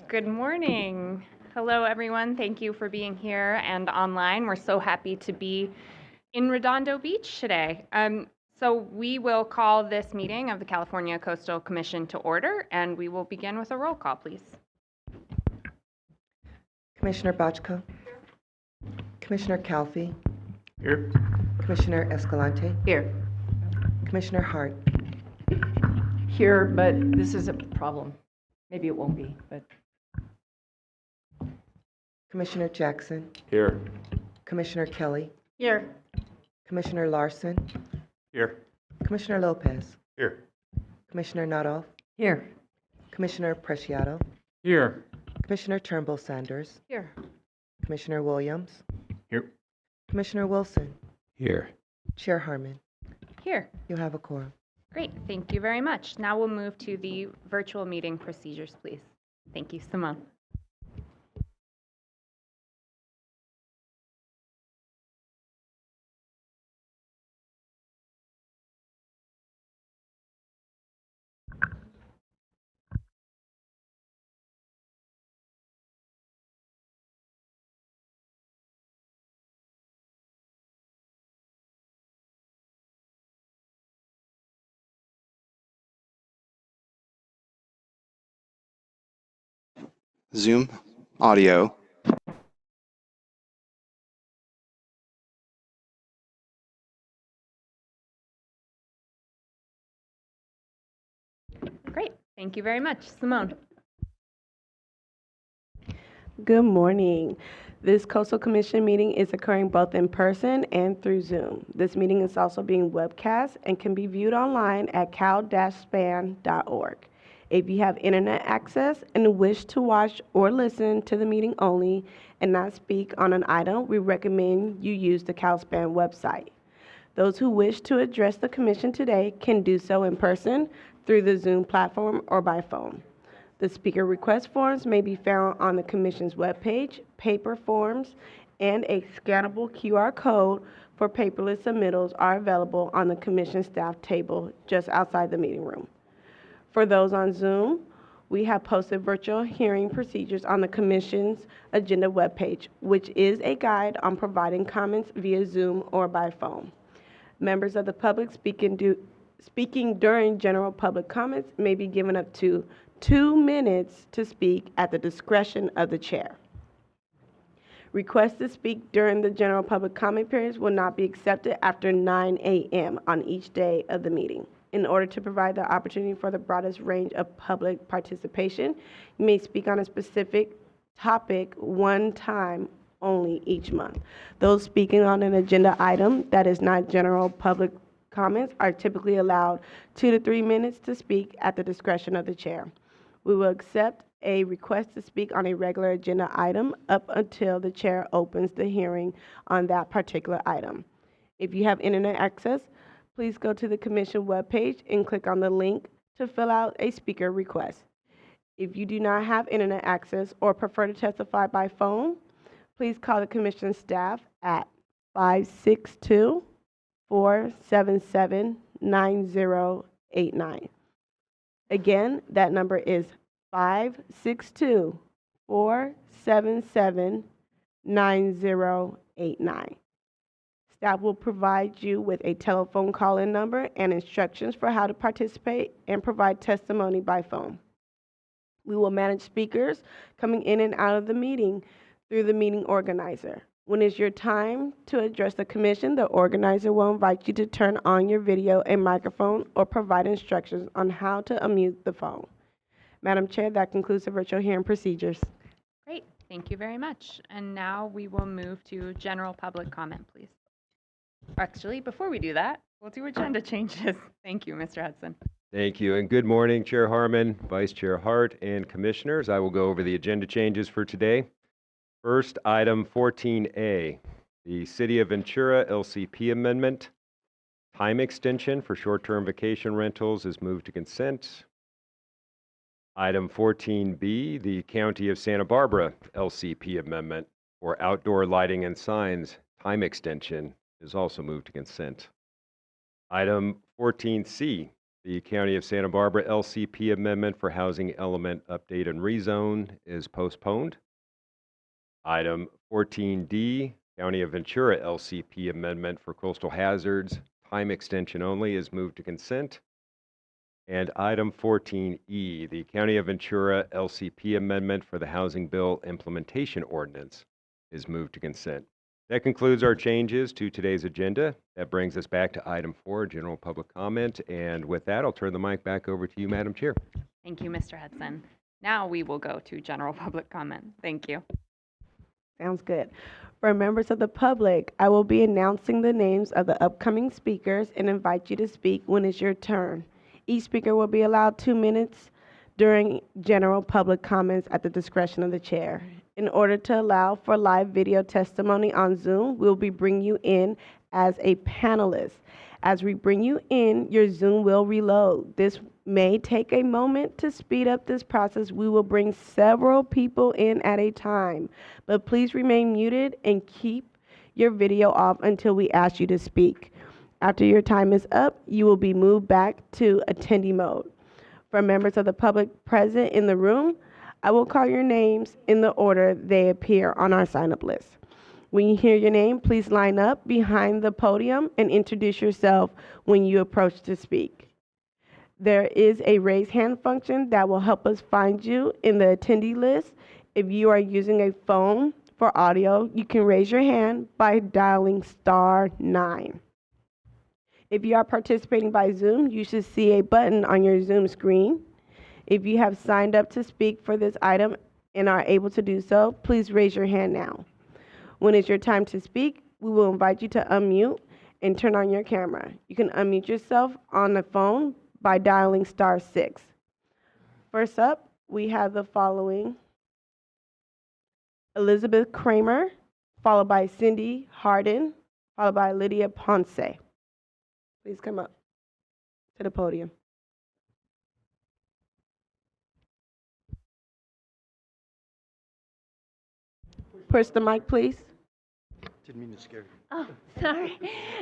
Good morning. Hello, everyone. Thank you for being here and online. We're so happy to be in Redondo Beach today. So we will call this meeting of the California Coastal Commission to order, and we will begin with a roll call, please. Commissioner Bochco. Commissioner Calfee. Here. Commissioner Escalante. Here. Commissioner Hart. Here, but this is a problem. Maybe it won't be, but. Commissioner Jackson. Here. Commissioner Kelly. Here. Commissioner Larson. Here. Commissioner Lopez. Here. Commissioner Nuttall. Here. Commissioner Preciado. Here. Commissioner Turnbull Sanders. Here. Commissioner Williams. Here. Commissioner Wilson. Here. Chair Harmon. Here. You have a quorum. Great. Thank you very much. Now we'll move to the virtual meeting procedures, please. Thank you, Simone. Zoom audio. Great. Thank you very much. Simone. Good morning. This Coastal Commission meeting is occurring both in person and through Zoom. This meeting is also being webcast and can be viewed online at cal-span.org. If you have internet access and wish to watch or listen to the meeting only and not speak on an item, we recommend you use the CalSpan website. Those who wish to address the Commission today can do so in person, through the Zoom platform, or by phone. The speaker request forms may be found on the Commission's webpage. Paper forms and a scannable QR code for paperless submittals are available on the Commission staff table just outside the meeting room. For those on Zoom, we have posted virtual hearing procedures on the Commission's agenda webpage, which is a guide on providing comments via Zoom or by phone. Members of the public speaking during general public comments may be given up to 2 minutes to speak at the discretion of the chair. Requests to speak during the general public comment periods will not be accepted after 9 a.m. on each day of the meeting. In order to provide the opportunity for the broadest range of public participation, you may speak on a specific topic one time only each month. Those speaking on an agenda item that is not general public comments are typically allowed 2 to 3 minutes to speak at the discretion of the chair. We will accept a request to speak on a regular agenda item up until the chair opens the hearing on that particular item. If you have internet access, please go to the Commission webpage and click on the link to fill out a speaker request. If you do not have internet access or prefer to testify by phone, please call the Commission staff at 562-477-9089. Again, that number is 562-477-9089. Staff will provide you with a telephone call-in number and instructions for how to participate and provide testimony by phone. We will manage speakers coming in and out of the meeting through the meeting organizer. When it's your time to address the Commission, the organizer will invite you to turn on your video and microphone or provide instructions on how to unmute the phone. Madam Chair, that concludes the virtual hearing procedures. Great. Thank you very much. And now we will move to general public comment, please. Actually, before we do that, we'll do agenda changes. Thank you, Mr. Hudson. Thank you, and good morning, Chair Harmon, Vice Chair Hart, and Commissioners. I will go over the agenda changes for today. First, item 14A, the City of Ventura LCP amendment. Time extension for short-term vacation rentals is moved to consent. Item 14B, the County of Santa Barbara LCP amendment for outdoor lighting and signs. Time extension is also moved to consent. Item 14C, The County of Santa Barbara LCP amendment for housing element update and rezone is postponed. Item 14D, County of Ventura LCP amendment for coastal hazards, time extension only, is moved to consent. And item 14E, the County of Ventura LCP amendment for the Housing Bill Implementation Ordinance is moved to consent. That concludes our changes to today's agenda. That brings us back to item 4, general public comment. And with that, I'll turn the mic back over to you, Madam Chair. Thank you, Mr. Hudson. Now we will go to general public comment. Thank you. Sounds good. For members of the public, I will be announcing the names of the upcoming speakers and invite you to speak when it's your turn. Each speaker will be allowed 2 minutes during general public comments at the discretion of the chair. In order to allow for live video testimony on Zoom, we'll be bringing you in as a panelist. As we bring you in, your Zoom will reload. This may take a moment to speed up this process. We will bring several people in at a time, but please remain muted and keep your video off until we ask you to speak. After your time is up, you will be moved back to attendee mode. For members of the public present in the room, I will call your names in the order they appear on our sign-up list. When you hear your name, please line up behind the podium and introduce yourself when you approach to speak. There is a raise hand function that will help us find you in the attendee list. If you are using a phone for audio, you can raise your hand by dialing *9. If you are participating by Zoom, you should see a button on your Zoom screen. If you have signed up to speak for this item and are able to do so, please raise your hand now. When it's your time to speak, we will invite you to unmute and turn on your camera. You can unmute yourself on the phone by dialing *6. First up, we have the following: Elizabeth Kramer, followed by Cindy Harden, followed by Lydia Ponce. Please come up to the podium. Push the mic, please. Didn't mean to scare you. Oh, sorry.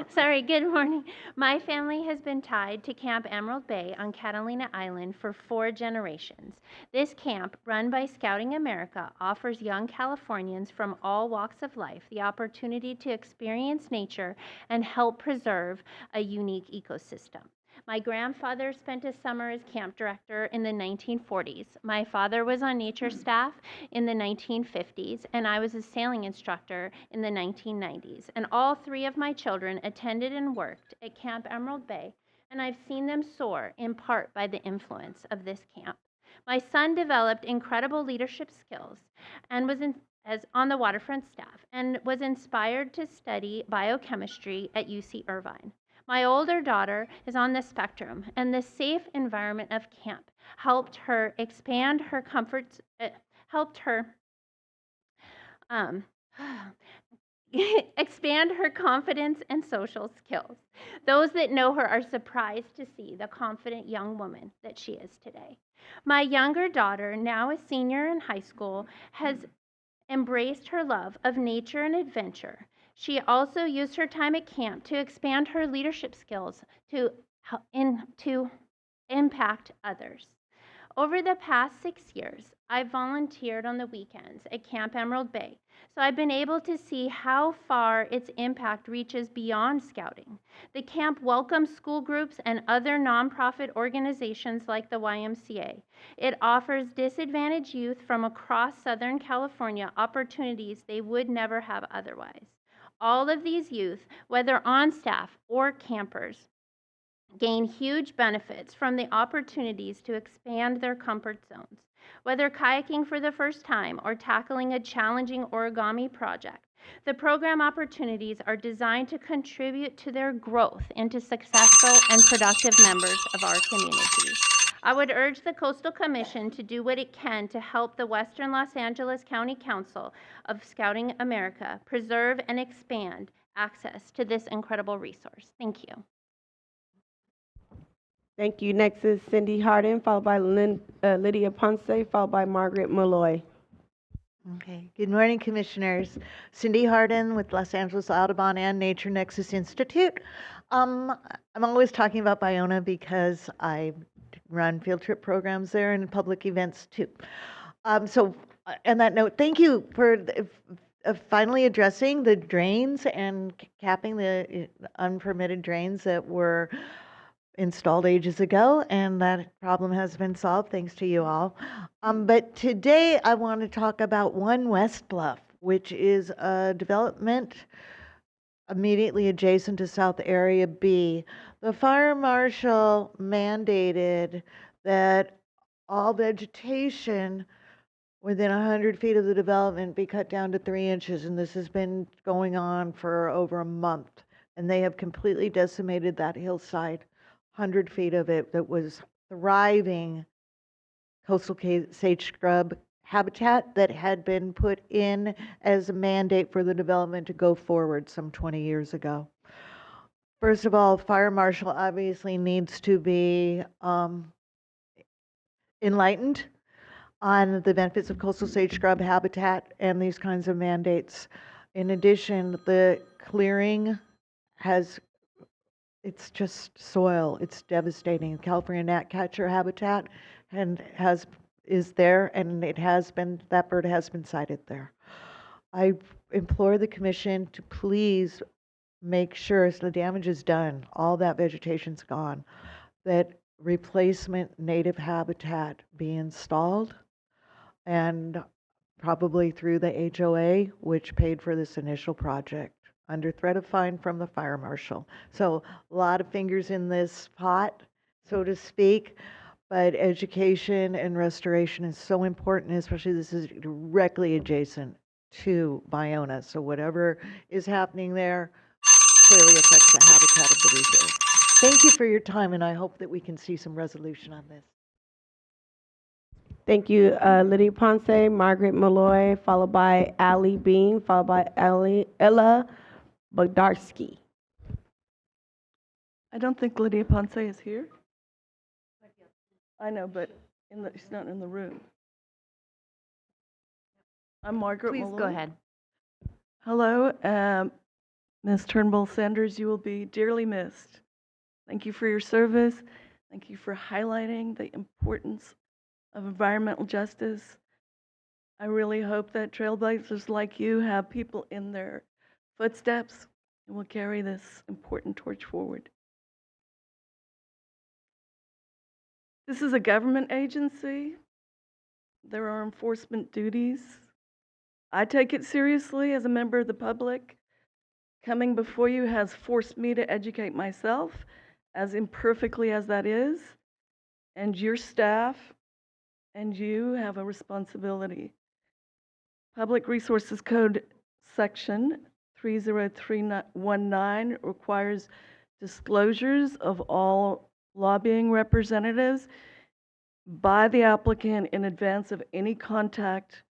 Sorry. Good morning. My family has been tied to Camp Emerald Bay on Catalina Island for 4 generations. This camp, run by Scouting America, offers young Californians from all walks of life the opportunity to experience nature and help preserve a unique ecosystem. My grandfather spent a summer as camp director in the 1940s. My father was on nature staff in the 1950s, and I was a sailing instructor in the 1990s. And all 3 of my children attended and worked at Camp Emerald Bay, and I've seen them soar in part by the influence of this camp. My son developed incredible leadership skills and was on the waterfront staff and was inspired to study biochemistry at UC Irvine. My older daughter is on the spectrum, and the safe environment of camp helped her expand her comforts, expand her confidence and social skills. Those that know her are surprised to see the confident young woman that she is today. My younger daughter, now a senior in high school, has embraced her love of nature and adventure. She also used her time at camp to expand her leadership skills to impact others. Over the past 6 years, I've volunteered on the weekends at Camp Emerald Bay, so I've been able to see how far its impact reaches beyond scouting. The camp welcomes school groups and other nonprofit organizations like the YMCA. It offers disadvantaged youth from across Southern California opportunities they would never have otherwise. All of these youth, whether on staff or campers, gain huge benefits from the opportunities to expand their comfort zones. Whether kayaking for the first time or tackling a challenging origami project, the program opportunities are designed to contribute to their growth into successful and productive members of our community. I would urge the Coastal Commission to do what it can to help the Western Los Angeles County Council of Scouting America preserve and expand access to this incredible resource. Thank you. Thank you. Next is Cindy Harden, followed by Lydia Ponce, followed by Margaret Malloy. Okay. Good morning, Commissioners. Cindy Harden with Los Angeles Audubon and Nature Nexus Institute. I'm always talking about Bayona because I run field trip programs there and public events too. On that note, thank you for finally addressing the drains and capping the unpermitted drains that were installed ages ago, and that problem has been solved thanks to you all. But today I want to talk about One West Bluff, which is a development immediately adjacent to South Area B. The fire marshal mandated that all vegetation within 100 feet of the development be cut down to 3 inches, and this has been going on for over a month. And they have completely decimated that hillside, 100 feet of it that was thriving coastal sage scrub habitat that had been put in as a mandate for the development to go forward some 20 years ago. First of all, fire marshal obviously needs to be enlightened on the benefits of coastal sage scrub habitat and these kinds of mandates. In addition, the clearing it's just soil. It's devastating. California gnatcatcher habitat is there, and that bird has been sighted there. I implore the commission to please make sure, so the damage is done, all that vegetation's gone, that replacement native habitat be installed, and probably through the HOA, which paid for this initial project, under threat of fine from the fire marshal. So a lot of fingers in this pot, so to speak, but education and restoration is so important, especially this is directly adjacent to Bayona. So whatever is happening there clearly affects the habitat of the reserve. Thank you for your time, and I hope that we can see some resolution on this. Thank you, Lydia Ponce, Margaret Malloy, followed by Ali Bean, followed by Ella Bodarsky. I don't think Lydia Ponce is here. I know, but she's not in the room. I'm Margaret Please Malloy. go ahead. Hello, Ms. Turnbull Sanders, you will be dearly missed. Thank you for your service. Thank you for highlighting the importance of environmental justice. I really hope that trailblazers like you have people in their footsteps and will carry this important torch forward. This is a government agency. There are enforcement duties. I take it seriously as a member of the public. Coming before you has forced me to educate myself, as imperfectly as that is, and your staff and you have a responsibility. Public Resources Code Section 30319 requires disclosures of all lobbying representatives by the applicant in advance of any contact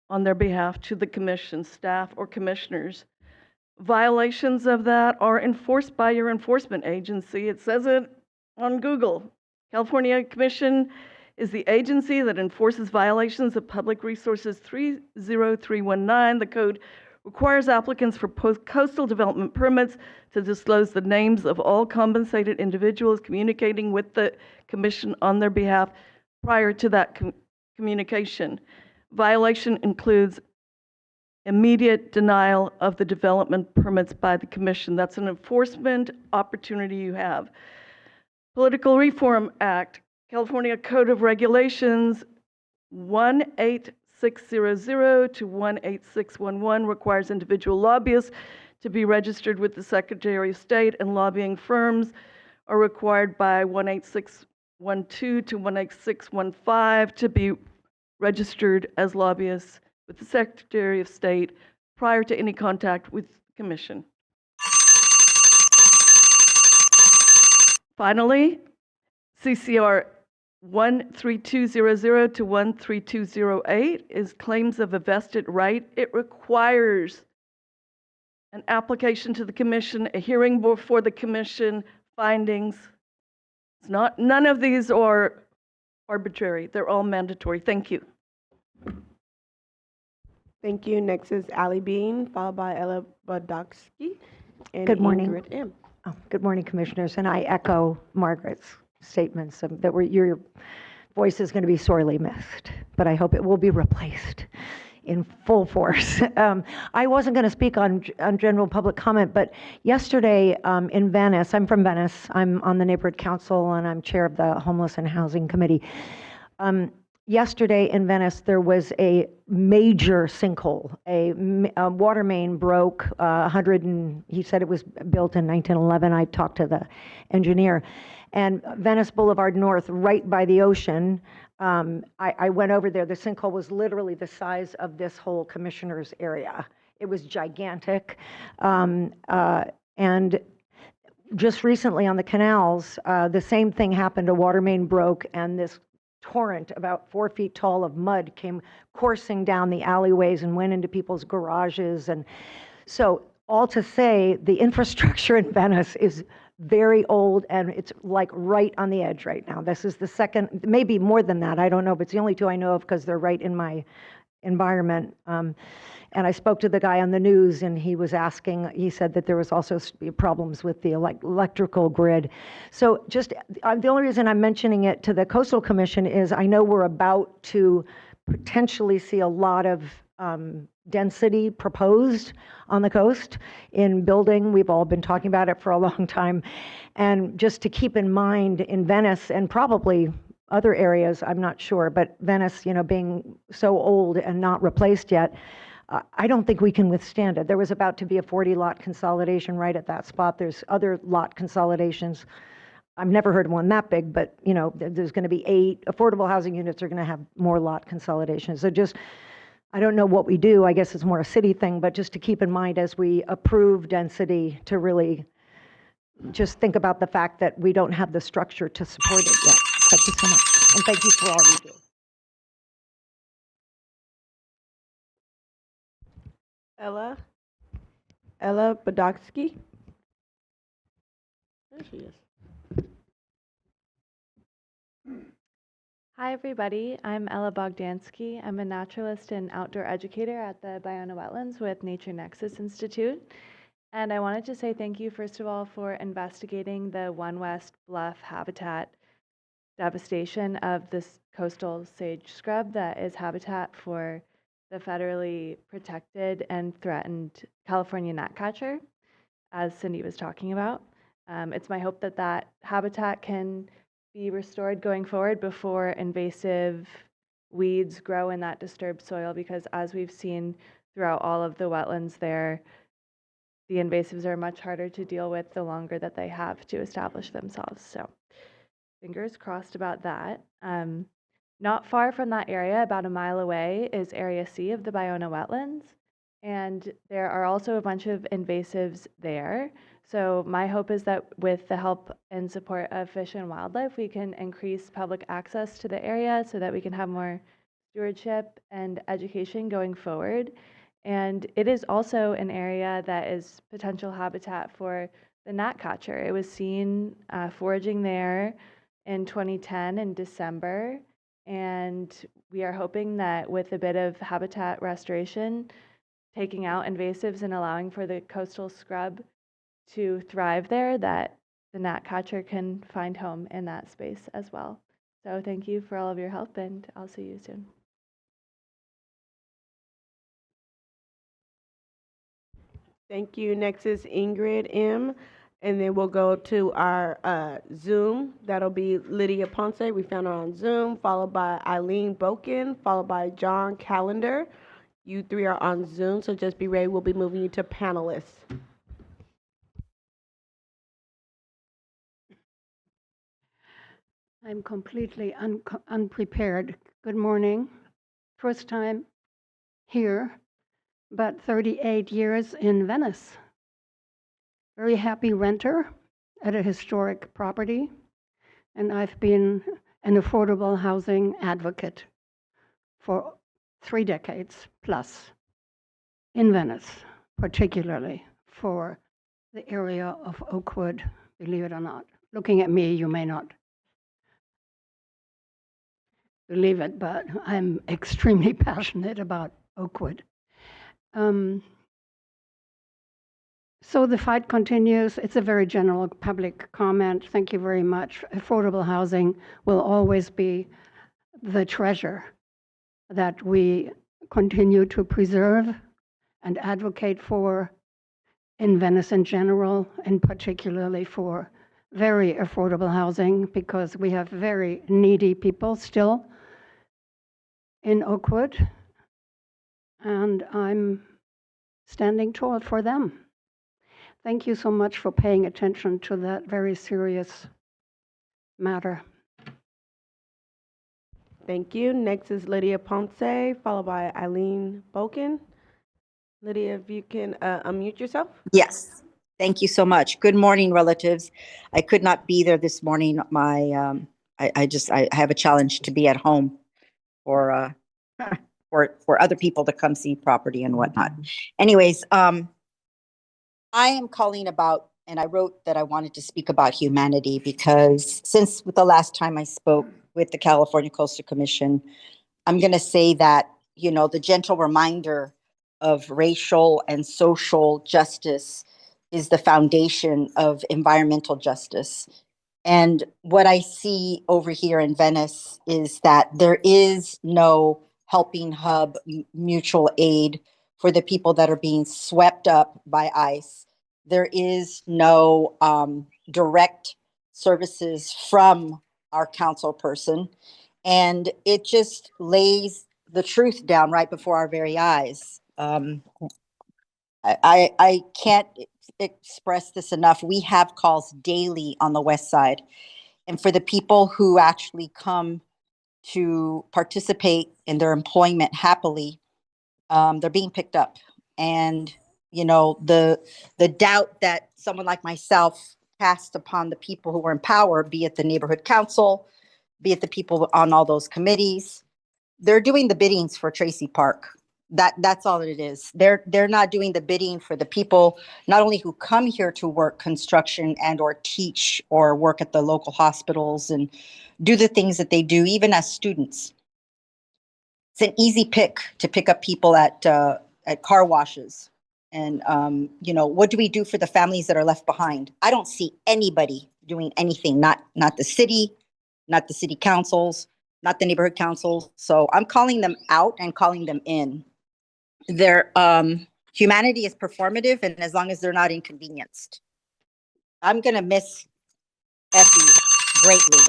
on their behalf to the commission, staff, or commissioners. Violations of that are enforced by your enforcement agency. It says it on Google. California Commission is the agency that enforces violations of Public Resources 30319. The code requires applicants for coastal development permits to disclose the names of all compensated individuals communicating with the commission on their behalf prior to that communication. Violation includes immediate denial of the development permits by the commission. That's an enforcement opportunity you have. Political Reform Act, California Code of Regulations 18600 to 18611 requires individual lobbyists to be registered with the Secretary of State, and lobbying firms are required by 18612 to 18615 to be registered as lobbyists with the Secretary of State prior to any contact with the Commission. Finally, CCR 13200 to 13208 is claims of a vested right. It requires an application to the Commission, a hearing before the Commission, findings. None of these are arbitrary. They're all mandatory. Thank you. Thank you. Next is Ali Bean, followed by Ella Bodarsky. And Good morning. Ingrid M. Oh, good morning, Commissioners, and I echo Margaret's statements that your voice is going to be sorely missed, but I hope it will be replaced in full force. I wasn't going to speak on general public comment, but yesterday in Venice, I'm from Venice, I'm on the neighborhood council, and I'm chair of the Homeless and Housing Committee. Yesterday in Venice, there was a major sinkhole. A water main broke. He said it was built in 1911. I talked to the engineer, and Venice Boulevard North, right by the ocean. I went over there. The sinkhole was literally the size of this whole commissioner's area. It was gigantic, and just recently on the canals, the same thing happened. A water main broke, and this torrent about 4 feet tall of mud came coursing down the alleyways and went into people's garages. And so all to say, the infrastructure in Venice is very old, and it's like right on the edge right now. This is the second, maybe more than that, I don't know, but it's the only two I know of because they're right in my environment. And I spoke to the guy on the news, and he was asking, he said that there was also problems with the electrical grid. So just, the only reason I'm mentioning it to the Coastal Commission is I know we're about to potentially see a lot of density proposed on the coast in building. We've all been talking about it for a long time. And just to keep in mind in Venice and probably other areas, I'm not sure, but Venice, being so old and not replaced yet, I don't think we can withstand it. There was about to be a 40-lot consolidation right at that spot. There's other lot consolidations. I've never heard of one that big, but there's going to be 8 affordable housing units are going to have more lot consolidations. So just, I don't know what we do. I guess it's more a city thing, but just to keep in mind as we approve density to really just think about the fact that we don't have the structure to support it yet. Thank you so much, and thank you for all you do. Ella Bodoksky. There she is. Hi, everybody. I'm Ella Bogdansky. I'm a naturalist and outdoor educator at the Ballona Wetlands with Nature Nexus Institute. And I wanted to say thank you, first of all, for investigating the One West Bluff habitat devastation of this coastal sage scrub that is habitat for the federally protected and threatened California gnatcatcher, as Cindy was talking about. It's my hope that that habitat can be restored going forward before invasive weeds grow in that disturbed soil, because as we've seen throughout all of the wetlands there, the invasives are much harder to deal with the longer that they have to establish themselves. So fingers crossed about that. Not far from that area, about a mile away, is Area C of the Ballona Wetlands, and there are also a bunch of invasives there. So my hope is that with the help and support of Fish and Wildlife, we can increase public access to the area so that we can have more stewardship and education going forward. And it is also an area that is potential habitat for the gnatcatcher. It was seen foraging there in 2010 in December. And we are hoping that with a bit of habitat restoration, taking out invasives and allowing for the coastal scrub to thrive there, that the gnatcatcher can find home in that space as well. So thank you for all of your help, and I'll see you soon. Thank you. Next is Ingrid M. And then we'll go to our Zoom. That'll be Lydia Ponce. We found her on Zoom, followed by Eileen Boken, followed by John Callender. You 3 are on Zoom, so just be ready. We'll be moving you to panelists. I'm completely unprepared. Good morning. First time here, but 38 years in Venice. Very happy renter at a historic property, and I've been an affordable housing advocate for 3 decades plus in Venice, particularly for the area of Oakwood, believe it or not. Looking at me, you may not believe it, but I'm extremely passionate about Oakwood. So the fight continues. It's a very general public comment. Thank you very much. Affordable housing will always be the treasure that we continue to preserve and advocate for in Venice in general, and particularly for very affordable housing, because we have very needy people still in Oakwood, and I'm standing tall for them. Thank you so much for paying attention to that very serious matter. Thank you. Next is Lydia Ponce, followed by Eileen Boken. Lydia, if you can unmute yourself. Yes, thank you so much. Good morning, relatives. I could not be there this morning. I have a challenge to be at home for for other people to come see property and whatnot. Anyways, I am calling about, and I wrote that I wanted to speak about humanity because since the last time I spoke with the California Coastal Commission, I'm going to say that, you know, the gentle reminder of racial and social justice is the foundation of environmental justice. And what I see over here in Venice is that there is no helping hub mutual aid for the people that are being swept up by ICE. There is no direct services from our council person. And it just lays the truth down right before our very eyes. I can't express this enough. We have calls daily on the West Side. And for the people who actually come to participate in their employment happily, they're being picked up. And, you know, the doubt that someone like myself cast upon the people who were in power, be it the neighborhood council, be it the people on all those committees, they're doing the biddings for Tracy Park. That's all it is. They're not doing the bidding for the people, not only who come here to work construction and or teach or work at the local hospitals and do the things that they do, even as students. It's an easy pick to pick up people at car washes. And, you know, what do we do for the families that are left behind? I don't see anybody doing anything, not the city, not the city councils, not the neighborhood councils. So I'm calling them out and calling them in. Their humanity is performative, and as long as they're not inconvenienced. I'm going to miss Effie greatly.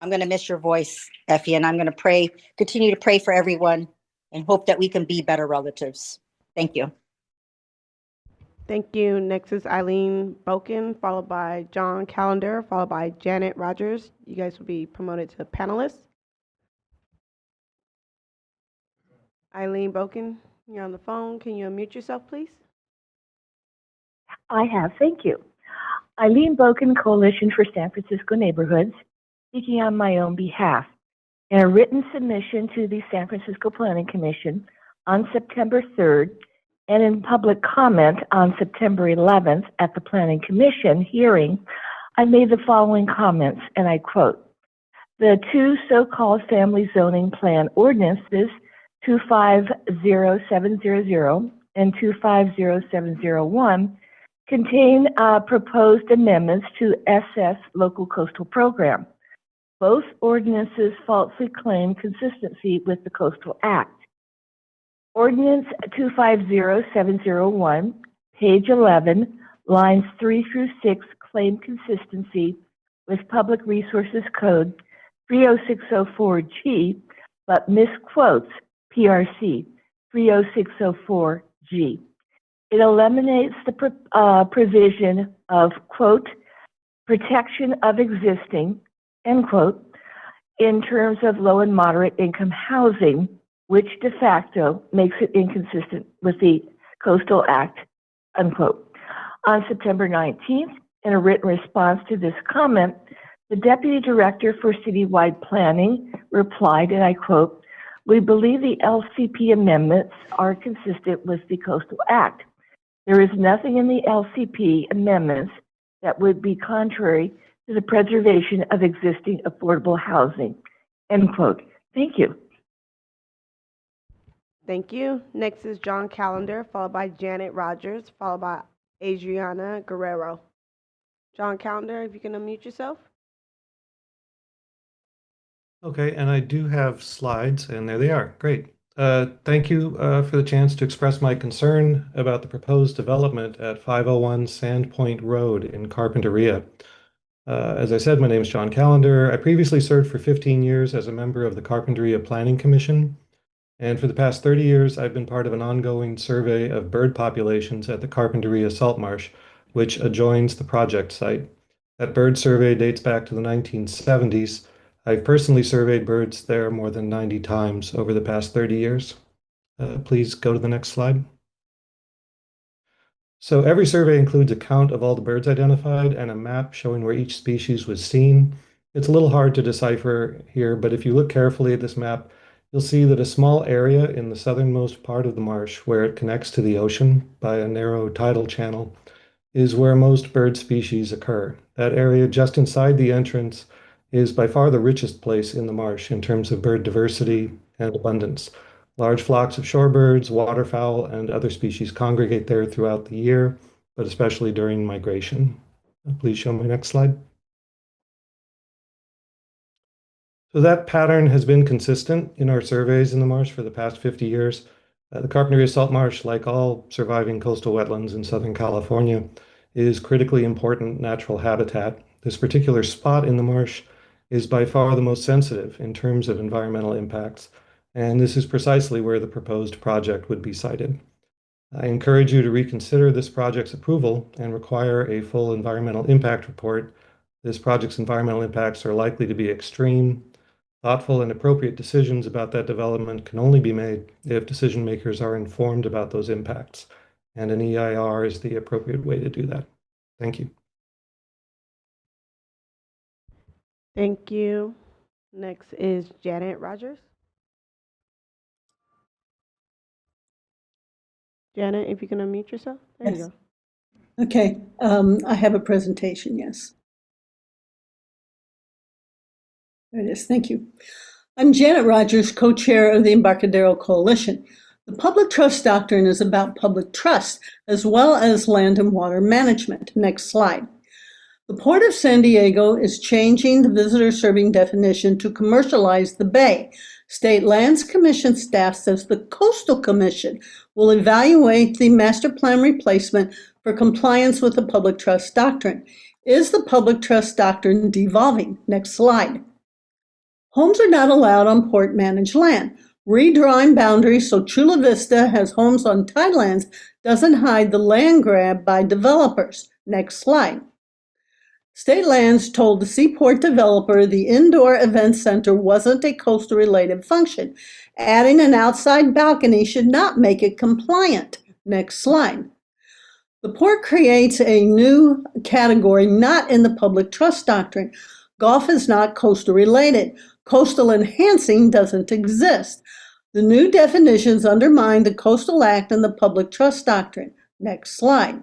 I'm going to miss your voice, Effie, and I'm going to continue to pray for everyone and hope that we can be better relatives. Thank you. Thank you. Next is Eileen Boken, followed by John Callender, followed by Janet Rogers. You guys will be promoted to panelists. Eileen Boken, you're on the phone. Can you unmute yourself, please? I have, thank you. Eileen Boken, Coalition for San Francisco Neighborhoods, speaking on my own behalf. In a written submission to the San Francisco Planning Commission on September 3rd, and in public comment on September 11th at the Planning Commission hearing, I made the following comments, and I quote, "The two so-called family zoning plan ordinances, 250700 and 250701, contain proposed amendments to SS Local Coastal Program. Both ordinances falsely claim consistency with the Coastal Act. Ordinance 250701, page 11, lines 3 through 6 claim consistency with Public Resources Code 30604G, but misquotes PRC 30604G. It eliminates the provision of, quote, protection of existing, end quote, in terms of low and moderate income housing, which de facto makes it inconsistent with the Coastal Act, unquote. On September 19th, in a written response to this comment, the Deputy Director for Citywide Planning replied, and I quote, "We believe the LCP amendments are consistent with the Coastal Act. There is nothing in the LCP amendments that would be contrary to the preservation of existing affordable housing," end quote. Thank you. Thank you. Next is John Callender, followed by Janet Rogers, followed by Adriana Guerrero. John Calendar, if you can unmute yourself. Okay, and I do have slides, and there they are. Great. Thank you for the chance to express my concern about the proposed development at 501 Sandpoint Road in Carpinteria. As I said, my name is John Calendar. I previously served for 15 years as a member of the Carpinteria Planning Commission, and for the past 30 years, I've been part of an ongoing survey of bird populations at the Carpinteria Salt Marsh, which adjoins the project site. That bird survey dates back to the 1970s. I've personally surveyed birds there more than 90 times over the past 30 years. Please go to the next slide. So every survey includes a count of all the birds identified and a map showing where each species was seen. It's a little hard to decipher here, but if you look carefully at this map, you'll see that a small area in the southernmost part of the marsh, where it connects to the ocean by a narrow tidal channel, is where most bird species occur. That area just inside the entrance is by far the richest place in the marsh in terms of bird diversity and abundance. Large flocks of shorebirds, waterfowl, and other species congregate there throughout the year, but especially during migration. Please show my next slide. So that pattern has been consistent in our surveys in the marsh for the past 50 years. The Carpinteria Salt Marsh, like all surviving coastal wetlands in Southern California, is critically important natural habitat. This particular spot in the marsh is by far the most sensitive in terms of environmental impacts, and this is precisely where the proposed project would be sited. I encourage you to reconsider this project's approval and require a full environmental impact report. This project's environmental impacts are likely to be extreme. Thoughtful and appropriate decisions about that development can only be made if decision makers are informed about those impacts, and an EIR is the appropriate way to do that. Thank you. Thank you. Next is Janet Rogers. Janet, if you can unmute yourself. There you go. Okay, I have a presentation, yes. There it is, thank you. I'm Janet Rogers, co-chair of the Embarcadero Coalition. The public trust doctrine is about public trust as well as land and water management. Next slide. The Port of San Diego is changing the visitor serving definition to commercialize the bay. State Lands Commission staff says the Coastal Commission will evaluate the master plan replacement for compliance with the public trust doctrine. Is the public trust doctrine devolving? Next slide. Homes are not allowed on port managed land. Redrawing boundaries so Chula Vista has homes on tidelands doesn't hide the land grab by developers. Next slide. State Lands told the Seaport developer the indoor event center wasn't a coastal related function. Adding an outside balcony should not make it compliant. Next slide. The port creates a new category not in the public trust doctrine. Golf is not coastal related. Coastal enhancing doesn't exist. The new definitions undermine the Coastal Act and the public trust doctrine. Next slide.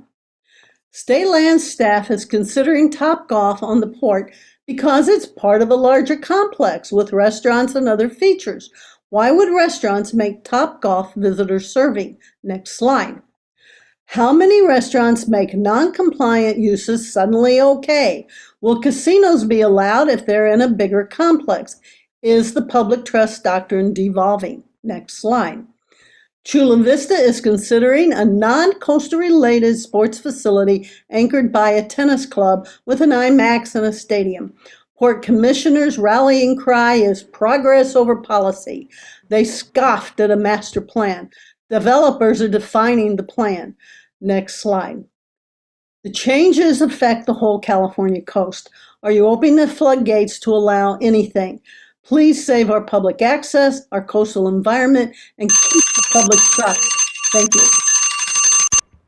State Land staff is considering Topgolf on the port because it's part of a larger complex with restaurants and other features. Why would restaurants make Topgolf visitor serving? Next slide. How many restaurants make non-compliant uses suddenly okay? Will casinos be allowed if they're in a bigger complex? Is the public trust doctrine devolving? Next slide. Chula Vista is considering a non-coastal related sports facility anchored by a tennis club with an IMAX and a stadium. Port commissioners' rallying cry is progress over policy. They scoffed at a master plan. Developers are defining the plan. Next slide. The changes affect the whole California coast. Are you opening the floodgates to allow anything? Please save our public access, our coastal environment, and keep the public trust. Thank you.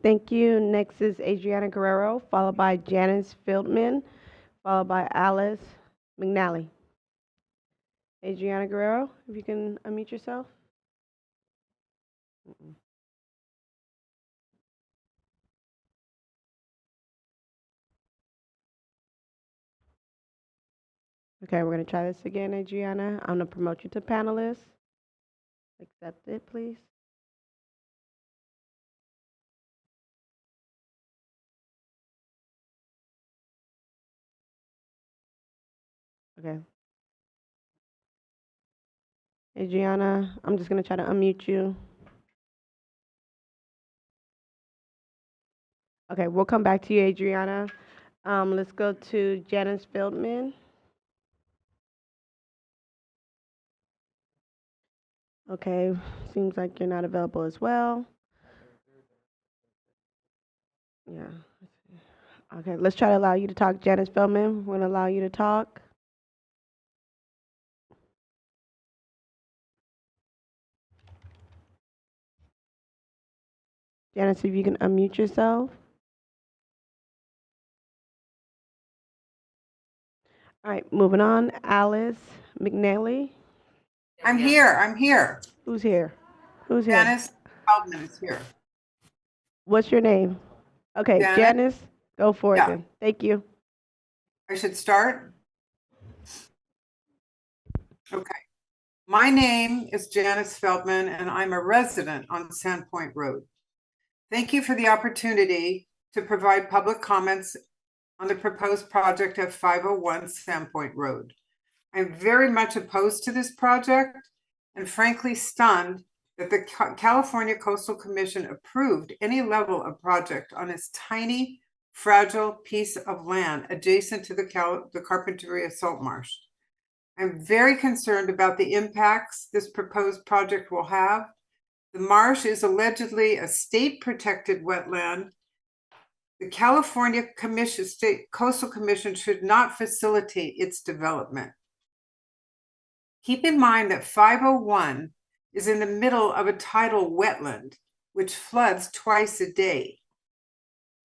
Thank you. Next is Adriana Guerrero, followed by Janice Fieldman, followed by Alice McNally. Adriana Guerrero, if you can unmute yourself. Okay, we're going to try this again, Adriana. I'm going to promote you to panelist. Accept it, please. Okay. Adriana, I'm just going to try to unmute you. Okay, we'll come back to you, Adriana. Let's go to Janice Feldman. Okay, seems like you're not available as well. Yeah. Okay, let's try to allow you to talk, Janice Feldman. We're going to allow you to talk. Janice, if you can unmute yourself. All right, moving on. Alice McNally. I'm here. Who's here? Who's here? Janice Feldman is here. What's your name? Okay, Janice, go for it then. Thank you. I should start? Okay. My name is Janice Feldman, and I'm a resident on Sandpoint Road. Thank you for the opportunity to provide public comments on the proposed project of 501 Sandpoint Road. I'm very much opposed to this project and frankly stunned that the California Coastal Commission approved any level of project on this tiny, fragile piece of land adjacent to the Carpinteria salt marsh. I'm very concerned about the impacts this proposed project will have. The marsh is allegedly a state-protected wetland. The California State Coastal Commission should not facilitate its development. Keep in mind that 501 is in the middle of a tidal wetland, which floods twice a day.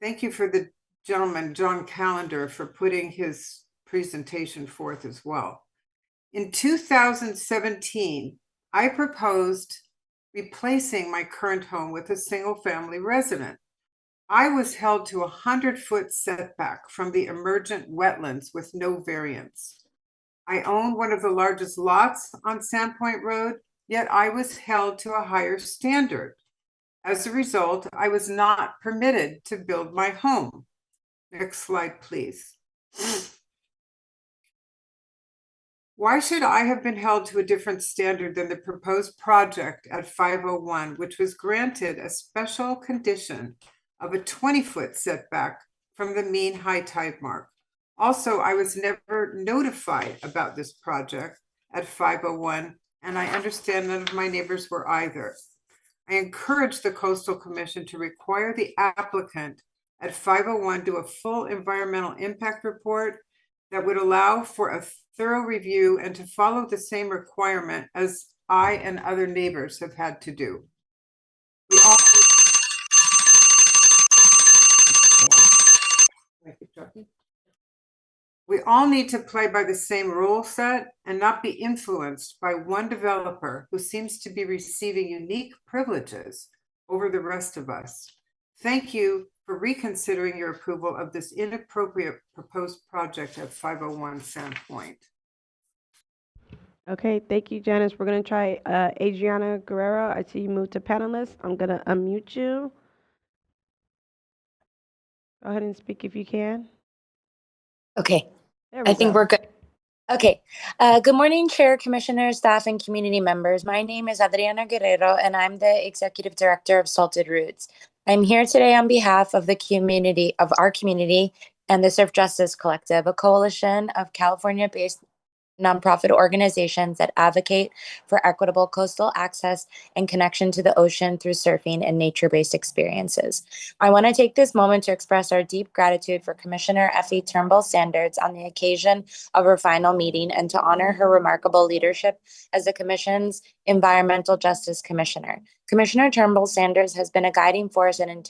Thank you for the gentleman, John Callender, for putting his presentation forth as well. In 2017, I proposed replacing my current home with a single-family residence. I was held to a 100-foot setback from the emergent wetlands with no variance. I own one of the largest lots on Sandpoint Road, yet I was held to a higher standard. As a result, I was not permitted to build my home. Next slide, please. Why should I have been held to a different standard than the proposed project at 501, which was granted a special condition of a 20-foot setback from the mean high tide mark? Also, I was never notified about this project at 501, and I understand none of my neighbors were either. I encourage the Coastal Commission to require the applicant at 501 do a full environmental impact report that would allow for a thorough review and to follow the same requirement as I and other neighbors have had to do. We all need to play by the same rule set and not be influenced by one developer who seems to be receiving unique privileges over the rest of us. Thank you for reconsidering your approval of this inappropriate proposed project at 501 Sandpoint. Okay, thank you, Janice. We're going to try Adriana Guerrero. I see you moved to panelist. I'm going to unmute you. Go ahead and speak if you can. Okay, There we I think go. we're good. Okay, good morning, Chair, Commissioners, staff, and community members. My name is Adriana Guerrero, and I'm the Executive Director of Salted Roots. I'm here today on behalf of the community, of our community, and the Surf Justice Collective, a coalition of California-based nonprofit organizations that advocate for equitable coastal access and connection to the ocean through surfing and nature-based experiences. I want to take this moment to express our deep gratitude for Commissioner Effie Turnbull Sanders on the occasion of her final meeting and to honor her remarkable leadership as the Commission's Environmental Justice Commissioner. Commissioner Turnbull Sanders has been a guiding force in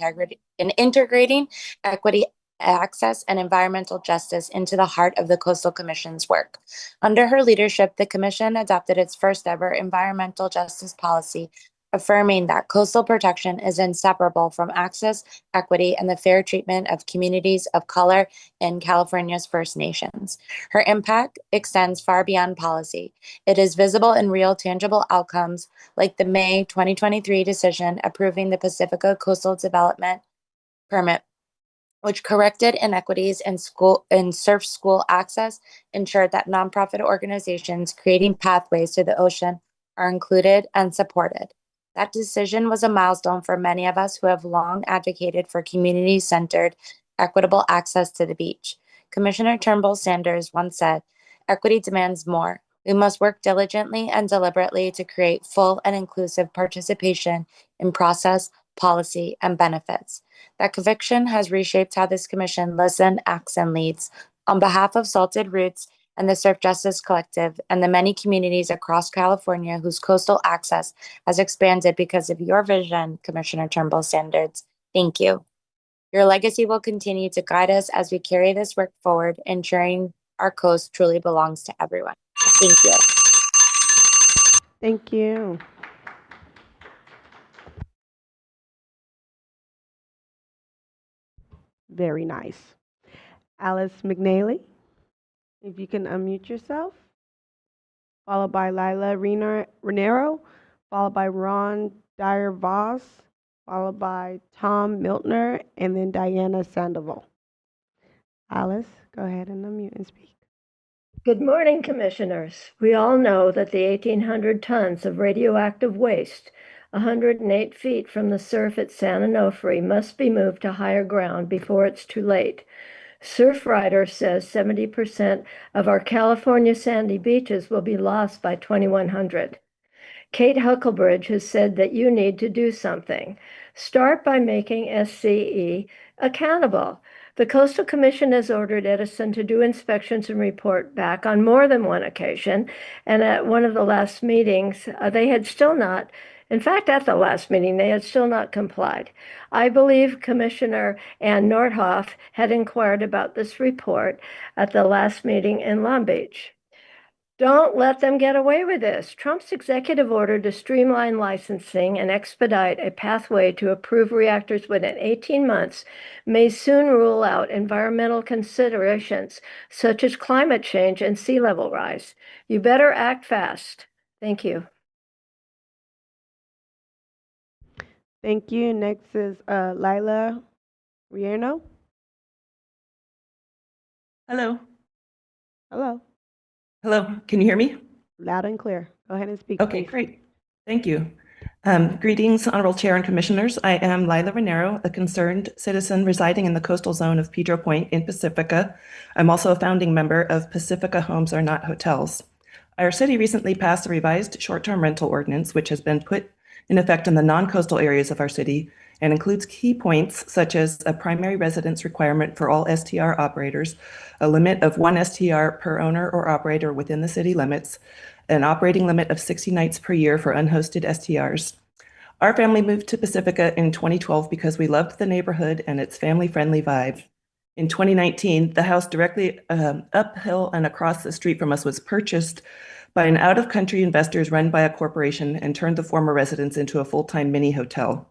integrating equity, access, and environmental justice into the heart of the Coastal Commission's work. Under her leadership, the Commission adopted its first ever environmental justice policy, affirming that coastal protection is inseparable from access, equity, and the fair treatment of communities of color in California's First Nations. Her impact extends far beyond policy. It is visible in real, tangible outcomes like the May 2023 decision approving the Pacifica Coastal Development Permit which corrected inequities in surf school access, ensured that nonprofit organizations creating pathways to the ocean are included and supported. That decision was a milestone for many of us who have long advocated for community-centered, equitable access to the beach. Commissioner Turnbull Sanders once said, "Equity demands more. We must work diligently and deliberately to create full and inclusive participation in process, policy, and benefits." That conviction has reshaped how this commission listens, acts, and leads. On behalf of Salted Roots and the Surf Justice Collective and the many communities across California whose coastal access has expanded because of your vision, Commissioner Turnbull Sanders, thank you. Your legacy will continue to guide us as we carry this work forward, ensuring our coast truly belongs to everyone. Thank you. Thank you. Very nice. Alice McNally, if you can unmute yourself, followed by Lila Renero, followed by Ron Dyer-Voss, followed by Tom Miltner, and then Diana Sandoval. Alice, go ahead and unmute and speak. Good morning, Commissioners. We all know that the 1,800 tons of radioactive waste 108 feet from the surf at San Onofre must be moved to higher ground before it's too late. Surfrider says 70% of our California sandy beaches will be lost by 2100. Kate Hucklebridge has said that you need to do something. Start by making SCE accountable. The Coastal Commission has ordered Edison to do inspections and report back on more than one occasion, and at one of the last meetings, they had still not, in fact, at the last meeting, they had still not complied. I believe Commissioner Ann Nordhoff had inquired about this report at the last meeting in Long Beach. Don't let them get away with this. Trump's executive order to streamline licensing and expedite a pathway to approve reactors within 18 months may soon rule out environmental considerations such as climate change and sea level rise. You better act fast. Thank you. Thank you. Next is Lila Rierno. Hello. Hello. Hello. Can you hear me? Loud and clear. Go ahead and speak. Okay, please. great. Thank you. Greetings, Honorable Chair and Commissioners. I am Lila Renero, a concerned citizen residing in the coastal zone of Pedro Point in Pacifica. I'm also a founding member of Pacifica Homes Are Not Hotels. Our city recently passed a revised short-term rental ordinance, which has been put in effect in the non-coastal areas of our city and includes key points such as a primary residence requirement for all STR operators, a limit of 1 STR per owner or operator within the city limits, an operating limit of 60 nights per year for unhosted STRs. Our family moved to Pacifica in 2012 because we loved the neighborhood and its family-friendly vibe. In 2019, the house directly uphill and across the street from us was purchased by an out-of-country investors run by a corporation and turned the former residence into a full-time mini hotel.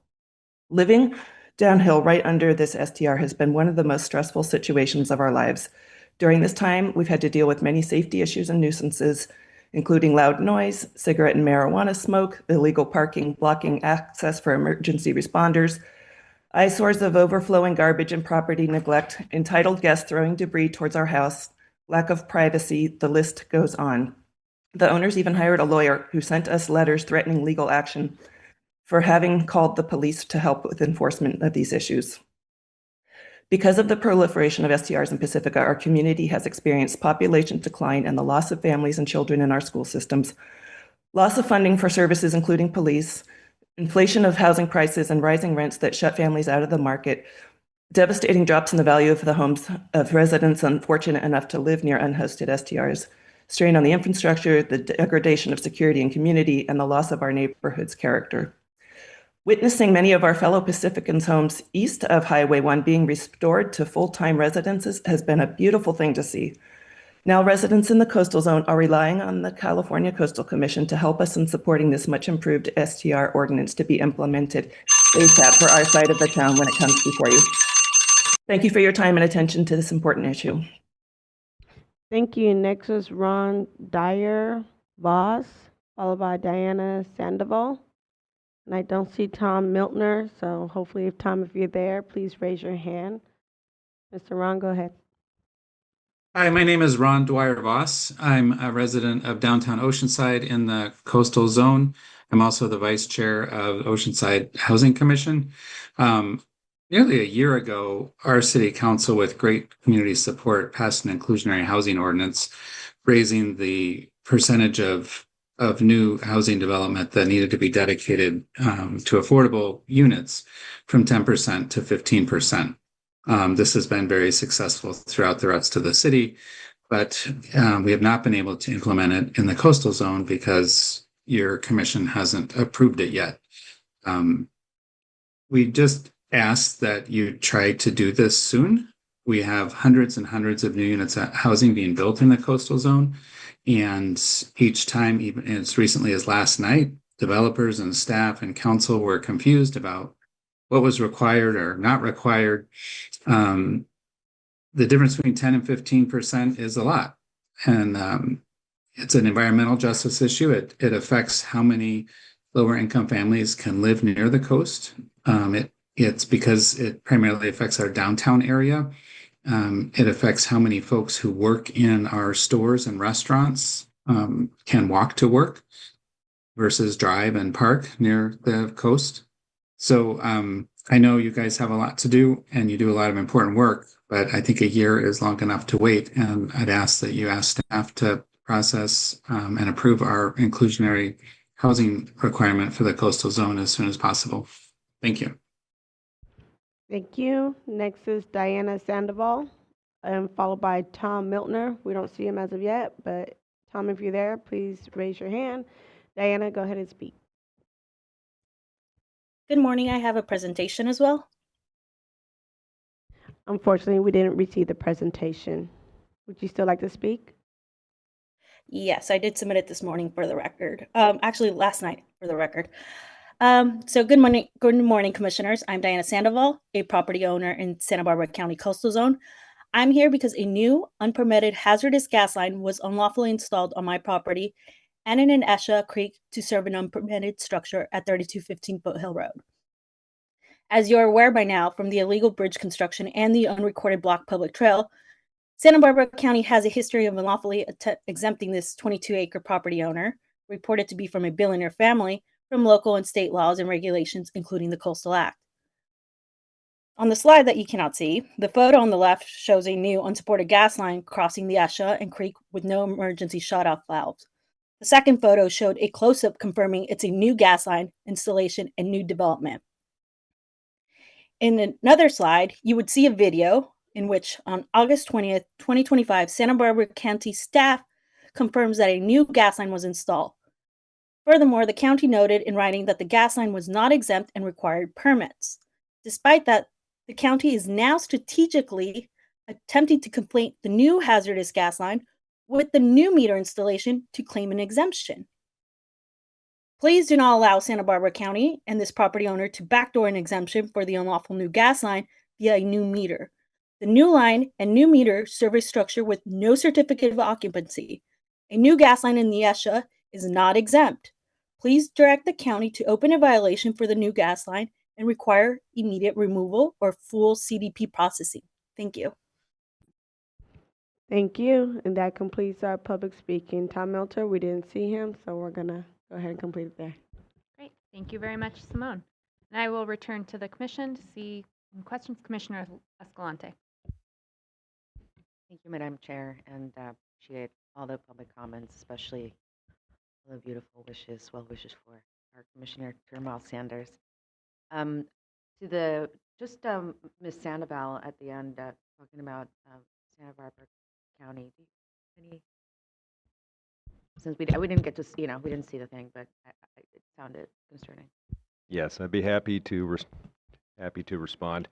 Living downhill right under this STR has been one of the most stressful situations of our lives. During this time, we've had to deal with many safety issues and nuisances, including loud noise, cigarette and marijuana smoke, illegal parking, blocking access for emergency responders, eyesores of overflowing garbage and property neglect, entitled guests throwing debris towards our house, lack of privacy, the list goes on. The owners even hired a lawyer who sent us letters threatening legal action for having called the police to help with enforcement of these issues. Because of the proliferation of STRs in Pacifica, our community has experienced population decline and the loss of families and children in our school systems, loss of funding for services including police, inflation of housing prices and rising rents that shut families out of the market, devastating drops in the value of the homes of residents unfortunate enough to live near unhosted STRs, strain on the infrastructure, the degradation of security and community, and the loss of our neighborhood's character. Witnessing many of our fellow Pacificans' homes east of Highway 1 being restored to full-time residences has been a beautiful thing to see. Now residents in the coastal zone are relying on the California Coastal Commission to help us in supporting this much improved STR ordinance to be implemented ASAP for our side of the town when it comes before you. Thank you for your time and attention to this important issue. Thank you. Next is Ron Dyer-Voss, followed by Diana Sandoval. And I don't see Tom Miltner, so hopefully, Tom, if you're there, please raise your hand. Mr. Ron, go ahead. Hi, my name is Ron Dwyer Voss. I'm a resident of downtown Oceanside in the coastal zone. I'm also the vice chair of Oceanside Housing Commission. Nearly a year ago, our city council, with great community support, passed an inclusionary housing ordinance, raising the percentage of new housing development that needed to be dedicated to affordable units from 10% to 15%. This has been very successful throughout the rest of the city, but we have not been able to implement it in the coastal zone because your commission hasn't approved it yet. We just ask that you try to do this soon. We have hundreds and hundreds of new units of housing being built in the coastal zone. And each time, even as recently as last night, developers and staff and council were confused about what was required or not required. The difference between 10 and 15% is a lot. And it's an environmental justice issue. It affects how many lower income families can live near the coast. It's because it primarily affects our downtown area. It affects how many folks who work in our stores and restaurants can walk to work versus drive and park near the coast. So I know you guys have a lot to do and you do a lot of important work, but I think a year is long enough to wait. And I'd ask that you ask staff to process and approve our inclusionary housing requirement for the coastal zone as soon as possible. Thank you. Thank you. Next is Diana Sandoval, followed by Tom Miltner. We don't see him as of yet, but Tom, if you're there, please raise your hand. Diana, go ahead and speak. Good morning. I have a presentation as well. Unfortunately, we didn't receive the presentation. Would you still like to speak? Yes, I did submit it this morning for the record. Actually, last night for the record. So good morning, commissioners. I'm Diana Sandoval, a property owner in Santa Barbara County Coastal Zone. I'm here because a new unpermitted hazardous gas line was unlawfully installed on my property and in an Esha Creek to serve an unpermitted structure at 3215 Foothill Road. As you're aware by now from the illegal bridge construction and the unrecorded block public trail, Santa Barbara County has a history of unlawfully exempting this 22-acre property owner, reported to be from a billionaire family, from local and state laws and regulations, including the Coastal Act. On the slide that you cannot see, the photo on the left shows a new unsupported gas line crossing the Esha and Creek with no emergency shut-off valves. The second photo showed a close-up confirming it's a new gas line installation and new development. In another slide, you would see a video in which on August 20th, 2025, Santa Barbara County staff confirms that a new gas line was installed. Furthermore, the county noted in writing that the gas line was not exempt and required permits. Despite that, the county is now strategically attempting to conflate the new hazardous gas line with the new meter installation to claim an exemption. Please do not allow Santa Barbara County and this property owner to backdoor an exemption for the unlawful new gas line via a new meter. The new line and new meter serve a structure with no certificate of occupancy. A new gas line in the Esha is not exempt. Please direct the county to open a violation for the new gas line and require immediate removal or full CDP processing. Thank you. Thank you. And that completes our public speaking. Tom Milter, we didn't see him, so we're going to go ahead and complete it there. Great. Thank you very much, Simone. And I will return to the commission to see any questions. Commissioner Escalante. Thank you, Madam Chair, and appreciate all the public comments, especially all the beautiful wishes, well wishes for our Commissioner Termal Sanders. Ms. Sandoval at the end talking about Santa Barbara County. Since we didn't get to, we didn't see the thing, but it sounded concerning. Yes, I'd be happy to respond.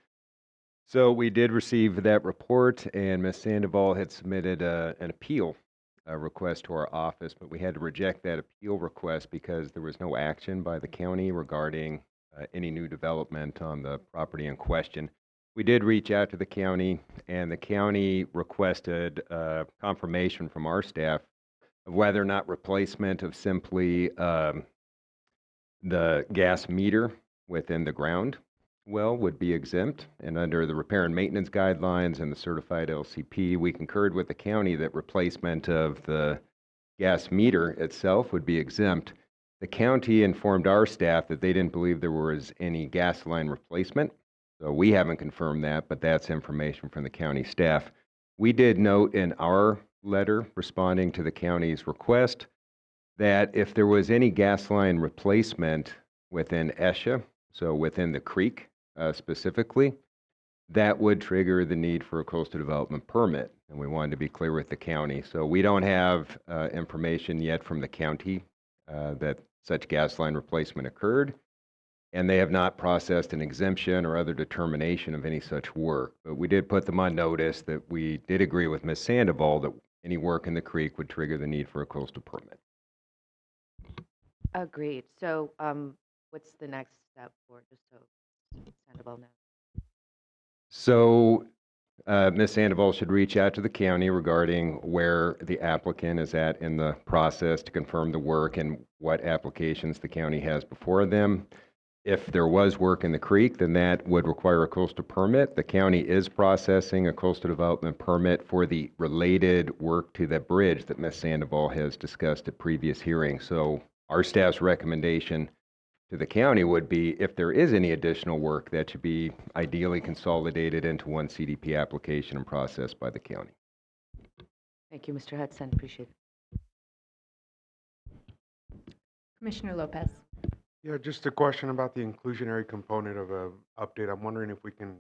So we did receive that report, and Ms. Sandoval had submitted an appeal request to our office, but we had to reject that appeal request because there was no action by the county regarding any new development on the property in question. We did reach out to the county, and the county requested confirmation from our staff of whether or not replacement of simply the gas meter within the ground well would be exempt, and under the repair and maintenance guidelines and the certified LCP, we concurred with the county that replacement of the gas meter itself would be exempt. The county informed our staff that they didn't believe there was any gas line replacement. So we haven't confirmed that, but that's information from the county staff. We did note in our letter responding to the county's request that if there was any gas line replacement within ESHA, so within the creek specifically, that would trigger the need for a coastal development permit. And we wanted to be clear with the county. So we don't have information yet from the county that such gas line replacement occurred. And they have not processed an exemption or other determination of any such work. But we did put them on notice that we did agree with Ms. Sandoval that any work in the creek would trigger the need for a coastal permit. Agreed. So what's the next step for, just so Sandoval knows? So Ms. Sandoval should reach out to the county regarding where the applicant is at in the process to confirm the work and what applications the county has before them. If there was work in the creek, then that would require a coastal permit. The county is processing a coastal development permit for the related work to the bridge that Ms. Sandoval has discussed at previous hearings. So our staff's recommendation to the county would be if there is any additional work, that should be ideally consolidated into one CDP application and processed by the county. Thank you, Mr. Hudson. Appreciate it. Commissioner Lopez. Yeah, just a question about the inclusionary component of a update. I'm wondering if we can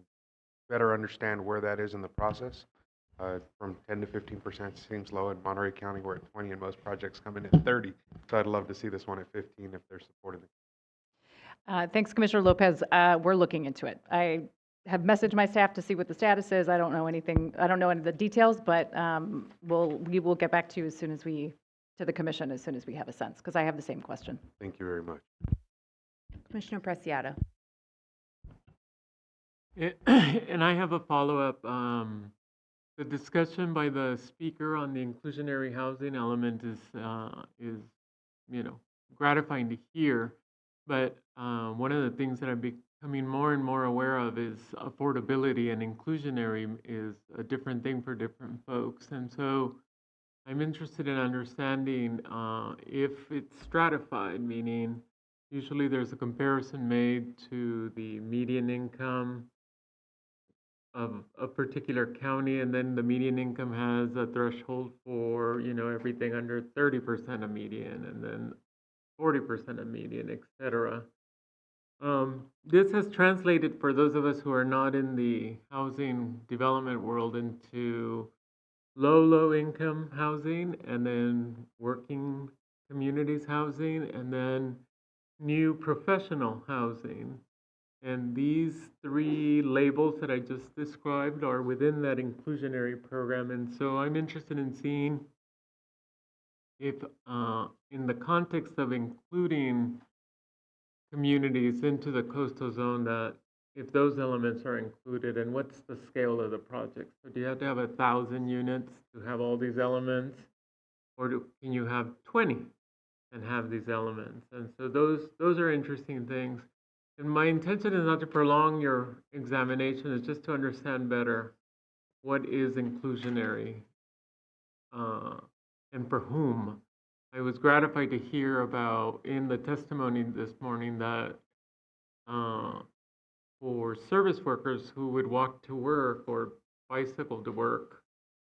better understand where that is in the process. From 10 to 15% seems low in Monterey County. We're at 20 and most projects come in at 30. So I'd love to see this one at 15 if they're supported. Thanks, Commissioner Lopez. We're looking into it. I have messaged my staff to see what the status is. I don't know anything. I don't know any of the details, but we will get back to you to the commission as soon as we have a sense, because I have the same question. Thank you very much. Commissioner Preciado. And I have a follow-up. The discussion by the speaker on the inclusionary housing element is gratifying to hear. But one of the things that I'm becoming more and more aware of is affordability, and inclusionary is a different thing for different folks. And so I'm interested in understanding if it's stratified, meaning usually there's a comparison made to the median income of a particular county, and then the median income has a threshold for, everything under 30% of median, and then 40% of median, et cetera. This has translated for those of us who are not in the housing development world into low income housing, and then working communities housing, and then new professional housing. And these three labels that I just described are within that inclusionary program. And so I'm interested in seeing if in the context of including communities into the coastal zone, that if those elements are included, and what's the scale of the project? So do you have to have 1,000 units to have all these elements, or can you have 20 and have these elements? And so those are interesting things. And my intention is not to prolong your examination, it's just to understand better what is inclusionary and for whom. I was gratified to hear about in the testimony this morning that for service workers who would walk to work or bicycle to work,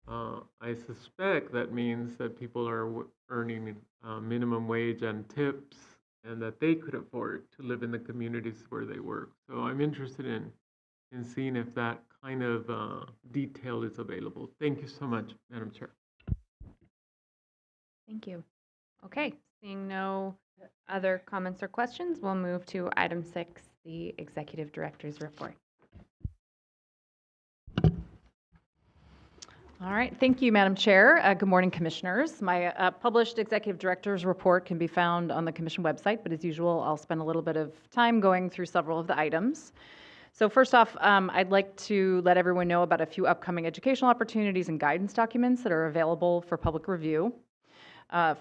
I suspect that means that people are earning minimum wage and tips, and that they could afford to live in the communities where they work. So I'm interested in seeing if that kind of detail is available. Thank you so much, Madam Chair. Thank you. Okay, seeing no other comments or questions, we'll move to item 6, the Executive Director's Report. All right, thank you, Madam Chair. Good morning, Commissioners. My published Executive Director's Report can be found on the Commission website, but as usual, I'll spend a little bit of time going through several of the items. So first off, I'd like to let everyone know about a few upcoming educational opportunities and guidance documents that are available for public review.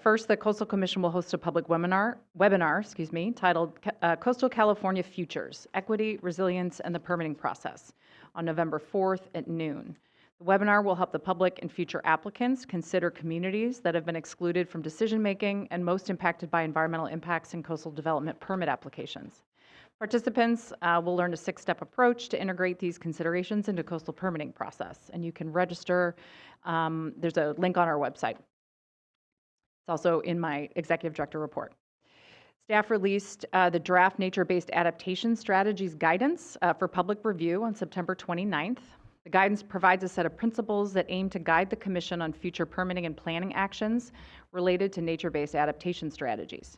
First, the Coastal Commission will host a public webinar, titled Coastal California Futures, Equity, Resilience, and the Permitting Process on November 4th at noon. The webinar will help the public and future applicants consider communities that have been excluded from decision-making and most impacted by environmental impacts in coastal development permit applications. Participants will learn a 6-step approach to integrate these considerations into coastal permitting process, and you can register. There's a link on our website. It's also in my executive director report. Staff released the draft nature-based adaptation strategies guidance for public review on September 29th. The guidance provides a set of principles that aim to guide the Commission on future permitting and planning actions related to nature-based adaptation strategies.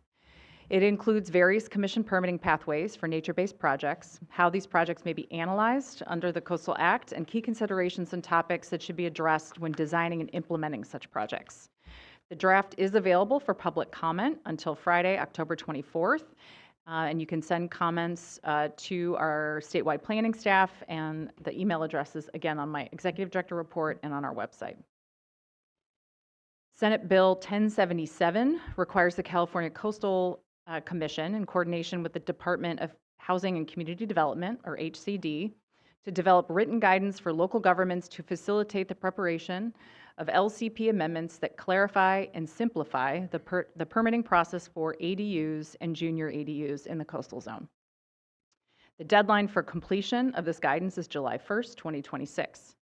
It includes various Commission permitting pathways for nature-based projects, how these projects may be analyzed under the Coastal Act, and key considerations and topics that should be addressed when designing and implementing such projects. The draft is available for public comment until Friday, October 24th, and you can send comments to our statewide planning staff, and the email address is, again, on my executive director report and on our website. Senate Bill 1077 requires the California Coastal Commission, in coordination with the Department of Housing and Community Development, or HCD, to develop written guidance for local governments to facilitate the preparation of LCP amendments that clarify and simplify the permitting process for ADUs and junior ADUs in the coastal zone. The deadline for completion of this guidance is July 1st, 2026.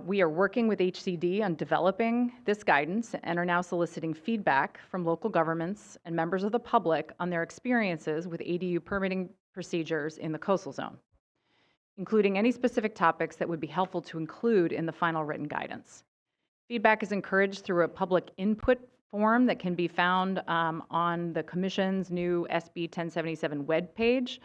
We are working with HCD on developing this guidance and are now soliciting feedback from local governments and members of the public on their experiences with ADU permitting procedures in the coastal zone, including any specific topics that would be helpful to include in the final written guidance. Feedback is encouraged through a public input form that can be found on the Commission's new SB 1077 webpage,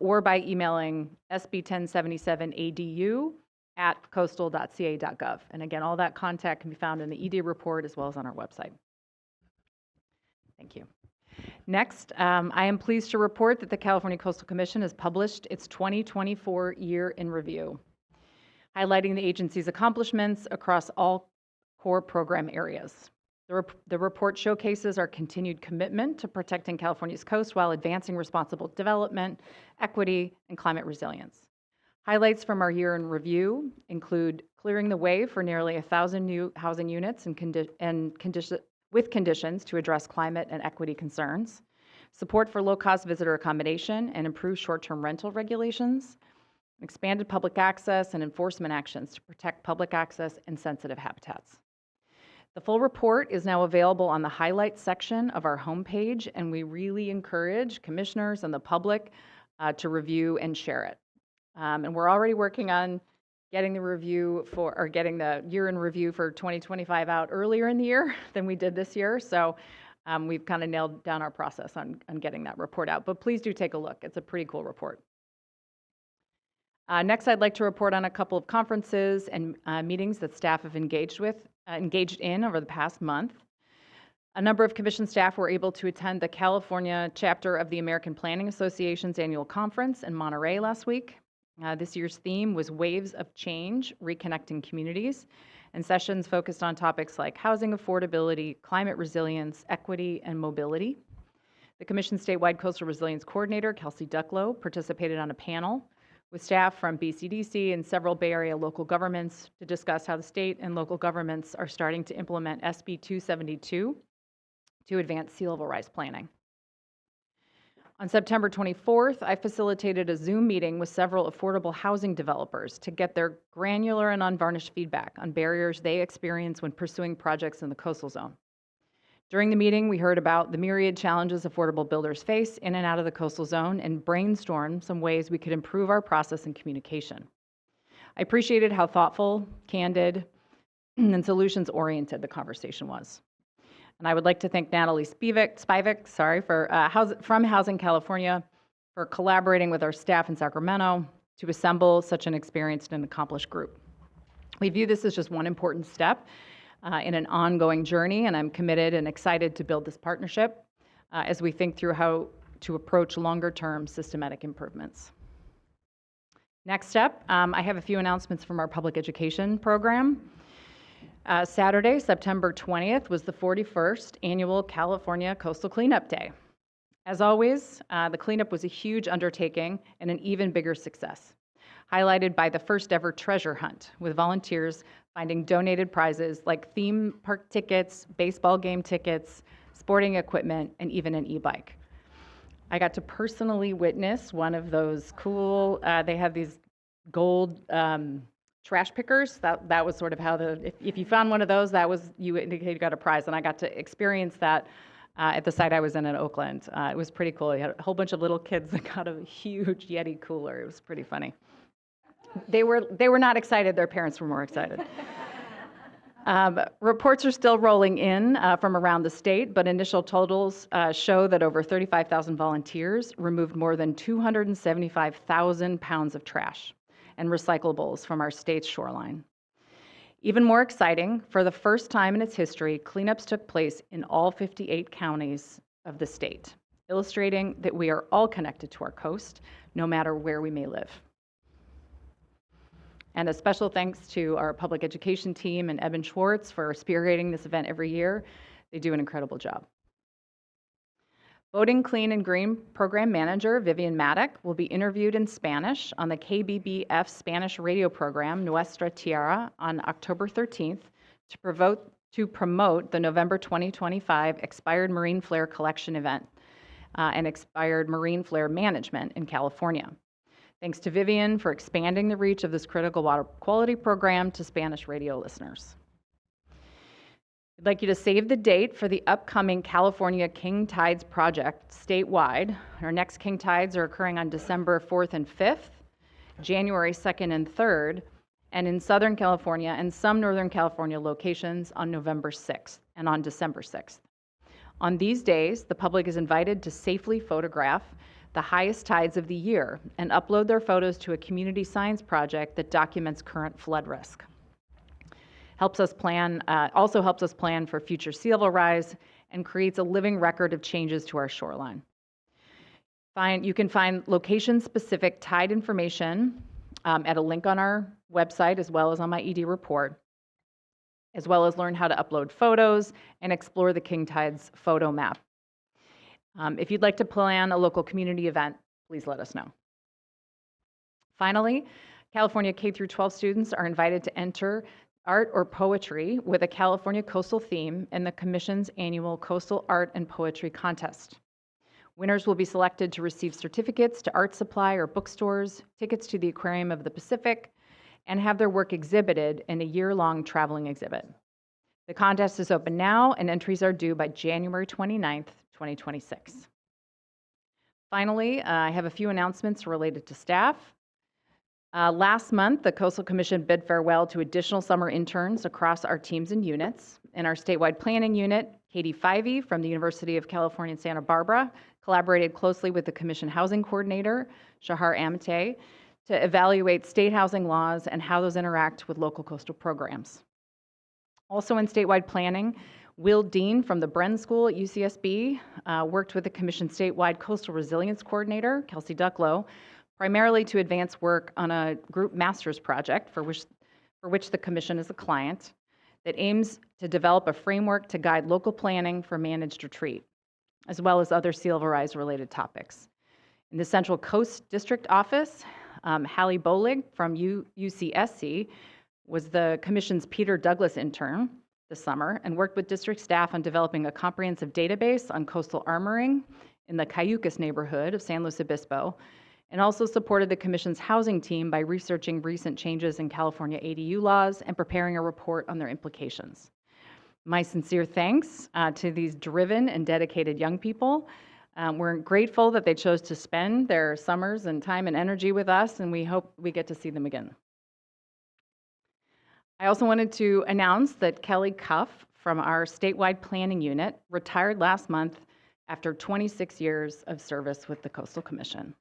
or by emailing sb1077adu@coastal.ca.gov. And again, all that contact can be found in the ED report as well as on our website. Thank you. Next, I am pleased to report that the California Coastal Commission has published its 2024 year in review, highlighting the agency's accomplishments across all core program areas. The report showcases our continued commitment to protecting California's coast while advancing responsible development, equity, and climate resilience. Highlights from our year in review include clearing the way for nearly 1,000 new housing units with conditions to address climate and equity concerns, support for low-cost visitor accommodation and improved short-term rental regulations, expanded public access and enforcement actions to protect public access and sensitive habitats. The full report is now available on the highlights section of our homepage, and we really encourage commissioners and the public to review and share it. And we're already working on getting the year in review for 2025 out earlier in the year than we did this year. So we've kind of nailed down our process on getting that report out. But please do take a look. It's a pretty cool report. Next, I'd like to report on a couple of conferences and meetings that staff have engaged in over the past month. A number of Commission staff were able to attend the California chapter of the American Planning Association's annual conference in Monterey last week. This year's theme was Waves of Change, Reconnecting Communities, and sessions focused on topics like housing affordability, climate resilience, equity, and mobility. The Commission statewide coastal resilience coordinator, Kelsey Ducklow, participated on a panel with staff from BCDC and several Bay Area local governments to discuss how the state and local governments are starting to implement SB 272 to advance sea level rise planning. On September 24th, I facilitated a Zoom meeting with several affordable housing developers to get their granular and unvarnished feedback on barriers they experience when pursuing projects in the coastal zone. During the meeting, we heard about the myriad challenges affordable builders face in and out of the coastal zone and brainstormed some ways we could improve our process and communication. I appreciated how thoughtful, candid, and solutions-oriented the conversation was. And I would like to thank Natalie Spivak, from Housing California for collaborating with our staff in Sacramento to assemble such an experienced and accomplished group. We view this as just one important step in an ongoing journey, and I'm committed and excited to build this partnership as we think through how to approach longer-term systematic improvements. Next up, I have a few announcements from our public education program. Saturday, September 20th, was the 41st Annual California Coastal Cleanup Day. As always, the cleanup was a huge undertaking and an even bigger success, highlighted by the first ever treasure hunt, with volunteers finding donated prizes like theme park tickets, baseball game tickets, sporting equipment, and even an e-bike. I got to personally witness one of those cool, they have these gold trash pickers. That was sort of how if you found one of those, that was, you indicated you got a prize. And I got to experience that at the site I was in Oakland. It was pretty cool. You had a whole bunch of little kids that got a huge Yeti cooler. It was pretty funny. They were not excited. Their parents were more excited. Reports are still rolling in from around the state, but initial totals show that over 35,000 volunteers removed more than 275,000 pounds of trash and recyclables from our state's shoreline. Even more exciting, for the first time in its history, cleanups took place in all 58 counties of the state, illustrating that we are all connected to our coast, no matter where we may live. And a special thanks to our public education team and Eben Schwartz for spearheading this event every year. They do an incredible job. Voting Clean and Green Program Manager Vivian Maddock will be interviewed in Spanish on the KBBF Spanish radio program Nuestra Tierra on October 13th to promote the November 2025 Expired Marine Flare Collection event and Expired Marine Flare Management in California. Thanks to Vivian for expanding the reach of this critical water quality program to Spanish radio listeners. I'd like you to save the date for the upcoming California King Tides project statewide. Our next King Tides are occurring on December 4th and 5th, January 2nd and 3rd, and in Southern California and some Northern California locations on November 6th and on December 6th. On these days, the public is invited to safely photograph the highest tides of the year and upload their photos to a community science project that documents current flood risk. Also helps us plan for future sea level rise and creates a living record of changes to our shoreline. You can find location-specific tide information at a link on our website as well as on my ED report, as well as learn how to upload photos and explore the King Tides photo map. If you'd like to plan a local community event, please let us know. Finally, California K-12 students are invited to enter art or poetry with a California coastal theme in the Commission's annual Coastal Art and Poetry Contest. Winners will be selected to receive certificates to art supply or bookstores, tickets to the Aquarium of the Pacific, and have their work exhibited in a year-long traveling exhibit. The contest is open now, and entries are due by January 29th, 2026. Finally, I have a few announcements related to staff. Last month, the Coastal Commission bid farewell to additional summer interns across our teams and units. In our statewide planning unit, Katie Fivey from the University of California in Santa Barbara collaborated closely with the Commission Housing Coordinator, Shahar Amate, to evaluate state housing laws and how those interact with local coastal programs. Also in statewide planning, Will Dean from the Bren School at UCSB worked with the Commission statewide Coastal Resilience Coordinator, Kelsey Ducklow, primarily to advance work on a group master's project for which the Commission is a client that aims to develop a framework to guide local planning for managed retreat, as well as other sea level rise related topics. In the Central Coast District Office, Hallie Bolig from UCSC was the Commission's Peter Douglas intern this summer and worked with district staff on developing a comprehensive database on coastal armoring in the Cayucas neighborhood of San Luis Obispo, and also supported the Commission's housing team by researching recent changes in California ADU laws and preparing a report on their implications. My sincere thanks to these driven and dedicated young people. We're grateful that they chose to spend their summers and time and energy with us, and we hope we get to see them again. I also wanted to announce that Kelly Cuff from our statewide planning unit retired last month after 26 years of service with the Coastal Commission.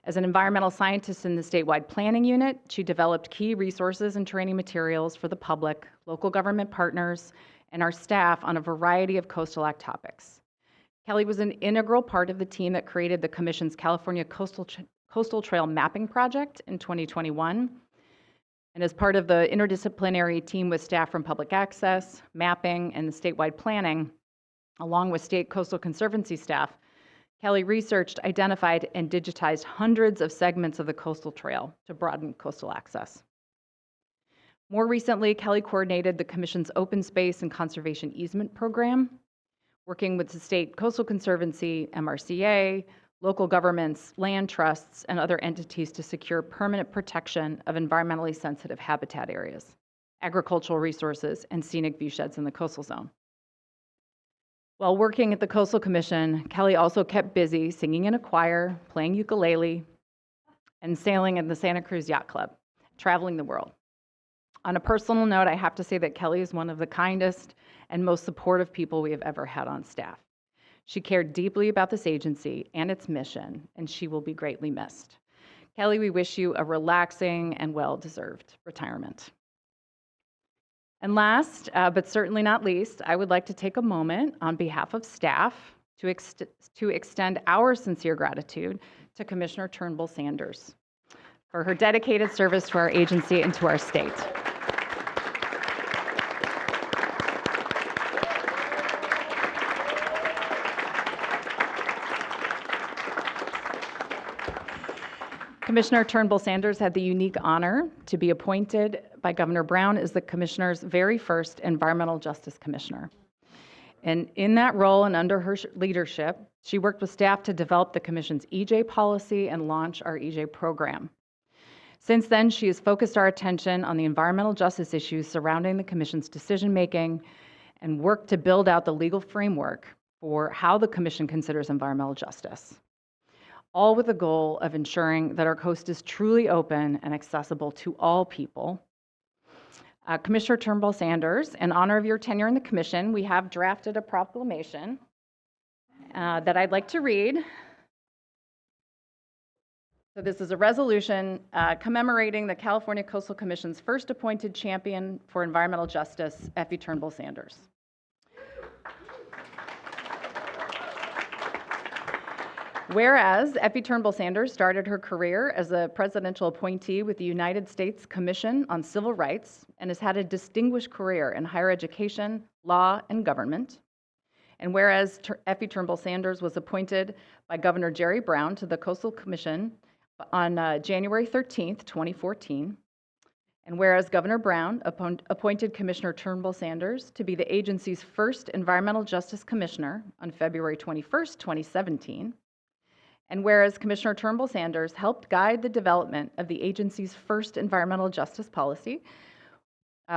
As an environmental scientist in the statewide planning unit, she developed key resources and training materials for the public, local government partners, and our staff on a variety of Coastal Act topics. Kelly was an integral part of the team that created the Commission's California Coastal Trail Mapping Project in 2021, And as part of the interdisciplinary team with staff from public access, mapping, and the statewide planning, along with state coastal conservancy staff, Kelly researched, identified, and digitized hundreds of segments of the coastal trail to broaden coastal access. More recently, Kelly coordinated the Commission's Open Space and Conservation Easement Program, working with the State Coastal Conservancy, MRCA, local governments, land trusts, and other entities to secure permanent protection of environmentally sensitive habitat areas, agricultural resources, and scenic viewsheds in the coastal zone. While working at the Coastal Commission, Kelly also kept busy singing in a choir, playing ukulele, and sailing in the Santa Cruz Yacht Club, traveling the world. On a personal note, I have to say that Kelly is one of the kindest and most supportive people we have ever had on staff. She cared deeply about this agency and its mission, and she will be greatly missed. Kelly, we wish you a relaxing and well-deserved retirement. And last, but certainly not least, I would like to take a moment on behalf of staff to extend our sincere gratitude to Commissioner Turnbull Sanders for her dedicated service to our agency and to our state. Commissioner Turnbull Sanders had the unique honor to be appointed by Governor Brown as the Commissioner's very first Environmental Justice Commissioner. And in that role and under her leadership, she worked with staff to develop the Commission's EJ policy and launch our EJ program. Since then, she has focused our attention on the environmental justice issues surrounding the Commission's decision-making and worked to build out the legal framework for how the Commission considers environmental justice, all with the goal of ensuring that our coast is truly open and accessible to all people. Commissioner Turnbull Sanders, in honor of your tenure in the Commission, we have drafted a proclamation that I'd like to read. So this is a resolution commemorating the California Coastal Commission's first appointed champion for environmental justice, Effie Turnbull Sanders. Whereas Effie Turnbull Sanders started her career as a presidential appointee with the United States Commission on Civil Rights and has had a distinguished career in higher education, law, and government. And whereas Effie Turnbull Sanders was appointed by Governor Jerry Brown to the Coastal Commission on January 13th, 2014. And whereas Governor Brown appointed Commissioner Turnbull Sanders to be the agency's first Environmental Justice Commissioner on February 21st, 2017. And whereas Commissioner Turnbull Sanders helped guide the development of the agency's first environmental justice policy,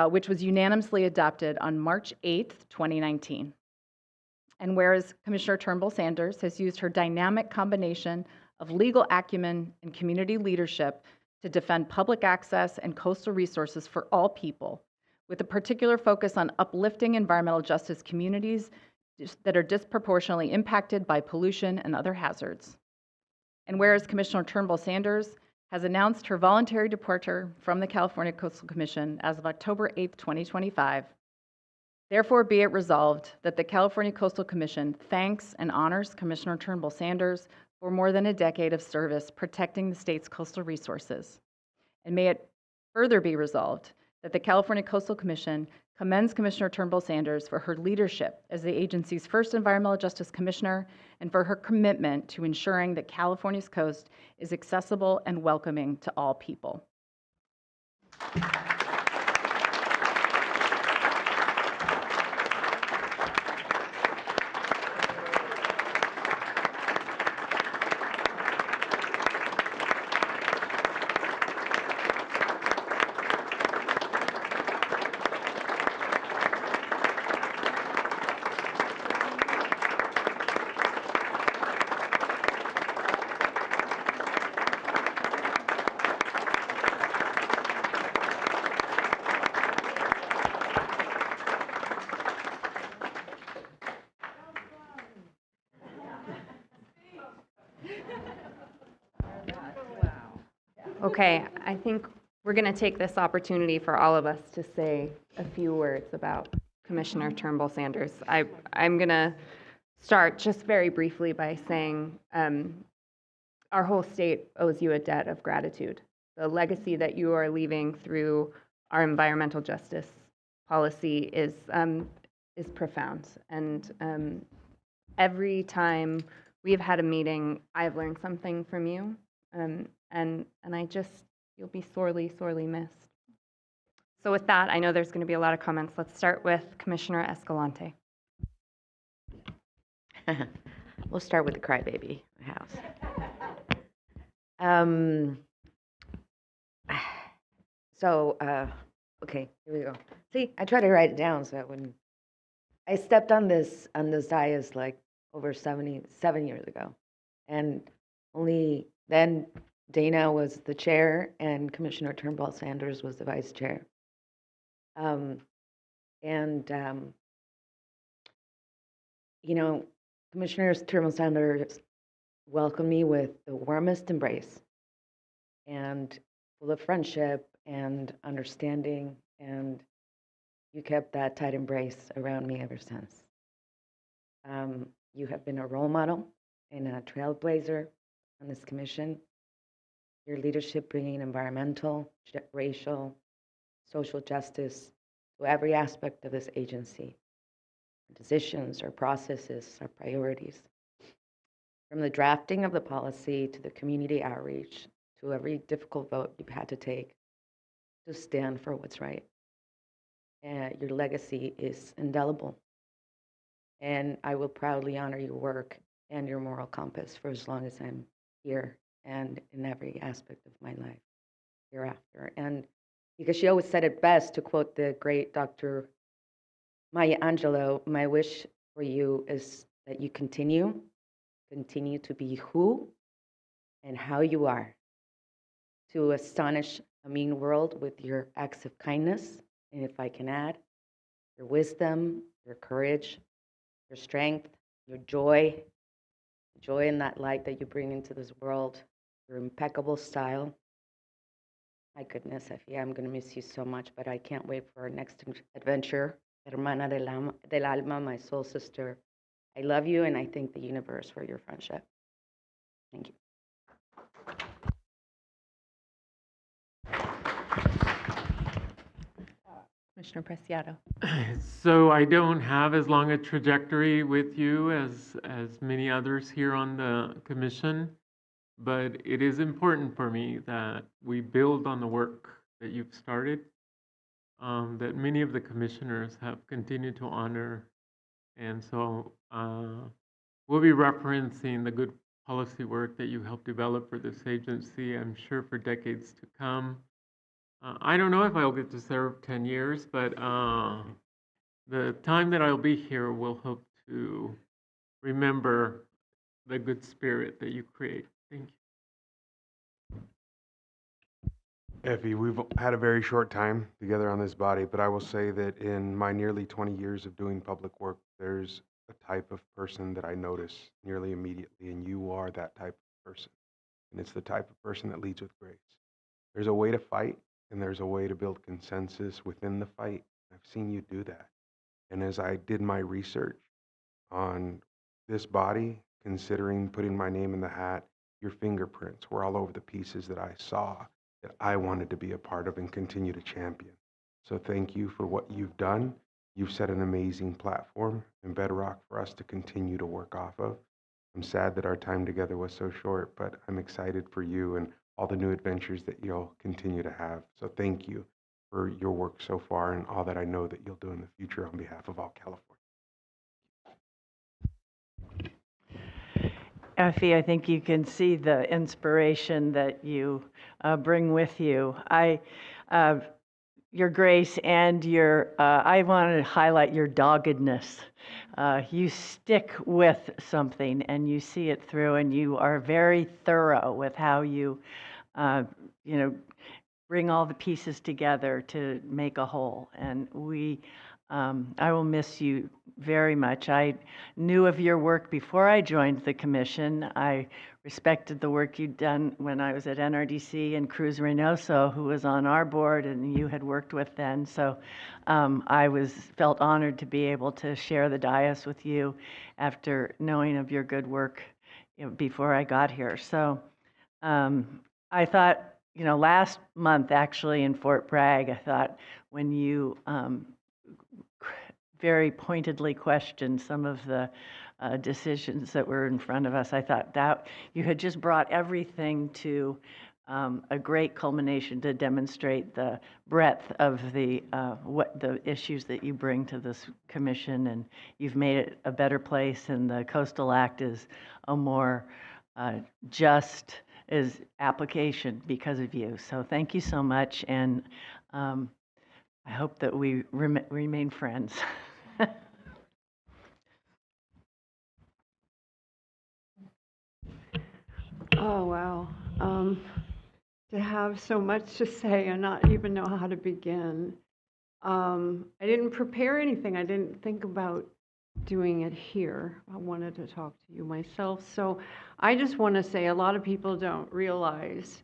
which was unanimously adopted on March 8th, 2019. And whereas Commissioner Turnbull Sanders has used her dynamic combination of legal acumen and community leadership to defend public access and coastal resources for all people, with a particular focus on uplifting environmental justice communities that are disproportionately impacted by pollution and other hazards. And whereas Commissioner Turnbull Sanders has announced her voluntary departure from the California Coastal Commission as of October 8th, 2025, therefore be it resolved that the California Coastal Commission thanks and honors Commissioner Turnbull Sanders for more than a decade of service protecting the state's coastal resources. And may it further be resolved that the California Coastal Commission commends Commissioner Turnbull Sanders for her leadership as the agency's first Environmental Justice Commissioner and for her commitment to ensuring that California's coast is accessible and welcoming to all people. Okay, I think we're going to take this opportunity for all of us to say a few words about Commissioner Turnbull Sanders. I'm going to start just very briefly by saying our whole state owes you a debt of gratitude. the legacy that you are leaving through our environmental justice policy is profound. And every time we have had a meeting, I have learned something from you, and you'll be sorely, sorely missed. So with that, I know there's going to be a lot of comments. Let's start with Commissioner Escalante. We'll start with the crybaby house. Okay, here we go. See, I tried to write it down so I wouldn't. I stepped on this dais like over 77 years ago, and only then Dana was the chair and Commissioner Turnbull Sanders was the vice chair. Commissioner Turnbull Sanders welcomed me with the warmest embrace and full of friendship and understanding, and you kept that tight embrace around me ever since. You have been a role model and a trailblazer on this commission. Your leadership bringing environmental, racial, social justice to every aspect of this agency. Decisions, our processes, our priorities. From the drafting of the policy to the community outreach to every difficult vote you've had to take to stand for what's right. Your legacy is indelible. And I will proudly honor your work and your moral compass for as long as I'm here and in every aspect of my life hereafter. And because she always said it best, to quote the great Dr. Maya Angelou, my wish for you is that you continue to be who and how you are, to astonish a mean world with your acts of kindness, and if I can add, your wisdom, your courage, your strength, your joy in that light that you bring into this world, your impeccable style. My goodness, Effie, I'm going to miss you so much, but I can't wait for our next adventure. Hermana del alma, my soul sister. I love you, and I thank the universe for your friendship. Thank you. Commissioner Preciado. So I don't have as long a trajectory with you as many others here on the commission, but it is important for me that we build on the work that you've started, that many of the commissioners have continued to honor. And so we'll be referencing the good policy work that you helped develop for this agency, I'm sure for decades to come. I don't know if I'll get to serve 10 years, but the time that I'll be here will hope to remember the good spirit that you create. Thank you. Effie, we've had a very short time together on this body, but I will say that in my nearly 20 years of doing public work, there's a type of person that I notice nearly immediately, and you are that type of person. And it's the type of person that leads with grace. There's a way to fight, and there's a way to build consensus within the fight. I've seen you do that. And as I did my research on this body, considering putting my name in the hat, your fingerprints were all over the pieces that I saw that I wanted to be a part of and continue to champion. So thank you for what you've done. You've set an amazing platform and bedrock for us to continue to work off of. I'm sad that our time together was so short, but I'm excited for you and all the new adventures that you'll continue to have. So thank you for your work so far and all that I know that you'll do in the future on behalf of all California. Effie, I think you can see the inspiration that you bring with you. Your grace and your, I want to highlight your doggedness. You stick with something and you see it through, and you are very thorough with how you, bring all the pieces together to make a whole. And I will miss you very much. I knew of your work before I joined the commission. I respected the work you'd done when I was at NRDC, and Cruz Reynoso, who was on our board and you had worked with then. So I felt honored to be able to share the dais with you after knowing of your good work before I got here. So I thought last month, actually, in Fort Bragg, I thought when you very pointedly questioned some of the decisions that were in front of us, I thought that you had just brought everything to a great culmination to demonstrate the breadth of what the issues that you bring to this commission, and you've made it a better place, and the Coastal Act is a more just application because of you. So thank you so much, and I hope that we remain friends. Oh, wow. To have so much to say and not even know how to begin. I didn't prepare anything. I didn't think about doing it here. I wanted to talk to you myself. So I just want to say a lot of people don't realize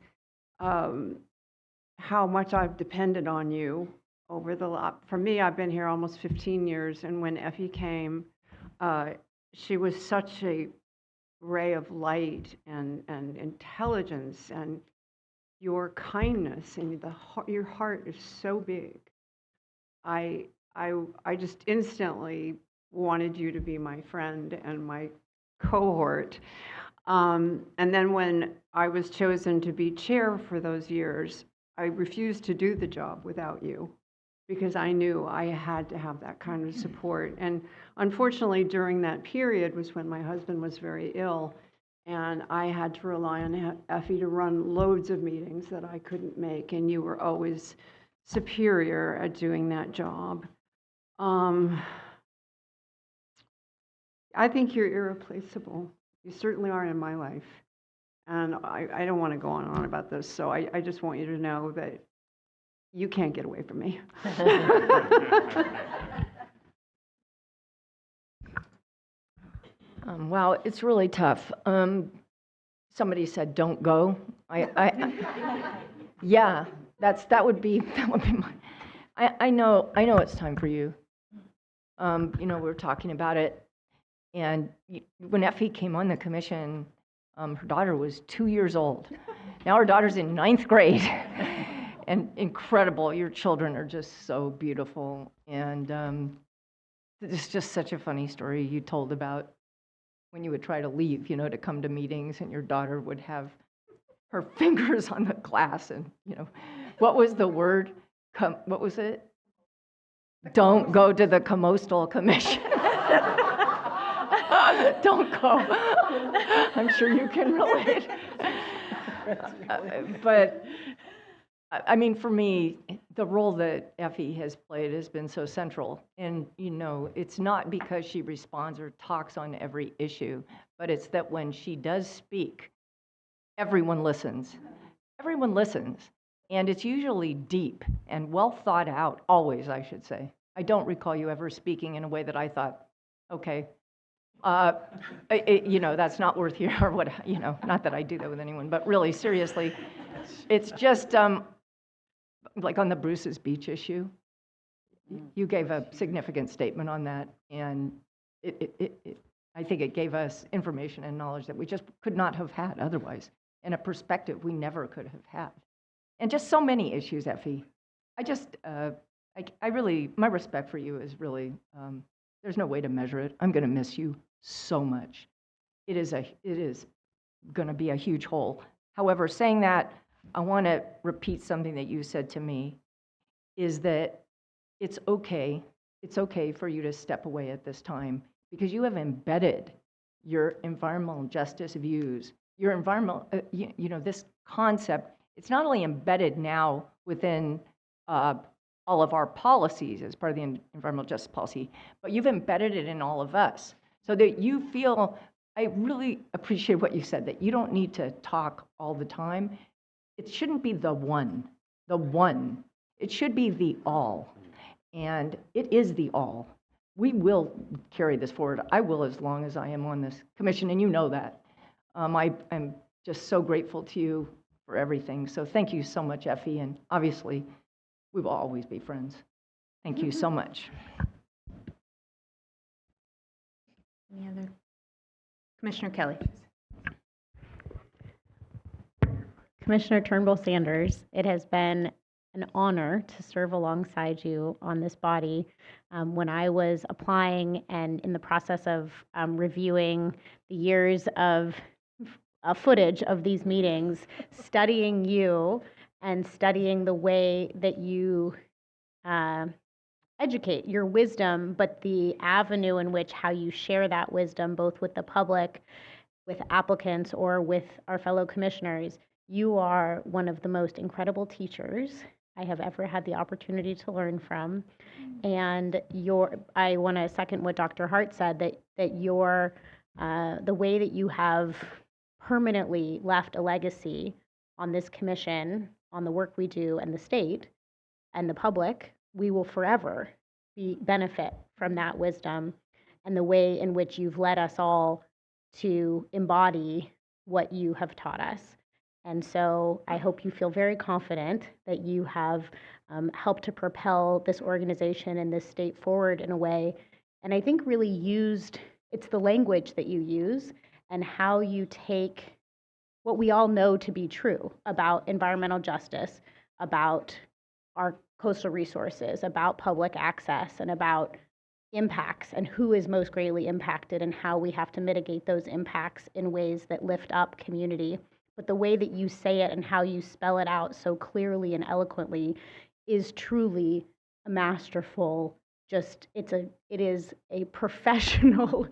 how much I've depended on you over the lot. For me, I've been here almost 15 years, and when Effie came, she was such a ray of light and intelligence, and your kindness and your heart is so big. I just instantly wanted you to be my friend and my cohort. And then when I was chosen to be chair for those years, I refused to do the job without you because I knew I had to have that kind of support. And unfortunately, during that period was when my husband was very ill, and I had to rely on Effie to run loads of meetings that I couldn't make, and you were always superior at doing that job. I think you're irreplaceable. You certainly are in my life. And I don't want to go on and on about this, so I just want you to know that you can't get away from me. Wow, it's really tough. Somebody said, "Don't go." Yeah, that would be my. I know it's time for you. We were talking about it, and when Effie came on the commission, her daughter was 2 years old. Now her daughter's in 9th grade, and incredible. Your children are just so beautiful, and it's just such a funny story you told about when you would try to leave, to come to meetings, and your daughter would have her fingers on the glass, and what was the word? What was it? Don't go to the Coastal Commission. Don't go. I'm sure you can relate. But I mean, for me, the role that Effie has played has been so central. And, it's not because she responds or talks on every issue, but it's that when she does speak, everyone listens. Everyone listens. And it's usually deep and well thought out, always, I should say. I don't recall you ever speaking in a way that I thought, okay, that's not worth here, or what, not that I do that with anyone, but really, seriously, it's just, like on the Bruce's Beach issue, you gave a significant statement on that, and I think it gave us information and knowledge that we just could not have had otherwise, and a perspective we never could have had. And just so many issues, Effie. I really, my respect for you is really, there's no way to measure it. I'm going to miss you so much. It is going to be a huge hole. However, saying that, I want to repeat something that you said to me, is that it's okay for you to step away at this time, because you have embedded your environmental justice views, your environmental, this concept. It's not only embedded now within all of our policies as part of the environmental justice policy, but you've embedded it in all of us, so that you feel, I really appreciate what you said, that you don't need to talk all the time. It shouldn't be the one. It should be the all. And it is the all. We will carry this forward. I will, as long as I am on this commission, and you know that. I'm just so grateful to you for everything. So thank you so much, Effie, and obviously, we will always be friends. Thank you so much. Any other? Commissioner Kelly. Commissioner Turnbull Sanders, it has been an honor to serve alongside you on this body. When I was applying and in the process of reviewing the years of footage of these meetings, studying you and studying the way that you educate your wisdom, but the avenue in which how you share that wisdom, both with the public, with applicants, or with our fellow commissioners. You are one of the most incredible teachers I have ever had the opportunity to learn from. And I want to second what Dr. Hart said, that your the way that you have permanently left a legacy on this commission, on the work we do, and the state and the public, we will forever benefit from that wisdom and the way in which you've led us all to embody what you have taught us. And so I hope you feel very confident that you have helped to propel this organization and this state forward in a way, and I think really it's the language that you use and how you take what we all know to be true about environmental justice, about our coastal resources, about public access, and about impacts and who is most greatly impacted and how we have to mitigate those impacts in ways that lift up community. But the way that you say it and how you spell it out so clearly and eloquently is truly a masterful, it is a professional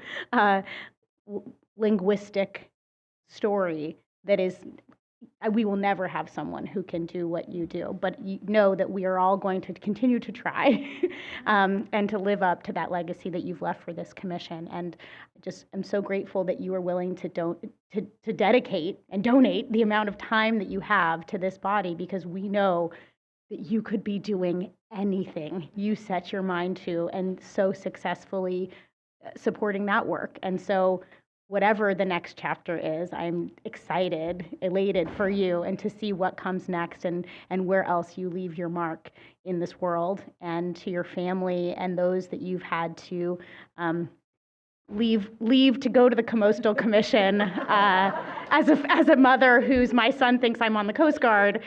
linguistic story that is, we will never have someone who can do what you do, but you know that we are all going to continue to try and to live up to that legacy that you've left for this commission. And I'm so grateful that you are willing to dedicate and donate the amount of time that you have to this body, because we know that you could be doing anything you set your mind to, and so successfully supporting that work. And so whatever the next chapter is, I'm excited, elated for you, and to see what comes next and where else you leave your mark in this world, and to your family and those that you've had to leave to go to the Coastal Commission as a mother my son thinks I'm on the Coast Guard,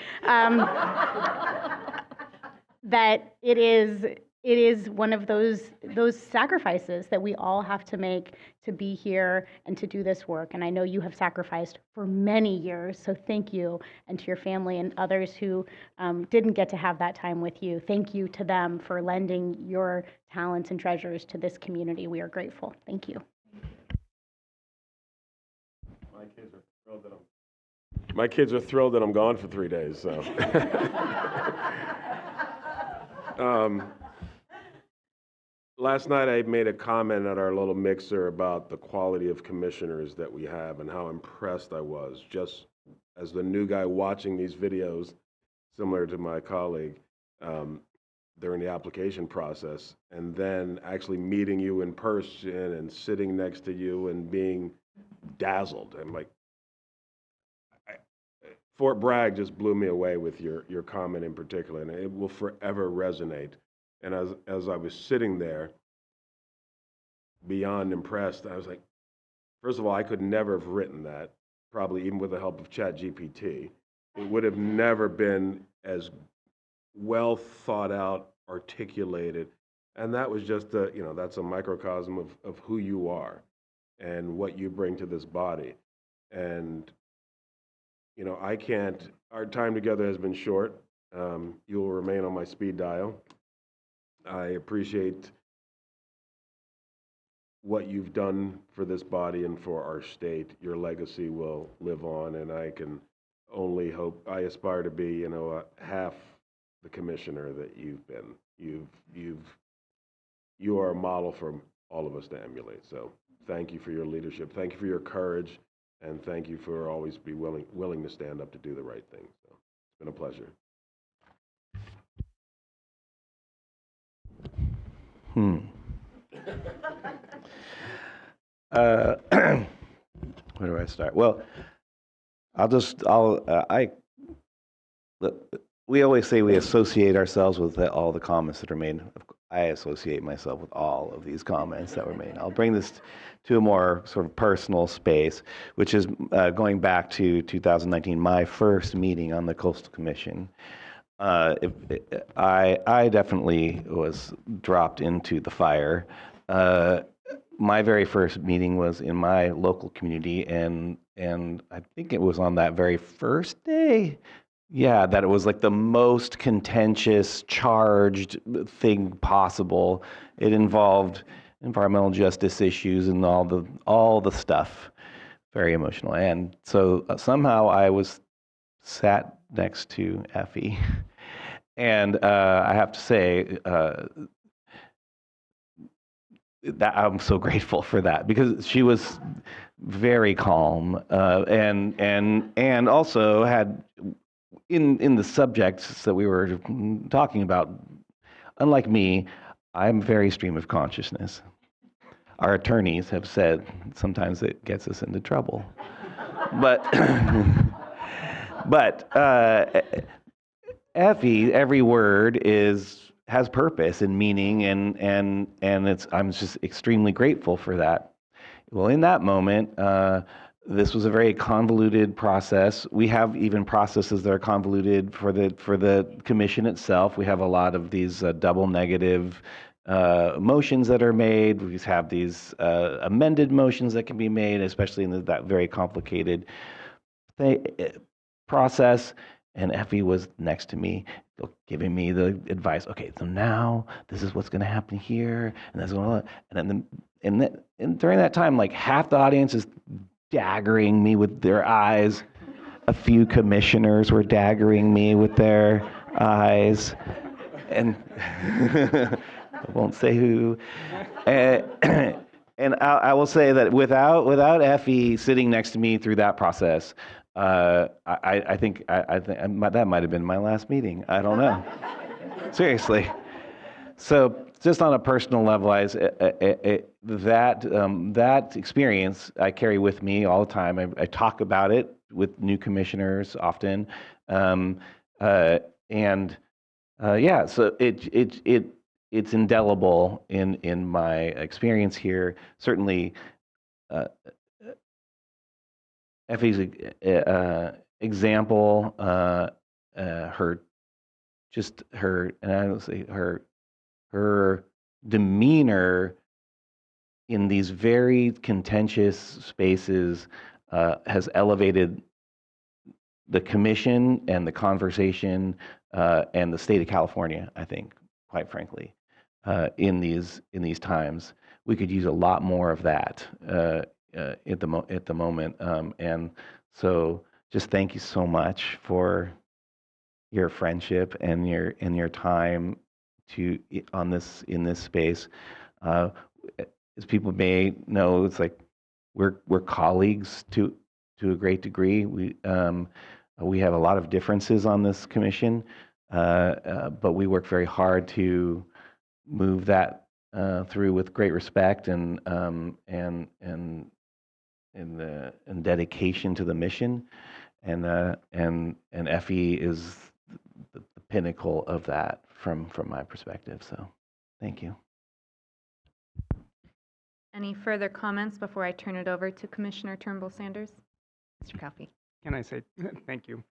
that it is one of those sacrifices that we all have to make to be here and to do this work. And I know you have sacrificed for many years, so thank you. And to your family and others who didn't get to have that time with you, thank you to them for lending your talents and treasures to this community. We are grateful. Thank you. My kids are thrilled that I'm gone for 3 days, so. Last night I made a comment at our little mixer about the quality of commissioners that we have and how impressed I was, just as the new guy watching these videos, similar to my colleague, during the application process, and then actually meeting you in person and sitting next to you and being dazzled. I'm like, Fort Bragg just blew me away with your comment in particular, and it will forever resonate. And as I was sitting there, beyond impressed, I was like, first of all, I could never have written that, probably even with the help of ChatGPT. It would have never been as well thought out, articulated. And that was just that's a microcosm of who you are and what you bring to this body. And our time together has been short. You will remain on my speed dial. I appreciate what you've done for this body and for our state. Your legacy will live on, and I can only hope, I aspire to be, half the commissioner that you've been. You are a model for all of us to emulate. So thank you for your leadership. Thank you for your courage. And thank you for always be willing to stand up to do the right thing. So it's been a pleasure. Where do I start? Well, we always say we associate ourselves with all the comments that are made. I associate myself with all of these comments that were made. I'll bring this to a more sort of personal space, which is going back to 2019, my first meeting on the Coastal Commission. I definitely was dropped into the fire. My very first meeting was in my local community, and I think it was on that very first day, yeah, that it was like the most contentious, charged thing possible. It involved environmental justice issues and all the stuff. Very emotional, and so somehow I was sat next to Effie, and I have to say. That I'm so grateful for that, because she was very calm and also had in the subjects that we were talking about. Unlike me, I'm very stream of consciousness. Our attorneys have said sometimes it gets us into trouble, but Effie, every word has purpose and meaning, and I'm just extremely grateful for that. Well, in that moment, this was a very convoluted process. We have even processes that are convoluted for the commission itself. We have a lot of these double negative motions that are made. We have these amended motions that can be made, especially in that very complicated process. And Effie was next to me, giving me the advice. Okay, so now this is what's going to happen here, and that's going to. And during that time, like half the audience is daggering me with their eyes. A few commissioners were daggering me with their eyes, and I won't say who. And I will say that without Effie sitting next to me through that process. I think that might have been my last meeting. I don't know. Seriously. So just on a personal level, that experience I carry with me all the time. I talk about it with new commissioners often, yeah. So it's indelible in my experience here. Certainly. Effie's example, her demeanor in these very contentious spaces has elevated the commission and the conversation and the state of California, I think, quite frankly, in these times. We could use a lot more of that. At the moment, and so just thank you so much for your friendship and your time in this space. As people may know, it's like we're colleagues to a great degree. We have a lot of differences on this commission, but we work very hard to move that through with great respect and dedication to the mission, and Effie is the pinnacle of that from my perspective. So, thank you. Any further comments before I turn it over to Commissioner Turnbull Sanders? Mr. Coffey. Can I say thank you?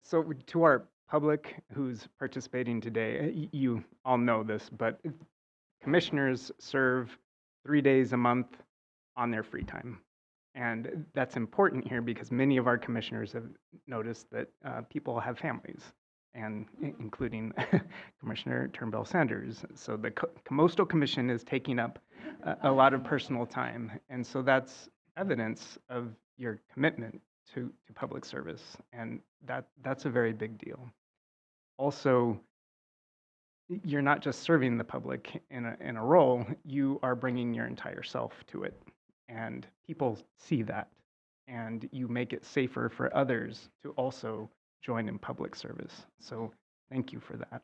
So to our public who's participating today, you all know this, but commissioners serve 3 days a month on their free time. And that's important here because many of our commissioners have noticed that people have families, and including Commissioner Turnbull Sanders. So the Coastal Commission is taking up a lot of personal time. And so that's evidence of your commitment to public service. And that's a very big deal. Also, you're not just serving the public in a role, you are bringing your entire self to it. And people see that, and you make it safer for others to also join in public service. So thank you for that.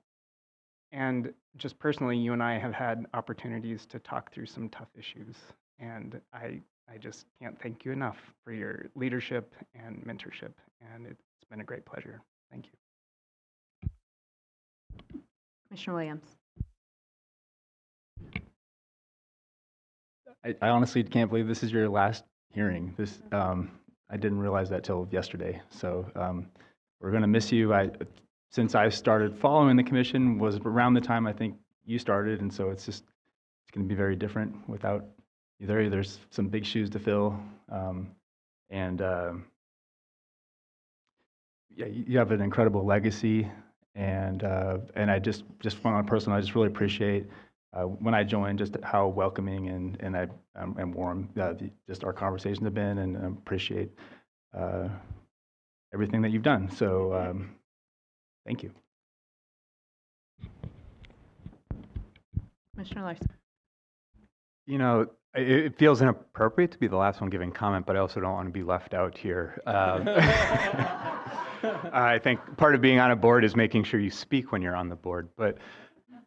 And just personally, you and I have had opportunities to talk through some tough issues, and I just can't thank you enough for your leadership and mentorship, and it's been a great pleasure. Thank you. Commissioner Williams. I honestly can't believe this is your last hearing. I didn't realize that till yesterday. So we're going to miss you. Since I started following the commission was around the time I think you started, and so it's going to be very different without you there. There's some big shoes to fill, and yeah, you have an incredible legacy, and I just from a personal, I just really appreciate when I joined just how welcoming and warm just our conversations have been, and appreciate everything that you've done. So thank you. Commissioner Larson. You know, it feels inappropriate to be the last one giving comment, but I also don't want to be left out here. I think part of being on a board is making sure you speak when you're on the board. But,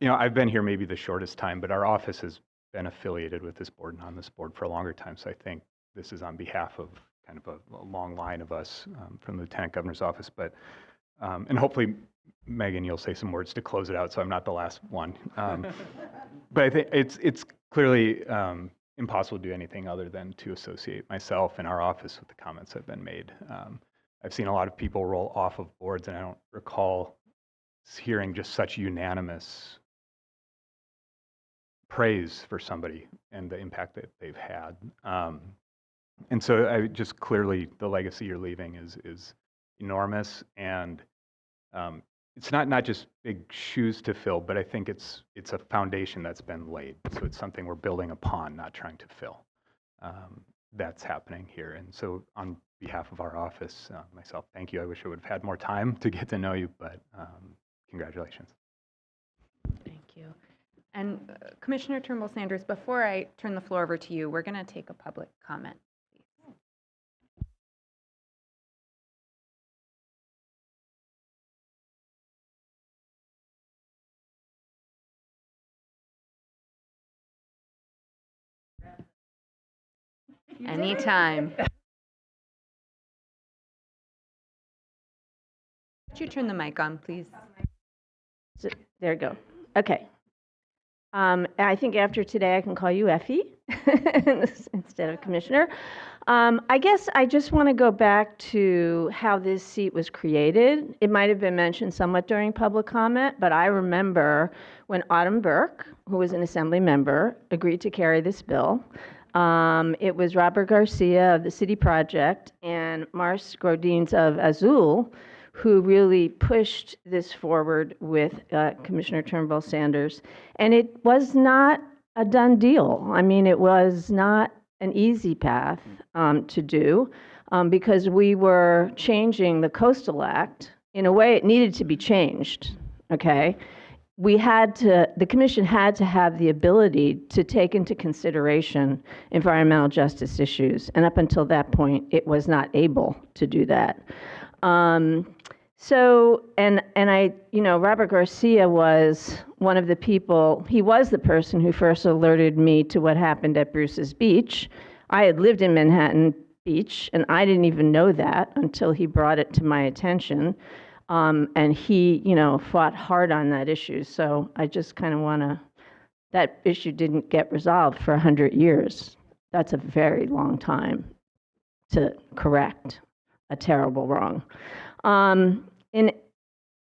you know, I've been here maybe the shortest time, but our office has been affiliated with this board and on this board for a longer time. So I think this is on behalf of kind of a long line of us from the Lieutenant Governor's office. But, and hopefully, Megan, you'll say some words to close it out so I'm not the last one. But I think it's clearly impossible to do anything other than to associate myself and our office with the comments that have been made. I've seen a lot of people roll off of boards, and I don't recall hearing just such unanimous praise for somebody and the impact that they've had. And so I just clearly the legacy you're leaving is enormous, and it's not just big shoes to fill, but I think it's a foundation that's been laid. So it's something we're building upon, not trying to fill. That's happening here. And so on behalf of our office, myself, thank you. I wish I would have had more time to get to know you, but congratulations. Thank you. And Commissioner Turnbull Sanders, before I turn the floor over to you, we're going to take a public comment. Anytime. Could you turn the mic on, please? There you go. Okay. I think after today I can call you Effie instead of Commissioner. I guess I just want to go back to how this seat was created. It might have been mentioned somewhat during public comment, but I remember when Autumn Burke, who was an Assembly member, agreed to carry this bill. It was Robert Garcia of the City Project and Mars Grodines of Azul who really pushed this forward with Commissioner Turnbull Sanders. And it was not a done deal. I mean, it was not an easy path to do because we were changing the Coastal Act in a way it needed to be changed, okay? The commission had to have the ability to take into consideration environmental justice issues. And up until that point, it was not able to do that. Robert Garcia was one of the people, he was the person who first alerted me to what happened at Bruce's Beach. I had lived in Manhattan Beach, and I didn't even know that until he brought it to my attention. And he, fought hard on that issue. So I just kind of that issue didn't get resolved for 100 years. That's a very long time to correct a terrible wrong. And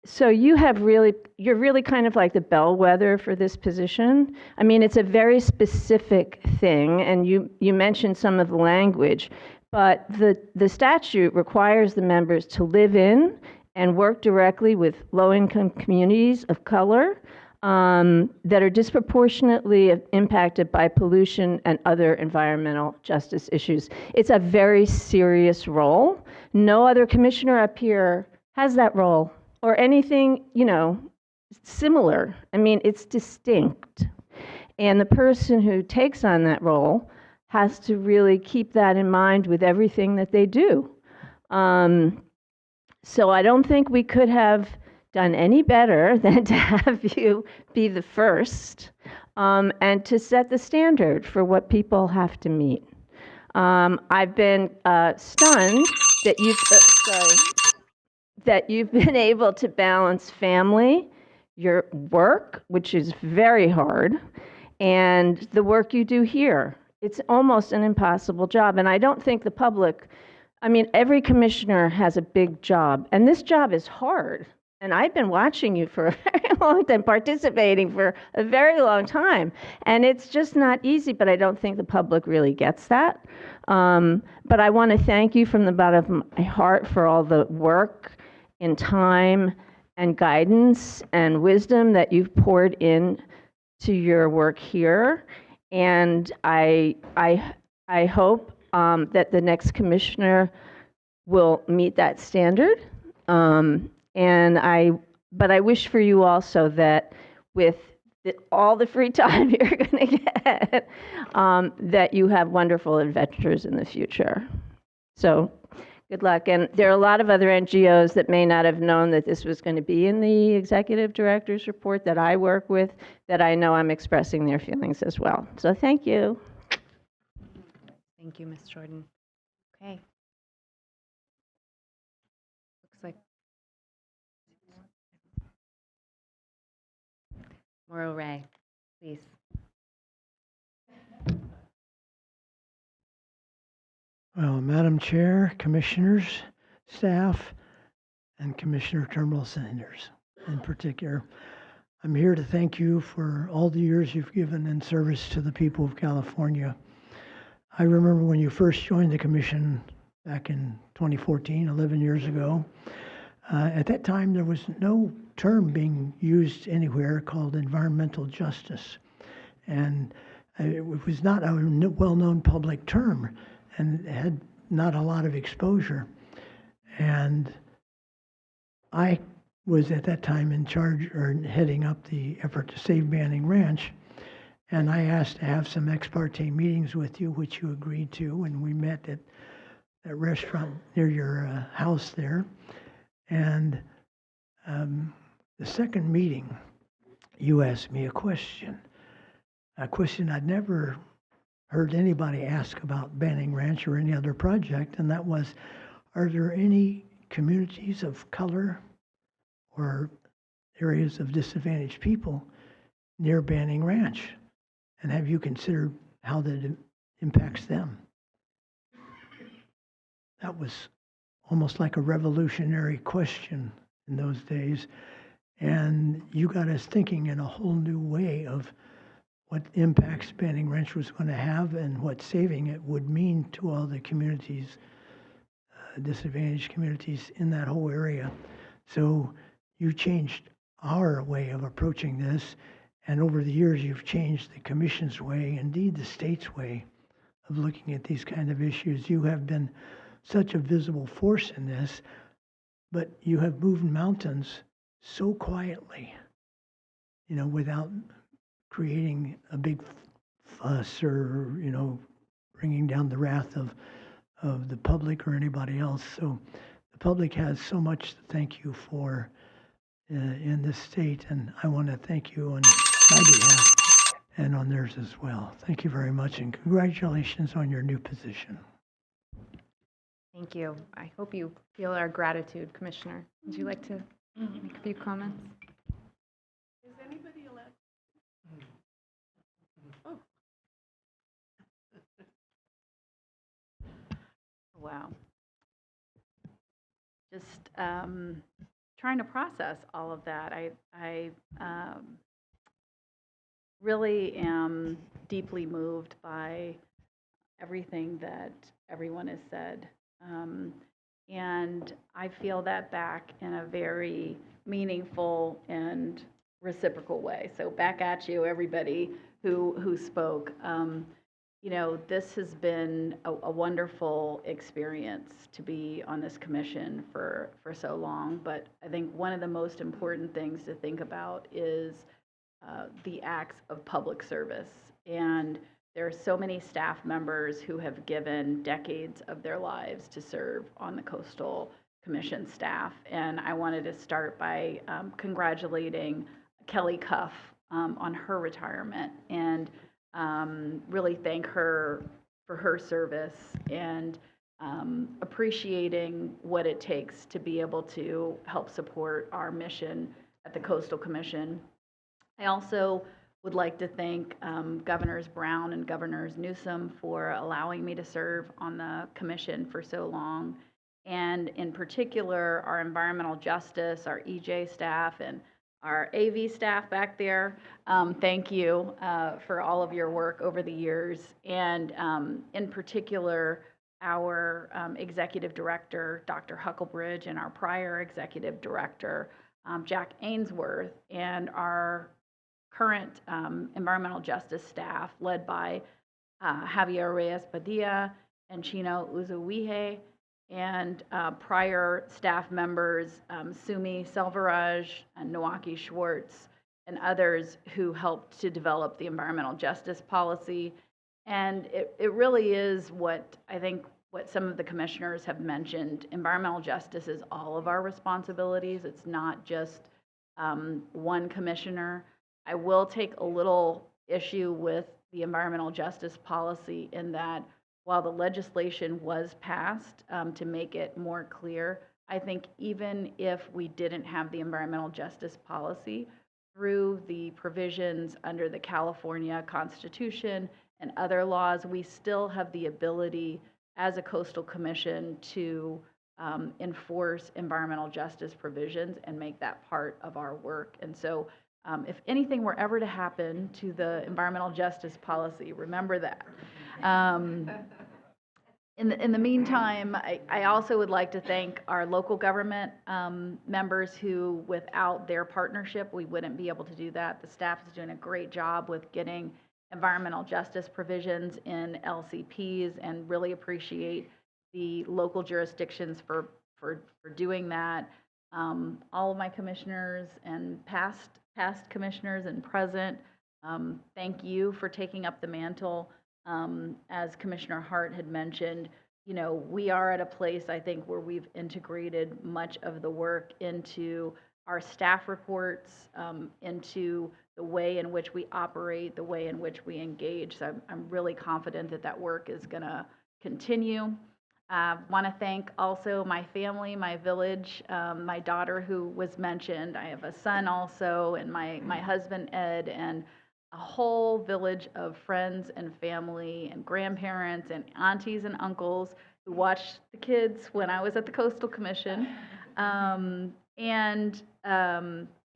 so you're really kind of like the bellwether for this position. I mean, it's a very specific thing, and you mentioned some of the language, but the statute requires the members to live in and work directly with low-income communities of color that are disproportionately impacted by pollution and other environmental justice issues. It's a very serious role. No other commissioner up here has that role or anything, similar. I mean, it's distinct. And the person who takes on that role has to really keep that in mind with everything that they do. So I don't think we could have done any better than to have you be the first and to set the standard for what people have to meet. I've been stunned that you've been able to balance family, your work, which is very hard, and the work you do here. it's almost an impossible job. And I don't think the public, I mean, every commissioner has a big job, and this job is hard. And I've been watching you for a very long time, participating for a very long time. And it's just not easy, but I don't think the public really gets that. But I want to thank you from the bottom of my heart for all the work and time and guidance and wisdom that you've poured in to your work here. And I hope that the next commissioner will meet that standard. But I wish for you also that with all the free time you're going to get, that you have wonderful adventures in the future. So good luck. And there are a lot of other NGOs that may not have known that this was going to be in the executive director's report that I work with, that I know I'm expressing their feelings as well. So thank you. Thank you, Ms. Jordan. Okay. Looks like Mauro Ray, please. Well, Madam Chair, Commissioners, staff, and Commissioner Terminal Sanders in particular, I'm here to thank you for all the years you've given in service to the people of California. I remember when you first joined the Commission back in 2014, 11 years ago. At that time, there was no term being used anywhere called environmental justice. And it was not a well-known public term and had not a lot of exposure. And I was at that time in charge or heading up the effort to save Banning Ranch. And I asked to have some ex parte meetings with you, which you agreed to. And we met at that restaurant near your house there. And the second meeting, you asked me a question I'd never heard anybody ask about Banning Ranch or any other project, and that was, are there any communities of color or areas of disadvantaged people near Banning Ranch? And have you considered how that impacts them? That was almost like a revolutionary question in those days. And you got us thinking in a whole new way of what impacts Banning Ranch was going to have and what saving it would mean to all the communities, disadvantaged communities in that whole area. So you changed our way of approaching this. And over the years, you've changed the Commission's way, indeed the state's way of looking at these kind of issues. You have been such a visible force in this, but you have moved mountains so quietly, you know, without creating a big fuss or, you know, bringing down the wrath of the public or anybody else. So the public has so much to thank you for in this state, and I want to thank you on my behalf and on theirs as well. Thank you very much, and congratulations on your new position. Thank you. I hope you feel our gratitude, Commissioner. Would you like to make a few comments? Is anybody allowed? Oh. Wow. Just trying to process all of that. I really am deeply moved by everything that everyone has said. And I feel that back in a very meaningful and reciprocal way. So back at you, everybody who spoke. You know, this has been a wonderful experience to be on this commission for so long. But I think one of the most important things to think about is the acts of public service. And there are so many staff members who have given decades of their lives to serve on the Coastal Commission staff. And I wanted to start by congratulating Kelly Cuff on her retirement and really thank her for her service and appreciating what it takes to be able to help support our mission at the Coastal Commission. I also would like to thank Governors Brown and Governors Newsom for allowing me to serve on the commission for so long. And in particular, our environmental justice, our EJ staff, and our AV staff back there. Thank you for all of your work over the years. And in particular, our executive director, Dr. Hucklebridge, and our prior executive director, Jack Ainsworth, and our current environmental justice staff led by Javier Reyes Padilla and Chino Uzuwihe, and prior staff members Sumi Selvaraj and Nawaki Schwartz and others who helped to develop the environmental justice policy. And it really is what some of the commissioners have mentioned. Environmental justice is all of our responsibilities. It's not just one commissioner. I will take a little issue with the environmental justice policy in that while the legislation was passed to make it more clear, I think even if we didn't have the environmental justice policy, through the provisions under the California Constitution and other laws, we still have the ability as a coastal commission to enforce environmental justice provisions and make that part of our work. And so if anything were ever to happen to the environmental justice policy, remember that. In the meantime, I also would like to thank our local government members who, without their partnership, we wouldn't be able to do that. The staff is doing a great job with getting environmental justice provisions in LCPs, and really appreciate the local jurisdictions for doing that. All of my commissioners and past commissioners and present, thank you for taking up the mantle. As Commissioner Hart had mentioned, we are at a place, I think, where we've integrated much of the work into our staff reports, into the way in which we operate, the way in which we engage. So I'm really confident that work is going to continue. I want to thank also my family, my village, my daughter who was mentioned. I have a son also, and my husband, Ed, and a whole village of friends and family and grandparents and aunties and uncles who watched the kids when I was at the Coastal Commission.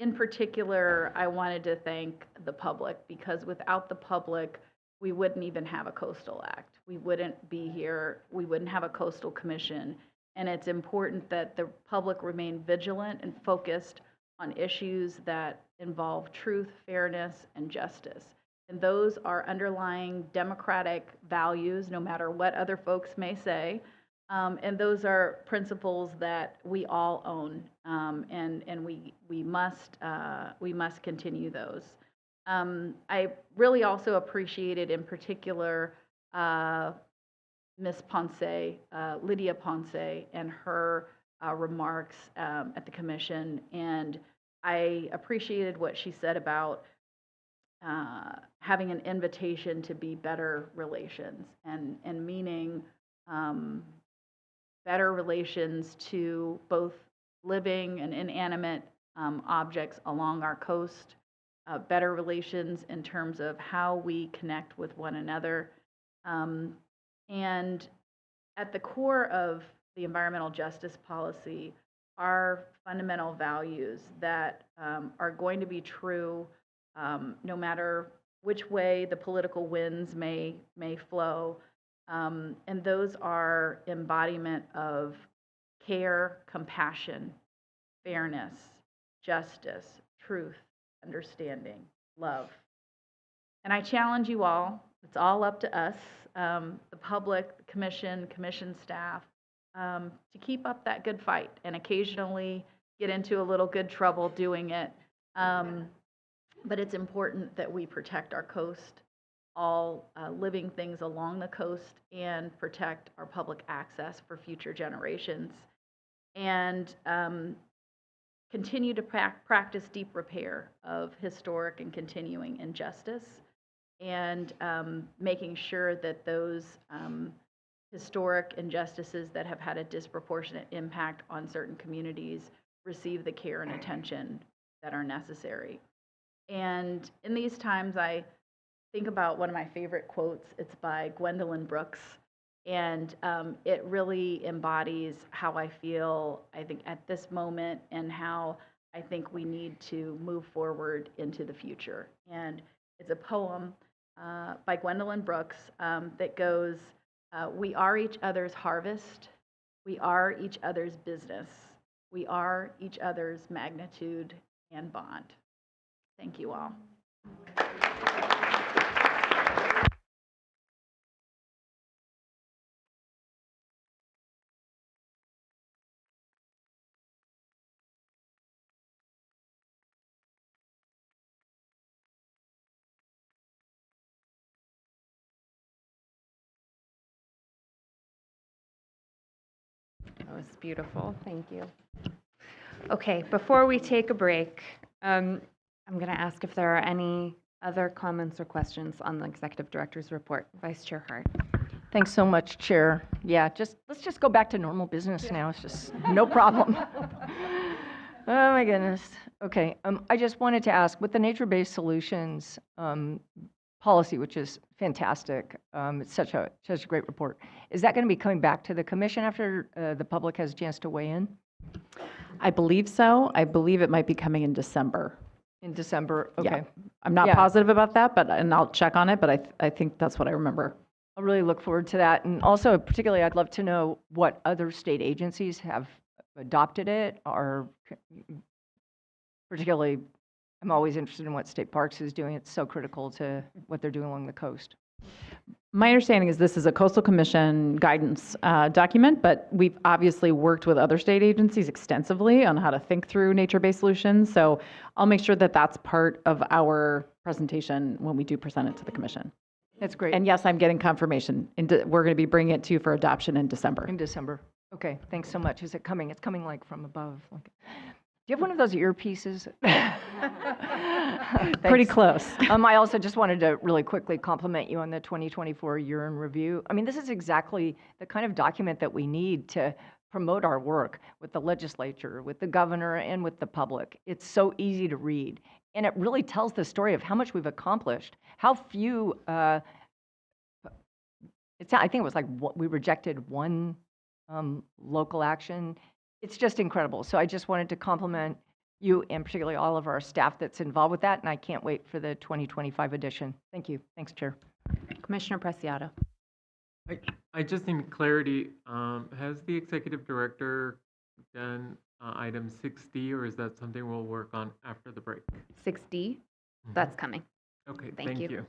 In particular, I wanted to thank the public, because without the public, we wouldn't even have a Coastal Act. We wouldn't be here. We wouldn't have a Coastal Commission. And it's important that the public remain vigilant and focused on issues that involve truth, fairness, and justice. And those are underlying democratic values, no matter what other folks may say. And those are principles that we all own, and we must continue those. I really also appreciated, in particular, Ms. Ponce, Lydia Ponce, and her remarks at the commission. And I appreciated what she said about having an invitation to be better relations, and meaning better relations to both living and inanimate objects along our coast, better relations in terms of how we connect with one another. And at the core of the environmental justice policy are fundamental values that are going to be true no matter which way the political winds may flow. And those are embodiment of care, compassion, fairness, justice, truth, understanding, love. And I challenge you all, it's all up to us, the public, the commission staff, to keep up that good fight and occasionally get into a little good trouble doing it. But it's important that we protect our coast, all living things along the coast, and protect our public access for future generations. And continue to practice deep repair of historic and continuing injustice, and making sure that those historic injustices that have had a disproportionate impact on certain communities receive the care and attention that are necessary. And in these times, I think about one of my favorite quotes. It's by Gwendolyn Brooks. And it really embodies how I feel, I think, at this moment and how I think we need to move forward into the future. And it's a poem by Gwendolyn Brooks that goes, we are each other's harvest. We are each other's business. We are each other's magnitude and bond. Thank you all. That was beautiful. Thank you. Okay, before we take a break, I'm going to ask if there are any other comments or questions on the Executive Director's report. Vice Chair Hart. Thanks so much, Chair. Yeah, let's just go back to normal business now. It's just no problem. Oh my goodness. Okay, I just wanted to ask, with the nature-based solutions policy, which is fantastic, it's such a great report. Is that going to be coming back to the commission after the public has a chance to weigh in? I believe so. I believe it might be coming in December. In December, okay. Yeah. I'm not positive about that, and I'll check on it, but I think that's what I remember. I'll really look forward to that. And also, particularly, I'd love to know what other state agencies have adopted it, or particularly, I'm always interested in what State Parks is doing. It's so critical to what they're doing along the coast. My understanding is this is a Coastal Commission guidance document, but we've obviously worked with other state agencies extensively on how to think through nature-based solutions. So I'll make sure that that's part of our presentation when we do present it to the commission. That's great. And yes, I'm getting confirmation. We're going to be bringing it to you for adoption in December. In December. Okay, thanks so much. Is it coming? It's coming like from above. Like, do you have one of those earpieces? Pretty close. I also just wanted to really quickly compliment you on the 2024 year in review. I mean, this is exactly the kind of document that we need to promote our work with the legislature, with the governor, and with the public. It's so easy to read. And it really tells the story of how much we've accomplished, how few, I think it was like we rejected one local action. It's just incredible. So I just wanted to compliment you and particularly all of our staff that's involved with that, and I can't wait for the 2025 edition. Thank you. Thanks, Chair. Commissioner Preciado. I just need clarity. Has the Executive Director done item 6D, or is that something we'll work on after the break? 6D, that's coming. Okay, thank you.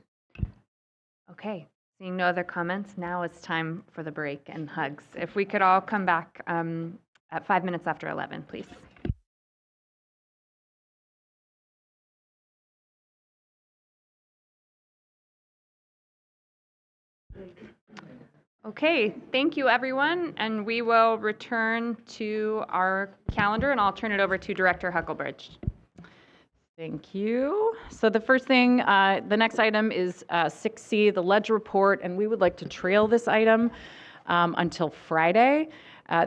Okay, seeing no other comments, now it's time for the break and hugs. If we could all come back at 5 minutes after 11, please. Okay, thank you, everyone, and we will return to our calendar, and I'll turn it over to Director Huckelbridge. Thank you. So the first thing, the next item is 6C, the ledge report, and we would like to trail this item until Friday.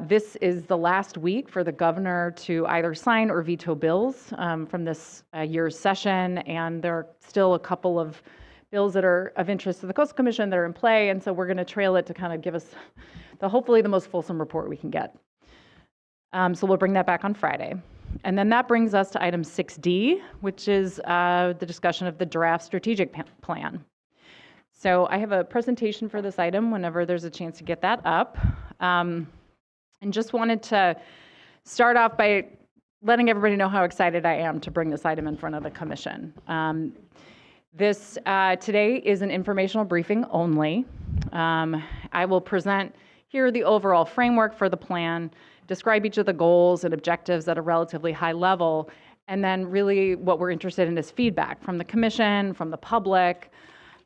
This is the last week for the governor to either sign or veto bills from this year's session, and there are still a couple of bills that are of interest to the Coastal Commission that are in play, and so we're going to trail it to kind of give us hopefully the most fulsome report we can get. So we'll bring that back on Friday. And then that brings us to item 6D, which is the discussion of the draft strategic plan. So I have a presentation for this item whenever there's a chance to get that up. And just wanted to start off by letting everybody know how excited I am to bring this item in front of the commission. This today is an informational briefing only. I will present here the overall framework for the plan, describe each of the goals and objectives at a relatively high level, and then really what we're interested in is feedback from the commission, from the public,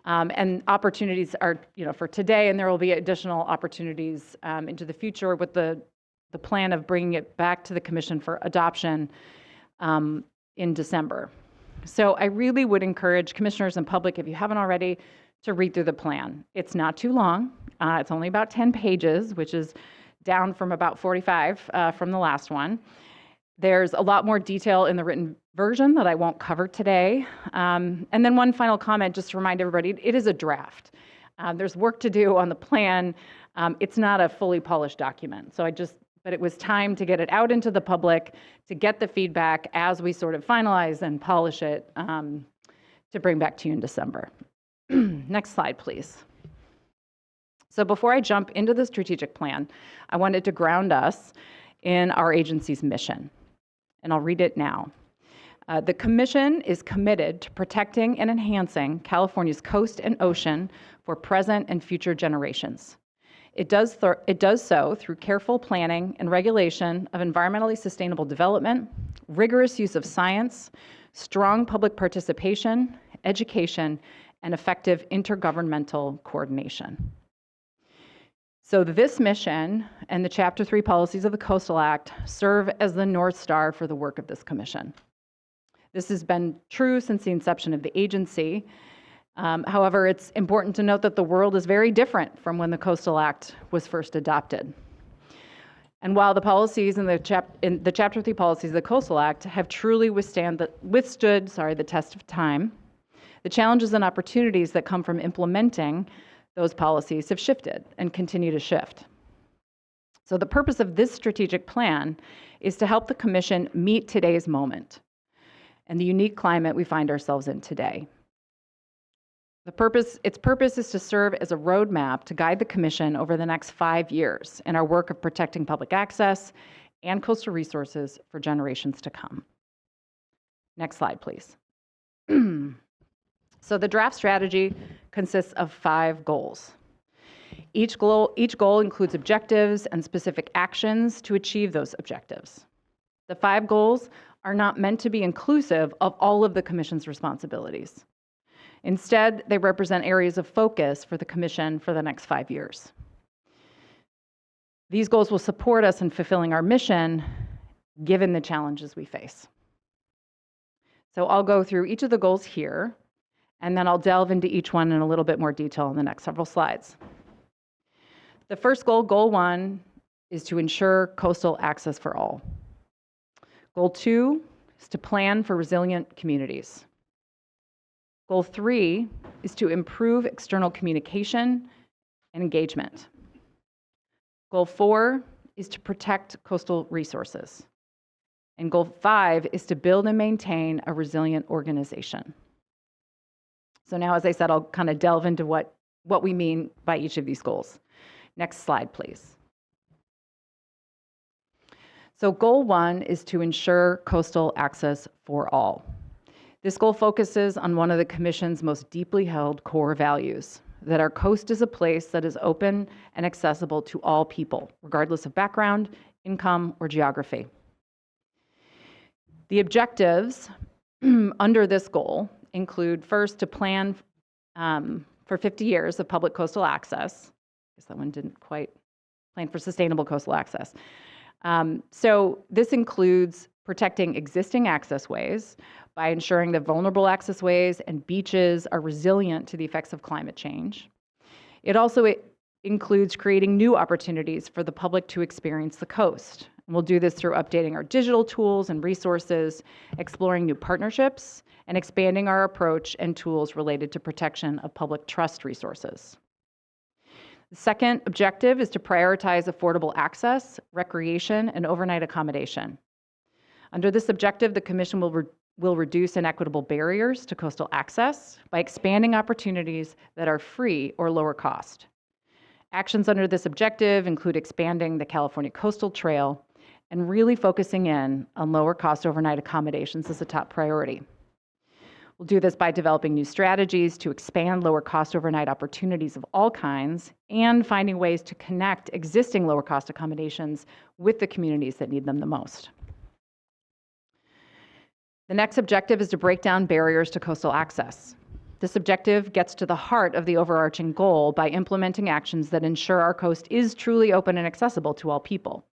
and opportunities are, for today, and there will be additional opportunities into the future with the plan of bringing it back to the commission for adoption in December. So I really would encourage commissioners and public, if you haven't already, to read through the plan. It's not too long. It's only about 10 pages, which is down from about 45 from the last one. There's a lot more detail in the written version that I won't cover today. And then one final comment, just to remind everybody, it is a draft. There's work to do on the plan. It's not a fully polished document. But it was time to get it out into the public, to get the feedback as we sort of finalize and polish it to bring back to you in December. Next slide, please. So before I jump into the strategic plan, I wanted to ground us in our agency's mission. And I'll read it now. The Commission is committed to protecting and enhancing California's coast and ocean for present and future generations. It does so through careful planning and regulation of environmentally sustainable development, rigorous use of science, strong public participation, education, and effective intergovernmental coordination. So this mission and the Chapter 3 policies of the Coastal Act serve as the North Star for the work of this commission. This has been true since the inception of the agency. However, it's important to note that the world is very different from when the Coastal Act was first adopted. And while the policies in the Chapter 3 policies of the Coastal Act have truly withstood the test of time, the challenges and opportunities that come from implementing those policies have shifted and continue to shift. So the purpose of this strategic plan is to help the Commission meet today's moment and the unique climate we find ourselves in today. Its purpose is to serve as a roadmap to guide the Commission over the next 5 years in our work of protecting public access and coastal resources for generations to come. Next slide, please. So the draft strategy consists of 5 goals. Each goal includes objectives and specific actions to achieve those objectives. The 5 goals are not meant to be inclusive of all of the Commission's responsibilities. Instead, they represent areas of focus for the Commission for the next 5 years. These goals will support us in fulfilling our mission, given the challenges we face. So I'll go through each of the goals here, and then I'll delve into each one in a little bit more detail in the next several slides. The first goal, Goal 1, is to ensure coastal access for all. Goal 2 is to plan for resilient communities. Goal 3 is to improve external communication and engagement. Goal 4 is to protect coastal resources. And Goal 5 is to build and maintain a resilient organization. So now, as I said, I'll kind of delve into what we mean by each of these goals. Next slide, please. So Goal 1 is to ensure coastal access for all. This goal focuses on one of the Commission's most deeply held core values, that our coast is a place that is open and accessible to all people, regardless of background, income, or geography. The objectives under this goal include, first, to plan for 50 years of public coastal access. I guess that one didn't quite plan for sustainable coastal access. So this includes protecting existing access ways by ensuring that vulnerable access ways and beaches are resilient to the effects of climate change. It also includes creating new opportunities for the public to experience the coast. And we'll do this through updating our digital tools and resources, exploring new partnerships, and expanding our approach and tools related to protection of public trust resources. The second objective is to prioritize affordable access, recreation, and overnight accommodation. Under this objective, the Commission will reduce inequitable barriers to coastal access by expanding opportunities that are free or lower cost. Actions under this objective include expanding the California Coastal Trail and really focusing in on lower cost overnight accommodations as a top priority. We'll do this by developing new strategies to expand lower cost overnight opportunities of all kinds and finding ways to connect existing lower cost accommodations with the communities that need them the most. The next objective is to break down barriers to coastal access. This objective gets to the heart of the overarching goal by implementing actions that ensure our coast is truly open and accessible to all people.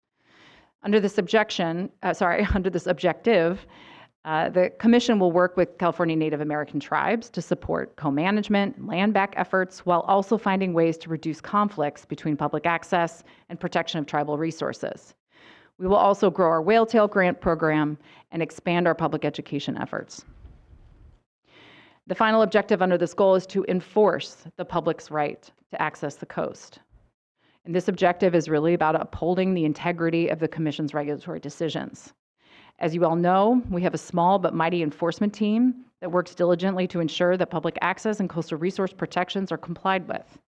Under this objective, the Commission will work with California Native American tribes to support co-management and land back efforts while also finding ways to reduce conflicts between public access and protection of tribal resources. We will also grow our whale tail grant program and expand our public education efforts. The final objective under this goal is to enforce the public's right to access the coast. And this objective is really about upholding the integrity of the Commission's regulatory decisions. As you all know, we have a small but mighty enforcement team that works diligently to ensure that public access and coastal resource protections are complied with.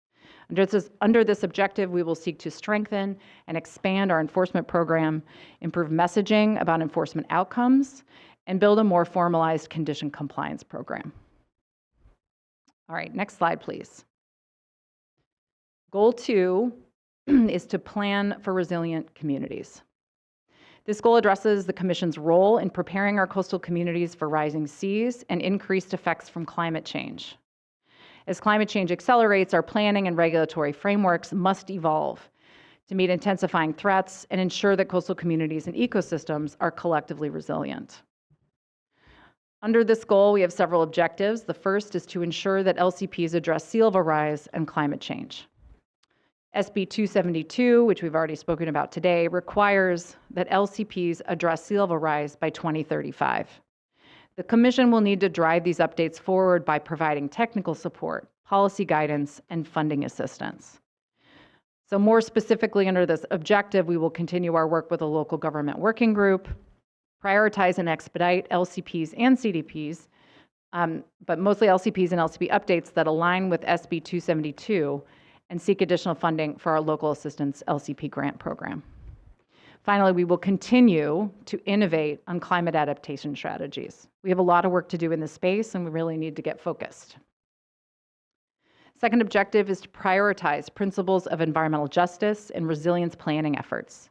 Under this objective, we will seek to strengthen and expand our enforcement program, improve messaging about enforcement outcomes, and build a more formalized condition compliance program. All right, next slide, please. Goal 2 is to plan for resilient communities. This goal addresses the Commission's role in preparing our coastal communities for rising seas and increased effects from climate change. As climate change accelerates, our planning and regulatory frameworks must evolve to meet intensifying threats and ensure that coastal communities and ecosystems are collectively resilient. Under this goal, we have several objectives. The first is to ensure that LCPs address sea level rise and climate change. SB 272, which we've already spoken about today, requires that LCPs address sea level rise by 2035. The Commission will need to drive these updates forward by providing technical support, policy guidance, and funding assistance. So more specifically under this objective, we will continue our work with a local government working group, prioritize and expedite LCPs and CDPs, but mostly LCPs and LCP updates that align with SB 272, and seek additional funding for our local assistance LCP grant program. Finally, we will continue to innovate on climate adaptation strategies. We have a lot of work to do in this space, and we really need to get focused. Second objective is to prioritize principles of environmental justice and resilience planning efforts.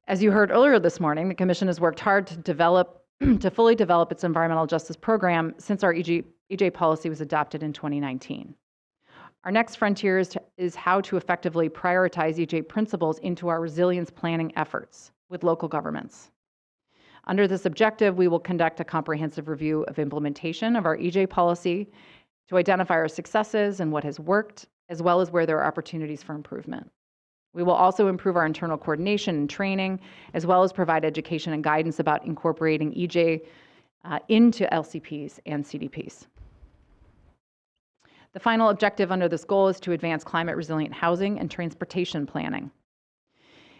As you heard earlier this morning, the Commission has worked hard to fully develop its environmental justice program since our EJ policy was adopted in 2019. Our next frontier is how to effectively prioritize EJ principles into our resilience planning efforts with local governments. Under this objective, we will conduct a comprehensive review of implementation of our EJ policy to identify our successes and what has worked, as well as where there are opportunities for improvement. We will also improve our internal coordination and training, as well as provide education and guidance about incorporating EJ into LCPs and CDPs. The final objective under this goal is to advance climate-resilient housing and transportation planning.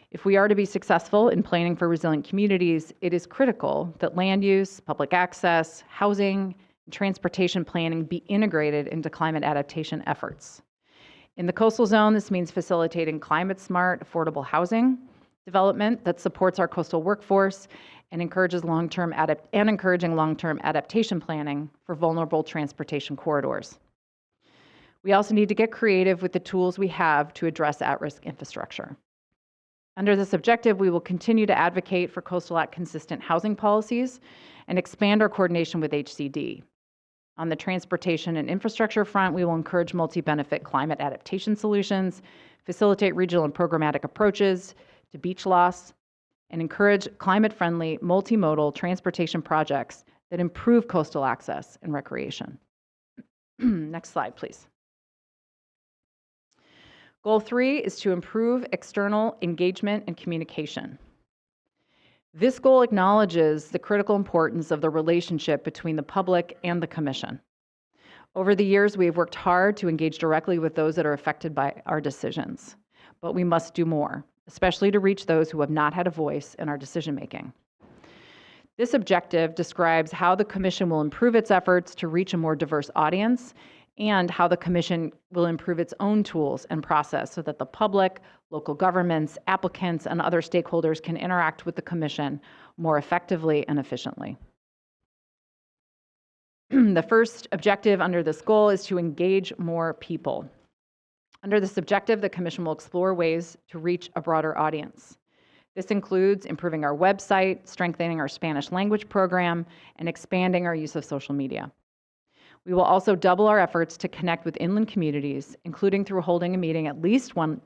If we are to be successful in planning for resilient communities, it is critical that land use, public access, housing, and transportation planning be integrated into climate adaptation efforts. In the coastal zone, this means facilitating climate-smart, affordable housing development that supports our coastal workforce and encouraging long-term adaptation planning for vulnerable transportation corridors. We also need to get creative with the tools we have to address at-risk infrastructure. Under this objective, we will continue to advocate for Coastal Act consistent housing policies and expand our coordination with HCD. On the transportation and infrastructure front, we will encourage multi-benefit climate adaptation solutions, facilitate regional and programmatic approaches to beach loss, and encourage climate-friendly multimodal transportation projects that improve coastal access and recreation. Next slide, please. Goal 3 is to improve external engagement and communication. This goal acknowledges the critical importance of the relationship between the public and the Commission. Over the years, we have worked hard to engage directly with those that are affected by our decisions, but we must do more, especially to reach those who have not had a voice in our decision-making. This objective describes how the Commission will improve its efforts to reach a more diverse audience and how the Commission will improve its own tools and process so that the public, local governments, applicants, and other stakeholders can interact with the Commission more effectively and efficiently. The first objective under this goal is to engage more people. Under this objective, the Commission will explore ways to reach a broader audience. This includes improving our website, strengthening our Spanish language program, and expanding our use of social media. We will also double our efforts to connect with inland communities, including through holding a meeting at least one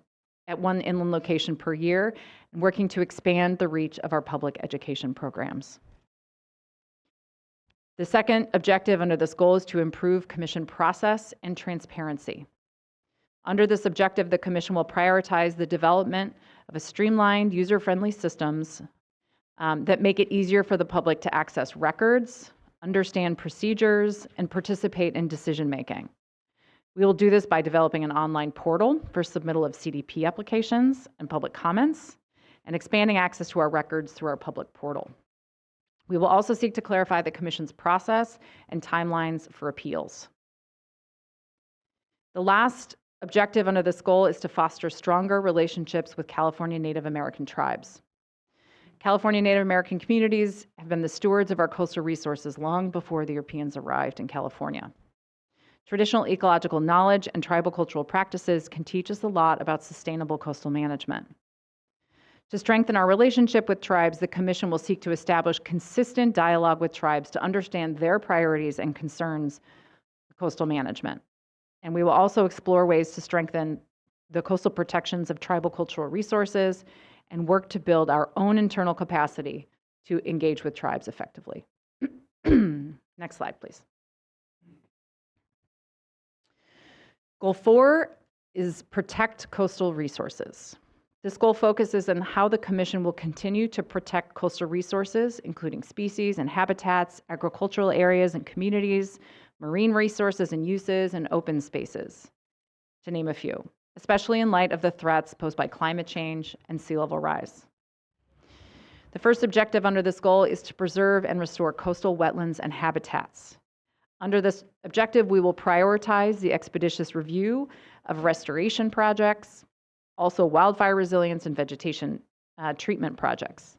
inland location per year, and working to expand the reach of our public education programs. The second objective under this goal is to improve Commission process and transparency. Under this objective, the Commission will prioritize the development of a streamlined, user-friendly systems that make it easier for the public to access records, understand procedures, and participate in decision-making. We will do this by developing an online portal for submittal of CDP applications and public comments, and expanding access to our records through our public portal. We will also seek to clarify the Commission's process and timelines for appeals. The last objective under this goal is to foster stronger relationships with California Native American tribes. California Native American communities have been the stewards of our coastal resources long before the Europeans arrived in California. Traditional ecological knowledge and tribal cultural practices can teach us a lot about sustainable coastal management. To strengthen our relationship with tribes, the Commission will seek to establish consistent dialogue with tribes to understand their priorities and concerns with coastal management. And we will also explore ways to strengthen the coastal protections of tribal cultural resources and work to build our own internal capacity to engage with tribes effectively. Next slide, please. Goal 4 is protect coastal resources. This goal focuses on how the Commission will continue to protect coastal resources, including species and habitats, agricultural areas and communities, marine resources and uses, and open spaces, to name a few, especially in light of the threats posed by climate change and sea level rise. The first objective under this goal is to preserve and restore coastal wetlands and habitats. Under this objective, we will prioritize the expeditious review of restoration projects, also wildfire resilience and vegetation treatment projects.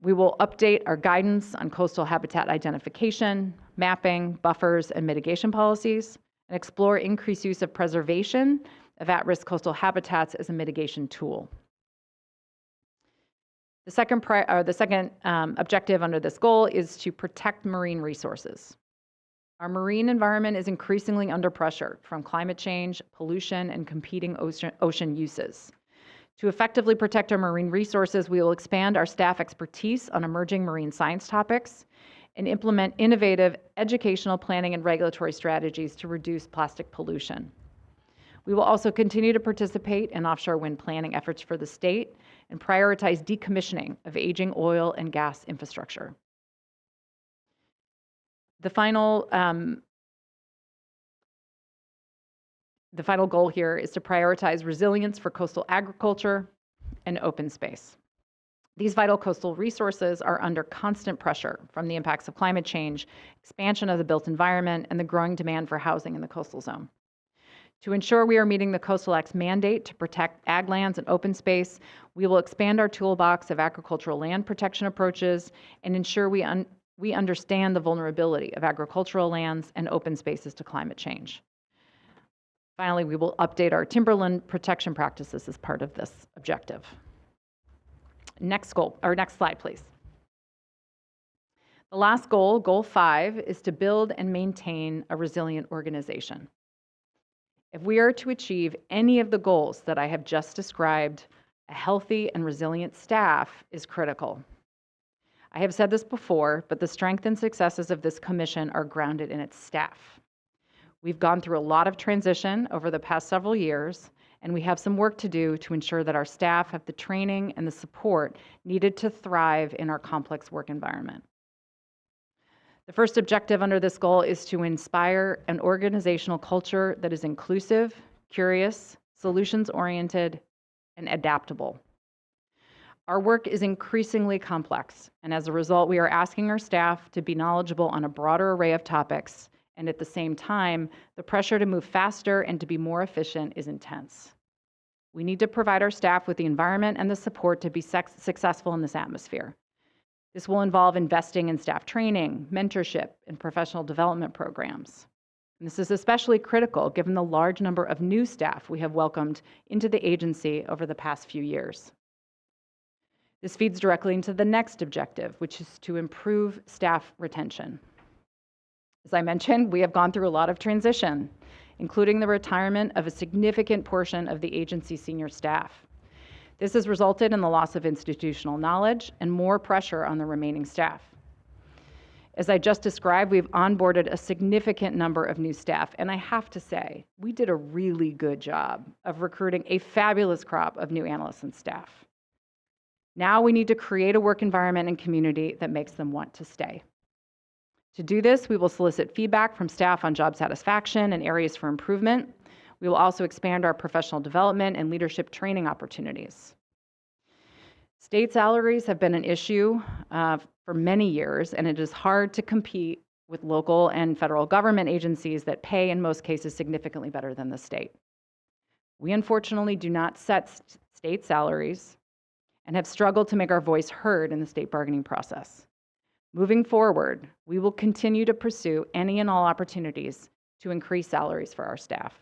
We will update our guidance on coastal habitat identification, mapping, buffers, and mitigation policies, and explore increased use of preservation of at-risk coastal habitats as a mitigation tool. The second objective under this goal is to protect marine resources. Our marine environment is increasingly under pressure from climate change, pollution, and competing ocean uses. To effectively protect our marine resources, we will expand our staff expertise on emerging marine science topics and implement innovative educational, planning, and regulatory strategies to reduce plastic pollution. We will also continue to participate in offshore wind planning efforts for the state and prioritize decommissioning of aging oil and gas infrastructure. The final goal here is to prioritize resilience for coastal agriculture and open space. These vital coastal resources are under constant pressure from the impacts of climate change, expansion of the built environment, and the growing demand for housing in the coastal zone. To ensure we are meeting the Coastal Act's mandate to protect ag lands and open space, we will expand our toolbox of agricultural land protection approaches and ensure we understand the vulnerability of agricultural lands and open spaces to climate change. Finally, we will update our timberland protection practices as part of this objective. Next slide, please. The last goal, Goal 5, is to build and maintain a resilient organization. If we are to achieve any of the goals that I have just described, a healthy and resilient staff is critical. I have said this before, but the strength and successes of this commission are grounded in its staff. We've gone through a lot of transition over the past several years, and we have some work to do to ensure that our staff have the training and the support needed to thrive in our complex work environment. The first objective under this goal is to inspire an organizational culture that is inclusive, curious, solutions-oriented, and adaptable. Our work is increasingly complex, and as a result, we are asking our staff to be knowledgeable on a broader array of topics, and at the same time, the pressure to move faster and to be more efficient is intense. We need to provide our staff with the environment and the support to be successful in this atmosphere. This will involve investing in staff training, mentorship, and professional development programs. And this is especially critical given the large number of new staff we have welcomed into the agency over the past few years. This feeds directly into the next objective, which is to improve staff retention. As I mentioned, we have gone through a lot of transition, including the retirement of a significant portion of the agency's senior staff. This has resulted in the loss of institutional knowledge and more pressure on the remaining staff. As I just described, we've onboarded a significant number of new staff, and I have to say, we did a really good job of recruiting a fabulous crop of new analysts and staff. Now we need to create a work environment and community that makes them want to stay. To do this, we will solicit feedback from staff on job satisfaction and areas for improvement. We will also expand our professional development and leadership training opportunities. State salaries have been an issue for many years, and it is hard to compete with local and federal government agencies that pay, in most cases, significantly better than the state. We unfortunately do not set state salaries and have struggled to make our voice heard in the state bargaining process. Moving forward, we will continue to pursue any and all opportunities to increase salaries for our staff.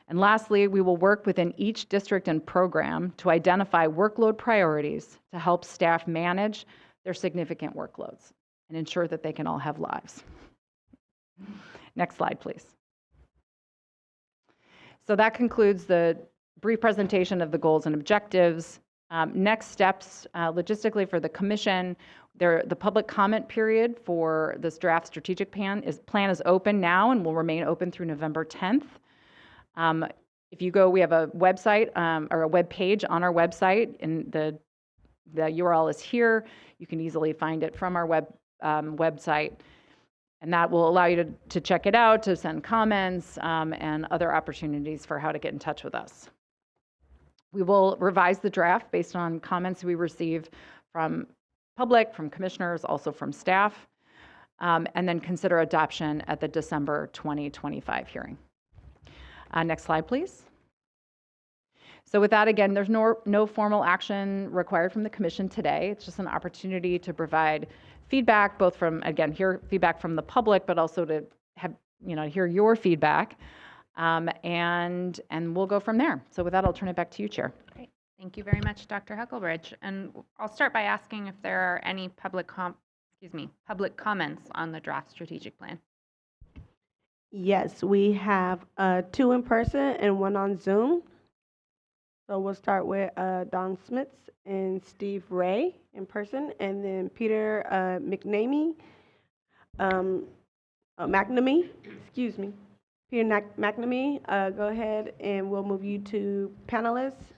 And lastly, we will work within each district and program to identify workload priorities to help staff manage their significant workloads and ensure that they can all have lives. Next slide, please. So that concludes the brief presentation of the goals and objectives. Next steps, logistically for the commission, the public comment period for this draft strategic plan is open now and will remain open through November 10th. If you go, we have a website or a web page on our website, and the URL is here. You can easily find it from our website, and that will allow you to check it out, to send comments, and other opportunities for how to get in touch with us. We will revise the draft based on comments we receive from public, from commissioners, also from staff, and then consider adoption at the December 2025 hearing. Next slide, please. So with that, again, there's no formal action required from the commission today. It's just an opportunity to provide feedback, both from, again, hear feedback from the public, but also to have, hear your feedback. And we'll go from there. So with that, I'll turn it back to you, Chair. Great. Thank you very much, Dr. Huckelbridge. And I'll start by asking if there are any public comments on the draft strategic plan. Yes, we have 2 in person and 1 on Zoom. So we'll start with Don Smits and Steve Ray in person, and then Peter McNamee, excuse me. Peter McNamee, go ahead and we'll move you to panelists,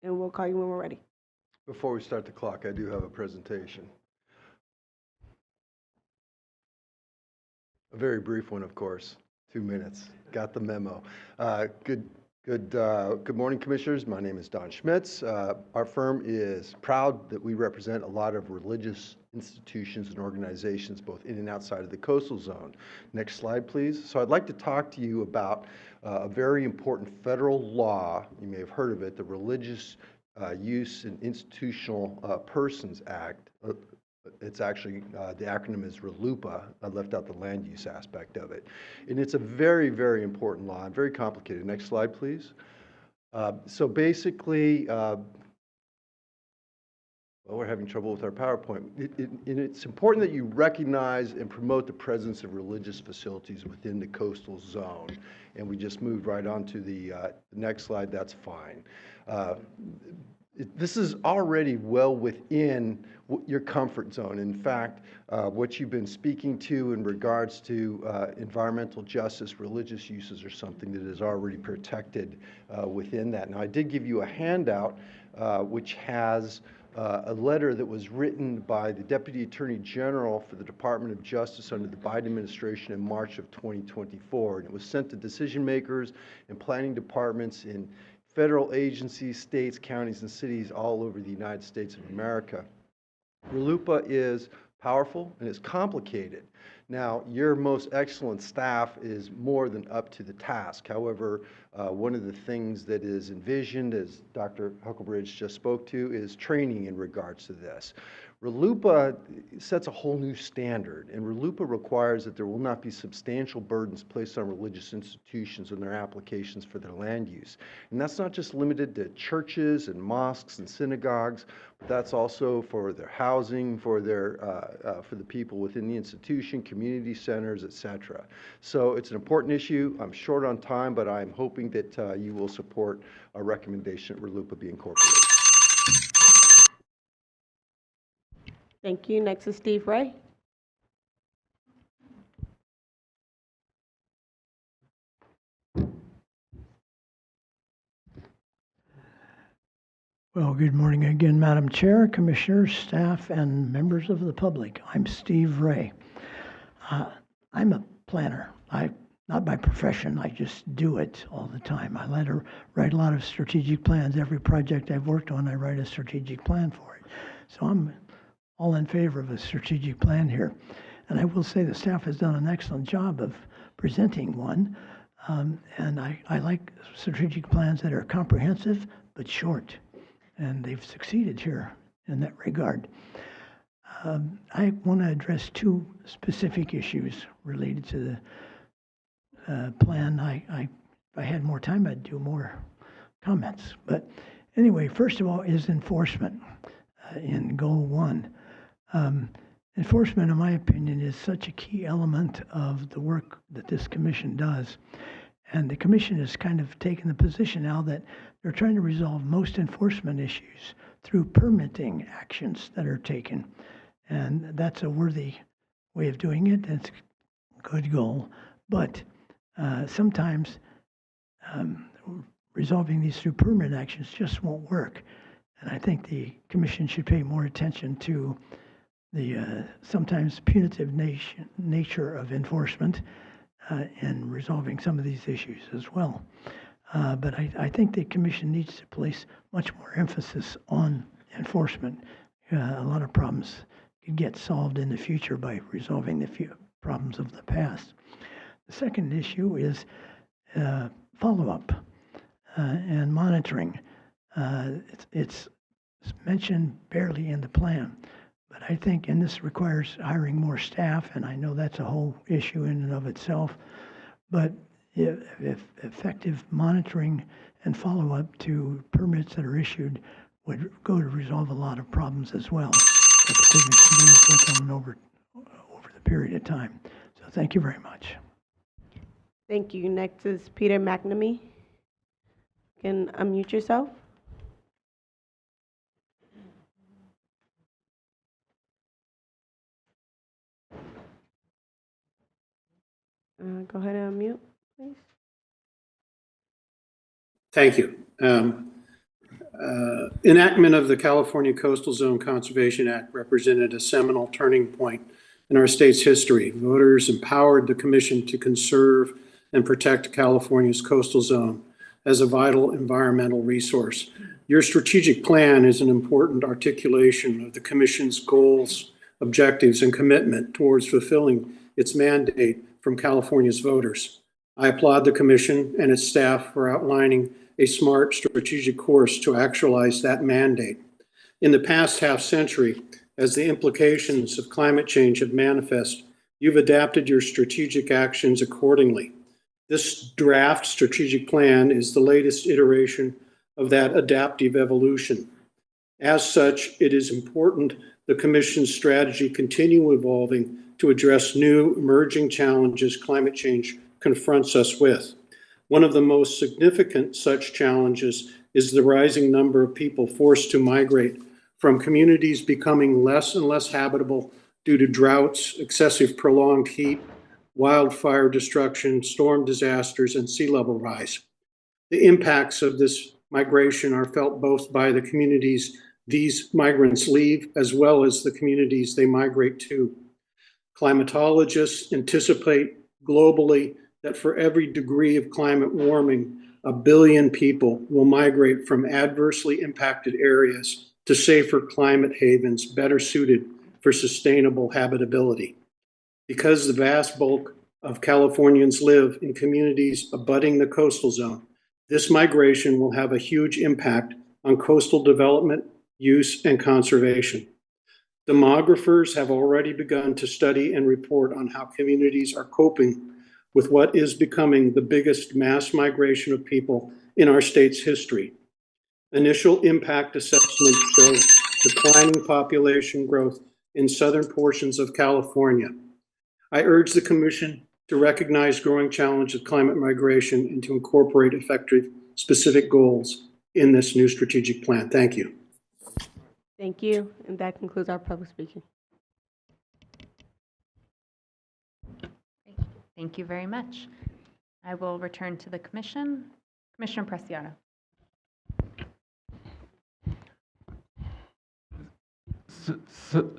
and we'll call you when we're ready. Before we start the clock, I do have a presentation. A very brief one, of course, 2 minutes. Got the memo. Good morning, commissioners. My name is Don Schmitz. Our firm is proud that we represent a lot of religious institutions and organizations, both in and outside of the coastal zone. Next slide, please. So I'd like to talk to you about a very important federal law. You may have heard of it, the Religious Use and Institutional Persons Act. It's actually, the acronym is RLUIPA. I left out the land use aspect of it. And it's a very, very important law and very complicated. Next slide, please. So basically, well, we're having trouble with our PowerPoint. It's important that you recognize and promote the presence of religious facilities within the coastal zone. And we just moved right on to the next slide. That's fine. This is already well within your comfort zone. In fact, what you've been speaking to in regards to environmental justice, religious uses are something that is already protected within that. Now, I did give you a handout which has a letter that was written by the Deputy Attorney General for the Department of Justice under the Biden administration in March of 2024. And it was sent to decision makers and planning departments in federal agencies, states, counties, and cities all over the United States of America. RLUIPA is powerful and it's complicated. Now, your most excellent staff is more than up to the task. However, one of the things that is envisioned, as Dr. Huckelbridge just spoke to, is training in regards to this. RLUIPA sets a whole new standard, and RLUIPA requires that there will not be substantial burdens placed on religious institutions in their applications for their land use. And that's not just limited to churches and mosques and synagogues, but that's also for their housing, for the people within the institution, community centers, etc. So it's an important issue. I'm short on time, but I'm hoping that you will support our recommendation that RLUIPA be incorporated. Thank you. Next is Steve Ray. Well, good morning again, Madam Chair, Commissioners, staff, and members of the public. I'm Steve Ray. I'm a planner. Not by profession, I just do it all the time. I write a lot of strategic plans. Every project I've worked on, I write a strategic plan for it. So I'm all in favor of a strategic plan here. And I will say the staff has done an excellent job of presenting one. And I like strategic plans that are comprehensive but short. And they've succeeded here in that regard. I want to address two specific issues related to the plan. If I had more time, I'd do more comments. But anyway, first of all is enforcement in Goal 1. Enforcement, in my opinion, is such a key element of the work that this commission does. And the commission has kind of taken the position now that they're trying to resolve most enforcement issues through permitting actions that are taken. And that's a worthy way of doing it. It's a good goal. But sometimes resolving these through permit actions just won't work. And I think the commission should pay more attention to the sometimes punitive nature of enforcement and resolving some of these issues as well. But I think the commission needs to place much more emphasis on enforcement. A lot of problems could get solved in the future by resolving the few problems of the past. The second issue is follow-up and monitoring. It's mentioned barely in the plan, but I think, and this requires hiring more staff, and I know that's a whole issue in and of itself, but if effective monitoring and follow-up to permits that are issued would go to resolve a lot of problems as well that the commission deals with them over the period of time. So thank you very much. Thank you. Next is Peter McNamee. You can unmute yourself. Go ahead and unmute, please. Thank you. Enactment of the California Coastal Zone Conservation Act represented a seminal turning point in our state's history. Voters empowered the commission to conserve and protect California's coastal zone as a vital environmental resource. Your strategic plan is an important articulation of the commission's goals, objectives, and commitment towards fulfilling its mandate from California's voters. I applaud the commission and its staff for outlining a smart strategic course to actualize that mandate. In the past half century, as the implications of climate change have manifested, you've adapted your strategic actions accordingly. This draft strategic plan is the latest iteration of that adaptive evolution. As such, it is important the Commission's strategy continue evolving to address new emerging challenges climate change confronts us with. One of the most significant such challenges is the rising number of people forced to migrate from communities becoming less and less habitable due to droughts, excessive prolonged heat, wildfire destruction, storm disasters, and sea level rise. The impacts of this migration are felt both by the communities these migrants leave as well as the communities they migrate to. Climatologists anticipate globally that for every degree of climate warming, 1 billion people will migrate from adversely impacted areas to safer climate havens better suited for sustainable habitability. Because the vast bulk of Californians live in communities abutting the coastal zone, this migration will have a huge impact on coastal development, use, and conservation. Demographers have already begun to study and report on how communities are coping with what is becoming the biggest mass migration of people in our state's history. Initial impact assessments show declining population growth in southern portions of California. I urge the Commission to recognize growing challenge of climate migration and to incorporate effective specific goals in this new strategic plan. Thank you. Thank you. And that concludes our public speaking. Thank you very much. I will return to the commission. Commissioner Preciado. So,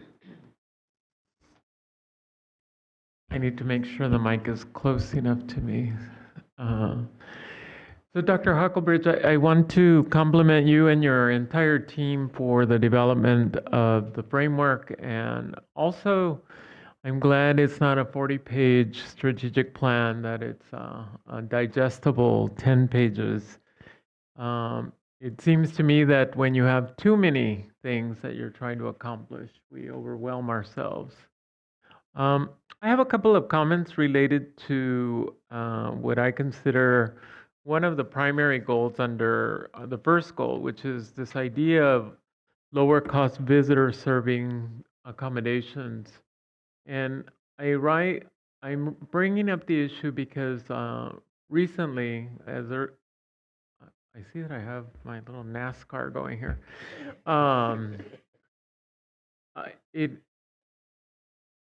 I need to make sure the mic is close enough to me. So Dr. Hucklebridge, I want to compliment you and your entire team for the development of the framework, and also I'm glad it's not a 40-page strategic plan, that it's a digestible 10 pages. It seems to me that when you have too many things that you're trying to accomplish, we overwhelm ourselves. I have a couple of comments related to what I consider one of the primary goals under the first goal, which is this idea of lower cost visitor serving accommodations. And I'm bringing up the issue because recently, I see that I have my little NASCAR going here.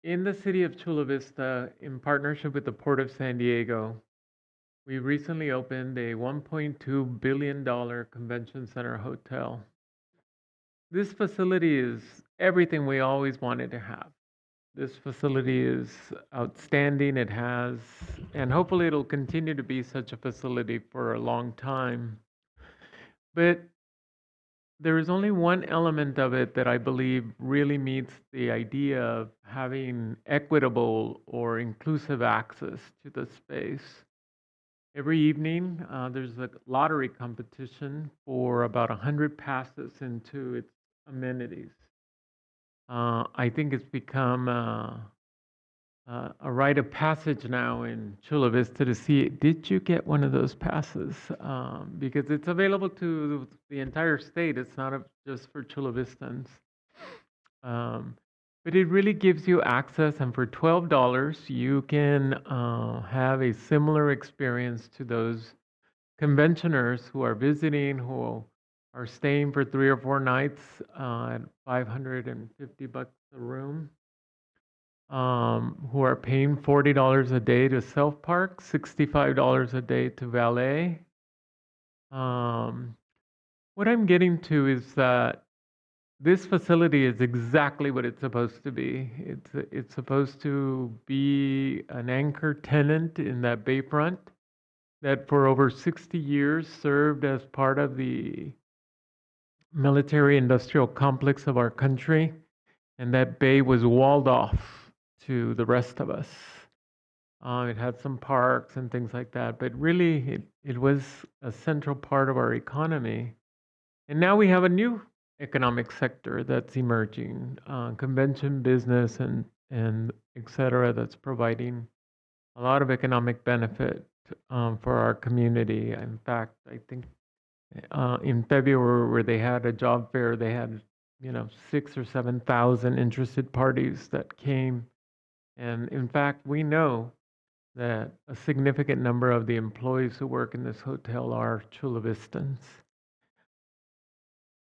In the city of Chula Vista, in partnership with the Port of San Diego, we recently opened a $1.2 billion convention center hotel. This facility is everything we always wanted to have. This facility is outstanding. It has, and hopefully it'll continue to be such a facility for a long time. But there is only one element of it that I believe really meets the idea of having equitable or inclusive access to the space. Every evening, there's a lottery competition for about 100 passes into its amenities. I think it's become a rite of passage now in Chula Vista to see, did you get one of those passes? Because it's available to the entire state. It's not just for Chula Vistans. But it really gives you access, and for $12, you can have a similar experience to those conventioners who are visiting, who are staying for 3 or 4 nights at $550 a room, who are paying $40 a day to self-park, $65 a day to valet. What I'm getting to is that this facility is exactly what it's supposed to be. It's supposed to be an anchor tenant in that bayfront that for over 60 years served as part of the military industrial complex of our country, and that bay was walled off to the rest of us. It had some parks and things like that, but really it was a central part of our economy. And now we have a new economic sector that's emerging, convention business and et cetera, that's providing a lot of economic benefit for our community. In fact, I think in February, where they had a job fair, they had 6,000 or 7,000 interested parties that came. And in fact, we know that a significant number of the employees who work in this hotel are Chula Vistans.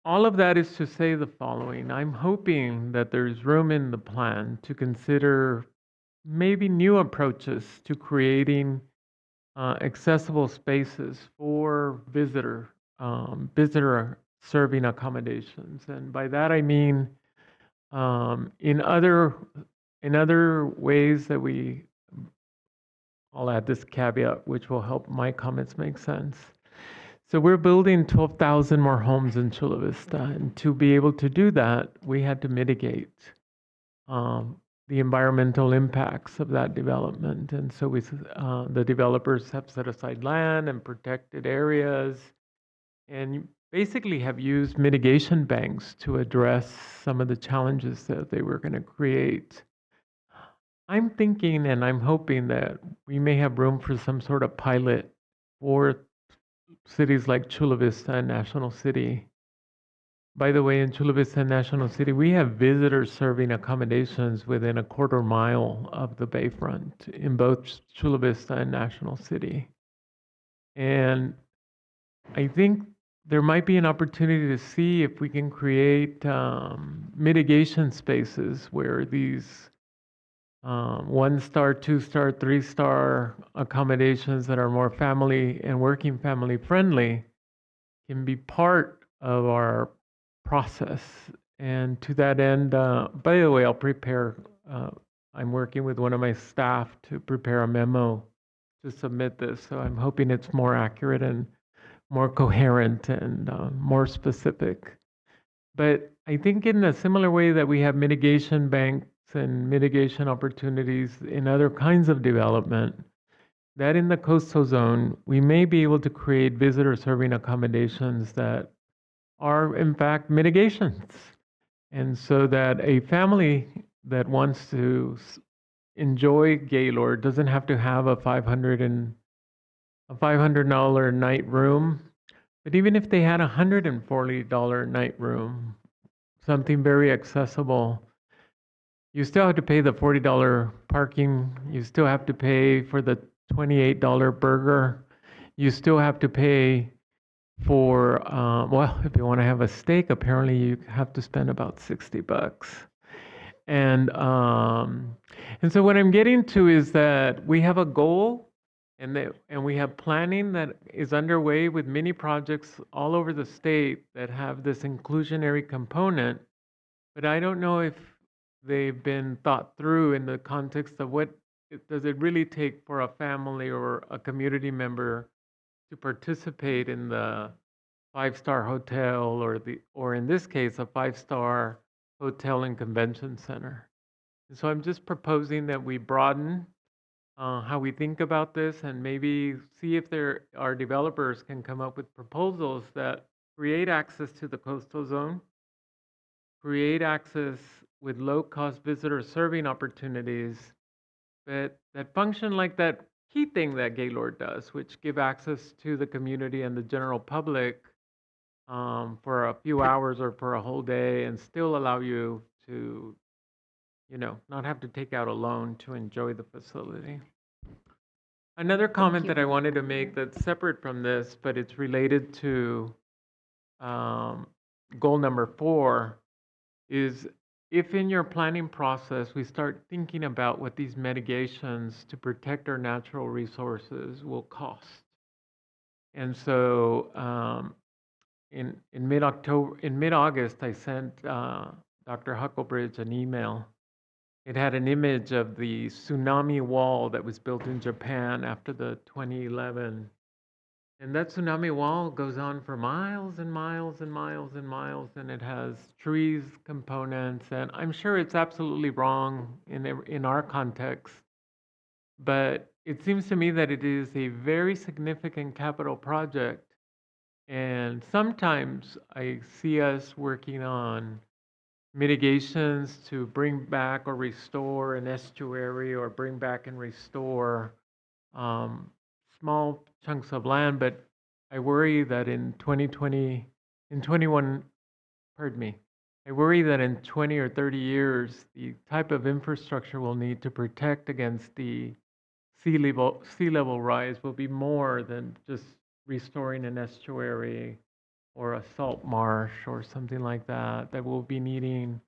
All of that is to say the following. I'm hoping that there's room in the plan to consider maybe new approaches to creating accessible spaces for visitor serving accommodations. And by that I mean in other ways that I'll add this caveat, which will help my comments make sense. So we're building 12,000 more homes in Chula Vista, and to be able to do that, we had to mitigate the environmental impacts of that development. And so the developers have set aside land and protected areas, and basically have used mitigation banks to address some of the challenges that they were going to create. I'm thinking and I'm hoping that we may have room for some sort of pilot for cities like Chula Vista and National City. By the way, in Chula Vista and National City, we have visitors serving accommodations within a quarter mile of the bayfront in both Chula Vista and National City. And I think there might be an opportunity to see if we can create mitigation spaces where these 1-star, 2-star, 3-star accommodations that are more family and working family friendly can be part of our process. And to that end, by the way, I'm working with one of my staff to prepare a memo to submit this. So I'm hoping it's more accurate and more coherent and more specific. But I think in a similar way that we have mitigation banks and mitigation opportunities in other kinds of development, that in the coastal zone, we may be able to create visitor serving accommodations that are in fact mitigations. And so that a family that wants to enjoy Gaylord doesn't have to have a $500 night room. But even if they had a $140 night room, something very accessible, you still have to pay the $40 parking. You still have to pay for the $28 burger. You still have to pay for, well, if you want to have a steak, apparently you have to spend about $60. And so what I'm getting to is that we have a goal and we have planning that is underway with many projects all over the state that have this inclusionary component, but I don't know if they've been thought through in the context of what does it really take for a family or a community member to participate in the 5-star hotel or in this case, a 5-star hotel and convention center. And so I'm just proposing that we broaden how we think about this and maybe see if our developers can come up with proposals that create access to the coastal zone, create access with low-cost visitor serving opportunities, but that function like that key thing that Gaylord does, which give access to the community and the general public for a few hours or for a whole day and still allow you to not have to take out a loan to enjoy the facility. Another comment that I wanted to make that's separate from this, but it's related to goal number 4, is if in your planning process we start thinking about what these mitigations to protect our natural resources will cost. And so in mid-August, I sent Dr. Hucklebridge an email. It had an image of the tsunami wall that was built in Japan after the 2011. And that tsunami wall goes on for miles and miles and miles and miles, and it has trees components. And I'm sure it's absolutely wrong in our context, but it seems to me that it is a very significant capital project. And sometimes I see us working on mitigations to bring back or restore an estuary or bring back and restore small chunks of land, but I worry that in 20 or 30 years, the type of infrastructure we'll need to protect against the sea level rise will be more than just restoring an estuary or a salt marsh or something like that, that we'll be needing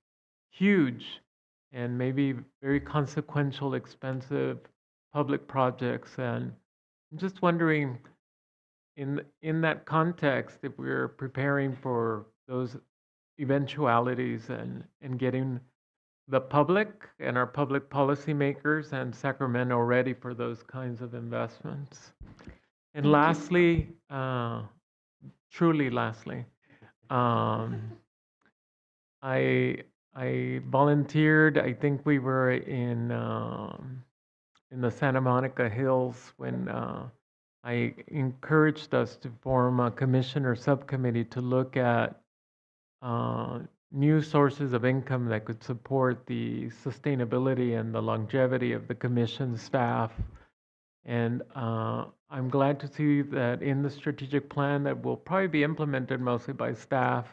huge and maybe very consequential, expensive public projects. And I'm just wondering, in that context, if we're preparing for those eventualities and getting the public and our public policymakers and Sacramento ready for those kinds of investments. And lastly, truly lastly, I volunteered. I think we were in the Santa Monica Hills when I encouraged us to form a commission or subcommittee to look at new sources of income that could support the sustainability and the longevity of the commission staff. And I'm glad to see that in the strategic plan that will probably be implemented mostly by staff,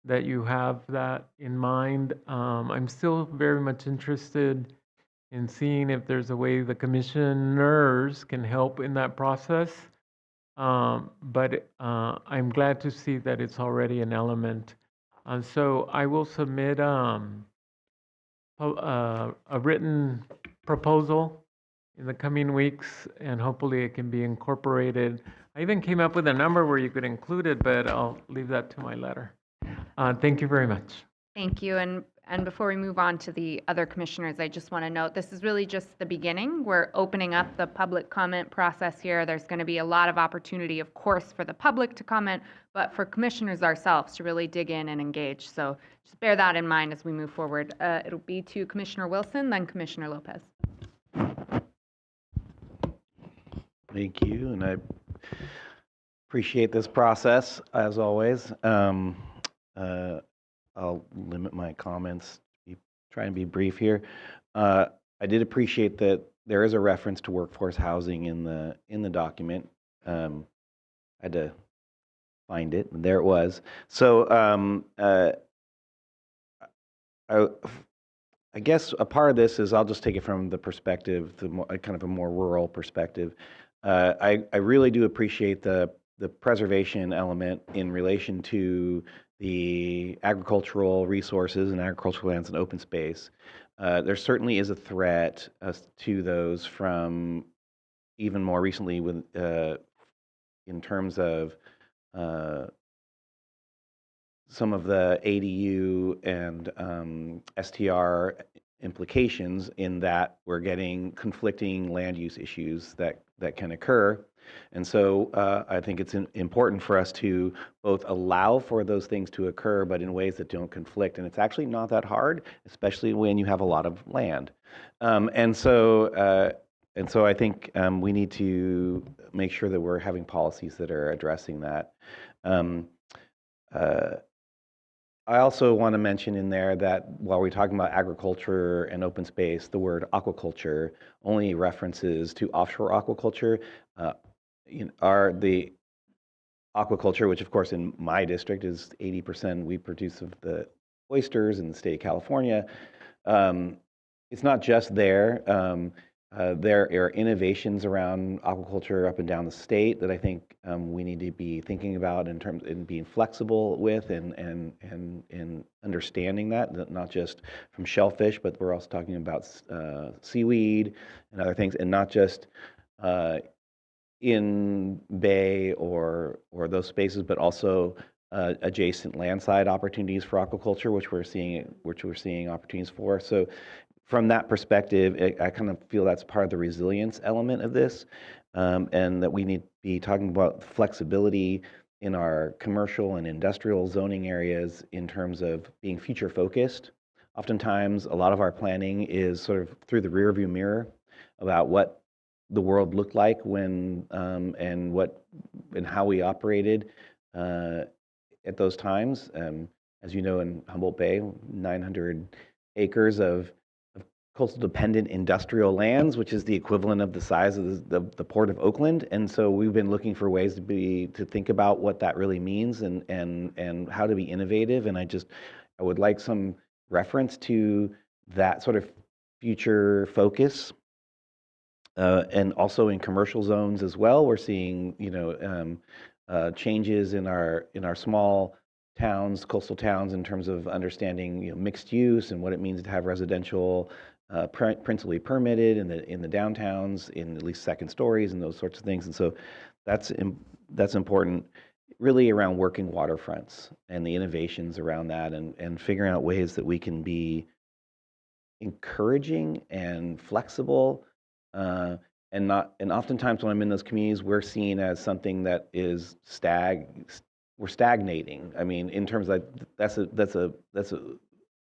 that you have that in mind. I'm still very much interested in seeing if there's a way the commissioners can help in that process. But I'm glad to see that it's already an element. So I will submit a written proposal in the coming weeks, and hopefully it can be incorporated. I even came up with a number where you could include it, but I'll leave that to my letter. Thank you very much. Thank you. And before we move on to the other commissioners, I just want to note this is really just the beginning. We're opening up the public comment process here. There's going to be a lot of opportunity, of course, for the public to comment, but for commissioners ourselves to really dig in and engage. So just bear that in mind as we move forward. It'll be to Commissioner Wilson, then Commissioner Lopez. Thank you, and I appreciate this process, as always. I'll limit my comments, try and be brief here. I did appreciate that there is a reference to workforce housing in the document. I had to find it, and there it was. So I guess a part of this is I'll just take it from the perspective, kind of a more rural perspective. I really do appreciate the preservation element in relation to the agricultural resources and agricultural lands and open space. There certainly is a threat to those from even more recently with, in terms of some of the ADU and STR implications, in that we're getting conflicting land use issues that can occur. And so I think it's important for us to both allow for those things to occur, but in ways that don't conflict. And it's actually not that hard, especially when you have a lot of land. And so I think we need to make sure that we're having policies that are addressing that. I also want to mention in there that while we're talking about agriculture and open space, the word aquaculture only references to offshore aquaculture. The aquaculture, which of course in my district is 80% we produce of the oysters in the state of California, it's not just there. There are innovations around aquaculture up and down the state that I think we need to be thinking about in terms of being flexible with and understanding that, not just from shellfish, but we're also talking about seaweed and other things, and not just in bay or those spaces, but also adjacent landside opportunities for aquaculture, which we're seeing opportunities for. So from that perspective, I kind of feel that's part of the resilience element of this, and that we need to be talking about flexibility in our commercial and industrial zoning areas in terms of being future focused. Oftentimes, a lot of our planning is sort of through the rearview mirror about what the world looked like when and how we operated at those times. As you know, in Humboldt Bay, 900 acres of coastal dependent industrial lands, which is the equivalent of the size of the port of Oakland. And so we've been looking for ways to think about what that really means and how to be innovative. And I would like some reference to that sort of future focus. And also in commercial zones as well, we're seeing changes in our small towns, coastal towns, in terms of understanding mixed use and what it means to have residential principally permitted in the downtowns, in at least second stories and those sorts of things. And so that's important, really around working waterfronts and the innovations around that, and figuring out ways that we can be encouraging and flexible. And oftentimes when I'm in those communities, we're seen as something that is we're stagnating. I mean, in terms of that's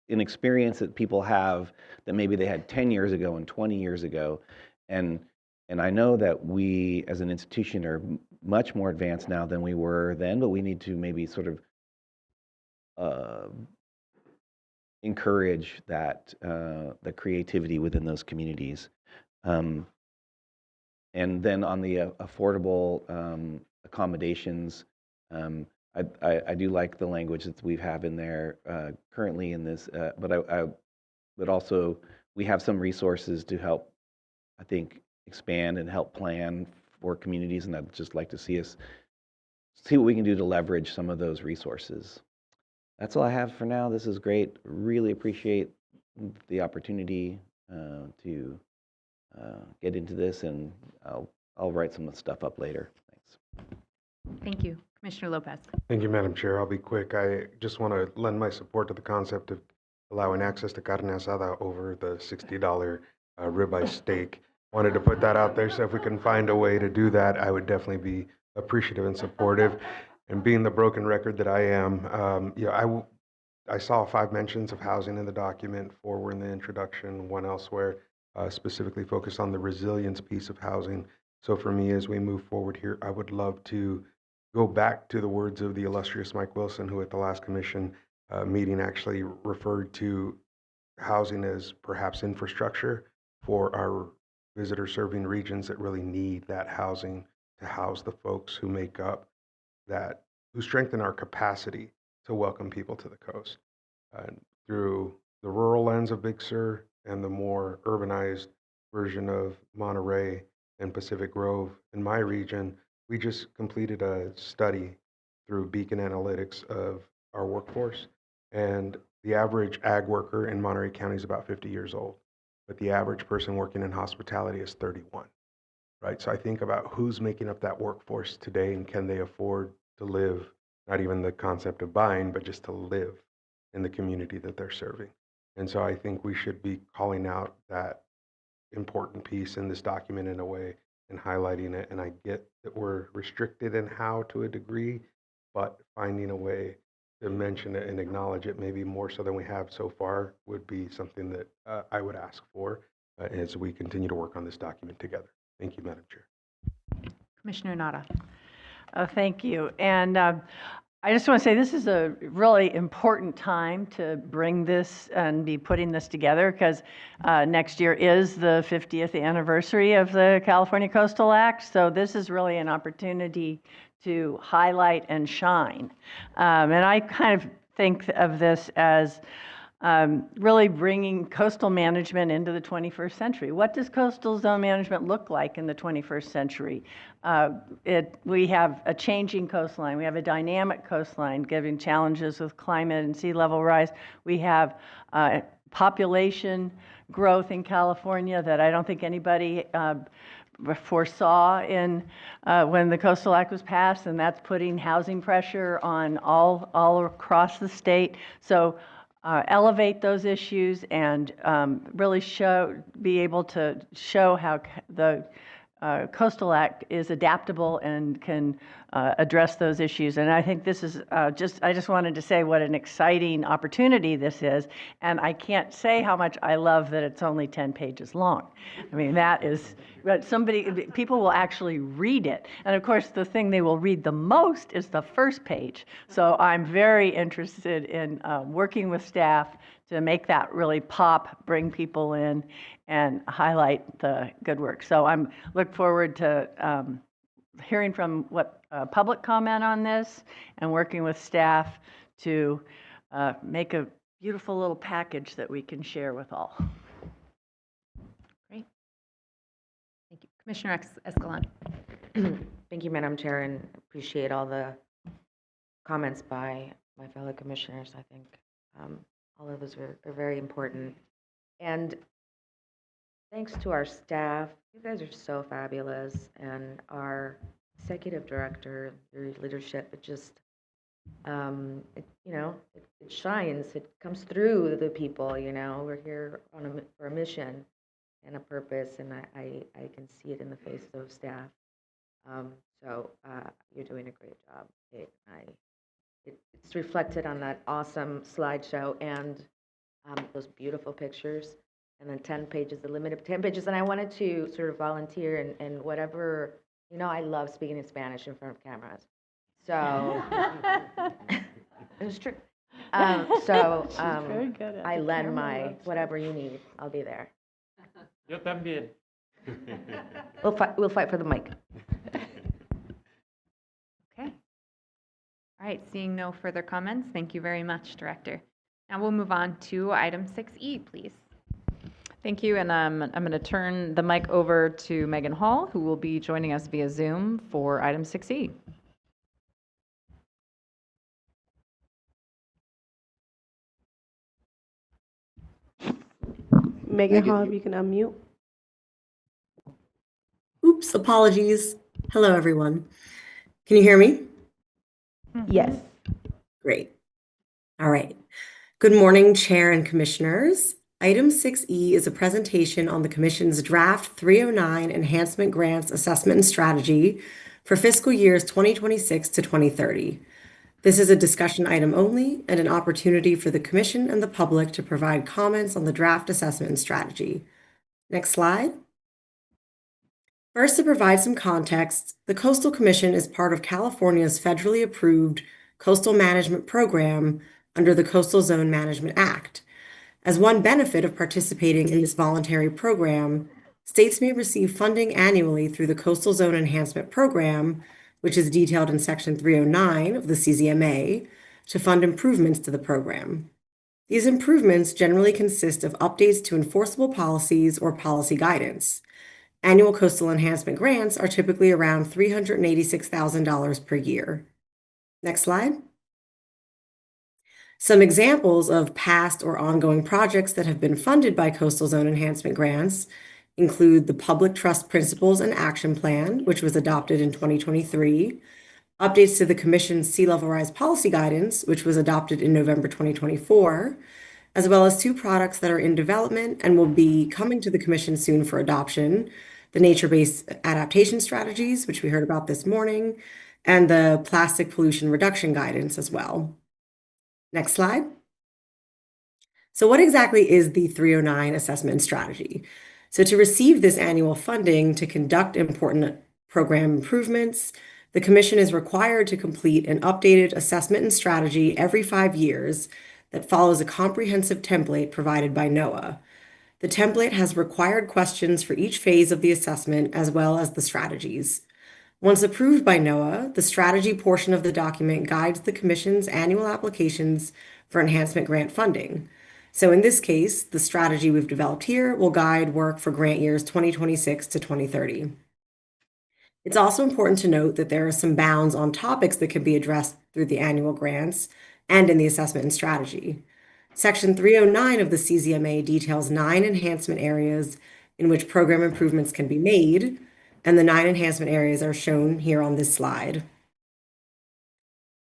an experience that people have that maybe they had 10 years ago and 20 years ago. And I know that we as an institution are much more advanced now than we were then, but we need to maybe sort of encourage that the creativity within those communities. And then on the affordable accommodations, I do like the language that we have in there currently in this, but also we have some resources to help, I think, expand and help plan for communities, and I'd just like to see what we can do to leverage some of those resources. That's all I have for now. This is great. Really appreciate the opportunity to get into this, and I'll write some stuff up later. Thanks. Thank you. Commissioner Lopez. Thank you, Madam Chair. I'll be quick. I just want to lend my support to the concept of allowing access to carne asada over the $60 ribeye steak. Wanted to put that out there, so if we can find a way to do that, I would definitely be appreciative and supportive. And being the broken record that I am, I saw 5 mentions of housing in the document, 4 were in the introduction, 1 elsewhere, specifically focused on the resilience piece of housing. So for me, as we move forward here, I would love to go back to the words of the illustrious Mike Wilson, who at the last commission meeting actually referred to housing as perhaps infrastructure for our visitor serving regions that really need that housing to house the folks who make up that, who strengthen our capacity to welcome people to the coast. Through the rural lens of Big Sur and the more urbanized version of Monterey and Pacific Grove in my region, we just completed a study through Beacon Analytics of our workforce, and the average ag worker in Monterey County is about 50 years old, but the average person working in hospitality is 31, right? So I think about who's making up that workforce today, and can they afford to live, not even the concept of buying, but just to live in the community that they're serving. And so I think we should be calling out that important piece in this document in a way and highlighting it. And I get that we're restricted in how to a degree, but finding a way to mention it and acknowledge it maybe more so than we have so far would be something that I would ask for as we continue to work on this document together. Thank you, Madam Chair. Commissioner Nara. Thank you. And I just want to say this is a really important time to bring this and be putting this together, because next year is the 50th anniversary of the California Coastal Act. So this is really an opportunity to highlight and shine. And I kind of think of this as really bringing coastal management into the 21st century. What does coastal zone management look like in the 21st century? We have a changing coastline. We have a dynamic coastline, giving challenges with climate and sea level rise. We have population growth in California that I don't think anybody foresaw in when the Coastal Act was passed, and that's putting housing pressure on all across the state. So elevate those issues and really be able to show how the Coastal Act is adaptable and can address those issues. And I think this is I just wanted to say what an exciting opportunity this is. And I can't say how much I love that it's only 10 pages long. I mean, that is, but people will actually read it. And of course, the thing they will read the most is the first page. So I'm very interested in working with staff to make that really pop, bring people in, and highlight the good work. So I'm look forward to hearing from what public comment on this and working with staff to make a beautiful little package that we can share with all. Great. Thank you. Commissioner Escalante. Thank you, Madam Chair, and appreciate all the comments by my fellow commissioners. I think all of those are very important. And thanks to our staff. You guys are so fabulous. And our executive director, your leadership, it just, it shines. It comes through the people, We're here for a mission and a purpose, and I can see it in the face of staff. So you're doing a great job, Kate. It's reflected on that awesome slideshow and those beautiful pictures. And then 10 pages, the limit of 10 pages. And I wanted to sort of volunteer and whatever, I love speaking in Spanish in front of cameras. So, it was true. Very good at I the lend camera my, loves whatever you need, I'll be there. Yo también. We'll fight for the mic. Okay. All right, seeing no further comments, thank you very much, Director. Now we'll move on to item 6E, please. Thank you, and I'm going to turn the mic over to Megan Hall, who will be joining us via Zoom for item 6E. Megan Hall, if you can unmute. Oops, apologies. Hello, everyone. Can you hear me? Yes. Great. All right. Good morning, Chair and Commissioners. Item 6E is a presentation on the Commission's Draft 309 Enhancement Grants Assessment and Strategy for fiscal years 2026 to 2030. This is a discussion item only and an opportunity for the Commission and the public to provide comments on the draft assessment and strategy. Next slide. First, to provide some context, the Coastal Commission is part of California's federally approved coastal management program under the Coastal Zone Management Act. As one benefit of participating in this voluntary program, states may receive funding annually through the Coastal Zone Enhancement Program, which is detailed in Section 309 of the CZMA, to fund improvements to the program. These improvements generally consist of updates to enforceable policies or policy guidance. Annual coastal enhancement grants are typically around $386,000 per year. Next slide. Some examples of past or ongoing projects that have been funded by Coastal Zone Enhancement Grants include the Public Trust Principles and Action Plan, which was adopted in 2023, updates to the Commission's Sea Level Rise Policy Guidance, which was adopted in November 2024, as well as two products that are in development and will be coming to the Commission soon for adoption: the nature-based adaptation strategies, which we heard about this morning, and the plastic pollution reduction guidance as well. Next slide. So what exactly is the 309 assessment and strategy? So to receive this annual funding to conduct important program improvements, the Commission is required to complete an updated assessment and strategy every 5 years that follows a comprehensive template provided by NOAA. The template has required questions for each phase of the assessment as well as the strategies. Once approved by NOAA, the strategy portion of the document guides the Commission's annual applications for enhancement grant funding. So in this case, the strategy we've developed here will guide work for grant years 2026 to 2030. It's also important to note that there are some bounds on topics that can be addressed through the annual grants and in the assessment and strategy. Section 309 of the CZMA details 9 enhancement areas in which program improvements can be made, and the 9 enhancement areas are shown here on this slide.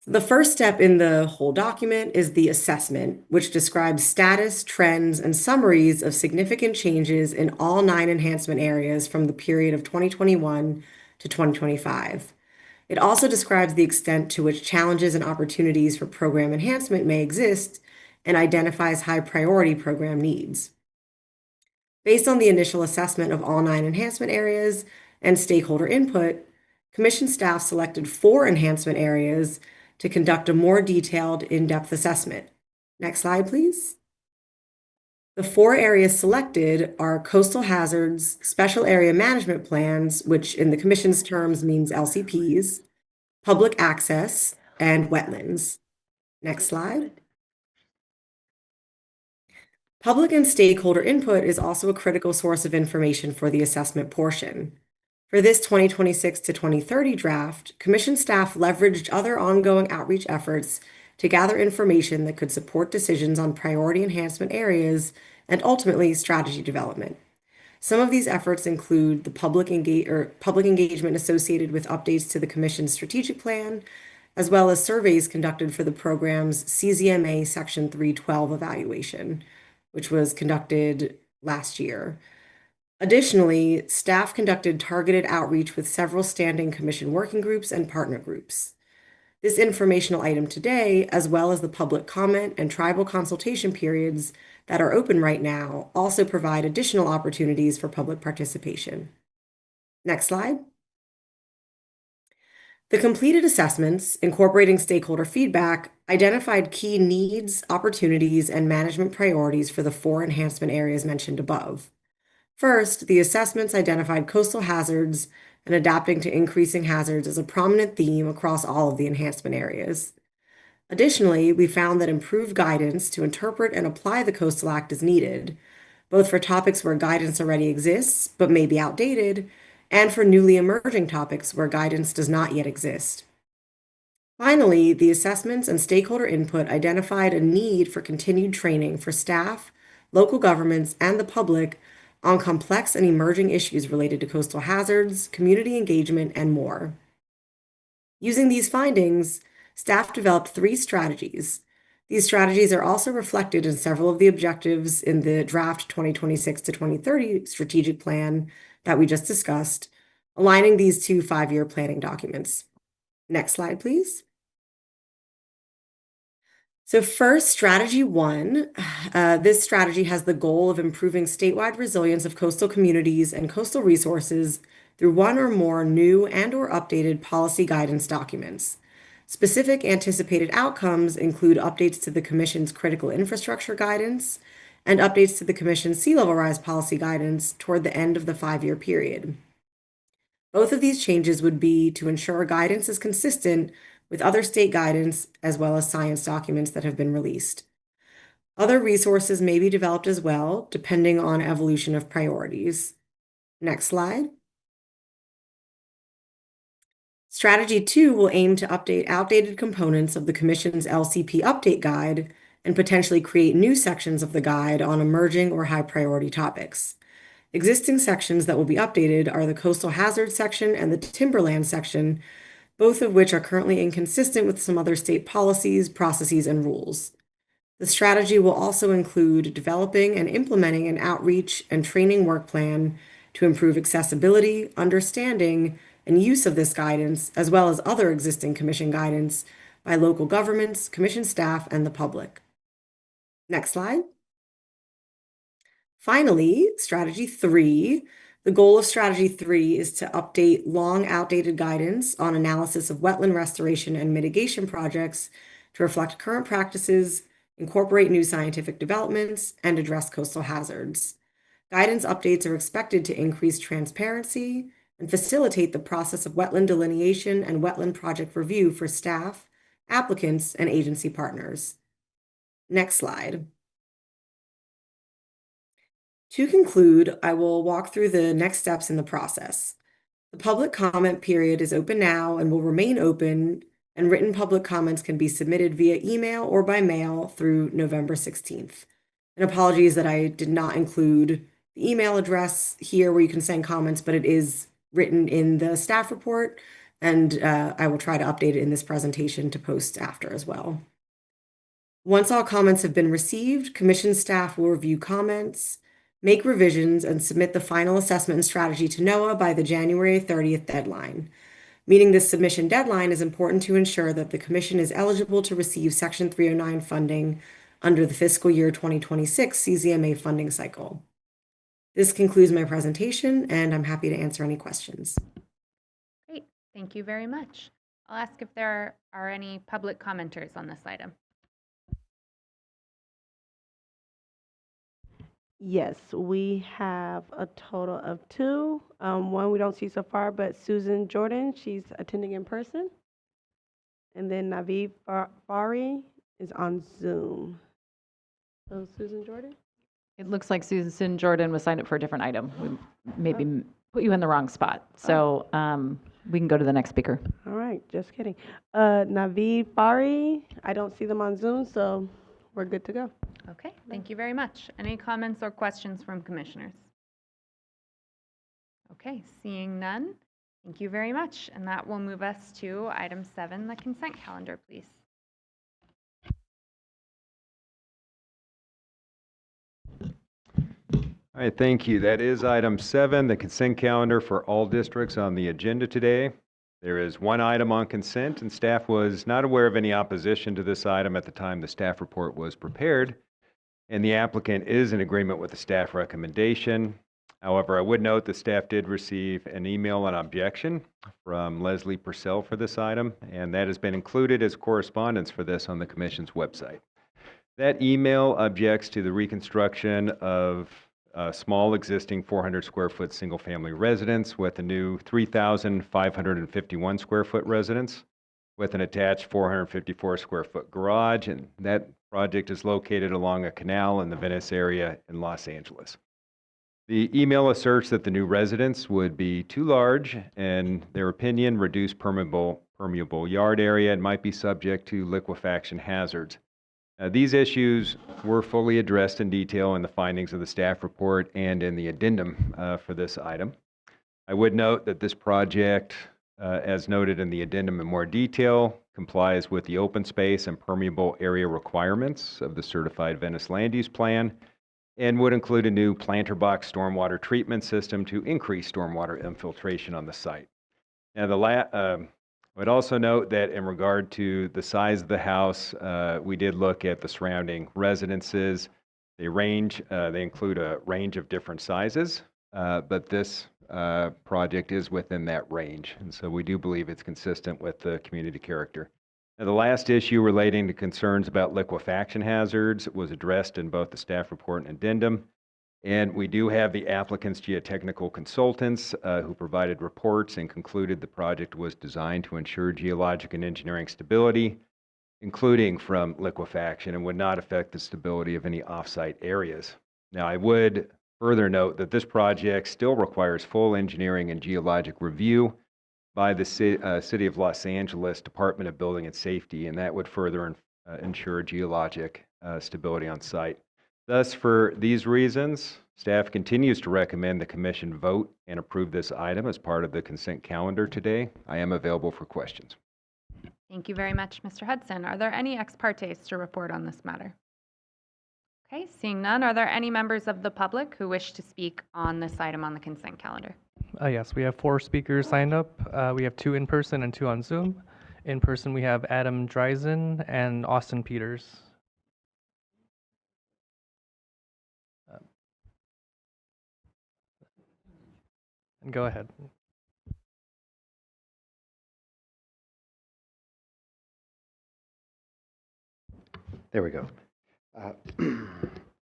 The first step in the whole document is the assessment, which describes status, trends, and summaries of significant changes in all 9 enhancement areas from the period of 2021 to 2025. It also describes the extent to which challenges and opportunities for program enhancement may exist and identifies high priority program needs. Based on the initial assessment of all 9 enhancement areas and stakeholder input, Commission staff selected 4 enhancement areas to conduct a more detailed, in-depth assessment. Next slide, please. The 4 areas selected are coastal hazards, special area management plans, which in the Commission's terms means LCPs, public access, and wetlands. Next slide. Public and stakeholder input is also a critical source of information for the assessment portion. For this 2026 to 2030 draft, Commission staff leveraged other ongoing outreach efforts to gather information that could support decisions on priority enhancement areas and ultimately strategy development. Some of these efforts include the public engagement associated with updates to the Commission's strategic plan, as well as surveys conducted for the program's CZMA Section 312 evaluation, which was conducted last year. Additionally, staff conducted targeted outreach with several standing Commission working groups and partner groups. This informational item today, as well as the public comment and tribal consultation periods that are open right now, also provide additional opportunities for public participation. Next slide. The completed assessments, incorporating stakeholder feedback, identified key needs, opportunities, and management priorities for the 4 enhancement areas mentioned above. First, the assessments identified coastal hazards and adapting to increasing hazards as a prominent theme across all of the enhancement areas. Additionally, we found that improved guidance to interpret and apply the Coastal Act is needed, both for topics where guidance already exists but may be outdated, and for newly emerging topics where guidance does not yet exist. Finally, the assessments and stakeholder input identified a need for continued training for staff, local governments, and the public on complex and emerging issues related to coastal hazards, community engagement, and more. Using these findings, staff developed 3 strategies. These strategies are also reflected in several of the objectives in the draft 2026 to 2030 strategic plan that we just discussed, aligning these 2 5-year planning documents. Next slide, please. So first, strategy 1, this strategy has the goal of improving statewide resilience of coastal communities and coastal resources through 1 or more new and/or updated policy guidance documents. Specific anticipated outcomes include updates to the Commission's critical infrastructure guidance and updates to the Commission's sea level rise policy guidance toward the end of the 5-year period. Both of these changes would be to ensure guidance is consistent with other state guidance as well as science documents that have been released. Other resources may be developed as well, depending on evolution of priorities. Next slide. Strategy 2 will aim to update outdated components of the Commission's LCP update guide and potentially create new sections of the guide on emerging or high priority topics. Existing sections that will be updated are the coastal hazard section and the timberland section, both of which are currently inconsistent with some other state policies, processes, and rules. The strategy will also include developing and implementing an outreach and training work plan to improve accessibility, understanding, and use of this guidance, as well as other existing Commission guidance by local governments, Commission staff, and the public. Next slide. Finally, strategy 3. The goal of strategy 3 is to update long outdated guidance on analysis of wetland restoration and mitigation projects to reflect current practices, incorporate new scientific developments, and address coastal hazards. Guidance updates are expected to increase transparency and facilitate the process of wetland delineation and wetland project review for staff, applicants, and agency partners. Next slide. To conclude, I will walk through the next steps in the process. The public comment period is open now and will remain open, and written public comments can be submitted via email or by mail through November 16th. And apologies that I did not include the email address here where you can send comments, but it is written in the staff report, and I will try to update it in this presentation to post after as well. Once all comments have been received, Commission staff will review comments, make revisions, and submit the final assessment and strategy to NOAA by the January 30th deadline. Meeting this submission deadline is important to ensure that the Commission is eligible to receive Section 309 funding under the fiscal year 2026 CZMA funding cycle. This concludes my presentation, and I'm happy to answer any questions. Great, thank you very much. I'll ask if there are any public commenters on this item. Yes, we have a total of 2. One we don't see so far, but Susan Jordan, she's attending in person. And then Naveed Fari is on Zoom. So Susan Jordan? It looks like Susan Jordan was signed up for a different item. We maybe put you in the wrong spot. So we can go to the next speaker. All right, just kidding. Naveed Fari, I don't see them on Zoom, so we're good to go. Okay, thank you very much. Any comments or questions from commissioners? Okay, seeing none, thank you very much. And that will move us to item 7, the consent calendar, please. All right, thank you. That is item 7, the consent calendar for all districts on the agenda today. There is one item on consent, and staff was not aware of any opposition to this item at the time the staff report was prepared, and the applicant is in agreement with the staff recommendation. However, I would note the staff did receive an email on objection from Leslie Purcell for this item, and that has been included as correspondence for this on the Commission's website. That email objects to the reconstruction of a small existing 400 square foot single family residence with a new 3,551 square foot residence with an attached 454 square foot garage, and that project is located along a canal in the Venice area in Los Angeles. The email asserts that the new residence would be too large and, their opinion, reduce permeable yard area and might be subject to liquefaction hazards. These issues were fully addressed in detail in the findings of the staff report and in the addendum for this item. I would note that this project, as noted in the addendum in more detail, complies with the open space and permeable area requirements of the certified Venice land use plan and would include a new planter box stormwater treatment system to increase stormwater infiltration on the site. Now, I would also note that in regard to the size of the house, we did look at the surrounding residences. They include a range of different sizes, but this project is within that range. And so we do believe it's consistent with the community character. Now, the last issue relating to concerns about liquefaction hazards was addressed in both the staff report and addendum. And we do have the applicant's geotechnical consultants who provided reports and concluded the project was designed to ensure geologic and engineering stability, including from liquefaction, and would not affect the stability of any offsite areas. Now, I would further note that this project still requires full engineering and geologic review by the City of Los Angeles Department of Building and Safety, and that would further ensure geologic stability on site. Thus, for these reasons, staff continues to recommend the commission vote and approve this item as part of the consent calendar today. I am available for questions. Thank you very much, Mr. Hudson. Are there any ex partes to report on this matter? Okay, seeing none, are there any members of the public who wish to speak on this item on the consent calendar? Yes, we have 4 speakers signed up. We have 2 in person and 2 on Zoom. In person, we have Adam Dreisen and Austin Peters. And go ahead. There we go.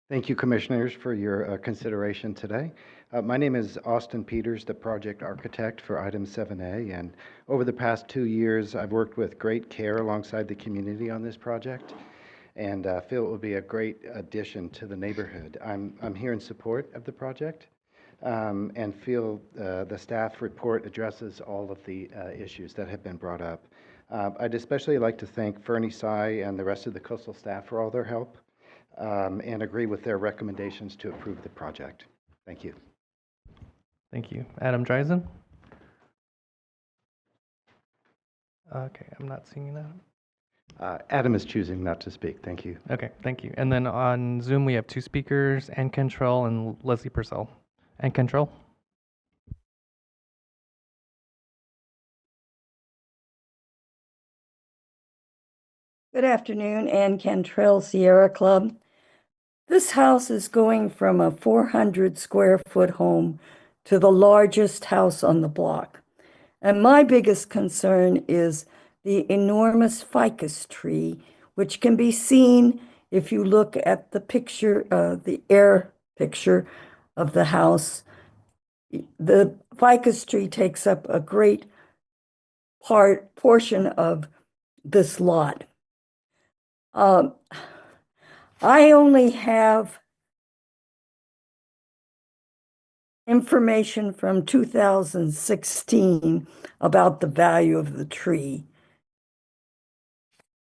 Thank you, Commissioners, for your consideration today. My name is Austin Peters, the project architect for item 7A, and over the past 2 years, I've worked with great care alongside the community on this project, and feel it will be a great addition to the neighborhood. I'm here in support of the project, and feel the staff report addresses all of the issues that have been brought up. I'd especially like to thank Fernie Tsai and the rest of the coastal staff for all their help, and agree with their recommendations to approve the project. Thank you. Thank you. Adam Dreisen? Okay, I'm not seeing that. Adam is choosing not to speak. Thank you. Okay, thank you. And then on Zoom, we have 2 speakers, Ann Cantrell and Leslie Purcell. Ann Cantrell? Good afternoon, Ann Cantrell, Sierra Club. This house is going from a 400 square foot home to the largest house on the block. And my biggest concern is the enormous ficus tree, which can be seen if you look at the picture, the air picture of the house. The ficus tree takes up a great portion of this lot. I only have information from 2016 about the value of the tree.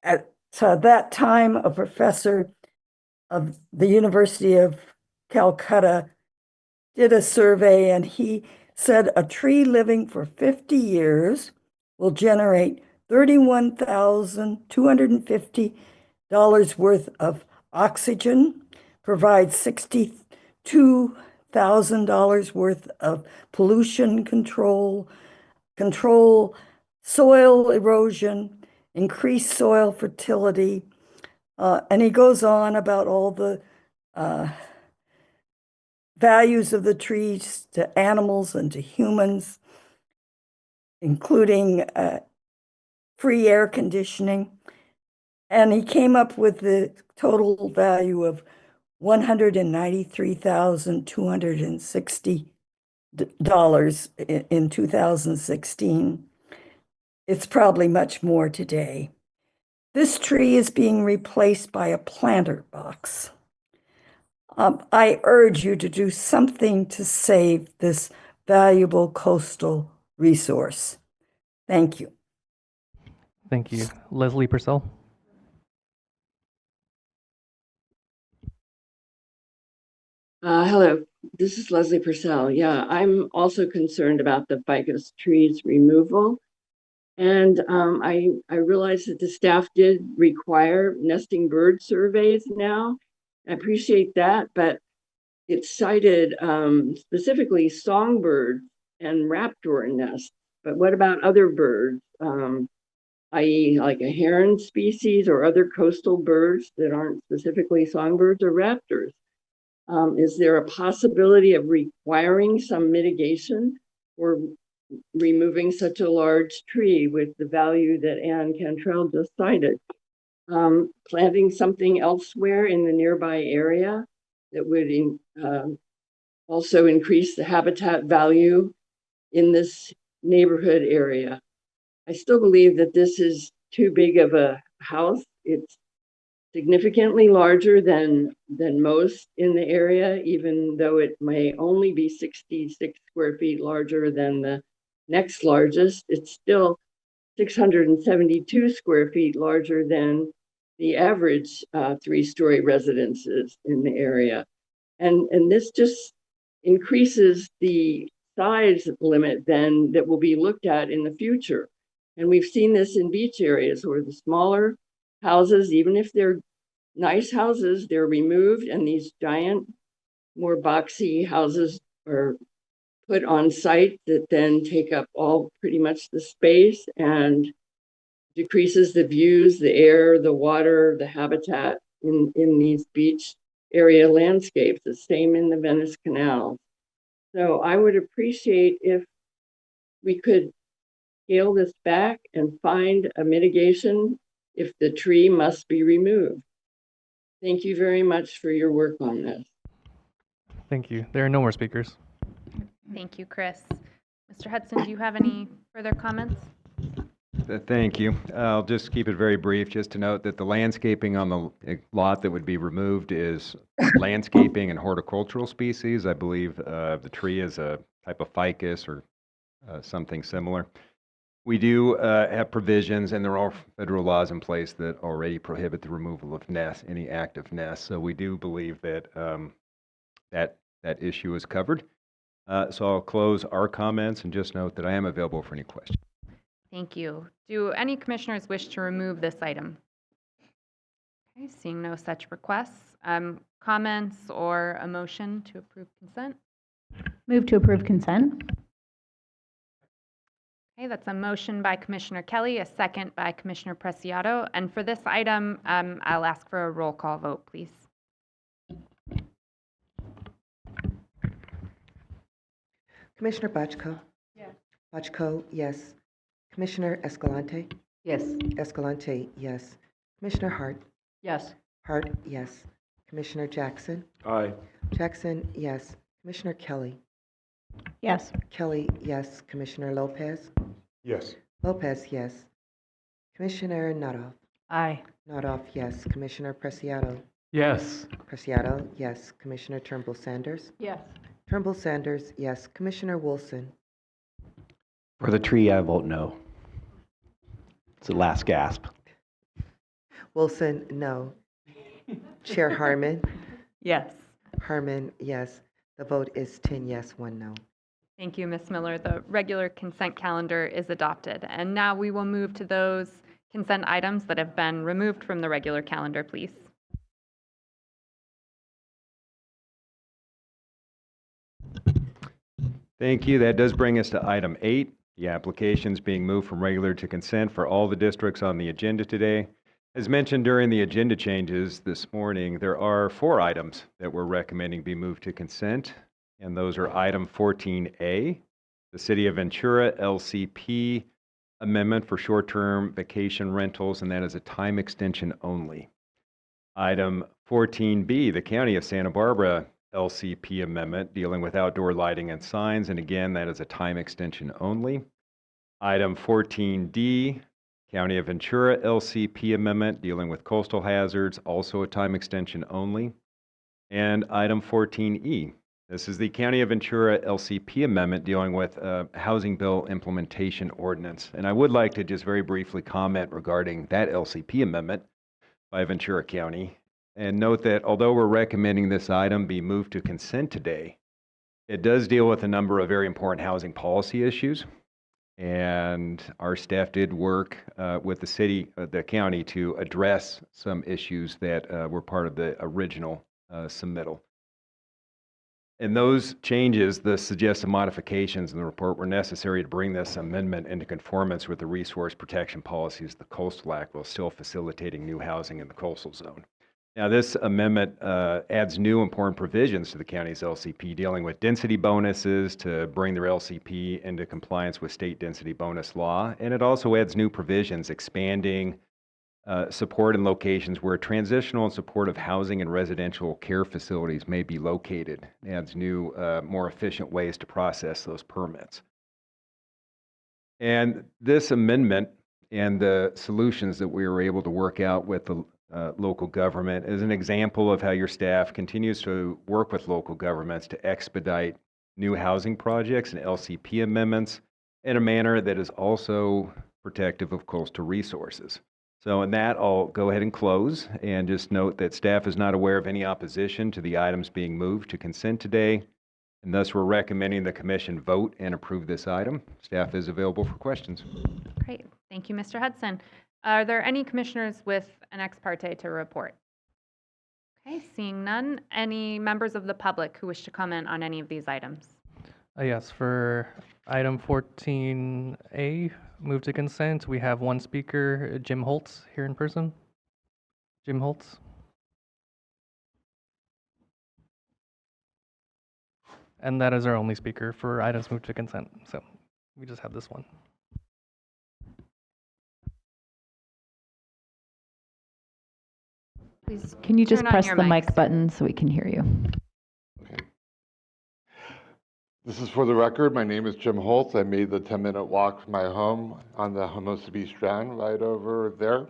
At that time, a professor of the University of Calcutta did a survey, and he said a tree living for 50 years will generate $31,250 worth of oxygen, provide $62,000 worth of pollution control, control soil erosion, increase soil fertility, and he goes on about all the values of the trees to animals and to humans, including free air conditioning. And he came up with the total value of $193,260 in 2016. It's probably much more today. This tree is being replaced by a planter box. I urge you to do something to save this valuable coastal resource. Thank you. Thank you. Leslie Purcell? Hello, this is Leslie Purcell. Yeah, I'm also concerned about the ficus trees removal. And I realize that the staff did require nesting bird surveys now. I appreciate that, but it cited specifically songbirds and raptor nests. But what about other birds, i.e. like a heron species or other coastal birds that aren't specifically songbirds or raptors? Is there a possibility of requiring some mitigation for removing such a large tree with the value that Ann Cantrell just cited? Planting something elsewhere in the nearby area that would also increase the habitat value in this neighborhood area. I still believe that this is too big of a house. It's significantly larger than most in the area, even though it may only be 66 square feet larger than the next largest. It's still 672 square feet larger than the average three-story residences in the area. And this just increases the size limit then that will be looked at in the future. And we've seen this in beach areas where the smaller houses, even if they're nice houses, they're removed, and these giant, more boxy houses are put on site that then take up all pretty much the space and decreases the views, the air, the water, the habitat in these beach area landscapes. The same in the Venice Canal. So I would appreciate if we could scale this back and find a mitigation if the tree must be removed. Thank you very much for your work on this. Thank you. There are no more speakers. Thank you, Chris. Mr. Hudson, do you have any further comments? Thank you. I'll just keep it very brief, just to note that the landscaping on the lot that would be removed is landscaping and horticultural species. I believe the tree is a type of ficus or something similar. We do have provisions, and there are federal laws in place that already prohibit the removal of nests, any active nests. So we do believe that that issue is covered. So I'll close our comments and just note that I am available for any questions. Thank you. Do any commissioners wish to remove this item? Okay, seeing no such requests. Comments or a motion to approve consent? Move to approve consent. Okay, that's a motion by Commissioner Kelly, a second by Commissioner Preciado. And for this item, I'll ask for a roll call vote, please. Commissioner Bachko? Yes. Bachko, yes. Commissioner Escalante? Yes. Escalante, yes. Commissioner Hart? Yes. Hart, yes. Commissioner Jackson? Aye. Jackson, yes. Commissioner Kelly? Yes. Kelly, yes. Commissioner Lopez? Yes. Lopez, yes. Commissioner Nadoff? Aye. Nadoff, yes. Commissioner Preciado? Yes. Preciado, yes. Commissioner Turnbull Sanders? Yes. Turnbull Sanders, yes. Commissioner Wilson? For the tree, I vote no. It's the last gasp. Wilson, no. Chair Harmon? Yes. Harmon, yes. The vote is 10 yes, 1 no. Thank you, Ms. Miller. The regular consent calendar is adopted. And now we will move to those consent items that have been removed from the regular calendar, please. Thank you. That does bring us to item 8, the applications being moved from regular to consent for all the districts on the agenda today. As mentioned during the agenda changes this morning, there are 4 items that we're recommending be moved to consent, and those are item 14A, the City of Ventura LCP amendment for short-term vacation rentals, and that is a time extension only. Item 14B, the County of Santa Barbara LCP amendment dealing with outdoor lighting and signs, and again, that is a time extension only. Item 14D, County of Ventura LCP amendment dealing with coastal hazards, also a time extension only. And item 14E, this is the County of Ventura LCP amendment dealing with Housing Bill Implementation Ordinance. And I would like to just very briefly comment regarding that LCP amendment by Ventura County. And note that although we're recommending this item be moved to consent today, it does deal with a number of very important housing policy issues. And our staff did work with the county to address some issues that were part of the original submittal. And those changes, the suggested modifications in the report, were necessary to bring this amendment into conformance with the resource protection policies of the Coastal Act while still facilitating new housing in the coastal zone. Now, this amendment adds new important provisions to the county's LCP dealing with density bonuses to bring their LCP into compliance with state density bonus law. And it also adds new provisions expanding support in locations where transitional and supportive housing and residential care facilities may be located. It adds new, more efficient ways to process those permits. And this amendment and the solutions that we were able to work out with the local government is an example of how your staff continues to work with local governments to expedite new housing projects and LCP amendments in a manner that is also protective of coastal resources. So in that, I'll go ahead and close and just note that staff is not aware of any opposition to the items being moved to consent today, and thus we're recommending the commission vote and approve this item. Staff is available for questions. Great. Thank you, Mr. Hudson. Are there any commissioners with an ex parte to report? Okay, seeing none. Any members of the public who wish to comment on any of these items? Yes, for item 14A, move to consent, we have one speaker, Jim Holtz, here in person. Jim Holtz. And that is our only speaker for items moved to consent. So we just have this one. Please Can you just turn on press your the mics. mic button so we can hear you? This is for the record. My name is Jim Holtz. I made the 10-minute walk from my home on the Hermosa Beach Strand right over there.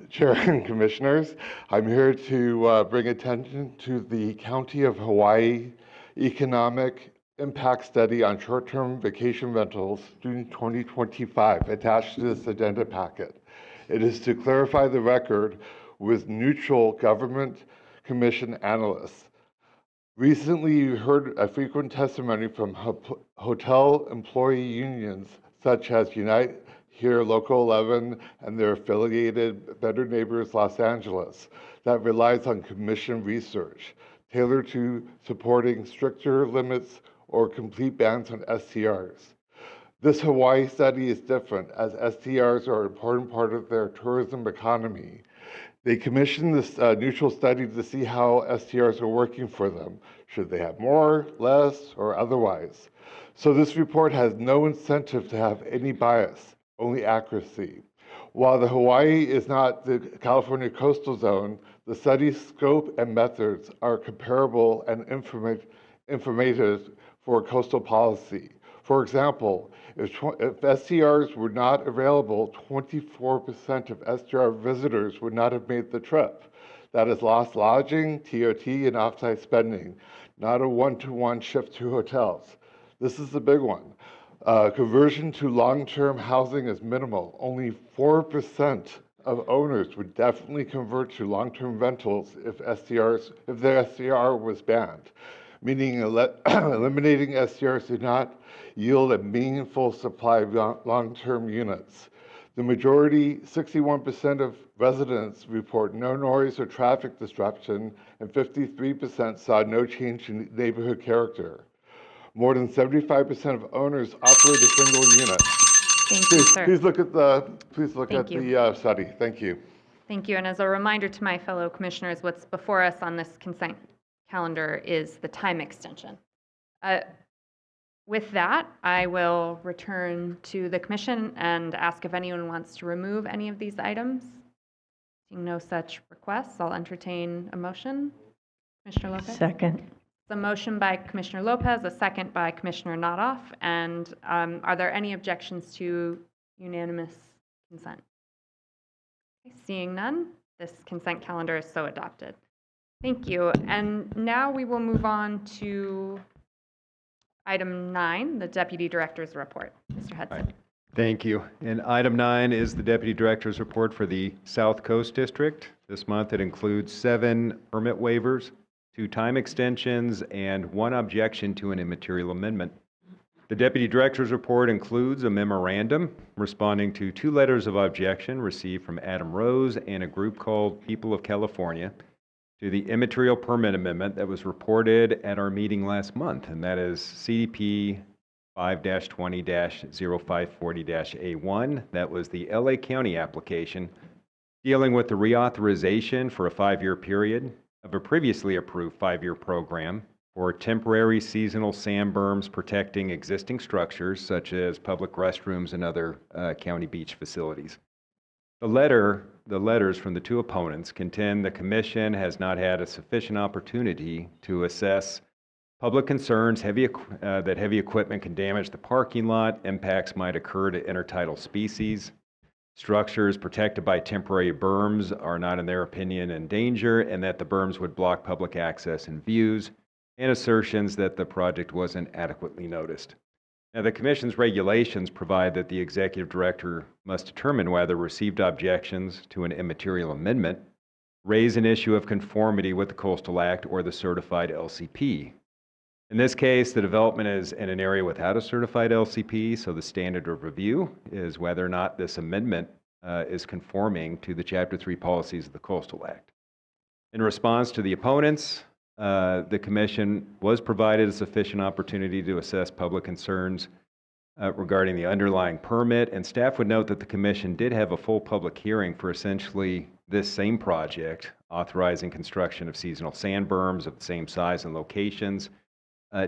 Chair and Commissioners, I'm here to bring attention to the County of Hawaii Economic Impact Study on Short-Term Vacation Rentals June 2025 attached to this agenda packet. It is to clarify the record with neutral government commission analysts. Recently, you heard a frequent testimony from hotel employee unions such as Unite Here Local 11 and their affiliated Better Neighbors Los Angeles that relies on commission research tailored to supporting stricter limits or complete bans on STRs. This Hawaii study is different as STRs are an important part of their tourism economy. They commissioned this neutral study to see how STRs are working for them. Should they have more, less, or otherwise? So this report has no incentive to have any bias, only accuracy. While the Hawaii is not the California coastal zone, the study's scope and methods are comparable and informative for coastal policy. For example, if STRs were not available, 24% of STR visitors would not have made the trip. That is lost lodging, TOT, and offsite spending, not a one-to-one shift to hotels. This is the big one. Conversion to long-term housing is minimal. Only 4% of owners would definitely convert to long-term rentals if the STR was banned, meaning eliminating STRs did not yield a meaningful supply of long-term units. The majority, 61% of residents report no noise or traffic disruption, and 53% saw no change in neighborhood character. More than 75% of owners operate a single unit. Thank you, sir. Please look at the study. Thank you. Thank you. And as a reminder to my fellow commissioners, what's before us on this consent calendar is the time extension. With that, I will return to the commission and ask if anyone wants to remove any of these items. Seeing no such requests, I'll entertain a motion. Commissioner Lopez? Second. A motion by Commissioner Lopez, a second by Commissioner Nodoff. And are there any objections to unanimous consent? Okay, seeing none, this consent calendar is so adopted. Thank you. And now we will move on to item 9, the Deputy Director's report. Mr. Hudson. Thank you. And item 9 is the Deputy Director's report for the South Coast District. This month it includes 7 permit waivers, 2 time extensions, and 1 objection to an immaterial amendment. The Deputy Director's report includes a memorandum responding to 2 letters of objection received from Adam Rose and a group called People of California to the immaterial permit amendment that was reported at our meeting last month, and that is CDP 5-20-0540-A1. That was the LA County application dealing with the reauthorization for a 5-year period of a previously approved 5-year program for temporary seasonal sand berms protecting existing structures such as public restrooms and other county beach facilities. The letters from the 2 opponents contend the Commission has not had a sufficient opportunity to assess public concerns that heavy equipment can damage the parking lot, impacts might occur to intertidal species, structures protected by temporary berms are not, in their opinion, in danger, and that the berms would block public access and views, and assertions that the project wasn't adequately noticed. Now, the Commission's regulations provide that the Executive Director must determine whether received objections to an immaterial amendment raise an issue of conformity with the Coastal Act or the certified LCP. In this case, the development is in an area without a certified LCP, so the standard of review is whether or not this amendment is conforming to the Chapter 3 policies of the Coastal Act. In response to the opponents, the Commission was provided a sufficient opportunity to assess public concerns regarding the underlying permit, and staff would note that the Commission did have a full public hearing for essentially this same project, authorizing construction of seasonal sand berms of the same size and locations,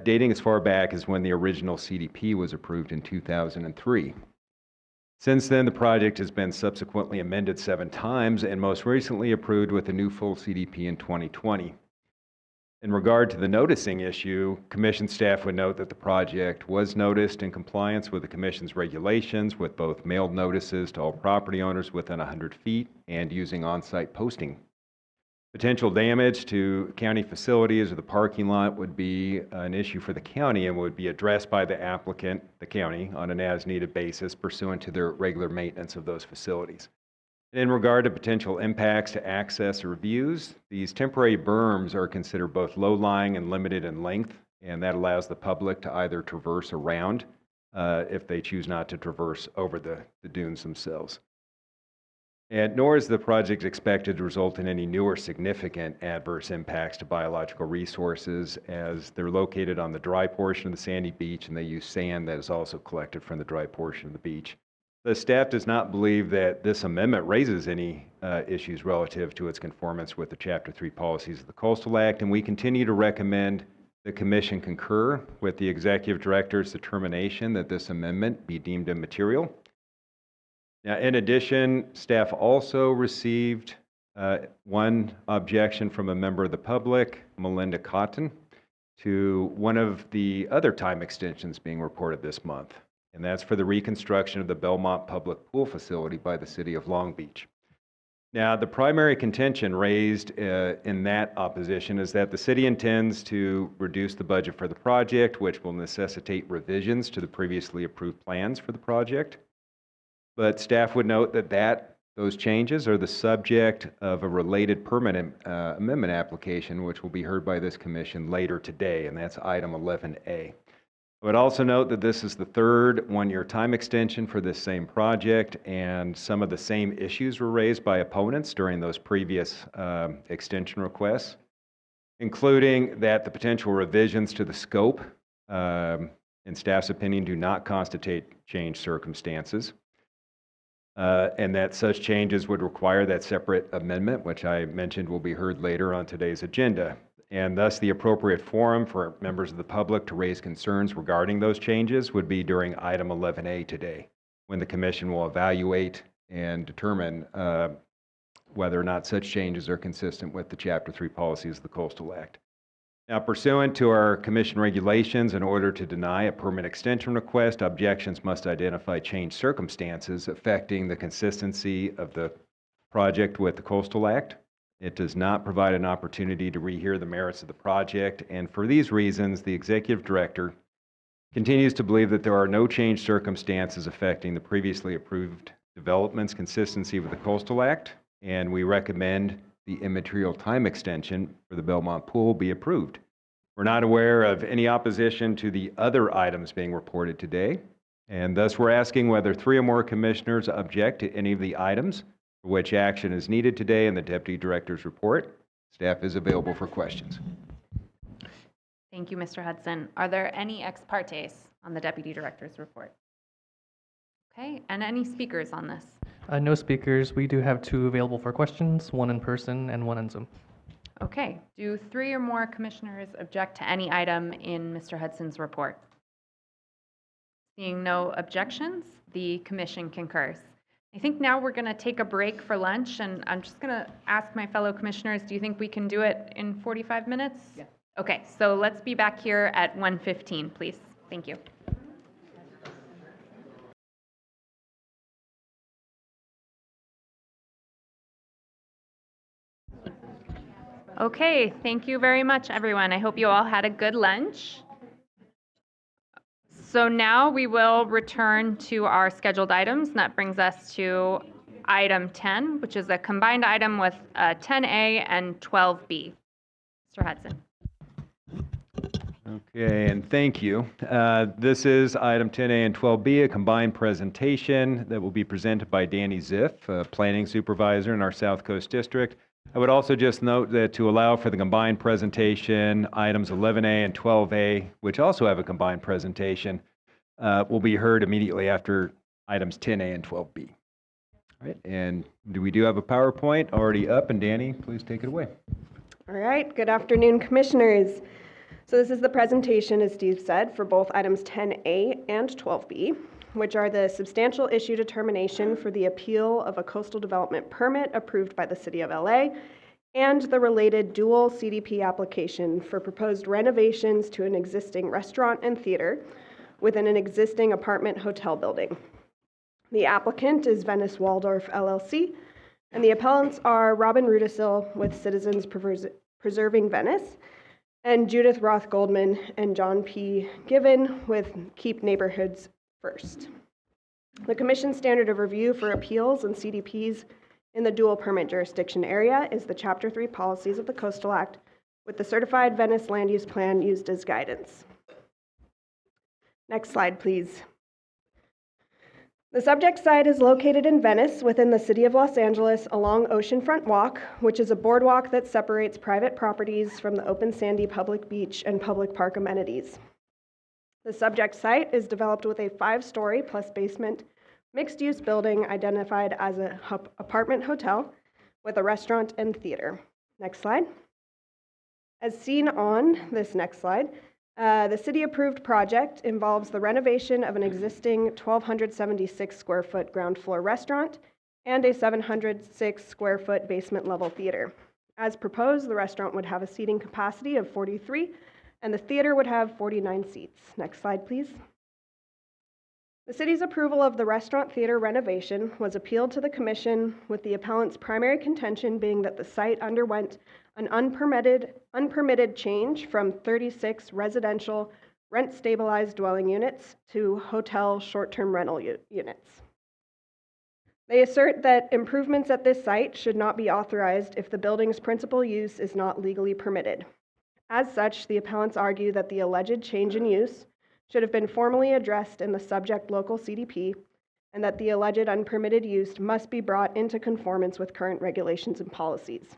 dating as far back as when the original CDP was approved in 2003. Since then, the project has been subsequently amended 7 times and most recently approved with a new full CDP in 2020. In regard to the noticing issue, Commission staff would note that the project was noticed in compliance with the Commission's regulations with both mailed notices to all property owners within 100 feet and using on-site posting. Potential damage to county facilities or the parking lot would be an issue for the county and would be addressed by the applicant, the county, on an as-needed basis pursuant to their regular maintenance of those facilities. And in regard to potential impacts to access or views, these temporary berms are considered both low-lying and limited in length, and that allows the public to either traverse around if they choose not to traverse over the dunes themselves. And nor is the project expected to result in any new or significant adverse impacts to biological resources, as they're located on the dry portion of the sandy beach and they use sand that is also collected from the dry portion of the beach. The staff does not believe that this amendment raises any issues relative to its conformance with the Chapter 3 policies of the Coastal Act, and we continue to recommend the Commission concur with the Executive Director's determination that this amendment be deemed immaterial. Now, in addition, staff also received 1 objection from a member of the public, Melinda Cotton, to one of the other time extensions being reported this month, and that's for the reconstruction of the Belmont public pool facility by the City of Long Beach. Now, the primary contention raised in that opposition is that the city intends to reduce the budget for the project, which will necessitate revisions to the previously approved plans for the project. But staff would note that those changes are the subject of a related permanent amendment application, which will be heard by this Commission later today, and that's item 11A. I would also note that this is the 3rd 1-year time extension for this same project, and some of the same issues were raised by opponents during those previous extension requests, including that the potential revisions to the scope, in staff's opinion, do not constitute changed circumstances. And that such changes would require that separate amendment, which I mentioned will be heard later on today's agenda. And thus, the appropriate forum for members of the public to raise concerns regarding those changes would be during item 11A today, when the Commission will evaluate and determine whether or not such changes are consistent with the Chapter 3 policies of the Coastal Act. Now, pursuant to our Commission regulations, in order to deny a permit extension request, objections must identify changed circumstances affecting the consistency of the project with the Coastal Act. It does not provide an opportunity to rehear the merits of the project, and for these reasons, the Executive Director continues to believe that there are no changed circumstances affecting the previously approved development's consistency with the Coastal Act, and we recommend the immaterial time extension for the Belmont pool be approved. We're not aware of any opposition to the other items being reported today, and thus we're asking whether 3 or more commissioners object to any of the items for which action is needed today in the Deputy Director's report. Staff is available for questions. Thank you, Mr. Hudson. Are there any ex partes on the Deputy Director's report? Okay, and any speakers on this? No speakers. We do have 2 available for questions, 1 in person and 1 in Zoom. Okay, do 3 or more commissioners object to any item in Mr. Hudson's report? Seeing no objections, the commission concurs. I think now we're going to take a break for lunch, and I'm just going to ask my fellow commissioners, do you think we can do it in 45 minutes? Yeah. Okay, so let's be back here at 1:15, please. Thank you. Okay, thank you very much, everyone. I hope you all had a good lunch. So now we will return to our scheduled items, and that brings us to item 10, which is a combined item with 10A and 12B. Mr. Hudson. Okay, and thank you. This is item 10A and 12B, a combined presentation that will be presented by Danny Ziff, Planning Supervisor in our South Coast District. I would also just note that to allow for the combined presentation, items 11A and 12A, which also have a combined presentation, will be heard immediately after items 10A and 12B. All right, and we do have a PowerPoint already up, and Danny, please take it away. All right, good afternoon, Commissioners. So this is the presentation, as Steve said, for both items 10A and 12B, which are the substantial issue determination for the appeal of a coastal development permit approved by the City of LA, and the related dual CDP application for proposed renovations to an existing restaurant and theater within an existing apartment hotel building. The applicant is Venice Waldorf LLC, and the appellants are Robin Rudisil with Citizens Preserving Venice, and Judith Roth Goldman and John P. Given with Keep Neighborhoods First. The Commission standard of review for appeals and CDPs in the dual permit jurisdiction area is the Chapter 3 policies of the Coastal Act, with the certified Venice land use plan used as guidance. Next slide, please. The subject site is located in Venice within the City of Los Angeles along Oceanfront Walk, which is a boardwalk that separates private properties from the open sandy public beach and public park amenities. The subject site is developed with a 5-story plus basement mixed-use building identified as an apartment hotel with a restaurant and theater. Next slide. As seen on this next slide, the city-approved project involves the renovation of an existing 1,276 square foot ground floor restaurant and a 706 square foot basement level theater. As proposed, the restaurant would have a seating capacity of 43, and the theater would have 49 seats. Next slide, please. The city's approval of the restaurant theater renovation was appealed to the Commission, with the appellant's primary contention being that the site underwent an unpermitted change from 36 residential rent-stabilized dwelling units to hotel short-term rental units. They assert that improvements at this site should not be authorized if the building's principal use is not legally permitted. As such, the appellants argue that the alleged change in use should have been formally addressed in the subject local CDP, and that the alleged unpermitted use must be brought into conformance with current regulations and policies.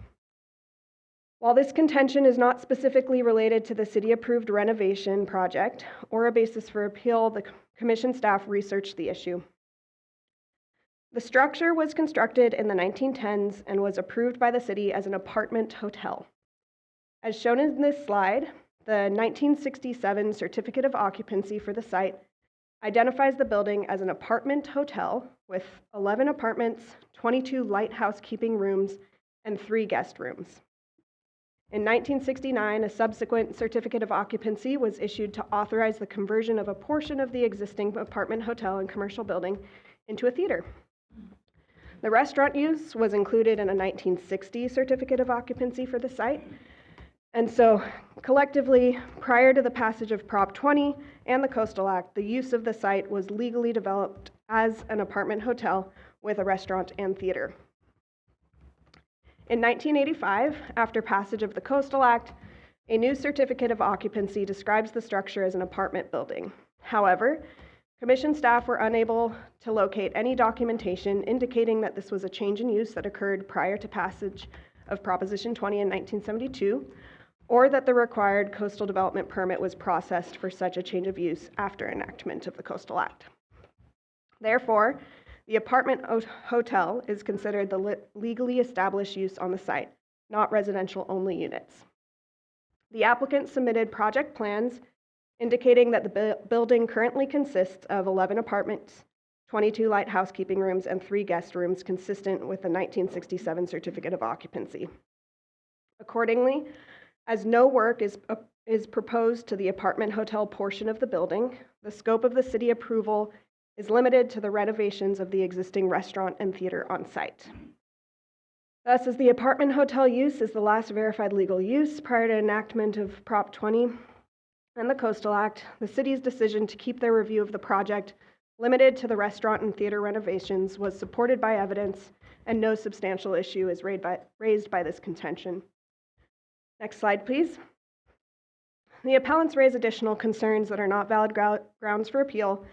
While this contention is not specifically related to the city-approved renovation project or a basis for appeal, the Commission staff researched the issue. The structure was constructed in the 1910s and was approved by the city as an apartment hotel. As shown in this slide, the 1967 certificate of occupancy for the site identifies the building as an apartment hotel with 11 apartments, 22 light housekeeping rooms, and 3 guest rooms. In 1969, a subsequent certificate of occupancy was issued to authorize the conversion of a portion of the existing apartment hotel and commercial building into a theater. The restaurant use was included in a 1960 certificate of occupancy for the site, And so collectively, prior to the passage of Prop 20 and the Coastal Act, the use of the site was legally developed as an apartment hotel with a restaurant and theater. In 1985, after passage of the Coastal Act, a new certificate of occupancy describes the structure as an apartment building. However, Commission staff were unable to locate any documentation indicating that this was a change in use that occurred prior to passage of Proposition 20 in 1972, or that the required coastal development permit was processed for such a change of use after enactment of the Coastal Act. Therefore, the apartment hotel is considered the legally established use on the site, not residential-only units. The applicant submitted project plans indicating that the building currently consists of 11 apartments, 22 light housekeeping rooms, and 3 guest rooms consistent with the 1967 Certificate of Occupancy. Accordingly, as no work is proposed to the apartment hotel portion of the building, the scope of the city approval is limited to the renovations of the existing restaurant and theater on site. Thus, as the apartment hotel use is the last verified legal use prior to enactment of Prop 20 and the Coastal Act, the city's decision to keep their review of the project limited to the restaurant and theater renovations was supported by evidence, and no substantial issue is raised by this contention. Next slide, please. The appellants raise additional concerns that are not valid grounds for appeal,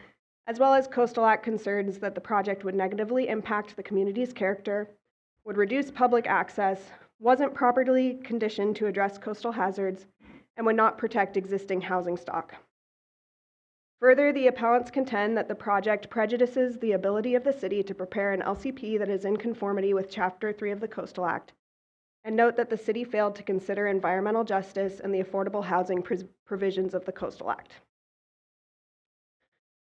as well as Coastal Act concerns that the project would negatively impact the community's character, would reduce public access, wasn't properly conditioned to address coastal hazards, and would not protect existing housing stock. Further, the appellants contend that the project prejudices the ability of the city to prepare an LCP that is in conformity with Chapter 3 of the Coastal Act, and note that the city failed to consider environmental justice and the affordable housing provisions of the Coastal Act.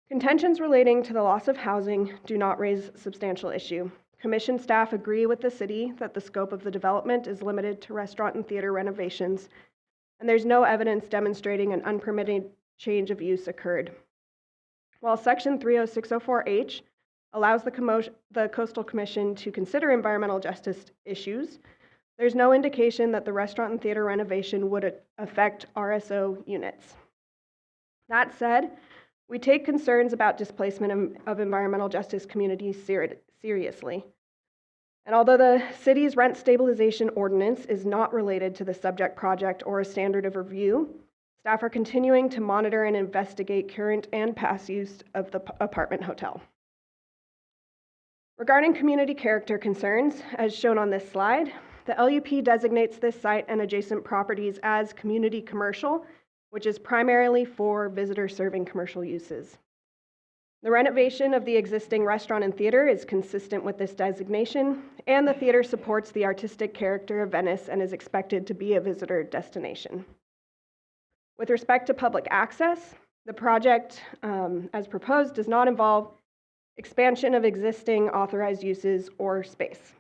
Contentions relating to the loss of housing do not raise substantial issue. Commission staff agree with the city that the scope of the development is limited to restaurant and theater renovations, and there's no evidence demonstrating an unpermitted change of use occurred. While Section 30604H allows the Coastal Commission to consider environmental justice issues, there's no indication that the restaurant and theater renovation would affect RSO units. That said, we take concerns about displacement of environmental justice communities seriously. And although the city's rent stabilization ordinance is not related to the subject project or a standard of review, staff are continuing to monitor and investigate current and past use of the apartment hotel. Regarding community character concerns, as shown on this slide, the LUP designates this site and adjacent properties as community commercial, which is primarily for visitor-serving commercial uses. The renovation of the existing restaurant and theater is consistent with this designation, and the theater supports the artistic character of Venice and is expected to be a visitor destination. With respect to public access, the project, as proposed, does not involve expansion of existing authorized uses or space.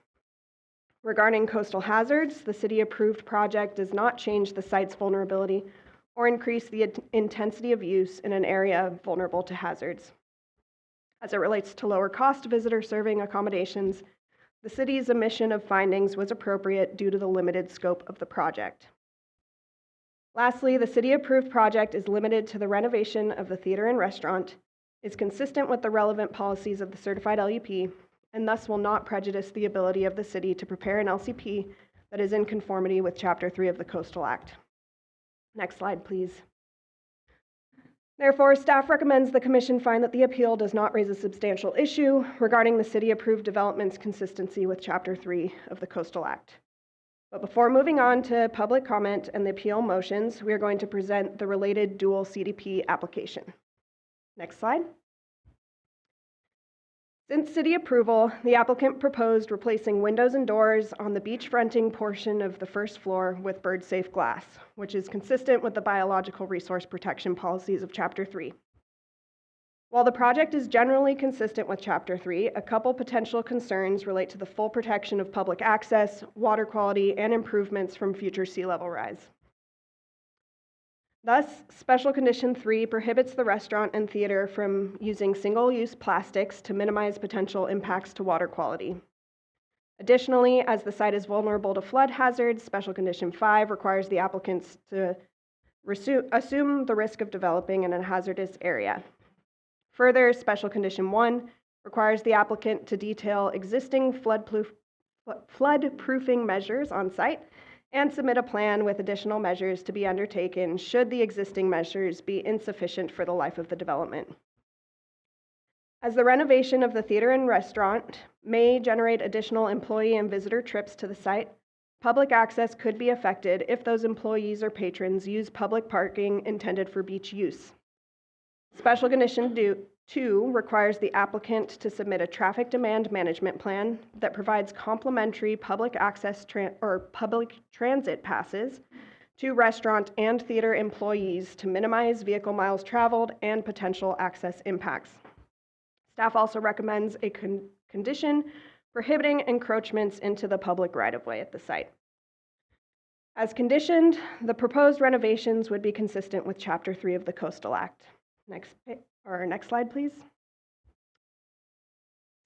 Regarding coastal hazards, the city-approved project does not change the site's vulnerability or increase the intensity of use in an area vulnerable to hazards. As it relates to lower cost visitor-serving accommodations, the city's omission of findings was appropriate due to the limited scope of the project. Lastly, the city-approved project is limited to the renovation of the theater and restaurant, is consistent with the relevant policies of the certified LUP, and thus will not prejudice the ability of the city to prepare an LCP that is in conformity with Chapter 3 of the Coastal Act. Next slide, please. Therefore, staff recommends the Commission find that the appeal does not raise a substantial issue regarding the city-approved development's consistency with Chapter 3 of the Coastal Act. But before moving on to public comment and the appeal motions, we are going to present the related dual CDP application. Next slide. Since city approval, the applicant proposed replacing windows and doors on the beach-fronting portion of the first floor with bird-safe glass, which is consistent with the biological resource protection policies of Chapter 3. While the project is generally consistent with Chapter 3, a couple potential concerns relate to the full protection of public access, water quality, and improvements from future sea level rise. Thus, Special Condition 3 prohibits the restaurant and theater from using single-use plastics to minimize potential impacts to water quality. Additionally, as the site is vulnerable to flood hazards, Special Condition 5 requires the applicants to assume the risk of developing in a hazardous area. Further, Special Condition 1 requires the applicant to detail existing flood-proofing measures on site and submit a plan with additional measures to be undertaken should the existing measures be insufficient for the life of the development. As the renovation of the theater and restaurant may generate additional employee and visitor trips to the site, public access could be affected if those employees or patrons use public parking intended for beach use. Special Condition 2 requires the applicant to submit a traffic demand management plan that provides complimentary public access or public transit passes to restaurant and theater employees to minimize vehicle miles traveled and potential access impacts. Staff also recommends a condition prohibiting encroachments into the public right-of-way at the site. As conditioned, the proposed renovations would be consistent with Chapter 3 of the Coastal Act. Next slide, please.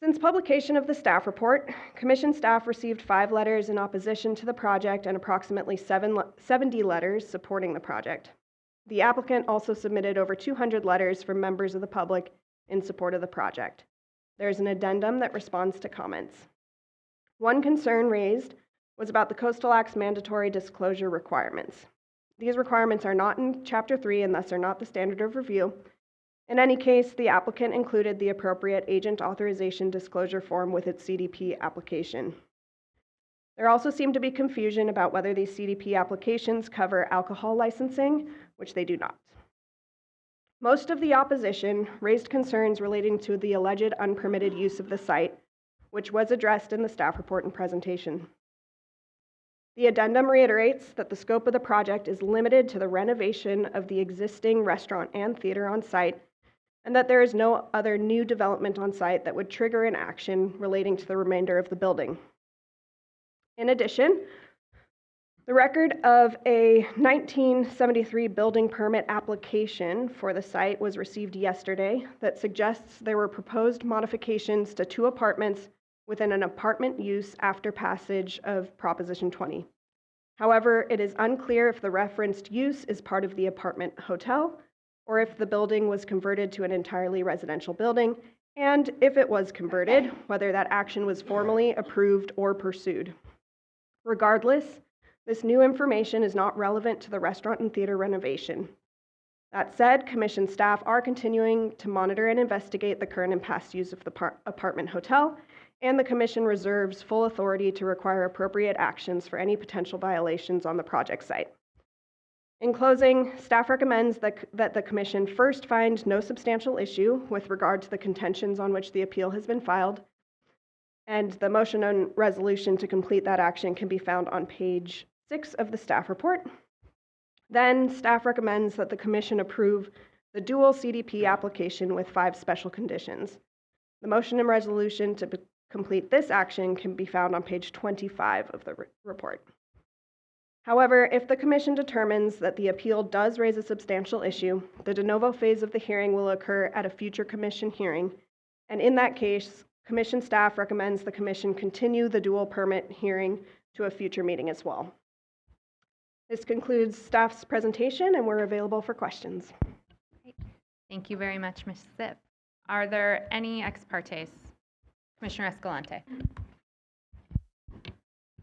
Since publication of the staff report, Commission staff received 5 letters in opposition to the project and approximately 70 letters supporting the project. The applicant also submitted over 200 letters from members of the public in support of the project. There is an addendum that responds to comments. One concern raised was about the Coastal Act's mandatory disclosure requirements. These requirements are not in Chapter 3 and thus are not the standard of review. In any case, the applicant included the appropriate agent authorization disclosure form with its CDP application. There also seemed to be confusion about whether these CDP applications cover alcohol licensing, which they do not. Most of the opposition raised concerns relating to the alleged unpermitted use of the site, which was addressed in the staff report and presentation. The addendum reiterates that the scope of the project is limited to the renovation of the existing restaurant and theater on site, and that there is no other new development on site that would trigger an action relating to the remainder of the building. In addition, the record of a 1973 building permit application for the site was received yesterday that suggests there were proposed modifications to 2 apartments within an apartment use after passage of Proposition 20. However, it is unclear if the referenced use is part of the apartment hotel or if the building was converted to an entirely residential building, and if it was converted, whether that action was formally approved or pursued. Regardless, this new information is not relevant to the restaurant and theater renovation. That said, Commission staff are continuing to monitor and investigate the current and past use of the apartment hotel, and the Commission reserves full authority to require appropriate actions for any potential violations on the project site. In closing, staff recommends that the Commission first find no substantial issue with regard to the contentions on which the appeal has been filed, and the motion and resolution to complete that action can be found on page 6 of the staff report. Then, staff recommends that the Commission approve the dual CDP application with 5 special conditions. The motion and resolution to complete this action can be found on page 25 of the report. However, if the Commission determines that the appeal does raise a substantial issue, the de novo phase of the hearing will occur at a future Commission hearing, and in that case, Commission staff recommends the Commission continue the dual permit hearing to a future meeting as well. This concludes staff's presentation, and we're available for questions. Thank you very much, Ms. Zip. Are there any ex partes? Commissioner Escalante.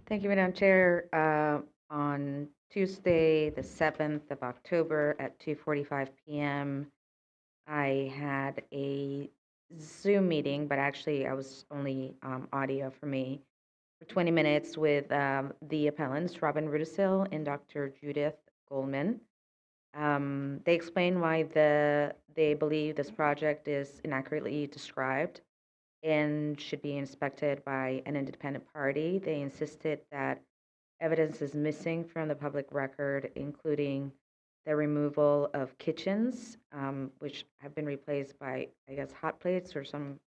Thank you, Madam Chair. On Tuesday, the 7th of October at 2:45 p.m., I had a Zoom meeting, but actually I was only audio for me, for 20 minutes with the appellants, Robin Rudisil and Dr. Judith Goldman. They explained why they believe this project is inaccurately described and should be inspected by an independent party. They insisted that evidence is missing from the public record, including the removal of kitchens, which have been replaced by, I guess, hot plates or some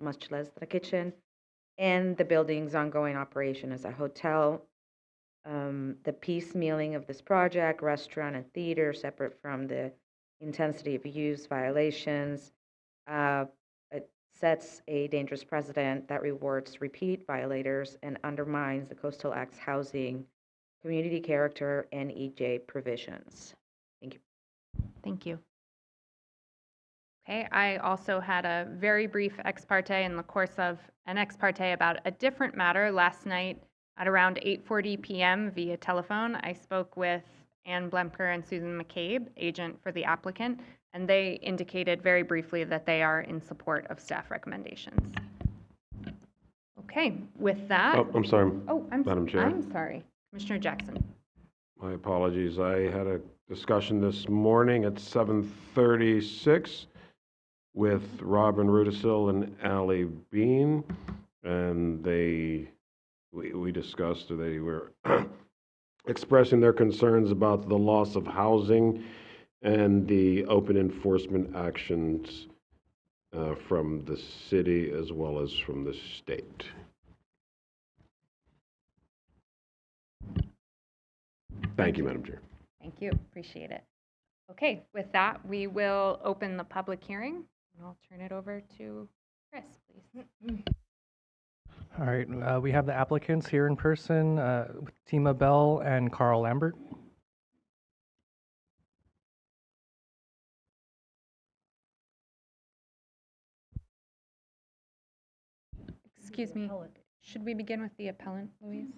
much less than a kitchen, and the building's ongoing operation as a hotel. The piecemealing of this project, restaurant and theater, separate from the intensity of use violations, sets a dangerous precedent that rewards repeat violators and undermines the Coastal Act's housing, community character, and EJ provisions. Thank you. Thank you. Okay, I also had a very brief ex parte in the course of an ex parte about a different matter last night at around 8:40 p.m. via telephone. I spoke with Ann Blemker and Susan McCabe, agent for the applicant, and they indicated very briefly that they are in support of staff recommendations. Okay, with that. Oh, I'm sorry, Madam Chair. I'm sorry. Commissioner Jackson. My apologies. I had a discussion this morning at 7:36 with Robin Rudisil and Allie Bean, and we discussed, they were expressing their concerns about the loss of housing and the open enforcement actions from the city as well as from the state. Thank you, Madam Chair. Thank you. Appreciate it. Okay, with that, we will open the public hearing. And I'll turn it over to Chris, please. All right, we have the applicants here in person, Tima Bell and Carl Lambert. Excuse me, should we begin with the appellant, Louise?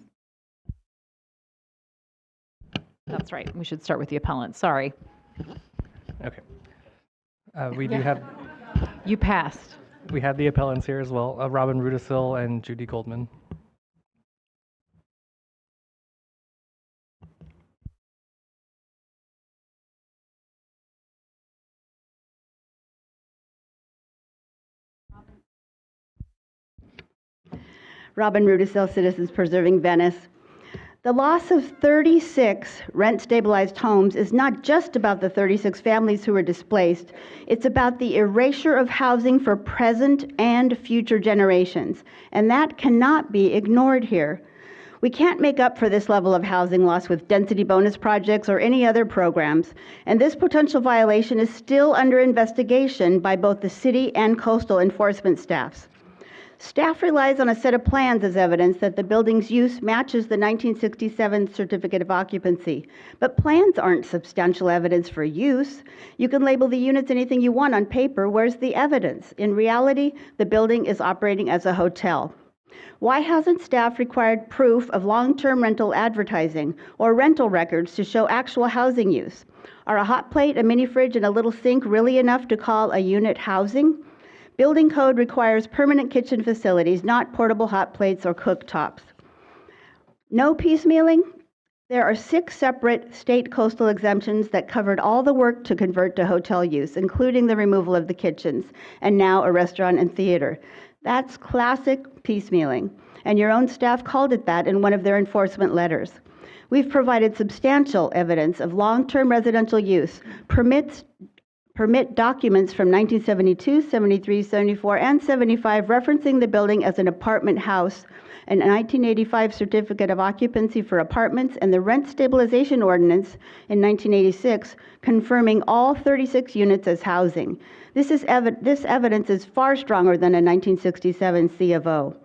That's right. We should start with the appellant. Sorry. Okay. We do have. You passed. We have the appellants here as well, Robin Rudisil and Judy Goldman. Robin Rudisil, Citizens Preserving Venice. The loss of 36 rent-stabilized homes is not just about the 36 families who were displaced. It's about the erasure of housing for present and future generations, and that cannot be ignored here. We can't make up for this level of housing loss with density bonus projects or any other programs, and this potential violation is still under investigation by both the city and coastal enforcement staffs. Staff relies on a set of plans as evidence that the building's use matches the 1967 certificate of occupancy. But plans aren't substantial evidence for use. You can label the units anything you want on paper. Where's the evidence? In reality, the building is operating as a hotel. Why hasn't staff required proof of long-term rental advertising or rental records to show actual housing use? Are a hot plate, a mini fridge, and a little sink really enough to call a unit housing? Building code requires permanent kitchen facilities, not portable hot plates or cooktops. No piecemealing? There are 6 separate state coastal exemptions that covered all the work to convert to hotel use, including the removal of the kitchens, and now a restaurant and theater. That's classic piecemealing, and your own staff called it that in one of their enforcement letters. We've provided substantial evidence of long-term residential use, permit documents from 1972, 73, 74, and 75 referencing the building as an apartment house, a 1985 certificate of occupancy for apartments, and the rent stabilization ordinance in 1986 confirming all 36 units as housing. This evidence is far stronger than a 1967 C of O.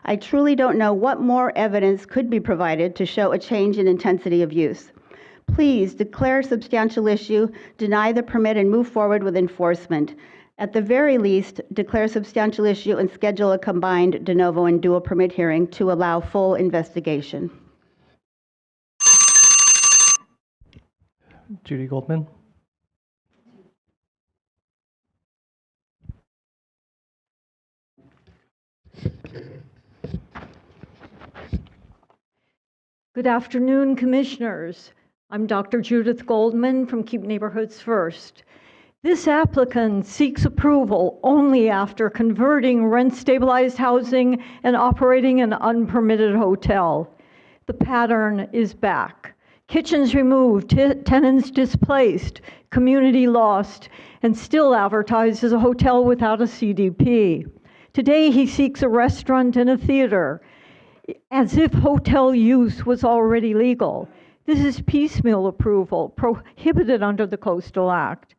I truly don't know what more evidence could be provided to show a change in intensity of use. Please declare substantial issue, deny the permit, and move forward with enforcement. At the very least, declare substantial issue and schedule a combined de novo and dual permit hearing to allow full investigation. Judy Goldman. Good afternoon, Commissioners. I'm Dr. Judith Goldman from Keep Neighborhoods First. This applicant seeks approval only after converting rent-stabilized housing and operating an unpermitted hotel. The pattern is back. Kitchens removed, tenants displaced, community lost, and still advertised as a hotel without a CDP. Today he seeks a restaurant and a theater, as if hotel use was already legal. This is piecemeal approval, prohibited under the Coastal Act.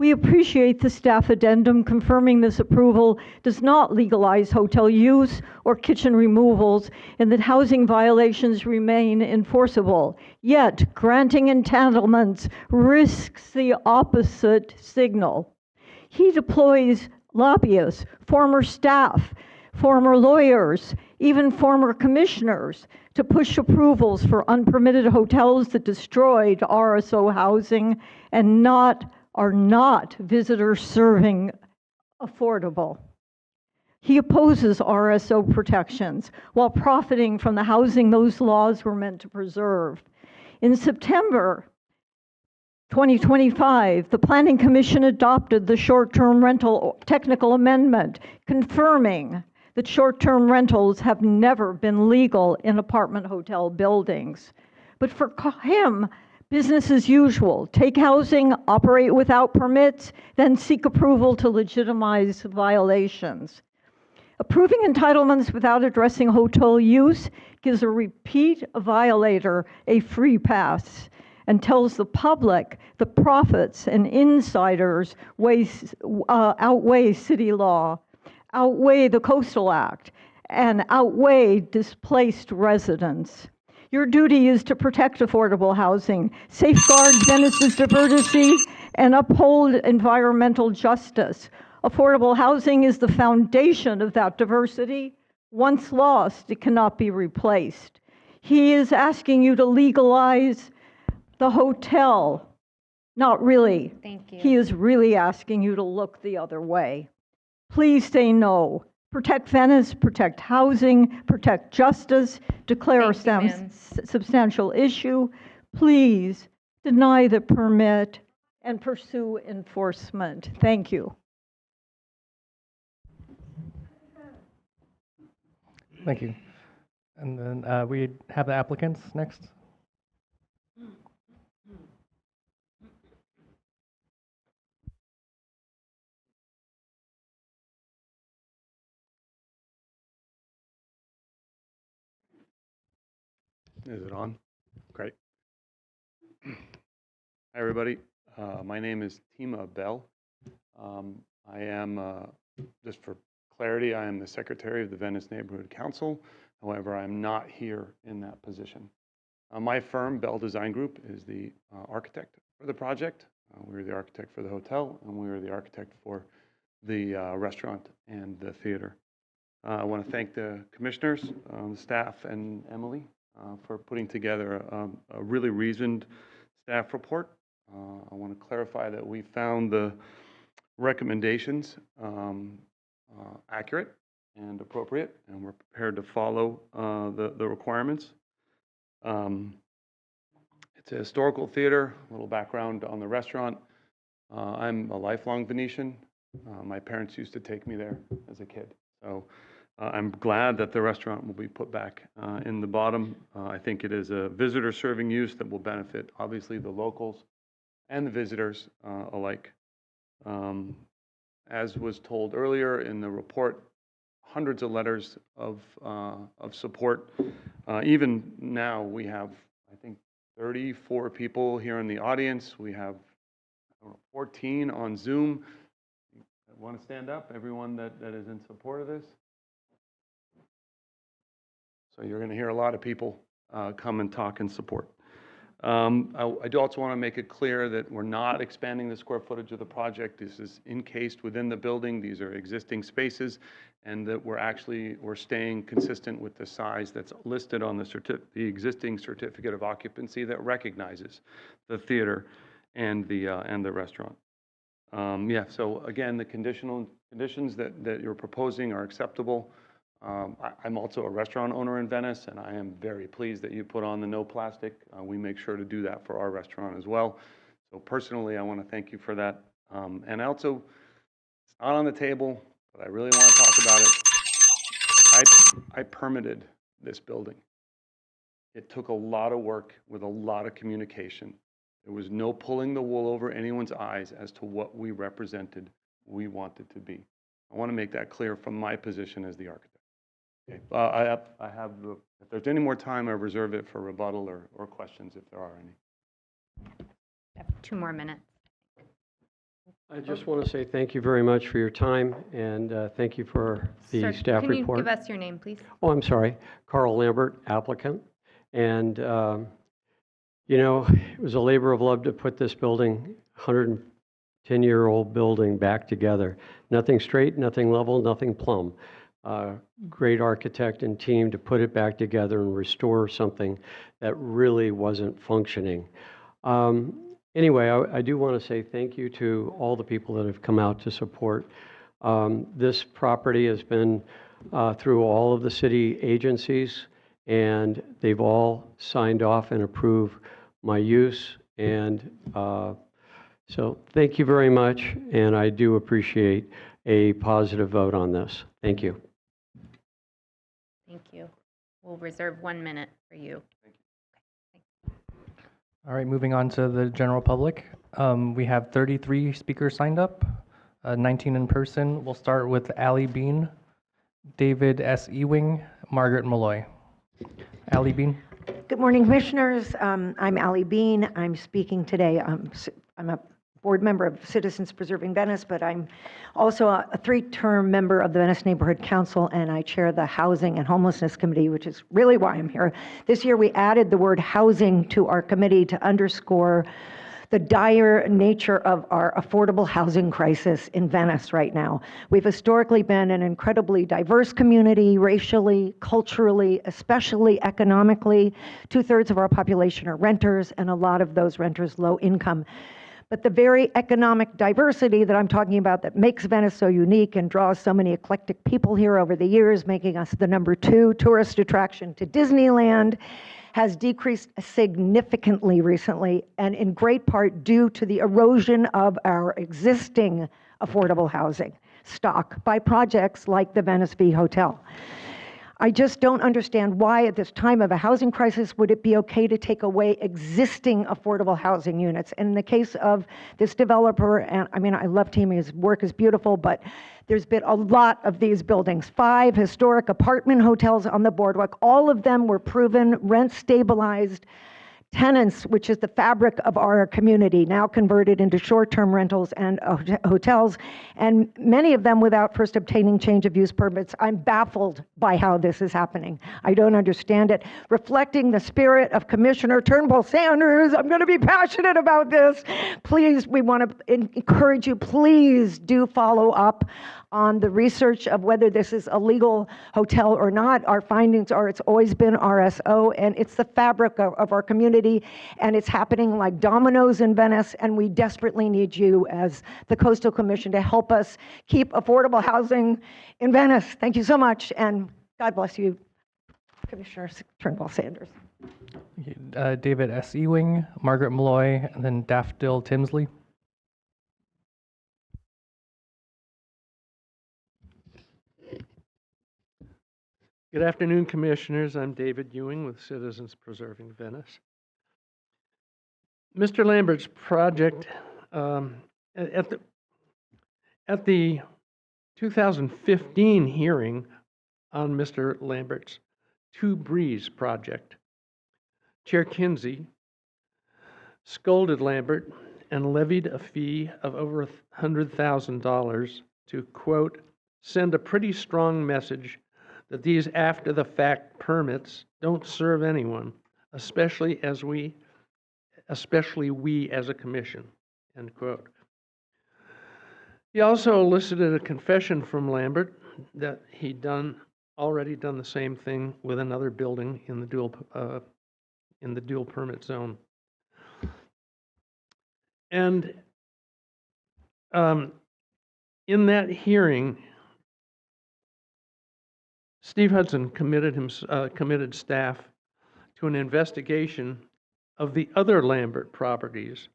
We appreciate the staff addendum confirming this approval does not legalize hotel use or kitchen removals and that housing violations remain enforceable. Yet, granting entitlements risks the opposite signal. He deploys lobbyists, former staff, former lawyers, even former commissioners to push approvals for unpermitted hotels that destroyed RSO housing and are not visitor serving affordable. He opposes RSO protections while profiting from the housing those laws were meant to preserve. In September 2025, the Planning Commission adopted the short-term rental technical amendment, confirming that short-term rentals have never been legal in apartment hotel buildings. But for him, business as usual. Take housing, operate without permits, then seek approval to legitimize violations. Approving entitlements without addressing hotel use gives a repeat violator a free pass and tells the public the profits and insiders outweigh city law, outweigh the Coastal Act, and outweigh displaced residents. Your duty is to protect affordable housing, safeguard Venice's diversity, and uphold environmental justice. Affordable housing is the foundation of that diversity. Once lost, it cannot be replaced. He is asking you to legalize the hotel. Not really. Thank you. He is really asking you to look the other way. Please say no. Protect Venice, protect housing, protect justice, declare a substantial issue. Please deny the permit and pursue enforcement. Thank you. Thank you. And then we have the applicants next. Is it on? Great. Hi, everybody. My name is Tima Bell. I am, just for clarity, I am the Secretary of the Venice Neighborhood Council. However, I am not here in that position. My firm, Bell Design Group, is the architect for the project. We were the architect for the hotel, and we were the architect for the restaurant and the theater. I want to thank the commissioners, the staff, and Emily for putting together a really reasoned staff report. I want to clarify that we found the recommendations accurate and appropriate, and we're prepared to follow the requirements. It's a historical theater. A little background on the restaurant. I'm a lifelong Venetian. My parents used to take me there as a kid. So I'm glad that the restaurant will be put back in the bottom. I think it is a visitor serving use that will benefit, obviously, the locals and the visitors alike. As was told earlier in the report, hundreds of letters of support. Even now, we have, I think, 34 people here in the audience. We have 14 on Zoom. Want to stand up, everyone that is in support of this? So you're going to hear a lot of people come and talk and support. I do also want to make it clear that we're not expanding the square footage of the project. This is encased within the building. These are existing spaces, and that we're staying consistent with the size that's listed on the existing certificate of occupancy that recognizes the theater and the restaurant. Yeah, so again, the conditions that you're proposing are acceptable. I'm also a restaurant owner in Venice, and I am very pleased that you put on the no plastic. We make sure to do that for our restaurant as well. So personally, I want to thank you for that. And also, it's not on the table, but I really want to talk about it. I permitted this building. It took a lot of work with a lot of communication. There was no pulling the wool over anyone's eyes as to what we represented, we wanted to be. I want to make that clear from my position as the architect. Okay. If there's any more time, I reserve it for rebuttal or questions if there are any. I have 2 more minutes. I just want to say thank you very much for your time, and thank you for the Sir, staff can you report. give us your name, please? Oh, I'm sorry, Carl Lambert, applicant. And, you know, it was a labor of love to put this building, 110-year-old building, back together. Nothing straight, nothing level, nothing plumb. Great architect and team to put it back together and restore something that really wasn't functioning. Anyway, I do want to say thank you to all the people that have come out to support. This property has been through all of the city agencies, and they've all signed off and approved my use. And so thank you very much, and I do appreciate a positive vote on this. Thank you. Thank you. We'll reserve 1 minute for you. All right, moving on to the general public. We have 33 speakers signed up, 19 in person. We'll start with Ali Bean, David S. Ewing, Margaret Malloy. Ali Bean. Good morning, Commissioners. I'm Ali Bean. I'm speaking today. I'm a board member of Citizens Preserving Venice, but I'm also a three-term member of the Venice Neighborhood Council, and I chair the Housing and Homelessness Committee, which is really why I'm here. This year, we added the word housing to our committee to underscore the dire nature of our affordable housing crisis in Venice right now. We've historically been an incredibly diverse community, racially, culturally, especially economically. 2/3 of our population are renters, and a lot of those renters low income. But the very economic diversity that I'm talking about that makes Venice so unique and draws so many eclectic people here over the years, making us the #2 tourist attraction to Disneyland, has decreased significantly recently, and in great part due to the erosion of our existing affordable housing stock by projects like the Venice V Hotel. I just don't understand why at this time of a housing crisis would it be okay to take away existing affordable housing units. And in the case of this developer, and I mean, I love him, his work is beautiful, but there's been a lot of these buildings, 5 historic apartment hotels on the boardwalk. All of them were proven rent stabilized tenants, which is the fabric of our community, now converted into short-term rentals and hotels, and many of them without first obtaining change of use permits. I'm baffled by how this is happening. I don't understand it. Reflecting the spirit of Commissioner Turnbull Sanders, I'm going to be passionate about this. Please, we want to encourage you, please do follow up on the research of whether this is a legal hotel or not. Our findings are it's always been RSO, and it's the fabric of our community, and it's happening like dominoes in Venice, and we desperately need you as the Coastal Commission to help us keep affordable housing in Venice. Thank you so much, and God bless you, Commissioner Turnbull Sanders. David S. Ewing, Margaret Malloy, and then Daffodil Timsley. Good afternoon, Commissioners. I'm David Ewing with Citizens Preserving Venice. Mr. Lambert's project, at the 2015 hearing on Mr. Lambert's Two Breeze project, Chair Kinsey scolded Lambert and levied a fee of over $100,000 to, quote, send a pretty strong message that these after-the-fact permits don't serve anyone, especially we as a commission, end quote. He also elicited a confession from Lambert that he'd already done the same thing with another building in the dual permit zone. And in that hearing, Steve Hudson committed staff to an investigation of the other Lambert properties.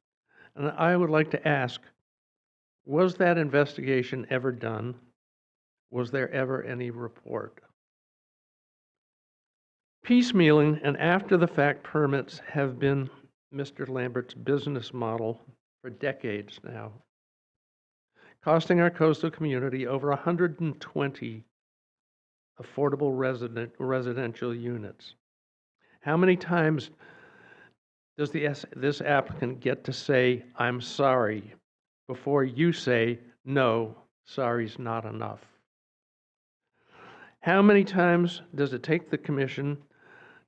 And I would like to ask, was that investigation ever done? Was there ever any report? Piecemealing and after-the-fact permits have been Mr. Lambert's business model for decades now, costing our coastal community over 120 affordable residential units. How many times does this applicant get to say, I'm sorry, before you say, no, sorry's not enough? How many times does it take the commission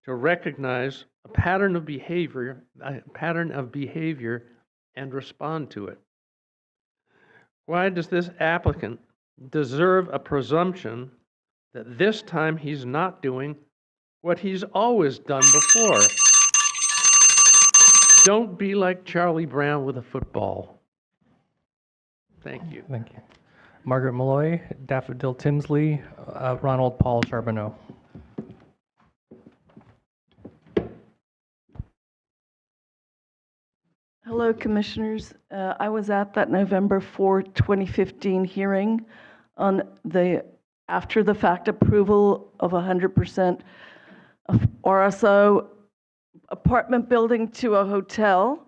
to recognize a pattern of behavior and respond to it? Why does this applicant deserve a presumption that this time he's not doing what he's always done before? Don't be like Charlie Brown with a football. Thank you. Thank you. Margaret Malloy, Daffodil Tinsley, Ronald Paul Charbonneau. Hello, Commissioners. I was at that November 4, 2015 hearing on the after-the-fact approval of 100% of RSO apartment building to a hotel.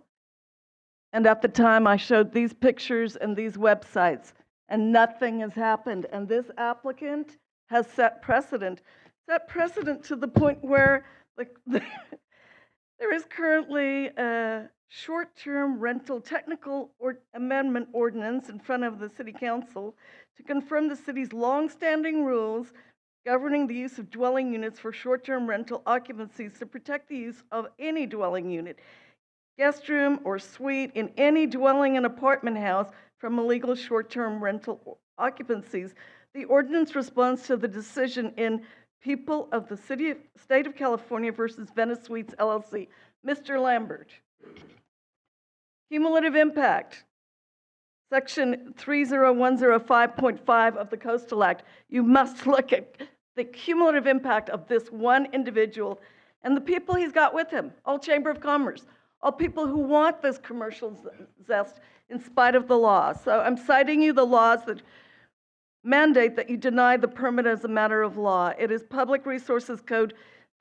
And at the time, I showed these pictures and these websites, and nothing has happened. And this applicant has set precedent to the point where there is currently a short-term rental technical amendment ordinance in front of the City Council to confirm the city's long-standing rules governing the use of dwelling units for short-term rental occupancies to protect the use of any dwelling unit, guest room or suite in any dwelling and apartment house from illegal short-term rental occupancies. The ordinance responds to the decision in People of the State of California versus Venice Suites LLC. Mr. Lambert. Cumulative impact. Section 30105.5 of the Coastal Act. You must look at the cumulative impact of this one individual and the people he's got with him, all Chamber of Commerce, all people who want this commercial zest in spite of the law. So I'm citing you the laws that mandate that you deny the permit as a matter of law. It is Public Resources Code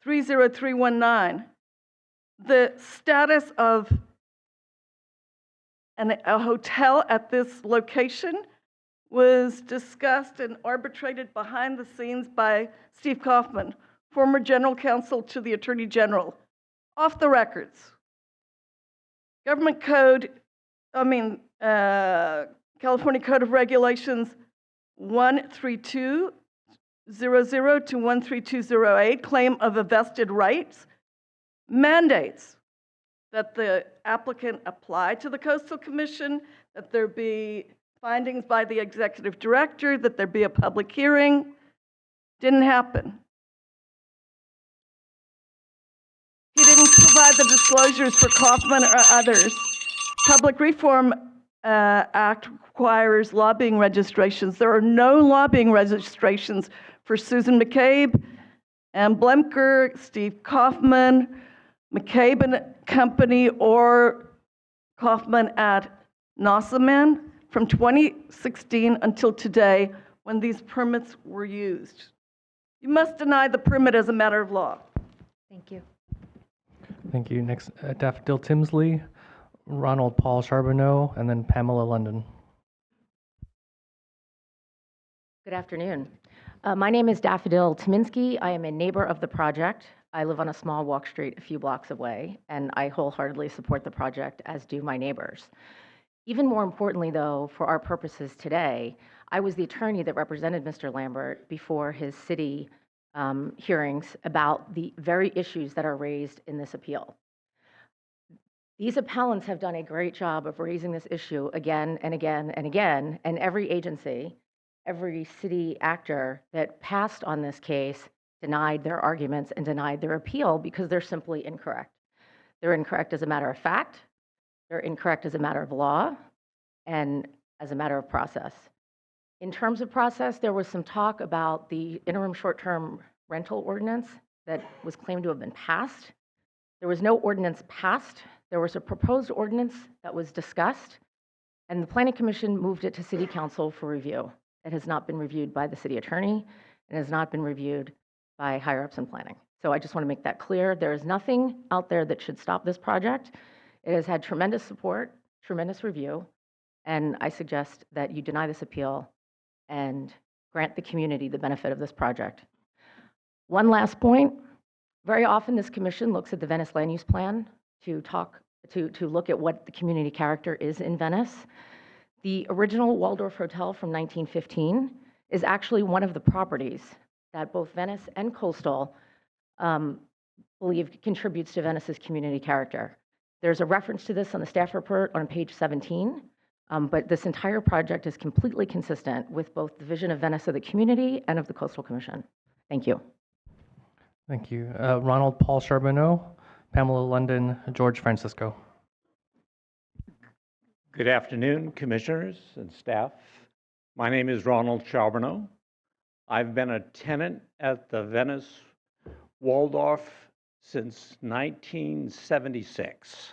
30319. The status of a hotel at this location was discussed and arbitrated behind the scenes by Steve Kaufman, former general counsel to the Attorney General, off the records. Government Code, California Code of Regulations 13200 to 13208, claim of a vested rights, mandates that the applicant apply to the Coastal Commission, that there be findings by the executive director, that there be a public hearing. Didn't happen. He didn't provide the disclosures for Kaufman or others. Public Reform Act requires lobbying registrations. There are no lobbying registrations for Susan McCabe, Ann Blemker, Steve Kaufman, McCabe and Company, or Kaufman at Nossaman from 2016 until today when these permits were used. You must deny the permit as a matter of law. Thank you. Thank you. Next, Daffodil Tinsley, Ronald Paul Charbonneau, and then Pamela London. Good afternoon. My name is Daffodil Timinski. I am a neighbor of the project. I live on a small walk street a few blocks away, and I wholeheartedly support the project, as do my neighbors. Even more importantly, though, for our purposes today, I was the attorney that represented Mr. Lambert before his city hearings about the very issues that are raised in this appeal. These appellants have done a great job of raising this issue again and again and again, and every agency, every city actor that passed on this case denied their arguments and denied their appeal because they're simply incorrect. They're incorrect as a matter of fact, they're incorrect as a matter of law, and as a matter of process. In terms of process, there was some talk about the interim short-term rental ordinance that was claimed to have been passed. There was no ordinance passed. There was a proposed ordinance that was discussed, and the Planning Commission moved it to City Council for review. It has not been reviewed by the city attorney. It has not been reviewed by higher-ups in planning. So I just want to make that clear. There is nothing out there that should stop this project. It has had tremendous support, tremendous review, and I suggest that you deny this appeal and grant the community the benefit of this project. One last point. Very often this commission looks at the Venice Land Use Plan to look at what the community character is in Venice. The original Waldorf Hotel from 1915 is actually one of the properties that both Venice and Coastal believe contributes to Venice's community character. There's a reference to this on the staff report on page 17, but this entire project is completely consistent with both the vision of Venice of the community and of the Coastal Commission. Thank you. Thank you. Ronald Paul Charbonneau, Pamela London, George Francisco. Good afternoon, commissioners and staff. My name is Ronald Charbonneau. I've been a tenant at the Venice Waldorf since 1976.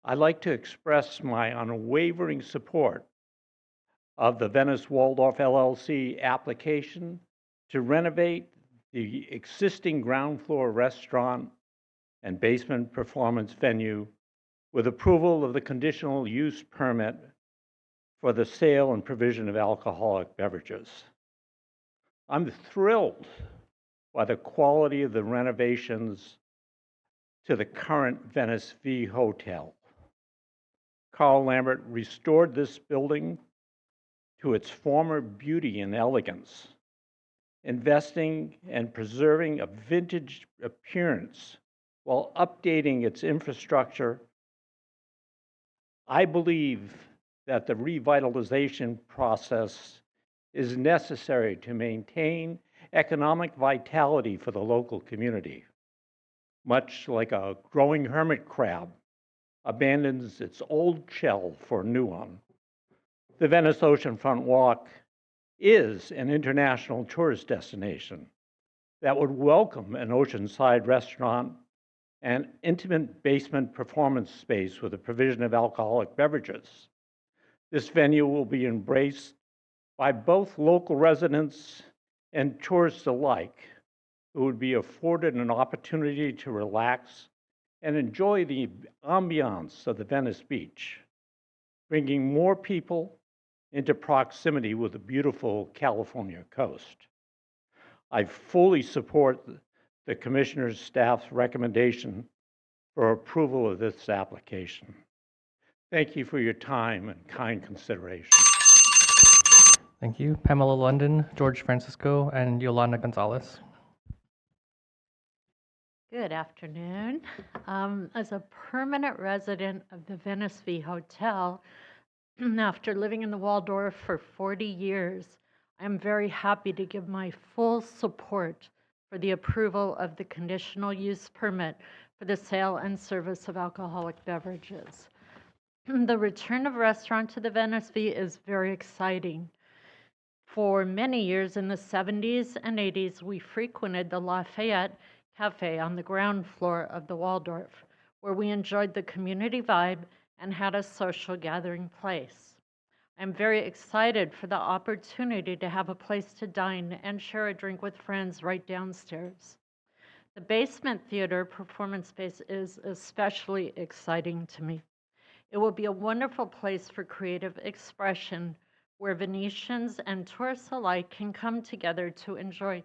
I'd like to express my unwavering support of the Venice Waldorf LLC application to renovate the existing ground floor restaurant and basement performance venue with approval of the conditional use permit for the sale and provision of alcoholic beverages. I'm thrilled by the quality of the renovations to the current Venice V Hotel. Carl Lambert restored this building to its former beauty and elegance, investing and preserving a vintage appearance while updating its infrastructure. I believe that the revitalization process is necessary to maintain economic vitality for the local community. Much like a growing hermit crab abandons its old shell for a new one, the Venice Oceanfront Walk is an international tourist destination that would welcome an oceanside restaurant and intimate basement performance space with the provision of alcoholic beverages. This venue will be embraced by both local residents and tourists alike, who would be afforded an opportunity to relax and enjoy the ambiance of the Venice beach, bringing more people into proximity with the beautiful California coast. I fully support the Commissioner's staff's recommendation for approval of this application. Thank you for your time and kind consideration. Thank you. Pamela London, George Francisco, and Yolanda Gonzalez. Good afternoon. As a permanent resident of the Venice V Hotel, after living in the Waldorf for 40 years, I'm very happy to give my full support for the approval of the conditional use permit for the sale and service of alcoholic beverages. The return of restaurant to the Venice V is very exciting. For many years in the 70s and 80s, we frequented the Lafayette Cafe on the ground floor of the Waldorf, where we enjoyed the community vibe and had a social gathering place. I'm very excited for the opportunity to have a place to dine and share a drink with friends right downstairs. The basement theater performance space is especially exciting to me. It will be a wonderful place for creative expression where Venetians and tourists alike can come together to enjoy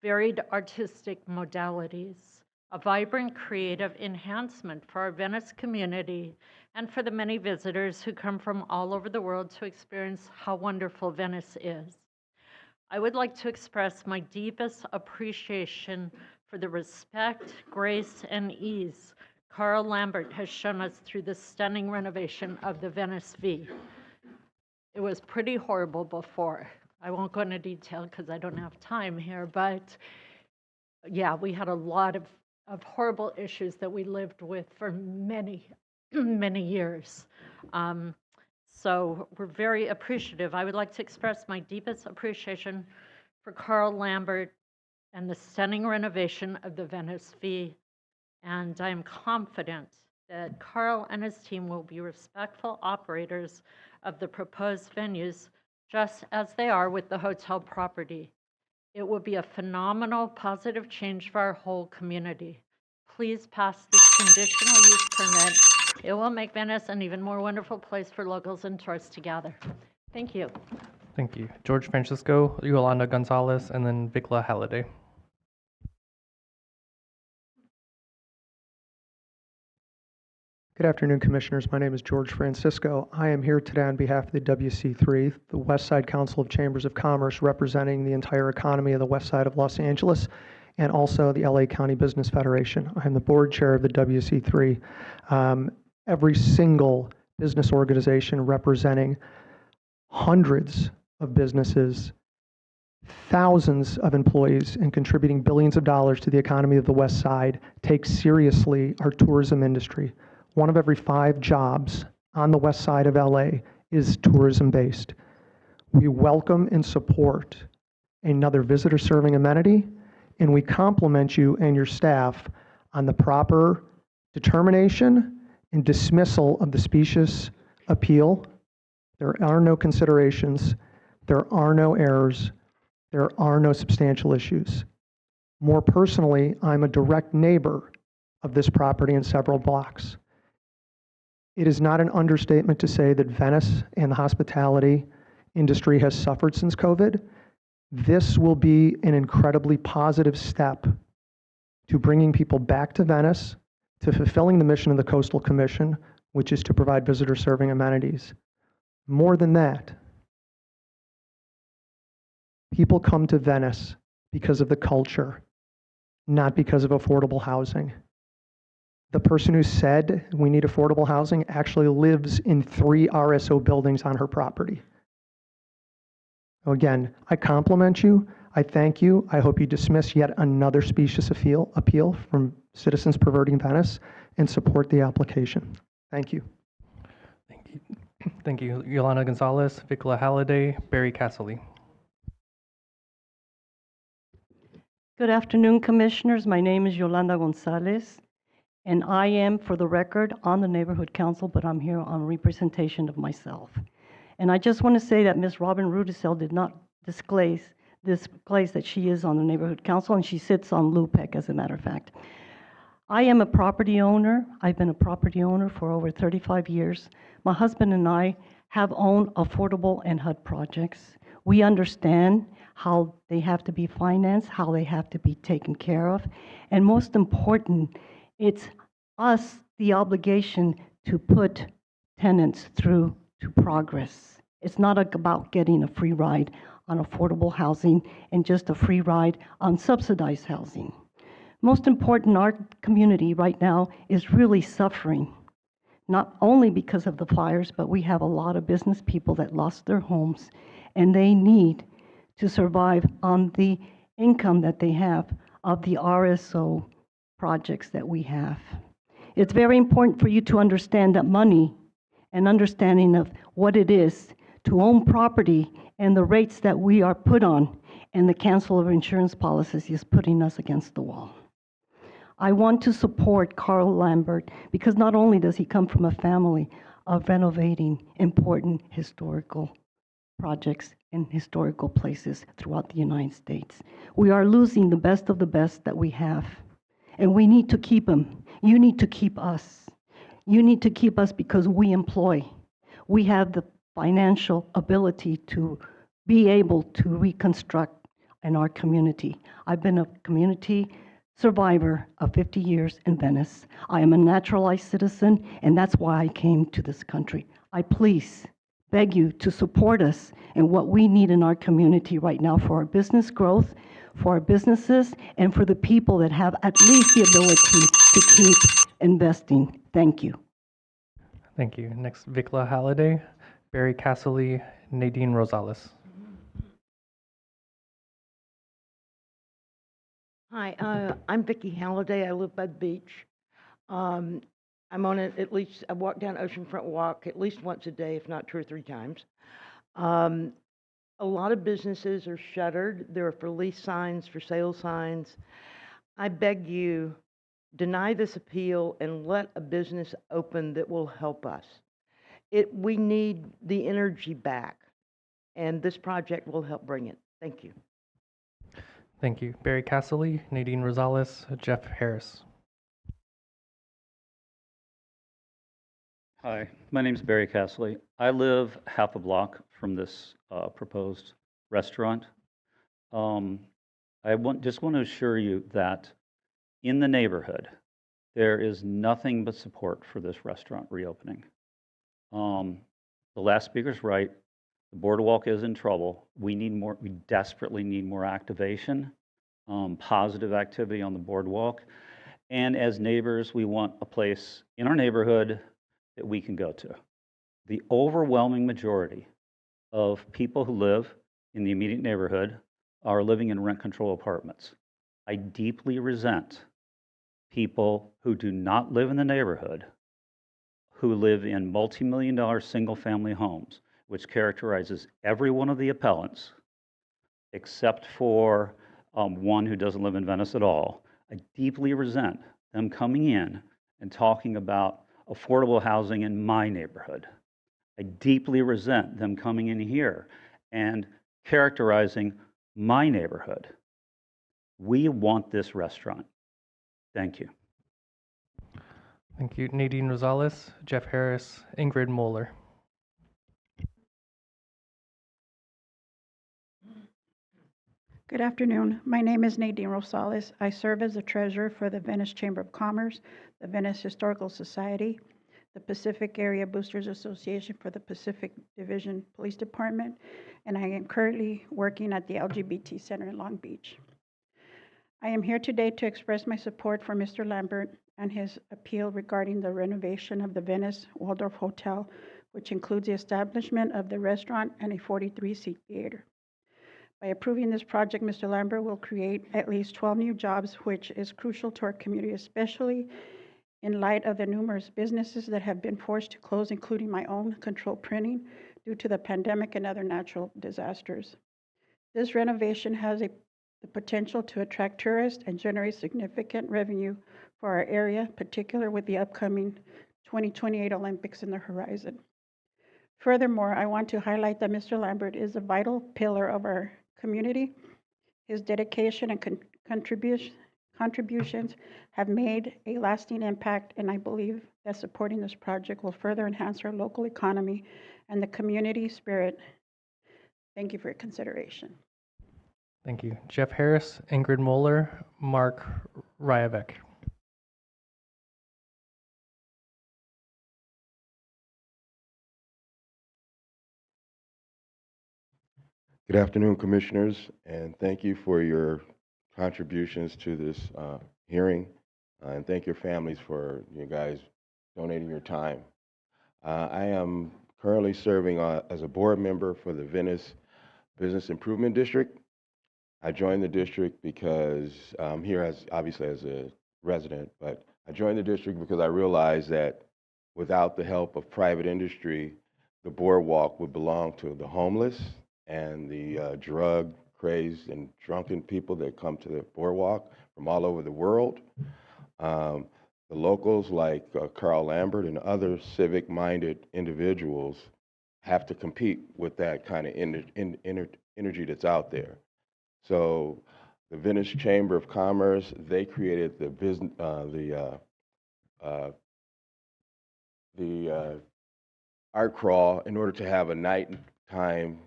varied artistic modalities, a vibrant creative enhancement for our Venice community and for the many visitors who come from all over the world to experience how wonderful Venice is. I would like to express my deepest appreciation for the respect, grace, and ease Carl Lambert has shown us through the stunning renovation of the Venice V. It was pretty horrible before. I won't go into detail because I don't have time here, but yeah, we had a lot of horrible issues that we lived with for many, many years. So we're very appreciative. I would like to express my deepest appreciation for Carl Lambert and the stunning renovation of the Venice V. And I am confident that Carl and his team will be respectful operators of the proposed venues, just as they are with the hotel property. It will be a phenomenal positive change for our whole community. Please pass this conditional use permit. It will make Venice an even more wonderful place for locals and tourists to gather. Thank you. Thank you. George Francisco, Yolanda Gonzalez, and then Vikla Halliday. Good afternoon, Commissioners. My name is George Francisco. I am here today on behalf of the WC3, the West Side Council of Chambers of Commerce, representing the entire economy of the West Side of Los Angeles and also the LA County Business Federation. I'm the board chair of the WC3. Every single business organization representing hundreds of businesses, thousands of employees, and contributing billions of dollars to the economy of the West Side takes seriously our tourism industry. 1 of every 5 jobs on the West Side of LA is tourism-based. We welcome and support another visitor-serving amenity, and we compliment you and your staff on the proper determination and dismissal of the specious appeal. There are no considerations, there are no errors, there are no substantial issues. More personally, I'm a direct neighbor of this property in several blocks. It is not an understatement to say that Venice and the hospitality industry has suffered since COVID. This will be an incredibly positive step to bringing people back to Venice, to fulfilling the mission of the Coastal Commission, which is to provide visitor-serving amenities. More than that, people come to Venice because of the culture, not because of affordable housing. The person who said we need affordable housing actually lives in 3 RSO buildings on her property. Again, I compliment you. I thank you. I hope you dismiss yet another specious appeal from citizens perverting Venice and support the application. Thank you. Thank you. Yolanda Gonzalez, Vicla Halliday, Barry Casserly. Good afternoon, Commissioners. My name is Yolanda Gonzalez, and I am, for the record, on the Neighborhood Council, but I'm here on representation of myself. And I just want to say that Ms. Robin Rudisell did not disclose that she is on the Neighborhood Council, and she sits on LUPEC, as a matter of fact. I am a property owner. I've been a property owner for over 35 years. My husband and I have owned affordable and HUD projects. We understand how they have to be financed, how they have to be taken care of, and most important, it's us the obligation to put tenants through to progress. It's not about getting a free ride on affordable housing and just a free ride on subsidized housing. Most important, our community right now is really suffering, not only because of the fires, but we have a lot of business people that lost their homes, and they need to survive on the income that they have of the RSO projects that we have. It's very important for you to understand that money and understanding of what it is to own property and the rates that we are put on and the cancel of insurance policies is putting us against the wall. I want to support Carl Lambert because not only does he come from a family of renovating important historical projects in historical places throughout the United States. We are losing the best of the best that we have, and we need to keep them. You need to keep us. You need to keep us because we employ. We have the financial ability to be able to reconstruct in our community. I've been a community survivor of 50 years in Venice. I am a naturalized citizen, and that's why I came to this country. I please beg you to support us in what we need in our community right now for our business growth, for our businesses, and for the people that have at least the ability to keep investing. Thank you. Thank you. Next, Vicla Halliday, Barry Casserly, Nadine Rosales. Hi, I'm Vicki Halliday. I live by the beach. I'm on it at least, I walk down Oceanfront Walk at least once a day, if not 2 or 3 times. A lot of businesses are shuttered. There are for lease signs, for sale signs. I beg you, deny this appeal and let a business open that will help us. We need the energy back, and this project will help bring it. Thank you. Thank you. Barry Casserly, Nadine Rosales, Jeff Harris. Hi, my name is Barry Casserly. I live half a block from this proposed restaurant. I just want to assure you that in the neighborhood, There is nothing but support for this restaurant reopening. The last speaker's right. The boardwalk is in trouble. We need more, we desperately need more activation, positive activity on the boardwalk. And as neighbors, we want a place in our neighborhood that we can go to. The overwhelming majority of people who live in the immediate neighborhood are living in rent control apartments. I deeply resent people who do not live in the neighborhood, who live in multi-million-dollar single-family homes, which characterizes every one of the appellants, except for one who doesn't live in Venice at all. I deeply resent them coming in and talking about affordable housing in my neighborhood. I deeply resent them coming in here and characterizing my neighborhood. We want this restaurant. Thank you. Thank you. Nadine Rosales, Jeff Harris, Ingrid Moeller. Good afternoon. My name is Nadine Rosales. I serve as the treasurer for the Venice Chamber of Commerce, the Venice Historical Society, the Pacific Area Boosters Association for the Pacific Division Police Department, and I am currently working at the LGBT Center in Long Beach. I am here today to express my support for Mr. Lambert and his appeal regarding the renovation of the Venice Waldorf Hotel, which includes the establishment of the restaurant and a 43-seat theater. By approving this project, Mr. Lambert will create at least 12 new jobs, which is crucial to our community, especially in light of the numerous businesses that have been forced to close, including my own, Control Printing, due to the pandemic and other natural disasters. This renovation has the potential to attract tourists and generate significant revenue for our area, particularly with the upcoming 2028 Olympics in the horizon. Furthermore, I want to highlight that Mr. Lambert is a vital pillar of our community. His dedication and contributions have made a lasting impact, and I believe that supporting this project will further enhance our local economy and the community spirit. Thank you for your consideration. Thank you. Jeff Harris, Ingrid Moeller, Mark Ryavec. Good afternoon, Commissioners, and thank you for your contributions to this hearing, and thank your families for you guys donating your time. I am currently serving as a board member for the Venice Business Improvement District. I joined the district because I'm here obviously as a resident, but I joined the district because I realized that without the help of private industry, the boardwalk would belong to the homeless and the drug crazed and drunken people that come to the boardwalk from all over the world. The locals like Carl Lambert and other civic-minded individuals have to compete with that kind of energy that's out there. So the Venice Chamber of Commerce, they created the business, the art crawl in order to have a nighttime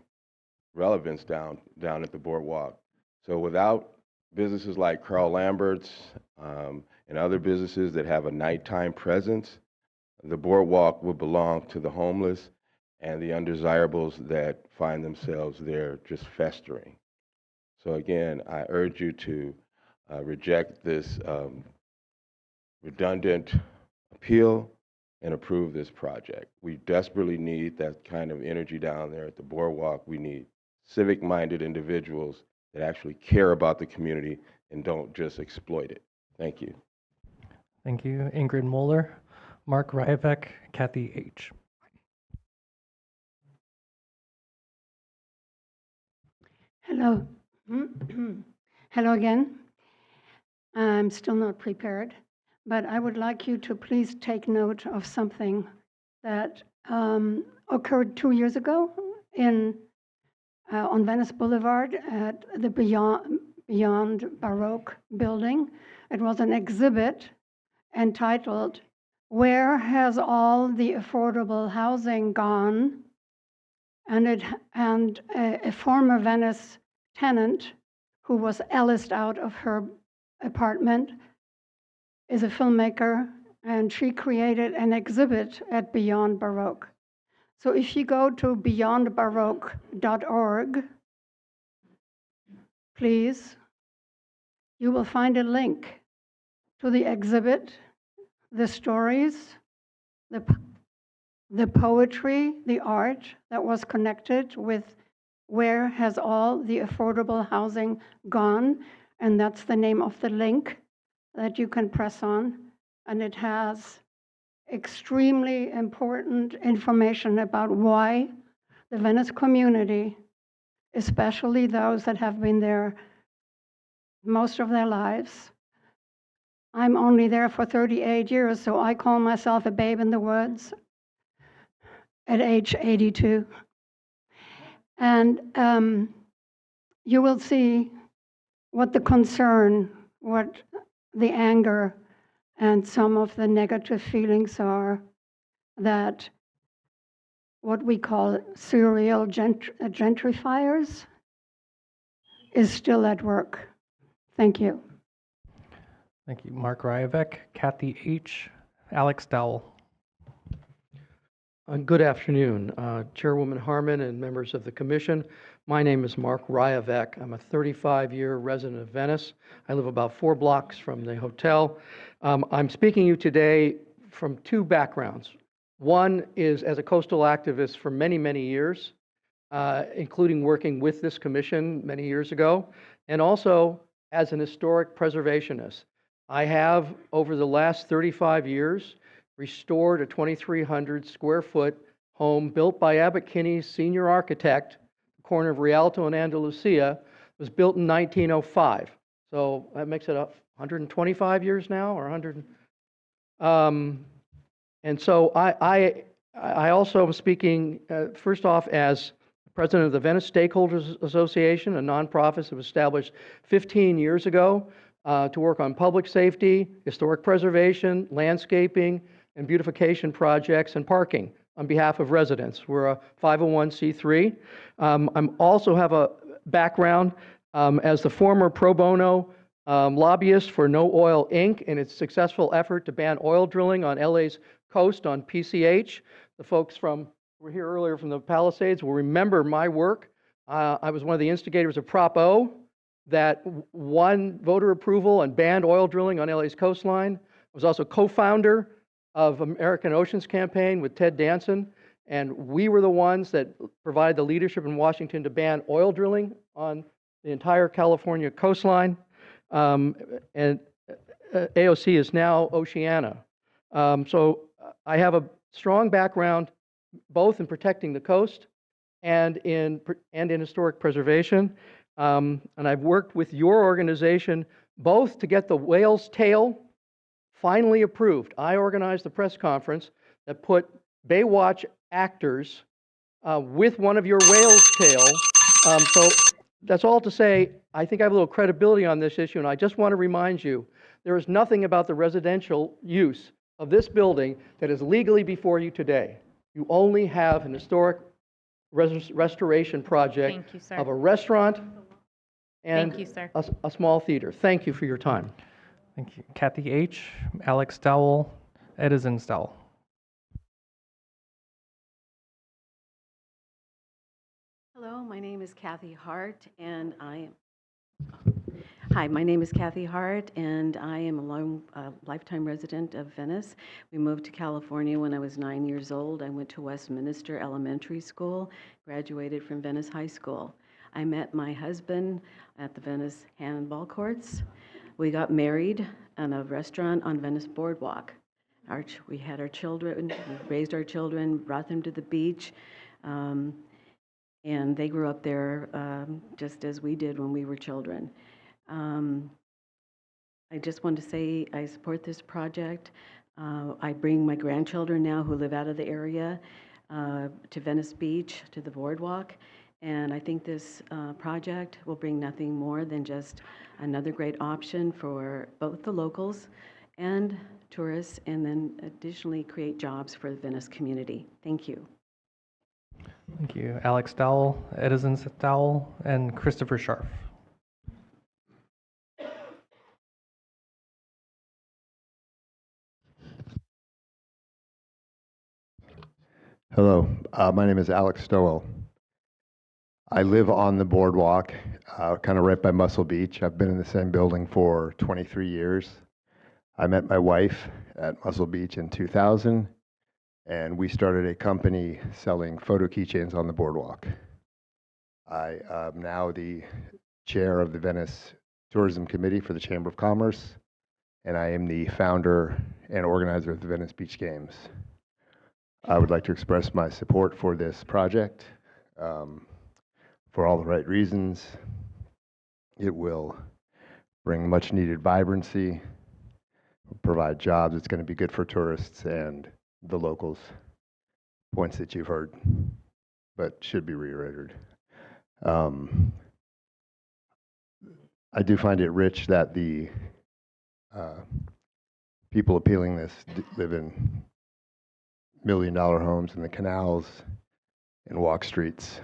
relevance down at the boardwalk. So without businesses like Carl Lambert's and other businesses that have a nighttime presence, the boardwalk would belong to the homeless and the undesirables that find themselves there just festering. So again, I urge you to reject this redundant appeal and approve this project. We desperately need that kind of energy down there at the boardwalk. We need civic-minded individuals that actually care about the community and don't just exploit it. Thank you. Thank you. Ingrid Moeller, Mark Ryavec, Kathy H. Hello. Hello again. I'm still not prepared, but I would like you to please take note of something that occurred 2 years ago on Venice Boulevard at the Beyond Baroque building. It was an exhibit entitled, "Where Has All the Affordable Housing Gone?" And a former Venice tenant who was Ellised out of her apartment is a filmmaker, and she created an exhibit at Beyond Baroque. So if you go to beyondbaroque.org, please, you will find a link to the exhibit, the stories, the poetry, the art that was connected with where has all the affordable housing gone, and that's the name of the link that you can press on, and it has extremely important information about why the Venice community, especially those that have been there most of their lives. I'm only there for 38 years, so I call myself a babe in the woods at age 82. And you will see what the concern, what the anger, and some of the negative feelings are, that what we call serial gentrifiers is still at work. Thank you. Thank you. Mark Ryavec, Kathy H., Alex Dowell. Good afternoon, Chairwoman Harmon and members of the Commission. My name is Mark Ryavec. I'm a 35-year resident of Venice. I live about 4 blocks from the hotel. I'm speaking to you today from 2 backgrounds. One is as a coastal activist for many, many years, including working with this commission many years ago, and also as an historic preservationist. I have, over the last 35 years, restored a 2,300 square foot home built by Abbott Kinney's senior architect, corner of Rialto and Andalusia. It was built in 1905. So that makes it up 125 years now, or 100. And so I also am speaking, first off, as president of the Venice Stakeholders Association, a nonprofit that was established 15 years ago to work on public safety, historic preservation, landscaping, and beautification projects and parking on behalf of residents. We're a 501c3. I also have a background as the former pro bono lobbyist for No Oil Inc. in its successful effort to ban oil drilling on LA's coast on PCH. The folks who were here earlier from the Palisades will remember my work. I was one of the instigators of Prop O that won voter approval and banned oil drilling on LA's coastline. I was also co-founder of American Oceans Campaign with Ted Danson, and we were the ones that provided the leadership in Washington to ban oil drilling on the entire California coastline. And AOC is now Oceana. So I have a strong background both in protecting the coast and in historic preservation. And I've worked with your organization both to get the whale's tail finally approved. I organized the press conference that put Baywatch actors with one of your whale's tail. So that's all to say, I think I have a little credibility on this issue, and I just want to remind you, there is nothing about the residential use of this building that is legally before you today. You only have an historic restoration project Thank you, sir. of a restaurant and Thank you, sir. a small theater. Thank you for your time. Thank you. Kathy H., Alex Dowell, Edison Dowell. Hello, my name is Kathy Hart, and Hi, my name is Kathy Hart, and I am a lifetime resident of Venice. We moved to California when I was 9 years old. I went to Westminster Elementary School, graduated from Venice High School. I met my husband at the Venice handball courts. We got married in a restaurant on Venice Boardwalk. We had our children, we raised our children, brought them to the beach, and they grew up there just as we did when we were children. I just want to say I support this project. I bring my grandchildren now who live out of the area to Venice Beach, to the boardwalk, and I think this project will bring nothing more than just another great option for both the locals and tourists, and then additionally create jobs for the Venice community. Thank you. Thank you. Alex Dowell, Edison Dowell, and Christopher Scharf. Hello, my name is Alex Stowell. I live on the boardwalk, kind of right by Muscle Beach. I've been in the same building for 23 years. I met my wife at Muscle Beach in 2000, and we started a company selling photo keychains on the boardwalk. I am now the chair of the Venice Tourism Committee for the Chamber of Commerce, and I am the founder and organizer of the Venice Beach Games. I would like to express my support for this project for all the right reasons. It will bring much needed vibrancy, provide jobs. It's going to be good for tourists and the locals. Points that you've heard, but should be reiterated. I do find it rich that the people appealing this live in million-dollar homes in the canals and walk streets,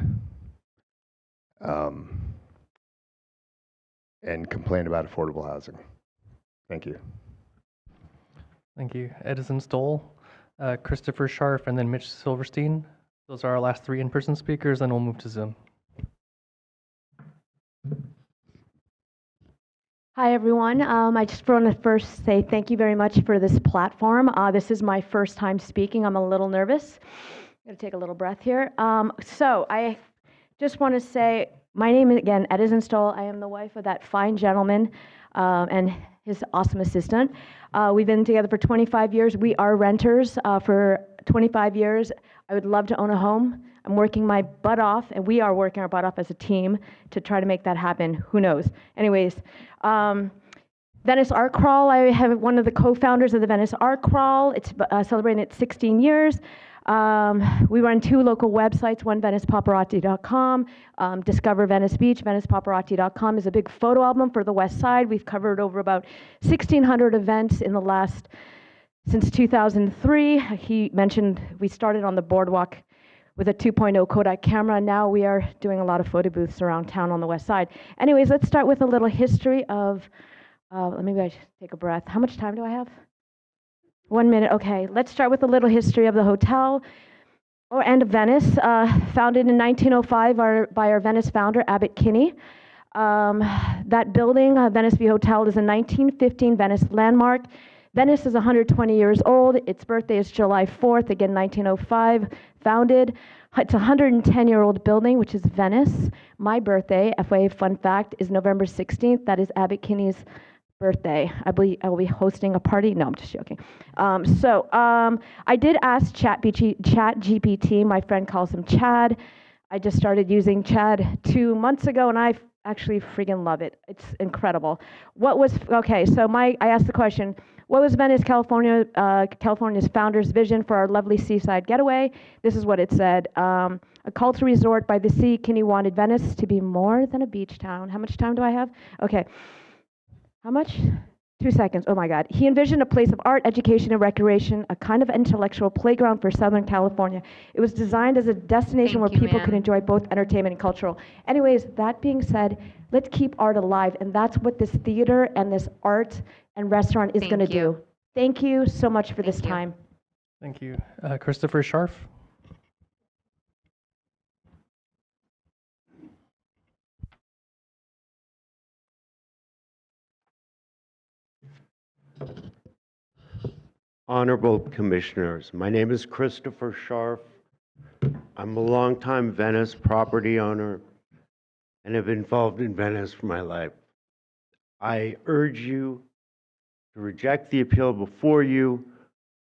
and complain about affordable housing. Thank you. Thank you. Edison Stoll, Christopher Scharf, and then Mitch Silverstein. Those are our last three in-person speakers, and we'll move to Zoom. Hi, everyone. I just want to first say thank you very much for this platform. This is my first time speaking. I'm a little nervous. I'm going to take a little breath here. So I just want to say my name is, again, Edison Stoll. I am the wife of that fine gentleman and his awesome assistant. We've been together for 25 years. We are renters for 25 years. I would love to own a home. I'm working my butt off, and we are working our butt off as a team to try to make that happen. Who knows? Anyways, Venice Art Crawl, I have one of the co-founders of the Venice Art Crawl. It's celebrating its 16 years. We run two local websites, one venicepaparazzi.com, Discover Venice Beach. Venicepaparazzi.com is a big photo album for the West Side. We've covered over about 1,600 events in the last, since 2003. He mentioned we started on the boardwalk with a 2.0 Kodak camera. Now we are doing a lot of photo booths around town on the West Side. Anyways, let's start with a little history of, maybe I should take a breath. How much time do I have? 1 minute, okay. Let's start with a little history of the hotel and of Venice. Founded in 1905 by our Venice founder, Abbot Kinney. That building, Venice View Hotel, is a 1915 Venice landmark. Venice is 120 years old. Its birthday is July 4th, again, 1905, founded. It's a 110-year-old building, which is Venice. My birthday, FYI fun fact, is November 16th. That is Abbot Kinney's birthday. I will be hosting a party. No, I'm just joking. I did ask ChatGPT. My friend calls him Chad. I just started using Chad 2 months ago, and I actually freaking love it. It's incredible. I asked the question, what was Venice, California's founder's vision for our lovely seaside getaway? This is what it said. A cultural resort by the sea, Kinney wanted Venice to be more than a beach town. How much time do I have? Okay. How much? 2 seconds. Oh my God. He envisioned a place of art, education, and recreation, a kind of intellectual playground for Southern California. It was designed as a destination where people could enjoy both entertainment and cultural. Anyways, that being said, let's keep art alive, and that's what this theater and this art and restaurant is going to do. Thank you so much for this time. Thank you. Christopher Scharf. Honorable Commissioners, my name is Christopher Scharf. I'm a longtime Venice property owner and have been involved in Venice for my life. I urge you to reject the appeal before you,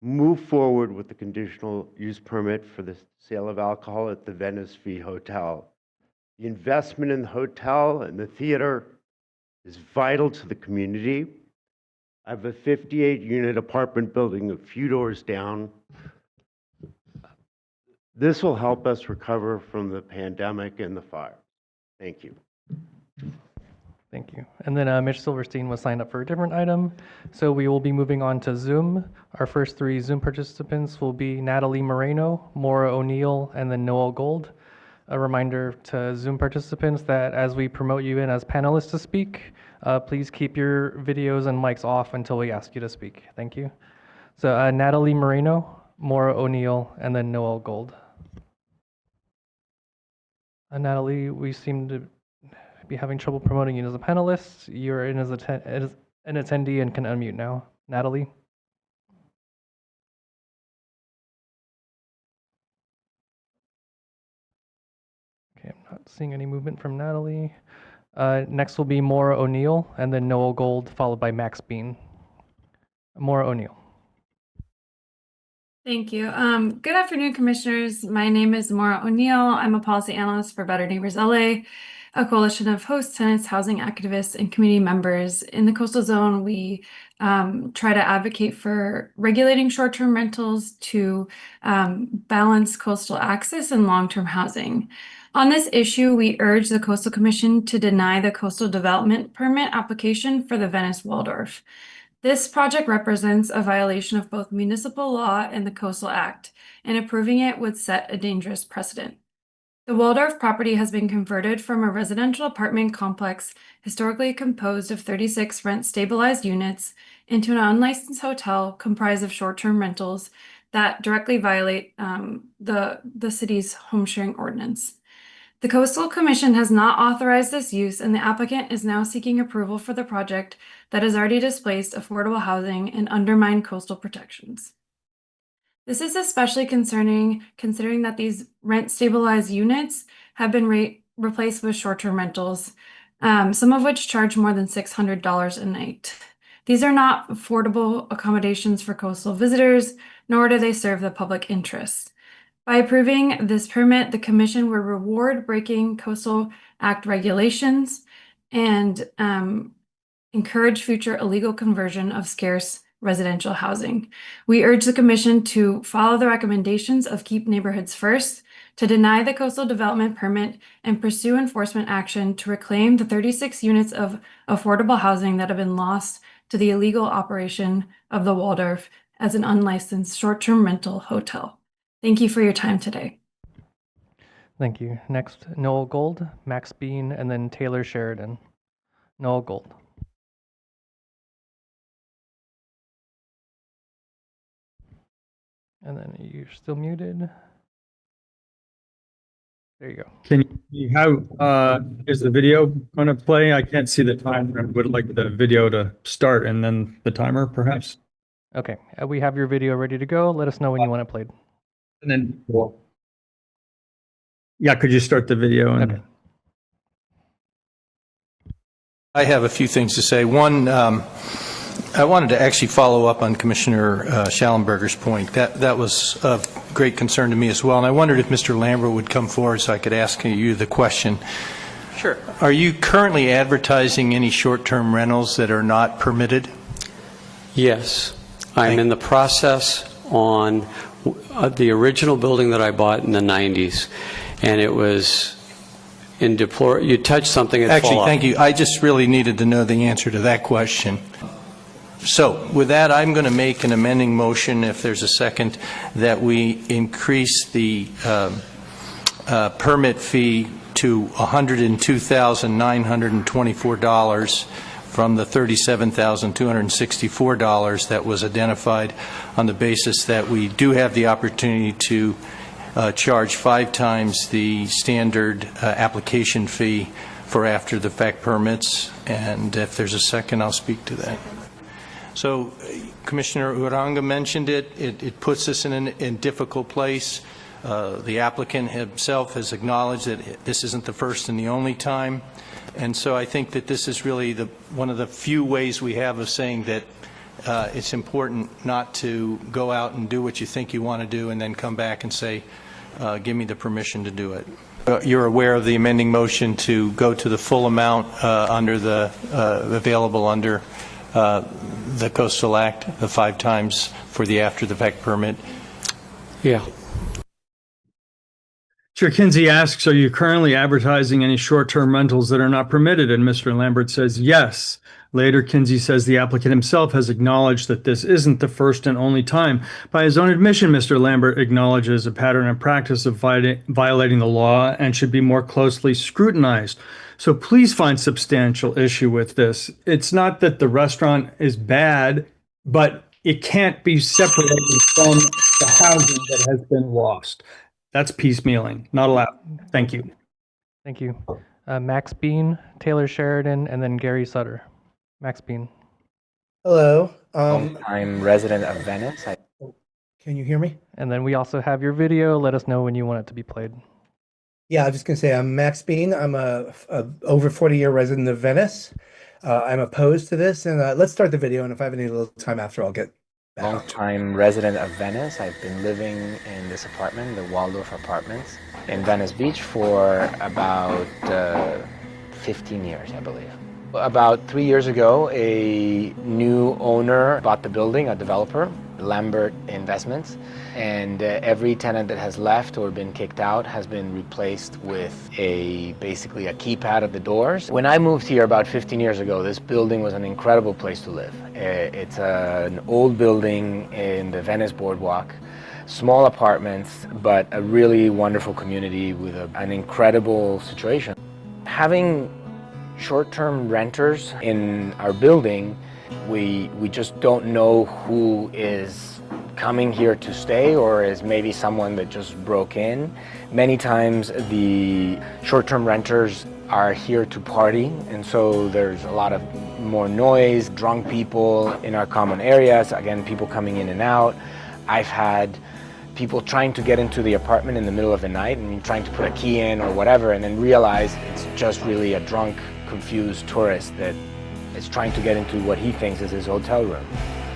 move forward with the conditional use permit for the sale of alcohol at the Venice V Hotel. The investment in the hotel and the theater is vital to the community. I have a 58-unit apartment building a few doors down. This will help us recover from the pandemic and the fire. Thank you. Thank you. And then Mitch Silverstein was signed up for a different item. So we will be moving on to Zoom. Our first three Zoom participants will be Natalie Moreno, Maura O'Neill, and then Noel Gold. A reminder to Zoom participants that as we promote you in as panelists to speak, please keep your videos and mics off until we ask you to speak. Thank you. So Natalie Moreno, Maura O'Neill, and then Noel Gold. Natalie, we seem to be having trouble promoting you as a panelist. You're in as an attendee and can unmute now. Natalie? Okay, I'm not seeing any movement from Natalie. Next will be Maura O'Neill, and then Noel Gold, followed by Max Bean. Maura O'Neill. Thank you. Good afternoon, commissioners. My name is Maura O'Neill. I'm a policy analyst for Better Neighbors LA, a coalition of hosts, tenants, housing activists, and community members. In the coastal zone, we try to advocate for regulating short-term rentals to balance coastal access and long-term housing. On this issue, we urge the Coastal Commission to deny the coastal development permit application for the Venice Waldorf. This project represents a violation of both municipal law and the Coastal Act, and approving it would set a dangerous precedent. The Waldorf property has been converted from a residential apartment complex historically composed of 36 rent-stabilized units into an unlicensed hotel comprised of short-term rentals that directly violate the city's home sharing ordinance. The Coastal Commission has not authorized this use, and the applicant is now seeking approval for the project that has already displaced affordable housing and undermined coastal protections. This is especially concerning considering that these rent-stabilized units have been replaced with short-term rentals, some of which charge more than $600 a night. These are not affordable accommodations for coastal visitors, nor do they serve the public interest. By approving this permit, the Commission will reward breaking Coastal Act regulations and encourage future illegal conversion of scarce residential housing. We urge the Commission to follow the recommendations of Keep Neighborhoods First, to deny the coastal development permit and pursue enforcement action to reclaim the 36 units of affordable housing that have been lost to the illegal operation of the Waldorf as an unlicensed short-term rental hotel. Thank you for your time today. Thank you. Next, Noel Gold, Max Bean, and then Taylor Sheridan. Noel Gold. And then you're still muted. There you go. Can you have, is the video going to play? I can't see the timer. I would like the video to start and then the timer, perhaps. Okay, we have your video ready to go. Let us know when you want it played. And then, yeah, could you start the video? And okay. I have a few things to say. One, I wanted to actually follow up on Commissioner Schallenberger's point. That was of great concern to me as well, and I wondered if Mr. Lambert would come forward so I could ask you the question. Sure. Are you currently advertising any short-term rentals that are not permitted? Yes. I'm in the process on the original building that I bought in the 90s, and it was in you touched something and Actually, fall thank off. you. I just really needed to know the answer to that question. So with that, I'm going to make an amending motion, if there's a second, that we increase the permit fee to $102,924 from the $37,264 that was identified, on the basis that we do have the opportunity to charge 5 times the standard application fee for after-the-fact permits. And if there's a second, I'll speak to that. So Commissioner Uranga mentioned it. It puts us in a difficult place. The applicant himself has acknowledged that this isn't the first and the only time. And so I think that this is really one of the few ways we have of saying that it's important not to go out and do what you think you want to do and then come back and say, give me the permission to do it. You're aware of the amending motion to go to the full amount under the available under the Coastal Act, the 5 times for the after-the-fact permit? Yeah. Chair Kinsey asks, are you currently advertising any short-term rentals that are not permitted? And Mr. Lambert says yes. Later, Kinsey says the applicant himself has acknowledged that this isn't the first and only time. By his own admission, Mr. Lambert acknowledges a pattern and practice of violating the law and should be more closely scrutinized. So please find substantial issue with this. It's not that the restaurant is bad, but it can't be separated from the housing that has been lost. That's piecemealing, not allowed. Thank you. Thank you. Max Bean, Taylor Sheridan, and then Gary Sutter. Max Bean. Hello. I'm resident of Venice. Can you hear me? And then we also have your video. Let us know when you want it to be played. Yeah, I was just gonna say I'm Max Bean. I'm a over 40-year resident of Venice. I'm opposed to this, and let's start the video. And if I have any little time after, I'll get back on. Long-time resident of Venice. I've been living in this apartment, the Waldorf apartments, in Venice Beach for about 15 years, I believe. About 3 years ago, a new owner bought the building, a developer, Lambert Investments, and every tenant that has left or been kicked out has been replaced with basically a keypad at the doors. When I moved here about 15 years ago, this building was an incredible place to live. It's an old building in the Venice Boardwalk, small apartments, but a really wonderful community with an incredible situation. Having short-term renters in our building, we just don't know who is coming here to stay or is maybe someone that just broke in. Many times the short-term renters are here to party, and so there's a lot of more noise, drunk people in our common areas, again, people coming in and out. I've had people trying to get into the apartment in the middle of the night and trying to put a key in or whatever, and then realize it's just really a drunk, confused tourist that is trying to get into what he thinks is his hotel room.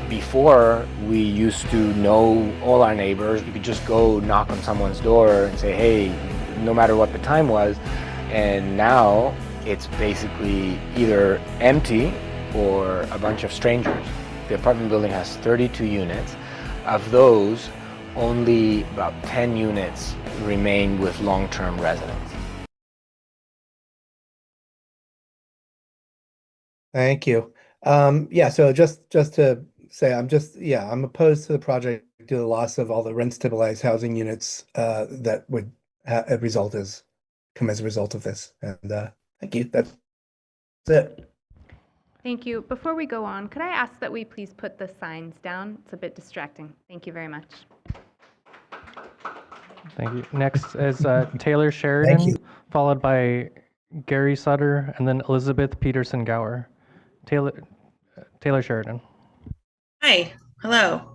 Before, we used to know all our neighbors. You could just go knock on someone's door and say, hey, no matter what the time was. And now it's basically either empty or a bunch of strangers. The apartment building has 32 units. Of those, only about 10 units remain with long-term residents. Thank you. Yeah, so just to say, I'm opposed to the project due to the loss of all the rent-stabilized housing units that would come as a result of this. And thank you. That's it. Thank you. Before we go on, could I ask that we please put the signs down? It's a bit distracting. Thank you very much. Thank you. Next is Taylor Sheridan, followed by Gary Sutter, and then Elizabeth Peterson Gower. Taylor Sheridan. Hi, hello.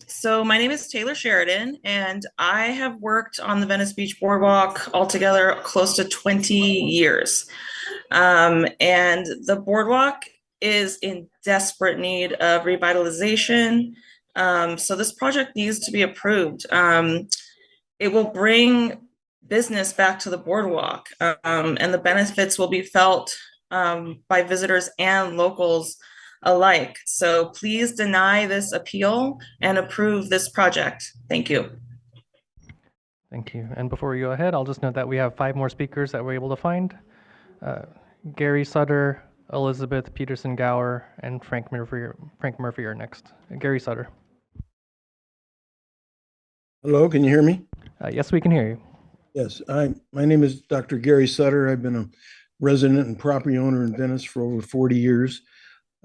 So my name is Taylor Sheridan, and I have worked on the Venice Beach Boardwalk altogether close to 20 years. And the boardwalk is in desperate need of revitalization. So this project needs to be approved. It will bring business back to the boardwalk, and the benefits will be felt by visitors and locals alike. So please deny this appeal and approve this project. Thank you. Thank you. And before we go ahead, I'll just note that we have 5 more speakers that we're able to find. Gary Sutter, Elizabeth Peterson Gower, and Frank Murphy are next. Gary Sutter. Hello, can you hear me? Yes, we can hear you. Yes, my name is Dr. Gary Sutter. I've been a resident and property owner in Venice for over 40 years.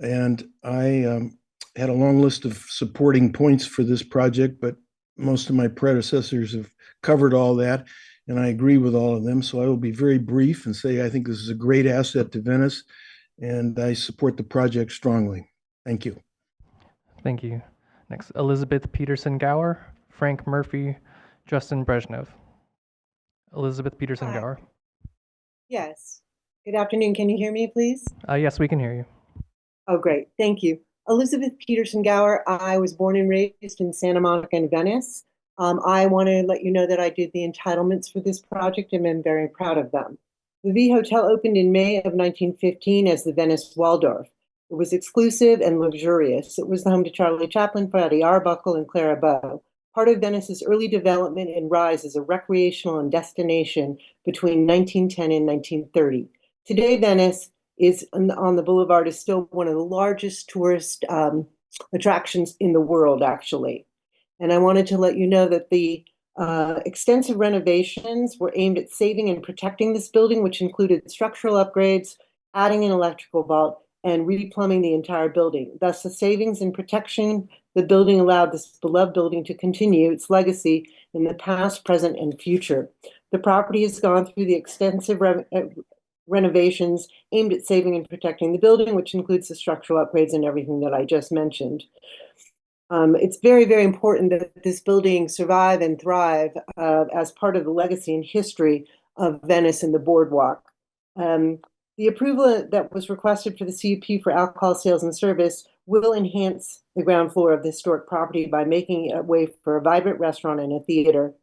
And I had a long list of supporting points for this project, but most of my predecessors have covered all that, and I agree with all of them. So I will be very brief and say I think this is a great asset to Venice, and I support the project strongly. Thank you. Thank you. Next, Elizabeth Peterson Gower, Frank Murphy, Justin Brezhnev. Elizabeth Peterson Gower. Yes. Good afternoon. Can you hear me, please? Yes, we can hear you. Oh, great. Thank you. Elizabeth Peterson Gower. I was born and raised in Santa Monica and Venice. I want to let you know that I did the entitlements for this project and I'm very proud of them. The V Hotel opened in May of 1915 as the Venice Waldorf. It was exclusive and luxurious. It was the home to Charlie Chaplin, Fatty Arbuckle, and Clara Bow. Part of Venice's early development and rise as a recreational and destination between 1910 and 1930. Today, Venice is on the boulevard is still one of the largest tourist attractions in the world, actually. And I wanted to let you know that the extensive renovations were aimed at saving and protecting this building, which included structural upgrades, adding an electrical vault, and replumbing the entire building. Thus, the savings and protection the building allowed this beloved building to continue its legacy in the past, present, and future. The property has gone through the extensive renovations aimed at saving and protecting the building, which includes the structural upgrades and everything that I just mentioned. It's very, very important that this building survive and thrive as part of the legacy and history of Venice and the boardwalk. The approval that was requested for the CUP for alcohol sales and service will enhance the ground floor of the historic property by making it a way for a vibrant restaurant and a theater,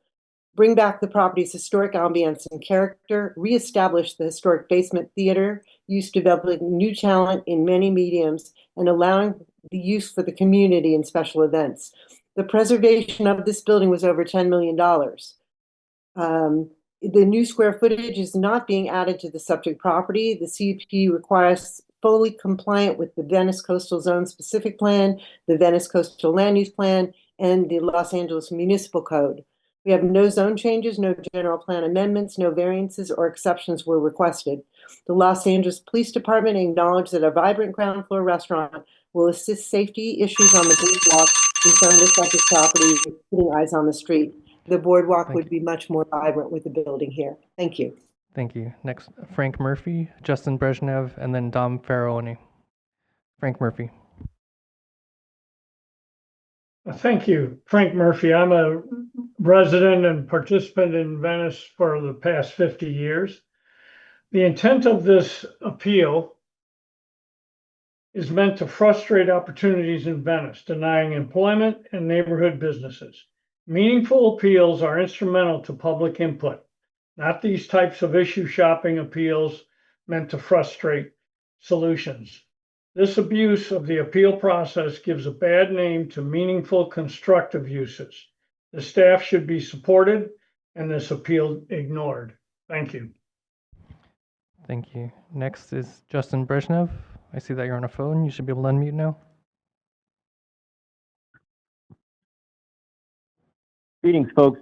bring back the property's historic ambience and character, reestablish the historic basement theater, use developing new talent in many mediums, and allowing the use for the community in special events. The preservation of this building was over $10 million. The new square footage is not being added to the subject property. The CUP requires fully compliant with the Venice Coastal Zone Specific Plan, the Venice Coastal Land Use Plan, and the Los Angeles Municipal Code. We have no zone changes, no general plan amendments, no variances or exceptions were requested. The Los Angeles Police Department acknowledged that a vibrant ground floor restaurant will assist safety issues on the boardwalk in front of the subject property, putting eyes on the street. The boardwalk would be much more vibrant with the building here. Thank you. Thank you. Next, Frank Murphy, Justin Brezhnev, and then Dom Farroni. Frank Murphy. Thank you. Frank Murphy. I'm a resident and participant in Venice for the past 50 years. The intent of this appeal is meant to frustrate opportunities in Venice, denying employment and neighborhood businesses. Meaningful appeals are instrumental to public input, not these types of issue shopping appeals meant to frustrate solutions. This abuse of the appeal process gives a bad name to meaningful constructive uses. The staff should be supported and this appeal ignored. Thank you. Thank you. Next is Justin Brezhnev. I see that you're on a phone. You should be able to unmute now. Greetings, folks.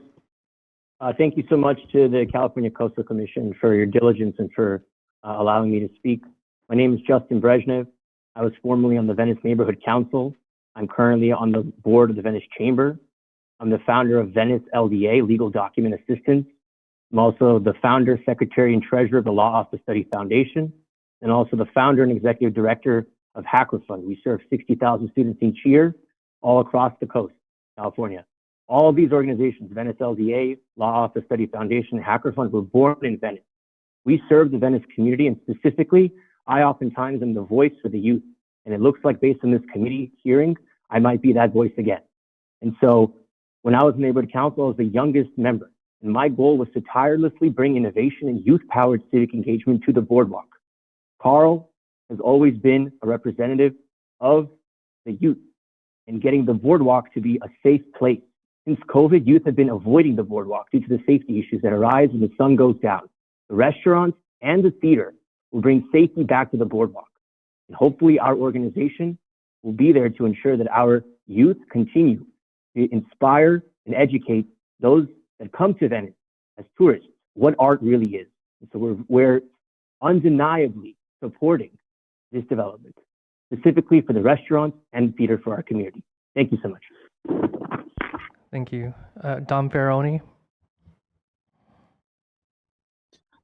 Thank you so much to the California Coastal Commission for your diligence and for allowing me to speak. My name is Justin Brezhnev. I was formerly on the Venice Neighborhood Council. I'm currently on the board of the Venice Chamber. I'm the founder of Venice LDA, Legal Document Assistance. I'm also the founder, secretary, and treasurer of the Law Office Study Foundation, and also the founder and executive director of Hacker Fund. We serve 60,000 students each year all across the coast, California. All of these organizations, Venice LDA, Law Office Study Foundation, Hacker Fund, were born in Venice. We serve the Venice community, and specifically, I oftentimes am the voice for the youth. And it looks like based on this committee hearing, I might be that voice again. And so when I was in neighborhood council, I was the youngest member. And my goal was to tirelessly bring innovation and youth-powered civic engagement to the boardwalk. Carl has always been a representative of the youth and getting the boardwalk to be a safe place. Since COVID, youth have been avoiding the boardwalk due to the safety issues that arise when the sun goes down. The restaurants and the theater will bring safety back to the boardwalk. And hopefully our organization will be there to ensure that our youth continue to inspire and educate those that come to Venice as tourists what art really is. And so we're undeniably supporting this development, specifically for the restaurants and theater for our community. Thank you so much. Thank you. Dom Farroni.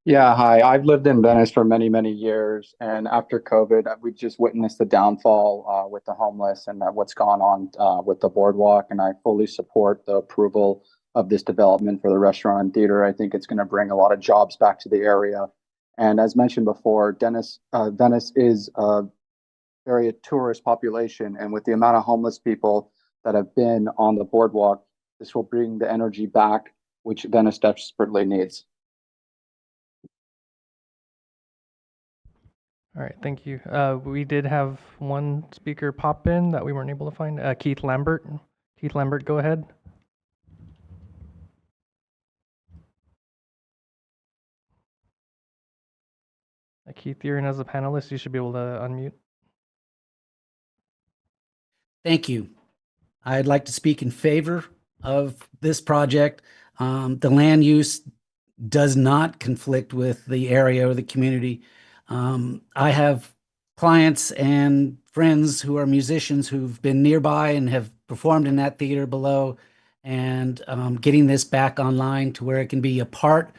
Yeah, hi. I've lived in Venice for many, many years. And after COVID, we just witnessed the downfall with the homeless and what's gone on with the boardwalk. And I fully support the approval of this development for the restaurant and theater. I think it's going to bring a lot of jobs back to the area. And as mentioned before, Venice is a very tourist population. And with the amount of homeless people that have been on the boardwalk, this will bring the energy back, which Venice desperately needs. All right, thank you. We did have one speaker pop in that we weren't able to find. Keith Lambert. Keith Lambert, go ahead. Keith, you're in as a panelist. You should be able to unmute. Thank you. I'd like to speak in favor of this project. The land use does not conflict with the area or the community. I have clients and friends who are musicians who've been nearby and have performed in that theater below, and getting this back online to where it can be a part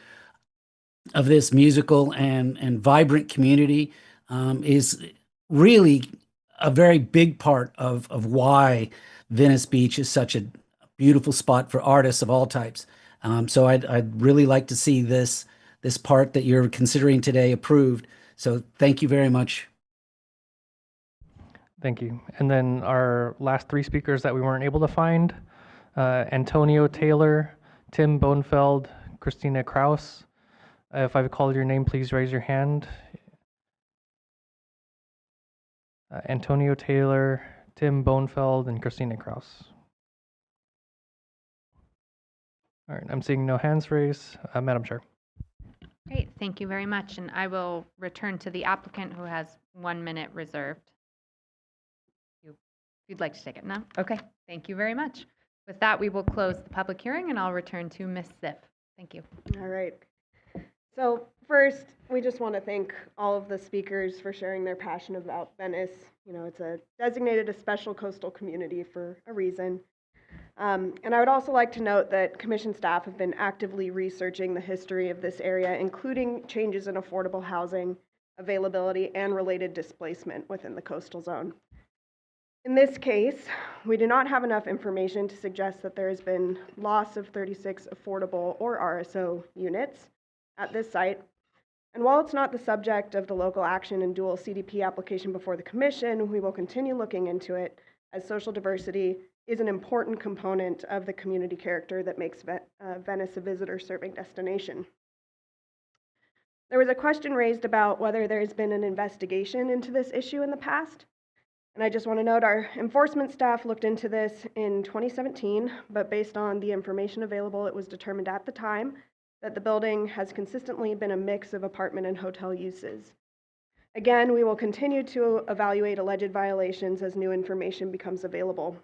of this musical and vibrant community is really a very big part of why Venice Beach is such a beautiful spot for artists of all types. So I'd really like to see this part that you're considering today approved. So thank you very much. Thank you. And then our last three speakers that we weren't able to find, Antonio Taylor, Tim Bonefeld, Christina Kraus. If I've called your name, please raise your hand. Antonio Taylor, Tim Bonefeld, and Christina Kraus. All right, I'm seeing no hands raised. Madam Chair. Great, thank you very much. And I will return to the applicant who has 1 minute reserved. If you'd like to take it now. Okay, thank you very much. With that, we will close the public hearing and I'll return to Ms. Ziff. Thank you. All right. So first, we just want to thank all of the speakers for sharing their passion about Venice. You know, it's designated a special coastal community for a reason. And I would also like to note that Commission staff have been actively researching the history of this area, including changes in affordable housing, availability, and related displacement within the coastal zone. In this case, we do not have enough information to suggest that there has been loss of 36 affordable or RSO units at this site. And while it's not the subject of the local action and dual CDP application before the Commission, we will continue looking into it, as social diversity is an important component of the community character that makes Venice a visitor-serving destination. There was a question raised about whether there's been an investigation into this issue in the past. And I just want to note our enforcement staff looked into this in 2017, but based on the information available, it was determined at the time that the building has consistently been a mix of apartment and hotel uses. Again, we will continue to evaluate alleged violations as new information becomes available.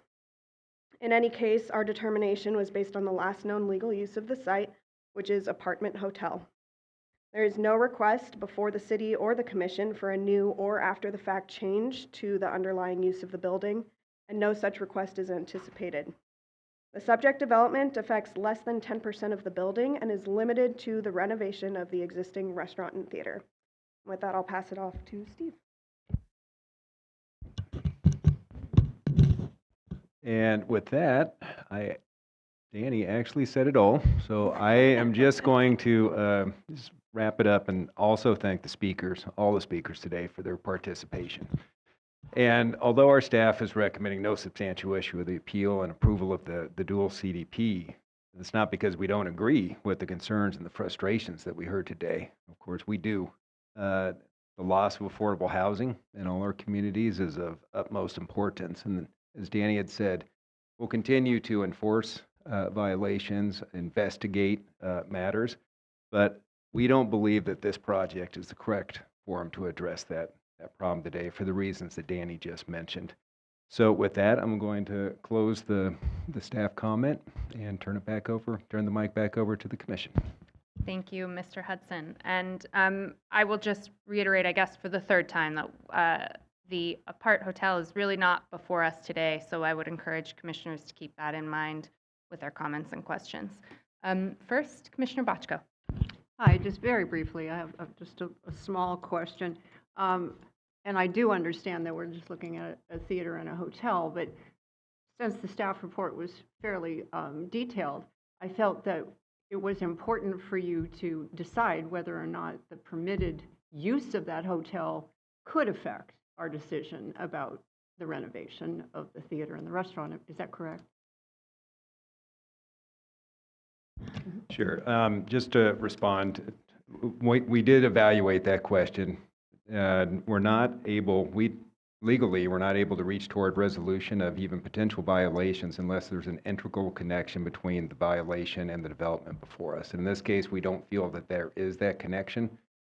In any case, our determination was based on the last known legal use of the site, which is apartment hotel. There is no request before the city or the Commission for a new or after the fact change to the underlying use of the building, and no such request is anticipated. The subject development affects less than 10% of the building and is limited to the renovation of the existing restaurant and theater. With that, I'll pass it off to Steve. And with that, Danny actually said it all. So I am just going to just wrap it up and also thank the speakers, all the speakers today, for their participation. And although our staff is recommending no substantial issue with the appeal and approval of the dual CDP, it's not because we don't agree with the concerns and the frustrations that we heard today. Of course, we do. The loss of affordable housing in all our communities is of utmost importance. And as Danny had said, we'll continue to enforce violations, investigate matters, but we don't believe that this project is the correct forum to address that problem today for the reasons that Danny just mentioned. So with that, I'm going to close the staff comment and turn the mic back over to the Commission. Thank you, Mr. Hudson. And I will just reiterate, I guess, for the third time that the apart hotel is really not before us today, so I would encourage commissioners to keep that in mind with their comments and questions. First, Commissioner Bochco. Hi, just very briefly, I have just a small question. And I do understand that we're just looking at a theater and a hotel, but since the staff report was fairly detailed, I felt that it was important for you to decide whether or not the permitted use of that hotel could affect our decision about the renovation of the theater and the restaurant. Is that correct? Sure. Just to respond, we did evaluate that question. We're not able to reach toward resolution of even potential violations unless there's an integral connection between the violation and the development before us. In this case, we don't feel that there is that connection,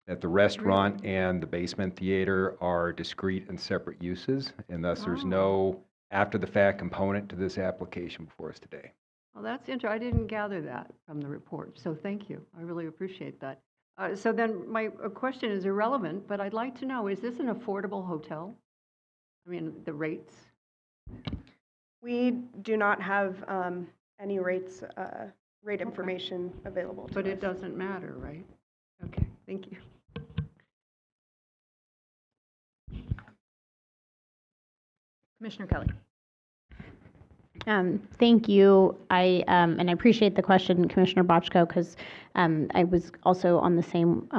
that the restaurant and the basement theater are discrete and separate uses, and thus there's no after-the-fact component to this application before us today. Well, that's interesting. I didn't gather that from the report, so thank you. I really appreciate that. So then my question is irrelevant, but I'd like to know, is this an affordable hotel? I mean, the rates? We do not have any rates, rate information available to But us. it doesn't matter, right? Okay, thank you. Commissioner Kelly. Thank you. And I appreciate the question, Commissioner Bochco, because I was also on the same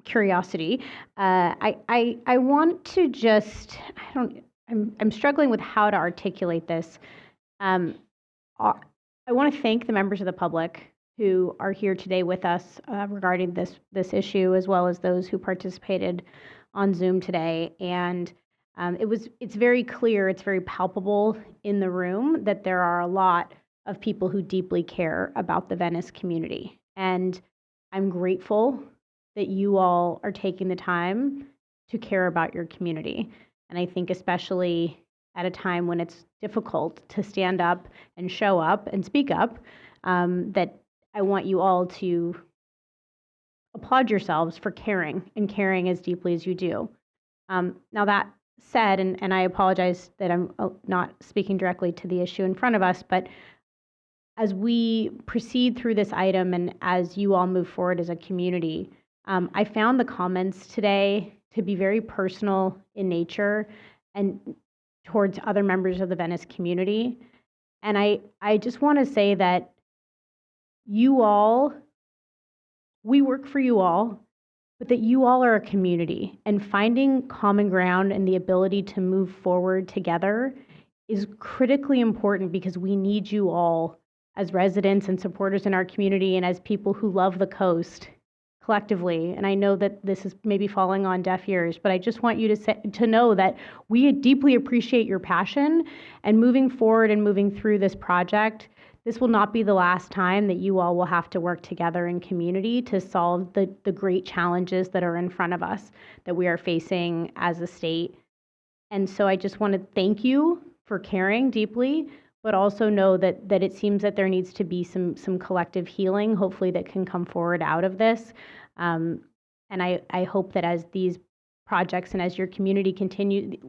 curiosity. I want to just, I'm struggling with how to articulate this. I want to thank the members of the public who are here today with us regarding this issue, as well as those who participated on Zoom today. And it's very clear, it's very palpable in the room that there are a lot of people who deeply care about the Venice community. And I'm grateful that you all are taking the time to care about your community. And I think especially at a time when it's difficult to stand up and show up and speak up, that I want you all to applaud yourselves for caring and caring as deeply as you do. Now that said, and I apologize that I'm not speaking directly to the issue in front of us, but as we proceed through this item and as you all move forward as a community, I found the comments today to be very personal in nature and towards other members of the Venice community. And I just want to say that you all, we work for you all, but that you all are a community, and finding common ground and the ability to move forward together is critically important because we need you all as residents and supporters in our community and as people who love the coast collectively. And I know that this is maybe falling on deaf ears, but I just want you to know that we deeply appreciate your passion, and moving forward and moving through this project, this will not be the last time that you all will have to work together in community to solve the great challenges that are in front of us that we are facing as a state. And so I just want to thank you for caring deeply, but also know that it seems that there needs to be some collective healing, hopefully, that can come forward out of this. And I hope that as these projects and as your community continue,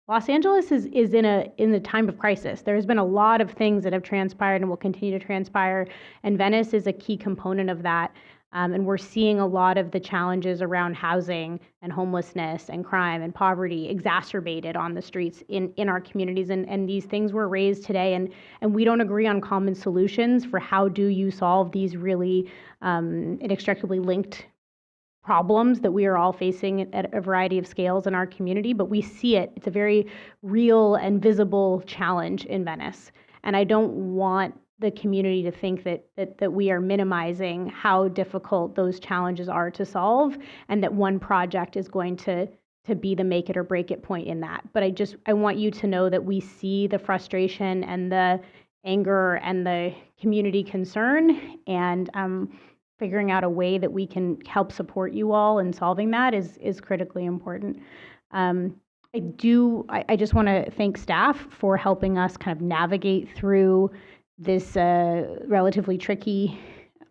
Los Angeles is in a time of crisis. There's been a lot of things that have transpired and will continue to transpire, and Venice is a key component of that. And we're seeing a lot of the challenges around housing and homelessness and crime and poverty exacerbated on the streets in our communities. And these things were raised today, and we don't agree on common solutions for how do you solve these really inextricably linked problems that we are all facing at a variety of scales in our community, but we see it. It's a very real and visible challenge in Venice. And I don't want the community to think that we are minimizing how difficult those challenges are to solve, and that one project is going to be the make it or break it point in that. But I want you to know that we see the frustration and the anger and the community concern, and figuring out a way that we can help support you all in solving that is critically important. I just want to thank staff for helping us kind of navigate through this relatively tricky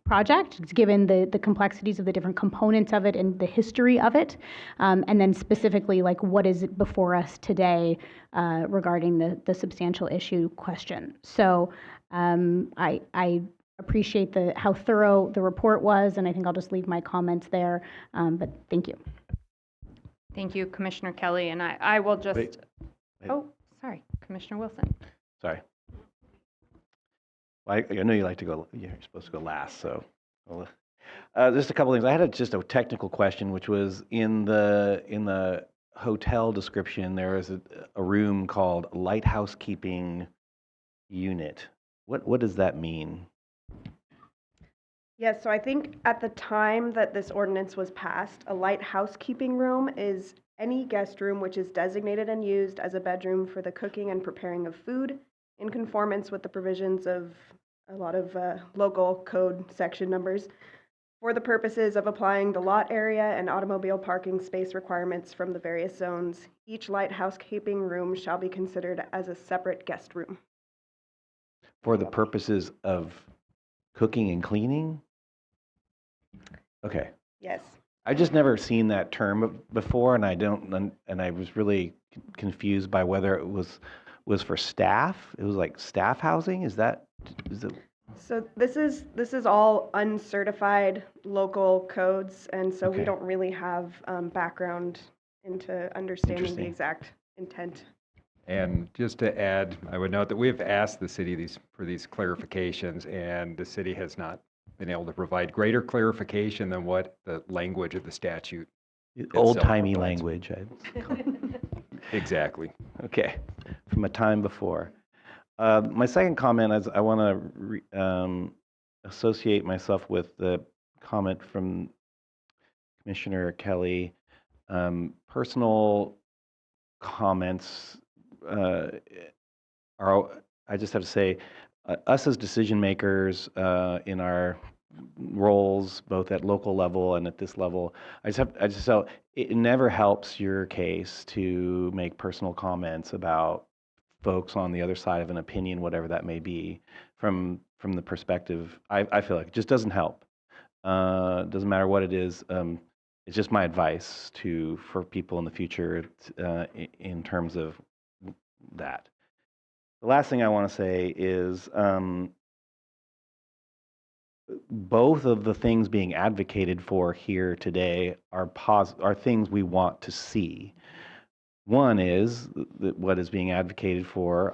project, given the complexities of the different components of it and the history of it, and then specifically, like, what is before us today regarding the substantial issue question. So I appreciate how thorough the report was, and I think I'll just leave my comments there, but thank you. Thank you, Commissioner Kelly, and I will just, Wait. Oh, sorry, Commissioner Wilson. Sorry. Well, I know you like to go, you're supposed to go last, so. Just a couple things. I had just a technical question, which was in the hotel description, there is a room called Lighthouse Keeping Unit. What does that mean? Yes, so I think at the time that this ordinance was passed, a lighthouse keeping room is any guest room which is designated and used as a bedroom for the cooking and preparing of food in conformance with the provisions of a lot of local code section numbers for the purposes of applying the lot area and automobile parking space requirements from the various zones. Each lighthouse keeping room shall be considered as a separate guest room. For the purposes of cooking and cleaning? Okay. Yes. I've just never seen that term before, and I was really confused by whether it was for staff. It was like staff housing. Is it? So this is all uncertified local codes, and so we Okay. don't really have background into understanding the Interesting. exact intent. And just to add, I would note that we have asked the city for these clarifications, and the city has not been able to provide greater clarification than what the language of the statute itself Old-timey provides. language. Exactly. Okay, from a time before. My second comment is I want to associate myself with the comment from Commissioner Kelly. Personal comments I just have to say, us as decision makers in our roles, both at local level and at this level, so it never helps your case to make personal comments about folks on the other side of an opinion, whatever that may be, from the perspective. I feel like it just doesn't help. Doesn't matter what it is. It's just my advice for people in the future in terms of that. The last thing I want to say is both of the things being advocated for here today are things we want to see. One is that what is being advocated for,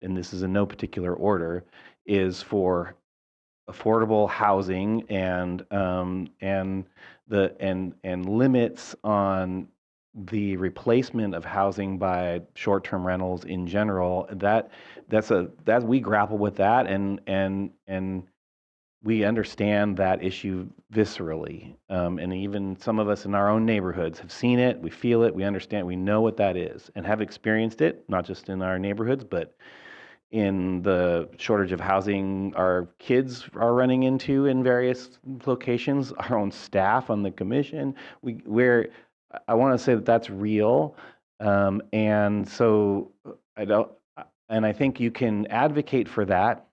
and this is in no particular order, is for affordable housing and limits on the replacement of housing by short-term rentals in general. That we grapple with that, and we understand that issue viscerally. And even some of us in our own neighborhoods have seen it, we feel it, we understand, we know what that is, and have experienced it, not just in our neighborhoods, but in the shortage of housing our kids are running into in various locations, our own staff on the commission. I want to say that that's real, and so I think you can advocate for that,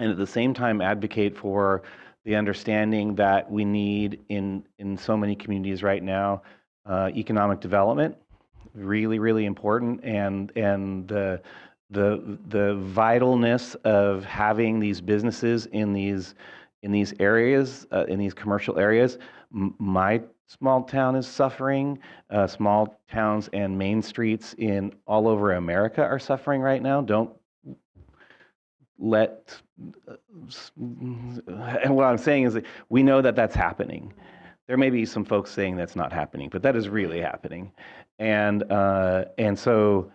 and at the same time advocate for the understanding that we need in so many communities right now, economic development, really, really important, and the vitalness of having these businesses in these areas, in these commercial areas. My small town is suffering. Small towns and main streets in all over America are suffering right now. Don't let. And what I'm saying is that we know that that's happening. There may be some folks saying that's not happening, but that is really happening, and so.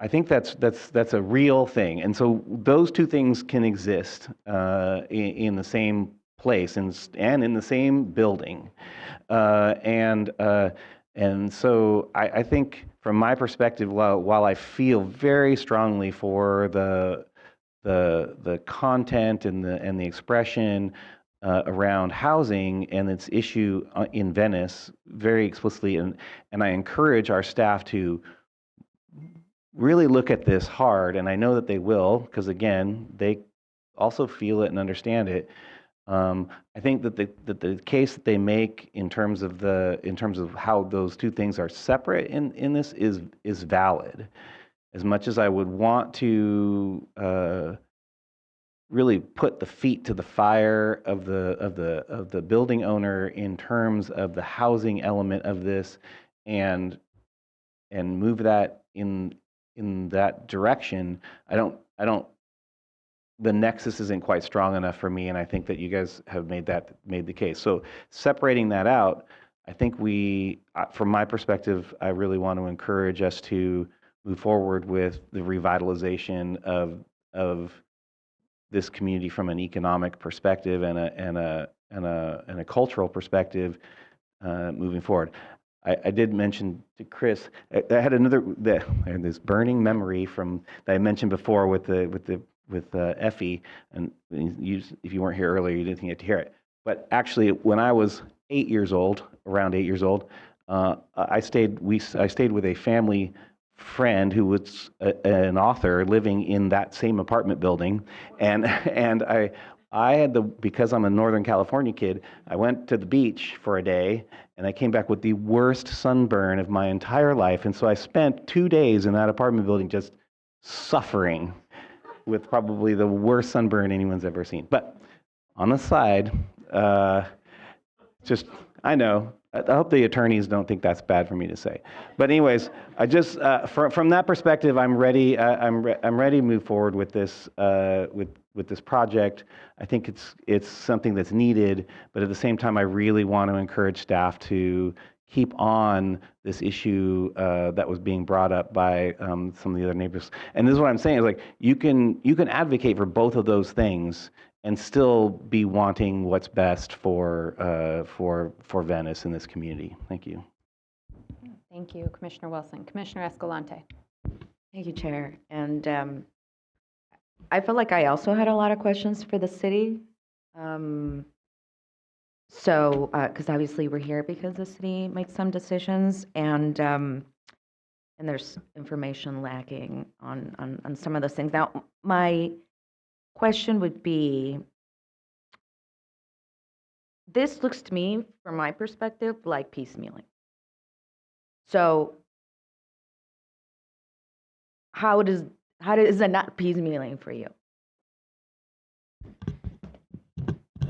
I think that's a real thing, and so those two things can exist in the same place and in the same building, and so I think from my perspective, while I feel very strongly for the content and the expression around housing and its issue in Venice very explicitly, and I encourage our staff to really look at this hard, and I know that they will, because again, they also feel it and understand it. I think that the case that they make in terms of how those two things are separate in this is valid. As much as I would want to really put the feet to the fire of the building owner in terms of the housing element of this, and move that in that direction, the nexus isn't quite strong enough for me, and I think that you guys have made the case. So separating that out, I think from my perspective, I really want to encourage us to move forward with the revitalization of this community from an economic perspective and a cultural perspective moving forward. I did mention to Chris, I had this burning memory that I mentioned before with Effie, and if you weren't here earlier, you didn't get to hear it. But actually, when I was around 8 years old, I stayed with a family friend who was an author living in that same apartment building, and because I'm a Northern California kid, I went to the beach for a day and I came back with the worst sunburn of my entire life. And so I spent 2 days in that apartment building just suffering with probably the worst sunburn anyone's ever seen. But on the side, I know, I hope the attorneys don't think that's bad for me to say. But anyways, I just, from that perspective, I'm ready, I'm ready to move forward with this, with this project. I think it's something that's needed, but at the same time, I really want to encourage staff to keep on this issue that was being brought up by some of the other neighbors. And this is what I'm saying is like, you can advocate for both of those things and still be wanting what's best for Venice in this community. Thank you. Thank you, Commissioner Wilson. Commissioner Escalante. Thank you, Chair. And I feel like I also had a lot of questions for the city. Because obviously we're here because the city makes some decisions, and there's information lacking on some of those things. Now, my question would be, this looks to me, from my perspective, like piecemealing. So how is that not piecemealing for you?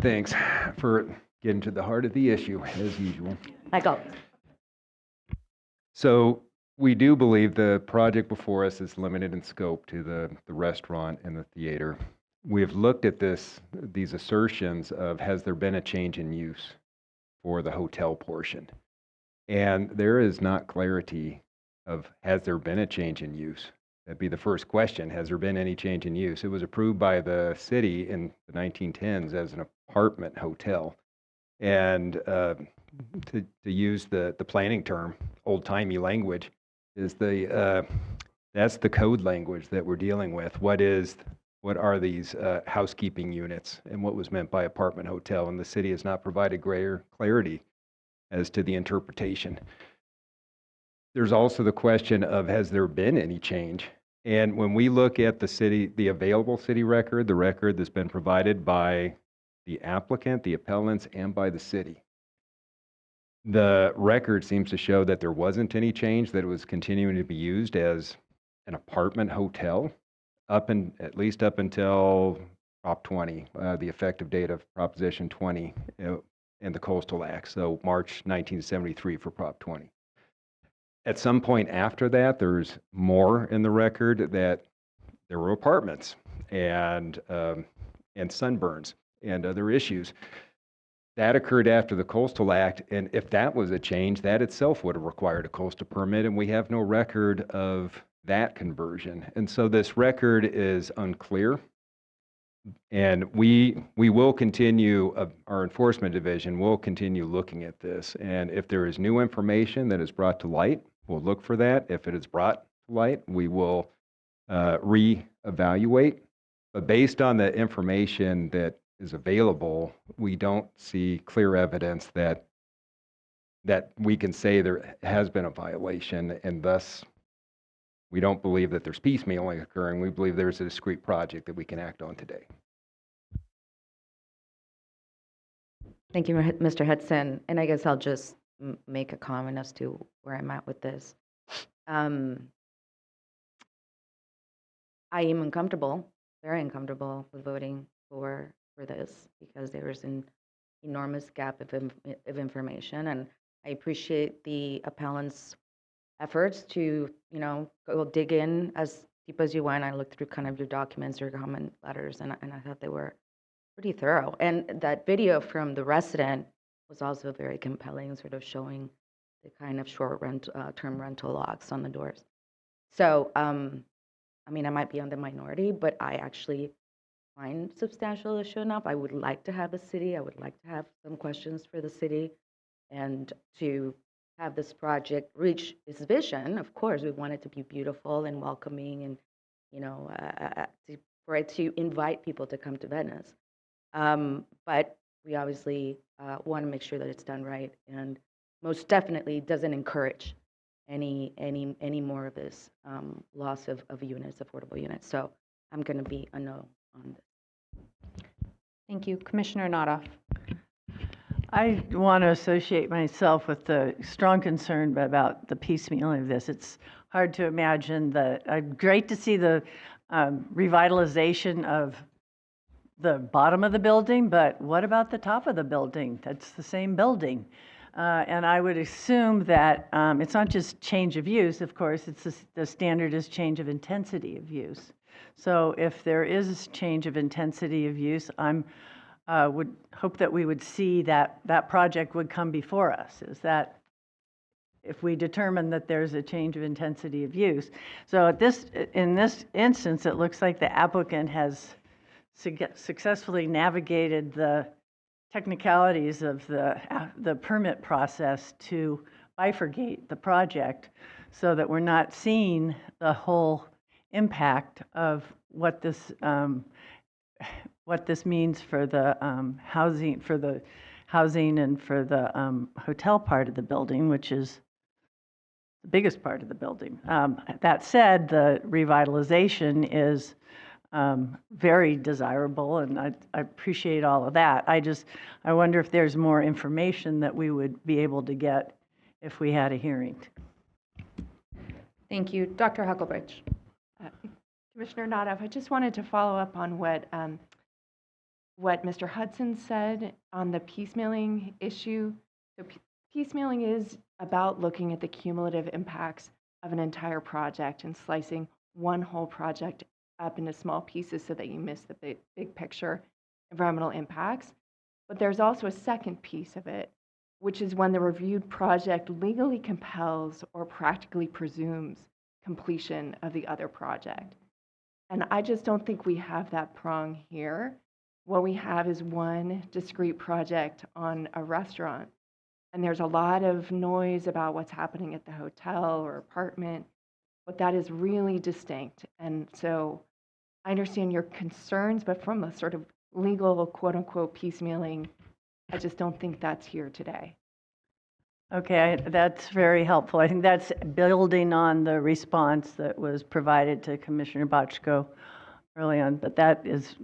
Thanks for getting to the heart of the issue, as usual. Like always. So we do believe the project before us is limited in scope to the restaurant and the theater. We've looked at these assertions of, has there been a change in use for the hotel portion? And there is not clarity of, has there been a change in use? That'd be the first question. Has there been any change in use? It was approved by the city in the 1910s as an apartment hotel. And to use the planning term, old-timey language, is that's the code language that we're dealing with. What are these housekeeping units, and what was meant by apartment hotel? And the city has not provided greater clarity as to the interpretation. There's also the question of, has there been any change? And when we look at the available city record, the record that's been provided by the applicant, the appellants, and by the city, the record seems to show that there wasn't any change, that it was continuing to be used as an apartment hotel, at least up until Prop 20, the effective date of Proposition 20 in the Coastal Act, so March 1973 for Prop 20. At some point after that, there's more in the record that there were apartments and sunburns and other issues. That occurred after the Coastal Act, and if that was a change, that itself would have required a coastal permit, and we have no record of that conversion. And so this record is unclear, and we will continue, our enforcement division will continue looking at this, and if there is new information that is brought to light, we'll look for that. If it is brought to light, we will reevaluate. But based on the information that is available, we don't see clear evidence that we can say there has been a violation, and thus we don't believe that there's piecemealing occurring. We believe there's a discrete project that we can act on today. Thank you, Mr. Hudson. And I guess I'll just make a comment as to where I'm at with this. I am uncomfortable, very uncomfortable with voting for this, because there is an enormous gap of information, and I appreciate the appellant's efforts to, go dig in as deep as you went. I looked through kind of your documents, your comment letters, and I thought they were pretty thorough. And that video from the resident was also very compelling, sort of showing the kind of short-term rental locks on the doors. So, I might be on the minority, but I actually find substantial issue enough. I would like to have I would like to have some questions for the city, and to have this project reach its vision. Of course, we want it to be beautiful and welcoming, and for it to invite people to come to Venice. But we obviously want to make sure that it's done right, and most definitely doesn't encourage any more of this loss of units, affordable units. So I'm going to be a no on this. Thank you. Commissioner Notoff. I want to associate myself with the strong concern about the piecemealing of this. It's hard to imagine that. Great to see the revitalization of the bottom of the building, but what about the top of the building? That's the same building. And I would assume that it's not just change of use, of course, the standard is change of intensity of use. So if there is change of intensity of use, would hope that we would see that project would come before us. Is that if we determine that there's a change of intensity of use? So in this instance, it looks like the applicant has successfully navigated the technicalities of the permit process to bifurcate the project so that we're not seeing the whole impact of what this means for the housing and for the hotel part of the building, which is the biggest part of the building. That said, the revitalization is very desirable, and I appreciate all of that. I wonder if there's more information that we would be able to get if we had a hearing. Thank you. Dr. Huckelbridge. Commissioner Notoff, I just wanted to follow up on what Mr. Hudson said on the piecemealing issue. So piecemealing is about looking at the cumulative impacts of an entire project and slicing one whole project up into small pieces so that you miss the big picture environmental impacts. But there's also a second piece of it, which is when the reviewed project legally compels or practically presumes completion of the other project. And I just don't think we have that prong here. What we have is one discrete project on a restaurant, and there's a lot of noise about what's happening at the hotel or apartment, but that is really distinct. And so I understand your concerns, but from a sort of legal, quote unquote, piecemealing, I just don't think that's here today. Okay, that's very helpful. I think that's building on the response that was provided to Commissioner Bochco early on, but that is,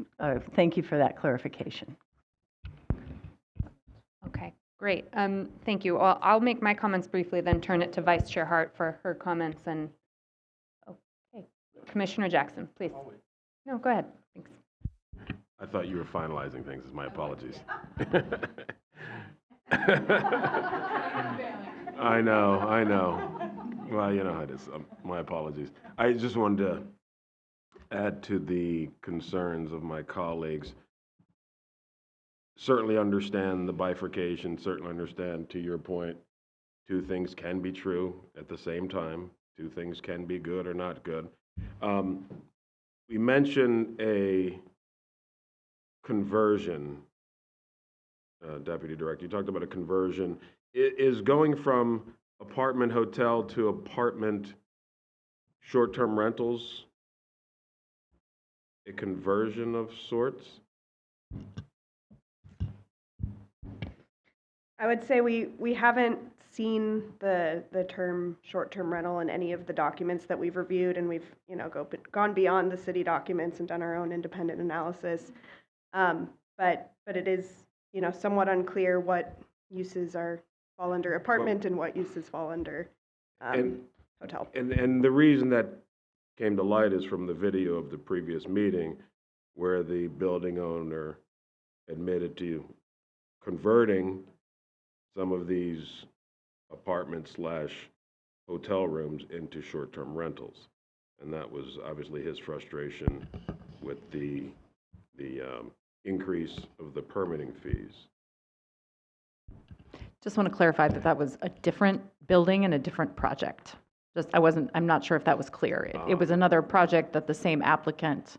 thank you for that clarification. Okay, great. Thank you. I'll make my comments briefly, then turn it to Vice Chair Hart for her comments. And okay, Commissioner Jackson, please. No, go ahead. Thanks. I thought you were finalizing things. My apologies. I know. Well, you know how it is. My apologies. I just wanted to add to the concerns of my colleagues. Certainly understand the bifurcation, certainly understand, to your point, two things can be true at the same time. Two things can be good or not good. We mentioned a conversion. Deputy Director, you talked about a conversion. Is going from apartment hotel to apartment short-term rentals a conversion of sorts? I would say we haven't seen the term short-term rental in any of the documents that we've reviewed, and we've gone beyond the city documents and done our own independent analysis. But it is somewhat unclear what uses fall under apartment and what uses fall under hotel. And the reason that came to light is from the video of the previous meeting where the building owner admitted to converting some of these apartment/hotel rooms into short-term rentals. And that was obviously his frustration with the increase of the permitting fees. Just want to clarify that was a different building and a different project. I'm not sure if that was clear. It was another project that the same applicant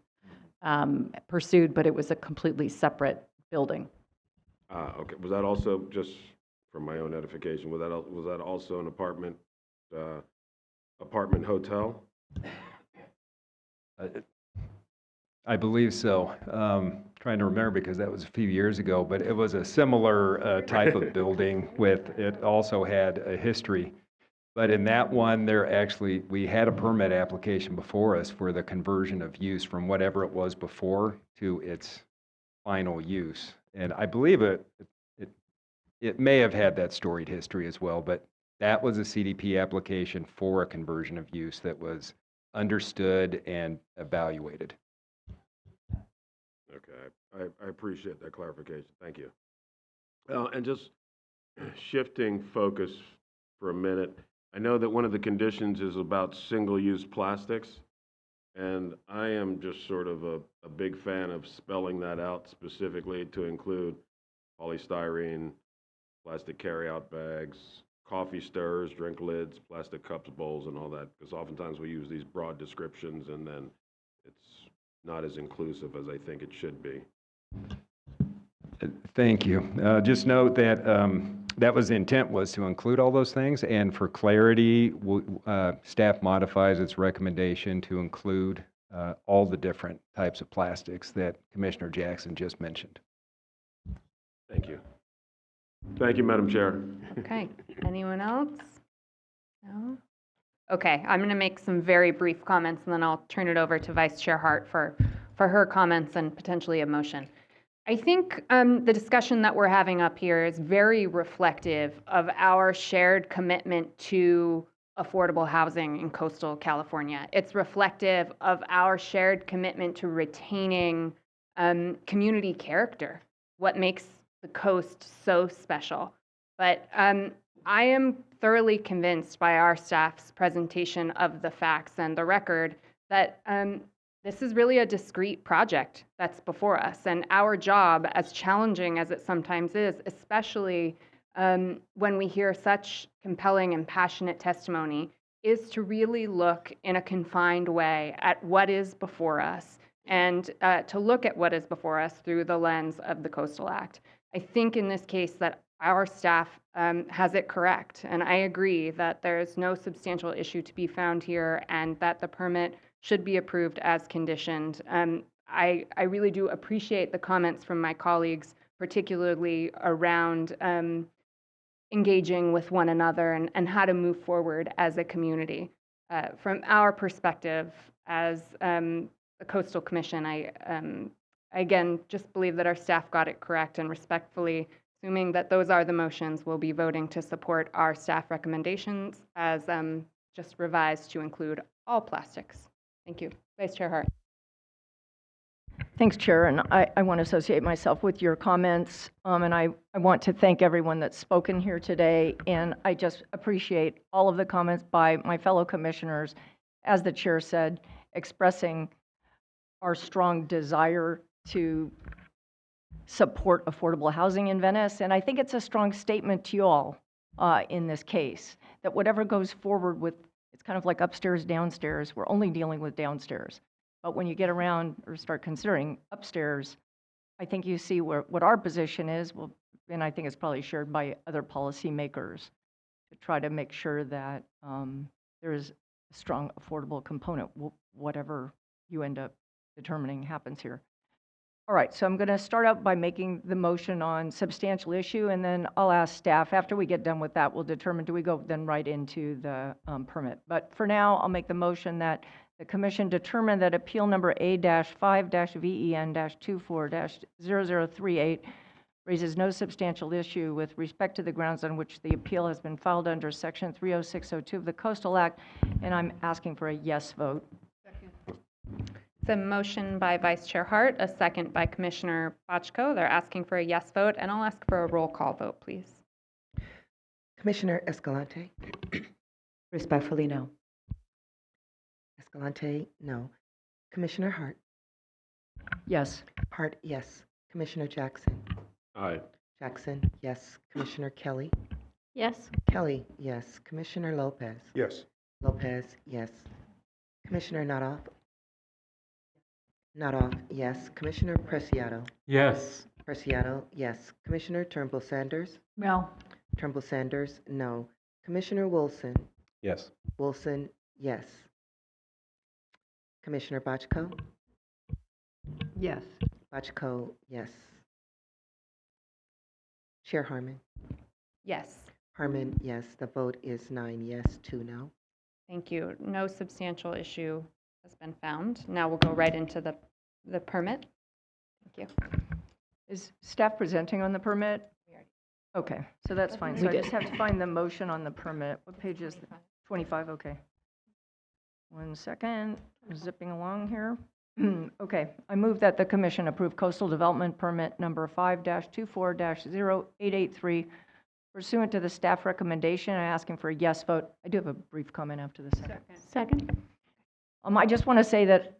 pursued, but it was a completely separate building. Okay. Was that also, just for my own edification, was that also an apartment hotel? I believe so. Trying to remember because that was a few years ago, but it was a similar type of building it also had a history. But in that one, we had a permit application before us for the conversion of use from whatever it was before to its final use. And I believe it may have had that storied history as well, but that was a CDP application for a conversion of use that was understood and evaluated. Okay, I appreciate that clarification. Thank you. And just shifting focus for a minute, I know that one of the conditions is about single-use plastics, and I am just sort of a big fan of spelling that out specifically to include polystyrene, plastic carryout bags, coffee stirrers, drink lids, plastic cups, bowls, and all that, because oftentimes we use these broad descriptions and then it's not as inclusive as I think it should be. Thank you. Just note that that was the intent, was to include all those things, and for clarity, staff modifies its recommendation to include all the different types of plastics that Commissioner Jackson just mentioned. Thank you. Thank you, Madam Chair. Okay, anyone else? No? Okay, I'm going to make some very brief comments, and then I'll turn it over to Vice Chair Hart for her comments and potentially a motion. I think the discussion that we're having up here is very reflective of our shared commitment to affordable housing in coastal California. It's reflective of our shared commitment to retaining community character, what makes the coast so special. But I am thoroughly convinced by our staff's presentation of the facts and the record that this is really a discrete project that's before us. And our job, as challenging as it sometimes is, especially when we hear such compelling and passionate testimony, is to really look in a confined way at what is before us and to look at what is before us through the lens of the Coastal Act. I think in this case that our staff has it correct, and I agree that there's no substantial issue to be found here and that the permit should be approved as conditioned. I really do appreciate the comments from my colleagues, particularly around engaging with one another and how to move forward as a community. From our perspective as a Coastal Commission, I again just believe that our staff got it correct, and respectfully, assuming that those are the motions, we'll be voting to support our staff recommendations as just revised to include all plastics. Thank you. Vice Chair Hart. Thanks, Chair, and I want to associate myself with your comments, and I want to thank everyone that's spoken here today, and I just appreciate all of the comments by my fellow commissioners, as the Chair said, expressing our strong desire to support affordable housing in Venice, and I think it's a strong statement to you all in this case, that whatever goes forward with, it's kind of like upstairs, downstairs, we're only dealing with downstairs. But when you get around or start considering upstairs, I think you see what our position is, well, and I think it's probably shared by other policymakers, to try to make sure that there is a strong affordable component, whatever you end up determining happens here. All right, so I'm going to start out by making the motion on substantial issue, and then I'll ask staff, after we get done with that, we'll determine, do we go then right into the permit. But for now, I'll make the motion that the Commission determine that appeal number A-5-VEN-24-0038 raises no substantial issue with respect to the grounds on which the appeal has been filed under Section 30602 of the Coastal Act, and I'm asking for a yes vote. It's a motion by Vice Chair Hart, a second by Commissioner Bochco. They're asking for a yes vote, and I'll ask for a roll call vote, please. Commissioner Escalante? Respectfully, no. Escalante, no. Commissioner Hart? Yes. Hart, yes. Commissioner Jackson? Aye. Jackson, yes. Commissioner Kelly? Yes. Kelly, yes. Commissioner Lopez? Yes. Lopez, yes. Commissioner Nadoff? Nadoff, yes. Commissioner Preciado? Yes. Preciado, yes. Commissioner Turnbull Sanders? No. Turnbull Sanders, no. Commissioner Wilson? Yes. Wilson, yes. Commissioner Bochco? Yes. Bochco, yes. Chair Harmon? Yes. Harmon, yes. The vote is 9 yes, 2 no. Thank you. No substantial issue has been found. Now we'll go right into the permit. Thank you. Is staff presenting on the permit? Okay, so that's fine. So I just have to find the motion on the permit. What page is it? 25, okay. 1 second, zipping along here. Okay, I move that the commission approve coastal development permit number 5-24-0883 pursuant to the staff recommendation. I'm asking for a yes vote. I do have a brief comment after the second. Second. I just want to say that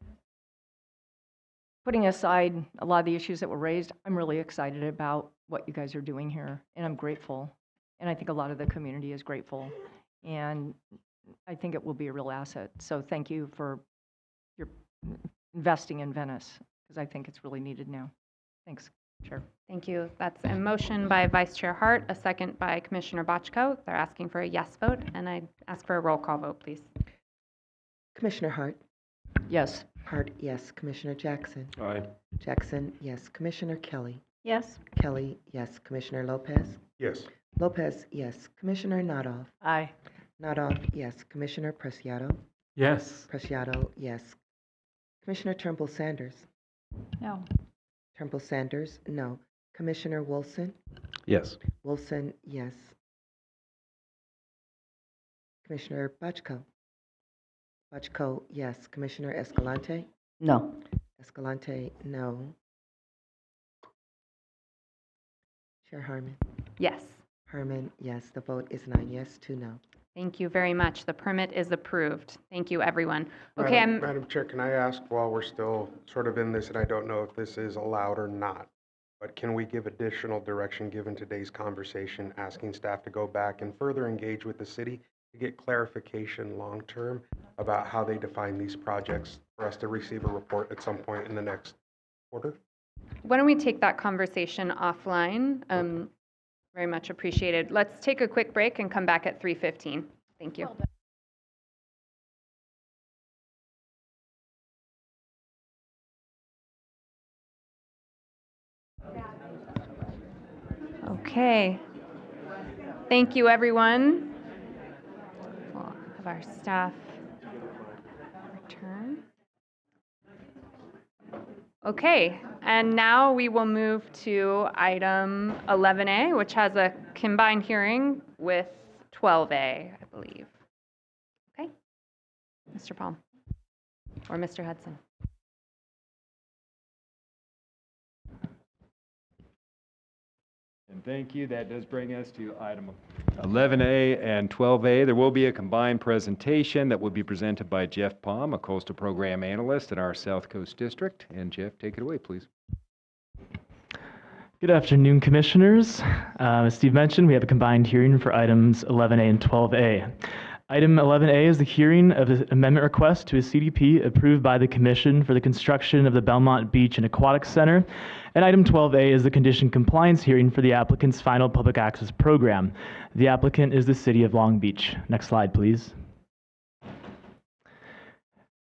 putting aside a lot of the issues that were raised, I'm really excited about what you guys are doing here, and I'm grateful. And I think a lot of the community is grateful, and I think it will be a real asset. So thank you for your investing in Venice, because I think it's really needed now. Thanks, Chair. Thank you. That's a motion by Vice Chair Hart, a second by Commissioner Bochco. They're asking for a yes vote, and I ask for a roll call vote, please. Commissioner Hart. Yes. Hart, yes. Commissioner Jackson. Aye. Jackson, yes. Commissioner Kelly. Yes. Kelly, yes. Commissioner Lopez. Yes. Lopez, yes. Commissioner Nadoff. Aye. Nadoff, yes. Commissioner Preciado. Yes. Preciado, yes. Commissioner Turnbull Sanders. No. Turnbull Sanders, no. Commissioner Wilson. Yes. Wilson, yes. Commissioner Bochco. Bochco, yes. Commissioner Escalante. No. Escalante, no. Chair Harmon. Yes. Harmon, yes. The vote is 9 yes, 2 no. Thank you very much. The permit is approved. Thank you, everyone. Okay, Madam Chair, can I ask, while we're still sort of in this, and I don't know if this is allowed or not, but can we give additional direction given today's conversation, asking staff to go back and further engage with the city to get clarification long-term about how they define these projects for us to receive a report at some point in the next quarter? Why don't we take that conversation offline? Very much appreciated. Let's take a quick break and come back at 3:15. Thank you. Okay. Thank you, everyone. We'll have our staff return. Okay, and now we will move to item 11A, which has a combined hearing with 12A, I believe. Okay, Mr. Palm or Mr. Hudson. And thank you. That does bring us to item 11A and 12A. There will be a combined presentation that will be presented by Jeff Palm, a coastal program analyst in our South Coast District. And Jeff, take it away, please. Good afternoon, Commissioners. As Steve mentioned, we have a combined hearing for items 11A and 12A. Item 11A is the hearing of the amendment request to a CDP approved by the Commission for the construction of the Belmont Beach and Aquatics Center. And item 12A is the condition compliance hearing for the applicant's final public access program. The applicant is the City of Long Beach. Next slide, please.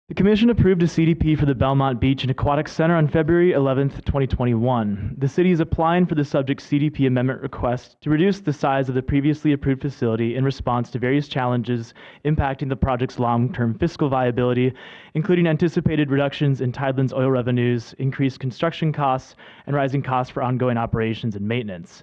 The Commission approved a CDP for the Belmont Beach and Aquatics Center on February 11th, 2021. The City is applying for the subject CDP amendment request to reduce the size of the previously approved facility in response to various challenges impacting the project's long-term fiscal viability, including anticipated reductions in Tideland's oil revenues, increased construction costs, and rising costs for ongoing operations and maintenance.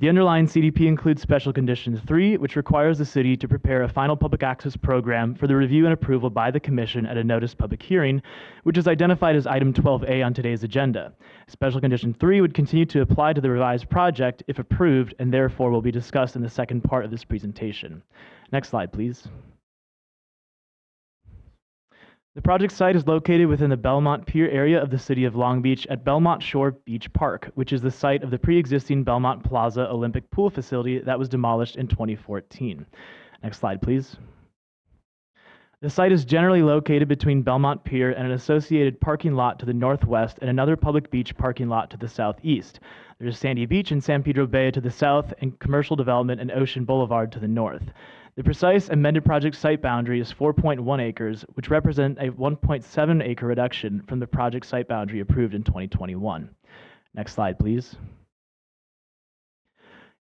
The underlying CDP includes Special Condition 3, which requires the city to prepare a final public access program for the review and approval by the Commission at a noticed public hearing, which is identified as item 12A on today's agenda. Special Condition 3 would continue to apply to the revised project if approved, and therefore will be discussed in the second part of this presentation. Next slide, please. The project site is located within the Belmont Pier area of the City of Long Beach at Belmont Shore Beach Park, which is the site of the pre-existing Belmont Plaza Olympic Pool facility that was demolished in 2014. Next slide, please. The site is generally located between Belmont Pier and an associated parking lot to the northwest and another public beach parking lot to the southeast. There's Sandy Beach and San Pedro Bay to the south and commercial development and Ocean Boulevard to the north. The precise amended project site boundary is 4.1 acres, which represent a 1.7 acre reduction from the project site boundary approved in 2021. Next slide, please.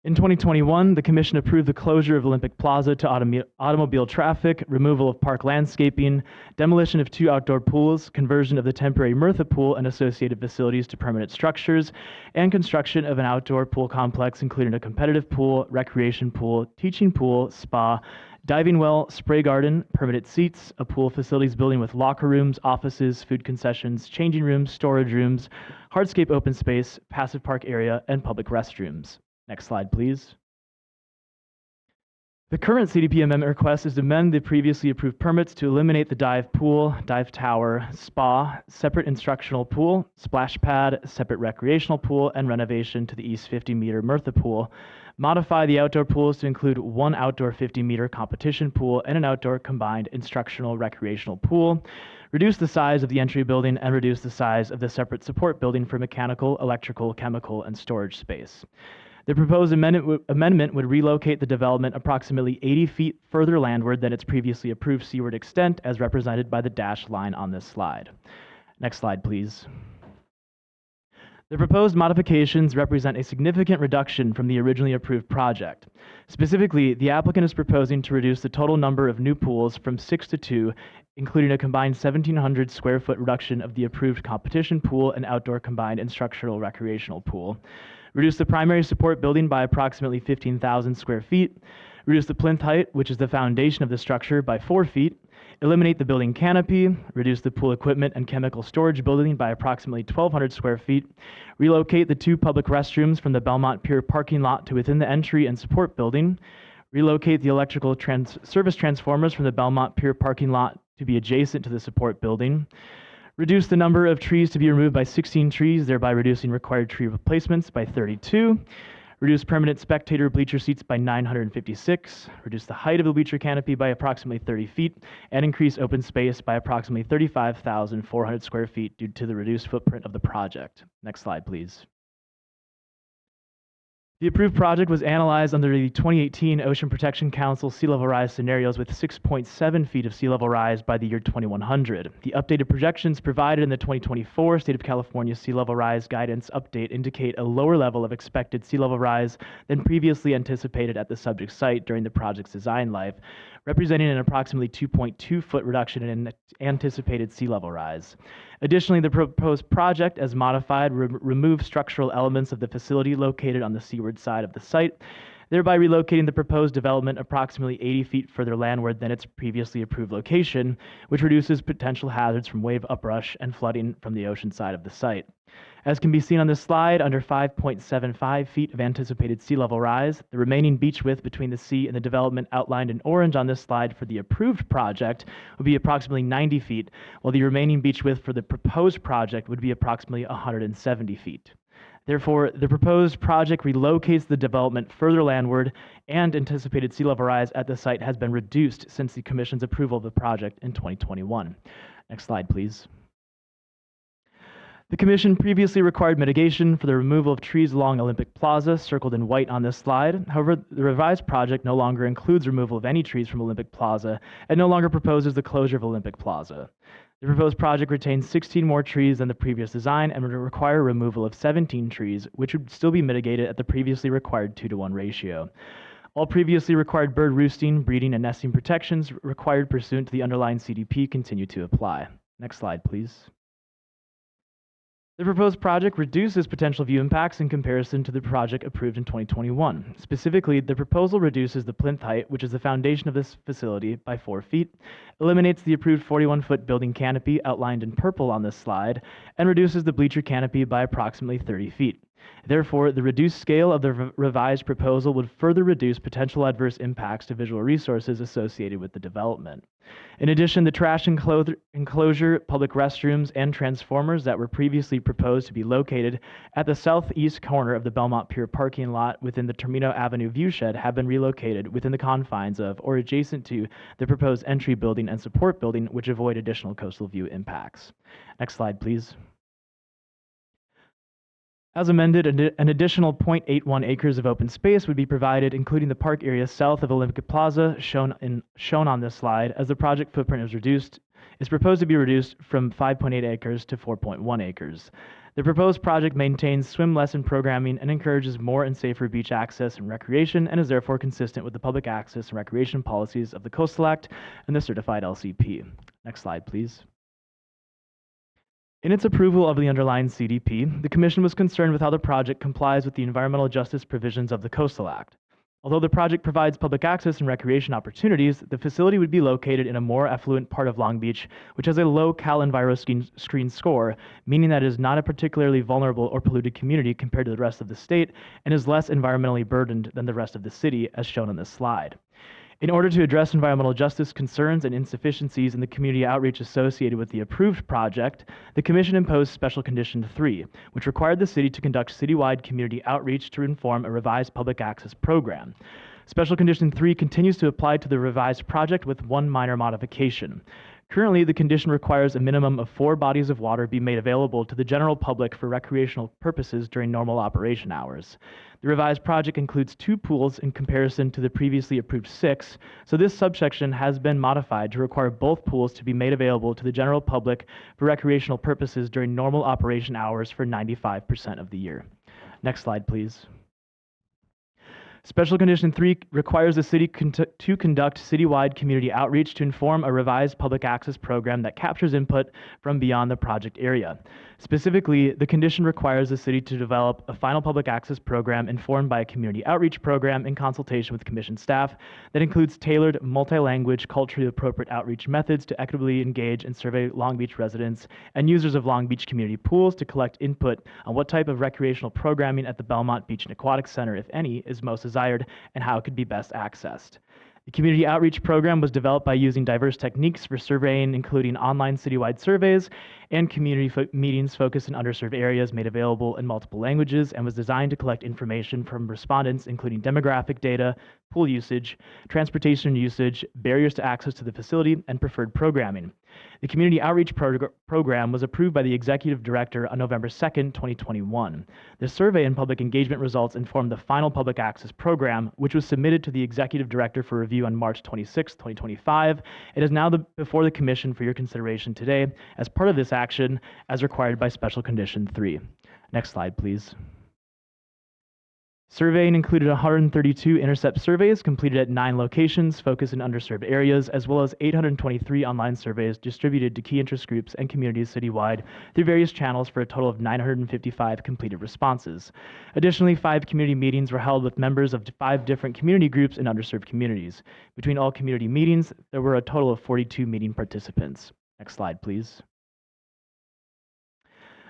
In 2021, the Commission approved the closure of Olympic Plaza to automobile traffic, removal of park landscaping, demolition of 2 outdoor pools, conversion of the temporary Murtha pool and associated facilities to permanent structures, and construction of an outdoor pool complex including a competitive pool, recreation pool, teaching pool, spa, diving well, spray garden, permanent seats, a pool facilities building with locker rooms, offices, food concessions, changing rooms, storage rooms, hardscape open space, passive park area, and public restrooms. Next slide, please. The current CDP amendment request is to amend the previously approved permits to eliminate the dive pool, dive tower, spa, separate instructional pool, splash pad, separate recreational pool, and renovation to the east 50-meter Murtha pool. Modify the outdoor pools to include 1 outdoor 50-meter competition pool and an outdoor combined instructional recreational pool. Reduce the size of the entry building and reduce the size of the separate support building for mechanical, electrical, chemical, and storage space. The proposed amendment would relocate the development approximately 80 feet further landward than its previously approved seaward extent, as represented by the dashed line on this slide. Next slide, please. The proposed modifications represent a significant reduction from the originally approved project. Specifically, the applicant is proposing to reduce the total number of new pools from 6 to 2, including a combined 1,700 square foot reduction of the approved competition pool and outdoor combined instructional recreational pool. Reduce the primary support building by approximately 15,000 square feet. Reduce the plinth height, which is the foundation of the structure, by 4 feet. Eliminate the building canopy. Reduce the pool equipment and chemical storage building by approximately 1,200 square feet. Relocate the 2 public restrooms from the Belmont Pier parking lot to within the entry and support building. Relocate the electrical service transformers from the Belmont Pier parking lot to be adjacent to the support building. Reduce the number of trees to be removed by 16 trees, thereby reducing required tree replacements by 32. Reduce permanent spectator bleacher seats by 956. Reduce the height of the bleacher canopy by approximately 30 feet, and increase open space by approximately 35,400 square feet due to the reduced footprint of the project. Next slide, please. The approved project was analyzed under the 2018 Ocean Protection Council sea level rise scenarios with 6.7 feet of sea level rise by the year 2100. The updated projections provided in the 2024 State of California Sea Level Rise Guidance Update indicate a lower level of expected sea level rise than previously anticipated at the subject site during the project's design life, representing an approximately 2.2 foot reduction in anticipated sea level rise. Additionally, the proposed project, as modified, removes structural elements of the facility located on the seaward side of the site, thereby relocating the proposed development approximately 80 feet further landward than its previously approved location, which reduces potential hazards from wave uprush and flooding from the ocean side of the site. As can be seen on this slide, under 5.75 feet of anticipated sea level rise, the remaining beach width between the sea and the development outlined in orange on this slide for the approved project would be approximately 90 feet, while the remaining beach width for the proposed project would be approximately 170 feet. Therefore, the proposed project relocates the development further landward, and anticipated sea level rise at the site has been reduced since the Commission's approval of the project in 2021. Next slide, please. The Commission previously required mitigation for the removal of trees along Olympic Plaza, circled in white on this slide. However, the revised project no longer includes removal of any trees from Olympic Plaza and no longer proposes the closure of Olympic Plaza. The proposed project retains 16 more trees than the previous design and would require removal of 17 trees, which would still be mitigated at the previously required 2-to-1 ratio. All previously required bird roosting, breeding, and nesting protections required pursuant to the underlying CDP continue to apply. Next slide, please. The proposed project reduces potential view impacts in comparison to the project approved in 2021. Specifically, the proposal reduces the plinth height, which is the foundation of this facility, by 4 feet, eliminates the approved 41-foot building canopy outlined in purple on this slide, and reduces the bleacher canopy by approximately 30 feet. Therefore, the reduced scale of the revised proposal would further reduce potential adverse impacts to visual resources associated with the development. In addition, the trash enclosure, public restrooms, and transformers that were previously proposed to be located at the southeast corner of the Belmont Pier parking lot within the Termino Avenue viewshed have been relocated within the confines of or adjacent to the proposed entry building and support building, which avoid additional coastal view impacts. Next slide, please. As amended, an additional 0.81 acres of open space would be provided, including the park area south of Olympic Plaza, shown on this slide, as the project footprint is proposed to be reduced from 5.8 acres to 4.1 acres. The proposed project maintains swim lesson programming and encourages more and safer beach access and recreation, and is therefore consistent with the public access and recreation policies of the Coastal Act and the certified LCP. Next slide, please. In its approval of the underlying CDP, the Commission was concerned with how the project complies with the environmental justice provisions of the Coastal Act. Although the project provides public access and recreation opportunities, the facility would be located in a more affluent part of Long Beach, which has a low Cal Enviro screen score, meaning that it is not a particularly vulnerable or polluted community compared to the rest of the state, and is less environmentally burdened than the rest of the city, as shown on this slide. In order to address environmental justice concerns and insufficiencies in the community outreach associated with the approved project, the Commission imposed Special Condition 3, which required the city to conduct citywide community outreach to inform a revised public access program. Special Condition 3 continues to apply to the revised project with one minor modification. Currently, the condition requires a minimum of 4 bodies of water be made available to the general public for recreational purposes during normal operation hours. The revised project includes 2 pools in comparison to the previously approved 6, so this subsection has been modified to require both pools to be made available to the general public for recreational purposes during normal operation hours for 95% of the year. Next slide, please. Special Condition 3 requires the city to conduct citywide community outreach to inform a revised public access program that captures input from beyond the project area. Specifically, the condition requires the city to develop a final public access program informed by a community outreach program in consultation with Commission staff that includes tailored, multi-language, culturally appropriate outreach methods to equitably engage and survey Long Beach residents and users of Long Beach community pools to collect input on what type of recreational programming at the Belmont Beach and Aquatics Center, if any, is most desired and how it could be best accessed. The community outreach program was developed by using diverse techniques for surveying, including online citywide surveys and community meetings focused in underserved areas made available in multiple languages, and was designed to collect information from respondents, including demographic data, pool usage, transportation usage, barriers to access to the facility, and preferred programming. The community outreach program was approved by the executive director on November 2nd, 2021. The survey and public engagement results informed the final public access program, which was submitted to the executive director for review on March 26, 2025. It is now before the Commission for your consideration today as part of this action as required by Special Condition 3. Next slide, please. Surveying included 132 intercept surveys completed at 9 locations focused in underserved areas, as well as 823 online surveys distributed to key interest groups and communities citywide through various channels for a total of 955 completed responses. Additionally, 5 community meetings were held with members of 5 different community groups in underserved communities. Between all community meetings, there were a total of 42 meeting participants. Next slide, please.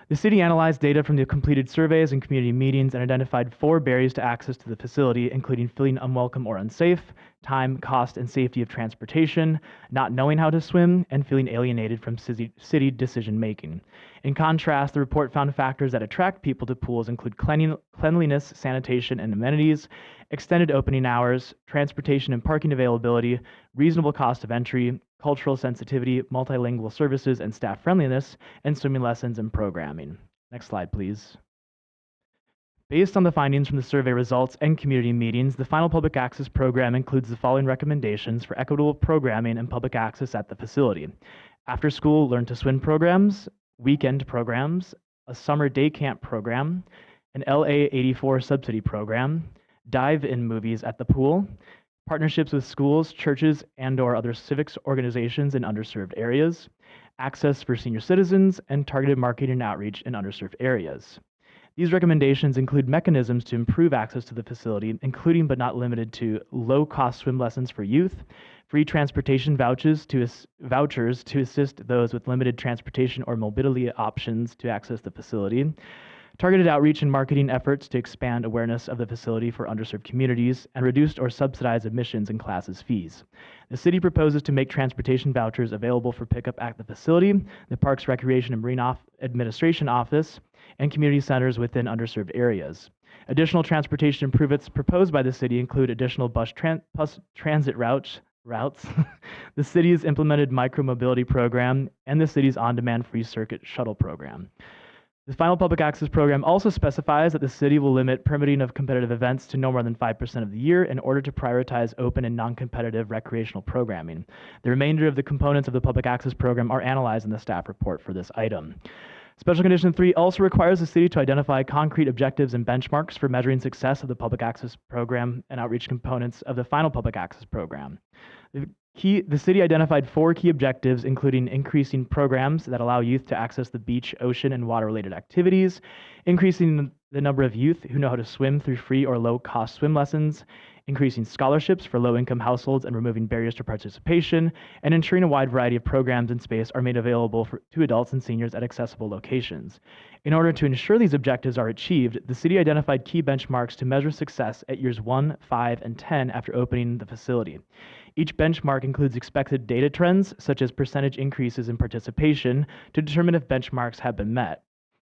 The city analyzed data from the completed surveys and community meetings and identified 4 barriers to access to the facility, including feeling unwelcome or unsafe, time, cost, and safety of transportation, not knowing how to swim, and feeling alienated from city decision-making. In contrast, the report found factors that attract people to pools include cleanliness, sanitation, and amenities, extended opening hours, transportation and parking availability, reasonable cost of entry, cultural sensitivity, multilingual services and staff friendliness, and swimming lessons and programming. Next slide, please. Based on the findings from the survey results and community meetings, the final public access program includes the following recommendations for equitable programming and public access at the facility: after-school learn-to-swim programs, weekend programs, a summer day camp program, an LA84 subsidy program, dive-in movies at the pool, partnerships with schools, churches, and/or other civics organizations in underserved areas, access for senior citizens, and targeted marketing and outreach in underserved areas. These recommendations include mechanisms to improve access to the facility, including but not limited to low-cost swim lessons for youth, free transportation vouchers to assist those with limited transportation or mobility options to access the facility, targeted outreach and marketing efforts to expand awareness of the facility for underserved communities, and reduced or subsidized admissions and classes fees. The city proposes to make transportation vouchers available for pickup at the facility, the Parks, Recreation, and Marina Administration Office, and community centers within underserved areas. Additional transportation improvements proposed by the city include additional bus transit routes, the city's implemented micromobility program, and the city's on-demand free circuit shuttle program. The final public access program also specifies that the city will limit permitting of competitive events to no more than 5% of the year in order to prioritize open and non-competitive recreational programming. The remainder of the components of the public access program are analyzed in the staff report for this item. Special Condition 3 also requires the city to identify concrete objectives and benchmarks for measuring success of the public access program and outreach components of the final public access program. The city identified 4 key objectives, including increasing programs that allow youth to access the beach, ocean, and water-related activities, increasing the number of youth who know how to swim through free or low-cost swim lessons, increasing scholarships for low-income households and removing barriers to participation, and ensuring a wide variety of programs and space are made available to adults and seniors at accessible locations. In order to ensure these objectives are achieved, the city identified key benchmarks to measure success at years 1, 5, and 10 after opening the facility. Each benchmark includes expected data trends, such as percentage increases in participation, to determine if benchmarks have been met.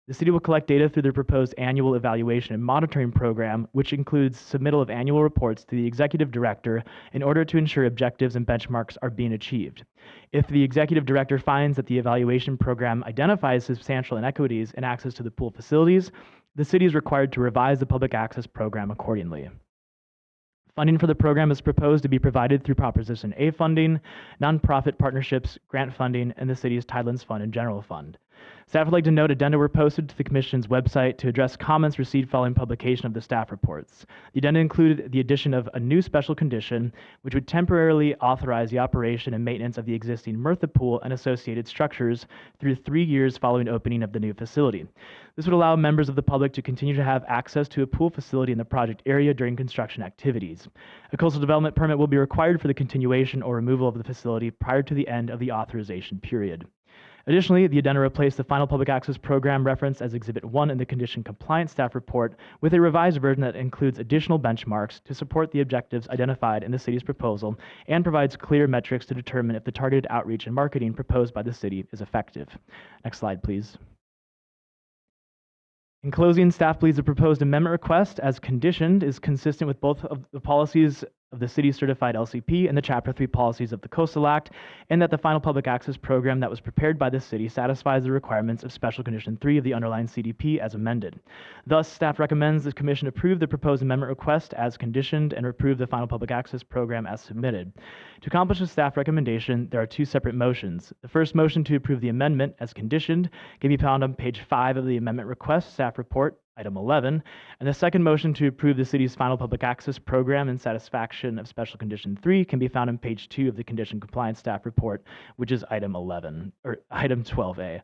The city will collect data through their proposed annual evaluation and monitoring program, which includes submittal of annual reports to the executive director in order to ensure objectives and benchmarks are being achieved. If the executive director finds that the evaluation program identifies substantial inequities in access to the pool facilities, the city is required to revise the public access program accordingly. Funding for the program is proposed to be provided through Proposition A funding, nonprofit partnerships, grant funding, and the city's Tidelands Fund and General Fund. Staff would like to note addenda were posted to the Commission's website to address comments received following publication of the staff reports. The addenda included the addition of a new special condition, which would temporarily authorize the operation and maintenance of the existing Murtha pool and associated structures through 3 years following opening of the new facility. This would allow members of the public to continue to have access to a pool facility in the project area during construction activities. A coastal development permit will be required for the continuation or removal of the facility prior to the end of the authorization period. Additionally, the addenda replaced the final public access program referenced as Exhibit 1 in the condition compliance staff report with a revised version that includes additional benchmarks to support the objectives identified in the city's proposal and provides clear metrics to determine if the targeted outreach and marketing proposed by the city is effective. Next slide, please. In closing, staff believes the proposed amendment request, as conditioned, is consistent with both of the policies of the city's certified LCP and the Chapter 3 policies of the Coastal Act, and that the final public access program that was prepared by the city satisfies the requirements of Special Condition 3 of the underlying CDP as amended. Thus, staff recommends the Commission approve the proposed amendment request as conditioned and approve the final public access program as submitted. To accomplish the staff recommendation, there are 2 separate motions. The first motion to approve the amendment as conditioned can be found on page 5 of the amendment request staff report, item 11, and the second motion to approve the city's final public access program in satisfaction of Special Condition 3 can be found on page 2 of the condition compliance staff report, which is item 11, or item 12A.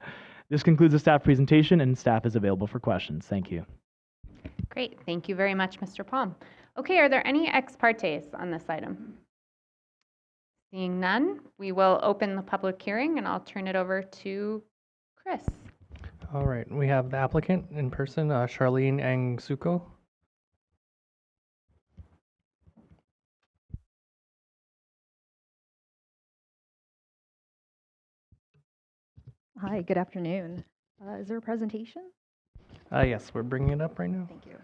This concludes the staff presentation, and staff is available for questions. Thank you. Great. Thank you very much, Mr. Palm. Okay, are there any ex partes on this item? Seeing none, we will open the public hearing, and I'll turn it over to Chris. All right, we have the applicant in person, Charlene Angsuko. Hi, good afternoon. Is there a presentation? Yes, we're bringing it up right now. Thank you.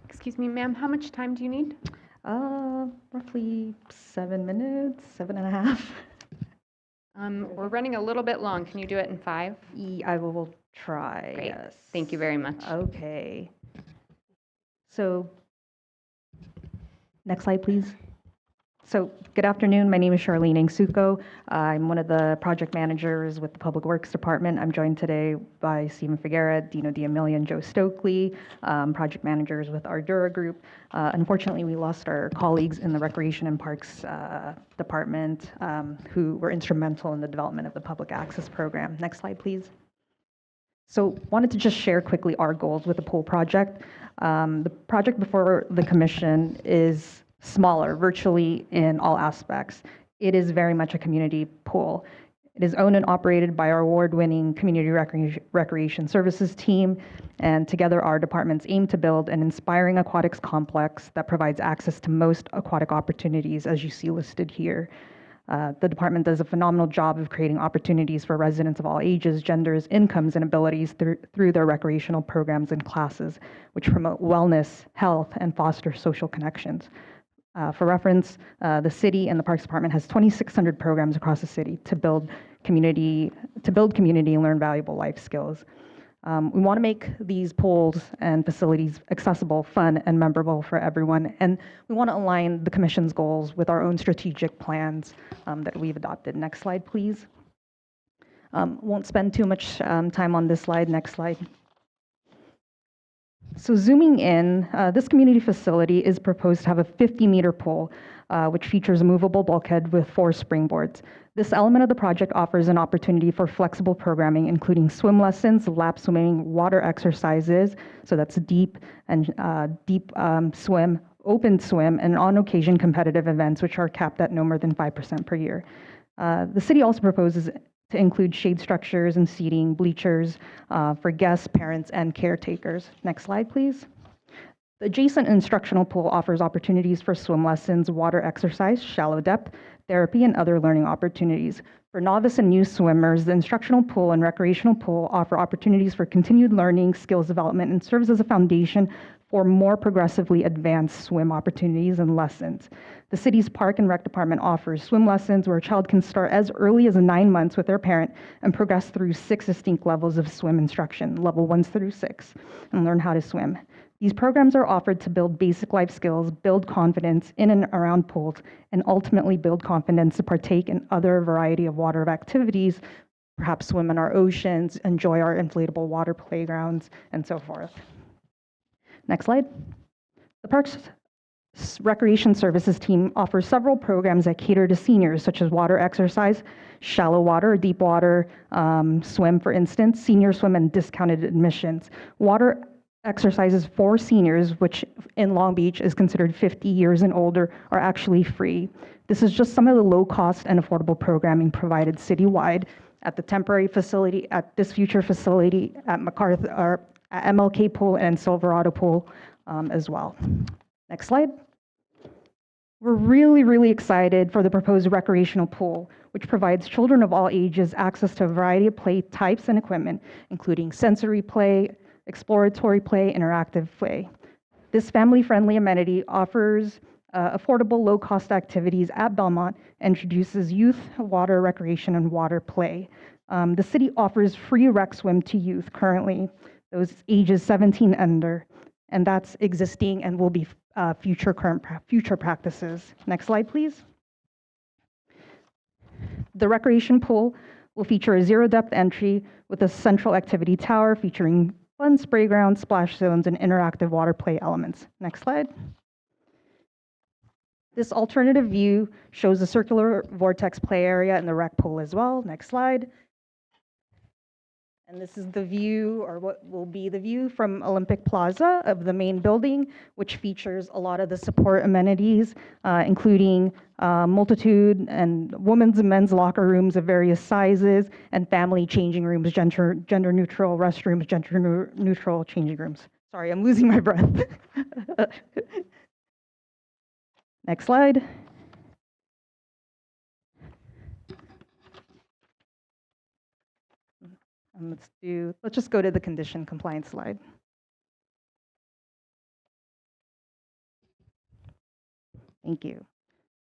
Excuse me, ma'am, how much time do you need? Roughly 7 minutes, 7.5. We're running a little bit long. Can you do it in 5? I will try. Great. Yes. Thank you very much. Okay. So, next slide, please. So, good afternoon. My name is Charlene Angsuko. I'm one of the project managers with the Public Works Department. I'm joined today by Stephen Figuera, Dino D'Amelia, and Joe Stokely, project managers with our Dura group. Unfortunately, we lost our colleagues in the Recreation and Parks Department who were instrumental in the development of the public access program. Next slide, please. So wanted to just share quickly our goals with the pool project. The project before the commission is smaller, virtually in all aspects. It is very much a community pool. It is owned and operated by our award-winning community recreation services team, and together our departments aim to build an inspiring aquatics complex that provides access to most aquatic opportunities, as you see listed here. The department does a phenomenal job of creating opportunities for residents of all ages, genders, incomes, and abilities through their recreational programs and classes, which promote wellness, health, and foster social connections. For reference, the city and the Parks Department has 2,600 programs across the city to build community and learn valuable life skills. We want to make these pools and facilities accessible, fun, and memorable for everyone, and we want to align the Commission's goals with our own strategic plans that we've adopted. Next slide, please. Won't spend too much time on this slide. Next slide. So zooming in, this community facility is proposed to have a 50-meter pool, which features a movable bulkhead with 4 springboards. This element of the project offers an opportunity for flexible programming, including swim lessons, lap swimming, water exercises, so that's deep and deep swim, open swim, and on occasion competitive events, which are capped at no more than 5% per year. The city also proposes to include shade structures and seating, bleachers for guests, parents, and caretakers. Next slide, please. The adjacent instructional pool offers opportunities for swim lessons, water exercise, shallow depth, therapy, and other learning opportunities. For novice and new swimmers, the instructional pool and recreational pool offer opportunities for continued learning, skills development, and serves as a foundation for more progressively advanced swim opportunities and lessons. The city's Park and Rec Department offers swim lessons where a child can start as early as 9 months with their parent and progress through 6 distinct levels of swim instruction, level 1 through 6, and learn how to swim. These programs are offered to build basic life skills, build confidence in and around pools, and ultimately build confidence to partake in other variety of water activities, perhaps swim in our oceans, enjoy our inflatable water playgrounds, and so forth. Next slide. The Parks Recreation Services team offers several programs that cater to seniors, such as water exercise, shallow water or deep water swim, for instance, senior swim, and discounted admissions. Water exercises for seniors, which in Long Beach is considered 50 years and older, are actually free. This is just some of the low-cost and affordable programming provided citywide at the temporary facility, at this future facility, at MacArthur, or at MLK Pool and Silverado Pool as well. Next slide. We're really, really excited for the proposed recreational pool, which provides children of all ages access to a variety of play types and equipment, including sensory play, exploratory play, interactive play. This family-friendly amenity offers affordable, low-cost activities at Belmont, introduces youth water recreation and water play. The city offers free rec swim to youth currently, those ages 17 and under, and that's existing and will be future practices. Next slide, please. The recreation pool will feature a zero-depth entry with a central activity tower featuring fun spray grounds, splash zones, and interactive water play elements. Next slide. This alternative view shows the circular vortex play area in the rec pool as well. Next slide. And this is the view, or what will be the view from Olympic Plaza of the main building, which features a lot of the support amenities, including multitude and women's and men's locker rooms of various sizes, and family changing rooms, gender neutral restrooms, gender neutral changing rooms. Sorry, I'm losing my breath. Next slide. And let's just go to the condition compliance slide. Thank you.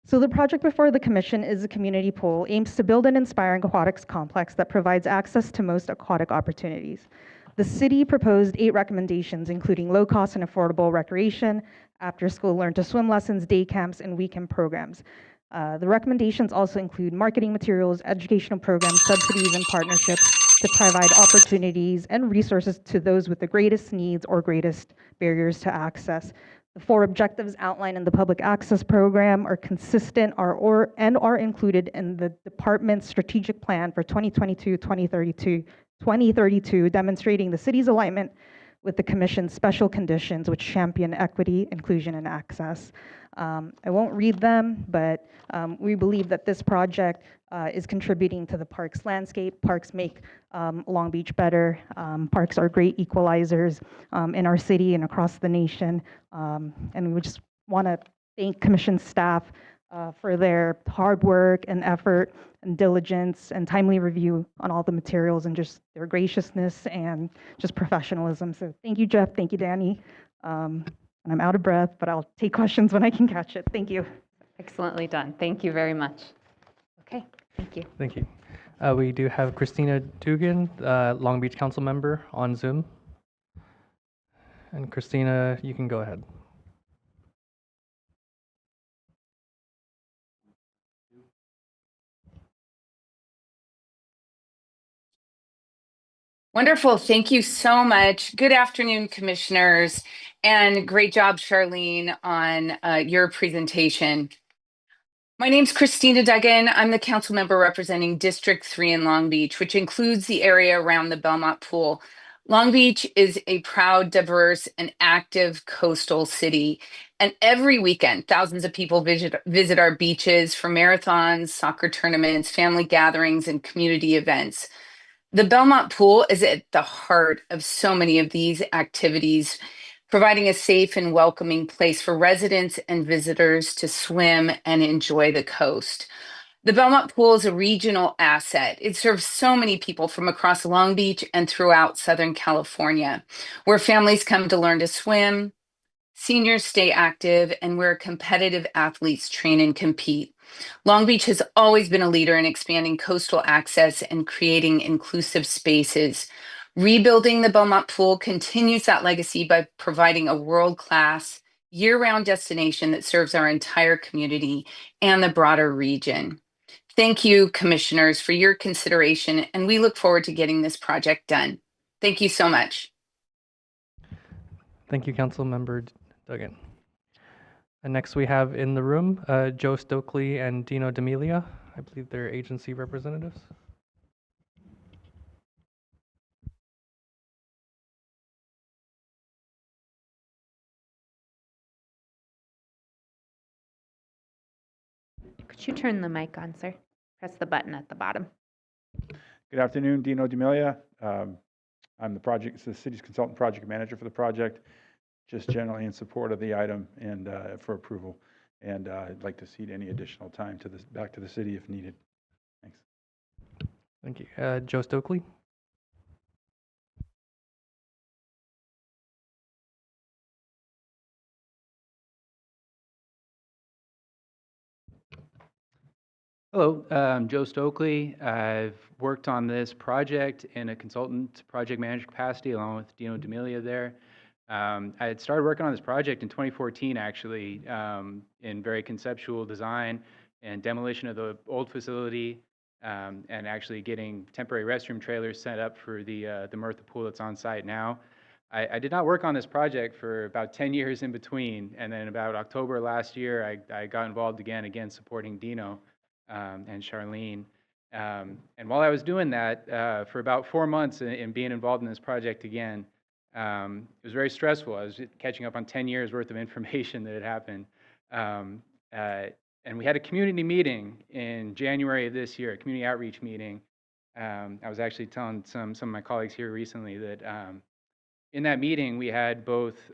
So the project before the commission is a community pool, aims to build an inspiring aquatics complex that provides access to most aquatic opportunities. The city proposed 8 recommendations, including low cost and affordable recreation, after school learn to swim lessons, day camps, and weekend programs. The recommendations also include marketing materials, educational programs, subsidies, and partnerships to provide opportunities and resources to those with the greatest needs or greatest barriers to access. The 4 objectives outlined in the public access program are consistent and are included in the department's strategic plan for 2022, demonstrating the city's alignment with the commission's special conditions which champion equity, inclusion, and access. I won't read them, but we believe that this project is contributing to the park's landscape. Parks make Long Beach better. Parks are great equalizers in our city and across the nation. And we just want to thank commission staff for their hard work and effort and diligence and timely review on all the materials, and just their graciousness and just professionalism. So thank you, Jeff. Thank you, Danny. And I'm out of breath, but I'll take questions when I can catch it. Thank you. Excellently done. Thank you very much. Okay, thank you. Thank you. We do have Christina Dugan, Long Beach Council member, on Zoom. And Christina, you can go ahead. Wonderful. Thank you so much. Good afternoon, commissioners, and great job, Charlene, on your presentation. My name's Christina Duggan. I'm the council member representing District 3 in Long Beach, which includes the area around the Belmont Pool. Long Beach is a proud, diverse, and active coastal city. And every weekend, thousands of people visit our beaches for marathons, soccer tournaments, family gatherings, and community events. The Belmont Pool is at the heart of so many of these activities, providing a safe and welcoming place for residents and visitors to swim and enjoy the coast. The Belmont Pool is a regional asset. It serves so many people from across Long Beach and throughout Southern California, where families come to learn to swim, seniors stay active, and where competitive athletes train and compete. Long Beach has always been a leader in expanding coastal access and creating inclusive spaces. Rebuilding the Belmont Pool continues that legacy by providing a world-class, year-round destination that serves our entire community and the broader region. Thank you, commissioners, for your consideration, and we look forward to getting this project done. Thank you so much. Thank you, Council Member Duggan. And next we have in the room Joe Stokely and Dino D'Amelia. I believe they're agency representatives. Could you turn the mic on, sir? Press the button at the bottom. Good afternoon, Dino D'Amelia. I'm the city's consultant project manager for the project, just generally in support of the item and for approval. And I'd like to cede any additional time to back to the city if needed. Thanks. Thank you. Joe Stokely. Hello, I'm Joe Stokely. I've worked on this project in a consultant project manager capacity along with Dino D'Amelia there. I had started working on this project in 2014, actually, in very conceptual design and demolition of the old facility, and actually getting temporary restroom trailers set up for the Murtha pool that's on site now. I did not work on this project for about 10 years in between, and then about October last year, I got involved again supporting Dino and Charlene. And while I was doing that, for about 4 months in being involved in this project again, it was very stressful. I was catching up on 10 years worth of information that had happened. And we had a community meeting in January of this year, a community outreach meeting. I was actually telling some of my colleagues here recently that in that meeting, we had both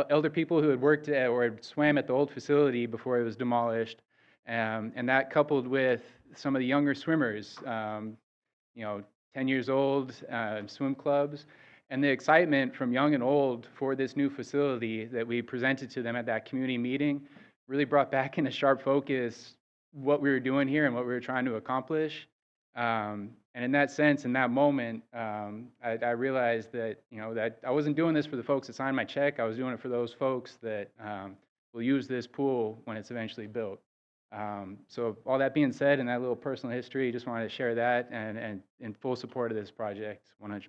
elder people who had worked or had swam at the old facility before it was demolished, and that coupled with some of the younger swimmers, 10 years old, swim clubs, and the excitement from young and old for this new facility that we presented to them at that community meeting really brought back into sharp focus what we were doing here and what we were trying to accomplish. And in that sense, in that moment, I realized that, that I wasn't doing this for the folks that signed my check. I was doing it for those folks that will use this pool when it's eventually built. So all that being said, and that little personal history, just wanted to share that and in full support of this project, 100%.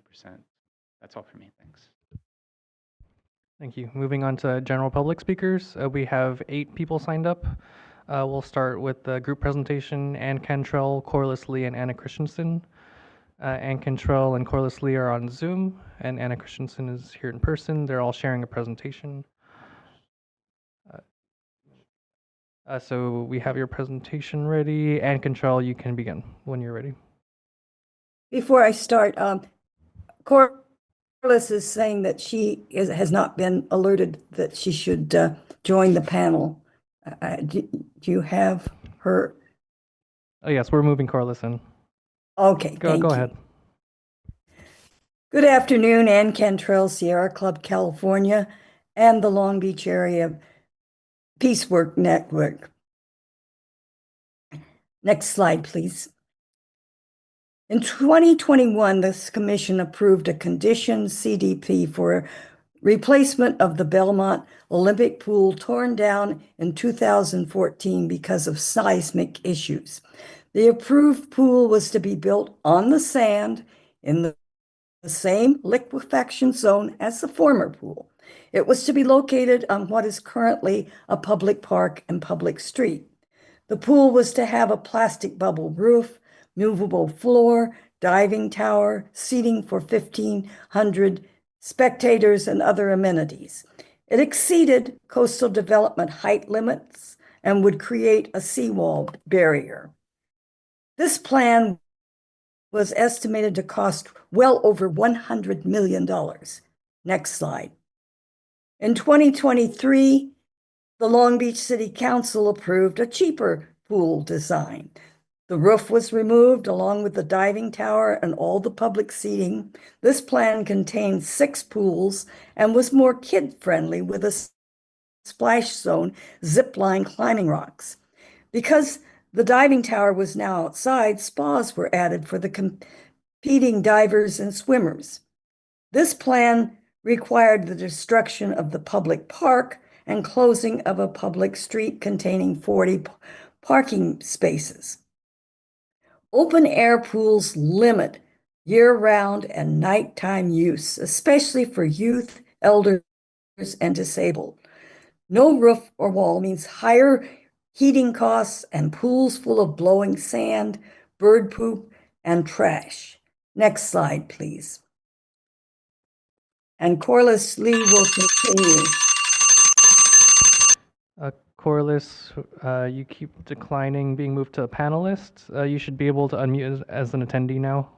That's all for me. Thanks. Thank you. Moving on to general public speakers, we have 8 people signed up. We'll start with the group presentation. Ann Cantrell, Corliss Lee, and Anna Christensen. Ann Cantrell and Corliss Lee are on Zoom, and Anna Christensen is here in person. They're all sharing a presentation. So we have your presentation ready. Ann Cantrell, you can begin when you're ready. Before I start, Corliss is saying that she has not been alerted that she should join the panel. Do you have her? Oh, yes, we're moving Corliss in. Okay, go ahead. Good afternoon, Ann Cantrell, Sierra Club, California, and the Long Beach area Peacework Network. Next slide, please. In 2021, this commission approved a conditioned CDP for replacement of the Belmont Olympic pool torn down in 2014 because of seismic issues. The approved pool was to be built on the sand in the same liquefaction zone as the former pool. It was to be located on what is currently a public park and public street. The pool was to have a plastic bubble roof, movable floor, diving tower, seating for 1,500 spectators, and other amenities. It exceeded coastal development height limits and would create a seawall barrier. This plan was estimated to cost well over $100 million. Next slide. In 2023, the Long Beach City Council approved a cheaper pool design. The roof was removed along with the diving tower and all the public seating. This plan contained 6 pools and was more kid-friendly with a splash zone, zip line climbing rocks. Because the diving tower was now outside, spas were added for the competing divers and swimmers. This plan required the destruction of the public park and closing of a public street containing 40 parking spaces. Open-air pools limit year-round and nighttime use, especially for youth, elders, and disabled. No roof or wall means higher heating costs and pools full of blowing sand, bird poop, and trash. Next slide, please. And Corliss Lee will continue. Corliss, you keep declining being moved to a panelist. You should be able to unmute as an attendee now,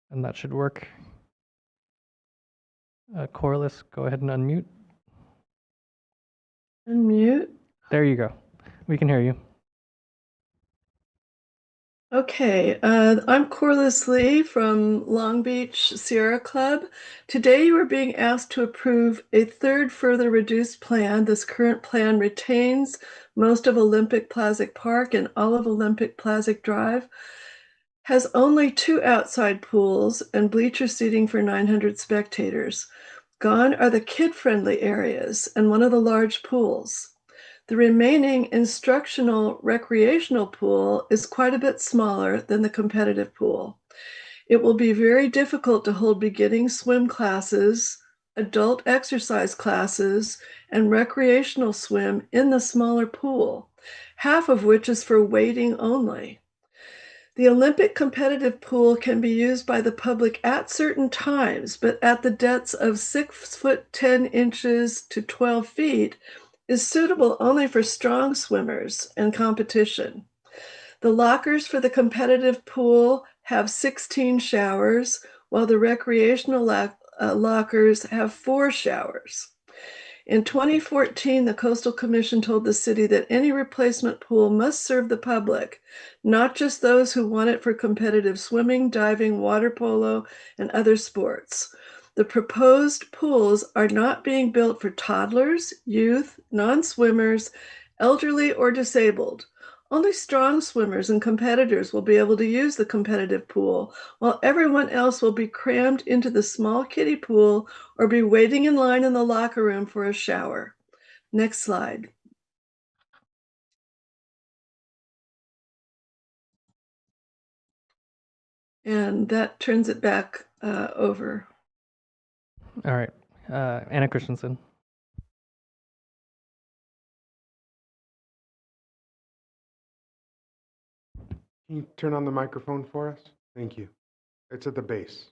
and that should work. Corliss, go ahead and unmute. Unmute. There you go. We can hear you. Okay, I'm Corliss Lee from Long Beach Sierra Club. Today you are being asked to approve a third further reduced plan. This current plan retains most of Olympic Plaza Park and all of Olympic Plaza Drive, has only 2 outside pools and bleacher seating for 900 spectators. Gone are the kid-friendly areas and one of the large pools. The remaining instructional recreational pool is quite a bit smaller than the competitive pool. It will be very difficult to hold beginning swim classes, adult exercise classes, and recreational swim in the smaller pool, half of which is for wading only. The Olympic competitive pool can be used by the public at certain times, but at the depths of 6 foot 10 inches to 12 feet, is suitable only for strong swimmers and competition. The lockers for the competitive pool have 16 showers, while the recreational lockers have 4 showers. In 2014, the Coastal Commission told the city that any replacement pool must serve the public, not just those who want it for competitive swimming, diving, water polo, and other sports. The proposed pools are not being built for toddlers, youth, non-swimmers, elderly, or disabled. Only strong swimmers and competitors will be able to use the competitive pool, while everyone else will be crammed into the small kiddie pool or be waiting in line in the locker room for a shower. Next slide. And that turns it back over. All right. Anna Christensen. Can you turn on the microphone for us? Thank you. It's at the base.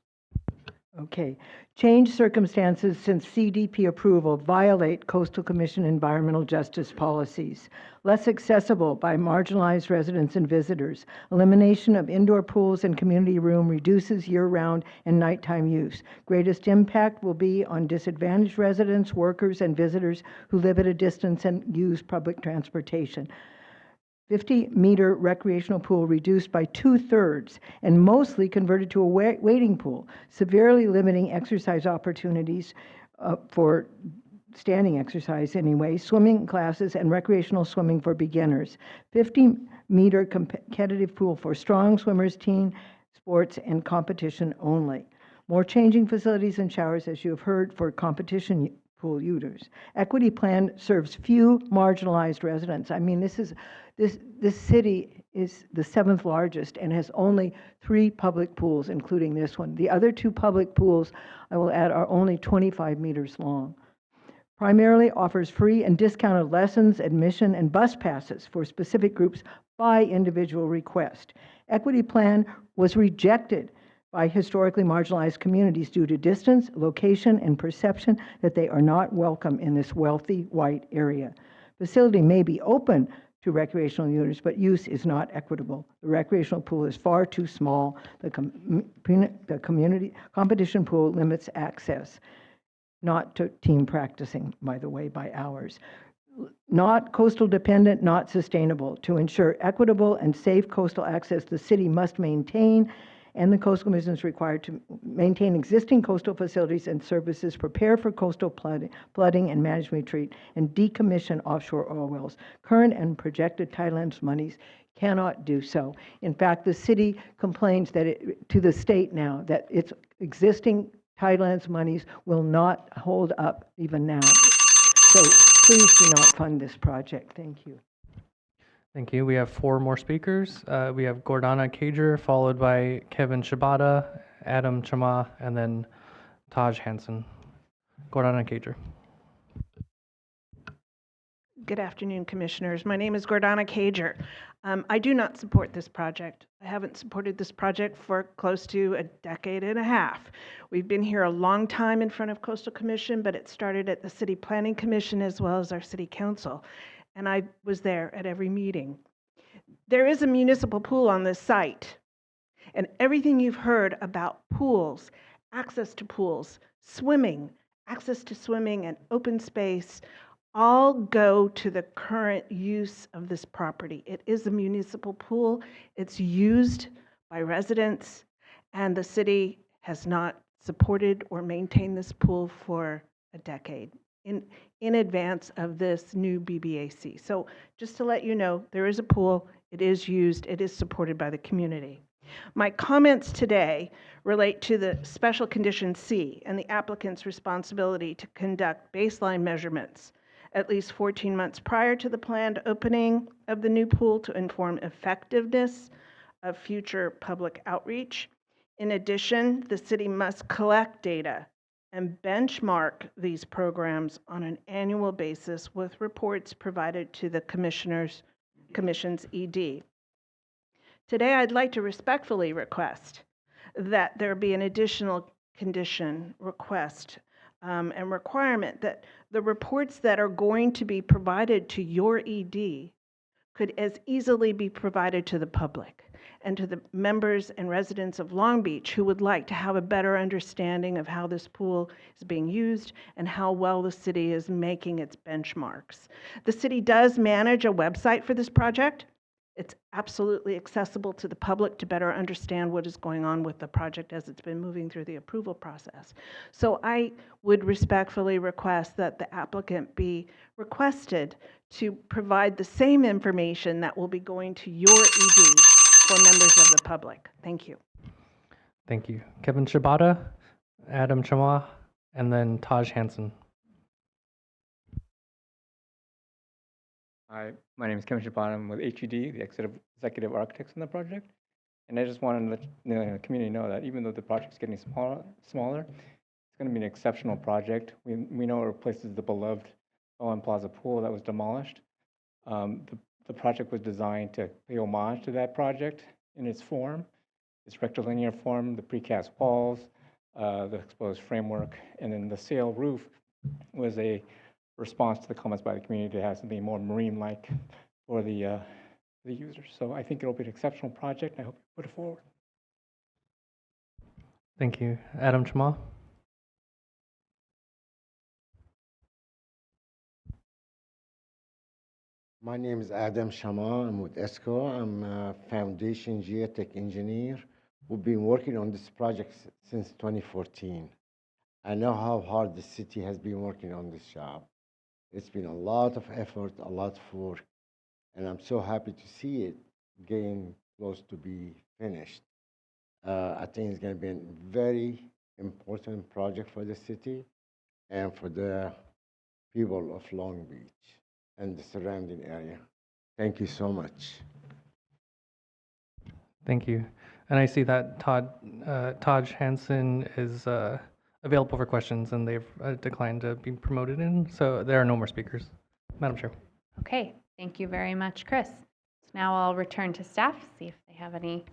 Okay. Change circumstances since CDP approval violate Coastal Commission environmental justice policies. Less accessible by marginalized residents and visitors. Elimination of indoor pools and community room reduces year-round and nighttime use. Greatest impact will be on disadvantaged residents, workers, and visitors who live at a distance and use public transportation. 50-meter recreational pool reduced by 2/3 and mostly converted to a wading pool, severely limiting exercise opportunities for standing exercise anyway, swimming classes, and recreational swimming for beginners. 50-meter competitive pool for strong swimmers, team sports, and competition only. More changing facilities and showers, as you have heard, for competition pool users. Equity plan serves few marginalized residents. I mean, this city is the 7th largest and has only 3 public pools, including this one. The other 2 public pools, I will add, are only 25 meters long. Primarily offers free and discounted lessons, admission, and bus passes for specific groups by individual request. Equity plan was rejected by historically marginalized communities due to distance, location, and perception that they are not welcome in this wealthy white area. Facility may be open to recreational users, but use is not equitable. The recreational pool is far too small. The community competition pool limits access, not to team practicing, by the way, by hours. Not coastal dependent, not sustainable. To ensure equitable and safe coastal access, the city must maintain, and the Coastal Commission is required to maintain existing coastal facilities and services, prepare for coastal flooding and management retreat, and decommission offshore oil wells. Current and projected Tidelands monies cannot do so. In fact, the city complains that to the state now that its existing Tidelands monies will not hold up even now. So please do not fund this project. Thank you. Thank you. We have 4 more speakers. We have Gordana Cager, followed by Kevin Shibata, Adam Chama, and then Taj Hansen. Gordana Cager. Good afternoon, Commissioners. My name is Gordana Cager. I do not support this project. I haven't supported this project for close to a decade and a half. We've been here a long time in front of Coastal Commission, but it started at the City Planning Commission as well as our City Council, and I was there at every meeting. There is a municipal pool on this site, and everything you've heard about pools, access to pools, swimming, access to swimming and open space all go to the current use of this property. It is a municipal pool. It's used by residents, and the city has not supported or maintained this pool for a decade in advance of this new BBAC. So just to let you know, there is a pool. It is used. It is supported by the community. My comments today relate to the Special Condition C and the applicant's responsibility to conduct baseline measurements at least 14 months prior to the planned opening of the new pool to inform effectiveness of future public outreach. In addition, the city must collect data and benchmark these programs on an annual basis with reports provided to the Commission's ED. Today, I'd like to respectfully request that there be an additional condition request and requirement that the reports that are going to be provided to your ED could as easily be provided to the public and to the members and residents of Long Beach who would like to have a better understanding of how this pool is being used and how well the city is making its benchmarks. The city does manage a website for this project. It's absolutely accessible to the public to better understand what is going on with the project as it's been moving through the approval process. So I would respectfully request that the applicant be requested to provide the same information that will be going to your ED for members of the public. Thank you. Thank you. Kevin Shibata, Adam Chama, and then Taj Hansen. Hi, my name is Kevin Shibata. I'm with HUD, the executive architects on the project. And I just wanted to let the community know that even though the project's getting smaller, it's going to be an exceptional project. We know it replaces the beloved OM Plaza pool that was demolished. The project was designed to pay homage to that project in its form, its rectilinear form, the precast walls, the exposed framework, and then the sail roof was a response to the comments by the community to have something more marine-like for the users. So I think it'll be an exceptional project. I hope you put it forward. Thank you. Adam Chama. My name is Adam Shama. I'm with ESCO. I'm a foundation geotech engineer. We've been working on this project since 2014. I know how hard the city has been working on this job. It's been a lot of effort, a lot of work, and I'm so happy to see it getting close to be finished. I think it's going to be a very important project for the city and for the people of Long Beach and the surrounding area. Thank you so much. Thank you. And I see that Taj Hansen is available for questions, and they've declined to be promoted in, so there are no more speakers. Madam Chair. Okay, thank you very much, Chris. So now I'll return to staff, see if they have any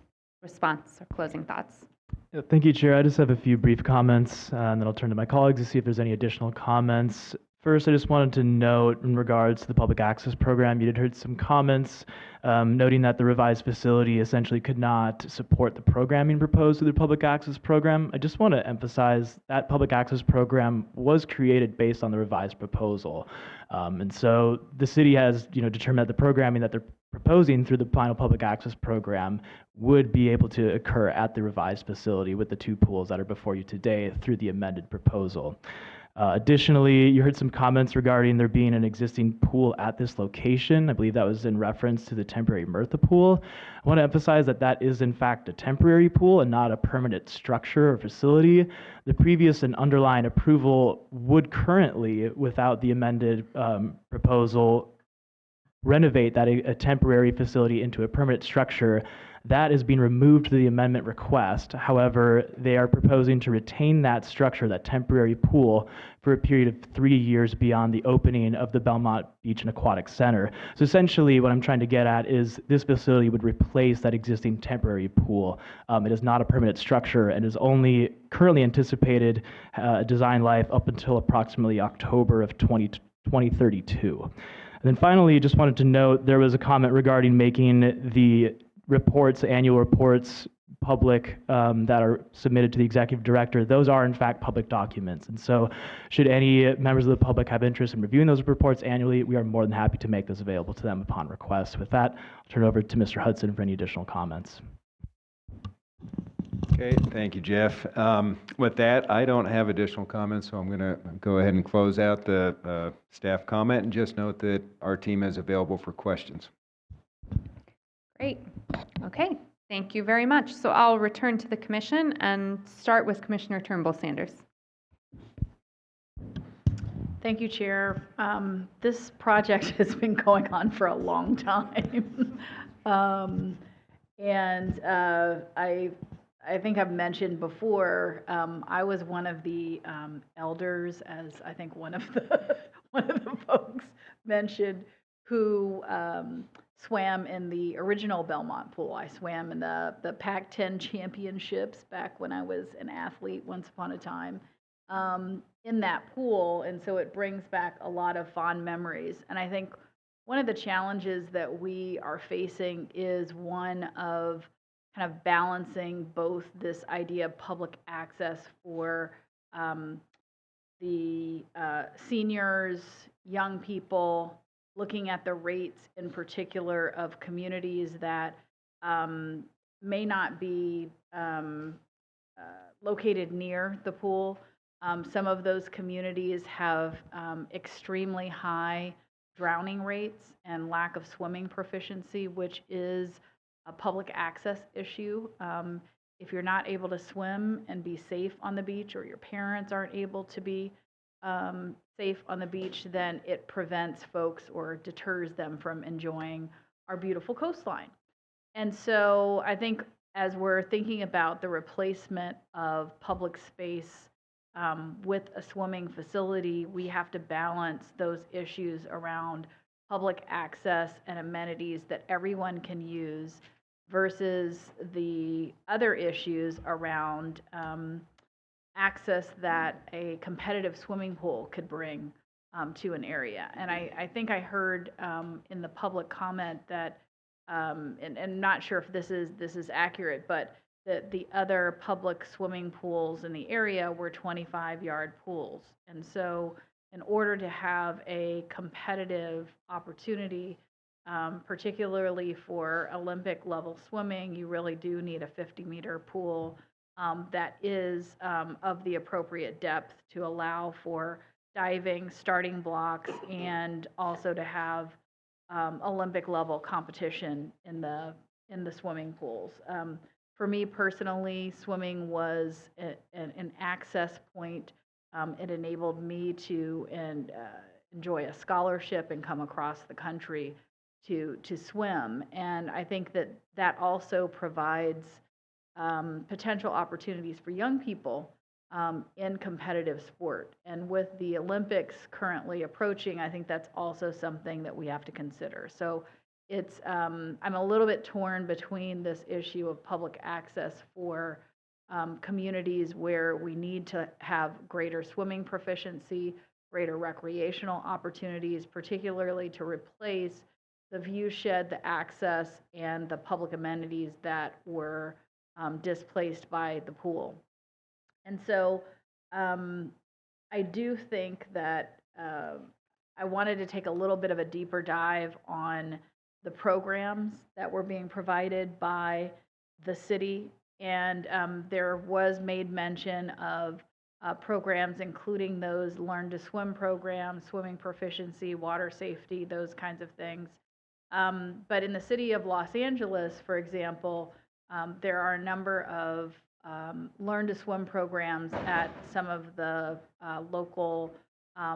response or closing thoughts. Yeah, thank you, Chair. I just have a few brief comments, and then I'll turn to my colleagues to see if there's any additional comments. First, I just wanted to note in regards to the public access program, you did heard some comments noting that the revised facility essentially could not support the programming proposed through the public access program. I just want to emphasize that public access program was created based on the revised proposal. And so the city has determined that the programming that they're proposing through the final public access program would be able to occur at the revised facility with the two pools that are before you today through the amended proposal. Additionally, you heard some comments regarding there being an existing pool at this location. I believe that was in reference to the temporary Mirtha pool. I want to emphasize that that is in fact a temporary pool and not a permanent structure or facility. The previous and underlying approval would currently, without the amended proposal, renovate that a temporary facility into a permanent structure. That is being removed to the amendment request. However, they are proposing to retain that structure, that temporary pool, for a period of 3 years beyond the opening of the Belmont Beach and Aquatics Center. So essentially what I'm trying to get at is this facility would replace that existing temporary pool. It is not a permanent structure and is only currently anticipated design life up until approximately October of 2032. And then finally, just wanted to note there was a comment regarding making the annual reports public that are submitted to the executive director. Those are in fact public documents. And so should any members of the public have interest in reviewing those reports annually, we are more than happy to make those available to them upon request. With that, I'll turn it over to Mr. Hudson for any additional comments. Okay, thank you, Jeff. With that, I don't have additional comments, so I'm going to go ahead and close out the staff comment and just note that our team is available for questions. Great. Okay, thank you very much. So I'll return to the commission and start with Commissioner Turnbull-Sanders. Thank you, Chair. This project has been going on for a long time. I think I've mentioned before, I was one of the elders, as I think one of the folks mentioned, who swam in the original Belmont pool. I swam in the Pac-10 championships back when I was an athlete once upon a time in that pool, and so it brings back a lot of fond memories. And I think one of the challenges that we are facing is one of kind of balancing both this idea of public access for the seniors, young people, looking at the rates in particular of communities that may not be located near the pool. Some of those communities have extremely high drowning rates and lack of swimming proficiency, which is a public access issue. If you're not able to swim and be safe on the beach, or your parents aren't able to be safe on the beach, then it prevents folks or deters them from enjoying our beautiful coastline. And so I think as we're thinking about the replacement of public space with a swimming facility, we have to balance those issues around public access and amenities that everyone can use versus the other issues around access that a competitive swimming pool could bring to an area. And I think I heard in the public comment that, and not sure if this is accurate, but that the other public swimming pools in the area were 25-yard pools. And so in order to have a competitive opportunity, particularly for Olympic level swimming, you really do need a 50-meter pool that is of the appropriate depth to allow for diving, starting blocks, and also to have Olympic level competition in the swimming pools. For me personally, swimming was an access point. It enabled me to enjoy a scholarship and come across the country to swim. And I think that that also provides potential opportunities for young people in competitive sport. And with the Olympics currently approaching, I think that's also something that we have to consider. So it's, I'm a little bit torn between this issue of public access for communities where we need to have greater swimming proficiency, greater recreational opportunities, particularly to replace the view shed, the access, and the public amenities that were displaced by the pool. And so I do think that I wanted to take a little bit of a deeper dive on the programs that were being provided by the city. And there was made mention of programs, including those Learn to Swim programs, swimming proficiency, water safety, those kinds of things. But in the city of Los Angeles, for example, there are a number of Learn to Swim programs at some of the local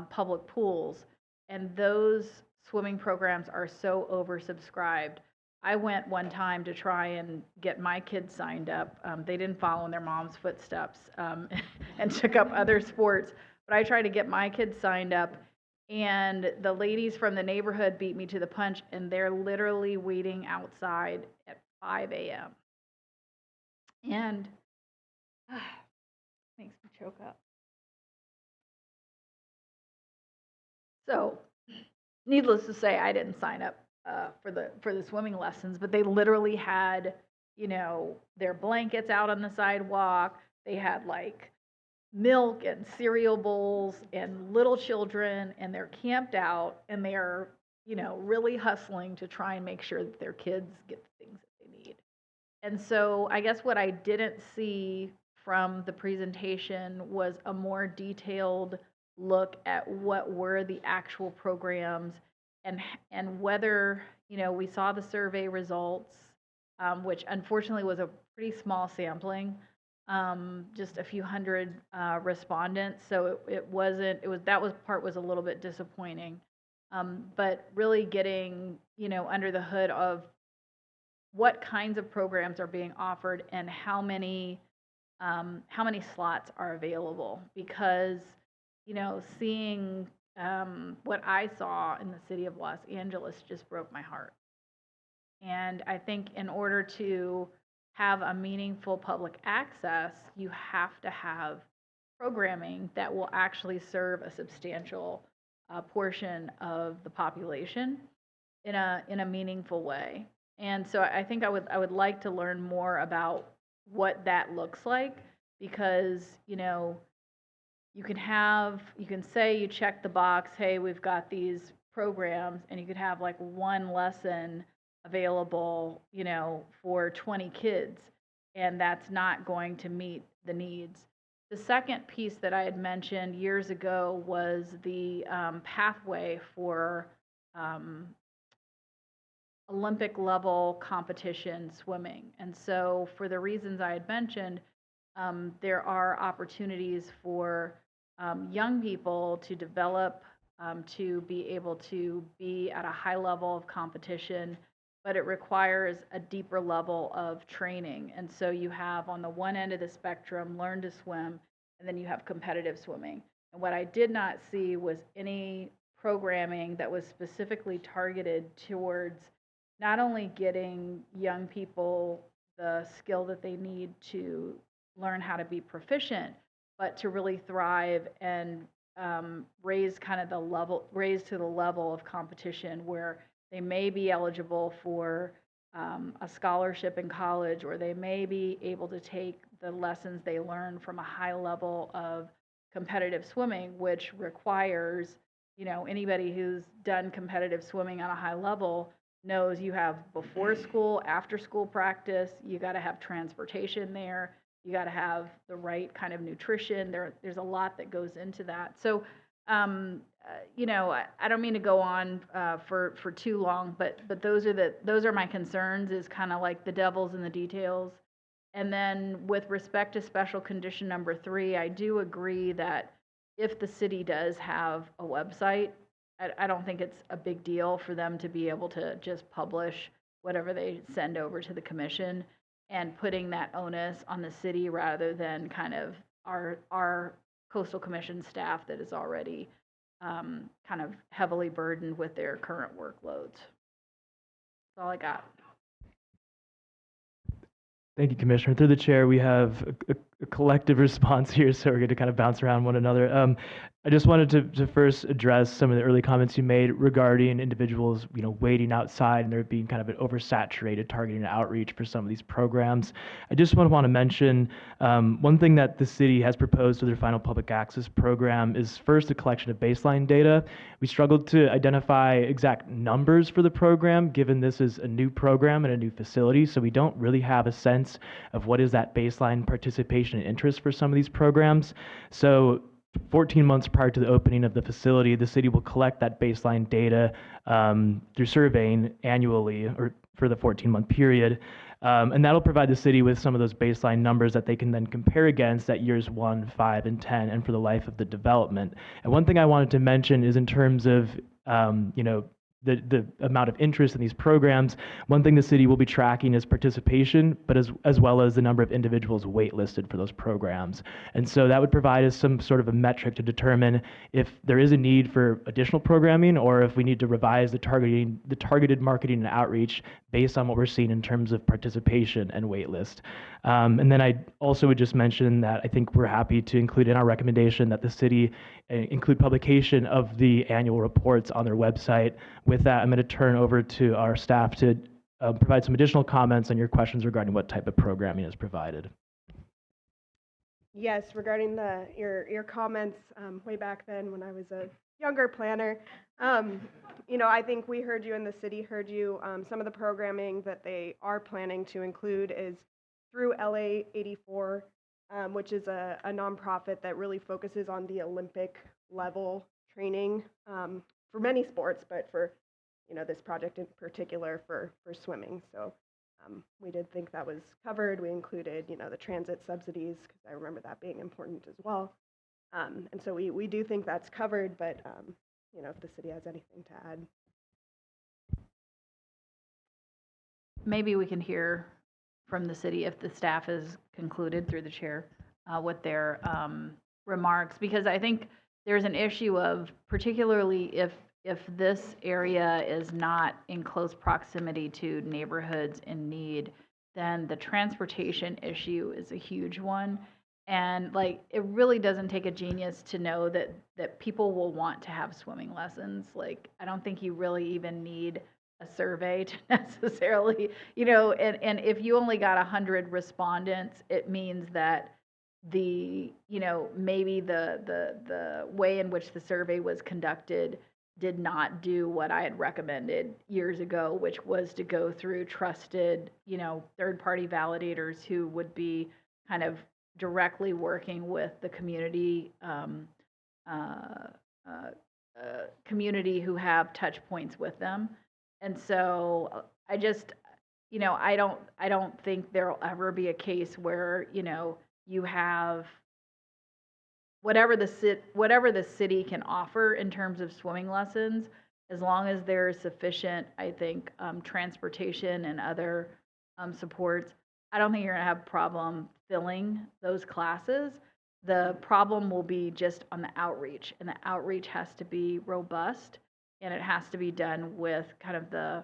public pools. And those swimming programs are so oversubscribed. I went one time to try and get my kids signed up. They didn't follow in their mom's footsteps and took up other sports. But I tried to get my kids signed up, and the ladies from the neighborhood beat me to the punch, and they're literally waiting outside at 5 a.m. And makes me choke up. So, needless to say, I didn't sign up for the swimming lessons, but they literally had, you know, their blankets out on the sidewalk. They had like milk and cereal bowls and little children, and they're camped out, and they're, you know, really hustling to try and make sure that their kids get the things that they need. And so I guess what I didn't see from the presentation was a more detailed look at what were the actual programs and whether, you know, we saw the survey results, which unfortunately was a pretty small sampling, just a few hundred respondents. So that part was a little bit disappointing. But really getting, you know, under the hood of what kinds of programs are being offered and how many slots are available, because, you know, seeing what I saw in the city of Los Angeles just broke my heart. And I think in order to have a meaningful public access, you have to have programming that will actually serve a substantial portion of the population in a meaningful way. And so I think I would like to learn more about what that looks like, because, you know, you can say you check the box, hey, we've got these programs, and you could have like one lesson available, you know, for 20 kids, and that's not going to meet the needs. The second piece that I had mentioned years ago was the pathway for Olympic level competition swimming. And so for the reasons I had mentioned, there are opportunities for young people to develop, to be able to be at a high level of competition, but it requires a deeper level of training. And so you have on the one end of the spectrum, Learn to Swim, and then you have competitive swimming. And what I did not see was any programming that was specifically targeted towards not only getting young people the skill that they need to learn how to be proficient, but to really thrive and raise to the level of competition where they may be eligible for a scholarship in college, or they may be able to take the lessons they learn from a high level of competitive swimming, which requires, you know, anybody who's done competitive swimming on a high level knows you have before school, after school practice, you got to have transportation there, you got to have the right kind of nutrition. There's a lot that goes into that. So, you know, I don't mean to go on for too long, but those are my concerns, is kind of like the devil's in the details. And then with respect to special condition number 3, I do agree that if the city does have a website, I don't think it's a big deal for them to be able to just publish whatever they send over to the commission, and putting that onus on the city rather than kind of our coastal commission staff that is already kind of heavily burdened with their current workloads. That's all I got. Thank you, Commissioner. Through the chair, we have a collective response here, so we're going to kind of bounce around one another. I just wanted to first address some of the early comments you made regarding individuals, waiting outside and there being kind of an oversaturated targeting and outreach for some of these programs. I just want to mention one thing that the city has proposed to their final public access program is first a collection of baseline data. We struggled to identify exact numbers for the program, given this is a new program and a new facility, so we don't really have a sense of what is that baseline participation and interest for some of these programs. So 14 months prior to the opening of the facility, the city will collect that baseline data through surveying annually or for the 14-month period. And that'll provide the city with some of those baseline numbers that they can then compare against at years 1, 5, and 10, and for the life of the development. And one thing I wanted to mention is in terms of, the amount of interest in these programs, one thing the city will be tracking is participation, but as well as the number of individuals waitlisted for those programs. And so that would provide us some sort of a metric to determine if there is a need for additional programming or if we need to revise the targeted marketing and outreach based on what we're seeing in terms of participation and waitlist. And then I also would just mention that I think we're happy to include in our recommendation that the city include publication of the annual reports on their website. With that, I'm going to turn over to our staff to provide some additional comments on your questions regarding what type of programming is provided. Yes, regarding your comments way back then when I was a younger planner, I think we heard you and the city heard you. Some of the programming that they are planning to include is through LA 84, which is a nonprofit that really focuses on the Olympic level training for many sports, but for this project in particular for swimming. So we did think that was covered. We included the transit subsidies because I remember that being important as well. And so we do think that's covered, but if the city has anything to add. Maybe we can hear from the city if the staff is concluded through the chair with their remarks, because I think there's an issue of, particularly if this area is not in close proximity to neighborhoods in need, then the transportation issue is a huge one. And it really doesn't take a genius to know that people will want to have swimming lessons. I don't think you really even need a survey to necessarily, and if you only got 100 respondents, it means that maybe the way in which the survey was conducted did not do what I had recommended years ago, which was to go through trusted, third-party validators who would be kind of directly working with the community community who have touch points with them. And so I just, I don't think there'll ever be a case where, you have whatever the city can offer in terms of swimming lessons, as long as there's sufficient, I think, transportation and other supports. I don't think you're going to have a problem filling those classes. The problem will be just on the outreach, and the outreach has to be robust, and it has to be done with kind of the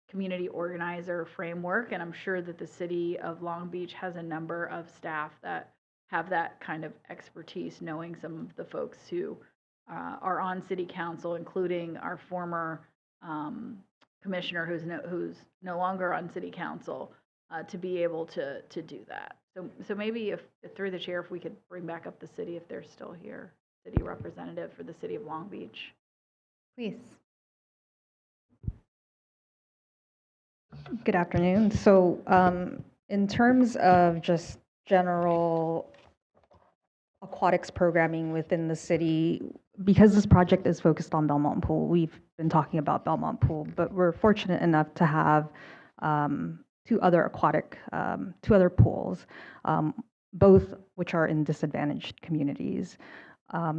community organizer framework. And I'm sure that the city of Long Beach has a number of staff that have that kind of expertise, knowing some of the folks who are on city council, including our former commissioner who's no longer on city council, to be able to do that. So maybe if through the chair, if we could bring back up the city if they're still here, city representative for the city of Long Beach. Please. Good afternoon. So in terms of just general aquatics programming within the city, because this project is focused on Belmont Pool, we've been talking about Belmont Pool, but we're fortunate enough to have two other pools, both which are in disadvantaged communities.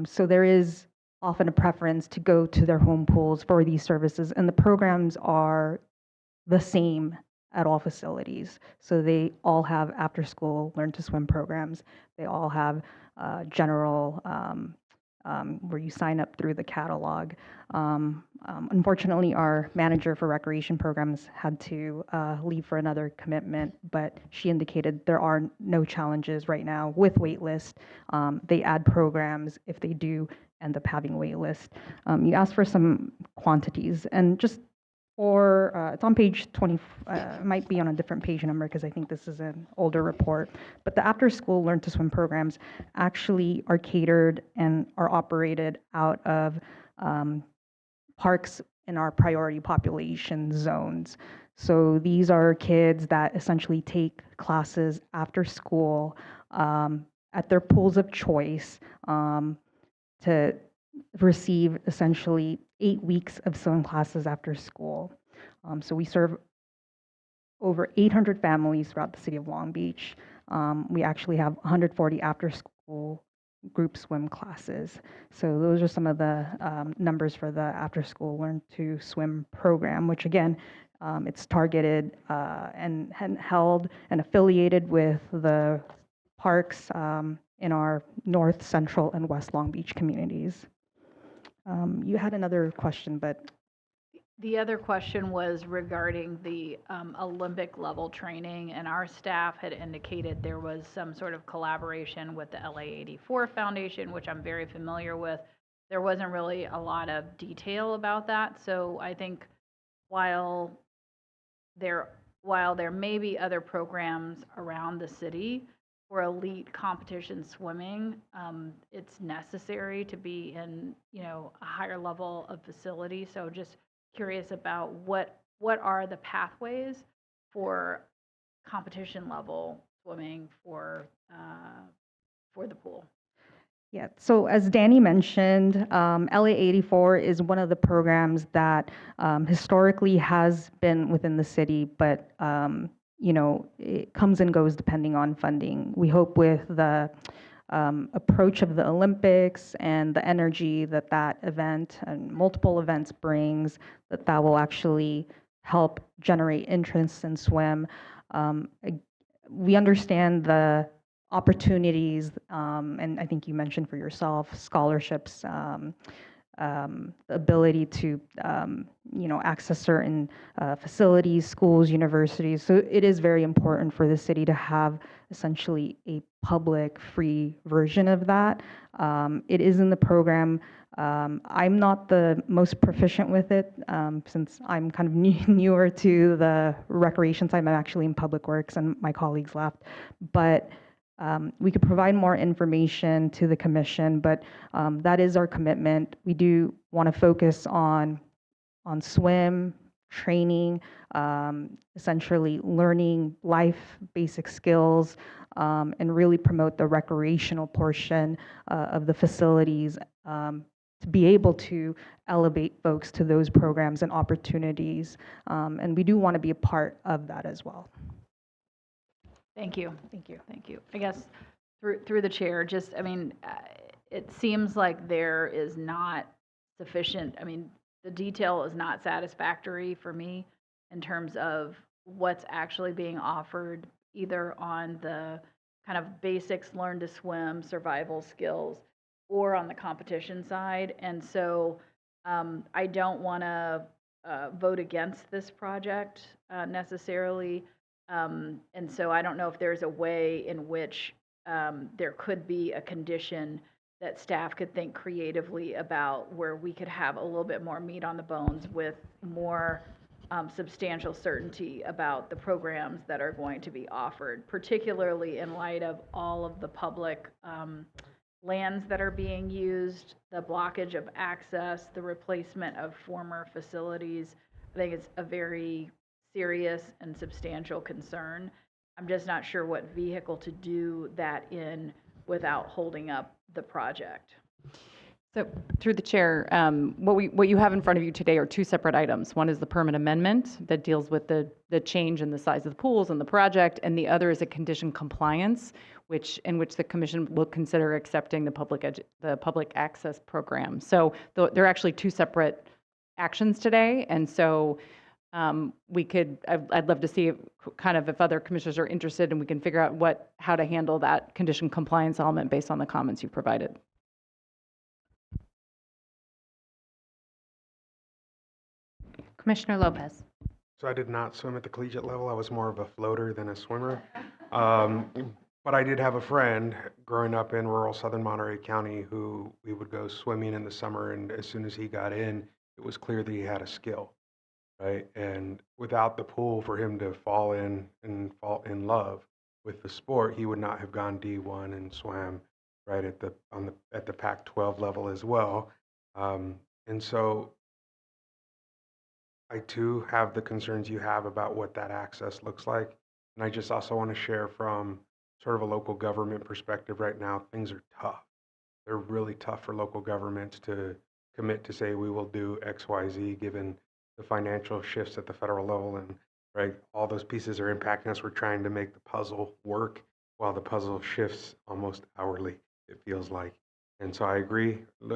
So there is often a preference to go to their home pools for these services, and the programs are the same at all facilities. So they all have after-school learn-to-swim programs. They all have general where you sign up through the catalog. Unfortunately, our manager for recreation programs had to leave for another commitment, but she indicated there are no challenges right now with waitlist. They add programs if they do end up having waitlist. You asked for some quantities, and just for, it's on page 20, it might be on a different page number because I think this is an older report, but the after-school learn-to-swim programs actually are catered and are operated out of parks in our priority population zones. So these are kids that essentially take classes after school at their pools of choice to receive essentially 8 weeks of swim classes after school. So we serve over 800 families throughout the city of Long Beach. We actually have 140 after-school group swim classes. So those are some of the numbers for the after-school Learn to Swim program, which again, it's targeted and held and affiliated with the parks in our North, Central, and West Long Beach communities. You had another question, but The other question was regarding the Olympic level training, and our staff had indicated there was some sort of collaboration with the LA84 Foundation, which I'm very familiar with. There wasn't really a lot of detail about that, so I think while there may be other programs around the city for elite competition swimming, it's necessary to be in, a higher level of facility. So just curious about what are the pathways for competition level swimming for the pool. yeah, so as Danny mentioned, LA84 is one of the programs that historically has been within the city, but it comes and goes depending on funding. We hope with the approach of the Olympics and the energy that event and multiple events brings, that will actually help generate interest in swim. We understand the opportunities, and I think you mentioned for yourself, scholarships, the ability to, access certain facilities, schools, universities. So it is very important for the city to have essentially a public free version of that. It is in the program. I'm not the most proficient with it since I'm kind of newer to the recreation side. I'm actually in public works and my colleagues left. But we could provide more information to the commission, but that is our commitment. We do want to focus on swim, training, essentially learning life basic skills, and really promote the recreational portion of the facilities to be able to elevate folks to those programs and opportunities. And we do want to be a part of that as well. Thank you. I guess through the chair, just, it seems like there is not sufficient, the detail is not satisfactory for me in terms of what's actually being offered, either on the kind of basics, learn to swim, survival skills, or on the competition side. And so I don't want to vote against this project necessarily. And so I don't know if there's a way in which there could be a condition that staff could think creatively about where we could have a little bit more meat on the bones with more substantial certainty about the programs that are going to be offered, particularly in light of all of the public lands that are being used, the blockage of access, the replacement of former facilities. I think it's a very serious and substantial concern. I'm just not sure what vehicle to do that in without holding up the project. So through the chair, what you have in front of you today are two separate items. One is the permit amendment that deals with the change in the size of the pools and the project, and the other is a condition compliance, in which the commission will consider accepting the public access program. So they're actually two separate actions today, and so I'd love to see if other commissioners are interested, and we can figure out how to handle that condition compliance element based on the comments you provided. Commissioner Lopez. So I did not swim at the collegiate level. I was more of a floater than a swimmer. But I did have a friend growing up in rural southern Monterey County who we would go swimming in the summer, and as soon as he got in, it was clear that he had a skill, right? And without the pool for him to fall in and fall in love with the sport, he would not have gone D1 and swam right at the Pac-12 level as well. And so I too have the concerns you have about what that access looks like. And I just also want to share from sort of a local government perspective right now, things are tough. They're really tough for local governments to commit to say we will do X, Y, Z, given the financial shifts at the federal level. And right, all those pieces are impacting us. We're trying to make the puzzle work while the puzzle shifts almost hourly, it feels like. And so I agree, I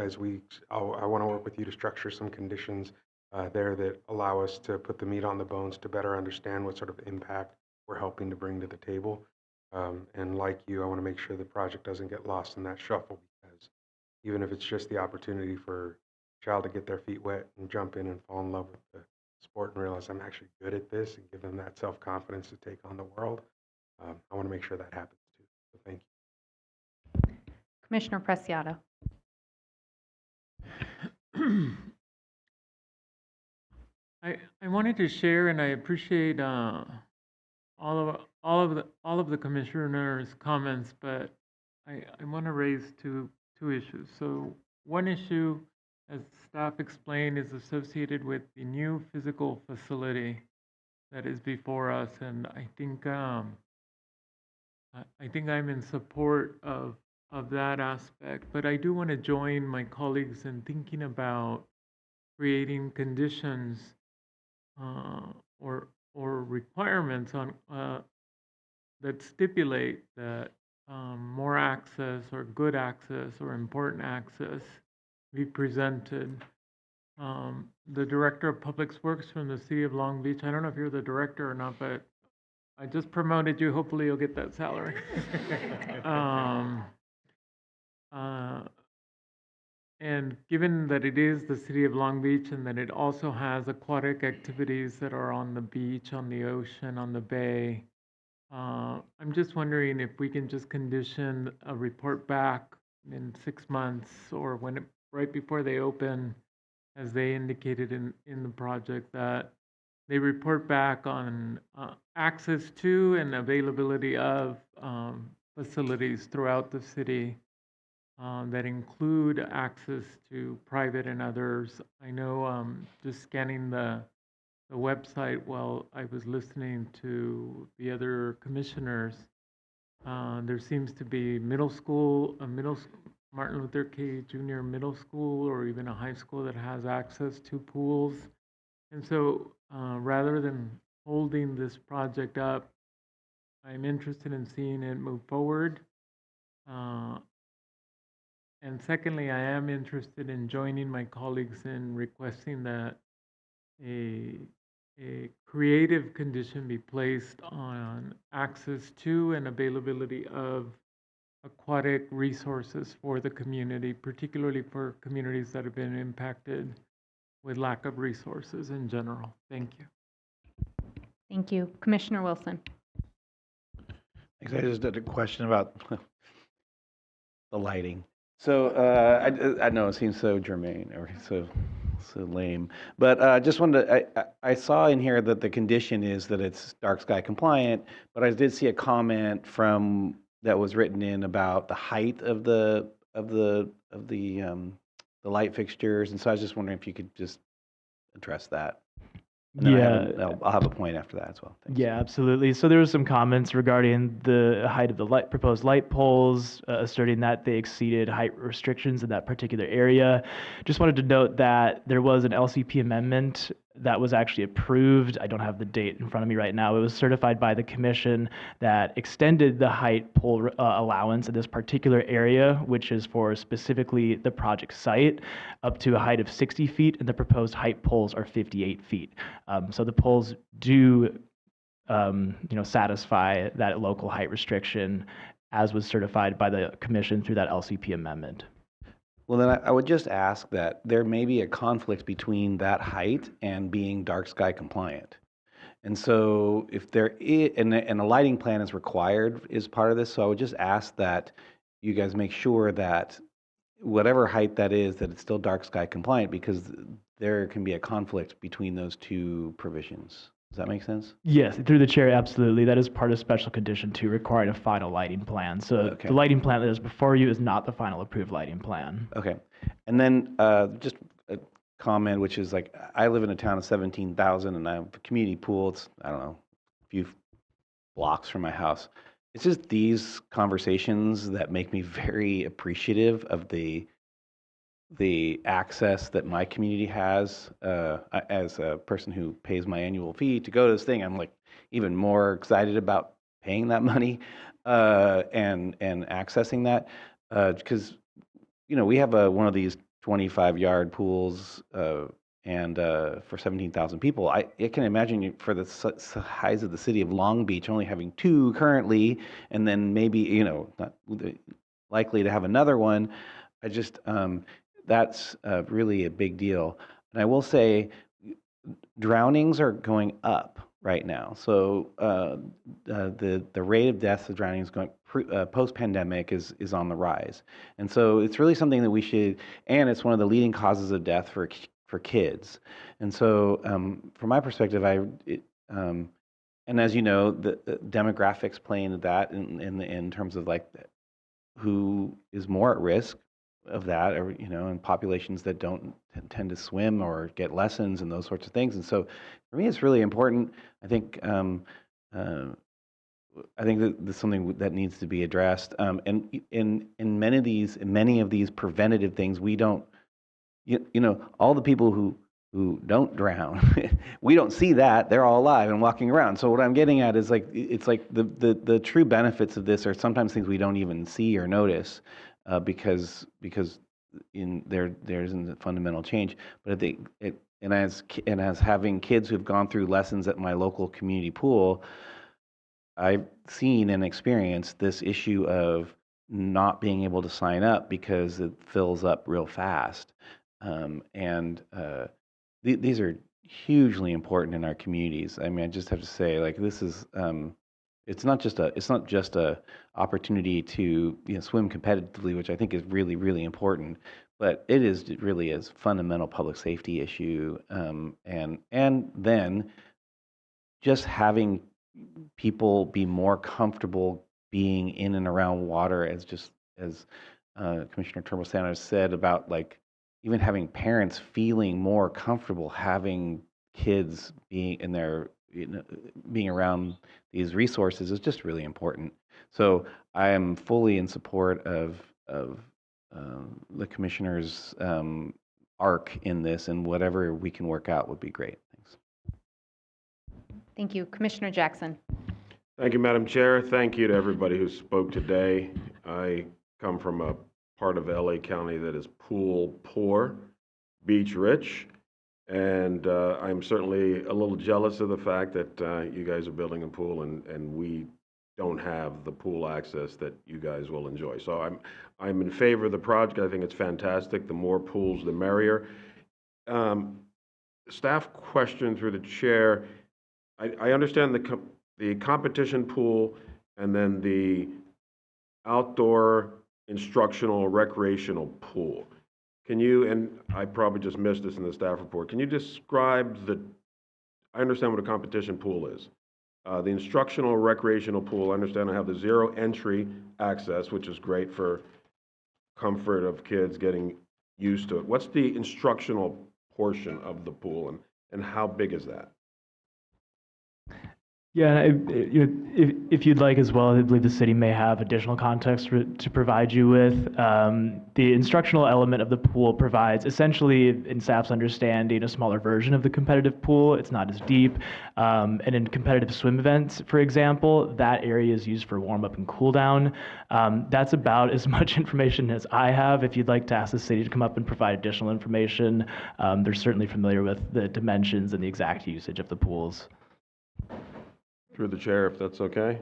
want to work with you to structure some conditions there that allow us to put the meat on the bones to better understand what sort of impact we're helping to bring to the table. And like you, I want to make sure the project doesn't get lost in that shuffle, because even if it's just the opportunity for a child to get their feet wet and jump in and fall in love with the sport and realize I'm actually good at this and give them that self-confidence to take on the world, I want to make sure that happens too. So thank you. Commissioner Preciado. I wanted to share, and I appreciate all of the commissioners' comments, but I want to raise two issues. So one issue, as staff explained, is associated with the new physical facility that is before us, and I think I'm in support of that aspect. But I do want to join my colleagues in thinking about creating conditions or requirements on that stipulate that more access or good access or important access be presented. The Director of Public Works from the City of Long Beach, I don't know if you're the director or not, but I just promoted you. Hopefully you'll get that salary. And given that it is the City of Long Beach and that it also has aquatic activities that are on the beach, on the ocean, on the bay, I'm just wondering if we can just condition a report back in 6 months or right before they open, as they indicated in the project, that they report back on access to and availability of facilities throughout the city that include access to private and others. I know just scanning the website while I was listening to the other commissioners, there seems to be Martin Luther King Jr. middle school, or even a high school that has access to pools. And so rather than holding this project up, I'm interested in seeing it move forward. And secondly, I am interested in joining my colleagues in requesting that a creative condition be placed on access to and availability of aquatic resources for the community, particularly for communities that have been impacted with lack of resources in general. Thank you. Thank you. Commissioner Wilson. Thanks. I just had a question about the lighting. So I know it seems so germane or so lame, but just wanted to, I saw in here that the condition is that it's dark sky compliant, but I did see a comment that was written in about the height of the light fixtures, and so I was just wondering if you could just address that. And then Yeah. I'll have a point after that as well. Thanks. Yeah, absolutely. So there were some comments regarding the height of the proposed light poles, asserting that they exceeded height restrictions in that particular area. Just wanted to note that there was an LCP amendment that was actually approved. I don't have the date in front of me right now. It was certified by the commission that extended the height pole allowance in this particular area, which is for specifically the project site, up to a height of 60 feet, and the proposed height poles are 58 feet. So the poles do, satisfy that local height restriction, as was certified by the commission through that LCP amendment. Well, then I would just ask that there may be a conflict between that height and being dark sky compliant. And so if there is, and a lighting plan is required as part of this, so I would just ask that you guys make sure that whatever height that is, that it's still dark sky compliant, because there can be a conflict between those two provisions. Does that make sense? Yes, through the chair, absolutely. That is part of special condition 2, requiring a final lighting plan. So the lighting plan that is before you is not the final approved lighting plan. Okay. And then just a comment, which is like, I live in a town of 17,000 and I have a community pool. It's, I don't know, a few blocks from my house. It's just these conversations that make me very appreciative of the access that my community has. As a person who pays my annual fee to go to this thing, I'm like even more excited about paying that money and accessing that, because we have one of these 25-yard pools and for 17,000 people. I can imagine for the size of the city of Long Beach only having 2 currently, and then maybe not likely to have another one. I just that's really a big deal. And I will say drownings are going up right now. So the rate of deaths of drownings going post-pandemic is on the rise. And so it's really something that we should, and it's one of the leading causes of death for kids. And so from my perspective, and as you know, the demographics play into that in terms of like who is more at risk of that, or in populations that don't tend to swim or get lessons and those sorts of things. And so for me, it's really important. I think that this is something that needs to be addressed. And in many of these preventative things, we don't, all the people who don't drown, we don't see that. They're all alive and walking around. So what I'm getting at is like, it's like the true benefits of this are sometimes things we don't even see or notice. Because there isn't a fundamental change, but as having kids who've gone through lessons at my local community pool, I've seen and experienced this issue of not being able to sign up because it fills up real fast, and these are hugely important in our communities. I mean, I just have to say, like, this is. It's not just a opportunity to swim competitively, which I think is really, really important, but it is really a fundamental public safety issue. And then just having people be more comfortable being in and around water, as Commissioner Turnbull Sanders said, about like even having parents feeling more comfortable having kids being in their being around these resources is just really important. So I am fully in support of the commissioner's arc in this, and whatever we can work out would be great. Thanks. Thank you. Commissioner Jackson. Thank you, Madam Chair. Thank you to everybody who spoke today. I come from a part of LA County that is pool poor, beach rich. And I'm certainly a little jealous of the fact that you guys are building a pool and we don't have the pool access that you guys will enjoy. So I'm in favor of the project. I think it's fantastic. The more pools, the merrier. Staff question through the chair. I understand the competition pool and then the outdoor instructional recreational pool. Can you, and I probably just missed this in the staff report, can you describe I understand what a competition pool is. The instructional recreational pool, I understand I have the 0 entry access, which is great for comfort of kids getting used to it. What's the instructional portion of the pool and how big is that? Yeah, if you'd like as well, I believe the city may have additional context to provide you with. The instructional element of the pool provides essentially, in staff's understanding, a smaller version of the competitive pool. It's not as deep. And in competitive swim events, for example, that area is used for warm up and cool down. That's about as much information as I have. If you'd like to ask the city to come up and provide additional information, they're certainly familiar with the dimensions and the exact usage of the pools. Through the chair, if that's okay.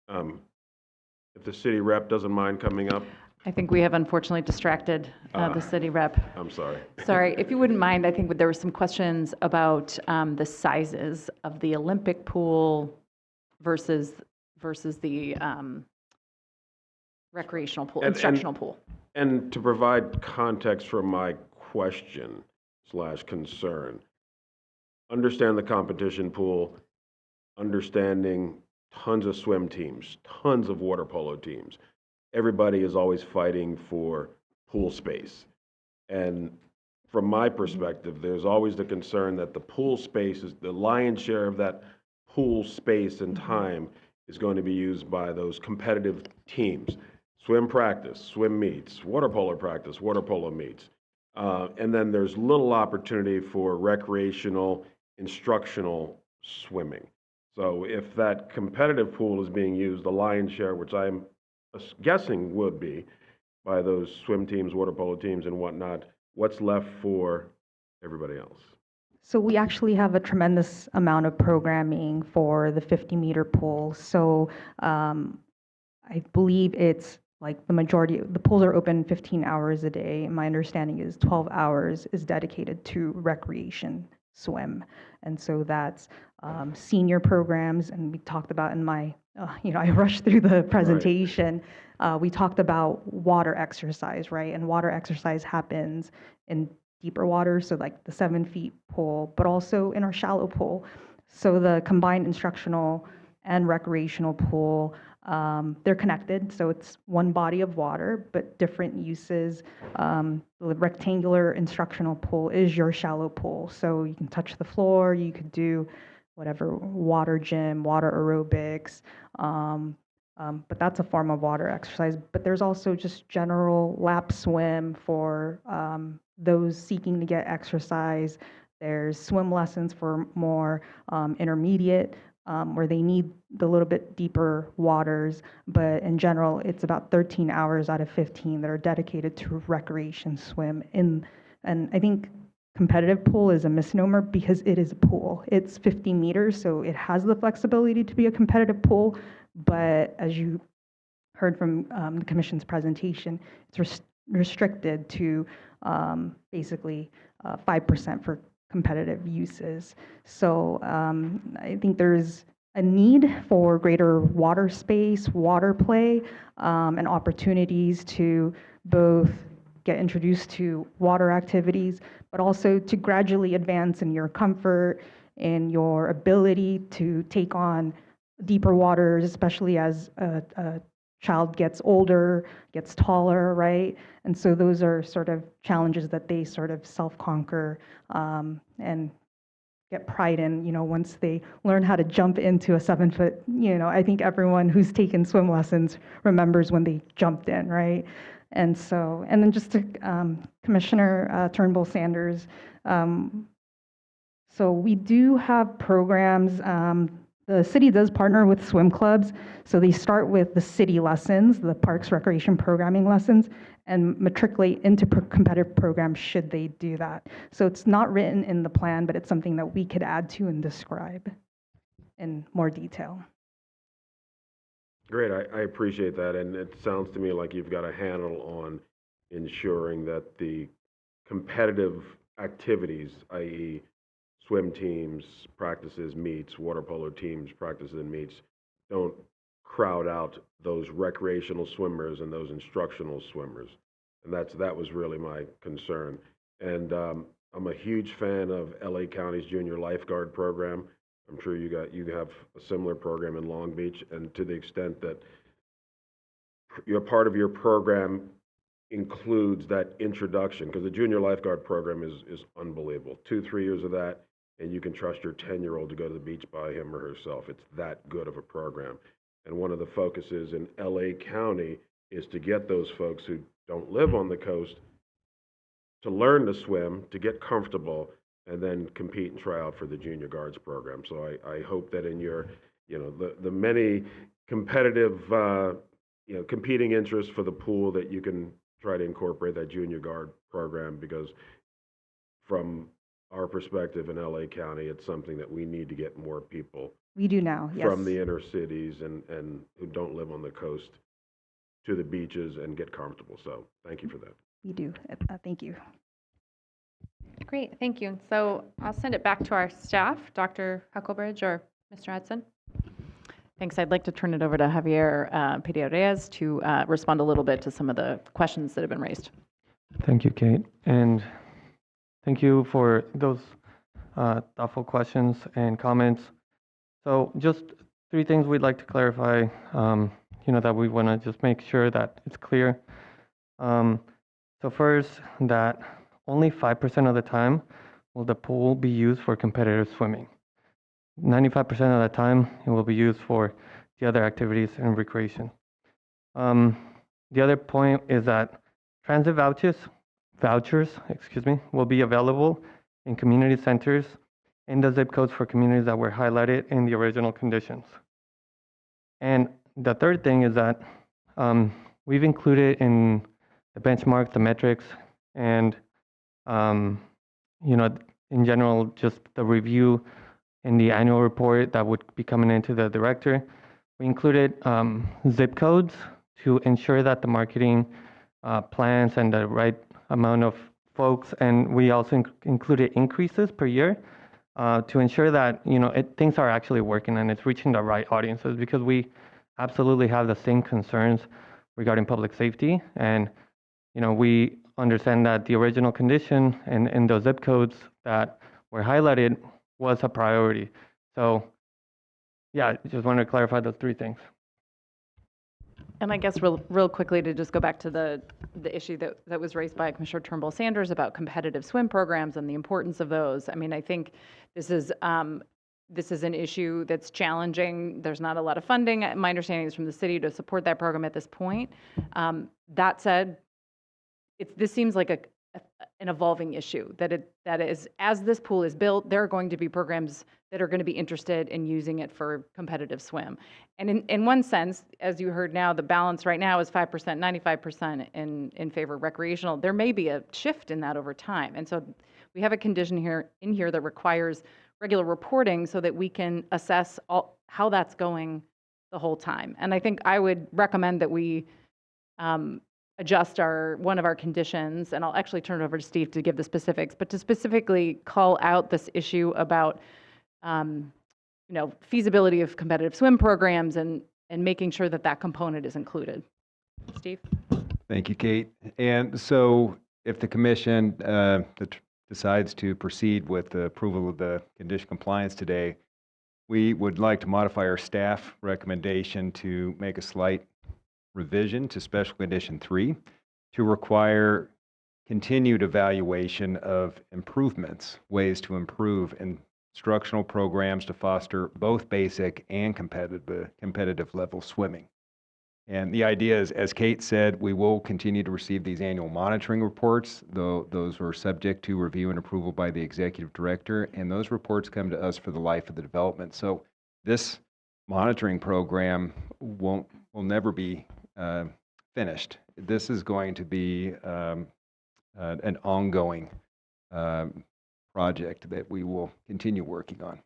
If the city rep doesn't mind coming up. I think we have unfortunately distracted the city rep. I'm sorry. Sorry, if you wouldn't mind, I think there were some questions about the sizes of the Olympic pool versus the recreational pool, instructional pool. And to provide context for my question / concern, understand the competition pool, understanding tons of swim teams, tons of water polo teams. Everybody is always fighting for pool space. And from my perspective, there's always the concern that the pool space is the lion's share of that pool space and time is going to be used by those competitive teams. Swim practice, swim meets, water polo practice, water polo meets. And then there's little opportunity for recreational, instructional swimming. So if that competitive pool is being used, the lion's share, which I'm guessing would be by those swim teams, water polo teams and whatnot, what's left for everybody else? So we actually have a tremendous amount of programming for the 50-meter pool. So I believe it's like the majority, the pools are open 15 hours a day. My understanding is 12 hours is dedicated to recreation swim. And so that's senior programs, and we talked about in my, I rushed through the presentation. Right. We talked about water exercise, right? And water exercise happens in deeper water, so like the 7 feet pool, but also in our shallow pool. So the combined instructional and recreational pool, they're connected, so it's one body of water, but different uses. The rectangular instructional pool is your shallow pool, so you can touch the floor, you could do whatever, water gym, water aerobics, but that's a form of water exercise. But there's also just general lap swim for those seeking to get exercise. There's swim lessons for more intermediate, where they need the little bit deeper waters, but in general, it's about 13 hours out of 15 that are dedicated to recreation swim. And I think competitive pool is a misnomer because it is a pool. It's 50 meters, so it has the flexibility to be a competitive pool, but as you heard from the commission's presentation, it's restricted to basically 5% for competitive uses. So I think there's a need for greater water space, water play, and opportunities to both get introduced to water activities, but also to gradually advance in your comfort and your ability to take on deeper waters, especially as a child gets older, gets taller, right? And so those are sort of challenges that they sort of self-conquer and get pride in, once they learn how to jump into a 7-foot, I think everyone who's taken swim lessons remembers when they jumped in, right? And so, and then just to Commissioner Turnbull Sanders, so we do have programs. The city does partner with swim clubs, so they start with the city lessons, the Parks Recreation Programming lessons, and matriculate into competitive programs should they do that. So it's not written in the plan, but it's something that we could add to and describe in more detail. Great, I appreciate that, and it sounds to me like you've got a handle on ensuring that the competitive activities, i.e. swim teams, practices, meets, water polo teams, practices and meets, don't crowd out those recreational swimmers and those instructional swimmers. And that was really my concern. And I'm a huge fan of LA County's junior lifeguard program. I'm sure you have a similar program in Long Beach, and to the extent that your part of your program includes that introduction, because the junior lifeguard program is unbelievable. 2-3 years of that, and you can trust your 10-year-old to go to the beach by him or herself. It's that good of a program. And one of the focuses in LA County is to get those folks who don't live on the coast to learn to swim, to get comfortable, and then compete and try out for the junior guards program. So I hope that in your, the many competitive, competing interests for the pool, that you can try to incorporate that junior guard program, because from our perspective in LA County, it's something that we need to get more people We do now, yes. from the inner cities and who don't live on the coast to the beaches and get comfortable. So thank you for that. We do. Thank you. Great, thank you. So I'll send it back to our staff, Dr. Huckelbridge or Mr. Hudson. Thanks. I'd like to turn it over to Javier Pedro-Reyes to respond a little bit to some of the questions that have been raised. Thank you, Kate. And thank you for those thoughtful questions and comments. So just 3 things we'd like to clarify, that we want to just make sure that it's clear. So first, that only 5% of the time will the pool be used for competitive swimming. 95% of the time, it will be used for the other activities and recreation. The other point is that transit vouchers, will be available in community centers in the zip codes for communities that were highlighted in the original conditions. And the third thing is that we've included in the benchmarks, the metrics, and in general, just the review in the annual report that would be coming into the director. We included zip codes to ensure that the marketing plans and the right amount of folks, and we also included increases per year to ensure that things are actually working and it's reaching the right audiences, because we absolutely have the same concerns regarding public safety, and we understand that the original condition and those zip codes that were highlighted was a priority. So yeah, just wanted to clarify those 3 things. And I guess real quickly to just go back to the issue that was raised by Commissioner Turnbull Sanders about competitive swim programs and the importance of those. I mean, I think this is an issue that's challenging. There's not a lot of funding. My understanding is from the city to support that program at this point. That said, this seems like an evolving issue, that is, as this pool is built, there are going to be programs that are going to be interested in using it for competitive swim. And in one sense, as you heard now, the balance right now is 5%, 95% in favor of recreational. There may be a shift in that over time. And so we have a condition in here that requires regular reporting so that we can assess how that's going the whole time. And I think I would recommend that we adjust one of our conditions, and I'll actually turn it over to Steve to give the specifics, but to specifically call out this issue about feasibility of competitive swim programs and making sure that component is included. Steve? Thank you, Kate. And so if the commission decides to proceed with the approval of the condition compliance today, we would like to modify our staff recommendation to make a slight revision to special condition 3 to require continued evaluation of improvements, ways to improve instructional programs to foster both basic and competitive level swimming. And the idea is, as Kate said, we will continue to receive these annual monitoring reports, though those are subject to review and approval by the executive director, and those reports come to us for the life of the development. So this monitoring program will never be finished. This is going to be an ongoing project that we will continue working on.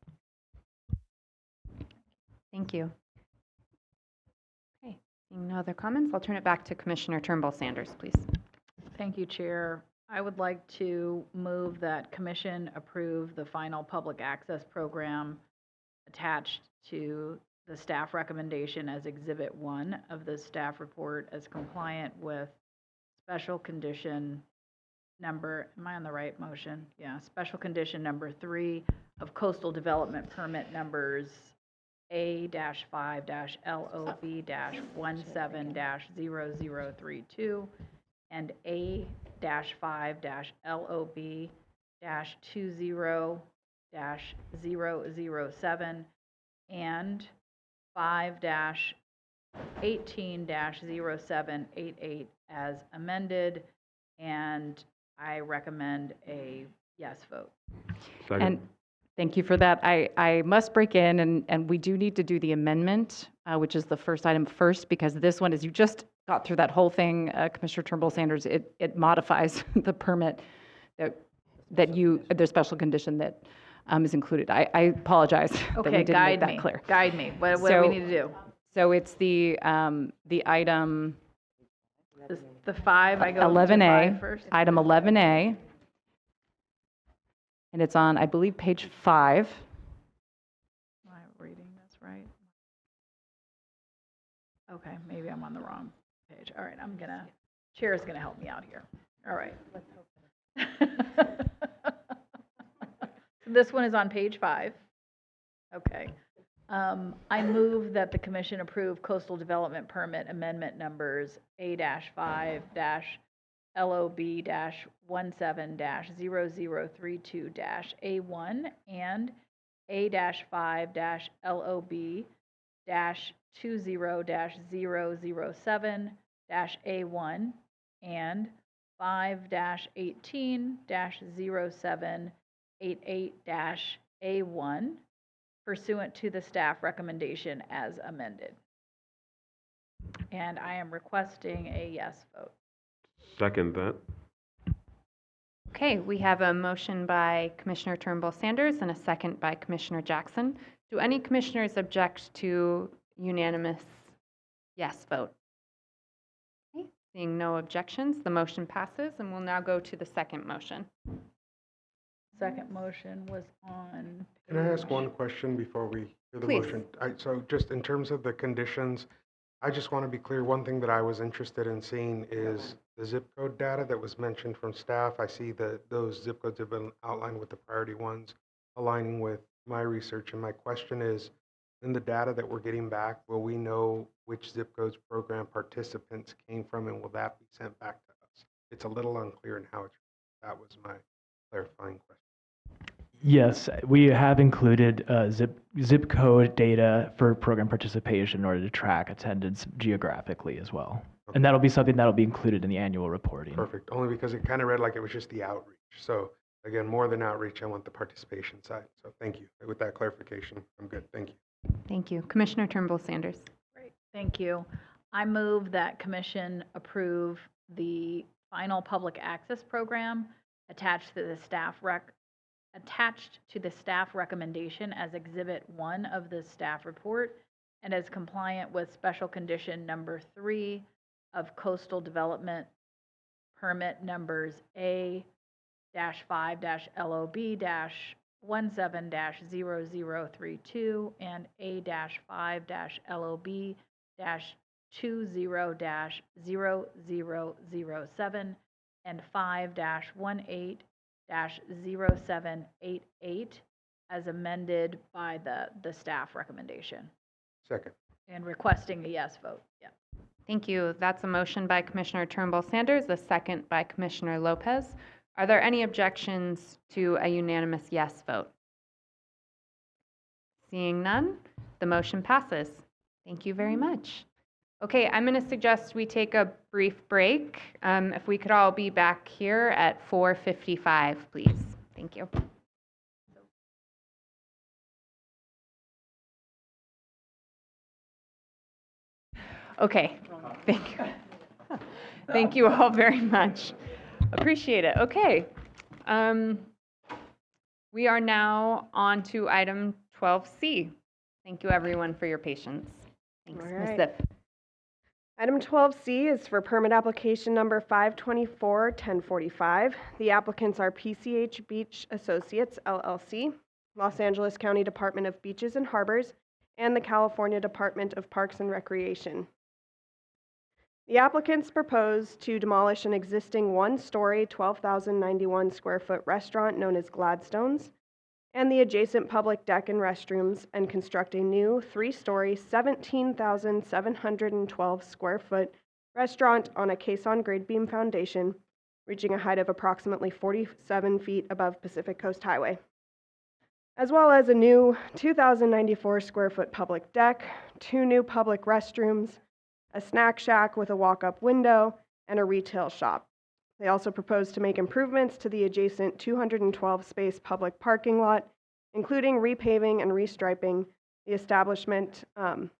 Thank you. Okay, seeing no other comments, I'll turn it back to Commissioner Turnbull Sanders, please. Thank you, Chair. I would like to move that Commission approve the final public access program attached to the staff recommendation as Exhibit 1 of the staff report as compliant with special condition number, am I on the right motion? Yeah, special condition number 3 of coastal development permit numbers A-5-LOB-17-0032 and A-5-LOB-20-0033 5-007 and 5-18-0788 as amended, and I recommend a yes vote. And thank you for that. I must break in, and we do need to do the amendment, which is the first item first, because this one, as you just got through that whole thing, Commissioner Turnbull Sanders, it modifies the permit the special condition that is included. I apologize that we Okay, didn't make guide that me. clear. Guide me. What do we need to do? So it's the item The 5, I go to 11A, 5 first. item 11A, and it's on, I believe, page 5. Am I reading this right? Okay, maybe I'm on the wrong page. All right, Chair's gonna help me out here. All right. Let's hope. This one is on page 5. Okay. I move that the commission approve coastal development permit amendment numbers A-5-LOB-17-0032-A1 and A-5-LOB-20-007-A1 and 5-18-0788-A1 pursuant to the staff recommendation as amended. And I am requesting a yes vote. Second that. Okay, we have a motion by Commissioner Turnbull Sanders and a second by Commissioner Jackson. Do any commissioners object to unanimous yes vote? Okay, seeing no objections, the motion passes, and we'll now go to the second motion. Second motion was on. Can I ask one question before we hear the Please. motion? So just in terms of the conditions, I just want to be clear, one thing that I was interested in seeing is the zip code data that was mentioned from staff. I see that those zip codes have been outlined with the priority ones, aligning with my research. And my question is, in the data that we're getting back, will we know which zip codes program participants came from, and will that be sent back to us? It's a little unclear in how it's, that was my clarifying question. Yes, we have included zip code data for program participation in order to track attendance geographically as well. Okay. And that'll be something that'll be included in the annual reporting. Perfect, only because it kind of read like it was just the outreach. So again, more than outreach, I want the participation side. So thank you. With that clarification, I'm good. Thank you. Thank you. Commissioner Turnbull Sanders. Great, thank you. I move that commission approve the final public access program attached to the staff recommendation as Exhibit 1 of the staff report and as compliant with special condition number 3 of coastal development permit numbers A-5-LOB-17-0032 and A-5-LOB-20-0007 and 5-18-0788 as amended by the staff recommendation. Second. And requesting a yes vote. Yeah. Thank you. That's a motion by Commissioner Turnbull Sanders, a second by Commissioner Lopez. Are there any objections to a unanimous yes vote? Seeing none, the motion passes. Thank you very much. Okay, I'm going to suggest we take a brief break. If we could all be back here at 4:55, please. Thank you. Okay, thank you. Thank you all very much. Appreciate it. Okay. We are now on to item 12C. Thank you, everyone, for your patience. Thanks, All Ms. right. Ziff. Item 12C is for permit application number 524-1045. The applicants are PCH Beach Associates, LLC, Los Angeles County Department of Beaches and Harbors, and the California Department of Parks and Recreation. The applicants propose to demolish an existing one-story, 12,091 square foot restaurant known as Gladstone's and the adjacent public deck and restrooms and construct a new three-story, 17,712 square foot restaurant on a caisson grade beam foundation, reaching a height of approximately 47 feet above Pacific Coast Highway. as well as a new 2,094 square foot public deck, 2 new public restrooms, a snack shack with a walk-up window, and a retail shop. They also propose to make improvements to the adjacent 212-space public parking lot, including repaving and restriping, the establishment of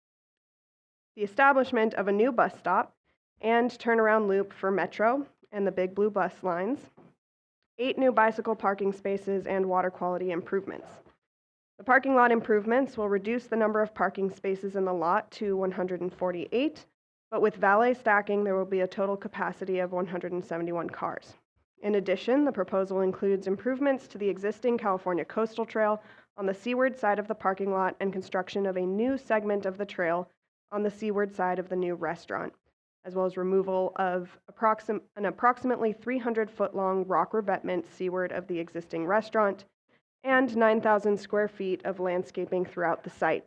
a new bus stop and turnaround loop for Metro and the Big Blue bus lines, 8 new bicycle parking spaces, and water quality improvements. The parking lot improvements will reduce the number of parking spaces in the lot to 148, but with valet stacking, there will be a total capacity of 171 cars. In addition, the proposal includes improvements to the existing California Coastal Trail on the seaward side of the parking lot and construction of a new segment of the trail on the seaward side of the new restaurant, as well as removal of an approximately 300-foot-long rock revetment seaward of the existing restaurant and 9,000 square feet of landscaping throughout the site.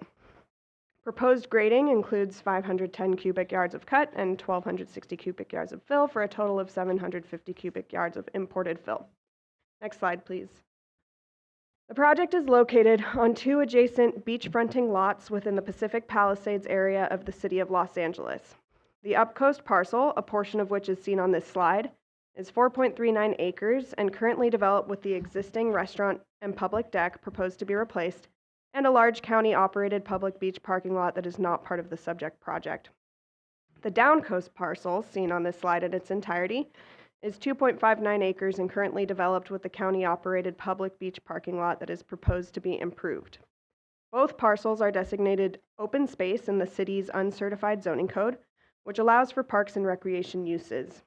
Proposed grading includes 510 cubic yards of cut and 1,260 cubic yards of fill for a total of 750 cubic yards of imported fill. Next slide, please. The project is located on 2 adjacent beach-fronting lots within the Pacific Palisades area of the city of Los Angeles. The upcoast parcel, a portion of which is seen on this slide, is 4.39 acres and currently developed with the existing restaurant and public deck proposed to be replaced, and a large county-operated public beach parking lot that is not part of the subject project. The downcoast parcel, seen on this slide in its entirety, is 2.59 acres and currently developed with the county-operated public beach parking lot that is proposed to be improved. Both parcels are designated open space in the city's uncertified zoning code, which allows for parks and recreation uses.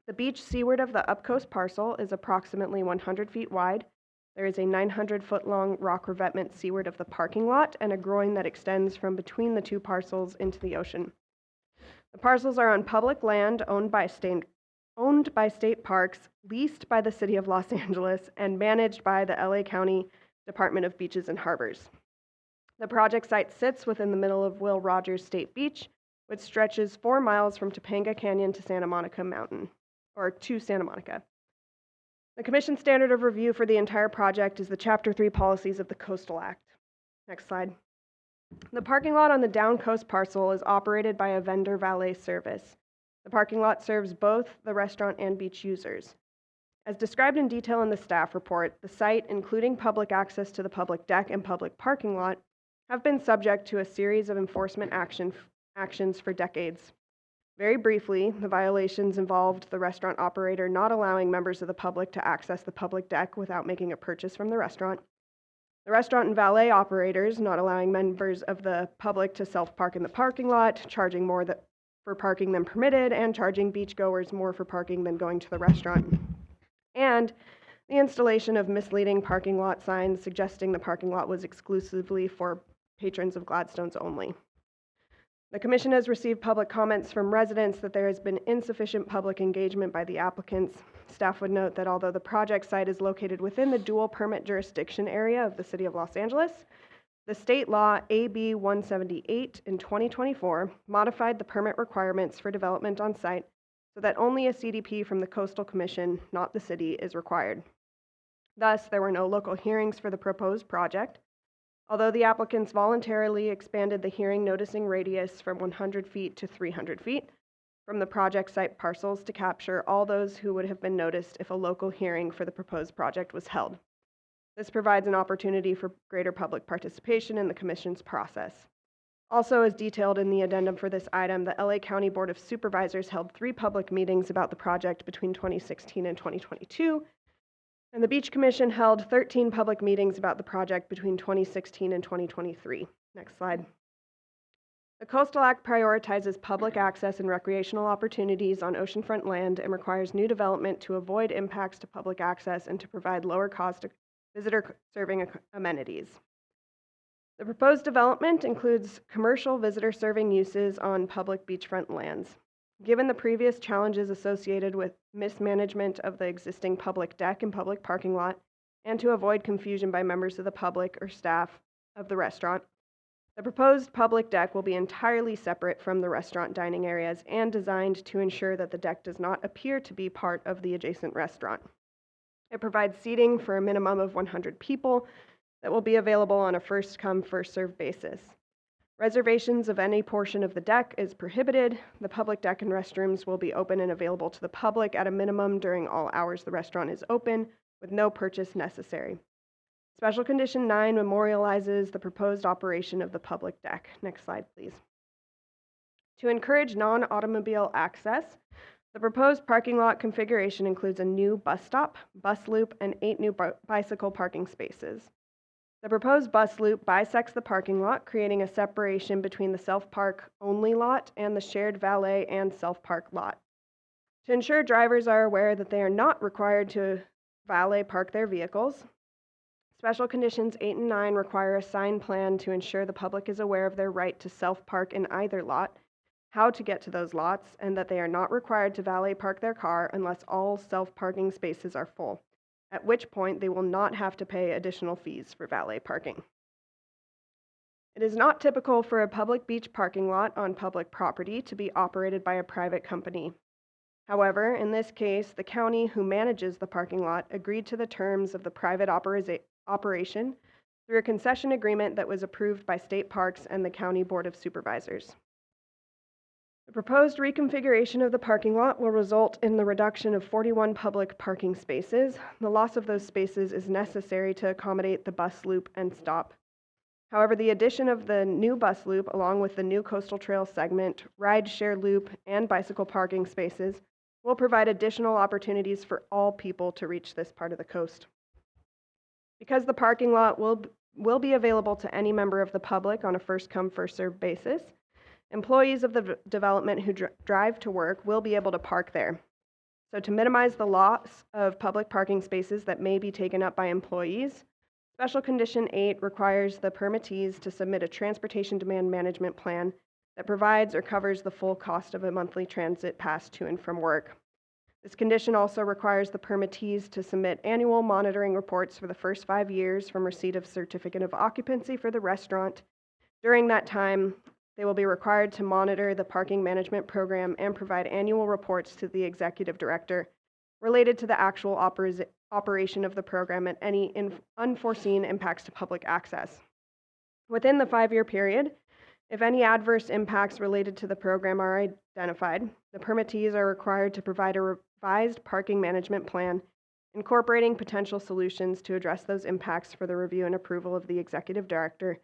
The beach seaward of the upcoast parcel is approximately 100 feet wide. There is a 900-foot-long rock revetment seaward of the parking lot and a groin that extends from between the 2 parcels into the ocean. The parcels are on public land owned by state parks, leased by the City of Los Angeles, and managed by the LA County Department of Beaches and Harbors. The project site sits within the middle of Will Rogers State Beach, which stretches 4 miles from Topanga Canyon to Santa Monica Mountain, or to Santa Monica. The Commission standard of review for the entire project is the Chapter 3 policies of the Coastal Act. Next slide. The parking lot on the downcoast parcel is operated by a vendor valet service. The parking lot serves both the restaurant and beach users. As described in detail in the staff report, the site, including public access to the public deck and public parking lot, have been subject to a series of enforcement actions for decades. Very briefly, the violations involved the restaurant operator not allowing members of the public to access the public deck without making a purchase from the restaurant, the restaurant and valet operators not allowing members of the public to self-park in the parking lot, charging more for parking than permitted, and charging beachgoers more for parking than going to the restaurant, and the installation of misleading parking lot signs suggesting the parking lot was exclusively for patrons of Gladstone's only. The Commission has received public comments from residents that there has been insufficient public engagement by the applicants. Staff would note that although the project site is located within the dual permit jurisdiction area of the City of Los Angeles, the state law AB 178 in 2024 modified the permit requirements for development on site so that only a CDP from the Coastal Commission, not the city, is required. Thus, there were no local hearings for the proposed project. Although the applicants voluntarily expanded the hearing noticing radius from 100 feet to 300 feet from the project site parcels to capture all those who would have been noticed if a local hearing for the proposed project was held. This provides an opportunity for greater public participation in the Commission's process. Also, as detailed in the addendum for this item, the LA County Board of Supervisors held 3 public meetings about the project between 2016 and 2022, and the Beach Commission held 13 public meetings about the project between 2016 and 2023. Next slide. The Coastal Act prioritizes public access and recreational opportunities on oceanfront land and requires new development to avoid impacts to public access and to provide lower cost visitor-serving amenities. The proposed development includes commercial visitor-serving uses on public beachfront lands. Given the previous challenges associated with mismanagement of the existing public deck and public parking lot, and to avoid confusion by members of the public or staff of the restaurant, the proposed public deck will be entirely separate from the restaurant dining areas and designed to ensure that the deck does not appear to be part of the adjacent restaurant. It provides seating for a minimum of 100 people that will be available on a first-come, first-served basis. Reservations of any portion of the deck is prohibited. The public deck and restrooms will be open and available to the public at a minimum during all hours the restaurant is open, with no purchase necessary. Special Condition 9 memorializes the proposed operation of the public deck. Next slide, please. To encourage non-automobile access, the proposed parking lot configuration includes a new bus stop, bus loop, and 8 new bicycle parking spaces. The proposed bus loop bisects the parking lot, creating a separation between the self-park only lot and the shared valet and self-park lot. To ensure drivers are aware that they are not required to valet park their vehicles, Special Conditions 8 and 9 require a sign plan to ensure the public is aware of their right to self-park in either lot, how to get to those lots, and that they are not required to valet park their car unless all self-parking spaces are full, at which point they will not have to pay additional fees for valet parking. It is not typical for a public beach parking lot on public property to be operated by a private company. However, in this case, the county who manages the parking lot agreed to the terms of the private operation through a concession agreement that was approved by State Parks and the County Board of Supervisors. The proposed reconfiguration of the parking lot will result in the reduction of 41 public parking spaces. The loss of those spaces is necessary to accommodate the bus loop and stop. However, the addition of the new bus loop, along with the new coastal trail segment, ride share loop, and bicycle parking spaces, will provide additional opportunities for all people to reach this part of the coast. Because the parking lot will be available to any member of the public on a first-come, first-served basis, employees of the development who drive to work will be able to park there. So to minimize the loss of public parking spaces that may be taken up by employees, Special Condition 8 requires the permittees to submit a transportation demand management plan that provides or covers the full cost of a monthly transit pass to and from work. This condition also requires the permittees to submit annual monitoring reports for the first 5 years from receipt of certificate of occupancy for the restaurant. During that time, they will be required to monitor the parking management program and provide annual reports to the executive director related to the actual operation of the program and any unforeseen impacts to public access. Within the 5-year period, if any adverse impacts related to the program are identified, the permittees are required to provide a revised parking management plan incorporating potential solutions to address those impacts for the review and approval of the executive director,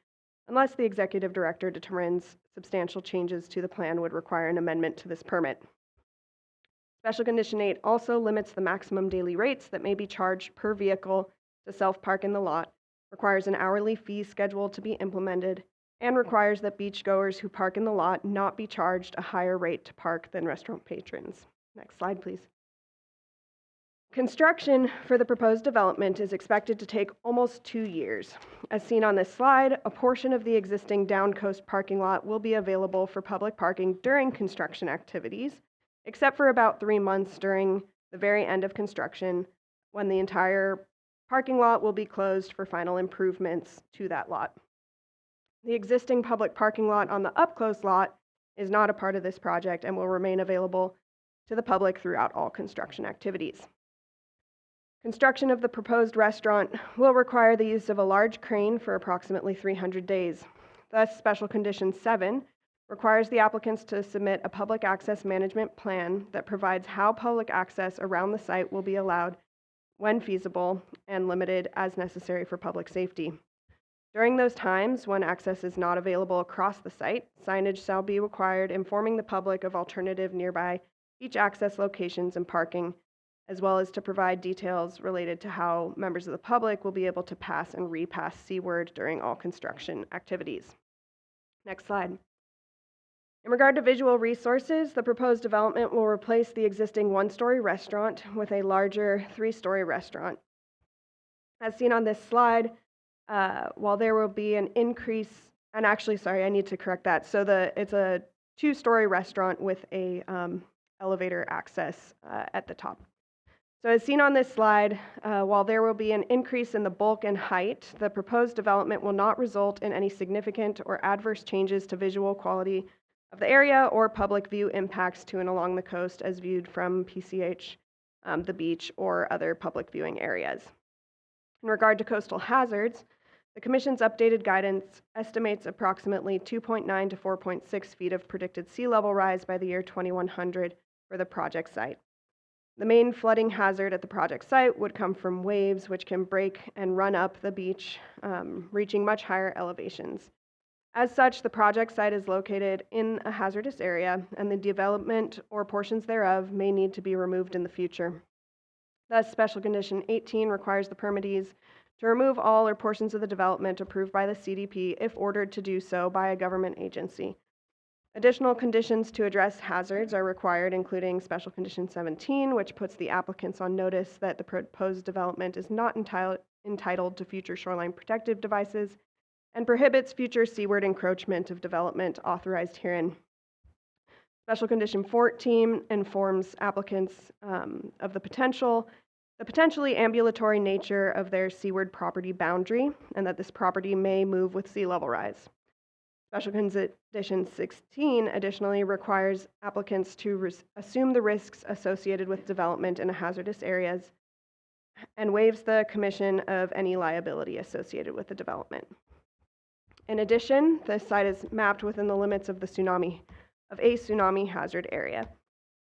unless the executive director determines substantial changes to the plan would require an amendment to this permit. Special Condition 8 also limits the maximum daily rates that may be charged per vehicle to self-park in the lot, requires an hourly fee schedule to be implemented, and requires that beachgoers who park in the lot not be charged a higher rate to park than restaurant patrons. Next slide, please. Construction for the proposed development is expected to take almost 2 years. As seen on this slide, a portion of the existing down coast parking lot will be available for public parking during construction activities, except for about 3 months during the very end of construction, when the entire parking lot will be closed for final improvements to that lot. The existing public parking lot on the up-close lot is not a part of this project and will remain available to the public throughout all construction activities. Construction of the proposed restaurant will require the use of a large crane for approximately 300 days. Thus, Special Condition 7 requires the applicants to submit a public access management plan that provides how public access around the site will be allowed when feasible and limited as necessary for public safety. During those times when access is not available across the site, signage shall be required informing the public of alternative nearby beach access locations and parking, as well as to provide details related to how members of the public will be able to pass and repass seaward during all construction activities. Next slide. In regard to visual resources, the proposed development will replace the existing 1-story restaurant with a larger 3-story restaurant. As seen on this slide, while there will be an increase, and actually, sorry, I need to correct that. So it's a 2-story restaurant with a elevator access at the top. So as seen on this slide, while there will be an increase in the bulk and height, the proposed development will not result in any significant or adverse changes to visual quality of the area or public view impacts to and along the coast as viewed from PCH, the beach, or other public viewing areas. In regard to coastal hazards, The Commission's updated guidance estimates approximately 2.9 to 4.6 feet of predicted sea level rise by the year 2100 for the project site. The main flooding hazard at the project site would come from waves, which can break and run up the beach, reaching much higher elevations. As such, the project site is located in a hazardous area, and the development or portions thereof may need to be removed in the future. Thus, Special Condition 18 requires the permittees to remove all or portions of the development approved by the CDP if ordered to do so by a government agency. Additional conditions to address hazards are required, including Special Condition 17, which puts the applicants on notice that the proposed development is not entitled to future shoreline protective devices and prohibits future seaward encroachment of development authorized herein. Special Condition 14 informs applicants of the potentially ambulatory nature of their seaward property boundary, and that this property may move with sea level rise. Special Condition 16 additionally requires applicants to assume the risks associated with development in hazardous areas and waives the commission of any liability associated with the development. In addition, the site is mapped within the limits of a tsunami hazard area.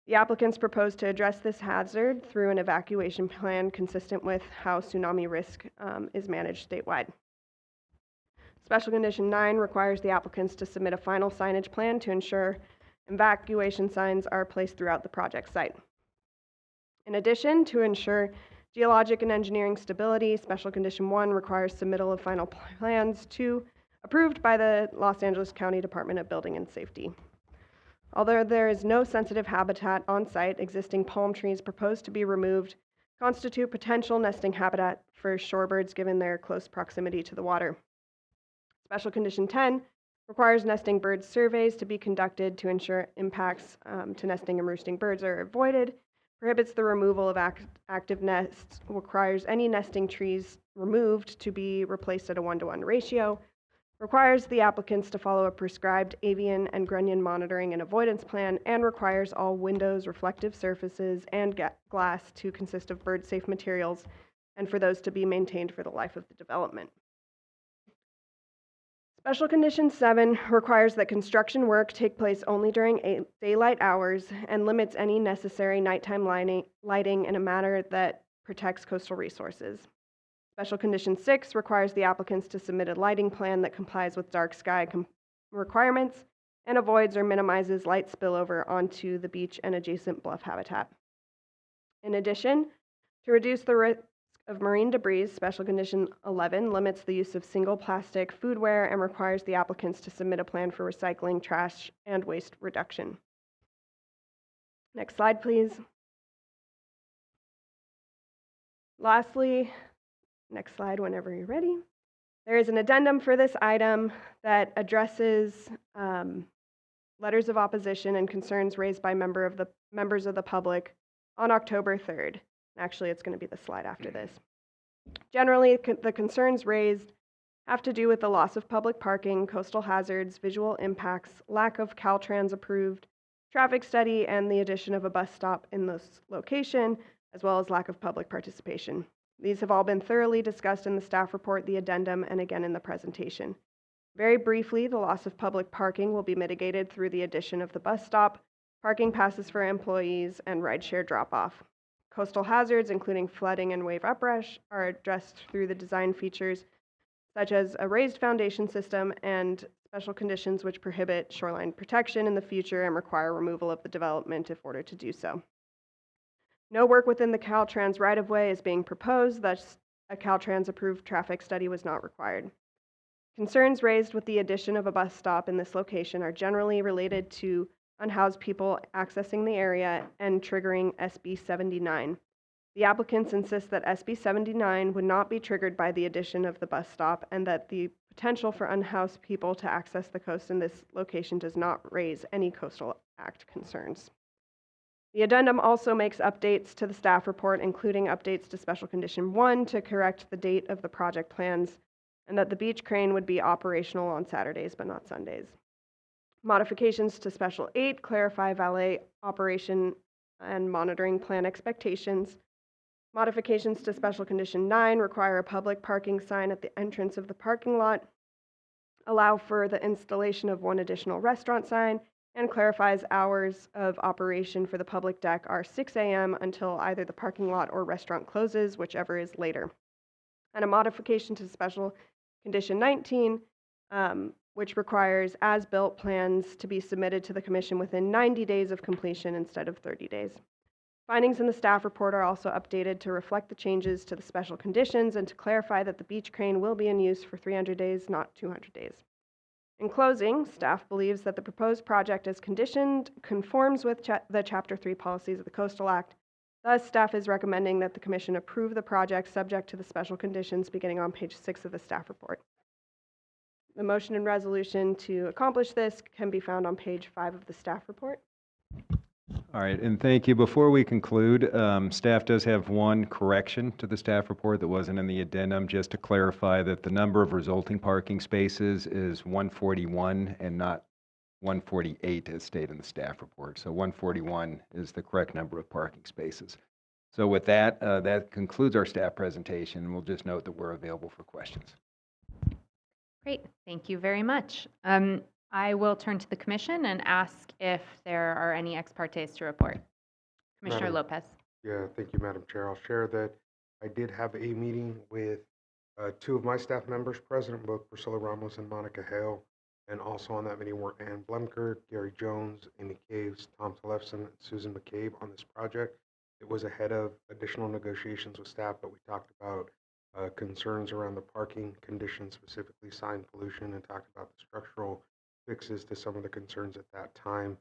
The applicants propose to address this hazard through an evacuation plan consistent with how tsunami risk is managed statewide. Special Condition 9 requires the applicants to submit a final signage plan to ensure evacuation signs are placed throughout the project site. In addition, to ensure geologic and engineering stability, Special Condition 1 requires submittal of final plans approved by the Los Angeles County Department of Building and Safety. Although there is no sensitive habitat on site, existing palm trees proposed to be removed constitute potential nesting habitat for shorebirds given their close proximity to the water. Special Condition 10 requires nesting bird surveys to be conducted to ensure impacts to nesting and roosting birds are avoided, prohibits the removal of active nests, requires any nesting trees removed to be replaced at a 1-to-1 ratio, requires the applicants to follow a prescribed avian and grunion monitoring and avoidance plan, and requires all windows, reflective surfaces, and glass to consist of bird-safe materials and for those to be maintained for the life of the development. Special Condition 7 requires that construction work take place only during daylight hours and limits any necessary nighttime lighting in a manner that protects coastal resources. Special Condition 6 requires the applicants to submit a lighting plan that complies with dark sky requirements and avoids or minimizes light spillover onto the beach and adjacent bluff habitat. In addition, to reduce the risk of marine debris, Special Condition 11 limits the use of single plastic foodware and requires the applicants to submit a plan for recycling, trash, and waste reduction. Next slide, please. Lastly, next slide whenever you're ready. There is an addendum for this item that addresses letters of opposition and concerns raised by members of the public on October 3rd. Actually, it's going to be the slide after this. Generally, the concerns raised have to do with the loss of public parking, coastal hazards, visual impacts, lack of Caltrans approved traffic study, and the addition of a bus stop in this location, as well as lack of public participation. These have all been thoroughly discussed in the staff report, the addendum, and again in the presentation. Very briefly, the loss of public parking will be mitigated through the addition of the bus stop, parking passes for employees, and rideshare drop-off. Coastal hazards, including flooding and wave uprush, are addressed through the design features such as a raised foundation system and special conditions which prohibit shoreline protection in the future and require removal of the development if ordered to do so. No work within the Caltrans right-of-way is being proposed, thus a Caltrans approved traffic study was not required. Concerns raised with the addition of a bus stop in this location are generally related to unhoused people accessing the area and triggering SB 79. The applicants insist that SB 79 would not be triggered by the addition of the bus stop and that the potential for unhoused people to access the coast in this location does not raise any Coastal Act concerns. The addendum also makes updates to the staff report, including updates to Special Condition 1 to correct the date of the project plans, and that the beach crane would be operational on Saturdays but not Sundays. Modifications to Special 8 clarify valet operation and monitoring plan expectations. Modifications to Special Condition 9 require a public parking sign at the entrance of the parking lot, allow for the installation of one additional restaurant sign, and clarifies hours of operation for the public deck are 6 a.m. until either the parking lot or restaurant closes, whichever is later. And a modification to Special Condition 19, which requires as-built plans to be submitted to the Commission within 90 days of completion instead of 30 days. Findings in the staff report are also updated to reflect the changes to the special conditions and to clarify that the beach crane will be in use for 300 days, not 200 days. In closing, staff believes that the proposed project as conditioned conforms with the Chapter 3 policies of the Coastal Act. Thus, staff is recommending that the Commission approve the project subject to the special conditions beginning on page 6 of the staff report. The motion and resolution to accomplish this can be found on page 5 of the staff report. All right, and thank you. Before we conclude, staff does have one correction to the staff report that wasn't in the addendum, just to clarify that the number of resulting parking spaces is 141 and not 148 as stated in the staff report. So 141 is the correct number of parking spaces. So with that, that concludes our staff presentation, and we'll just note that we're available for questions. Great, thank you very much. I will turn to the Commission and ask if there are any ex partes to report. Commissioner Lopez. Yeah, thank you, Madam Chair. I'll share that I did have a meeting with two of my staff members present, both Priscilla Ramos and Monica Hale, and also on that meeting were Ann Blemker, Gary Jones, Amy Caves, Tom Tellefson, and Susan McCabe on this project. It was ahead of additional negotiations with staff, but we talked about concerns around the parking conditions, specifically sign pollution, and talked about the structural fixes to some of the concerns at that time.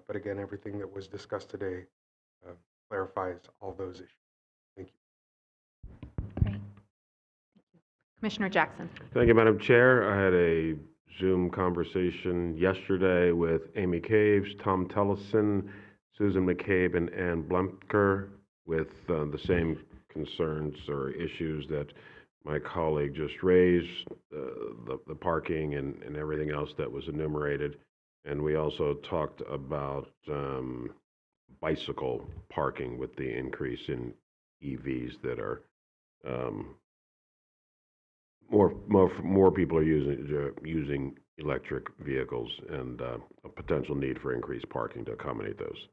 But again, everything that was discussed today clarifies all those issues. Thank you. Great. Commissioner Jackson. Thank you, Madam Chair. I had a Zoom conversation yesterday with Amy Caves, Tom Tellefson, Susan McCabe, and Ann Blemker with the same concerns or issues that my colleague just raised, the parking and everything else that was enumerated. And we also talked about bicycle parking with the increase in EVs that are more people are using electric vehicles and a potential need for increased parking to accommodate those.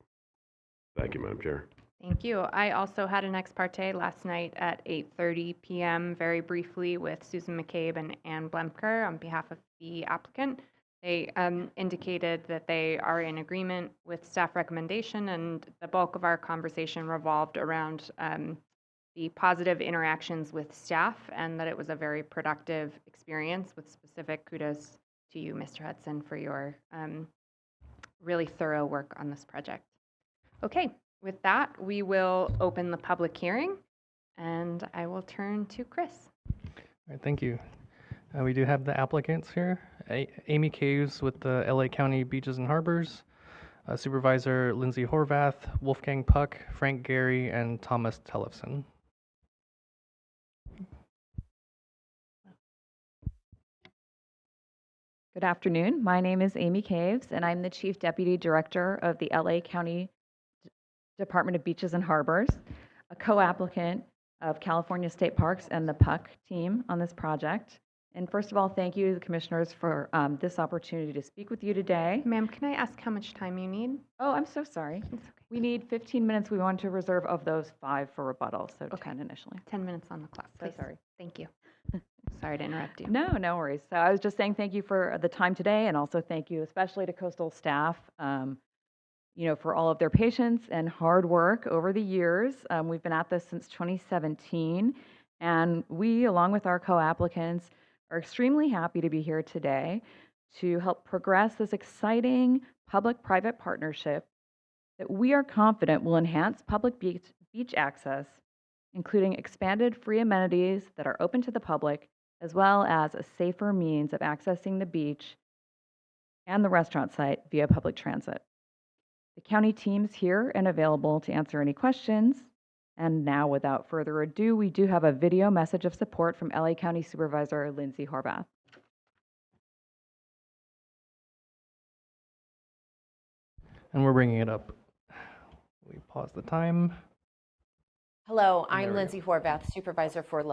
Thank you, Madam Chair. Thank you. I also had an ex parte last night at 8:30 p.m. very briefly with Susan McCabe and Ann Blemker on behalf of the applicant. They indicated that they are in agreement with staff recommendation, and the bulk of our conversation revolved around the positive interactions with staff, and that it was a very productive experience with specific kudos to you, Mr. Hudson, for your really thorough work on this project. Okay. With that, we will open the public hearing, and I will turn to Chris. All right, thank you. We do have the applicants here. Amy Caves with the LA County Beaches and Harbors, Supervisor Lindsay Horvath, Wolfgang Puck, Frank Gary, and Thomas Tellefson. Good afternoon. My name is Amy Caves, and I'm the Chief Deputy Director of the LA County Department of Beaches and Harbors, a co-applicant of California State Parks and the Puck team on this project. And first of all, thank you to the commissioners for this opportunity to speak with you today. Ma'am, can I ask how much time you need? Oh, I'm so sorry. It's okay. We need 15 minutes. We want to reserve of those 5 for rebuttal, so 10 initially. 10 minutes on the clock, please. So sorry. Thank you. Sorry to interrupt you. No, no worries. So I was just saying thank you for the time today, and also thank you especially to Coastal staff, for all of their patience and hard work over the years. We've been at this since 2017, and we, along with our co-applicants, are extremely happy to be here today to help progress this exciting public-private partnership that we are confident will enhance public beach access, including expanded free amenities that are open to the public, as well as a safer means of accessing the beach and the restaurant site via public transit. The county team's here and available to answer any questions. And now, without further ado, we do have a video message of support from LA County Supervisor Lindsay Horvath. And we're bringing it up. We pause the time. Hello, There I'm we go. Lindsay Horvath, Supervisor for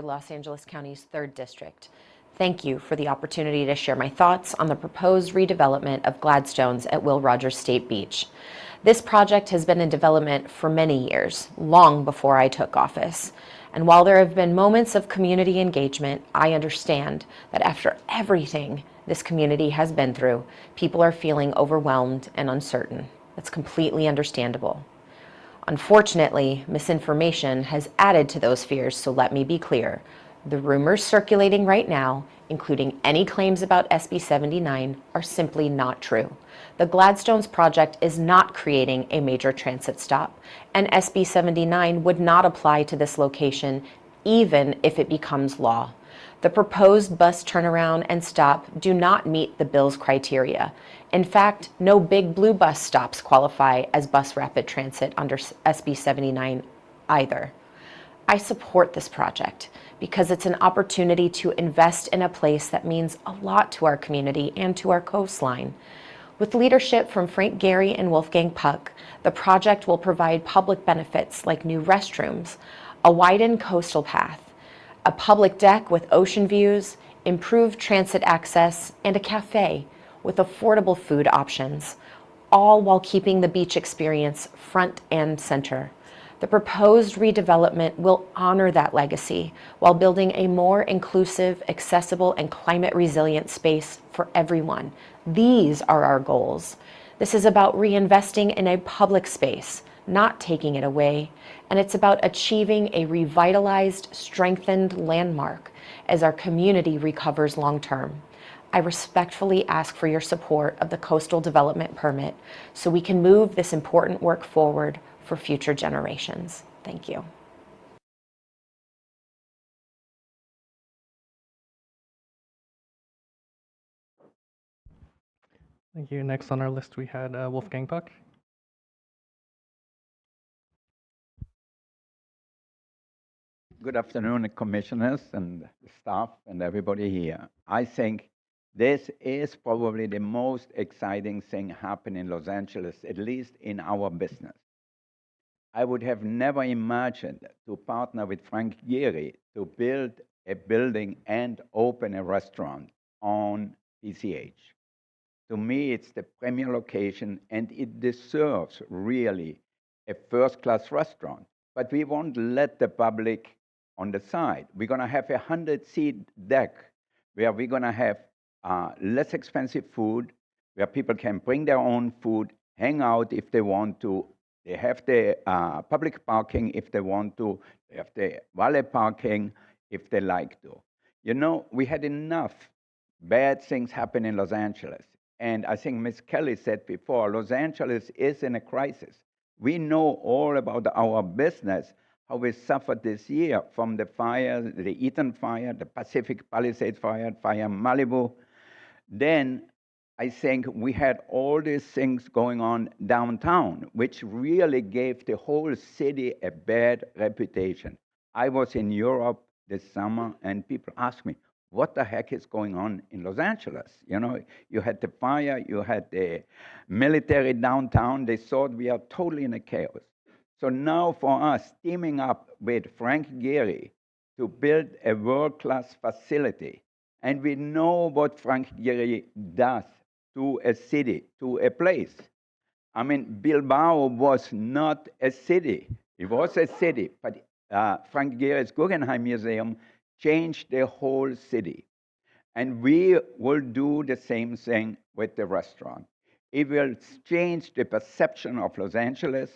Los Angeles County's 3rd District. Thank you for the opportunity to share my thoughts on the proposed redevelopment of Gladstones at Will Rogers State Beach. This project has been in development for many years, long before I took office. And while there have been moments of community engagement, I understand that after everything this community has been through, people are feeling overwhelmed and uncertain. That's completely understandable. Unfortunately, misinformation has added to those fears, so let me be clear. The rumors circulating right now, including any claims about SB 79, are simply not true. The Gladstones project is not creating a major transit stop, and SB 79 would not apply to this location even if it becomes law. The proposed bus turnaround and stop do not meet the bill's criteria. In fact, no big blue bus stops qualify as bus rapid transit under SB 79 either. I support this project because it's an opportunity to invest in a place that means a lot to our community and to our coastline. With leadership from Frank Gehry and Wolfgang Puck, the project will provide public benefits like new restrooms, a widened coastal path, a public deck with ocean views, improved transit access, and a cafe with affordable food options, all while keeping the beach experience front and center. The proposed redevelopment will honor that legacy while building a more inclusive, accessible, and climate-resilient space for everyone. These are our goals. This is about reinvesting in a public space, not taking it away, and it's about achieving a revitalized, strengthened landmark as our community recovers long-term. I respectfully ask for your support of the Coastal Development Permit so we can move this important work forward for future generations. Thank you. Thank you. Next on our list, we had Wolfgang Puck. Good afternoon, commissioners and staff and everybody here. I think this is probably the most exciting thing happening in Los Angeles, at least in our business. I would have never imagined to partner with Frank Gehry to build a building and open a restaurant on PCH. To me, it's the premier location, and it deserves really a first-class restaurant. But we won't let the public on the side. We're going to have a 100-seat deck where we're going to have less expensive food, where people can bring their own food, hang out if they want to. They have the public parking if they want to. They have the valet parking if they like to. You know, we had enough bad things happen in Los Angeles. And I think Ms. Kelly said before, Los Angeles is in a crisis. We know all about our business, how we suffered this year from the fire, the Eaton fire, the Pacific Palisades fire, fire Malibu. Then I think we had all these things going on downtown, which really gave the whole city a bad reputation. I was in Europe this summer, and people asked me, what the heck is going on in Los Angeles? You know, you had the fire, you had the military downtown. They thought we are totally in a chaos. So now for us, teaming up with Frank Gehry to build a world-class facility, and we know what Frank Gehry does to a city, to a place. I mean, Bilbao was not a city. It was a city, but Frank Gehry's Guggenheim Museum changed the whole city. And we will do the same thing with the restaurant. It will change the perception of Los Angeles.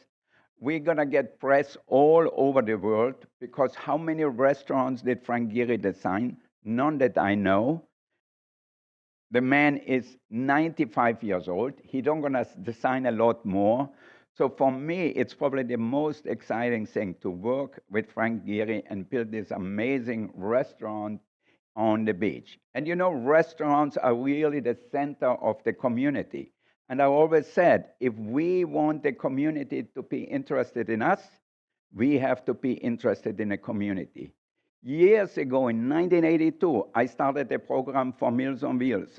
We're going to get press all over the world, because how many restaurants did Frank Gehry design? None that I know. The man is 95 years old. He's not going to design a lot more. So for me, it's probably the most exciting thing to work with Frank Gehry and build this amazing restaurant on the beach. And you know, restaurants are really the center of the community. And I always said, if we want the community to be interested in us, we have to be interested in the community. Years ago, in 1982, I started a program for Meals on Wheels.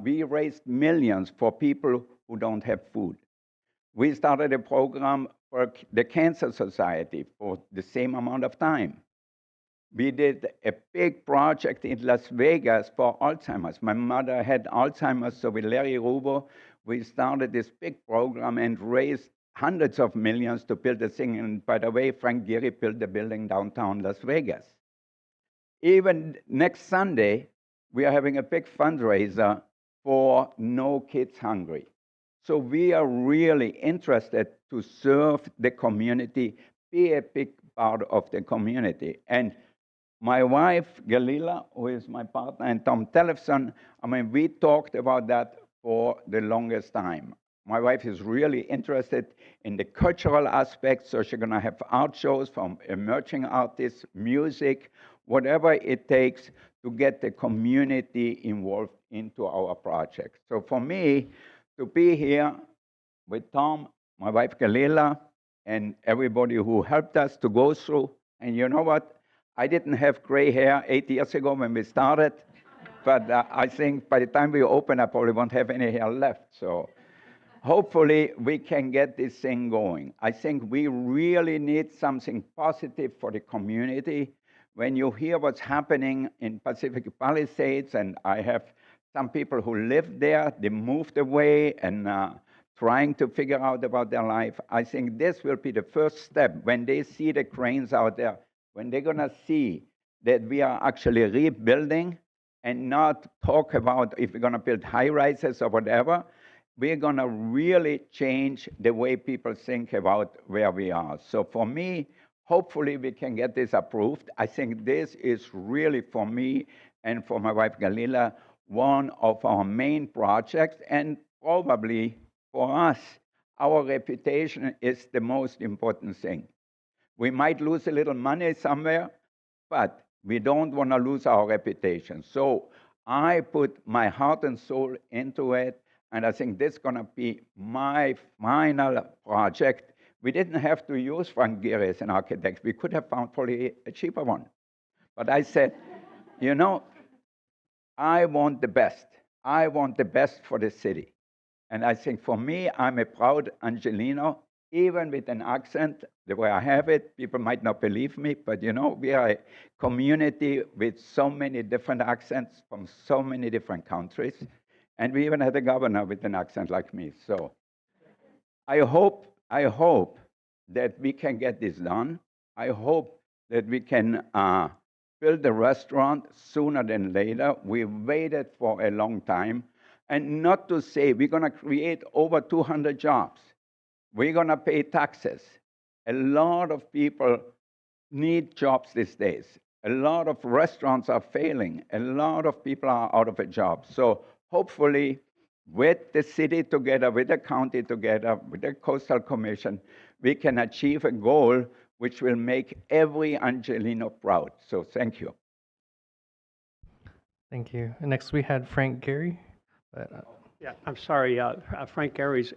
We raised millions for people who don't have food. We started a program for the Cancer Society for the same amount of time. We did a big project in Las Vegas for Alzheimer's. My mother had Alzheimer's, so with Larry Rubo, we started this big program and raised hundreds of millions to build a thing. And by the way, Frank Gehry built the building downtown Las Vegas. Even next Sunday, we are having a big fundraiser for No Kids Hungry. So we are really interested to serve the community, be a big part of the community. And my wife, Galila, who is my partner, and Tom Tellefson, we talked about that for the longest time. My wife is really interested in the cultural aspects, so she's going to have art shows from emerging artists, music, whatever it takes to get the community involved into our project. So for me, to be here with Tom, my wife Galila, and everybody who helped us to go through, and you know what? I didn't have gray hair 8 years ago when we started, but I think by the time we open, I probably won't have any hair left. So hopefully we can get this thing going. I think we really need something positive for the community. When you hear what's happening in Pacific Palisades, and I have some people who live there, they moved away and trying to figure out about their life, I think this will be the first step when they see the cranes out there, when they're going to see that we are actually rebuilding and not talk about if we're going to build high rises or whatever. We're going to really change the way people think about where we are. So for me, hopefully we can get this approved. I think this is really, for me and for my wife Galila, one of our main projects, and probably for us, our reputation is the most important thing. We might lose a little money somewhere, but we don't want to lose our reputation. So I put my heart and soul into it, and I think this is going to be my final project. We didn't have to use Frank Gehry as an architect. We could have found probably a cheaper one. But I said, you know, I want the best. I want the best for the city. And I think for me, I'm a proud Angelino, even with an accent, the way I have it. People might not believe me, but you know, we are a community with so many different accents from so many different countries. And we even had a governor with an accent like me. So I hope that we can get this done. I hope that we can build the restaurant sooner than later. We waited for a long time. And not to say we're going to create over 200 jobs. We're going to pay taxes. A lot of people need jobs these days. A lot of restaurants are failing. A lot of people are out of a job. So hopefully, with the city together, with the county together, with the Coastal Commission, we can achieve a goal which will make every Angelino proud. So thank you. Thank you. And next we had Frank Gehry. Yeah, I'm sorry. Frank Gary's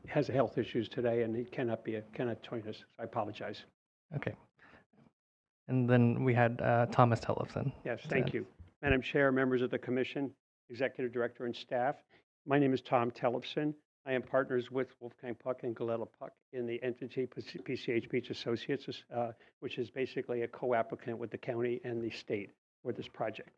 has health issues today, and he cannot join us. I apologize. Okay. And then we had Thomas Tellefson. Yes, thank you. Madam Chair, members of the Commission, Executive Director, and staff. My name is Tom Tellefson. I am partners with Wolfgang Puck and Goleta Puck in the entity PCH Beach Associates, which is basically a co-applicant with the county and the state for this project.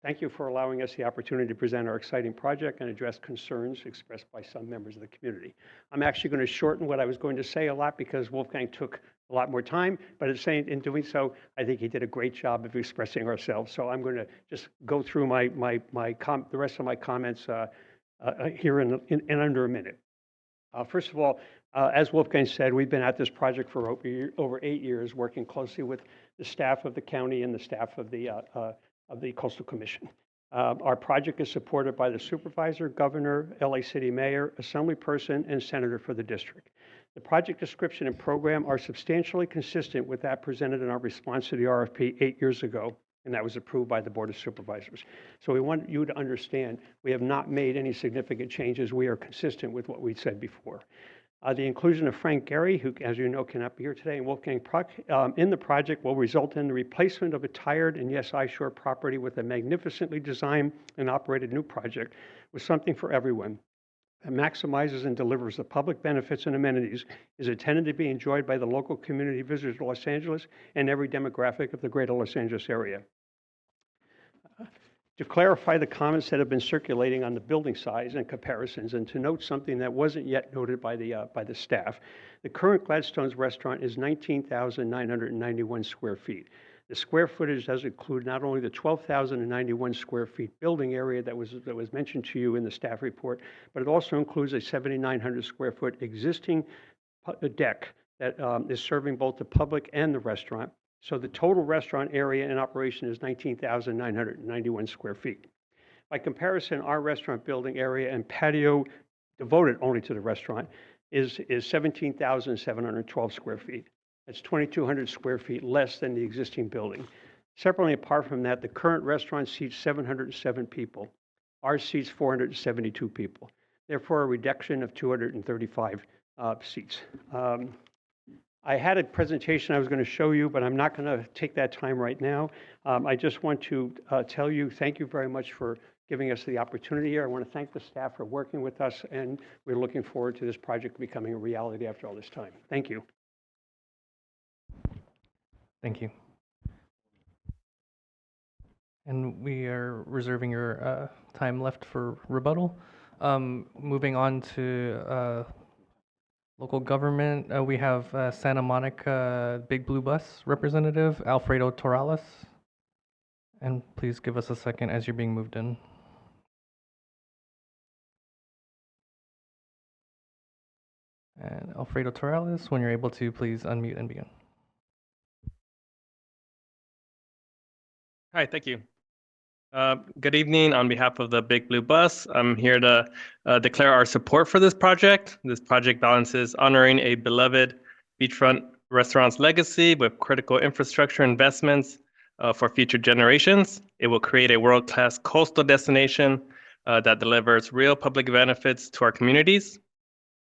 Thank you for allowing us the opportunity to present our exciting project and address concerns expressed by some members of the community. I'm actually going to shorten what I was going to say a lot because Wolfgang took a lot more time, but in doing so, I think he did a great job of expressing ourselves. So I'm going to just go through the rest of my comments here in under a minute. First of all, as Wolfgang said, we've been at this project for over 8 years, working closely with the staff of the county and the staff of the Coastal Commission. Our project is supported by the supervisor, governor, LA City mayor, assemblyperson, and senator for the district. The project description and program are substantially consistent with that presented in our response to the RFP 8 years ago, and that was approved by the Board of Supervisors. So we want you to understand we have not made any significant changes. We are consistent with what we said before. The inclusion of Frank Gehry, who, as you know, cannot be here today, and Wolfgang Puck in the project will result in the replacement of a tired and, yes, eyesore property with a magnificently designed and operated new project with something for everyone that maximizes and delivers the public benefits and amenities, is intended to be enjoyed by the local community visitors to Los Angeles and every demographic of the greater Los Angeles area. To clarify the comments that have been circulating on the building size and comparisons, and to note something that wasn't yet noted by the staff, the current Gladstone's restaurant is 19,991 square feet. The square footage does include not only the 12,091 square feet building area that was mentioned to you in the staff report, but it also includes a 7,900 square foot existing deck that is serving both the public and the restaurant. So the total restaurant area in operation is 19,991 square feet. By comparison, our restaurant building area and patio devoted only to the restaurant is 17,712 square feet. That's 2,200 square feet less than the existing building. Separately, apart from that, the current restaurant seats 707 people. Ours seats 472 people. Therefore, a reduction of 235 seats. I had a presentation I was going to show you, but I'm not going to take that time right now. I just want to tell you, thank you very much for giving us the opportunity here. I want to thank the staff for working with us, and we're looking forward to this project becoming a reality after all this time. Thank you. Thank you. And we are reserving your time left for rebuttal. Moving on to local government, we have Santa Monica Big Blue Bus representative, Alfredo Torales. And please give us a second as you're being moved in. And Alfredo Torales, when you're able to, please unmute and begin. Hi, thank you. Good evening. On behalf of the Big Blue Bus, I'm here to declare our support for this project. This project balances honoring a beloved beachfront restaurant's legacy with critical infrastructure investments for future generations. It will create a world-class coastal destination that delivers real public benefits to our communities.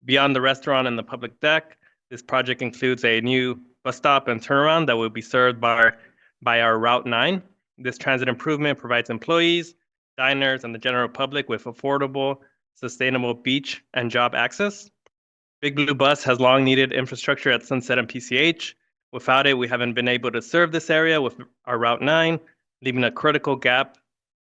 Beyond the restaurant and the public deck, this project includes a new bus stop and turnaround that will be served by our Route 9. This transit improvement provides employees, diners, and the general public with affordable, sustainable beach and job access. Big Blue Bus has long needed infrastructure at Sunset and PCH. Without it, we haven't been able to serve this area with our Route 9, leaving a critical gap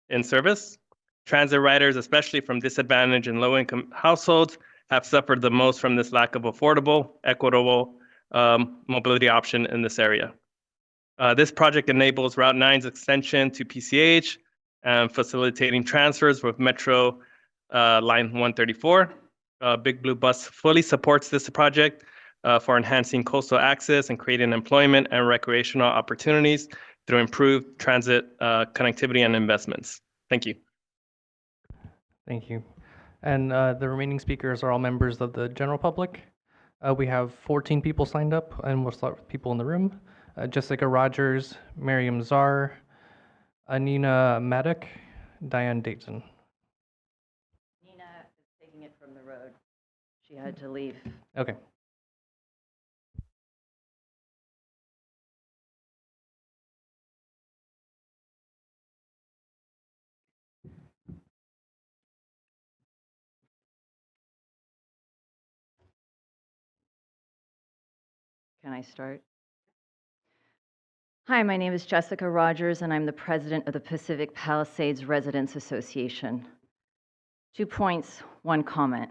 in service. Transit riders, especially from disadvantaged and low-income households, have suffered the most from this lack of affordable, equitable mobility option in this area. This project enables Route 9's extension to PCH, facilitating transfers with Metro Line 134. Big Blue Bus fully supports this project for enhancing coastal access and creating employment and recreational opportunities through improved transit connectivity and investments. Thank you. Thank you. And the remaining speakers are all members of the general public. We have 14 people signed up, and we'll start with people in the room. Jessica Rogers, Miriam Czar, Anina Maddock, Diane Dayton. Nina is taking it from the road. She had to leave. Okay. Can I start? Hi, my name is Jessica Rogers, and I'm the president of the Pacific Palisades Residents Association. 2 points, 1 comment.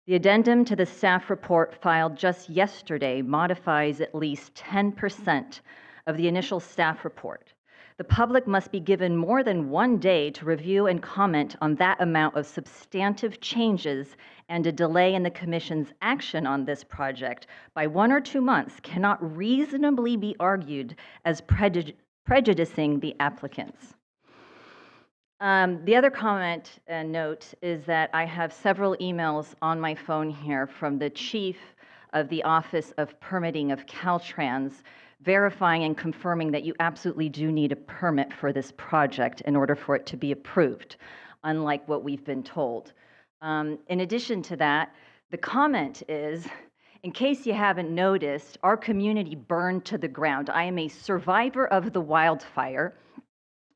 The addendum to the staff report filed just yesterday modifies at least 10% of the initial staff report. The public must be given more than 1 day to review and comment on that amount of substantive changes, and a delay in the Commission's action on this project by 1 or 2 months cannot reasonably be argued as prejudicing the applicants. The other comment and note is that I have several emails on my phone here from the chief of the Office of Permitting of Caltrans, verifying and confirming that you absolutely do need a permit for this project in order for it to be approved, unlike what we've been told. In addition to that, The comment is, in case you haven't noticed, our community burned to the ground. I am a survivor of the wildfire,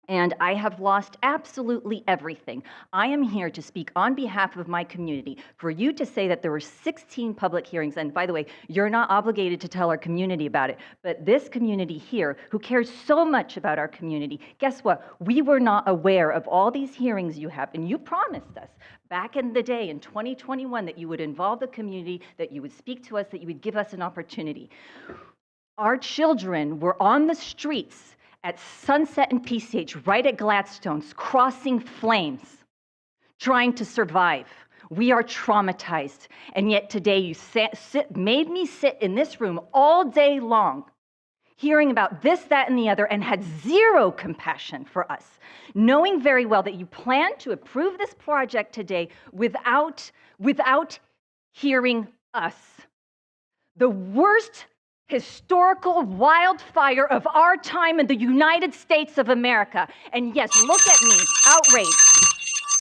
and I have lost absolutely everything. I am here to speak on behalf of my community. For you to say that there were 16 public hearings, and by the way, you're not obligated to tell our community about it, but this community here, who cares so much about our community, guess what? We were not aware of all these hearings you have, and you promised us back in the day in 2021 that you would involve the community, that you would speak to us, that you would give us an opportunity. Our children were on the streets at Sunset and PCH, right at Gladstone's, crossing flames, trying to survive. We are traumatized. And yet today you made me sit in this room all day long, hearing about this, that, and the other, and had zero compassion for us, knowing very well that you plan to approve this project today without hearing us. The worst historical wildfire of our time in the United States of America. And yes, look at me, outraged.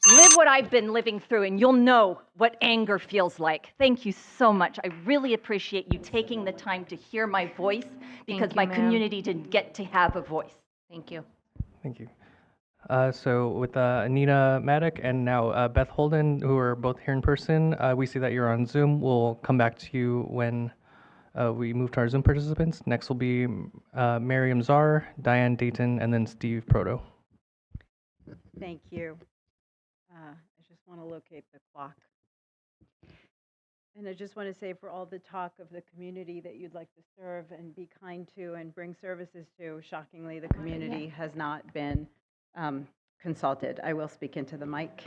Live what I've been living through, and you'll know what anger feels like. Thank you so much. I really appreciate you taking the time to hear my voice, because my community didn't get to have a voice. Thank you. Thank you. So with Anita Maddock and now Beth Holden, who are both here in person, we see that you're on Zoom. We'll come back to you when we move to our Zoom participants. Next will be Miriam Czar, Diane Dayton, and then Steve Proto. Thank you. I just want to locate the clock. And I just want to say, for all the talk of the community that you'd like to serve and be kind to and bring services to, shockingly, the community has not been consulted. I will speak into the mic.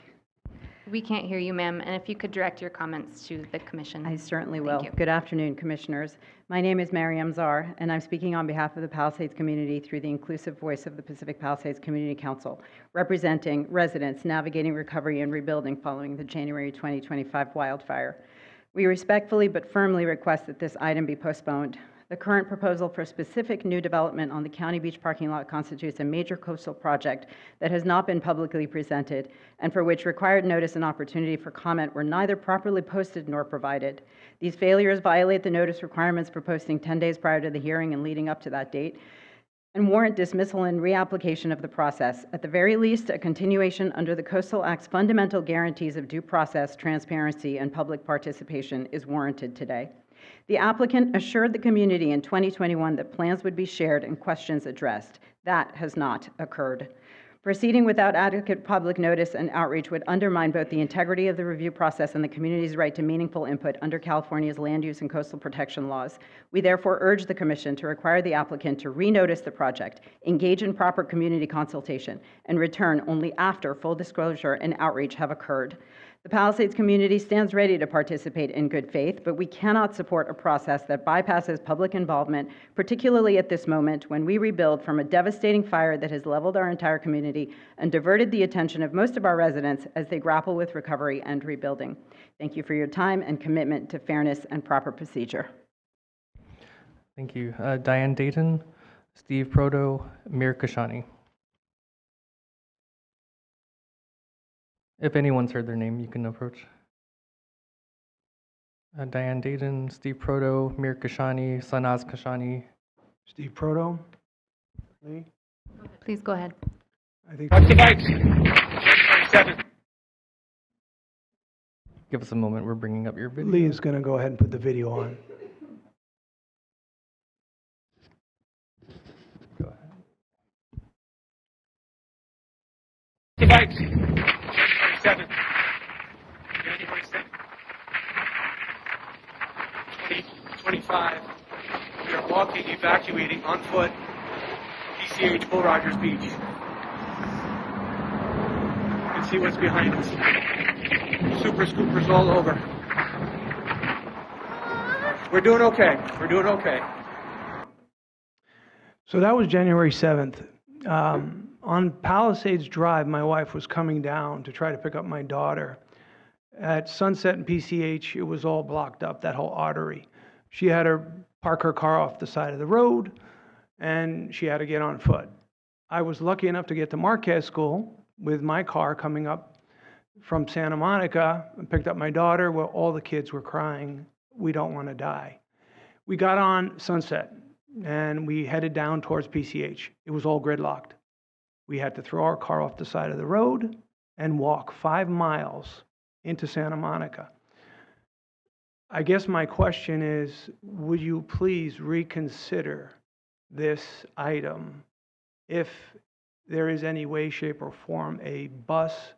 We can't hear you, ma'am, and if you could direct your comments to the commission. I certainly Thank will. you. Good afternoon, commissioners. My name is Mariam Czar, and I'm speaking on behalf of the Palisades community through the inclusive voice of the Pacific Palisades Community Council, representing residents navigating recovery and rebuilding following the January 2025 wildfire. We respectfully but firmly request that this item be postponed. The current proposal for specific new development on the County Beach parking lot constitutes a major coastal project that has not been publicly presented and for which required notice and opportunity for comment were neither properly posted nor provided. These failures violate the notice requirements for posting 10 days prior to the hearing and leading up to that date, and warrant dismissal and reapplication of the process. At the very least, a continuation under the Coastal Act's fundamental guarantees of due process, transparency, and public participation is warranted today. The applicant assured the community in 2021 that plans would be shared and questions addressed. That has not occurred. Proceeding without adequate public notice and outreach would undermine both the integrity of the review process and the community's right to meaningful input under California's land use and coastal protection laws. We therefore urge the Commission to require the applicant to renotice the project, engage in proper community consultation, and return only after full disclosure and outreach have occurred. The Palisades community stands ready to participate in good faith, but we cannot support a process that bypasses public involvement, particularly at this moment when we rebuild from a devastating fire that has leveled our entire community and diverted the attention of most of our residents as they grapple with recovery and rebuilding. Thank you for your time and commitment to fairness and proper procedure. Thank you. Diane Dayton, Steve Proto, Mir Kashani. If anyone's heard their name, you can approach. Diane Dayton, Steve Proto, Mir Kashani, Sanaz Kashani. Steve Proto. Lee. Please go ahead. I think. Give us a moment. We're bringing up your video. Lee is going to go ahead and put the video on. Go ahead. 7, January 7th, 2025. We are walking, evacuating on foot, PCH Bull Rogers Beach. You can see what's behind us. Super scoopers all over. We're doing okay. We're doing okay. So that was January 7th. On Palisades Drive, my wife was coming down to try to pick up my daughter. At Sunset and PCH, it was all blocked up, that whole artery. She had to park her car off the side of the road, and she had to get on foot. I was lucky enough to get to Marquez School with my car coming up from Santa Monica and picked up my daughter, where all the kids were crying, "We don't want to die." We got on Sunset and we headed down towards PCH. It was all gridlocked. We had to throw our car off the side of the road and walk 5 miles into Santa Monica. I guess my question is, would you please reconsider this item if there is any way, shape, or form a bus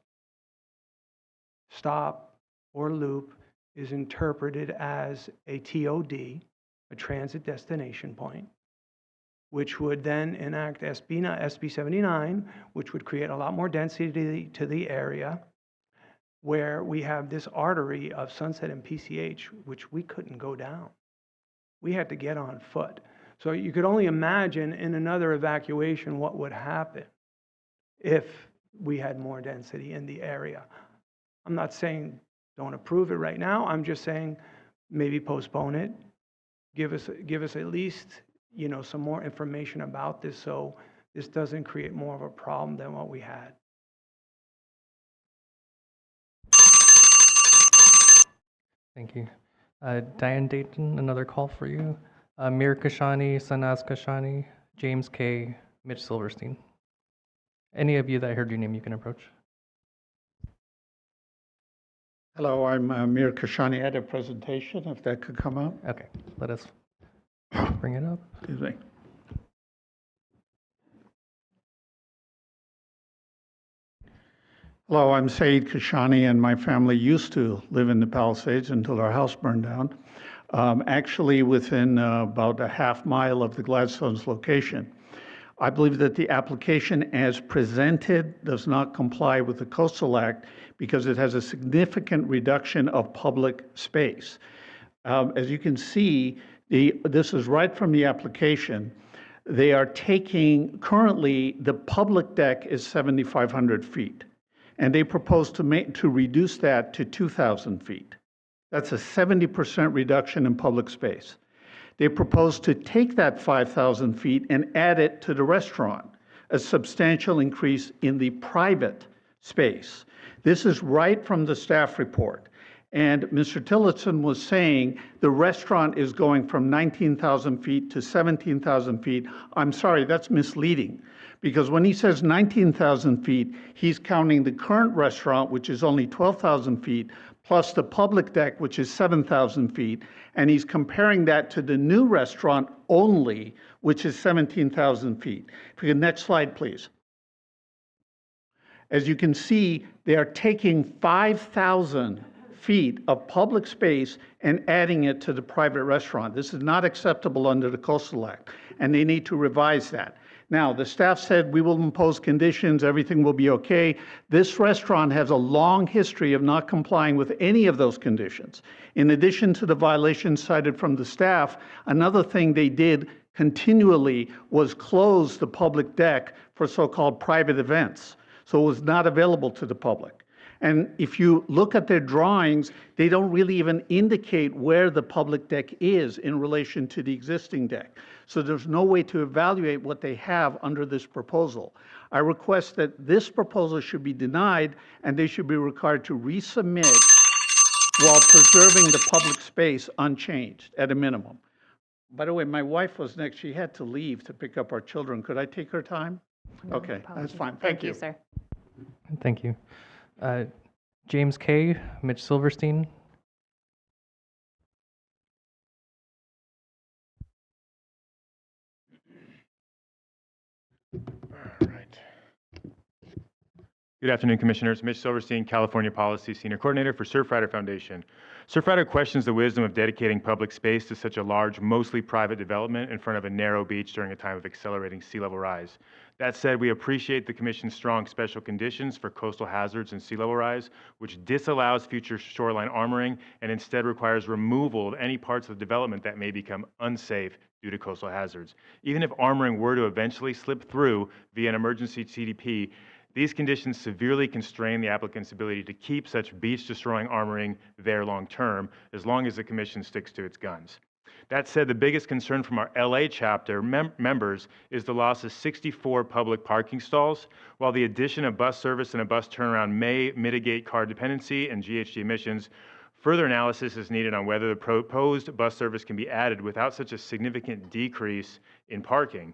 stop or loop is interpreted as a TOD, a transit destination point, which would then enact SB 79, which would create a lot more density to the area, where we have this artery of Sunset and PCH, which we couldn't go down. We had to get on foot. So you could only imagine in another evacuation what would happen if we had more density in the area. I'm not saying don't approve it right now. I'm just saying maybe postpone it. Give us at least, some more information about this so this doesn't create more of a problem than what we had. Thank you. Diane Dayton, another call for you. Mir Kashani, Sanaz Kashani, James K., Mitch Silverstein. Any of you that I heard your name, you can approach. Hello, I'm Mir Kashani. I had a presentation, if that could come up. Okay, let us bring it up. Excuse me. Hello, I'm Saeed Kashani, and my family used to live in the Palisades until our house burned down. Actually, within about a half mile of the Gladstone's location. I believe that the application as presented does not comply with the Coastal Act because it has a significant reduction of public space. As you can see, this is right from the application. They are taking, currently, the public deck is 7,500 feet. And they propose to reduce that to 2,000 feet. That's a 70% reduction in public space. They propose to take that 5,000 feet and add it to the restaurant, a substantial increase in the private space. This is right from the staff report. And Mr. Tillotson was saying the restaurant is going from 19,000 feet to 17,000 feet. I'm sorry, that's misleading. Because when he says 19,000 feet, he's counting the current restaurant, which is only 12,000 feet, plus the public deck, which is 7,000 feet. And he's comparing that to the new restaurant only, which is 17,000 feet. If you could, next slide, please. As you can see, they are taking 5,000 feet of public space and adding it to the private restaurant. This is not acceptable under the Coastal Act, and they need to revise that. Now, the staff said we will impose conditions, everything will be okay. This restaurant has a long history of not complying with any of those conditions. In addition to the violations cited from the staff, another thing they did continually was close the public deck for so-called private events. So it was not available to the public. And if you look at their drawings, they don't really even indicate where the public deck is in relation to the existing deck. So there's no way to evaluate what they have under this proposal. I request that this proposal should be denied and they should be required to resubmit while preserving the public space unchanged at a minimum. By the way, my wife was next. She had to leave to pick up our children. Could I take her time? No, okay, apologies. that's fine. Thank you, sir. Thank you. James K., Mitch Silverstein. All right. Good afternoon, Commissioners. Mitch Silverstein, California Policy Senior Coordinator for Surfrider Foundation. Surfrider questions the wisdom of dedicating public space to such a large, mostly private development in front of a narrow beach during a time of accelerating sea level rise. That said, we appreciate the Commission's strong special conditions for coastal hazards and sea level rise, which disallows future shoreline armoring and instead requires removal of any parts of the development that may become unsafe due to coastal hazards. Even if armoring were to eventually slip through via an emergency CDP, these conditions severely constrain the applicant's ability to keep such beach-destroying armoring there long-term, as long as the Commission sticks to its guns. That said, the biggest concern from our LA chapter members is the loss of 64 public parking stalls. While the addition of bus service and a bus turnaround may mitigate car dependency and GHG emissions, further analysis is needed on whether the proposed bus service can be added without such a significant decrease in parking.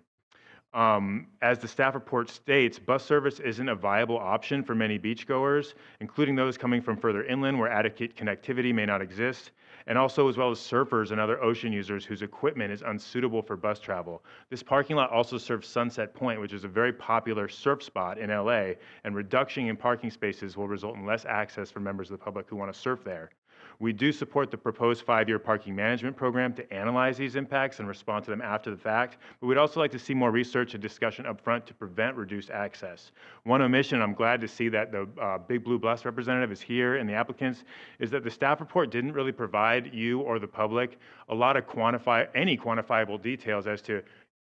As the staff report states, bus service isn't a viable option for many beachgoers, including those coming from further inland where adequate connectivity may not exist, and also as well as surfers and other ocean users whose equipment is unsuitable for bus travel. This parking lot also serves Sunset Point, which is a very popular surf spot in LA, and reduction in parking spaces will result in less access for members of the public who want to surf there. We do support the proposed 5-year parking management program to analyze these impacts and respond to them after the fact, but we'd also like to see more research and discussion up front to prevent reduced access. One omission, I'm glad to see that the Big Blue Bus representative is here and the applicants, is that the staff report didn't really provide you or the public a lot of any quantifiable details as to,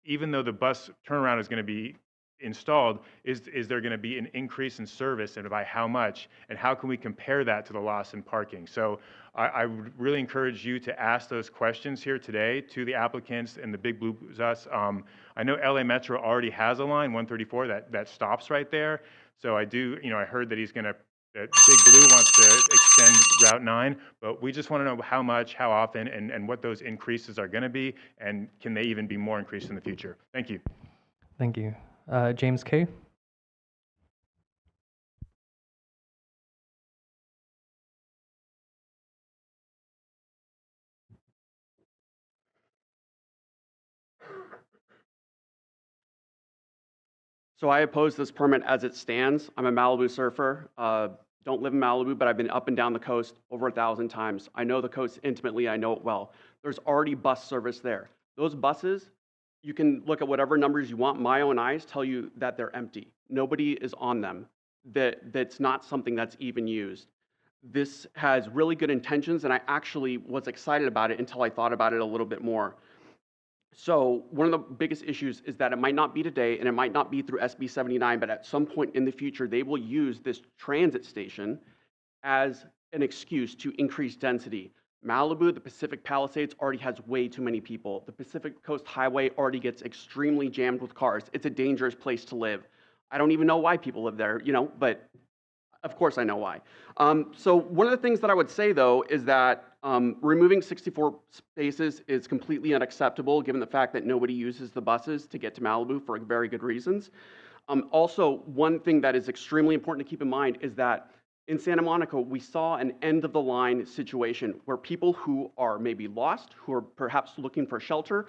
even though the bus turnaround is going to be installed, is there going to be an increase in service, and by how much, and how can we compare that to the loss in parking? So I would really encourage you to ask those questions here today to the applicants and the Big Blue Bus. I know LA Metro already has a line 134 that stops right there. So I heard that that Big Blue wants to extend Route 9, but we just want to know how much, how often, and what those increases are going to be, and can they even be more increased in the future? Thank you. Thank you. James K. So I oppose this permit as it stands. I'm a Malibu surfer. Don't live in Malibu, but I've been up and down the coast over 1,000 times. I know the coast intimately. I know it well. There's already bus service there. Those buses, you can look at whatever numbers you want. My own eyes tell you that they're empty. Nobody is on them. That's not something that's even used. This has really good intentions, and I actually was excited about it until I thought about it a little bit more. So one of the biggest issues is that it might not be today, and it might not be through SB 79, but at some point in the future, they will use this transit station as an excuse to increase density. Malibu, the Pacific Palisades already has way too many people. The Pacific Coast Highway already gets extremely jammed with cars. It's a dangerous place to live. I don't even know why people live there, but of course I know why. So one of the things that I would say, though, is that removing 64 spaces is completely unacceptable given the fact that nobody uses the buses to get to Malibu for very good reasons. Also, one thing that is extremely important to keep in mind is that in Santa Monica, we saw an end-of-the-line situation where people who are maybe lost, who are perhaps looking for shelter,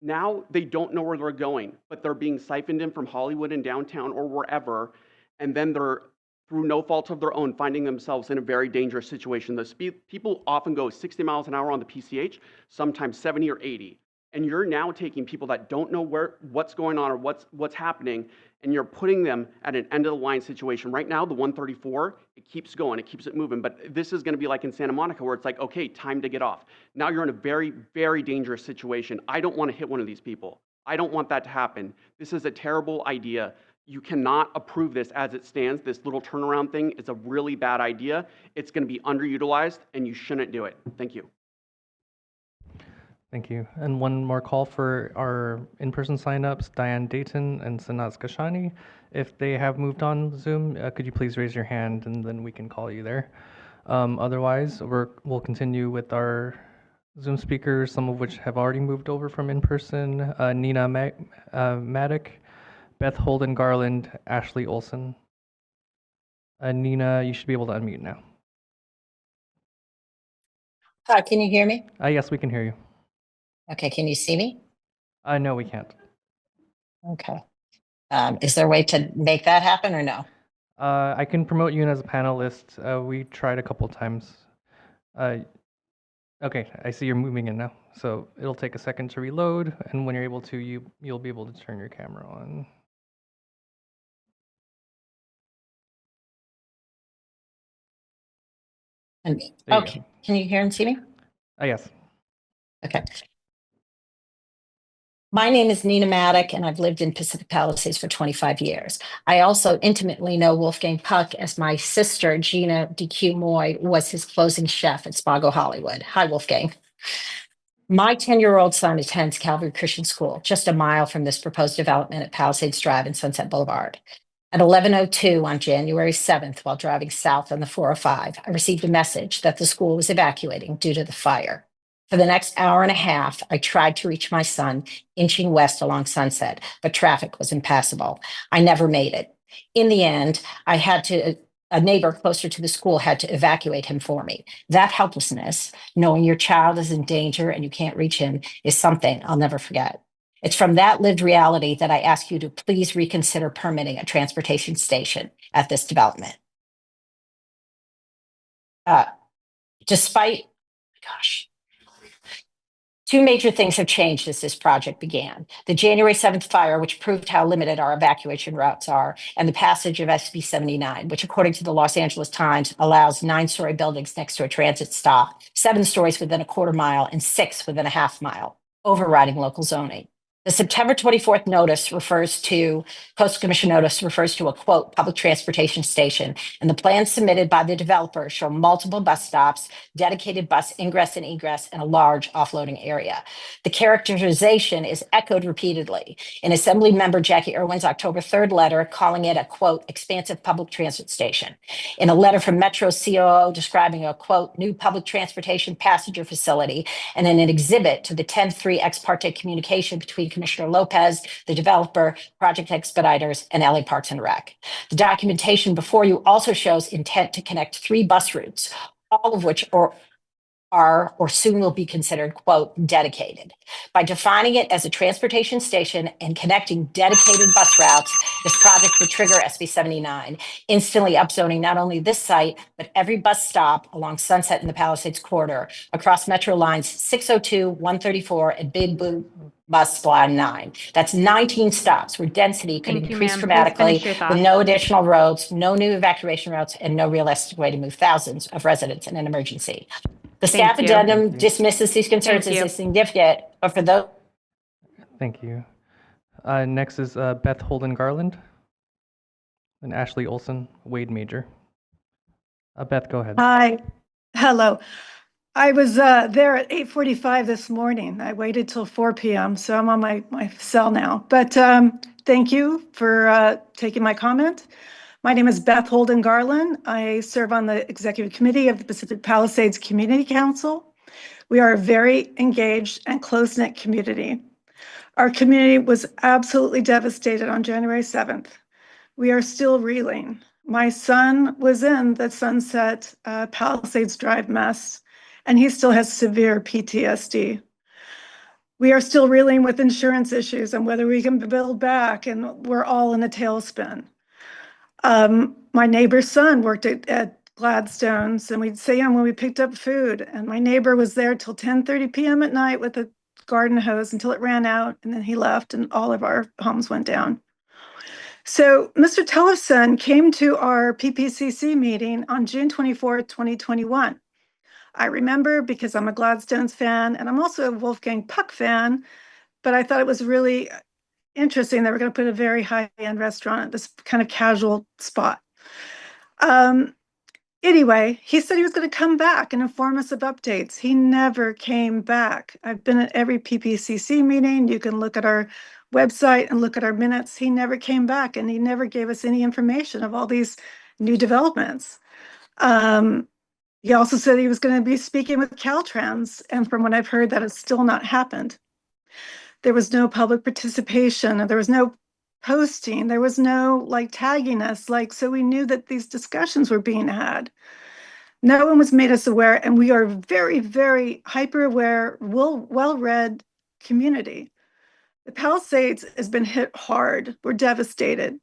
now they don't know where they're going, but they're being siphoned in from Hollywood and downtown or wherever, and then they're, through no fault of their own, finding themselves in a very dangerous situation. The people often go 60 miles an hour on the PCH, sometimes 70 or 80. And you're now taking people that don't know what's going on or what's happening, and you're putting them at an end-of-the-line situation. Right now, the 134, it keeps going, it keeps it moving, but this is going to be like in Santa Monica where it's like, okay, time to get off. Now you're in a very, very dangerous situation. I don't want to hit one of these people. I don't want that to happen. This is a terrible idea. You cannot approve this as it stands. This little turnaround thing is a really bad idea. It's going to be underutilized, and you shouldn't do it. Thank you. Thank you. And one more call for our in-person signups, Diane Dayton and Sanaz Kashani. If they have moved on Zoom, could you please raise your hand and then we can call you there. Otherwise, we'll continue with our Zoom speakers, some of which have already moved over from in-person. Nina Maddock, Beth Holden Garland, Ashley Olson. Nina, you should be able to unmute now. Hi, can you hear me? Yes, we can hear you. Okay, can you see me? No, we can't. Okay. Is there a way to make that happen or no? I can promote you in as a panelist. We tried a couple times. Okay, I see you're moving in now. So it'll take a second to reload, and when you're able to, you'll be able to turn your camera on. Okay, can you hear and see me? Yes. Okay. My name is Nina Maddock, and I've lived in Pacific Palisades for 25 years. I also intimately know Wolfgang Puck, as my sister, Gina DQ Moy, was his closing chef at Spago Hollywood. Hi, Wolfgang. My 10-year-old son attends Calvary Christian School, just a mile from this proposed development at Palisades Drive and Sunset Boulevard. At 11:02 on January 7th, while driving south on the 405, I received a message that the school was evacuating due to the fire. For the next hour and a half, I tried to reach my son, inching west along Sunset, but traffic was impassable. I never made it. In the end, a neighbor closer to the school had to evacuate him for me. That helplessness, knowing your child is in danger and you can't reach him, is something I'll never forget. It's from that lived reality that I ask you to please reconsider permitting a transportation station at this development. Despite, two major things have changed as this project began. The January 7th fire, which proved how limited our evacuation routes are, and the passage of SB 79, which according to the Los Angeles Times allows 9-story buildings next to a transit stop, 7 stories within a quarter mile, and 6 within a half mile, overriding local zoning. The September 24th notice Coastal Commission notice refers to a, quote, public transportation station, and the plans submitted by the developer show multiple bus stops, dedicated bus ingress and egress, and a large offloading area. The characterization is echoed repeatedly in Assembly Member Jackie Irwin's October 3rd letter, calling it a, quote, expansive public transit station. In a letter from Metro COO describing a, quote, new public transportation passenger facility, and in an exhibit to the 10-3 ex parte communication between Commissioner Lopez, the developer, project expediters, and LA Parks and Rec. The documentation before you also shows intent to connect 3 bus routes, all of which are or soon will be considered, quote, dedicated. By defining it as a transportation station and connecting dedicated bus routes, this project would trigger SB 79, instantly upzoning not only this site, but every bus stop along Sunset and the Palisades corridor across Metro lines 602, 134, and Big Blue Bus Line 9. That's 19 stops where density could Thank you, increase ma'am. Please dramatically finish your with thoughts. no additional roads, no new evacuation routes, and no realistic way to move thousands of residents in an emergency. The staff Thank you. addendum dismisses these concerns Thank you. as insignificant, but for those. Thank you. Next is Beth Holden Garland and Ashley Olson, Wade Major. Beth, go ahead. Hi, hello. I was there at 8:45 this morning. I waited till 4 p.m., so I'm on my cell now. But thank you for taking my comment. My name is Beth Holden Garland. I serve on the executive committee of the Pacific Palisades Community Council. We are a very engaged and close-knit community. Our community was absolutely devastated on January 7th. We are still reeling. My son was in the Sunset Palisades Drive mess, and he still has severe PTSD. We are still reeling with insurance issues and whether we can build back, and we're all in a tailspin. My neighbor's son worked at Gladstone's, and we'd see him when we picked up food, and my neighbor was there till 10:30 p.m. at night with a garden hose until it ran out, and then he left, and all of our homes went down. So Mr. Tellefson came to our PPCC meeting on June 24, 2021. I remember because I'm a Gladstone's fan, and I'm also a Wolfgang Puck fan, but I thought it was really interesting that we're going to put a very high-end restaurant at this kind of casual spot. Anyway, he said he was going to come back and inform us of updates. He never came back. I've been at every PPCC meeting. You can look at our website and look at our minutes. He never came back, and he never gave us any information of all these new developments. He also said he was going to be speaking with Caltrans, and from what I've heard, that has still not happened. There was no public participation, and there was no posting. There was no tagging us, so we knew that these discussions were being had. No one was made us aware, and we are very, very hyper-aware, well-read community. The Palisades has been hit hard. We're devastated.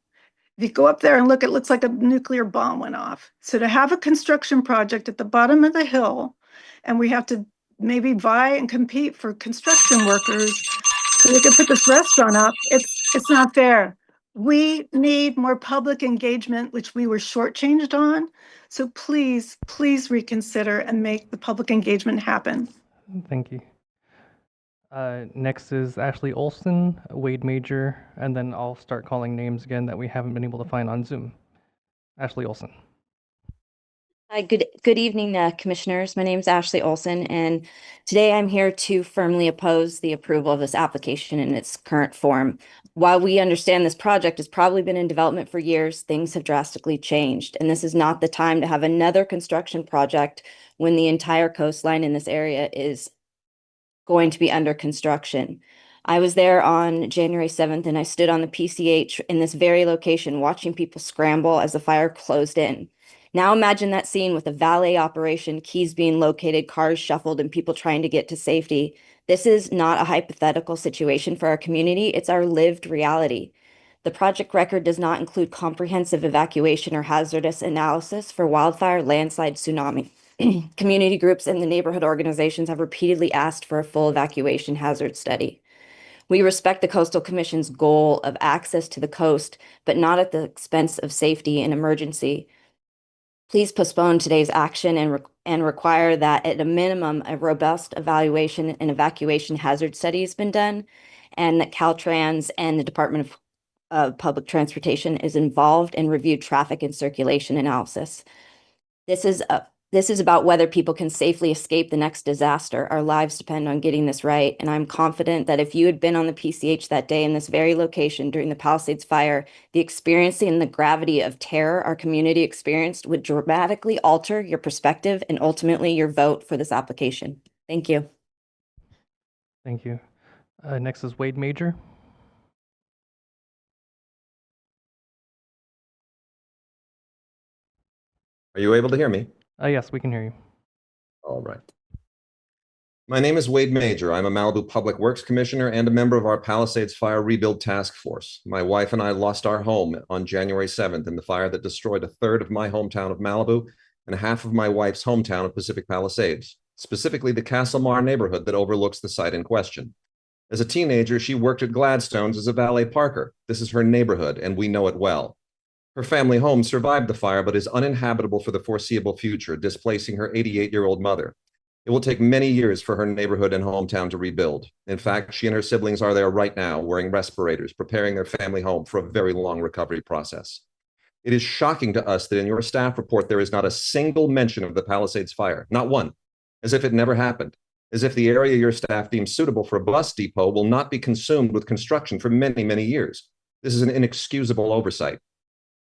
If you go up there and look, it looks like a nuclear bomb went off. So to have a construction project at the bottom of the hill, and we have to maybe vie and compete for construction workers so we can put this restaurant up, it's not fair. We need more public engagement, which we were shortchanged on. So please, please reconsider and make the public engagement happen. Thank you. Next is Ashley Olson, Wade Major, and then I'll start calling names again that we haven't been able to find on Zoom. Ashley Olson. Good evening, commissioners. My name is Ashley Olson, and today I'm here to firmly oppose the approval of this application in its current form. While we understand this project has probably been in development for years, things have drastically changed, and this is not the time to have another construction project when the entire coastline in this area is going to be under construction. I was there on January 7th, and I stood on the PCH in this very location watching people scramble as the fire closed in. Now imagine that scene with a valet operation, keys being located, cars shuffled, and people trying to get to safety. This is not a hypothetical situation for our community. It's our lived reality. The project record does not include comprehensive evacuation or hazardous analysis for wildfire, landslide, tsunami. Community groups and the neighborhood organizations have repeatedly asked for a full evacuation hazard study. We respect the Coastal Commission's goal of access to the coast, but not at the expense of safety and emergency. Please postpone today's action and require that at a minimum, a robust evaluation and evacuation hazard study has been done, and that Caltrans and the Department of Public Transportation is involved and reviewed traffic and circulation analysis. This is about whether people can safely escape the next disaster. Our lives depend on getting this right, and I'm confident that if you had been on the PCH that day in this very location during the Palisades fire, the experience and the gravity of terror our community experienced would dramatically alter your perspective and ultimately your vote for this application. Thank you. Thank you. Next is Wade Major. Are you able to hear me? Yes, we can hear you. All right. My name is Wade Major. I'm a Malibu Public Works Commissioner and a member of our Palisades Fire Rebuild Task Force. My wife and I lost our home on January 7th in the fire that destroyed a third of my hometown of Malibu and half of my wife's hometown of Pacific Palisades, specifically the Castlemar neighborhood that overlooks the site in question. As a teenager, she worked at Gladstone's as a valet parker. This is her neighborhood, and we know it well. Her family home survived the fire, but is uninhabitable for the foreseeable future, displacing her 88-year-old mother. It will take many years for her neighborhood and hometown to rebuild. In fact, she and her siblings are there right now, wearing respirators, preparing their family home for a very long recovery process. It is shocking to us that in your staff report, there is not a single mention of the Palisades fire, not one, as if it never happened, as if the area your staff deems suitable for a bus depot will not be consumed with construction for many, many years. This is an inexcusable oversight.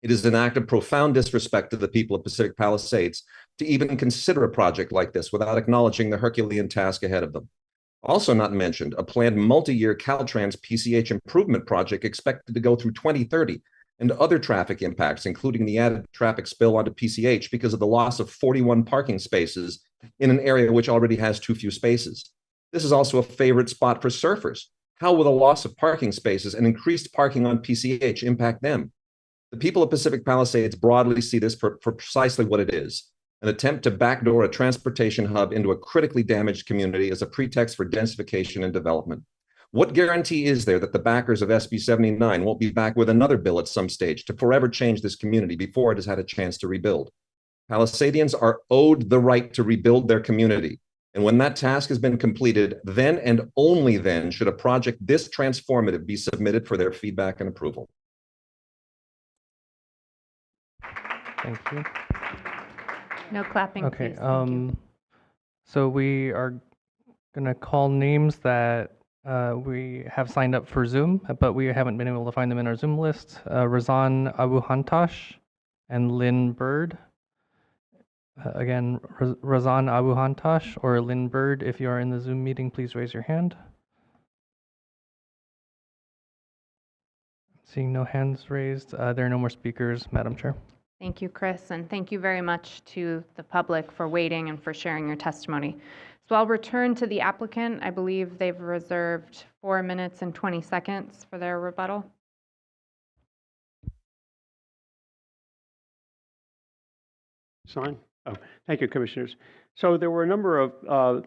It is an act of profound disrespect to the people of Pacific Palisades to even consider a project like this without acknowledging the Herculean task ahead of them. Also not mentioned, a planned multi-year Caltrans PCH improvement project expected to go through 2030 and other traffic impacts, including the added traffic spill onto PCH because of the loss of 41 parking spaces in an area which already has too few spaces. This is also a favorite spot for surfers. How will the loss of parking spaces and increased parking on PCH impact them? The people of Pacific Palisades broadly see this for precisely what it is, an attempt to backdoor a transportation hub into a critically damaged community as a pretext for densification and development. What guarantee is there that the backers of SB 79 won't be back with another bill at some stage to forever change this community before it has had a chance to rebuild? Palisadians are owed the right to rebuild their community. And when that task has been completed, then and only then should a project this transformative be submitted for their feedback and approval. Thank you. No clapping, Okay, please. Thank you. so we are gonna call names that we have signed up for Zoom, but we haven't been able to find them in our Zoom list. Razan Abuhantash and Lynn Bird. Again, Razan Abuhantash or Lynn Bird, if you are in the Zoom meeting, please raise your hand. Seeing no hands raised, there are no more speakers, Madam Chair. Thank you, Chris, and thank you very much to the public for waiting and for sharing your testimony. So I'll return to the applicant. I believe they've reserved 4 minutes and 20 seconds for their rebuttal. Sign? Oh, thank you, Commissioners. So there were a number of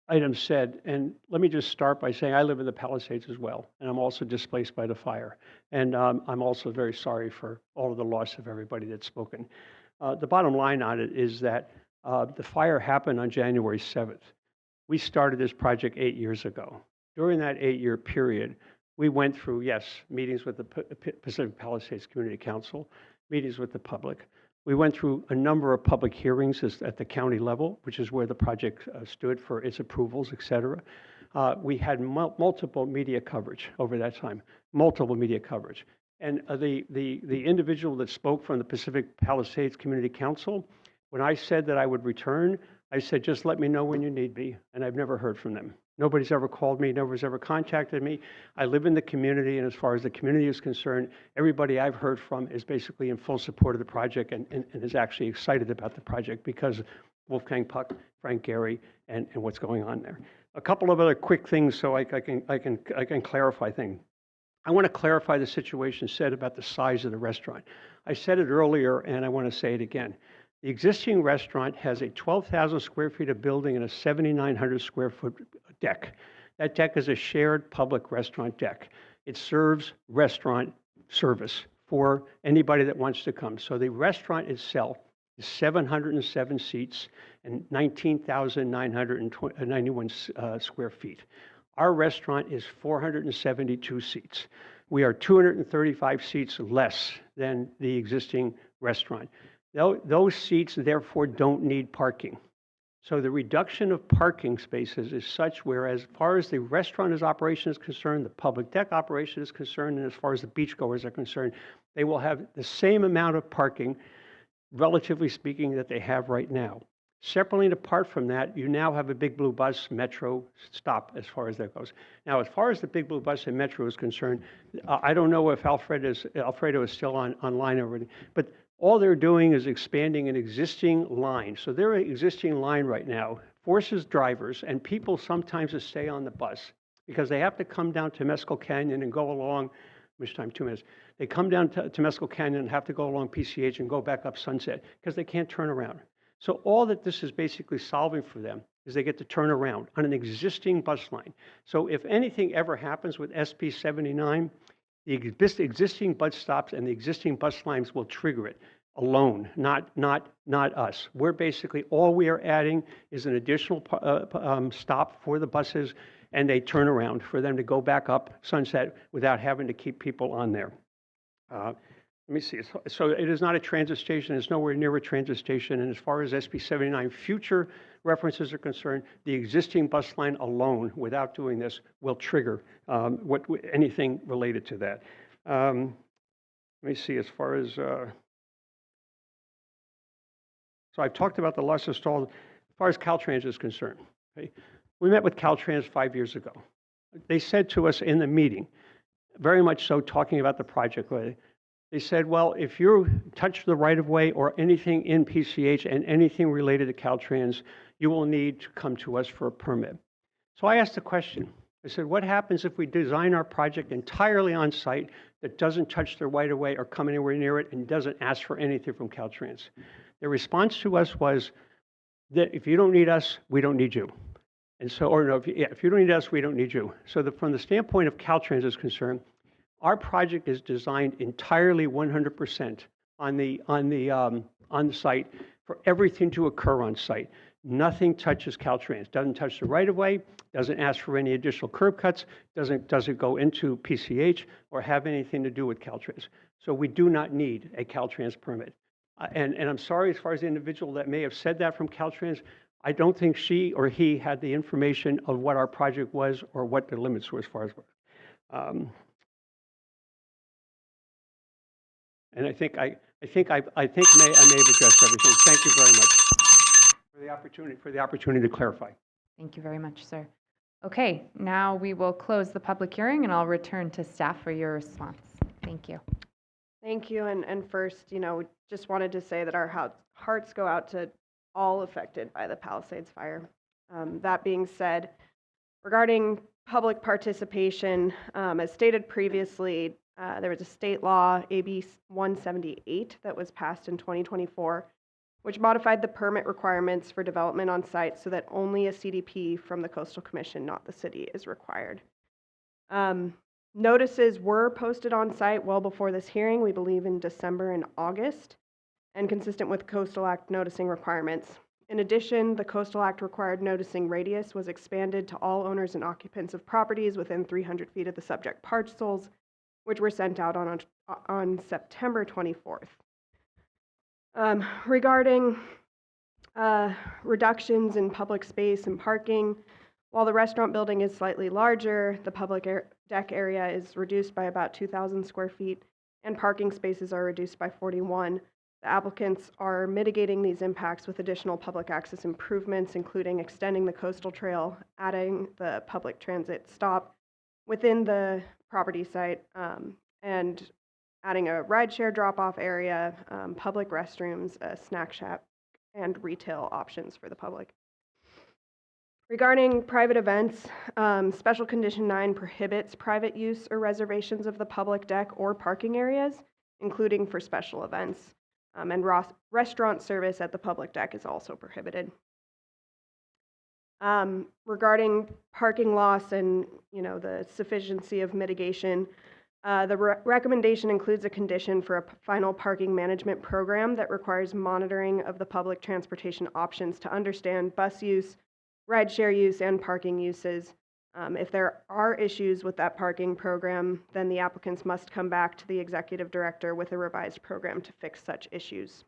items said, and let me just start by saying I live in the Palisades as well, and I'm also displaced by the fire. And I'm also very sorry for all of the loss of everybody that's spoken. The bottom line on it is that the fire happened on January 7th. We started this project 8 years ago. During that 8-year period, we went through, yes, meetings with the Pacific Palisades Community Council, meetings with the public. We went through a number of public hearings at the county level, which is where the project stood for its approvals, et cetera. We had multiple media coverage over that time, multiple media coverage. And the individual that spoke from the Pacific Palisades Community Council, when I said that I would return, I said, just let me know when you need me. And I've never heard from them. Nobody's ever called me. Nobody's ever contacted me. I live in the community, and as far as the community is concerned, everybody I've heard from is basically in full support of the project and is actually excited about the project because of Wolfgang Puck, Frank Gehry, and what's going on there. A couple of other quick things so I can clarify things. I want to clarify the situation said about the size of the restaurant. I said it earlier, and I want to say it again. The existing restaurant has a 12,000 square feet of building and a 7,900 square foot deck. That deck is a shared public restaurant deck. It serves restaurant service for anybody that wants to come. So the restaurant itself is 707 seats and 19,991 square feet. Our restaurant is 472 seats. We are 235 seats less than the existing restaurant. Those seats, therefore, don't need parking. So the reduction of parking spaces is such where, as far as the restaurant's operation is concerned, the public deck operation is concerned, and as far as the beachgoers are concerned, they will have the same amount of parking, relatively speaking, that they have right now. Separately and apart from that, you now have a Big Blue Bus Metro stop as far as that goes. Now, as far as the Big Blue Bus and Metro is concerned, I don't know if Alfredo is still online already, but all they're doing is expanding an existing line. So their existing line right now forces drivers and people sometimes to stay on the bus because they have to come down to Mescal Canyon and go along, which time, 2 minutes. They come down to Mescal Canyon and have to go along PCH and go back up Sunset because they can't turn around. So all that this is basically solving for them is they get to turn around on an existing bus line. So if anything ever happens with SB 79, the existing bus stops and the existing bus lines will trigger it alone, not us. We're basically, all we are adding is an additional stop for the buses, and they turn around for them to go back up Sunset without having to keep people on there. Let me see. So it is not a transit station. It's nowhere near a transit station. And as far as SB 79 future references are concerned, the existing bus line alone, without doing this, will trigger anything related to that. Let me see. As far as so I've talked about the loss of stall. As far as Caltrans is concerned, okay? We met with Caltrans 5 years ago. They said to us in the meeting, very much so talking about the project, they said, well, if you touch the right-of-way or anything in PCH and anything related to Caltrans, you will need to come to us for a permit. So I asked the question. I said, what happens if we design our project entirely on site that doesn't touch the right-of-way or come anywhere near it and doesn't ask for anything from Caltrans? Their response to us was that if you don't need us, we don't need you. And so, or no, if you don't need us, we don't need you. So from the standpoint of Caltrans is concerned, our project is designed entirely 100% on the site for everything to occur on site. Nothing touches Caltrans. Doesn't touch the right-of-way. Doesn't ask for any additional curb cuts. Doesn't go into PCH or have anything to do with Caltrans. So we do not need a Caltrans permit. And I'm sorry, as far as the individual that may have said that from Caltrans, I don't think she or he had the information of what our project was or what the limits were as far as. And I think I may have addressed everything. Thank you very much for the opportunity to clarify. Thank you very much, sir. Okay, now we will close the public hearing, and I'll return to staff for your response. Thank you. Thank you. And first, just wanted to say that our hearts go out to all affected by the Palisades fire. That being said, regarding public participation, as stated previously, there was a state law, AB 178, that was passed in 2024, which modified the permit requirements for development on site so that only a CDP from the Coastal Commission, not the city, is required. Notices were posted on site well before this hearing, we believe in December and August, and consistent with Coastal Act noticing requirements. In addition, the Coastal Act required noticing radius was expanded to all owners and occupants of properties within 300 feet of the subject parcels, which were sent out on September 24th. Regarding reductions in public space and parking, while the restaurant building is slightly larger, the public deck area is reduced by about 2,000 square feet, and parking spaces are reduced by 41. The applicants are mitigating these impacts with additional public access improvements, including extending the coastal trail, adding the public transit stop within the property site, and adding a rideshare drop-off area, public restrooms, a snack shack, and retail options for the public. Regarding private events, Special Condition 9 prohibits private use or reservations of the public deck or parking areas, including for special events. And restaurant service at the public deck is also prohibited. Regarding parking loss and the sufficiency of mitigation, the recommendation includes a condition for a final parking management program that requires monitoring of the public transportation options to understand bus use, rideshare use, and parking uses. If there are issues with that parking program, then the applicants must come back to the executive director with a revised program to fix such issues.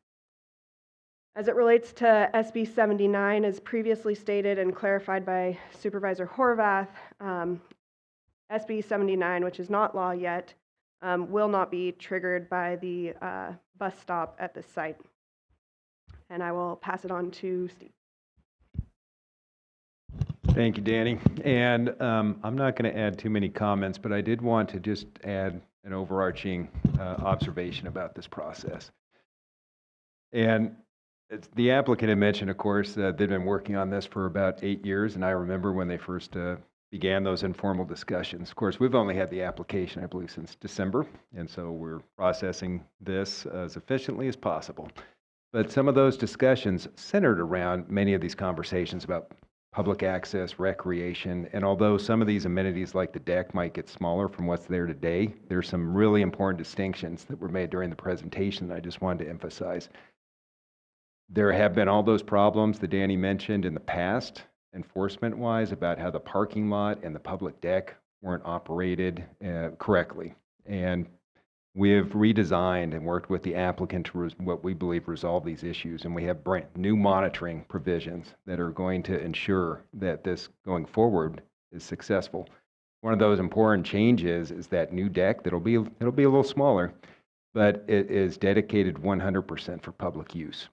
As it relates to SB 79, as previously stated and clarified by Supervisor Horvath, SB 79, which is not law yet, will not be triggered by the bus stop at this site. And I will pass it on to Steve. Thank you, Danny. And I'm not going to add too many comments, but I did want to just add an overarching observation about this process. And the applicant had mentioned, of course, that they've been working on this for about 8 years, and I remember when they first began those informal discussions. Of course, we've only had the application, I believe, since December, and so we're processing this as efficiently as possible. But some of those discussions centered around many of these conversations about public access, recreation, and although some of these amenities like the deck might get smaller from what's there today, there's some really important distinctions that were made during the presentation that I just wanted to emphasize. There have been all those problems that Danny mentioned in the past, enforcement-wise, about how the parking lot and the public deck weren't operated correctly. And we have redesigned and worked with the applicant to what we believe resolve these issues, and we have brand new monitoring provisions that are going to ensure that this going forward is successful. One of those important changes is that new deck that'll be a little smaller, but it is dedicated 100% for public use.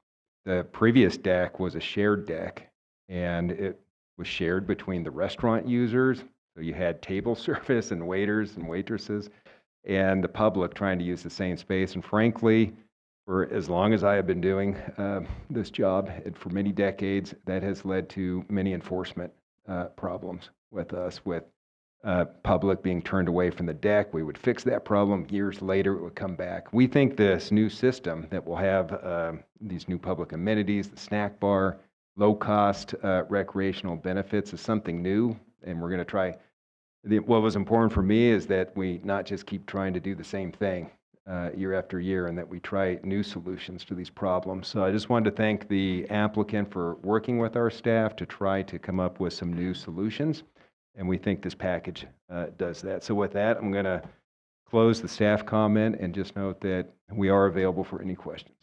The previous deck was a shared deck, and it was shared between the restaurant users. So you had table service and waiters and waitresses, and the public trying to use the same space. And frankly, for as long as I have been doing this job, and for many decades, that has led to many enforcement problems with us, with public being turned away from the deck. We would fix that problem. Years later, it would come back. We think this new system that will have these new public amenities, the snack bar, low-cost recreational benefits is something new, and we're going to try. What was important for me is that we not just keep trying to do the same thing year after year, and that we try new solutions to these problems. So I just wanted to thank the applicant for working with our staff to try to come up with some new solutions, and we think this package does that. So with that, I'm going to close the staff comment and just note that we are available for any questions.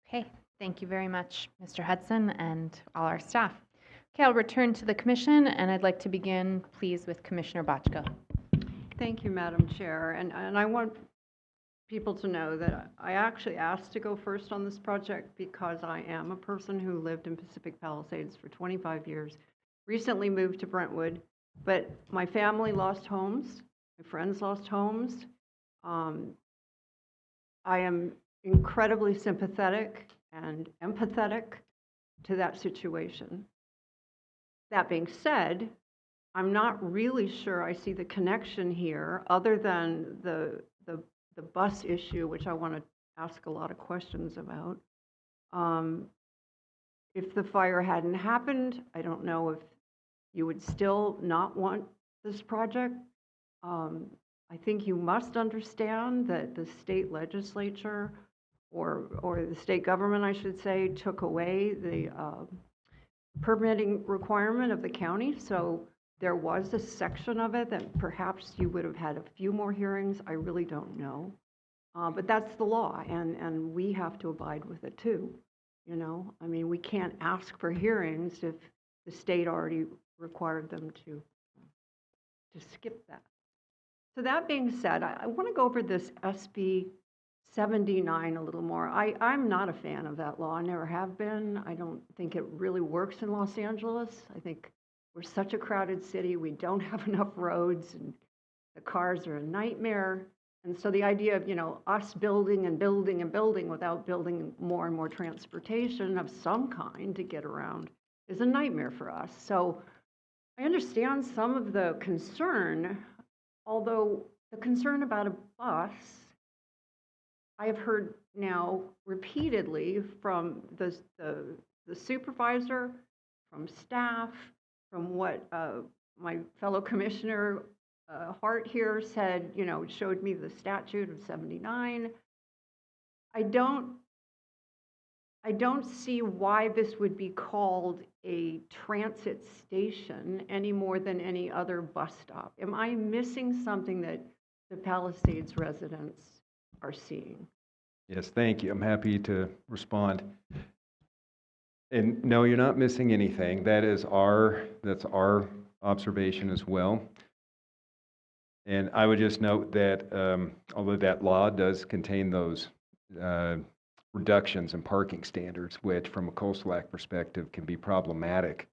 Okay, thank you very much, Mr. Hudson, and all our staff. Okay, I'll return to the commission, and I'd like to begin, please, with Commissioner Bochco. Thank you, Madam Chair. And I want people to know that I actually asked to go first on this project because I am a person who lived in Pacific Palisades for 25 years, recently moved to Brentwood, but my family lost homes, my friends lost homes. I am incredibly sympathetic and empathetic to that situation. That being said, I'm not really sure I see the connection here other than the bus issue, which I want to ask a lot of questions about. If the fire hadn't happened, I don't know if you would still not want this project. I think you must understand that the state legislature or the state government, I should say, took away the permitting requirement of the county. So there was a section of it that perhaps you would have had a few more hearings. I really don't know. But that's the law, and we have to abide with it too. You know, I mean, we can't ask for hearings if the state already required them to skip that. So that being said, I want to go over this SB 79 a little more. I'm not a fan of that law. I never have been. I don't think it really works in Los Angeles. I think we're such a crowded city. We don't have enough roads, and the cars are a nightmare. And so the idea of, you know, us building and building and building without building more and more transportation of some kind to get around is a nightmare for us. So I understand some of the concern, although the concern about a bus, I have heard now repeatedly from the supervisor, from staff, from what my fellow commissioner Hart here said, you know, showed me the statute of 79. I don't see why this would be called a transit station any more than any other bus stop. Am I missing something that the Palisades residents are seeing? Yes, thank you. I'm happy to respond. And no, you're not missing anything. That's our observation as well. And I would just note that although that law does contain those reductions in parking standards, which from a Coastal Act perspective can be problematic,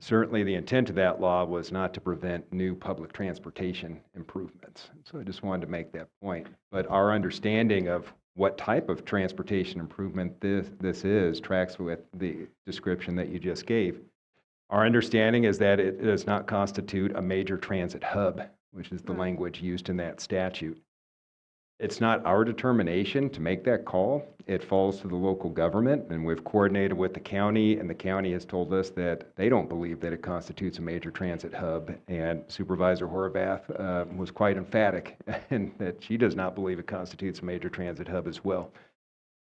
certainly the intent of that law was not to prevent new public transportation improvements. So I just wanted to make that point. But our understanding of what type of transportation improvement this is tracks with the description that you just gave. Our understanding is that it does not constitute a major transit hub, which is the language used in that statute. It's not our determination to make that call. It falls to the local government, and we've coordinated with the county, and the county has told us that they don't believe that it constitutes a major transit hub, and Supervisor Horvath was quite emphatic in that she does not believe it constitutes a major transit hub as well.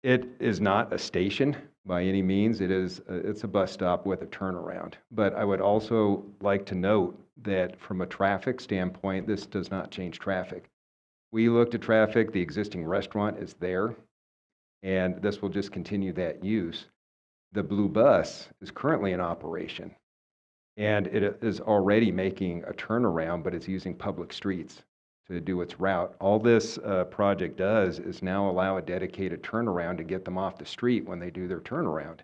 It is not a station by any means. It's a bus stop with a turnaround. But I would also like to note that from a traffic standpoint, this does not change traffic. We looked at traffic, the existing restaurant is there, and this will just continue that use. The blue bus is currently in operation, and it is already making a turnaround, but it's using public streets to do its route. All this project does is now allow a dedicated turnaround to get them off the street when they do their turnaround.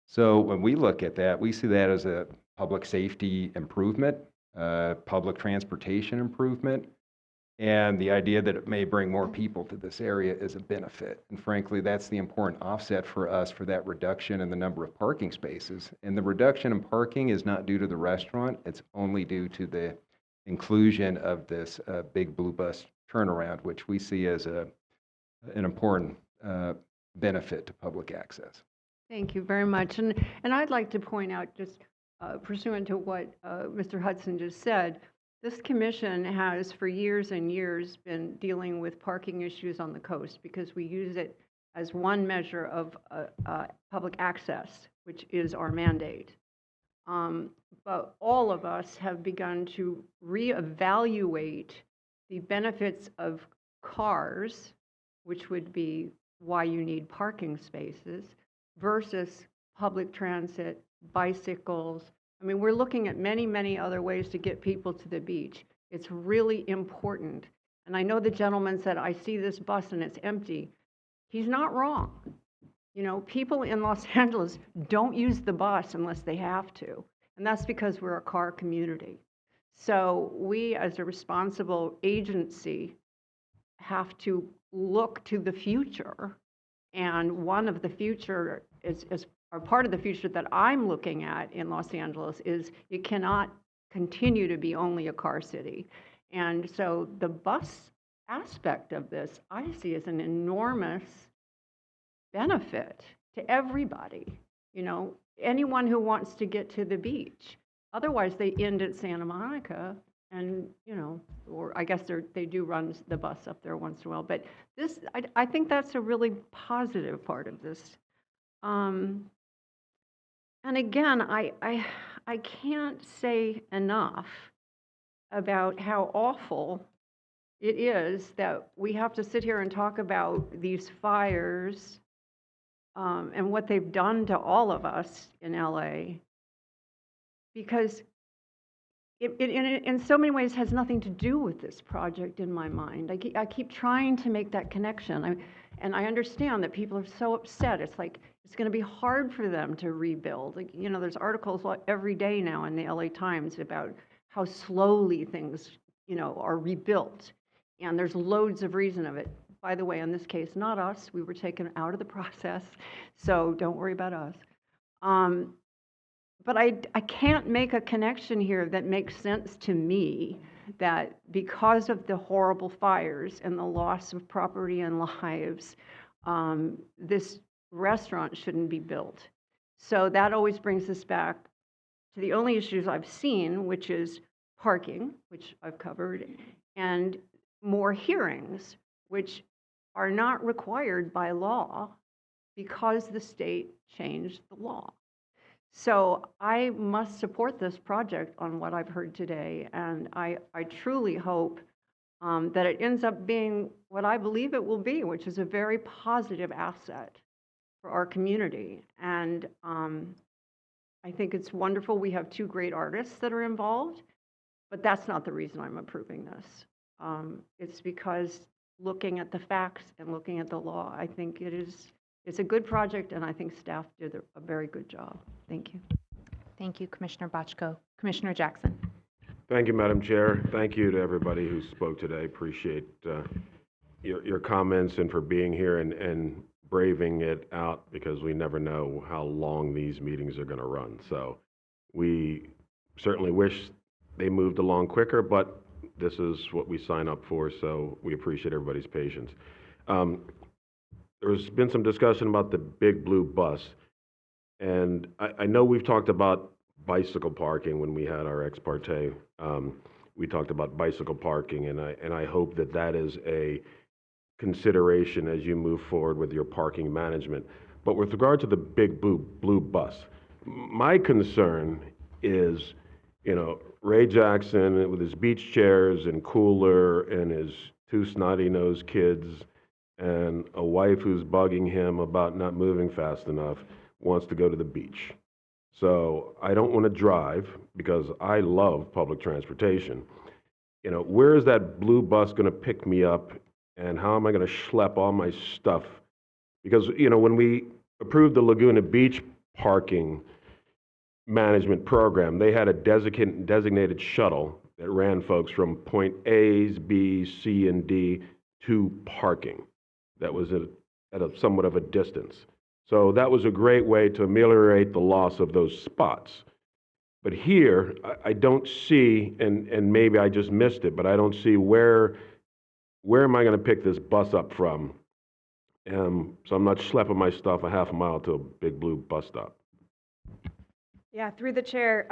So when we look at that, we see that as a public safety improvement, public transportation improvement, and the idea that it may bring more people to this area is a benefit. And frankly, that's the important offset for us for that reduction in the number of parking spaces. And the reduction in parking is not due to the restaurant, it's only due to the inclusion of this big blue bus turnaround, which we see as an important benefit to public access. Thank you very much. And I'd like to point out, just pursuant to what Mr. Hudson just said, this commission has for years and years been dealing with parking issues on the coast because we use it as one measure of public access, which is our mandate. But all of us have begun to reevaluate the benefits of cars, which would be why you need parking spaces, versus public transit, bicycles. I mean, we're looking at many, many other ways to get people to the beach. It's really important. And I know the gentleman said, I see this bus and it's empty. He's not wrong. You know, people in Los Angeles don't use the bus unless they have to. And that's because we're a car community. So we, as a responsible agency, have to look to the future. And one of the future or part of the future that I'm looking at in Los Angeles is you cannot continue to be only a car city. And so the bus aspect of this, I see as an enormous benefit to everybody, you know, anyone who wants to get to the beach. Otherwise, they end at Santa Monica and, you know, or I guess they do run the bus up there once in a while. But this, I think that's a really positive part of this. And again, I can't say enough about how awful it is that we have to sit here and talk about these fires and what they've done to all of us in LA, because it in so many ways has nothing to do with this project in my mind. I keep trying to make that connection. And I understand that people are so upset. It's like it's going to be hard for them to rebuild. Like, you know, there's articles every day now in the LA Times about how slowly things, you know, are rebuilt. And there's loads of reason of it. By the way, in this case, not us. We were taken out of the process, so don't worry about us. But I can't make a connection here that makes sense to me, that because of the horrible fires and the loss of property and lives, this restaurant shouldn't be built. So that always brings us back to the only issues I've seen, which is parking, which I've covered, and more hearings, which are not required by law because the state changed the law. So I must support this project on what I've heard today, and I truly hope that it ends up being what I believe it will be, which is a very positive asset for our community. And I think it's wonderful. We have two great artists that are involved, but that's not the reason I'm approving this. It's because looking at the facts and looking at the law, I think it's a good project, and I think staff did a very good job. Thank you. Thank you, Commissioner Bochco. Commissioner Jackson. Thank you, Madam Chair. Thank you to everybody who spoke today. Appreciate your comments and for being here and braving it out, because we never know how long these meetings are going to run. So we certainly wish they moved along quicker, but this is what we sign up for, so we appreciate everybody's patience. There's been some discussion about the big blue bus, and I know we've talked about bicycle parking when we had our Exparte. We talked about bicycle parking, and I hope that that is a consideration as you move forward with your parking management. But with regard to the big blue bus, my concern is, you know, Ray Jackson with his beach chairs and cooler and his two snotty-nosed kids and a wife who's bugging him about not moving fast enough wants to go to the beach. So I don't want to drive because I love public transportation. You know, where is that blue bus going to pick me up, and how am I going to schlep all my stuff? Because, you know, when we approved the Laguna Beach parking management program, they had a designated shuttle that ran folks from point A's, B's, C, and D to parking. That was at a somewhat of a distance. So that was a great way to ameliorate the loss of those spots. But here, I don't see, and maybe I just missed it, but I don't see where am I going to pick this bus up from? So I'm not schlepping my stuff a half a mile to a big blue bus stop. Yeah, through the chair,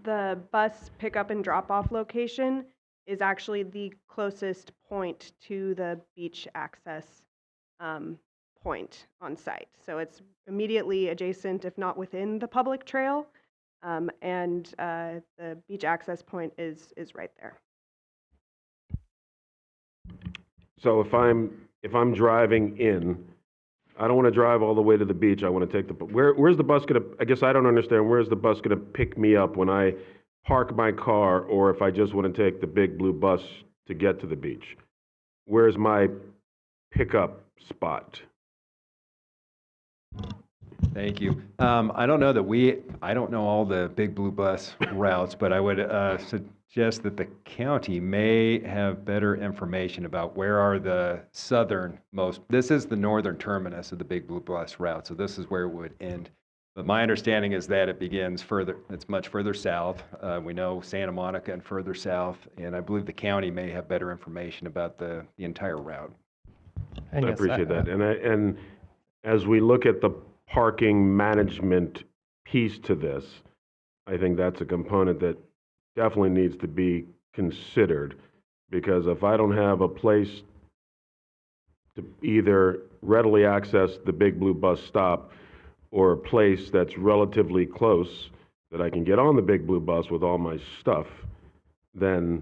the bus pickup and drop-off location is actually the closest point to the beach access point on site. So it's immediately adjacent, if not within the public trail, and the beach access point is right there. So if I'm driving in, I don't want to drive all the way to the beach. I want to take where's the bus going to, I guess I don't understand, where's the bus going to pick me up when I park my car, or if I just want to take the big blue bus to get to the beach? Where's my pickup spot? Thank you. I don't know that I don't know all the big blue bus routes, but I would suggest that the county may have better information about where are the southernmost. This is the northern terminus of the big blue bus route, so this is where it would end. But my understanding is that it begins further, it's much further south. We know Santa Monica and further south, and I believe the county may have better information about the entire route. I appreciate that. And as we look at the parking management piece to this, I think that's a component that definitely needs to be considered, because if I don't have a place to either readily access the big blue bus stop or a place that's relatively close that I can get on the big blue bus with all my stuff, then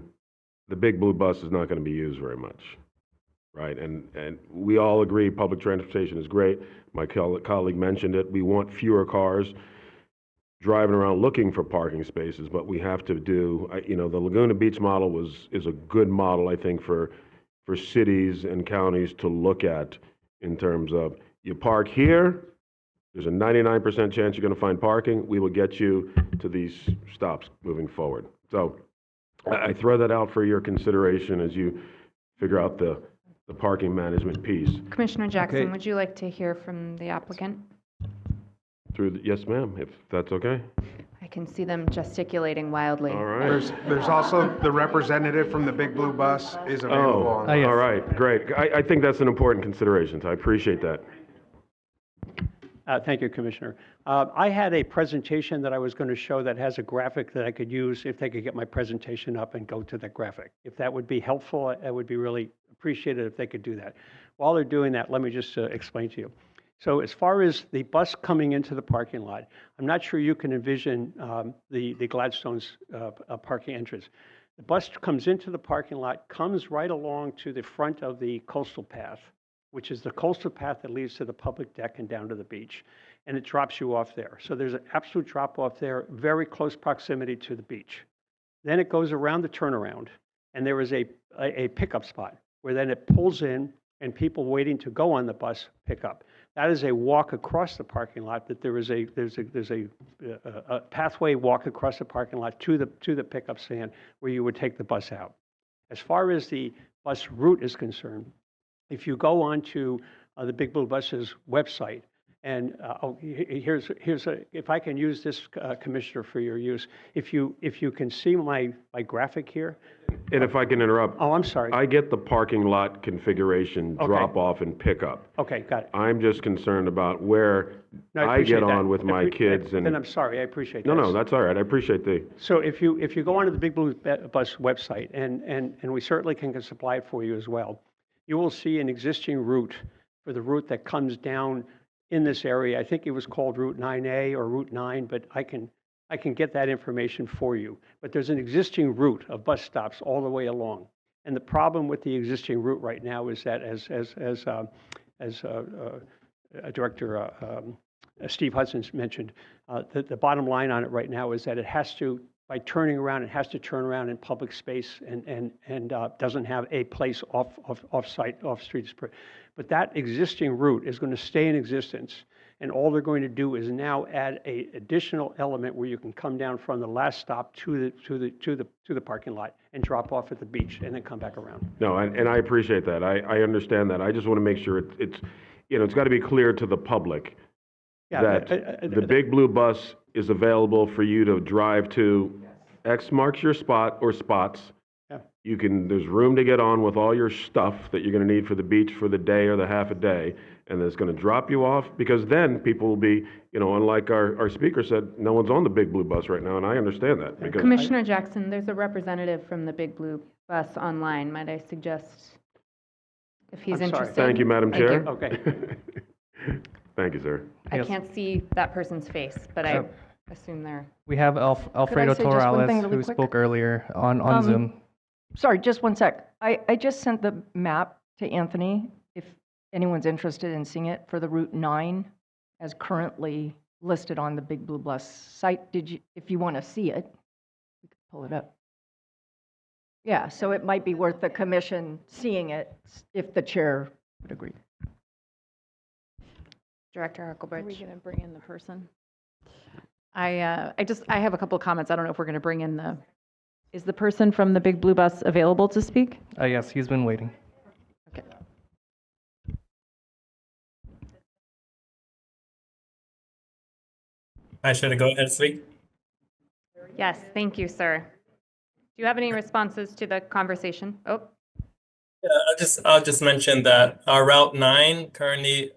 the big blue bus is not going to be used very much, right? And we all agree public transportation is great. My colleague mentioned it. We want fewer cars driving around looking for parking spaces, but we have to do, you know, the Laguna Beach model is a good model, I think, for cities and counties to look at in terms of you park here, there's a 99% chance you're going to find parking. We will get you to these stops moving forward. So I throw that out for your consideration as you figure out the parking management piece. Commissioner Jackson, Okay. would you like to hear from the applicant? Yes, ma'am, if that's okay. I can see them gesticulating wildly. All right. There's also the representative from the Big Blue Bus is available. Oh, all right, great. I think that's an important consideration, so I appreciate that. Thank you, Commissioner. I had a presentation that I was going to show that has a graphic that I could use if they could get my presentation up and go to that graphic. If that would be helpful, I would be really appreciated if they could do that. While they're doing that, let me just explain to you. So as far as the bus coming into the parking lot, I'm not sure you can envision the Gladstone's parking entrance. The bus comes into the parking lot, comes right along to the front of the coastal path, which is the coastal path that leads to the public deck and down to the beach, and it drops you off there. So there's an absolute drop off there, very close proximity to the beach. Then it goes around the turnaround, and there is a pickup spot where then it pulls in and people waiting to go on the bus pick up. That is a walk across the parking lot. That there's a pathway walk across the parking lot to the pickup stand where you would take the bus out. As far as the bus route is concerned, if you go onto the Big Blue Bus's website, and if I can use this, Commissioner, for your use, if you can see my graphic here. And if I can interrupt. Oh, I'm sorry. I get the parking lot configuration, Okay. drop off and pick up. Okay, got it. I'm just concerned about where No, I appreciate get that. on with my kids and. Then I'm sorry, I appreciate that. No, that's all right. I appreciate the. So if you go onto the Big Blue Bus website, and we certainly can supply it for you as well, you will see an existing route for the route that comes down in this area. I think it was called Route 9A or Route 9, but I can get that information for you. But there's an existing route of bus stops all the way along. And the problem with the existing route right now is that, as Director Steve Hudson's mentioned, the bottom line on it right now is that it has to, by turning around, it has to turn around in public space and doesn't have a place off-site, off-street. But that existing route is going to stay in existence. And all they're going to do is now add an additional element where you can come down from the last stop to the parking lot and drop off at the beach and then come back around. No, and I appreciate that. I understand that. I just want to make sure it's it's got to be clear to the public that the Big Blue Bus is available for you to drive to. X marks your spot or spots. Yeah. There's room to get on with all your stuff that you're going to need for the beach for the day or the half a day, and it's going to drop you off, because then people will be, unlike our speaker said, no one's on the Big Blue Bus right now, and I understand that. Because Commissioner Jackson, there's a representative from the Big Blue Bus online. Might I suggest if he's I'm sorry. interested? Thank you, Madam Thank Chair. you. Okay. Thank you, sir. I can't see that person's face, but I assume they're. We have Alfredo say just one thing Torales, really who quick? spoke earlier on Zoom. Sorry, just one sec. I just sent the map to Anthony, if anyone's interested in seeing it, for the Route 9 as currently listed on the Big Blue Bus site. If you want to see it, we could pull it up. Yeah, so it might be worth the commission seeing it if the chair would agree. Director Huckelbridge. Are we going to bring in the person? I have a couple of comments. I don't know if we're going to bring in is the person from the Big Blue Bus available to speak? Yes, he's been waiting. Okay. Hi, should I go ahead and speak? Yes, thank you, sir. Do you have any responses to the conversation? Oh. Yeah, I'll just mention that our Route 9 currently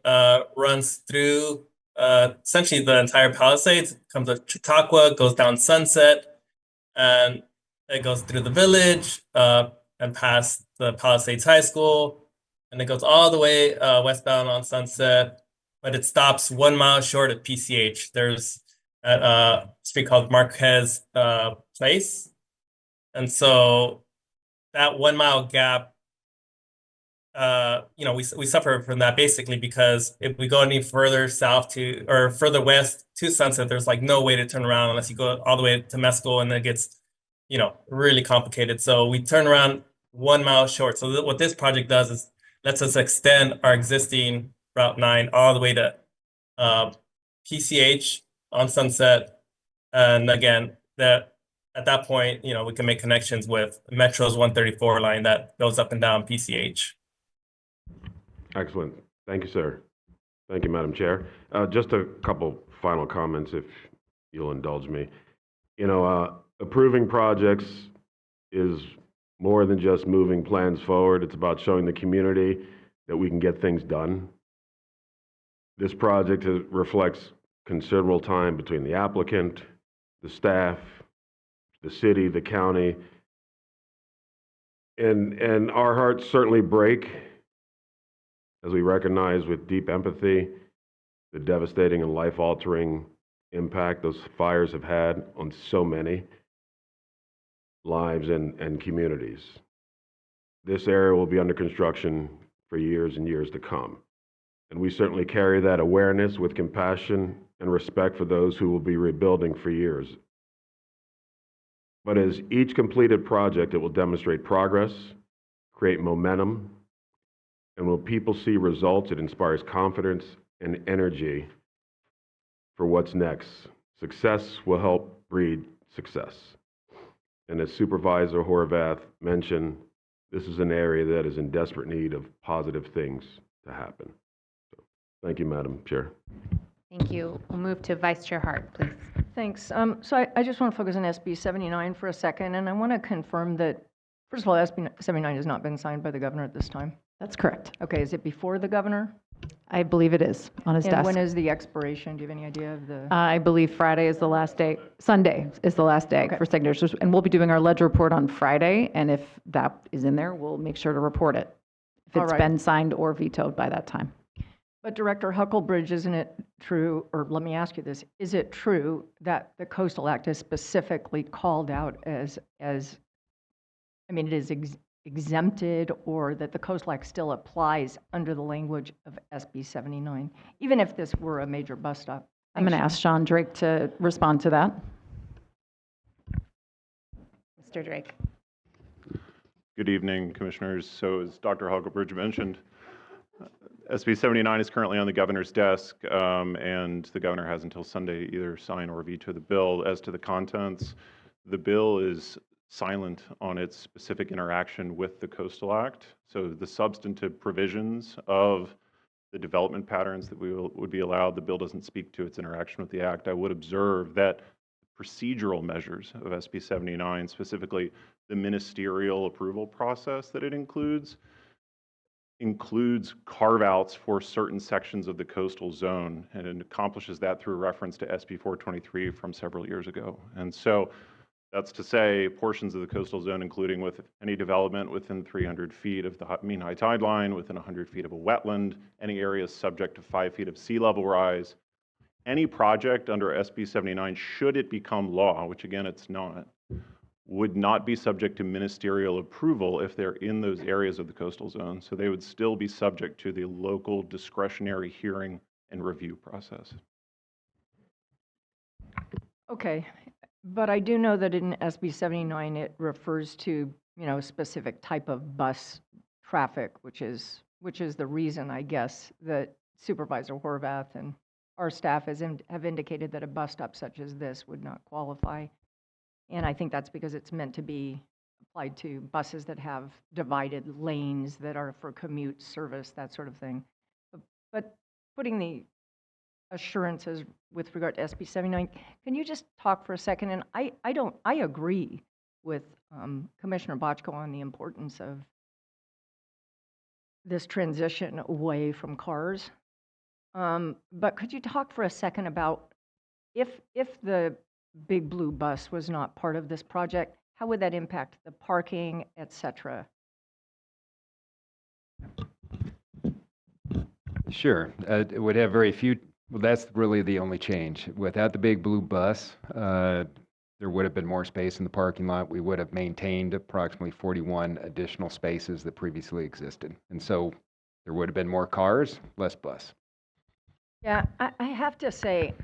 runs through essentially the entire Palisades. Comes up Chautauqua, goes down Sunset, and it goes through the village and past the Palisades High School, and it goes all the way westbound on Sunset, but it stops 1 mile short of PCH. There's a street called Marquez Place, and so that 1 mile gap, we suffer from that basically because if we go any further south or further west to Sunset, there's like no way to turn around unless you go all the way to Mescal, and it gets, really complicated. So we turn around 1 mile short. So what this project does is lets us extend our existing Route 9 all the way to PCH on Sunset. And again, at that point, we can make connections with Metro's 134 line that goes up and down PCH. Excellent. Thank you, sir. Thank you, Madam Chair. Just a couple final comments, if you'll indulge me. Approving projects is more than just moving plans forward. It's about showing the community that we can get things done. This project reflects considerable time between the applicant, the staff, the city, the county, and our hearts certainly break as we recognize with deep empathy the devastating and life-altering impact those fires have had on so many lives and communities. This area will be under construction for years and years to come. And we certainly carry that awareness with compassion and respect for those who will be rebuilding for years. But as each completed project, it will demonstrate progress, create momentum, and when people see results, it inspires confidence and energy for what's next. Success will help breed success. And as Supervisor Horvath mentioned, this is an area that is in desperate need of positive things to happen. So, thank you, Madam Chair. Thank you. We'll move to Vice Chair Hart, please. Thanks. So I just want to focus on SB 79 for a second, and I want to confirm that, first of all, SB 79 has not been signed by the governor at this time. That's correct. Okay, is it before the governor? I believe it is on his And desk. when is the expiration? Do you have any idea of the? I believe Friday is the last day. Sunday is the last day Okay. for signatures. And we'll be doing our ledger report on Friday. And if that is in there, we'll make sure to report it if All it's right. been signed or vetoed by that time. But Director Huckelbridge, isn't it true, or let me ask you this, is it true that the Coastal Act is specifically called out as it is exempted, or that the Coastal Act still applies under the language of SB 79, even if this were a major bus stop? I'm going to ask Sean Drake to respond to that. Mr. Drake. Good evening, Commissioners. So as Dr. Huckelbridge mentioned, SB 79 is currently on the governor's desk, and the governor has until Sunday to either sign or veto the bill. As to the contents, the bill is silent on its specific interaction with the Coastal Act. So the substantive provisions of the development patterns that would be allowed, the bill doesn't speak to its interaction with the Act. I would observe that procedural measures of SB 79, specifically the ministerial approval process that it includes carve-outs for certain sections of the coastal zone, and it accomplishes that through reference to SB 423 from several years ago. And so that's to say portions of the coastal zone, including with any development within 300 feet of the mean high tide line, within 100 feet of a wetland, any areas subject to 5 feet of sea level rise, any project under SB 79, should it become law, which again it's not, would not be subject to ministerial approval if they're in those areas of the coastal zone. So they would still be subject to the local discretionary hearing and review process. Okay, but I do know that in SB 79, it refers to, a specific type of bus traffic, which is the reason, I guess, that Supervisor Horvath and our staff have indicated that a bus stop such as this would not qualify. And I think that's because it's meant to be applied to buses that have divided lanes that are for commute service, that sort of thing. But putting the assurances with regard to SB 79, can you just talk for a second? And I agree with Commissioner Bochco on the importance of this transition away from cars. But could you talk for a second about if the Big Blue bus was not part of this project, how would that impact the parking, et cetera? Sure. It would have very few, well, that's really the only change. Without the Big Blue bus, the there would have been more space in the parking lot. We would have maintained approximately 41 additional spaces that previously existed. And so there would have been more cars, less bus. Yeah, I have to say,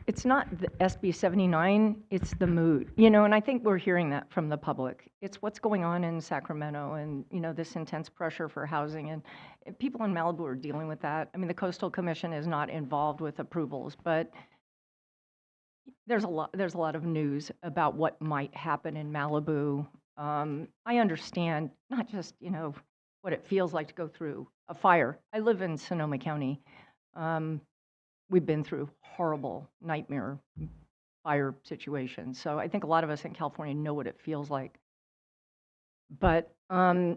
it's not the SB 79, it's the mood, and I think we're hearing that from the public. It's what's going on in Sacramento and, this intense pressure for housing, and people in Malibu are dealing with that. I mean, the Coastal Commission is not involved with approvals, but there's a lot of news about what might happen in Malibu. I understand not just, what it feels like to go through a fire. I live in Sonoma County. We've been through horrible nightmare fire situations. So I think a lot of us in California know what it feels like. But I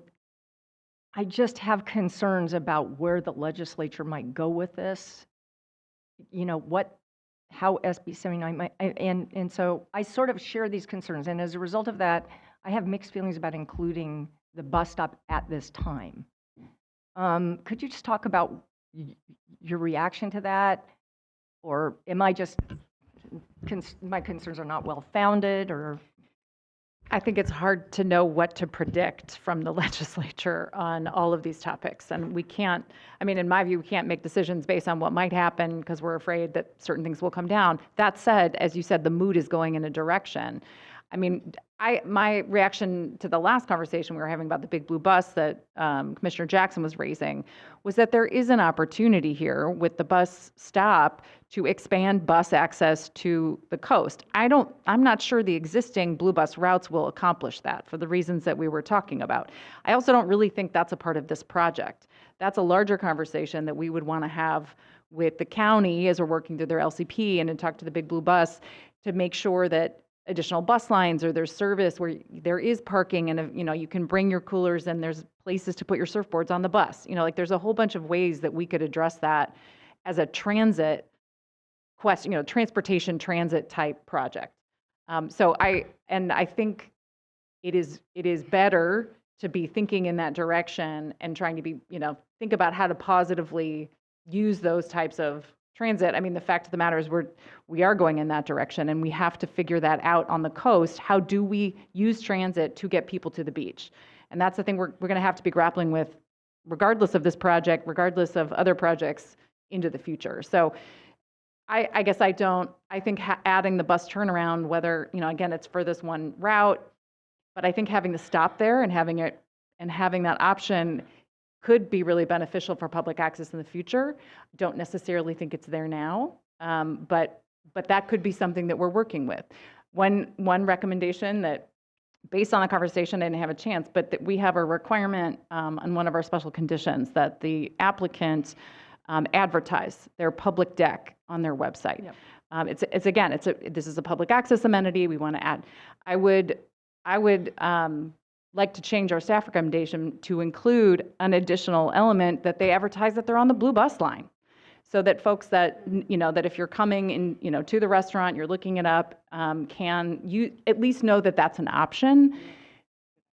just have concerns about where the legislature might go with this. How SB 79 might, and so I sort of share these concerns. And as a result of that, I have mixed feelings about including the bus stop at this time. Could you just talk about your reaction to that? Or am I just, my concerns are not well-founded, or? I think it's hard to know what to predict from the legislature on all of these topics. And we can't, in my view, we can't make decisions based on what might happen because we're afraid that certain things will come down. That said, as you said, the mood is going in a direction. My reaction to the last conversation we were having about the big blue bus that Commissioner Jackson was raising was that there is an opportunity here with the bus stop to expand bus access to the coast. I'm not sure the existing blue bus routes will accomplish that for the reasons that we were talking about. I also don't really think that's a part of this project. That's a larger conversation that we would want to have with the county as we're working through their LCP and to talk to the big blue bus to make sure that additional bus lines or there's service where there is parking and you can bring your coolers and there's places to put your surfboards on the bus. There's a whole bunch of ways that we could address that as a transit question, transportation transit type project. So I think it is better to be thinking in that direction and trying to be, think about how to positively use those types of transit. The fact of the matter is we are going in that direction, and we have to figure that out on the coast. How do we use transit to get people to the beach? And that's the thing we're going to have to be grappling with, regardless of this project, regardless of other projects into the future. So I guess I think adding the bus turnaround, whether, again, it's for this one route, but I think having the stop there and having that option could be really beneficial for public access in the future. Don't necessarily think it's there now, but that could be something that we're working with. One recommendation that, based on the conversation, I didn't have a chance, but that we have a requirement on one of our special conditions that the applicant advertise their public deck on their website. Yep. This is a public access amenity. We want to add. I would like to change our staff recommendation to include an additional element that they advertise that they're on the blue bus line, so that folks that, that if you're coming in, to the restaurant, you're looking it up, can you at least know that that's an option.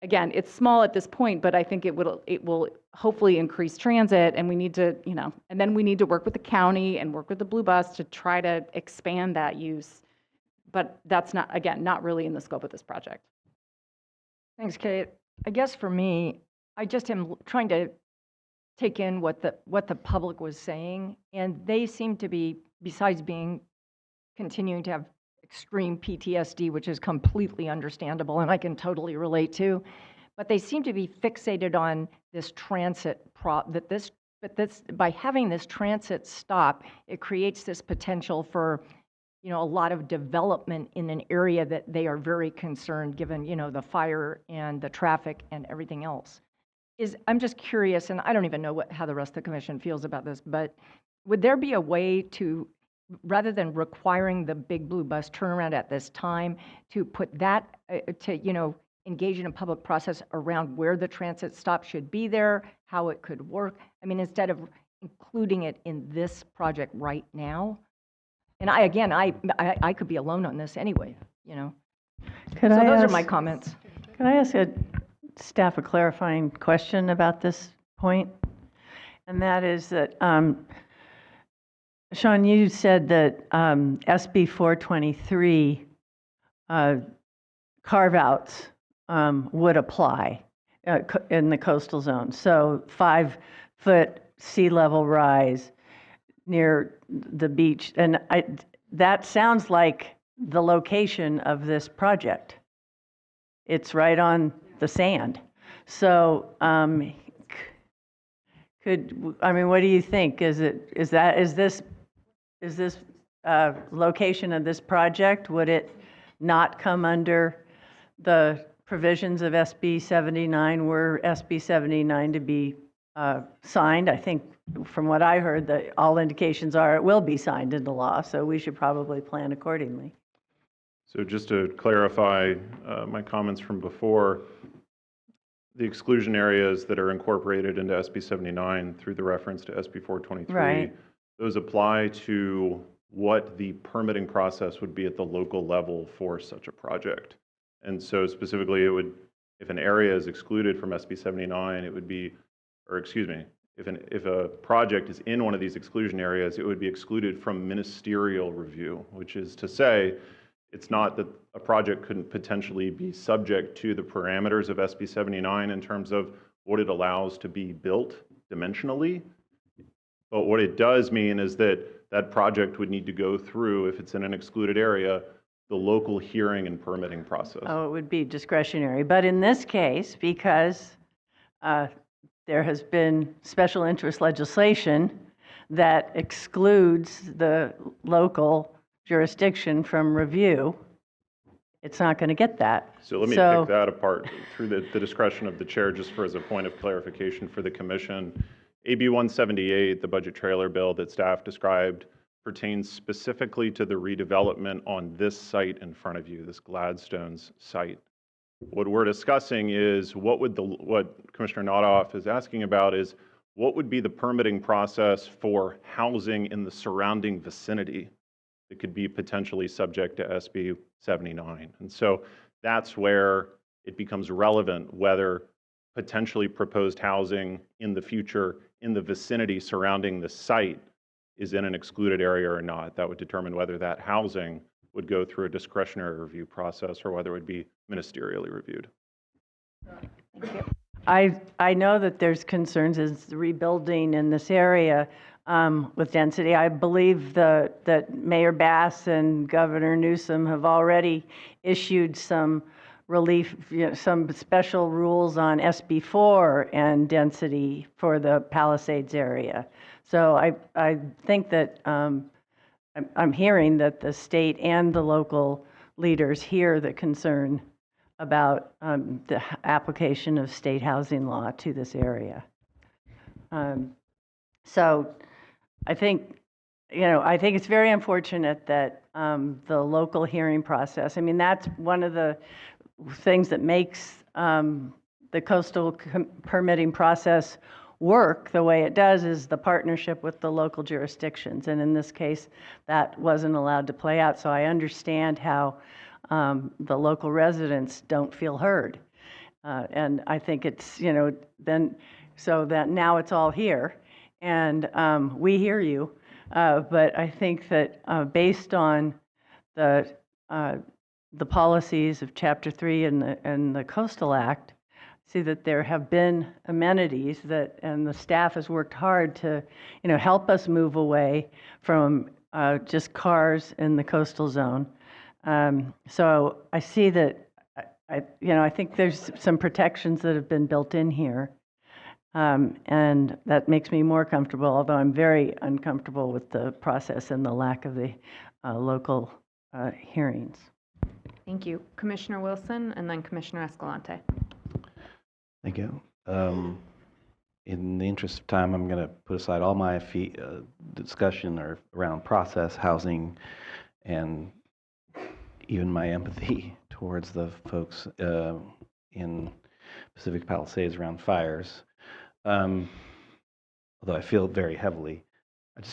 Again, it's small at this point, but I think it will hopefully increase transit, and we need to, and then we need to work with the county and work with the blue bus to try to expand that use. But that's not really in the scope of this project. Thanks, Kate. I guess for me, I just am trying to take in what the public was saying, and they seem to be, besides continuing to have extreme PTSD, which is completely understandable and I can totally relate to, but they seem to be fixated on this transit by having this transit stop, it creates this potential for a lot of development in an area that they are very concerned, given, the fire and the traffic and everything else. I'm just curious, and I don't even know how the rest of the commission feels about this, but would there be a way to, rather than requiring the big blue bus turnaround at this time, to put that, engage in a public process around where the transit stop should be there, how it could work? Instead of including it in this project right now. And I could be alone on this anyway, So those are my comments. Could I ask staff a clarifying question about this point? And that is that, Sean, you said that SB 423 carve-outs would apply in the coastal zone. So 5-foot sea level rise near the beach. And that sounds like the location of this project. It's right on the sand. So what do you think? Is this location of this project, would it not come under the provisions of SB 79? Were SB 79 to be signed? I think from what I heard, all indications are it will be signed into law, so we should probably plan accordingly. So just to clarify my comments from before, the exclusion areas that are incorporated into SB 79 through the reference to SB 423, Right. those apply to what the permitting process would be at the local level for such a project. And so specifically, it would, if an area is excluded from SB 79, it would be, or excuse me, if a project is in one of these exclusion areas, it would be excluded from ministerial review, which is to say, it's not that a project couldn't potentially be subject to the parameters of SB 79 in terms of what it allows to be built dimensionally. But what it does mean is that that project would need to go through, if it's in an excluded area, the local hearing and permitting process. Oh, it would be discretionary. But in this case, because there has been special interest legislation that excludes the local jurisdiction from review, it's not going to get that. So let me pick that apart through the discretion of the chair, just for as a point of clarification for the commission. AB 178, the budget trailer bill that staff described, pertains specifically to the redevelopment on this site in front of you, this Gladstone's site. What we're discussing is what Commissioner Nodoff is asking about is what would be the permitting process for housing in the surrounding vicinity that could be potentially subject to SB 79. And so that's where it becomes relevant whether potentially proposed housing in the future in the vicinity surrounding the site is in an excluded area or not. That would determine whether that housing would go through a discretionary review process or whether it would be ministerially reviewed. I know that there's concerns as rebuilding in this area with density. I believe that Mayor Bass and Governor Newsom have already issued some relief, some special rules on SB4 and density for the Palisades area. So I think that I'm hearing that the state and the local leaders hear the concern about the application of state housing law to this area. So I think it's very unfortunate that the local hearing process, I mean, that's one of the things that makes the coastal permitting process work the way it does is the partnership with the local jurisdictions. And in this case, that wasn't allowed to play out. So I understand how the local residents don't feel heard. And I think it's, so that now it's all here. And we hear you. But I think that based on the policies of Chapter 3 and the Coastal Act, see that there have been amenities and the staff has worked hard to, help us move away from just cars in the coastal zone. So I see that, I think there's some protections that have been built in here. And that makes me more comfortable, although I'm very uncomfortable with the process and the lack of the local hearings. Thank you. Commissioner Wilson and then Commissioner Escalante. Thank you. In the interest of time, I'm going to put aside all my discussion around process, housing, and even my empathy towards the folks in Pacific Palisades around fires. Although I feel very heavily.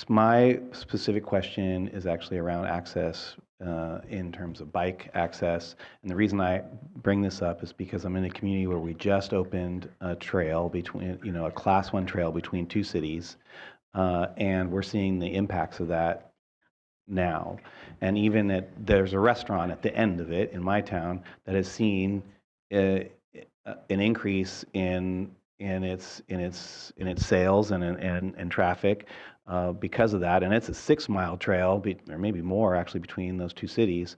My specific question is actually around access in terms of bike access. And the reason I bring this up is because I'm in a community where we just opened a trail between, a Class 1 trail between two cities. And we're seeing the impacts of that now. And even there's a restaurant at the end of it in my town that has seen an increase in its sales and traffic because of that. And it's a 6-mile trail, or maybe more actually, between those two cities.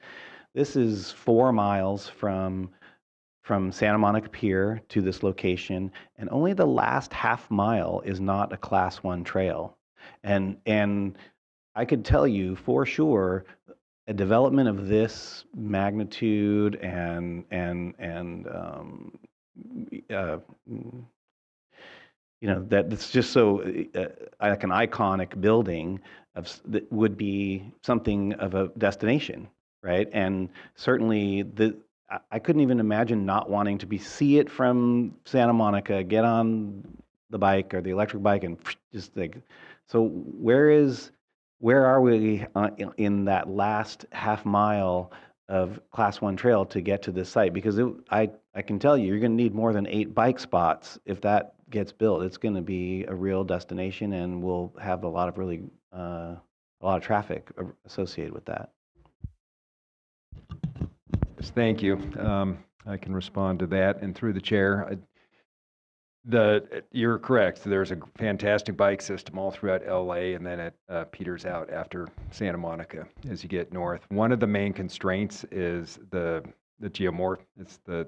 This is 4 miles from Santa Monica Pier to this location, and only the last half mile is not a Class 1 trail. And I could tell you for sure, a development of this magnitude and that's just so like an iconic building that would be something of a destination, right? And certainly I couldn't even imagine not wanting to see it from Santa Monica, get on the bike or the electric bike and just like, so where are we in that last half mile of Class 1 trail to get to this site? Because I can tell you're going to need more than 8 bike spots if that gets built. It's going to be a real destination, and we'll have a lot of traffic associated with that. Yes, thank you. I can respond to that, and through the chair, you're correct. There's a fantastic bike system all throughout LA, and then it peters out after Santa Monica as you get north. One of the main constraints is the it's the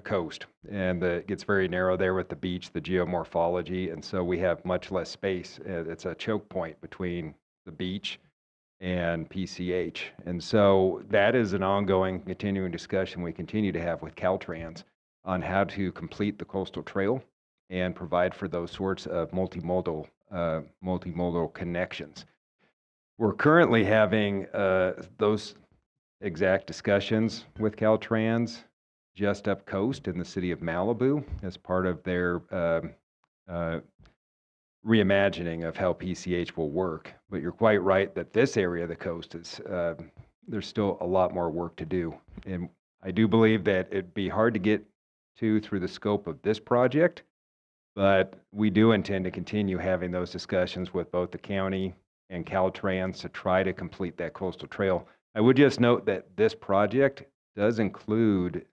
coast, and it gets very narrow there with the beach, the geomorphology, and so we have much less space. It's a choke point between the beach and PCH. And so that is an ongoing, continuing discussion we continue to have with Caltrans on how to complete the coastal trail and provide for those sorts of multimodal connections. We're currently having those exact discussions with Caltrans just up coast in the city of Malibu as part of their reimagining of how PCH will work. But you're quite right that this area of the coast is, there's still a lot more work to do. And I do believe that it'd be hard to get to through the scope of this project, but we do intend to continue having those discussions with both the county and Caltrans to try to complete that coastal trail. I would just note that this project does include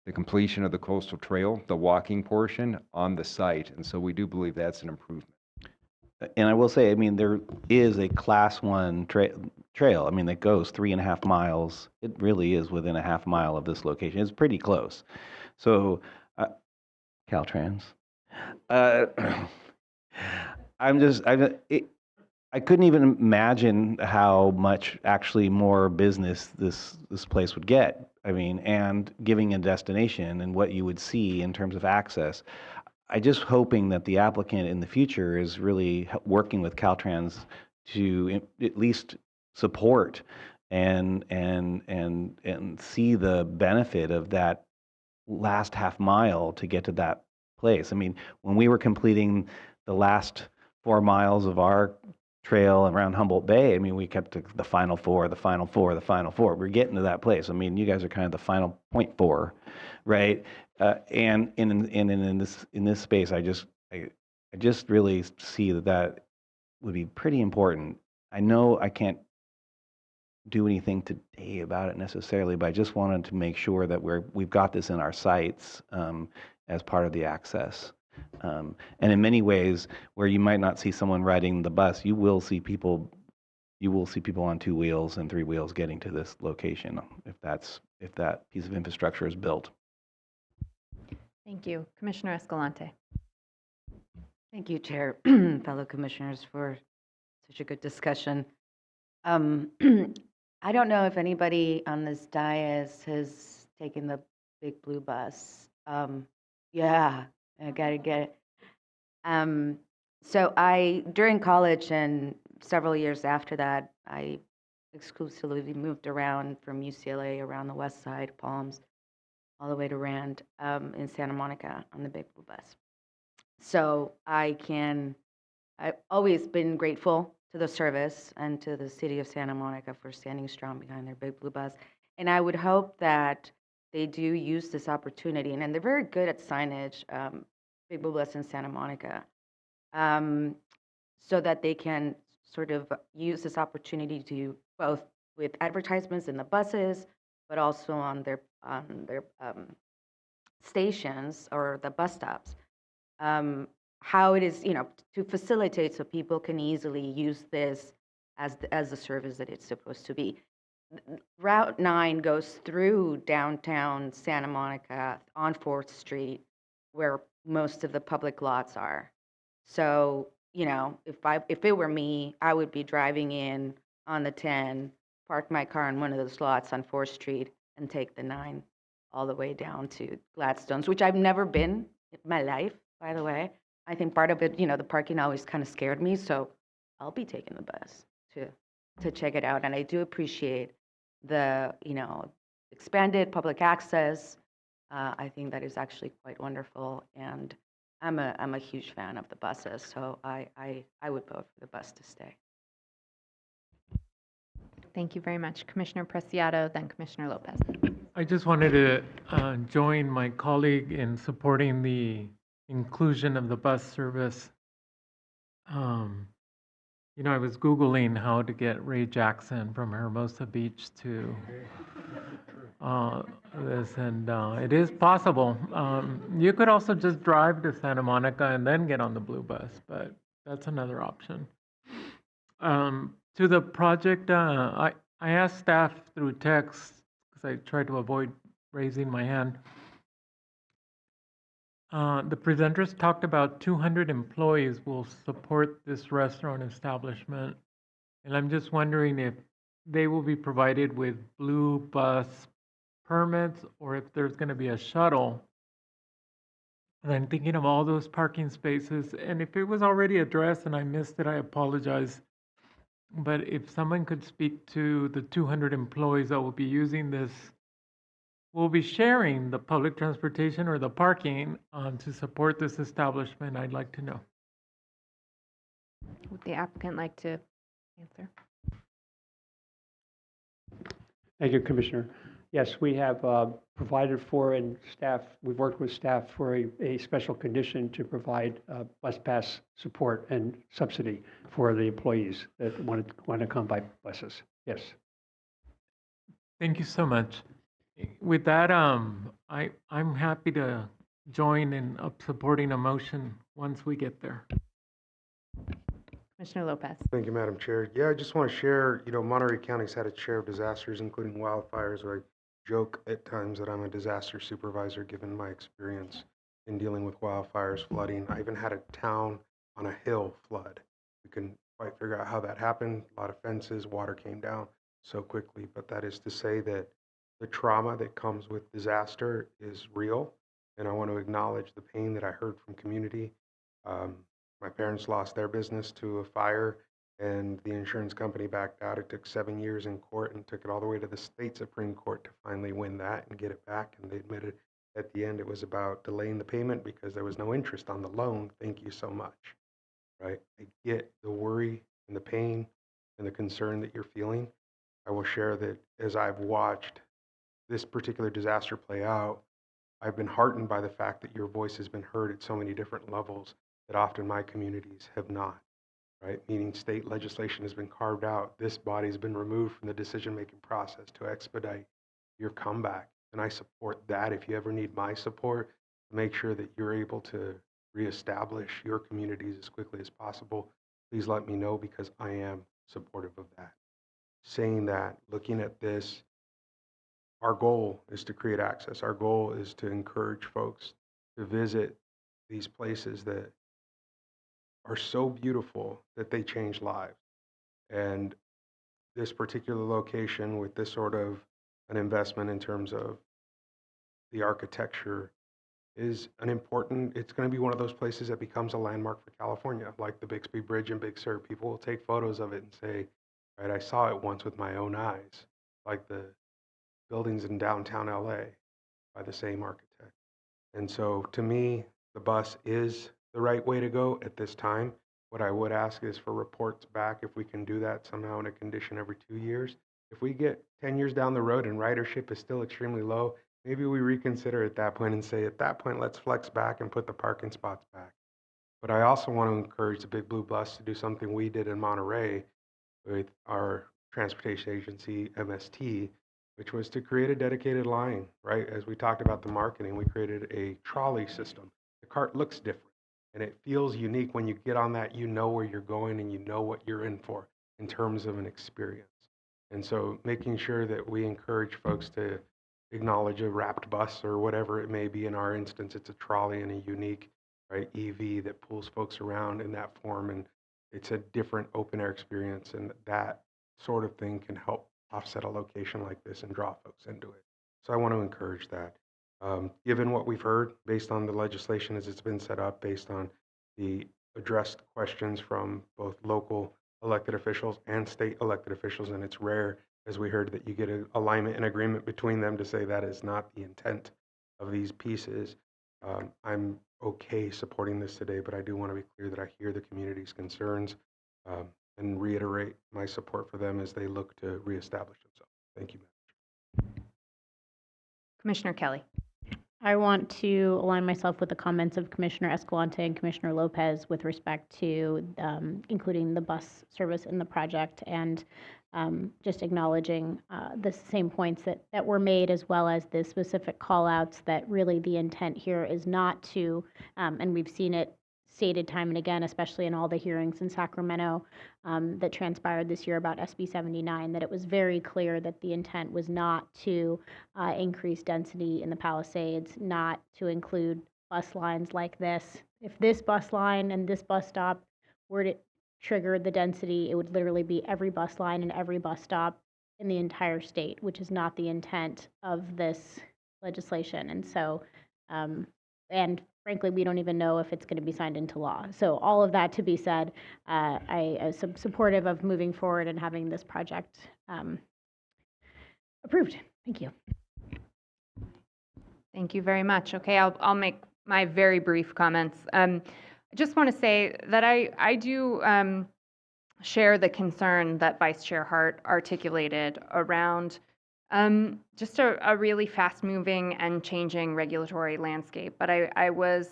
the completion of the coastal trail, the walking portion on the site. And so we do believe that's an improvement. And I will say, I mean, there is a Class 1 trail. I mean, that goes 3.5 miles. It really is within a half mile of this location. It's pretty close. So, Caltrans. I couldn't even imagine how much actually more business this place would get. I mean, and giving a destination and what you would see in terms of access. I just hoping that the applicant in the future is really working with Caltrans to at least support and see the benefit of that last half mile to get to that place. I mean, when we were completing the last 4 miles of our trail around Humboldt Bay, I mean, we kept the final 4, the final 4, the final 4. We're getting to that place. I mean, you guys are kind of the final 0.4, right? And in this space, I just really see that would be pretty important. I know I can't do anything today about it necessarily, but I just wanted to make sure that we've got this in our sights as part of the access. And in many ways, where you might not see someone riding the bus, you will see people on 2 wheels and 3 wheels getting to this location if that piece of infrastructure is built. Thank you. Commissioner Escalante. Thank you, Chair, fellow commissioners, for such a good discussion. I don't know if anybody on this dais has taken the Big Blue Bus. Yeah, I gotta get it. So during college and several years after that, I exclusively moved around from UCLA around the west side, Palms, all the way to Rand in Santa Monica on the Big Blue Bus. So I've always been grateful to the service and to the city of Santa Monica for standing strong behind their Big Blue Bus. And I would hope that they do use this opportunity, and they're very good at signage, Big Blue Bus in Santa Monica, so that they can sort of use this opportunity to both with advertisements in the buses, but also on their stations or the bus stops. How it is, to facilitate so people can easily use this as the service that it's supposed to be. Route 9 goes through downtown Santa Monica on 4th Street, where most of the public lots are. So, if it were me, I would be driving in on the 10, park my car in one of those lots on 4th Street, and take the 9 all the way down to Gladstone's, which I've never been in my life, by the way. I think part of it, the parking always kind of scared me, so I'll be taking the bus to check it out. And I do appreciate the, expanded public access. I think that is actually quite wonderful, and I'm a huge fan of the buses, so I would vote for the bus to stay. Thank you very much. Commissioner Preciado, then Commissioner Lopez. I just wanted to join my colleague in supporting the inclusion of the bus service. I was Googling how to get Ray Jackson from Hermosa Beach to this, and it is possible. You could also just drive to Santa Monica and then get on the blue bus, but that's another option. To the project, I asked staff through text, because I tried to avoid raising my hand. The presenters talked about 200 employees will support this restaurant establishment, and I'm just wondering if they will be provided with blue bus permits or if there's going to be a shuttle. And I'm thinking of all those parking spaces, and if it was already addressed and I missed it, I apologize. But if someone could speak to the 200 employees that will be using this, will be sharing the public transportation or the parking to support this establishment, I'd like to know. Would the applicant like to answer? Thank you, Commissioner. Yes, we have provided for, and staff, we've worked with staff for a special condition to provide bus pass support and subsidy for the employees that want to come by buses. Yes. Thank you so much. With that, I'm happy to join in supporting a motion once we get there. Commissioner Lopez. Thank you, Madam Chair. Yeah, I just want to share, Monterey County's had its share of disasters, including wildfires, where I joke at times that I'm a disaster supervisor, given my experience in dealing with wildfires, flooding. I even had a town on a hill flood. We couldn't quite figure out how that happened. A lot of fences, water came down so quickly, but that is to say that the trauma that comes with disaster is real, and I want to acknowledge the pain that I heard from community. My parents lost their business to a fire, and the insurance company backed out. It took 7 years in court and took it all the way to the state Supreme Court to finally win that and get it back. And they admitted at the end it was about delaying the payment because there was no interest on the loan. Thank you so much. Right? I get the worry and the pain and the concern that you're feeling. I will share that as I've watched this particular disaster play out, I've been heartened by the fact that your voice has been heard at so many different levels that often my communities have not, right? Meaning state legislation has been carved out. This body has been removed from the decision-making process to expedite your comeback. And I support that. If you ever need my support, make sure that you're able to reestablish your communities as quickly as possible. Please let me know, because I am supportive of that. Saying that, looking at this, our goal is to create access. Our goal is to encourage folks to visit these places that are so beautiful that they change lives. And this particular location with this sort of an investment in terms of the architecture is it's going to be one of those places that becomes a landmark for California, like the Bixby Bridge in Big Sur. People will take photos of it and say, right, I saw it once with my own eyes, like the buildings in downtown LA by the same architect. And so to me, the bus is the right way to go at this time. What I would ask is for reports back, if we can do that somehow in a condition every 2 years. If we get 10 years down the road and ridership is still extremely low, maybe we reconsider at that point and say, at that point, let's flex back and put the parking spots back. But I also want to encourage the Big Blue Bus to do something we did in Monterey with our transportation agency, MST, which was to create a dedicated line, right? As we talked about the marketing, we created a trolley system. The cart looks different and it feels unique. When you get on that, you know where you're going and you know what you're in for in terms of an experience. And so making sure that we encourage folks to acknowledge a wrapped bus or whatever it may be. In our instance, it's a trolley and a unique, right, EV that pulls folks around in that form. And it's a different open air experience. And that sort of thing can help offset a location like this and draw folks into it. So I want to encourage that. Given what we've heard, based on the legislation as it's been set up, based on the addressed questions from both local elected officials and state elected officials, and it's rare, as we heard, that you get an alignment and agreement between them to say that is not the intent of these pieces. I'm okay supporting this today, but I do want to be clear that I hear the community's concerns and reiterate my support for them as they look to reestablish themselves. Thank you, Madam. Commissioner Kelly. I want to align myself with the comments of Commissioner Escalante and Commissioner Lopez with respect to including the bus service in the project, and just acknowledging the same points that were made, as well as the specific call-outs that really the intent here is not to, and we've seen it stated time and again, especially in all the hearings in Sacramento that transpired this year about SB 79, that it was very clear that the intent was not to increase density in the Palisades, not to include bus lines like this. If this bus line and this bus stop were to trigger the density, it would literally be every bus line and every bus stop in the entire state, which is not the intent of this legislation. And so, and frankly, we don't even know if it's going to be signed into law. So all of that to be said, I am supportive of moving forward and having this project approved. Thank you. Thank you very much. Okay, I'll make my very brief comments. I just want to say that I do share the concern that Vice Chair Hart articulated around just a really fast-moving and changing regulatory landscape. But I was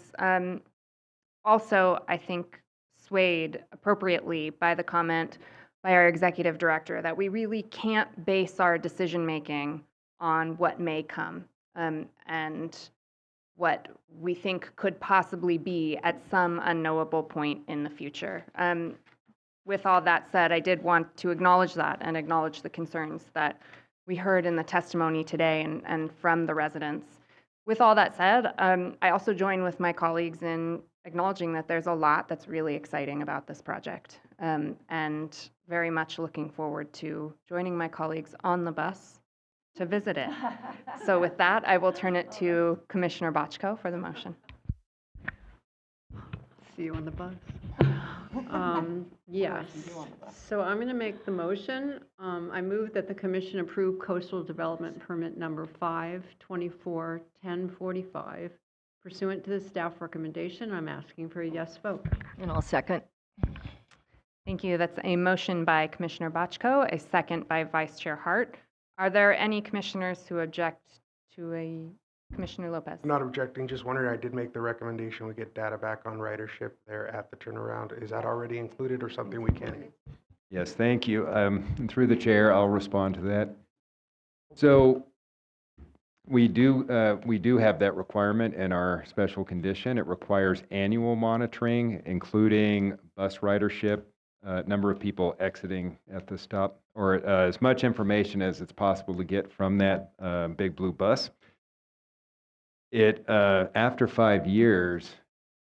also, I think, swayed appropriately by the comment by our executive director that we really can't base our decision-making on what may come and what we think could possibly be at some unknowable point in the future. With all that said, I did want to acknowledge that and acknowledge the concerns that we heard in the testimony today and from the residents. With all that said, I also join with my colleagues in acknowledging that there's a lot that's really exciting about this project, and very much looking forward to joining my colleagues on the bus to visit it. So with that, I will turn it to Commissioner Bochco for the motion. See you on the bus. Yes. So I'm going to make the motion. I move that the commission approve coastal development permit number 5/24/1045 pursuant to the staff recommendation. I'm asking for a yes vote. And I'll second. Thank you. That's a motion by Commissioner Bochco, a second by Vice Chair Hart. Are there any commissioners who object to a Commissioner Lopez? I'm not objecting, just wondering, I did make the recommendation we get data back on ridership there at the turnaround. Is that already included or something we can? Yes, thank you. And through the chair, I'll respond to that. So we do have that requirement in our special condition. It requires annual monitoring, including bus ridership, number of people exiting at the stop, or as much information as it's possible to get from that big blue bus. After 5 years,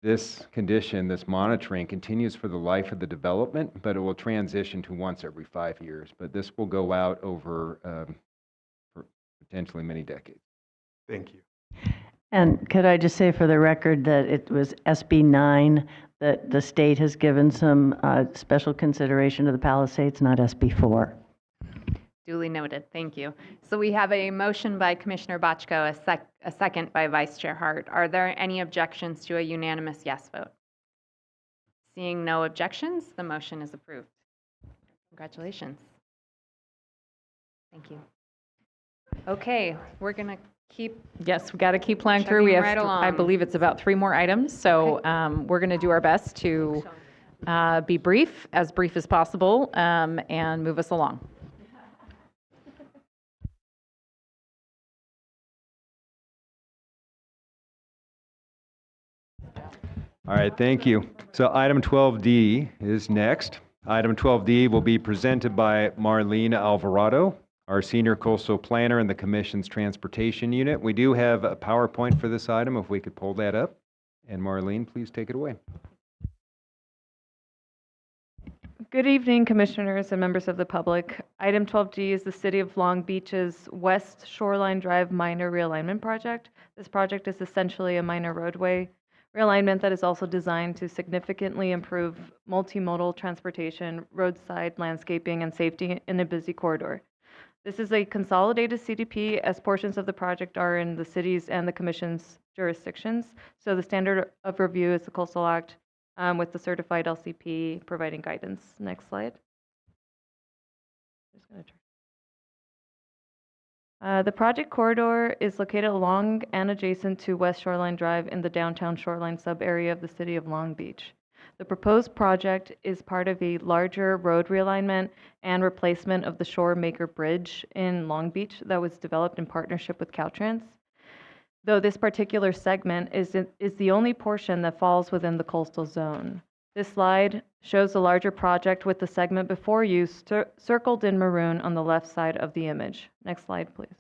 this condition, this monitoring, continues for the life of the development, but it will transition to once every 5 years. But this will go out over for potentially many decades. Thank you. And could I just say for the record that it was SB 9 that the state has given some special consideration to the Palisades, not SB 4. Duly noted. Thank you. So we have a motion by Commissioner Bochco, a second by Vice Chair Hart. Are there any objections to a unanimous yes vote? Seeing no objections, the motion is approved. Congratulations. Thank you. Okay, we're going to Yes, we got to keep playing through. We Chugging have, right I along. believe it's about 3 more items. So we're going to do our best to be brief as possible, and move us along. All right, thank you. So item 12D is next. Item 12D will be presented by Marlene Alvarado, our senior coastal planner in the Commission's Transportation Unit. We do have a PowerPoint for this item, if we could pull that up. And Marlene, please take it away. Good evening, Commissioners and members of the public. Item 12G is the City of Long Beach's West Shoreline Drive Minor Realignment Project. This project is essentially a minor roadway realignment that is also designed to significantly improve multimodal transportation, roadside landscaping, and safety in a busy corridor. This is a consolidated CDP as portions of the project are in the city's and the Commission's jurisdictions. So the standard of review is the Coastal Act with the certified LCP providing guidance. Next slide. Just gonna turn. The project corridor is located along and adjacent to West Shoreline Drive in the downtown Shoreline sub-area of the city of Long Beach. The proposed project is part of a larger road realignment and replacement of the Shore Maker Bridge in Long Beach that was developed in partnership with Caltrans. Though this particular segment is the only portion that falls within the coastal zone. This slide shows the larger project with the segment before you circled in maroon on the left side of the image. Next slide, please.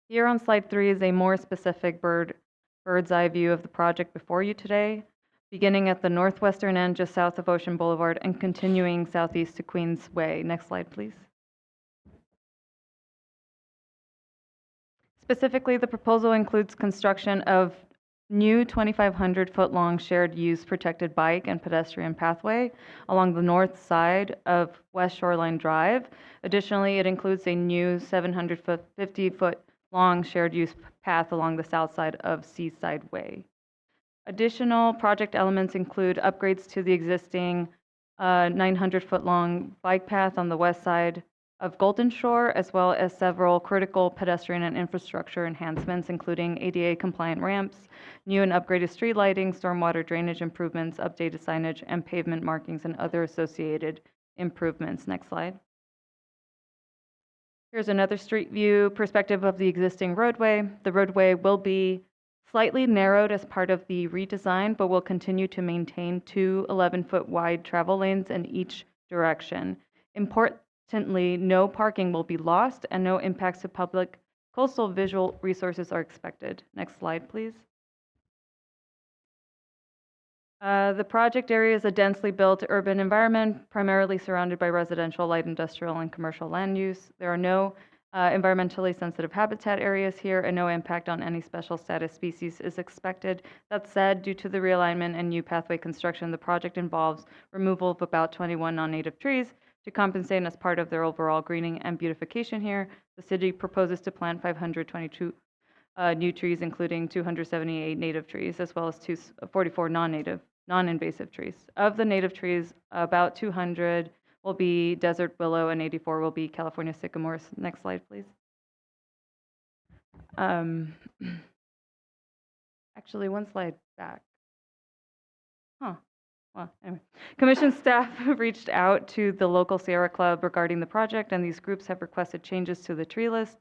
Here on slide 3 is a more specific bird's eye view of the project before you today, beginning at the northwestern end just south of Ocean Boulevard and continuing southeast to Queens Way. Next slide, please. Specifically, the proposal includes construction of new 2,500-foot-long shared-use protected bike and pedestrian pathway along the north side of West Shoreline Drive. Additionally, it includes a new 750-foot-long shared-use path along the south side of Seaside Way. Additional project elements include upgrades to the existing 900-foot-long bike path on the west side of Golden Shore, as well as several critical pedestrian and infrastructure enhancements, including ADA-compliant ramps, new and upgraded street lighting, stormwater drainage improvements, updated signage, and pavement markings, and other associated improvements. Next slide. Here's another street view perspective of the existing roadway. The roadway will be slightly narrowed as part of the redesign, but will continue to maintain 2 11-foot wide travel lanes in each direction. Importantly, no parking will be lost and no impacts to public coastal visual resources are expected. Next slide, please. The project area is a densely built urban environment, primarily surrounded by residential, light industrial, and commercial land use. There are no environmentally sensitive habitat areas here, and no impact on any special status species is expected. That said, due to the realignment and new pathway construction, the project involves removal of about 21 non-native trees. To compensate as part of their overall greening and beautification here, the city proposes to plant 522 new trees, including 278 native trees, as well as 44 non-invasive trees. Of the native trees, about 200 will be desert willow and 84 will be California sycamores. Next slide, please. Actually, one slide back. Well, anyway. Commission staff reached out to the local Sierra Club regarding the project, and these groups have requested changes to the tree list.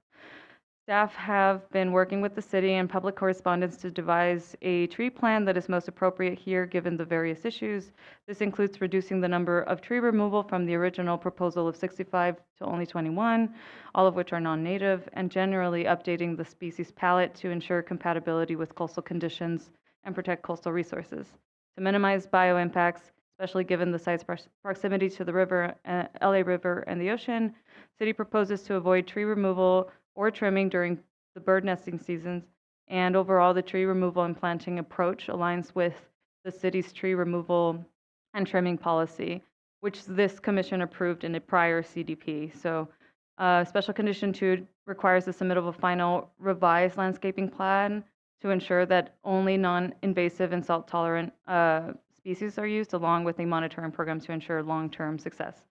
Staff have been working with the city and public correspondence to devise a tree plan that is most appropriate here given the various issues. This includes reducing the number of tree removal from the original proposal of 65 to only 21, all of which are non-native, and generally updating the species palette to ensure compatibility with coastal conditions and protect coastal resources. To minimize bioimpacts, especially given the site's proximity to the river, LA River, and the ocean, city proposes to avoid tree removal or trimming during the bird nesting seasons, and overall the tree removal and planting approach aligns with the city's tree removal and trimming policy, which this commission approved in a prior CDP. So special condition 2 requires the submittal of a final revised landscaping plan to ensure that only non-invasive and salt-tolerant species are used, along with a monitoring program to ensure long-term success.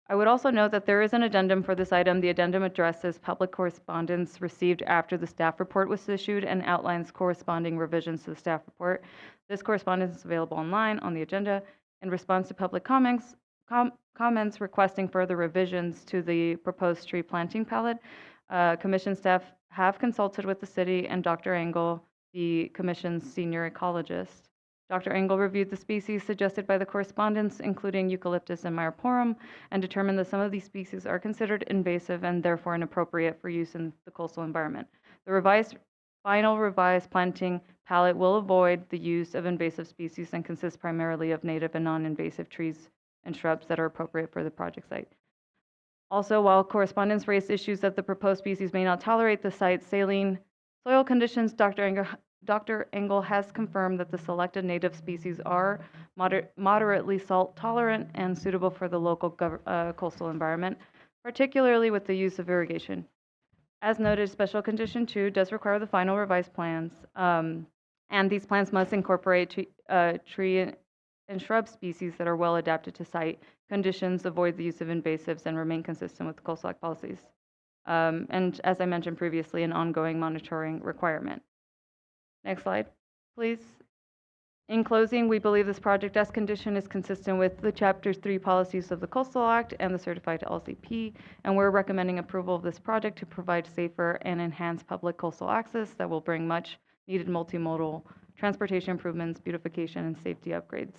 I would also note that there is an addendum for this item. The addendum addresses public correspondence received after the staff report was issued and outlines corresponding revisions to the staff report. This correspondence is available online on the agenda. In response to public comments requesting further revisions to the proposed tree planting palette, commission staff have consulted with the city and Dr. Engel, the commission's senior ecologist. Dr. Engel reviewed the species suggested by the correspondence, including eucalyptus and myroporum, and determined that some of these species are considered invasive and therefore inappropriate for use in the coastal environment. The final revised planting palette will avoid the use of invasive species and consists primarily of native and non-invasive trees and shrubs that are appropriate for the project site. Also, while correspondence raised issues that the proposed species may not tolerate the site's saline soil conditions, Dr. Engel has confirmed that the selected native species are moderately salt tolerant and suitable for the local coastal environment, particularly with the use of irrigation. As noted, Special Condition 2 does require the final revised plans, and these plans must incorporate tree and shrub species that are well adapted to site conditions, avoid the use of invasives, and remain consistent with coastal act policies. And as I mentioned previously, an ongoing monitoring requirement. Next slide, please. In closing, we believe this project as condition is consistent with the Chapter 3 policies of the Coastal Act and the certified LCP, and we're recommending approval of this project to provide safer and enhanced public coastal access that will bring much needed multimodal transportation improvements, beautification, and safety upgrades.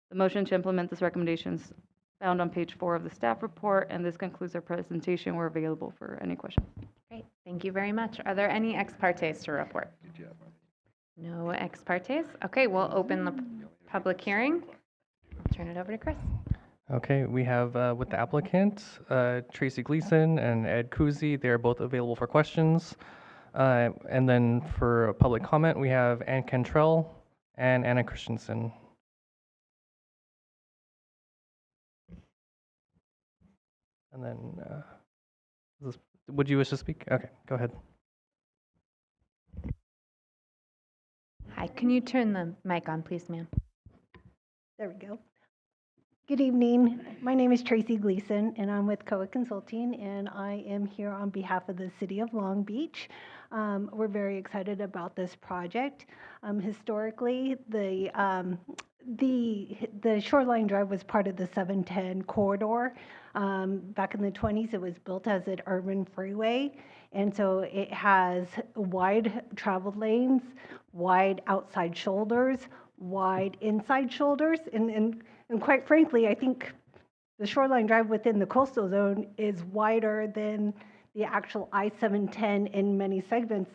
The motion to implement this recommendation is found on page 4 of the staff report, and this concludes our presentation. We're available for any questions. Great, thank you very much. Are there any ex partes to report? No ex partes. Okay, we'll open the public hearing. Turn it over to Chris. Okay, we have with the applicant, Tracy Gleason and Ed Kuzi. They're both available for questions. And then for public comment, we have Ann Cantrell and Anna Christensen. And then, would you wish to speak? Okay, go ahead. Hi, can you turn the mic on, please, ma'am? There we go. Good evening. My name is Tracy Gleason, and I'm with COA Consulting, and I am here on behalf of the City of Long Beach. We're very excited about this project. Historically, the Shoreline Drive was part of the 710 corridor. Back in the 20s, it was built as an urban freeway, and so it has wide travel lanes, wide outside shoulders, wide inside shoulders, and quite frankly, I think the Shoreline Drive within the coastal zone is wider than the actual I-710 in many segments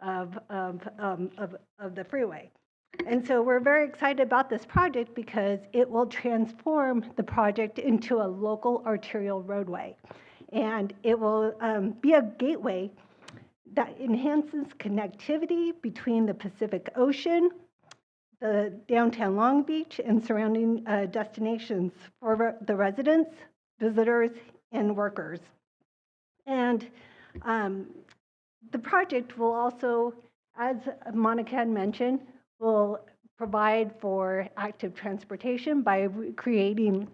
of the freeway. And so we're very excited about this project because it will transform the project into a local arterial roadway. And it will be a gateway that enhances connectivity between the Pacific Ocean, the downtown Long Beach, and surrounding destinations for the residents, visitors, and workers. And the project will also, as Monica had mentioned, will provide for active transportation by creating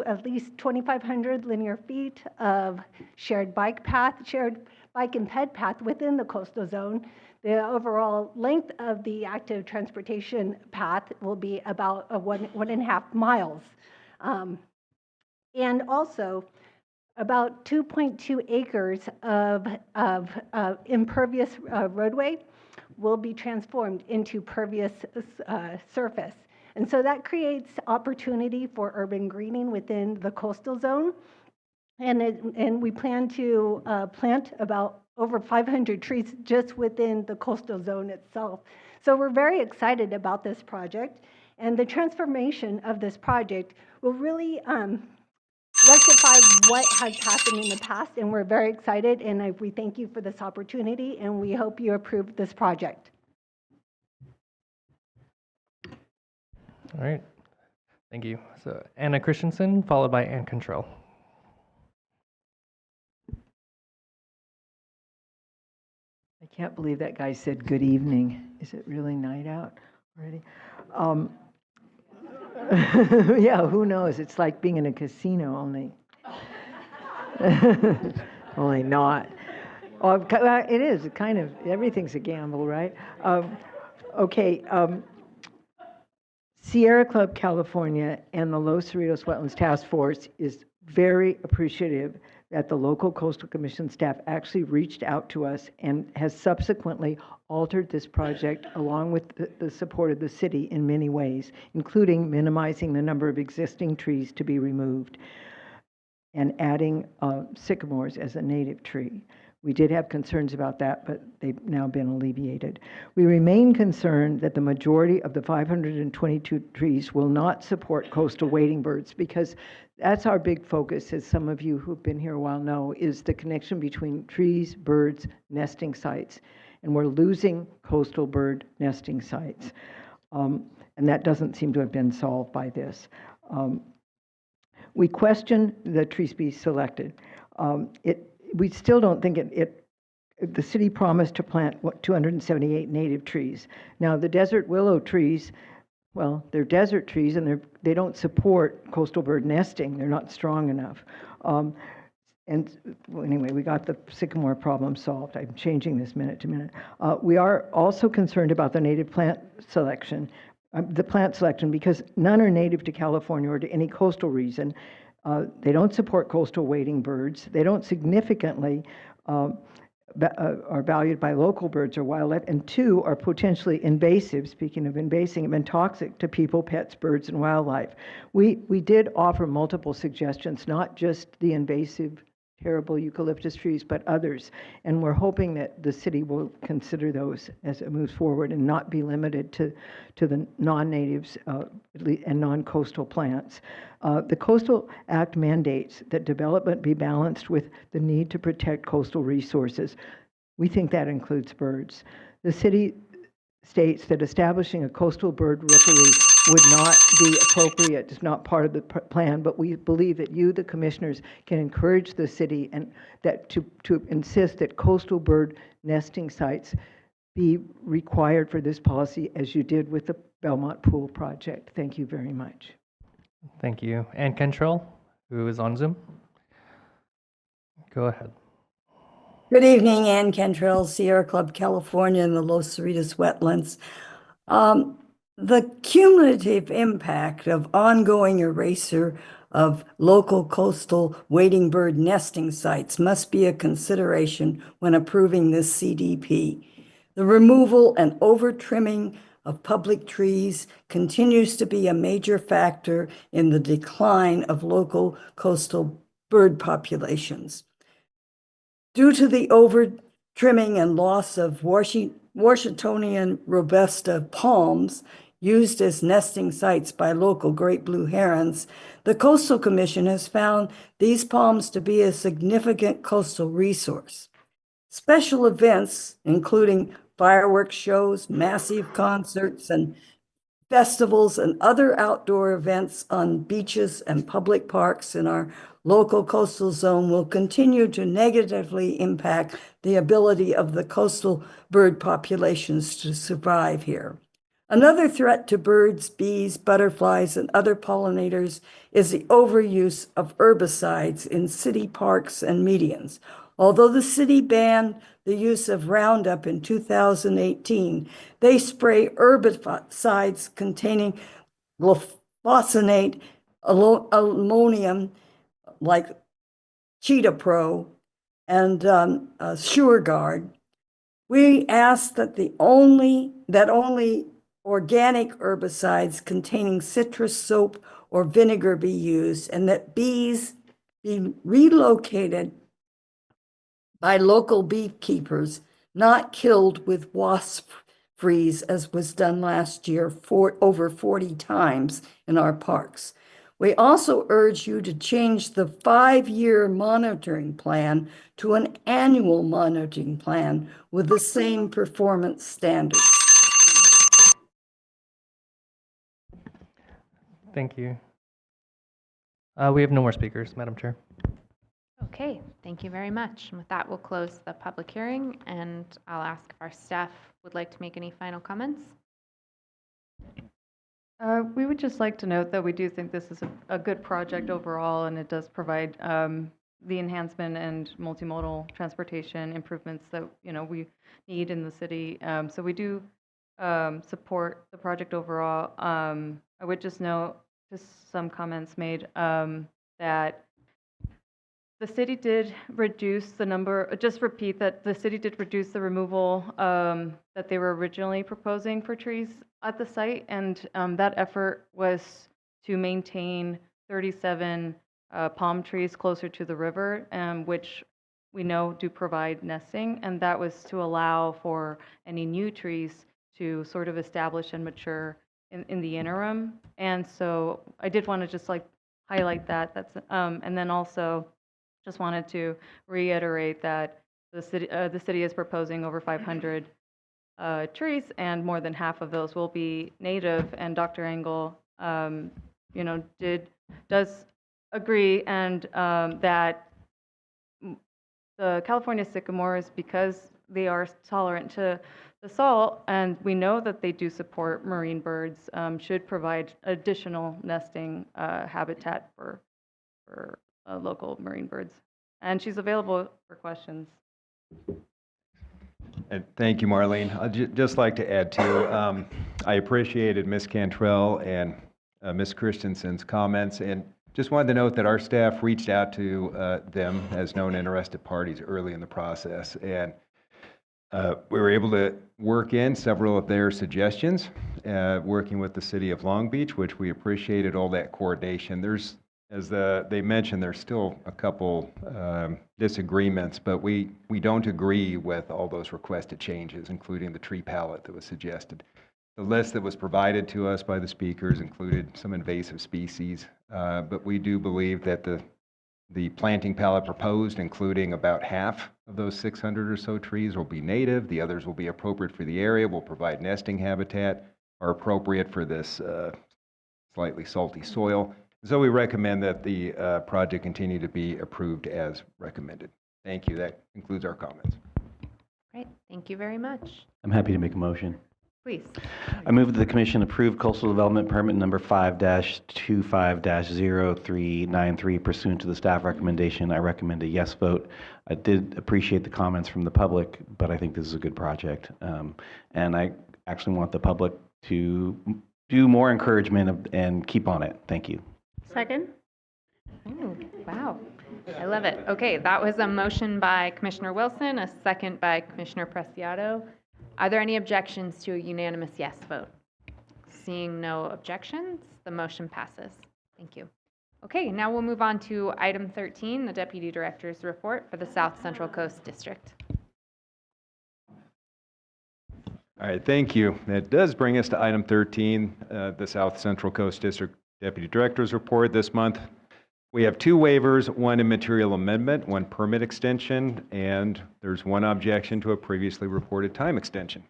at least 2,500 linear feet of shared bike and ped path within the coastal zone. The overall length of the active transportation path will be about 1.5 miles. And also, about 2.2 acres of impervious roadway will be transformed into pervious surface. And so that creates opportunity for urban greening within the coastal zone. And we plan to plant about over 500 trees just within the coastal zone itself. So we're very excited about this project. And the transformation of this project will really rectify what has happened in the past. And we're very excited. And we thank you for this opportunity. And we hope you approve this project. All right. Thank you. So Anna Christensen, followed by Ann Cantrell. I can't believe that guy said good evening. Is it really night out already? Yeah, who knows? It's like being in a casino only. Only not. Oh, it is, kind of, everything's a gamble, right? Okay, Sierra Club California and the Los Cerritos Wetlands Task Force is very appreciative that the local coastal commission staff actually reached out to us and has subsequently altered this project along with the support of the city in many ways, including minimizing the number of existing trees to be removed and adding sycamores as a native tree. We did have concerns about that, but they've now been alleviated. We remain concerned that the majority of the 522 trees will not support coastal wading birds, because that's our big focus, as some of you who've been here a while know, is the connection between trees, birds, nesting sites. And we're losing coastal bird nesting sites. And that doesn't seem to have been solved by this. We question the tree species selected. We still don't think the city promised to plant 278 native trees. Now, the desert willow trees, well, they're desert trees and they don't support coastal bird nesting. They're not strong enough. And well, anyway, we got the sycamore problem solved. I'm changing this minute to minute. We are also concerned about the native plant selection, because none are native to California or to any coastal region. They don't support coastal wading birds. They don't significantly are valued by local birds or wildlife, and two, are potentially invasive, speaking of invasive, and toxic to people, pets, birds, and wildlife. We did offer multiple suggestions, not just the invasive, terrible eucalyptus trees, but others, and we're hoping that the city will consider those as it moves forward and not be limited to the non-natives and non-coastal plants. The Coastal Act mandates that development be balanced with the need to protect coastal resources. We think that includes birds. The city states that establishing a coastal bird rookery would not be appropriate. It's not part of the plan, but we believe that you, the commissioners, can encourage the city and that to insist that coastal bird nesting sites be required for this policy, as you did with the Belmont Pool project. Thank you very much. Thank you. Ann Cantrell, who is on Zoom. Go ahead. Good evening, Ann Cantrell, Sierra Club, California, and the Los Cerritos Wetlands. The cumulative impact of ongoing erasure of local coastal wading bird nesting sites must be a consideration when approving this CDP. The removal and over-trimming of public trees continues to be a major factor in the decline of local coastal bird populations. Due to the over-trimming and loss of Washingtonian robusta palms used as nesting sites by local great blue herons, the Coastal Commission has found these palms to be a significant coastal resource. Special events, including fireworks shows, massive concerts, and festivals and other outdoor events on beaches and public parks in our local coastal zone, will continue to negatively impact the ability of the coastal bird populations to survive here. Another threat to birds, bees, butterflies, and other pollinators is the overuse of herbicides in city parks and medians. Although the city banned the use of Roundup in 2018, they spray herbicides containing glyphosate, ammonium, like Cheetah Pro, and SureGuard. We ask that only organic herbicides containing citrus soap or vinegar be used, and that bees be relocated by local beekeepers, not killed with wasp freeze, as was done last year over 40 times in our parks. We also urge you to change the 5-year monitoring plan to an annual monitoring plan with the same performance standards. Thank you. We have no more speakers, Madam Chair. Okay, thank you very much. And with that, we'll close the public hearing, and I'll ask if our staff would like to make any final comments. We would just like to note that we do think this is a good project overall, and it does provide the enhancement and multimodal transportation improvements that, we need in the city. So we do support the project overall. I would just note, just some comments made, that the city did reduce the number, just repeat that the city did reduce the removal that they were originally proposing for trees at the site, and that effort was to maintain 37 palm trees closer to the river, which we know do provide nesting, and that was to allow for any new trees to sort of establish and mature in the interim. And so I did want to just highlight that. And then also just wanted to reiterate that the city is proposing over 500 trees, and more than half of those will be native. And Dr. Engel, does agree, and that the California sycamores, because they are tolerant to the salt, and we know that they do support marine birds, should provide additional nesting habitat for local marine birds. And she's available for questions. And thank you, Marlene. I'd just like to add too, I appreciated Ms. Cantrell and Ms. Christensen's comments, and just wanted to note that our staff reached out to them as known interested parties early in the process, and we were able to work in several of their suggestions, working with the city of Long Beach, which we appreciated all that coordination. There's, as they mentioned, there's still a couple disagreements, but we don't agree with all those requested changes, including the tree palette that was suggested. The list that was provided to us by the speakers included some invasive species, but we do believe that the planting palette proposed, including about half of those 600 or so trees, will be native. The others will be appropriate for the area, will provide nesting habitat, are appropriate for this slightly salty soil. So we recommend that the project continue to be approved as recommended. Thank you. That concludes our comments. Great, thank you very much. I'm happy to make a motion. Please. I move that the commission approve coastal development permit number 5-25-0393 pursuant to the staff recommendation. I recommend a yes vote. I did appreciate the comments from the public, but I think this is a good project. And I actually want the public to do more encouragement and keep on it. Thank you. Second? Ooh, wow, I love it. Okay, that was a motion by Commissioner Wilson, a second by Commissioner Preciado. Are there any objections to a unanimous yes vote? Seeing no objections, the motion passes. Thank you. Okay, now we'll move on to item 13, the Deputy Director's report for the South Central Coast District. All right, thank you. That does bring us to item 13, the South Central Coast District Deputy Director's report this month. We have two waivers, one immaterial amendment, one permit extension, and there's one objection to a previously reported time extension.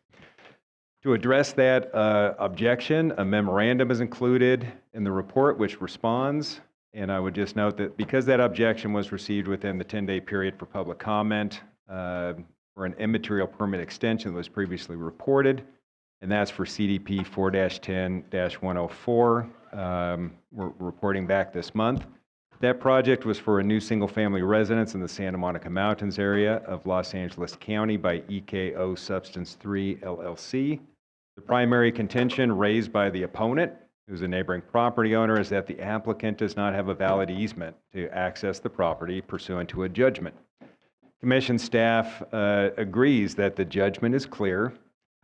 To address that objection, a memorandum is included in the report which responds, and I would just note that because that objection was received within the 10-day period for public comment for an immaterial permit extension that was previously reported, and that's for CDP 4-10-104. We're reporting back this month. That project was for a new single-family residence in the Santa Monica Mountains area of Los Angeles County by EKO Substance 3 LLC. The primary contention raised by the opponent, who's a neighboring property owner, is that the applicant does not have a valid easement to access the property pursuant to a judgment. Commission staff agrees that the judgment is clear.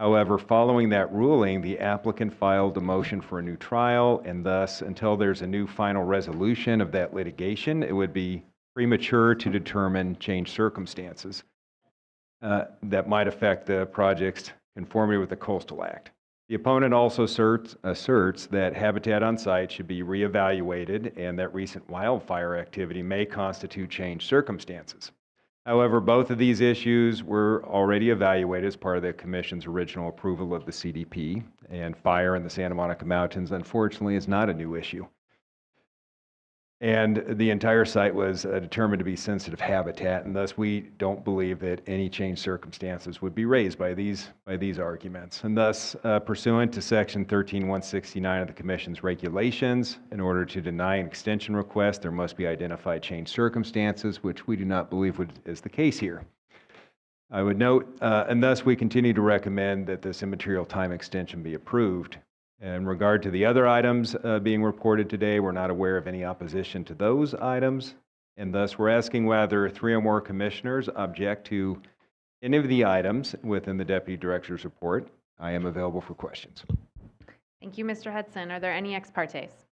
However, following that ruling, the applicant filed a motion for a new trial, and thus, until there's a new final resolution of that litigation, it would be premature to determine changed circumstances that might affect the project's conformity with the Coastal Act. The opponent also asserts that habitat on site should be reevaluated and that recent wildfire activity may constitute changed circumstances. However, both of these issues were already evaluated as part of the Commission's original approval of the CDP, and fire in the Santa Monica Mountains, unfortunately, is not a new issue. And the entire site was determined to be sensitive habitat, and thus we don't believe that any changed circumstances would be raised by these arguments. And thus, pursuant to Section 13169 of the Commission's regulations, in order to deny an extension request, there must be identified changed circumstances, which we do not believe is the case here. I would note, and thus we continue to recommend that this immaterial time extension be approved. In regard to the other items being reported today, we're not aware of any opposition to those items, and thus we're asking whether 3 or more commissioners object to any of the items within the Deputy Director's report. I am available for questions. Thank you, Mr. Hudson. Are there any ex partes?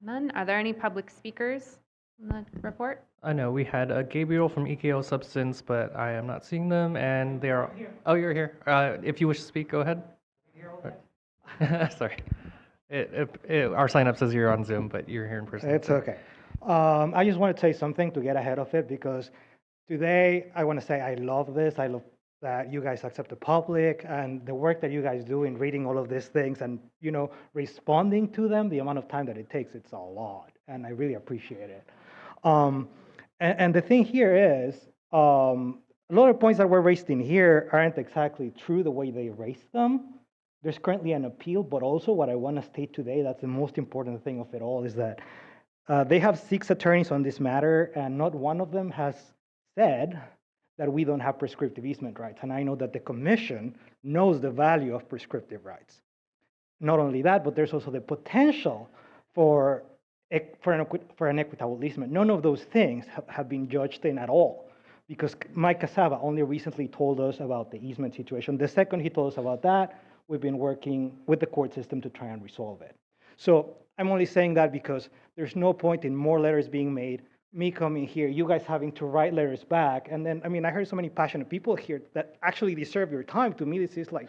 None. Are there any public speakers in the report? I know we had Gabriel from EKO Substance, but I am not seeing them, and they are. Oh, you're here. If you wish to speak, go ahead. Sorry. Our sign up says you're on Zoom, but you're here in person. It's okay. I just want to say something to get ahead of it, because today I want to say I love this. I love that you guys accept the public and the work that you guys do in reading all of these things and, you know, responding to them, the amount of time that it takes, it's a lot. And I really appreciate it. And the thing here is, a lot of points that were raised in here aren't exactly true the way they raised them. There's currently an appeal, but also what I want to state today, that's the most important thing of it all, is that they have 6 attorneys on this matter, and not one of them has said that we don't have prescriptive easement rights. And I know that the commission knows the value of prescriptive rights. Not only that, but there's also the potential for an equitable easement. None of those things have been judged in at all, because Mike Casava only recently told us about the easement situation. The second he told us about that, we've been working with the court system to try and resolve it. So I'm only saying that because there's no point in more letters being made, me coming here, you guys having to write letters back. And then, I mean, I heard so many passionate people here that actually deserve your time. To me, this is like,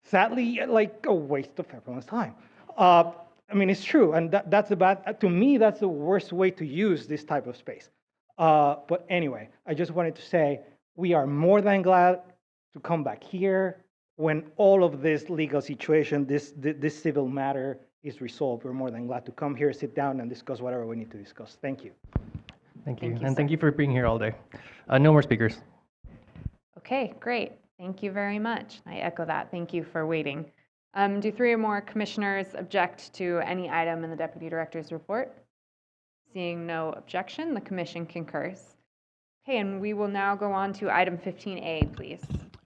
sadly, like a waste of everyone's time. I mean, it's true. And that's to me, that's the worst way to use this type of space. But anyway, I just wanted to say, we are more than glad to come back here when all of this legal situation, this civil matter is resolved. We're more than glad to come here, sit down, and discuss whatever we need to discuss. Thank you. Thank you. And thank you for being here all day. No more speakers. Okay, great. Thank you very much. I echo that. Thank you for waiting. Do 3 or more commissioners object to any item in the Deputy Director's report? Seeing no objection, the commission concurs. Okay, and we will now go on to item 15A, please.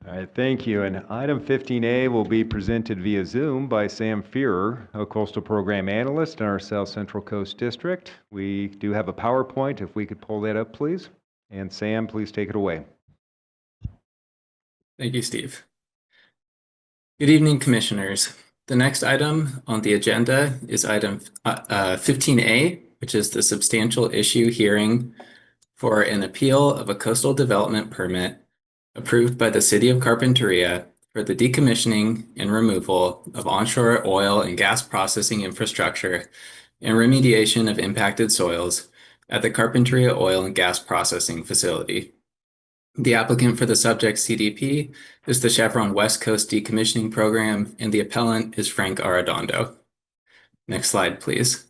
All right, thank you. And item 15A will be presented via Zoom by Sam Fearer, a coastal program analyst in our South Central Coast District. We do have a PowerPoint, if we could pull that up, please. And Sam, please take it away. Thank you, Steve. Good evening, Commissioners. The next item on the agenda is item 15A, which is the substantial issue hearing for an appeal of a coastal development permit approved by the City of Carpinteria for the decommissioning and removal of onshore oil and gas processing infrastructure and remediation of impacted soils at the Carpinteria Oil and Gas Processing Facility. The applicant for the subject CDP is the Chevron West Coast Decommissioning Program, and the appellant is Frank Redondo. Next slide, please.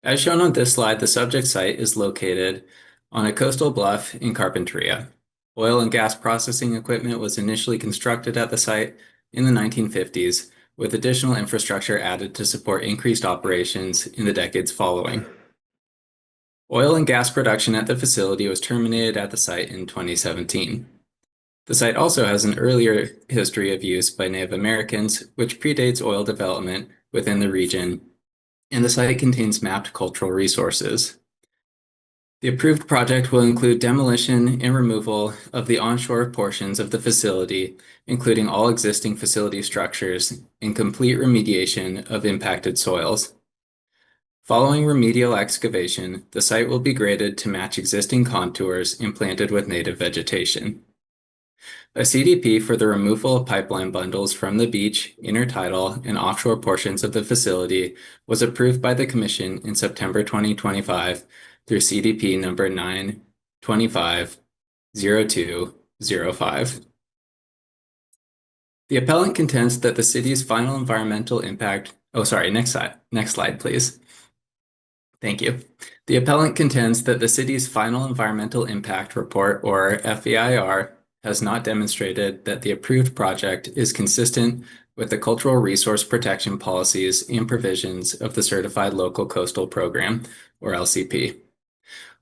As shown on this slide, the subject site is located on a coastal bluff in Carpinteria. Oil and gas processing equipment was initially constructed at the site in the 1950s, with additional infrastructure added to support increased operations in the decades following. Oil and gas production at the facility was terminated at the site in 2017. The site also has an earlier history of use by Native Americans, which predates oil development within the region, and the site contains mapped cultural resources. The approved project will include demolition and removal of the onshore portions of the facility, including all existing facility structures, and complete remediation of impacted soils. Following remedial excavation, the site will be graded to match existing contours and planted with native vegetation. A CDP for the removal of pipeline bundles from the beach, intertidal, and offshore portions of the facility was approved by the Commission in September 2025 through CDP number 925-0205. The appellant contends that the city's final environmental impact, next slide, please. Thank you. The appellant contends that the city's final environmental impact report, or FEIR, has not demonstrated that the approved project is consistent with the cultural resource protection policies and provisions of the Certified Local Coastal Program, or LCP.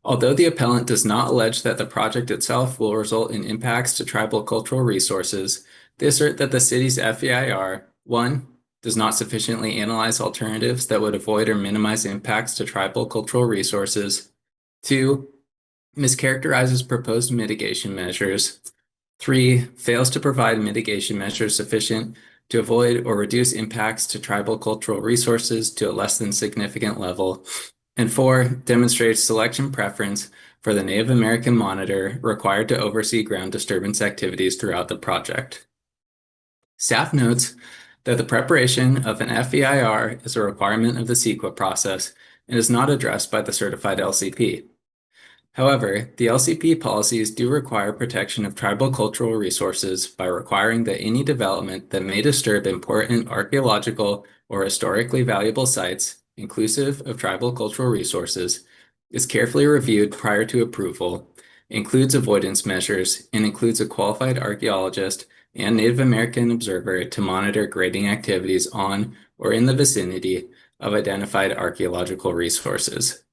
Although the appellant does not allege that the project itself will result in impacts to tribal cultural resources, they assert that the city's FEIR, 1, does not sufficiently analyze alternatives that would avoid or minimize impacts to tribal cultural resources, 2, mischaracterizes proposed mitigation measures, 3, fails to provide mitigation measures sufficient to avoid or reduce impacts to tribal cultural resources to a less than significant level, and 4, demonstrates selection preference for the Native American monitor required to oversee ground disturbance activities throughout the project. Staff notes that the preparation of an FEIR is a requirement of the CEQA process and is not addressed by the certified LCP. However, the LCP policies do require protection of tribal cultural resources by requiring that any development that may disturb important archaeological or historically valuable sites, inclusive of tribal cultural resources, is carefully reviewed prior to approval, includes avoidance measures, and includes a qualified archaeologist and Native American observer to monitor grading activities on or in the vicinity of identified archaeological resources.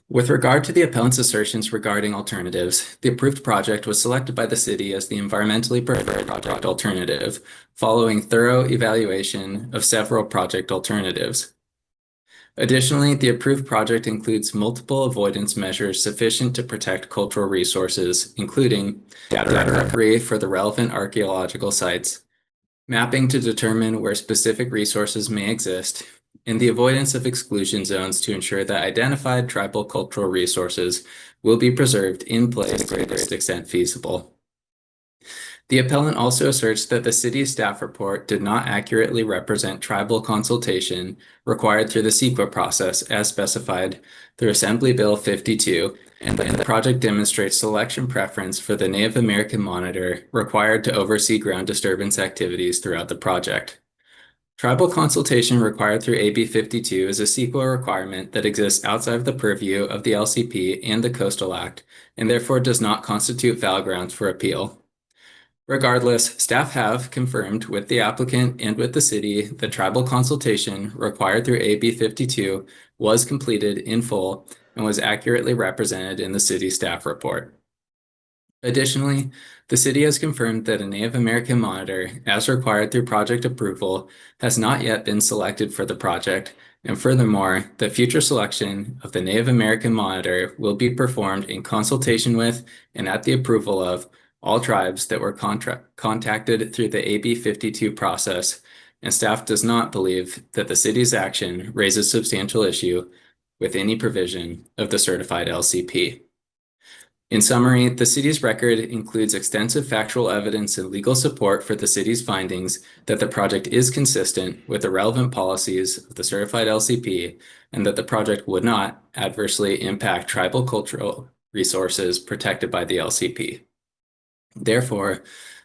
With regard to the appellant's assertions regarding alternatives, the approved project was selected by the city as the environmentally preferred project alternative, following thorough evaluation of several project alternatives. Additionally, the approved project includes multiple avoidance measures sufficient to protect cultural resources, including data recovery for the relevant archaeological sites, mapping to determine where specific resources may exist, and the avoidance of exclusion zones to ensure that identified tribal cultural resources will be preserved in place to the greatest extent feasible. The appellant also asserts that the city's staff report did not accurately represent tribal consultation required through the CEQA process as specified through Assembly Bill 52, and that the project demonstrates selection preference for the Native American monitor required to oversee ground disturbance activities throughout the project. Tribal consultation required through AB 52 is a CEQA requirement that exists outside of the purview of the LCP and the Coastal Act, and therefore does not constitute valid grounds for appeal. Regardless, staff have confirmed with the applicant and with the city that tribal consultation required through AB 52 was completed in full and was accurately represented in the city staff report. Additionally, the city has confirmed that a Native American monitor, as required through project approval, has not yet been selected for the project, and furthermore, the future selection of the Native American monitor will be performed in consultation with and at the approval of all tribes that were contacted through the AB 52 process, and staff does not believe that the city's action raises substantial issue with any provision of the certified LCP. In summary, the city's record includes extensive factual evidence and legal support for the city's findings that the project is consistent with the relevant policies of the certified LCP and that the project would not adversely impact tribal cultural resources protected by the LCP. Therefore,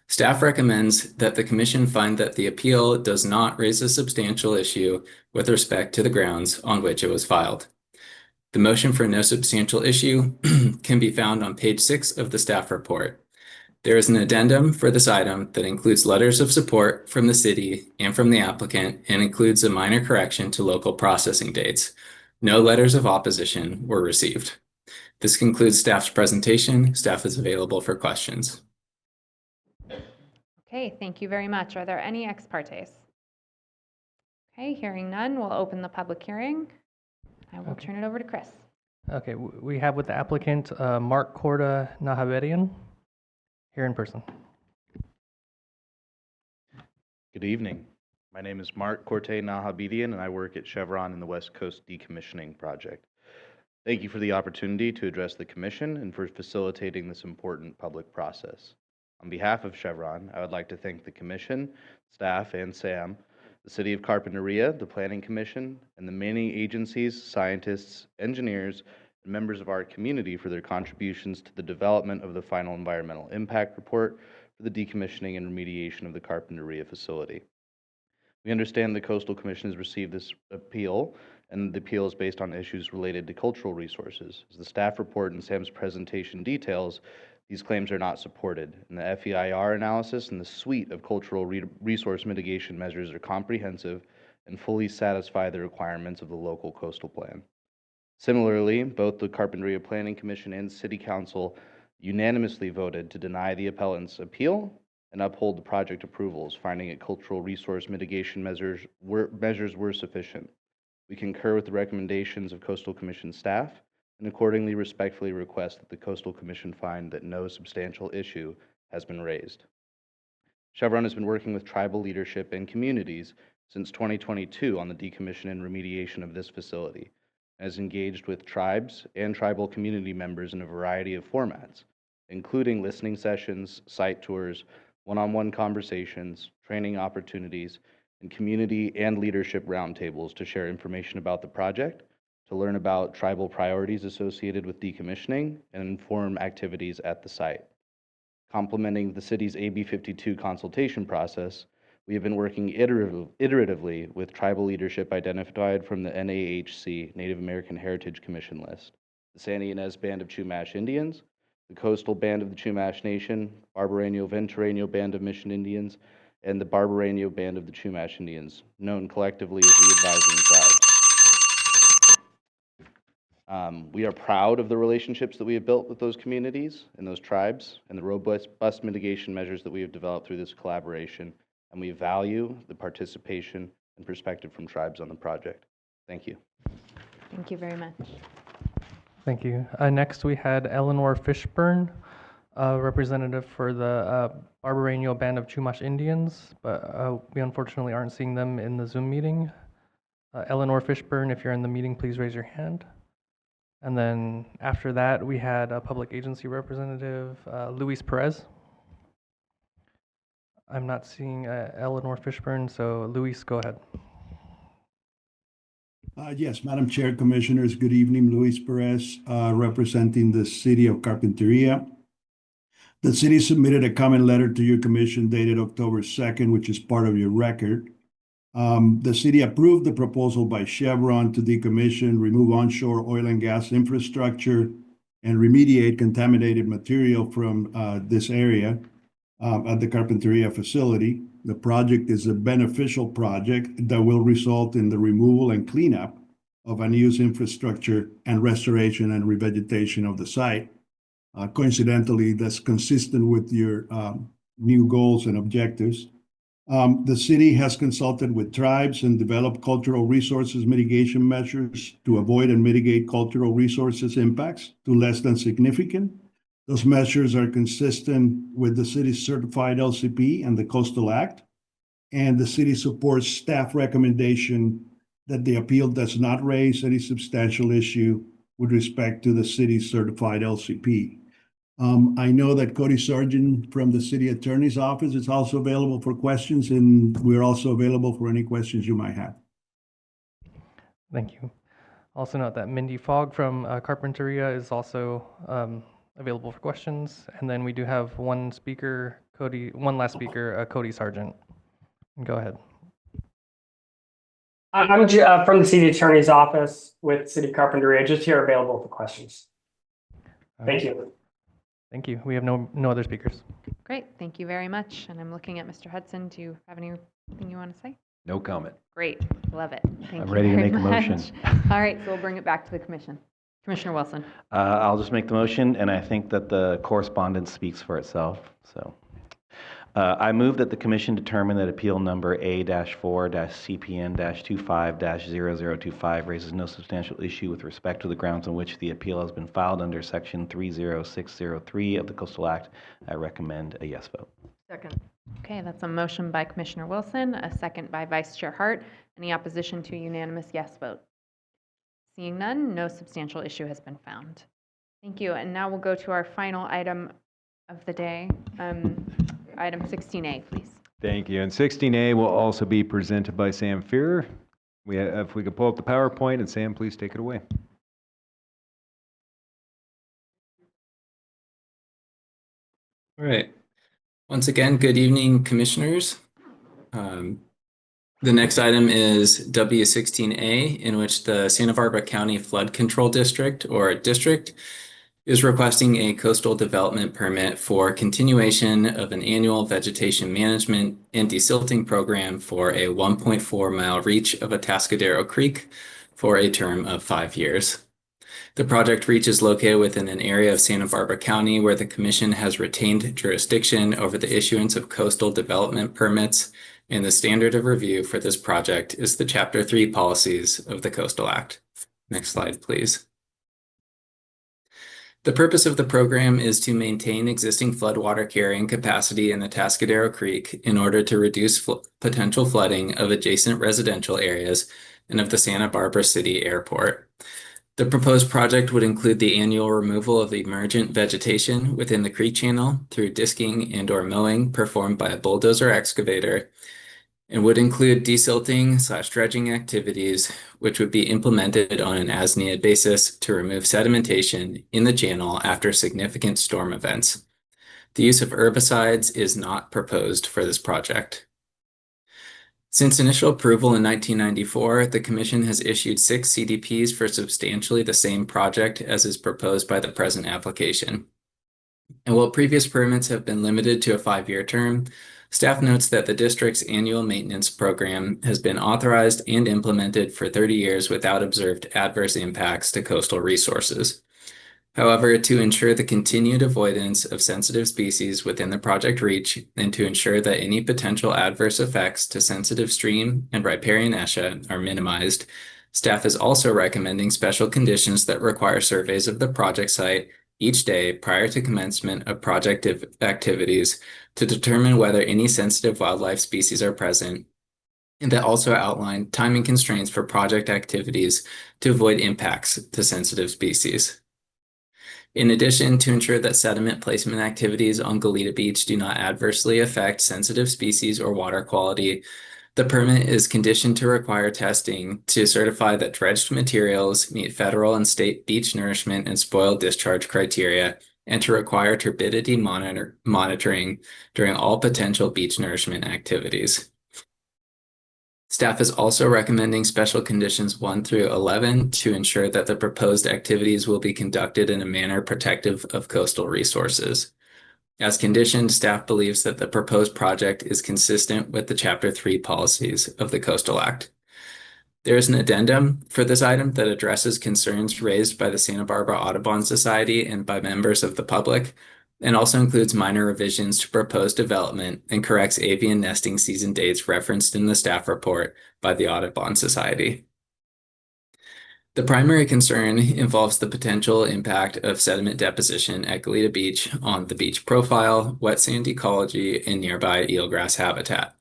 staff recommends that the Commission find that the appeal does not raise a substantial issue with respect to the grounds on which it was filed. The motion for no substantial issue can be found on page 6 of the staff report. There is an addendum for this item that includes letters of support from the city and from the applicant and includes a minor correction to local processing dates. No letters of opposition were received. This concludes staff's presentation. Staff is available for questions. Okay, thank you very much. Are there any ex partes? Okay, hearing none, we'll open the public hearing. I will turn it over to Chris. Okay, we have with the applicant Mark Corda Nahabedian here in person. Good evening. My name is Mark Corte Nahabedian, and I work at Chevron in the West Coast Decommissioning Project. Thank you for the opportunity to address the Commission and for facilitating this important public process. On behalf of Chevron, I would like to thank the Commission, staff, and SAM, the City of Carpinteria, the Planning Commission, and the many agencies, scientists, engineers, and members of our community for their contributions to the development of the final environmental impact report for the decommissioning and remediation of the Carpinteria facility. We understand the Coastal Commission has received this appeal, and the appeal is based on issues related to cultural resources. As the staff report and Sam's presentation details, these claims are not supported, and the FEIR analysis and the suite of cultural resource mitigation measures are comprehensive and fully satisfy the requirements of the local coastal plan. Similarly, both the Carpinteria Planning Commission and City Council unanimously voted to deny the appellant's appeal and uphold the project approvals, finding that cultural resource mitigation measures were sufficient. We concur with the recommendations of Coastal Commission staff and accordingly respectfully request that the Coastal Commission find that no substantial issue has been raised. Chevron has been working with tribal leadership and communities since 2022 on the decommission and remediation of this facility, and has engaged with tribes and tribal community members in a variety of formats, including listening sessions, site tours, one-on-one conversations, training opportunities, and community and leadership roundtables to share information about the project, to learn about tribal priorities associated with decommissioning, and inform activities at the site. Complementing the city's AB 52 consultation process, we have been working iteratively with tribal leadership identified from the NAHC, Native American Heritage Commission list, the Santa Ynez Band of Chumash Indians, the Coastal Band of the Chumash Nation, Barbareño Ventureño Band of Mission Indians, and the Barbareño Band of the Chumash Indians, known collectively as the Advising Tribes. We are proud of the relationships that we have built with those communities and those tribes and the robust mitigation measures that we have developed through this collaboration, and we value the participation and perspective from tribes on the project. Thank you. Thank you very much. Thank you. Next, we had Eleanor Fishburne, representative for the Barbareño Band of Chumash Indians, but we unfortunately aren't seeing them in the Zoom meeting. Eleanor Fishburne, if you're in the meeting, please raise your hand. And then after that, we had a public agency representative, Luis Perez. I'm not seeing Eleanor Fishburne, so Luis, go ahead. Yes, Madam Chair, Commissioners, good evening. Luis Perez, representing the City of Carpinteria. The city submitted a comment letter to your commission dated October 2nd, which is part of your record. The city approved the proposal by Chevron to decommission, remove onshore oil and gas infrastructure, and remediate contaminated material from this area at the Carpinteria facility. The project is a beneficial project that will result in the removal and cleanup of unused infrastructure and restoration and revegetation of the site. Coincidentally, that's consistent with your new goals and objectives. The city has consulted with tribes and developed cultural resources mitigation measures to avoid and mitigate cultural resources impacts to less than significant. Those measures are consistent with the city's certified LCP and the Coastal Act, and the city supports staff recommendation that the appeal does not raise any substantial issue with respect to the city's certified LCP. I know that Cody Sargent from the City Attorney's Office is also available for questions, and we're also available for any questions you might have. Thank you. Also note that Mindy Fogg from Carpinteria is also available for questions. And then we do have one last speaker, Cody Sargent. Go ahead. I'm from the City Attorney's Office with City Carpinteria, just here available for questions. Thank you. Thank you. We have no other speakers. Great, thank you very much. And I'm looking at Mr. Hudson. Do you have anything you want to say? No comment. Great, love it. Thank I'm you ready to very make a motion. much. All right, so we'll bring it back to the commission. Commissioner Wilson. I'll just make the motion, and I think that the correspondence speaks for itself. So I move that the commission determine that appeal number A-4-CPN-25-0025 raises no substantial issue with respect to the grounds on which the appeal has been filed under Section 30603 of the Coastal Act. I recommend a yes vote. Second. Okay, that's a motion by Commissioner Wilson, a second by Vice Chair Hart. Any opposition to a unanimous yes vote? Seeing none, no substantial issue has been found. Thank you. And now we'll go to our final item of the day. Item 16A, please. Thank you. And 16A will also be presented by Sam Fearer. If we could pull up the PowerPoint, and Sam, please take it away. All right. Once again, good evening, commissioners. The next item is W16A, in which the Santa Barbara County Flood Control District, or district, is requesting a coastal development permit for continuation of an annual vegetation management and desilting program for a 1.4-mile reach of Atascadero Creek for a term of 5 years. The project reach is located within an area of Santa Barbara County where the Commission has retained jurisdiction over the issuance of coastal development permits, and the standard of review for this project is the Chapter 3 policies of the Coastal Act. Next slide, please. The purpose of the program is to maintain existing floodwater carrying capacity in the Atascadero Creek in order to reduce potential flooding of adjacent residential areas and of the Santa Barbara City Airport. The proposed project would include the annual removal of emergent vegetation within the creek channel through disking and/or mowing performed by a bulldozer excavator, and would include desilting/dredging activities, which would be implemented on an as-needed basis to remove sedimentation in the channel after significant storm events. The use of herbicides is not proposed for this project. Since initial approval in 1994, the Commission has issued 6 CDPs for substantially the same project as is proposed by the present application. And while previous permits have been limited to a 5-year term, staff notes that the district's annual maintenance program has been authorized and implemented for 30 years without observed adverse impacts to coastal resources. However, to ensure the continued avoidance of sensitive species within the project reach and to ensure that any potential adverse effects to sensitive stream and riparian eschia are minimized, staff is also recommending special conditions that require surveys of the project site each day prior to commencement of project activities to determine whether any sensitive wildlife species are present, and that also outline timing constraints for project activities to avoid impacts to sensitive species. In addition, to ensure that sediment placement activities on Goleta Beach do not adversely affect sensitive species or water quality, the permit is conditioned to require testing to certify that dredged materials meet federal and state beach nourishment and spoil discharge criteria, and to require turbidity monitoring during all potential beach nourishment activities. Staff is also recommending special conditions 1 through 11 to ensure that the proposed activities will be conducted in a manner protective of coastal resources. As conditioned, staff believes that the proposed project is consistent with the Chapter 3 policies of the Coastal Act. There is an addendum for this item that addresses concerns raised by the Santa Barbara Audubon Society and by members of the public, and also includes minor revisions to proposed development and corrects avian nesting season dates referenced in the staff report by the Audubon Society. The primary concern involves the potential impact of sediment deposition at Goleta Beach on the beach profile, wet sand ecology, and nearby eelgrass habitat.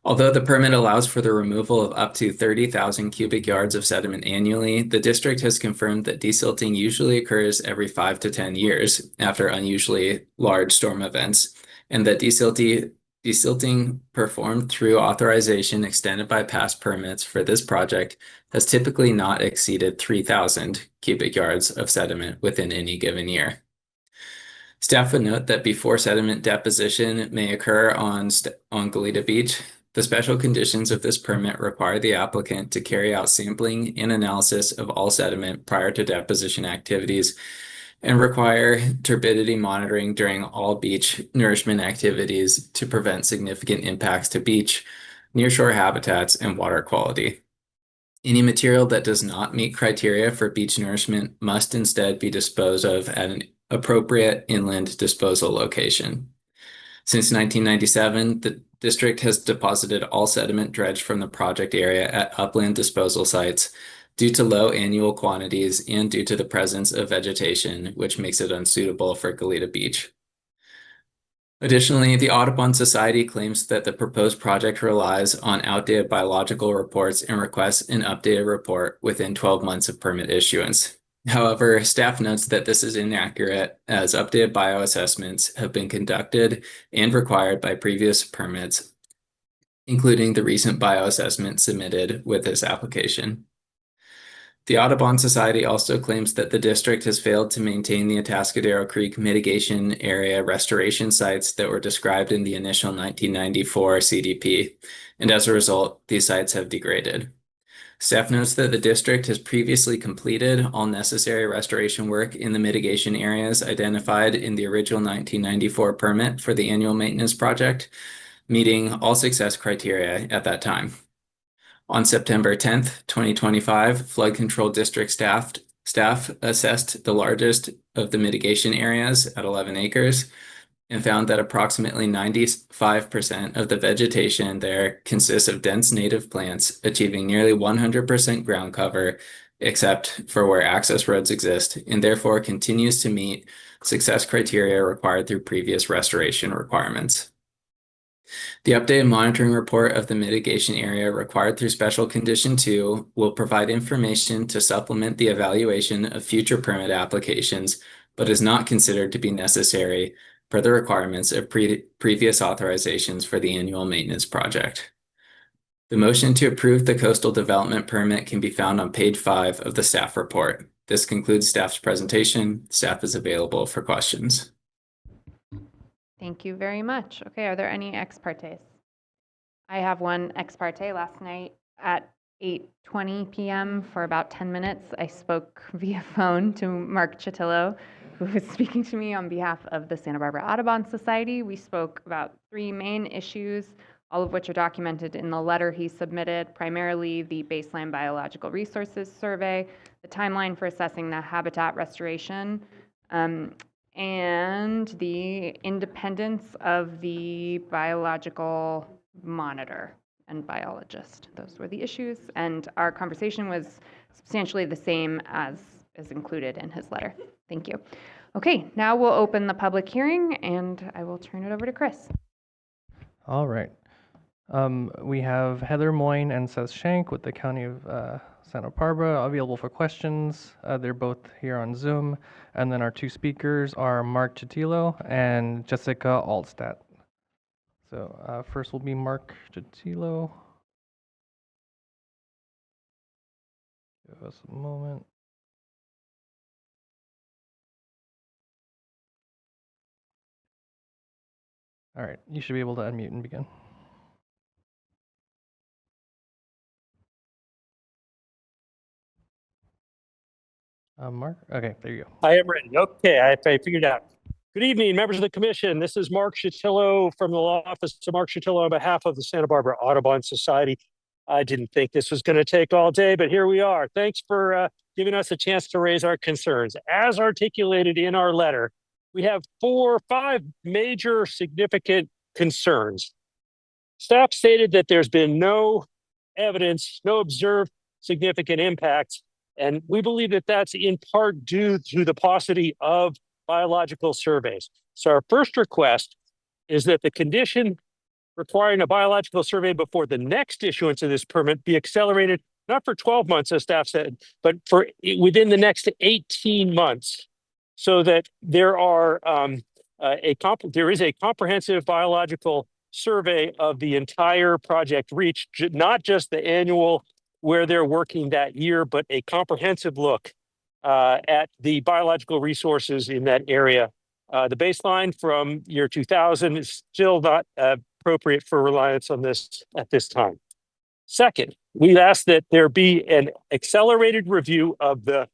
Although the permit allows for the removal of up to 30,000 cubic yards of sediment annually, the district has confirmed that desilting usually occurs every 5 to 10 years after unusually large storm events, and that desilting performed through authorization extended by past permits for this project has typically not exceeded 3,000 cubic yards of sediment within any given year. Staff would note that before sediment deposition may occur on Goleta Beach, the special conditions of this permit require the applicant to carry out sampling and analysis of all sediment prior to deposition activities and require turbidity monitoring during all beach nourishment activities to prevent significant impacts to beach, nearshore habitats, and water quality. Any material that does not meet criteria for beach nourishment must instead be disposed of at an appropriate inland disposal location. Since 1997, the district has deposited all sediment dredged from the project area at upland disposal sites due to low annual quantities and due to the presence of vegetation, which makes it unsuitable for Goleta Beach. Additionally, the Audubon Society claims that the proposed project relies on outdated biological reports and requests an updated report within 12 months of permit issuance. However, staff notes that this is inaccurate as updated bioassessments have been conducted and required by previous permits, including the recent bioassessment submitted with this application. The Audubon Society also claims that the district has failed to maintain the Atascadero Creek mitigation area restoration sites that were described in the initial 1994 CDP, and as a result, these sites have degraded. Staff notes that the district has previously completed all necessary restoration work in the mitigation areas identified in the original 1994 permit for the annual maintenance project, meeting all success criteria at that time. On September 10th, 2025, Flood Control District staff assessed the largest of the mitigation areas at 11 acres and found that approximately 95% of the vegetation there consists of dense native plants, achieving nearly 100% ground cover, except for where access roads exist, and therefore continues to meet success criteria required through previous restoration requirements. The updated monitoring report of the mitigation area required through Special Condition 2 will provide information to supplement the evaluation of future permit applications, but is not considered to be necessary per the requirements of previous authorizations for the annual maintenance project. The motion to approve the coastal development permit can be found on page 5 of the staff report. This concludes staff's presentation. Staff is available for questions. Thank you very much. Okay, are there any ex partes? I have one ex parte. Last night at 8:20 p.m. for about 10 minutes, I spoke via phone to Mark Chitillo, who was speaking to me on behalf of the Santa Barbara Audubon Society. We spoke about 3 main issues, all of which are documented in the letter he submitted, primarily the baseline biological resources survey, the timeline for assessing the habitat restoration, and the independence of the biological monitor and biologist. Those were the issues, and our conversation was substantially the same as is included in his letter. Thank you. Okay, now we'll open the public hearing, and I will turn it over to Chris. All right. We have Heather Moyne and Seth Shank with the County of Santa Barbara available for questions. They're both here on Zoom. And then our 2 speakers are Mark Chitillo and Jessica Altstadt. So first will be Mark Chitillo. Give us a moment. All right, you should be able to unmute and begin. Mark? Okay, there you go. I am ready. Okay, I figured out. Good evening, members of the commission. This is Mark Chitillo from the law office of Mark Chitillo on behalf of the Santa Barbara Audubon Society. I didn't think this was going to take all day, but here we are. Thanks for giving us a chance to raise our concerns. As articulated in our letter, we have 4 or 5 major significant concerns. Staff stated that there's been no evidence, no observed significant impacts, and we believe that that's in part due to the paucity of biological surveys. So our first request is that the condition requiring a biological survey before the next issuance of this permit be accelerated, not for 12 months, as staff said, but for within the next 18 months, so that there is a comprehensive biological survey of the entire project reach, not just the annual where they're working that year, but a comprehensive look at the biological resources in that area. The baseline from year 2000 is still not appropriate for reliance on this at this time. Second, we ask that there be an accelerated review of the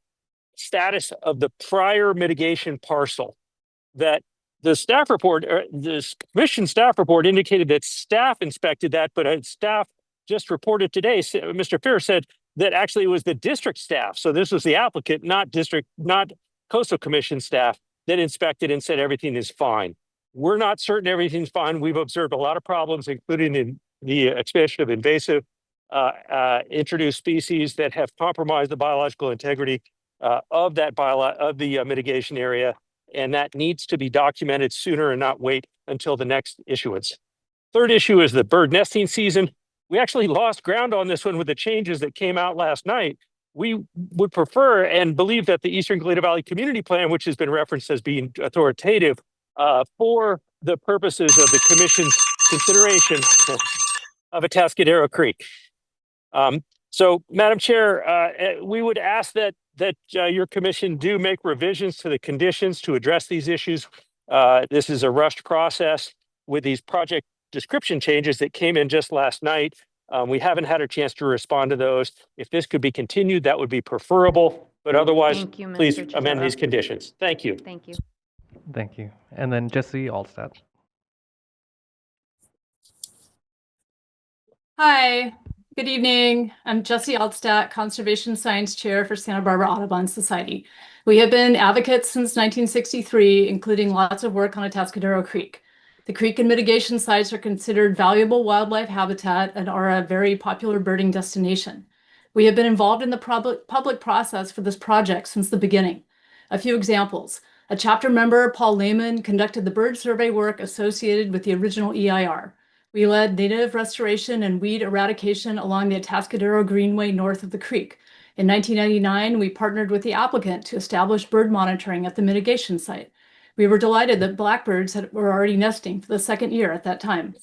status of the prior mitigation parcel. That the staff report, this commission staff report indicated that staff inspected that, but staff just reported today, Mr. Fair said that actually it was the district staff. So this was the applicant, not Coastal Commission staff, that inspected and said everything is fine. We're not certain everything's fine. We've observed a lot of problems, including in the expansion of invasive introduced species that have compromised the biological integrity of the mitigation area, and that needs to be documented sooner and not wait until the next issuance. Third issue is the bird nesting season. We actually lost ground on this one with the changes that came out last night. We would prefer and believe that the Eastern Goleta Valley Community Plan, which has been referenced as being authoritative for the purposes of the commission's consideration of Atascadero Creek. So, Madam Chair, we would ask that your commission do make revisions to the conditions to address these issues. This is a rushed process with these project description changes that came in just last night. We haven't had a chance to respond to those. If this could be continued, that would be preferable. But otherwise, Thank you, please Mr. amend Chitillo. these conditions. Thank you. Thank you. Thank you. And then Jesse Altstadt. Hi, good evening. I'm Jessie Altstadt, Conservation Science Chair for Santa Barbara Audubon Society. We have been advocates since 1963, including lots of work on Atascadero Creek. The creek and mitigation sites are considered valuable wildlife habitat and are a very popular birding destination. We have been involved in the public process for this project since the beginning. A few examples. A chapter member, Paul Lehman, conducted the bird survey work associated with the original EIR. We led native restoration and weed eradication along the Atascadero Greenway north of the creek. In 1999, we partnered with the applicant to establish bird monitoring at the mitigation site. We were delighted that blackbirds were already nesting for the second year at that time.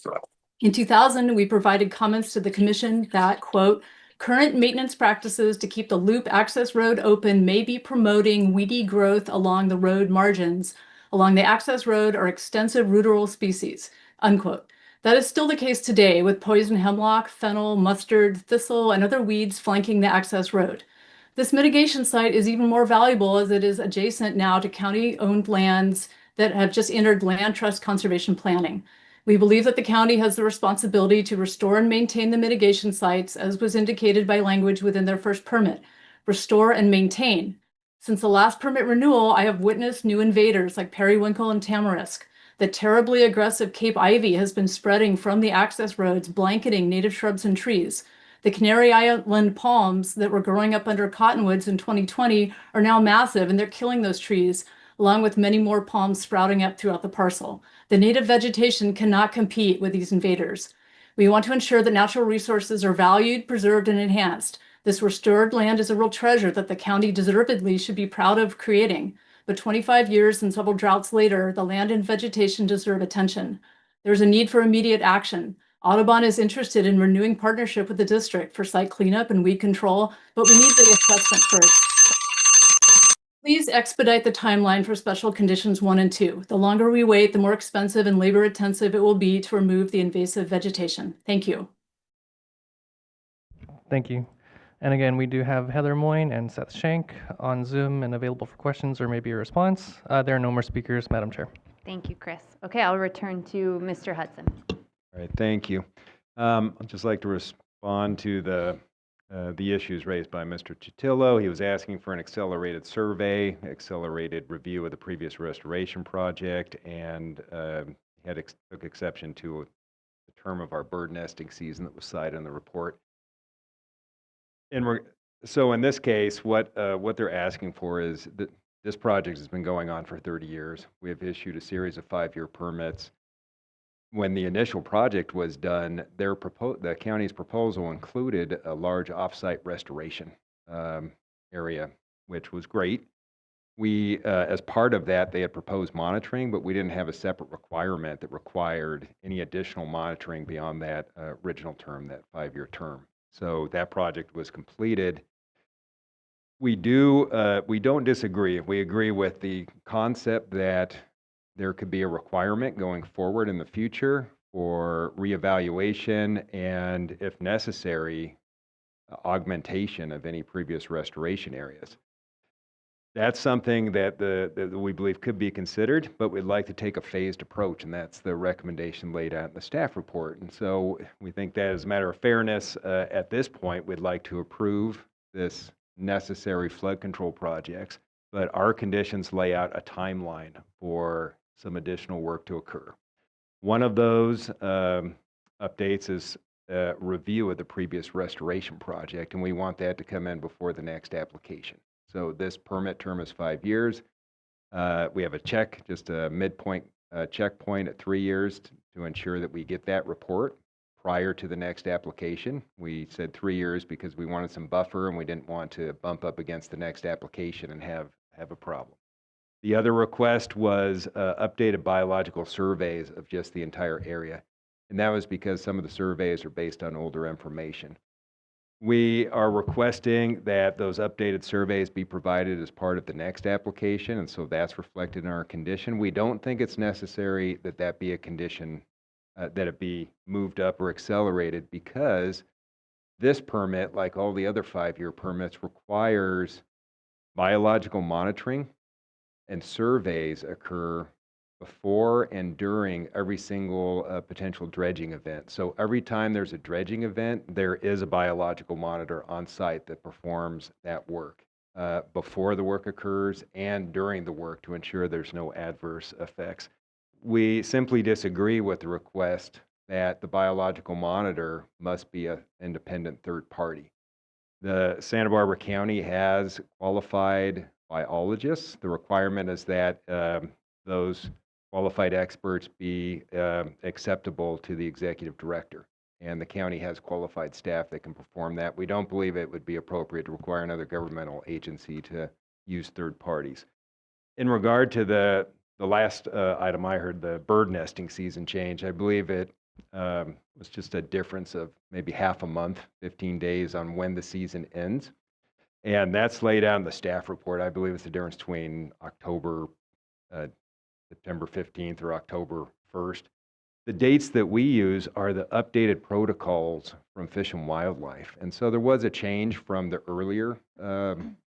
In 2000, we provided comments to the commission that, quote, current maintenance practices to keep the loop access road open may be promoting weedy growth along the road margins. Along the access road are extensive ruderal species, unquote. That is still the case today with poison hemlock, fennel, mustard, thistle, and other weeds flanking the access road. This mitigation site is even more valuable as it is adjacent now to county-owned lands that have just entered land trust conservation planning. We believe that the county has the responsibility to restore and maintain the mitigation sites, as was indicated by language within their first permit. Restore and maintain. Since the last permit renewal, I have witnessed new invaders like periwinkle and tamarisk. The terribly aggressive Cape ivy has been spreading from the access roads, blanketing native shrubs and trees. The Canary Island palms that were growing up under cottonwoods in 2020 are now massive, and they're killing those trees, along with many more palms sprouting up throughout the parcel. The native vegetation cannot compete with these invaders. We want to ensure that natural resources are valued, preserved, and enhanced. This restored land is a real treasure that the county deservedly should be proud of creating. But 25 years and several droughts later, the land and vegetation deserve attention. There's a need for immediate action. Audubon is interested in renewing partnership with the district for site cleanup and weed control, but we need the assessment first. Please expedite the timeline for special conditions 1 and 2. The longer we wait, the more expensive and labor intensive it will be to remove the invasive vegetation. Thank you. Thank you. And again, we do have Heather Moyne and Seth Shank on Zoom and available for questions or maybe a response. There are no more speakers, Madam Chair. Thank you, Chris. Okay, I'll return to Mr. Hudson. All right, thank you. I'd just like to respond to the issues raised by Mr. Chitillo. He was asking for an accelerated survey, accelerated review of the previous restoration project, and took exception to the term of our bird nesting season that was cited in the report. So in this case, what they're asking for is that this project has been going on for 30 years. We have issued a series of 5-year permits. When the initial project was done, the county's proposal included a large offsite restoration area, which was great. We, as part of that, they had proposed monitoring, but we didn't have a separate requirement that required any additional monitoring beyond that original term, that 5-year term. So that project was completed. We don't disagree. We agree with the concept that there could be a requirement going forward in the future for reevaluation and, if necessary, augmentation of any previous restoration areas. That's something that we believe could be considered, but we'd like to take a phased approach, and that's the recommendation laid out in the staff report. And so we think that as a matter of fairness, at this point, we'd like to approve this necessary flood control projects, but our conditions lay out a timeline for some additional work to occur. One of those updates is a review of the previous restoration project, and we want that to come in before the next application. So this permit term is 5 years. We have just a midpoint checkpoint at 3 years to ensure that we get that report prior to the next application. We said 3 years because we wanted some buffer and we didn't want to bump up against the next application and have a problem. The other request was updated biological surveys of just the entire area. And that was because some of the surveys are based on older information. We are requesting that those updated surveys be provided as part of the next application, and so that's reflected in our condition. We don't think it's necessary that that be a condition, that it be moved up or accelerated, because this permit, like all the other 5-year permits, requires biological monitoring and surveys occur before and during every single potential dredging event. So every time there's a dredging event, there is a biological monitor on site that performs that work before the work occurs and during the work to ensure there's no adverse effects. We simply disagree with the request that the biological monitor must be an independent third party. The Santa Barbara County has qualified biologists. The requirement is that those qualified experts be acceptable to the executive director, and the county has qualified staff that can perform that. We don't believe it would be appropriate to require another governmental agency to use third parties. In regard to the last item I heard, the bird nesting season change, I believe it was just a difference of maybe half a month, 15 days on when the season ends. And that's laid out in the staff report. I believe it's the difference between September 15th or October 1st. The dates that we use are the updated protocols from Fish and Wildlife. And so there was a change from the earlier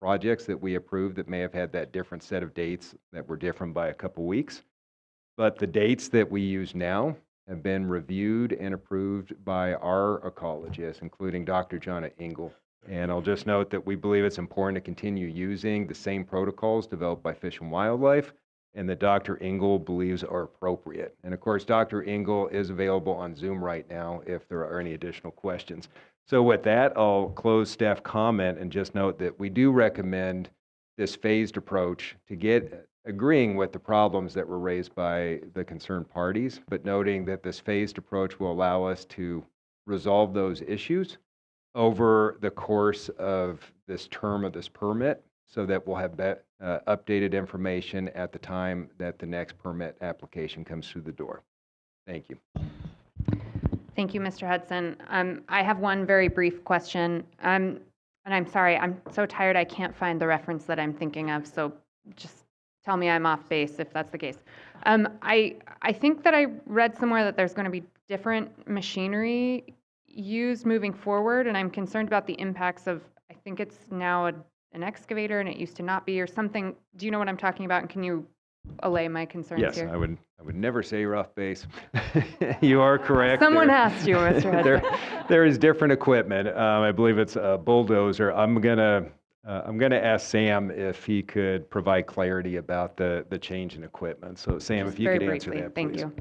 projects that we approved that may have had that different set of dates that were different by a couple weeks. But the dates that we use now have been reviewed and approved by our ecologists, including Dr. Jonna Engel. And I'll just note that we believe it's important to continue using the same protocols developed by Fish and Wildlife and that Dr. Engel believes are appropriate. And of course, Dr. Engel is available on Zoom right now if there are any additional questions. So with that, I'll close staff comment and just note that we do recommend this phased approach to get agreeing with the problems that were raised by the concerned parties, but noting that this phased approach will allow us to resolve those issues over the course of this term of this permit, so that we'll have updated information at the time that the next permit application comes through the door. Thank you. Thank you, Mr. Hudson. I have one very brief question. And I'm sorry, I'm so tired I can't find the reference that I'm thinking of, so just tell me I'm off base if that's the case. I think that I read somewhere that there's going to be different machinery used moving forward, and I'm concerned about the impacts of, I think it's now an excavator and it used to not be, or something. Do you know what I'm talking about, and can you allay my concerns here? Yes, I would never say you're off base. You are correct. Someone asked you, Mr. Hudson. There is different equipment. I believe it's a bulldozer. I'm gonna ask Sam if he could provide clarity about the change in equipment. So Sam, Just if you very could answer briefly, that, thank please. you.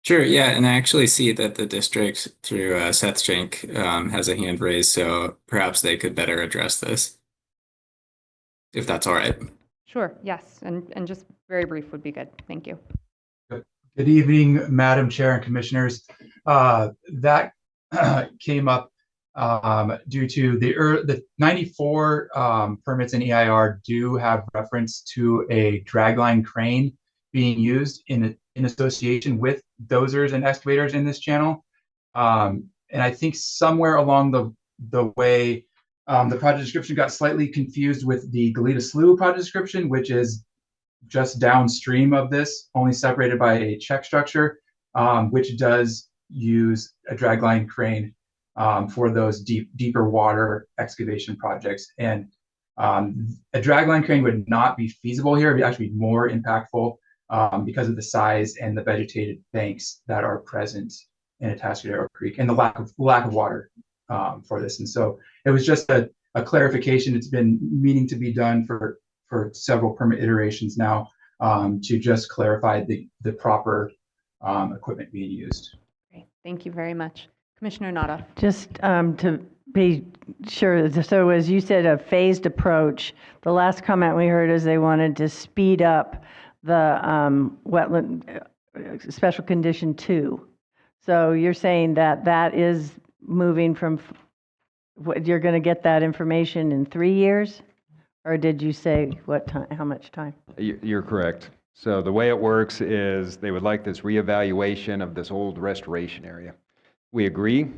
Sure, yeah, and I actually see that the district through Seth Schenk has a hand raised, so perhaps they could better address this, if that's all right. Sure, yes, and just very brief would be good. Thank you. Good evening, Madam Chair and Commissioners. That came up due to the 94 permits in EIR do have reference to a dragline crane being used in association with dozers and excavators in this channel. And I think somewhere along the way, the project description got slightly confused with the Goleta Slough project description, which is just downstream of this, only separated by a check structure, which does use a dragline crane for those deeper water excavation projects. And a dragline crane would not be feasible here. It would actually be more impactful because of the size and the vegetated banks that are present in Atascadero Creek and the lack of water for this. And so it was just a clarification. It's been meaning to be done for several permit iterations now to just clarify the proper equipment being used. Great, thank you very much. Commissioner Nada. Just to be sure, so as you said, a phased approach, the last comment we heard is they wanted to speed up the wetland special condition 2. So you're saying that is moving from, you're going to get that information in 3 years? Or did you say what time, how much time? You're correct. So the way it works is they would like this reevaluation of this old restoration area. We agree.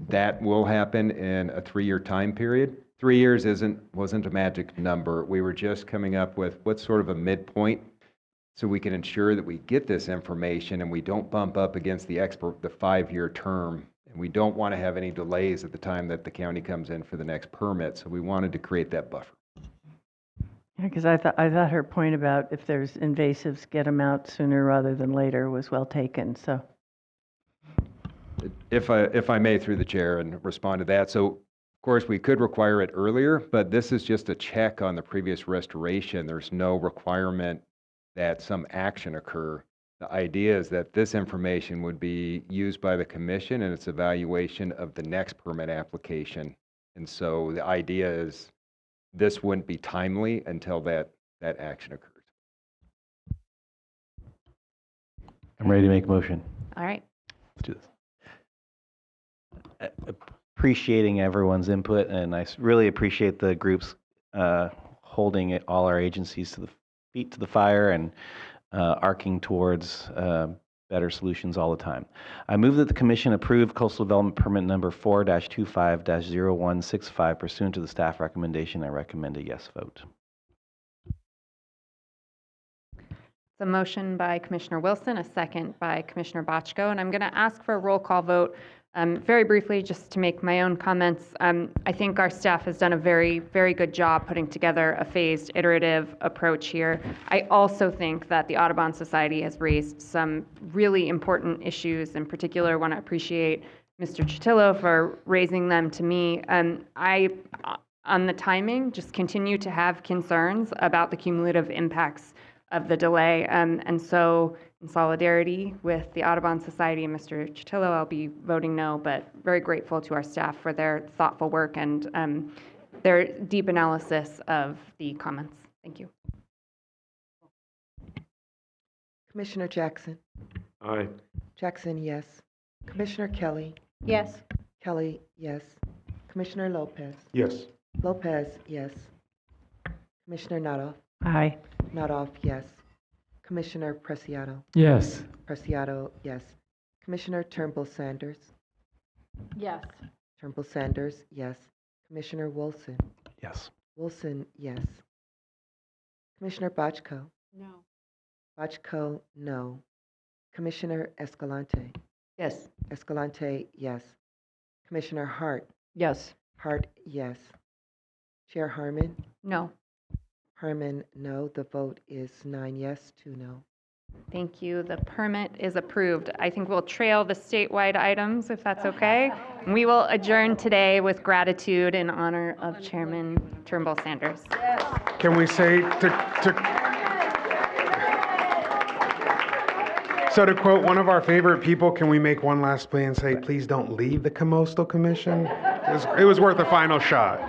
That will happen in a 3-year time period. 3 years wasn't a magic number. We were just coming up with what's sort of a midpoint so we can ensure that we get this information and we don't bump up against the 5-year term. And we don't want to have any delays at the time that the county comes in for the next permit. So we wanted to create that buffer. Yeah, because I thought her point about if there's invasives, get them out sooner rather than later was well taken, so. If I may, through the chair, and respond to that. So, of course, we could require it earlier, but this is just a check on the previous restoration. There's no requirement that some action occur. The idea is that this information would be used by the commission in its evaluation of the next permit application. And so the idea is this wouldn't be timely until that action occurs. I'm ready to make a motion. All right. Let's do this. Appreciating everyone's input, and I really appreciate the groups holding all our agencies to the feet to the fire and arcing towards better solutions all the time. I move that the Commission approve Coastal Development Permit number 4-25-0165 pursuant to the staff recommendation. I recommend a yes vote. It's a motion by Commissioner Wilson, a second by Commissioner Bochco, and I'm going to ask for a roll call vote. Very briefly, just to make my own comments, I think our staff has done a very, very good job putting together a phased, iterative approach here. I also think that the Audubon Society has raised some really important issues. In particular, I want to appreciate Mr. Chitillo for raising them to me. I, on the timing, just continue to have concerns about the cumulative impacts of the delay. And so in solidarity with the Audubon Society and Mr. Chitillo, I'll be voting no, but very grateful to our staff for their thoughtful work and their deep analysis of the comments. Thank you. Commissioner Jackson. Aye. Jackson, yes. Commissioner Kelly. Yes. Kelly, yes. Commissioner Lopez. Yes. Lopez, yes. Commissioner Nadoff. Aye. Nadoff, yes. Commissioner Preciado. Yes. Preciado, yes. Commissioner Turnbull Sanders. Yes. Turnbull Sanders, yes. Commissioner Wilson. Yes. Wilson, yes. Commissioner Bochco. No. Bochco, no. Commissioner Escalante. Yes. Escalante, yes. Commissioner Hart. Yes. Hart, yes. Chair Harmon. No. Harmon, no. The vote is 9 yes, 2 no. Thank you. The permit is approved. I think we'll trail the statewide items, if that's okay. And we will adjourn today with gratitude in honor of Chairman Turnbull Sanders. Can we say, so to quote one of our favorite people, can we make one last play and say, please don't leave the Coastal Commission? It was worth a final shot.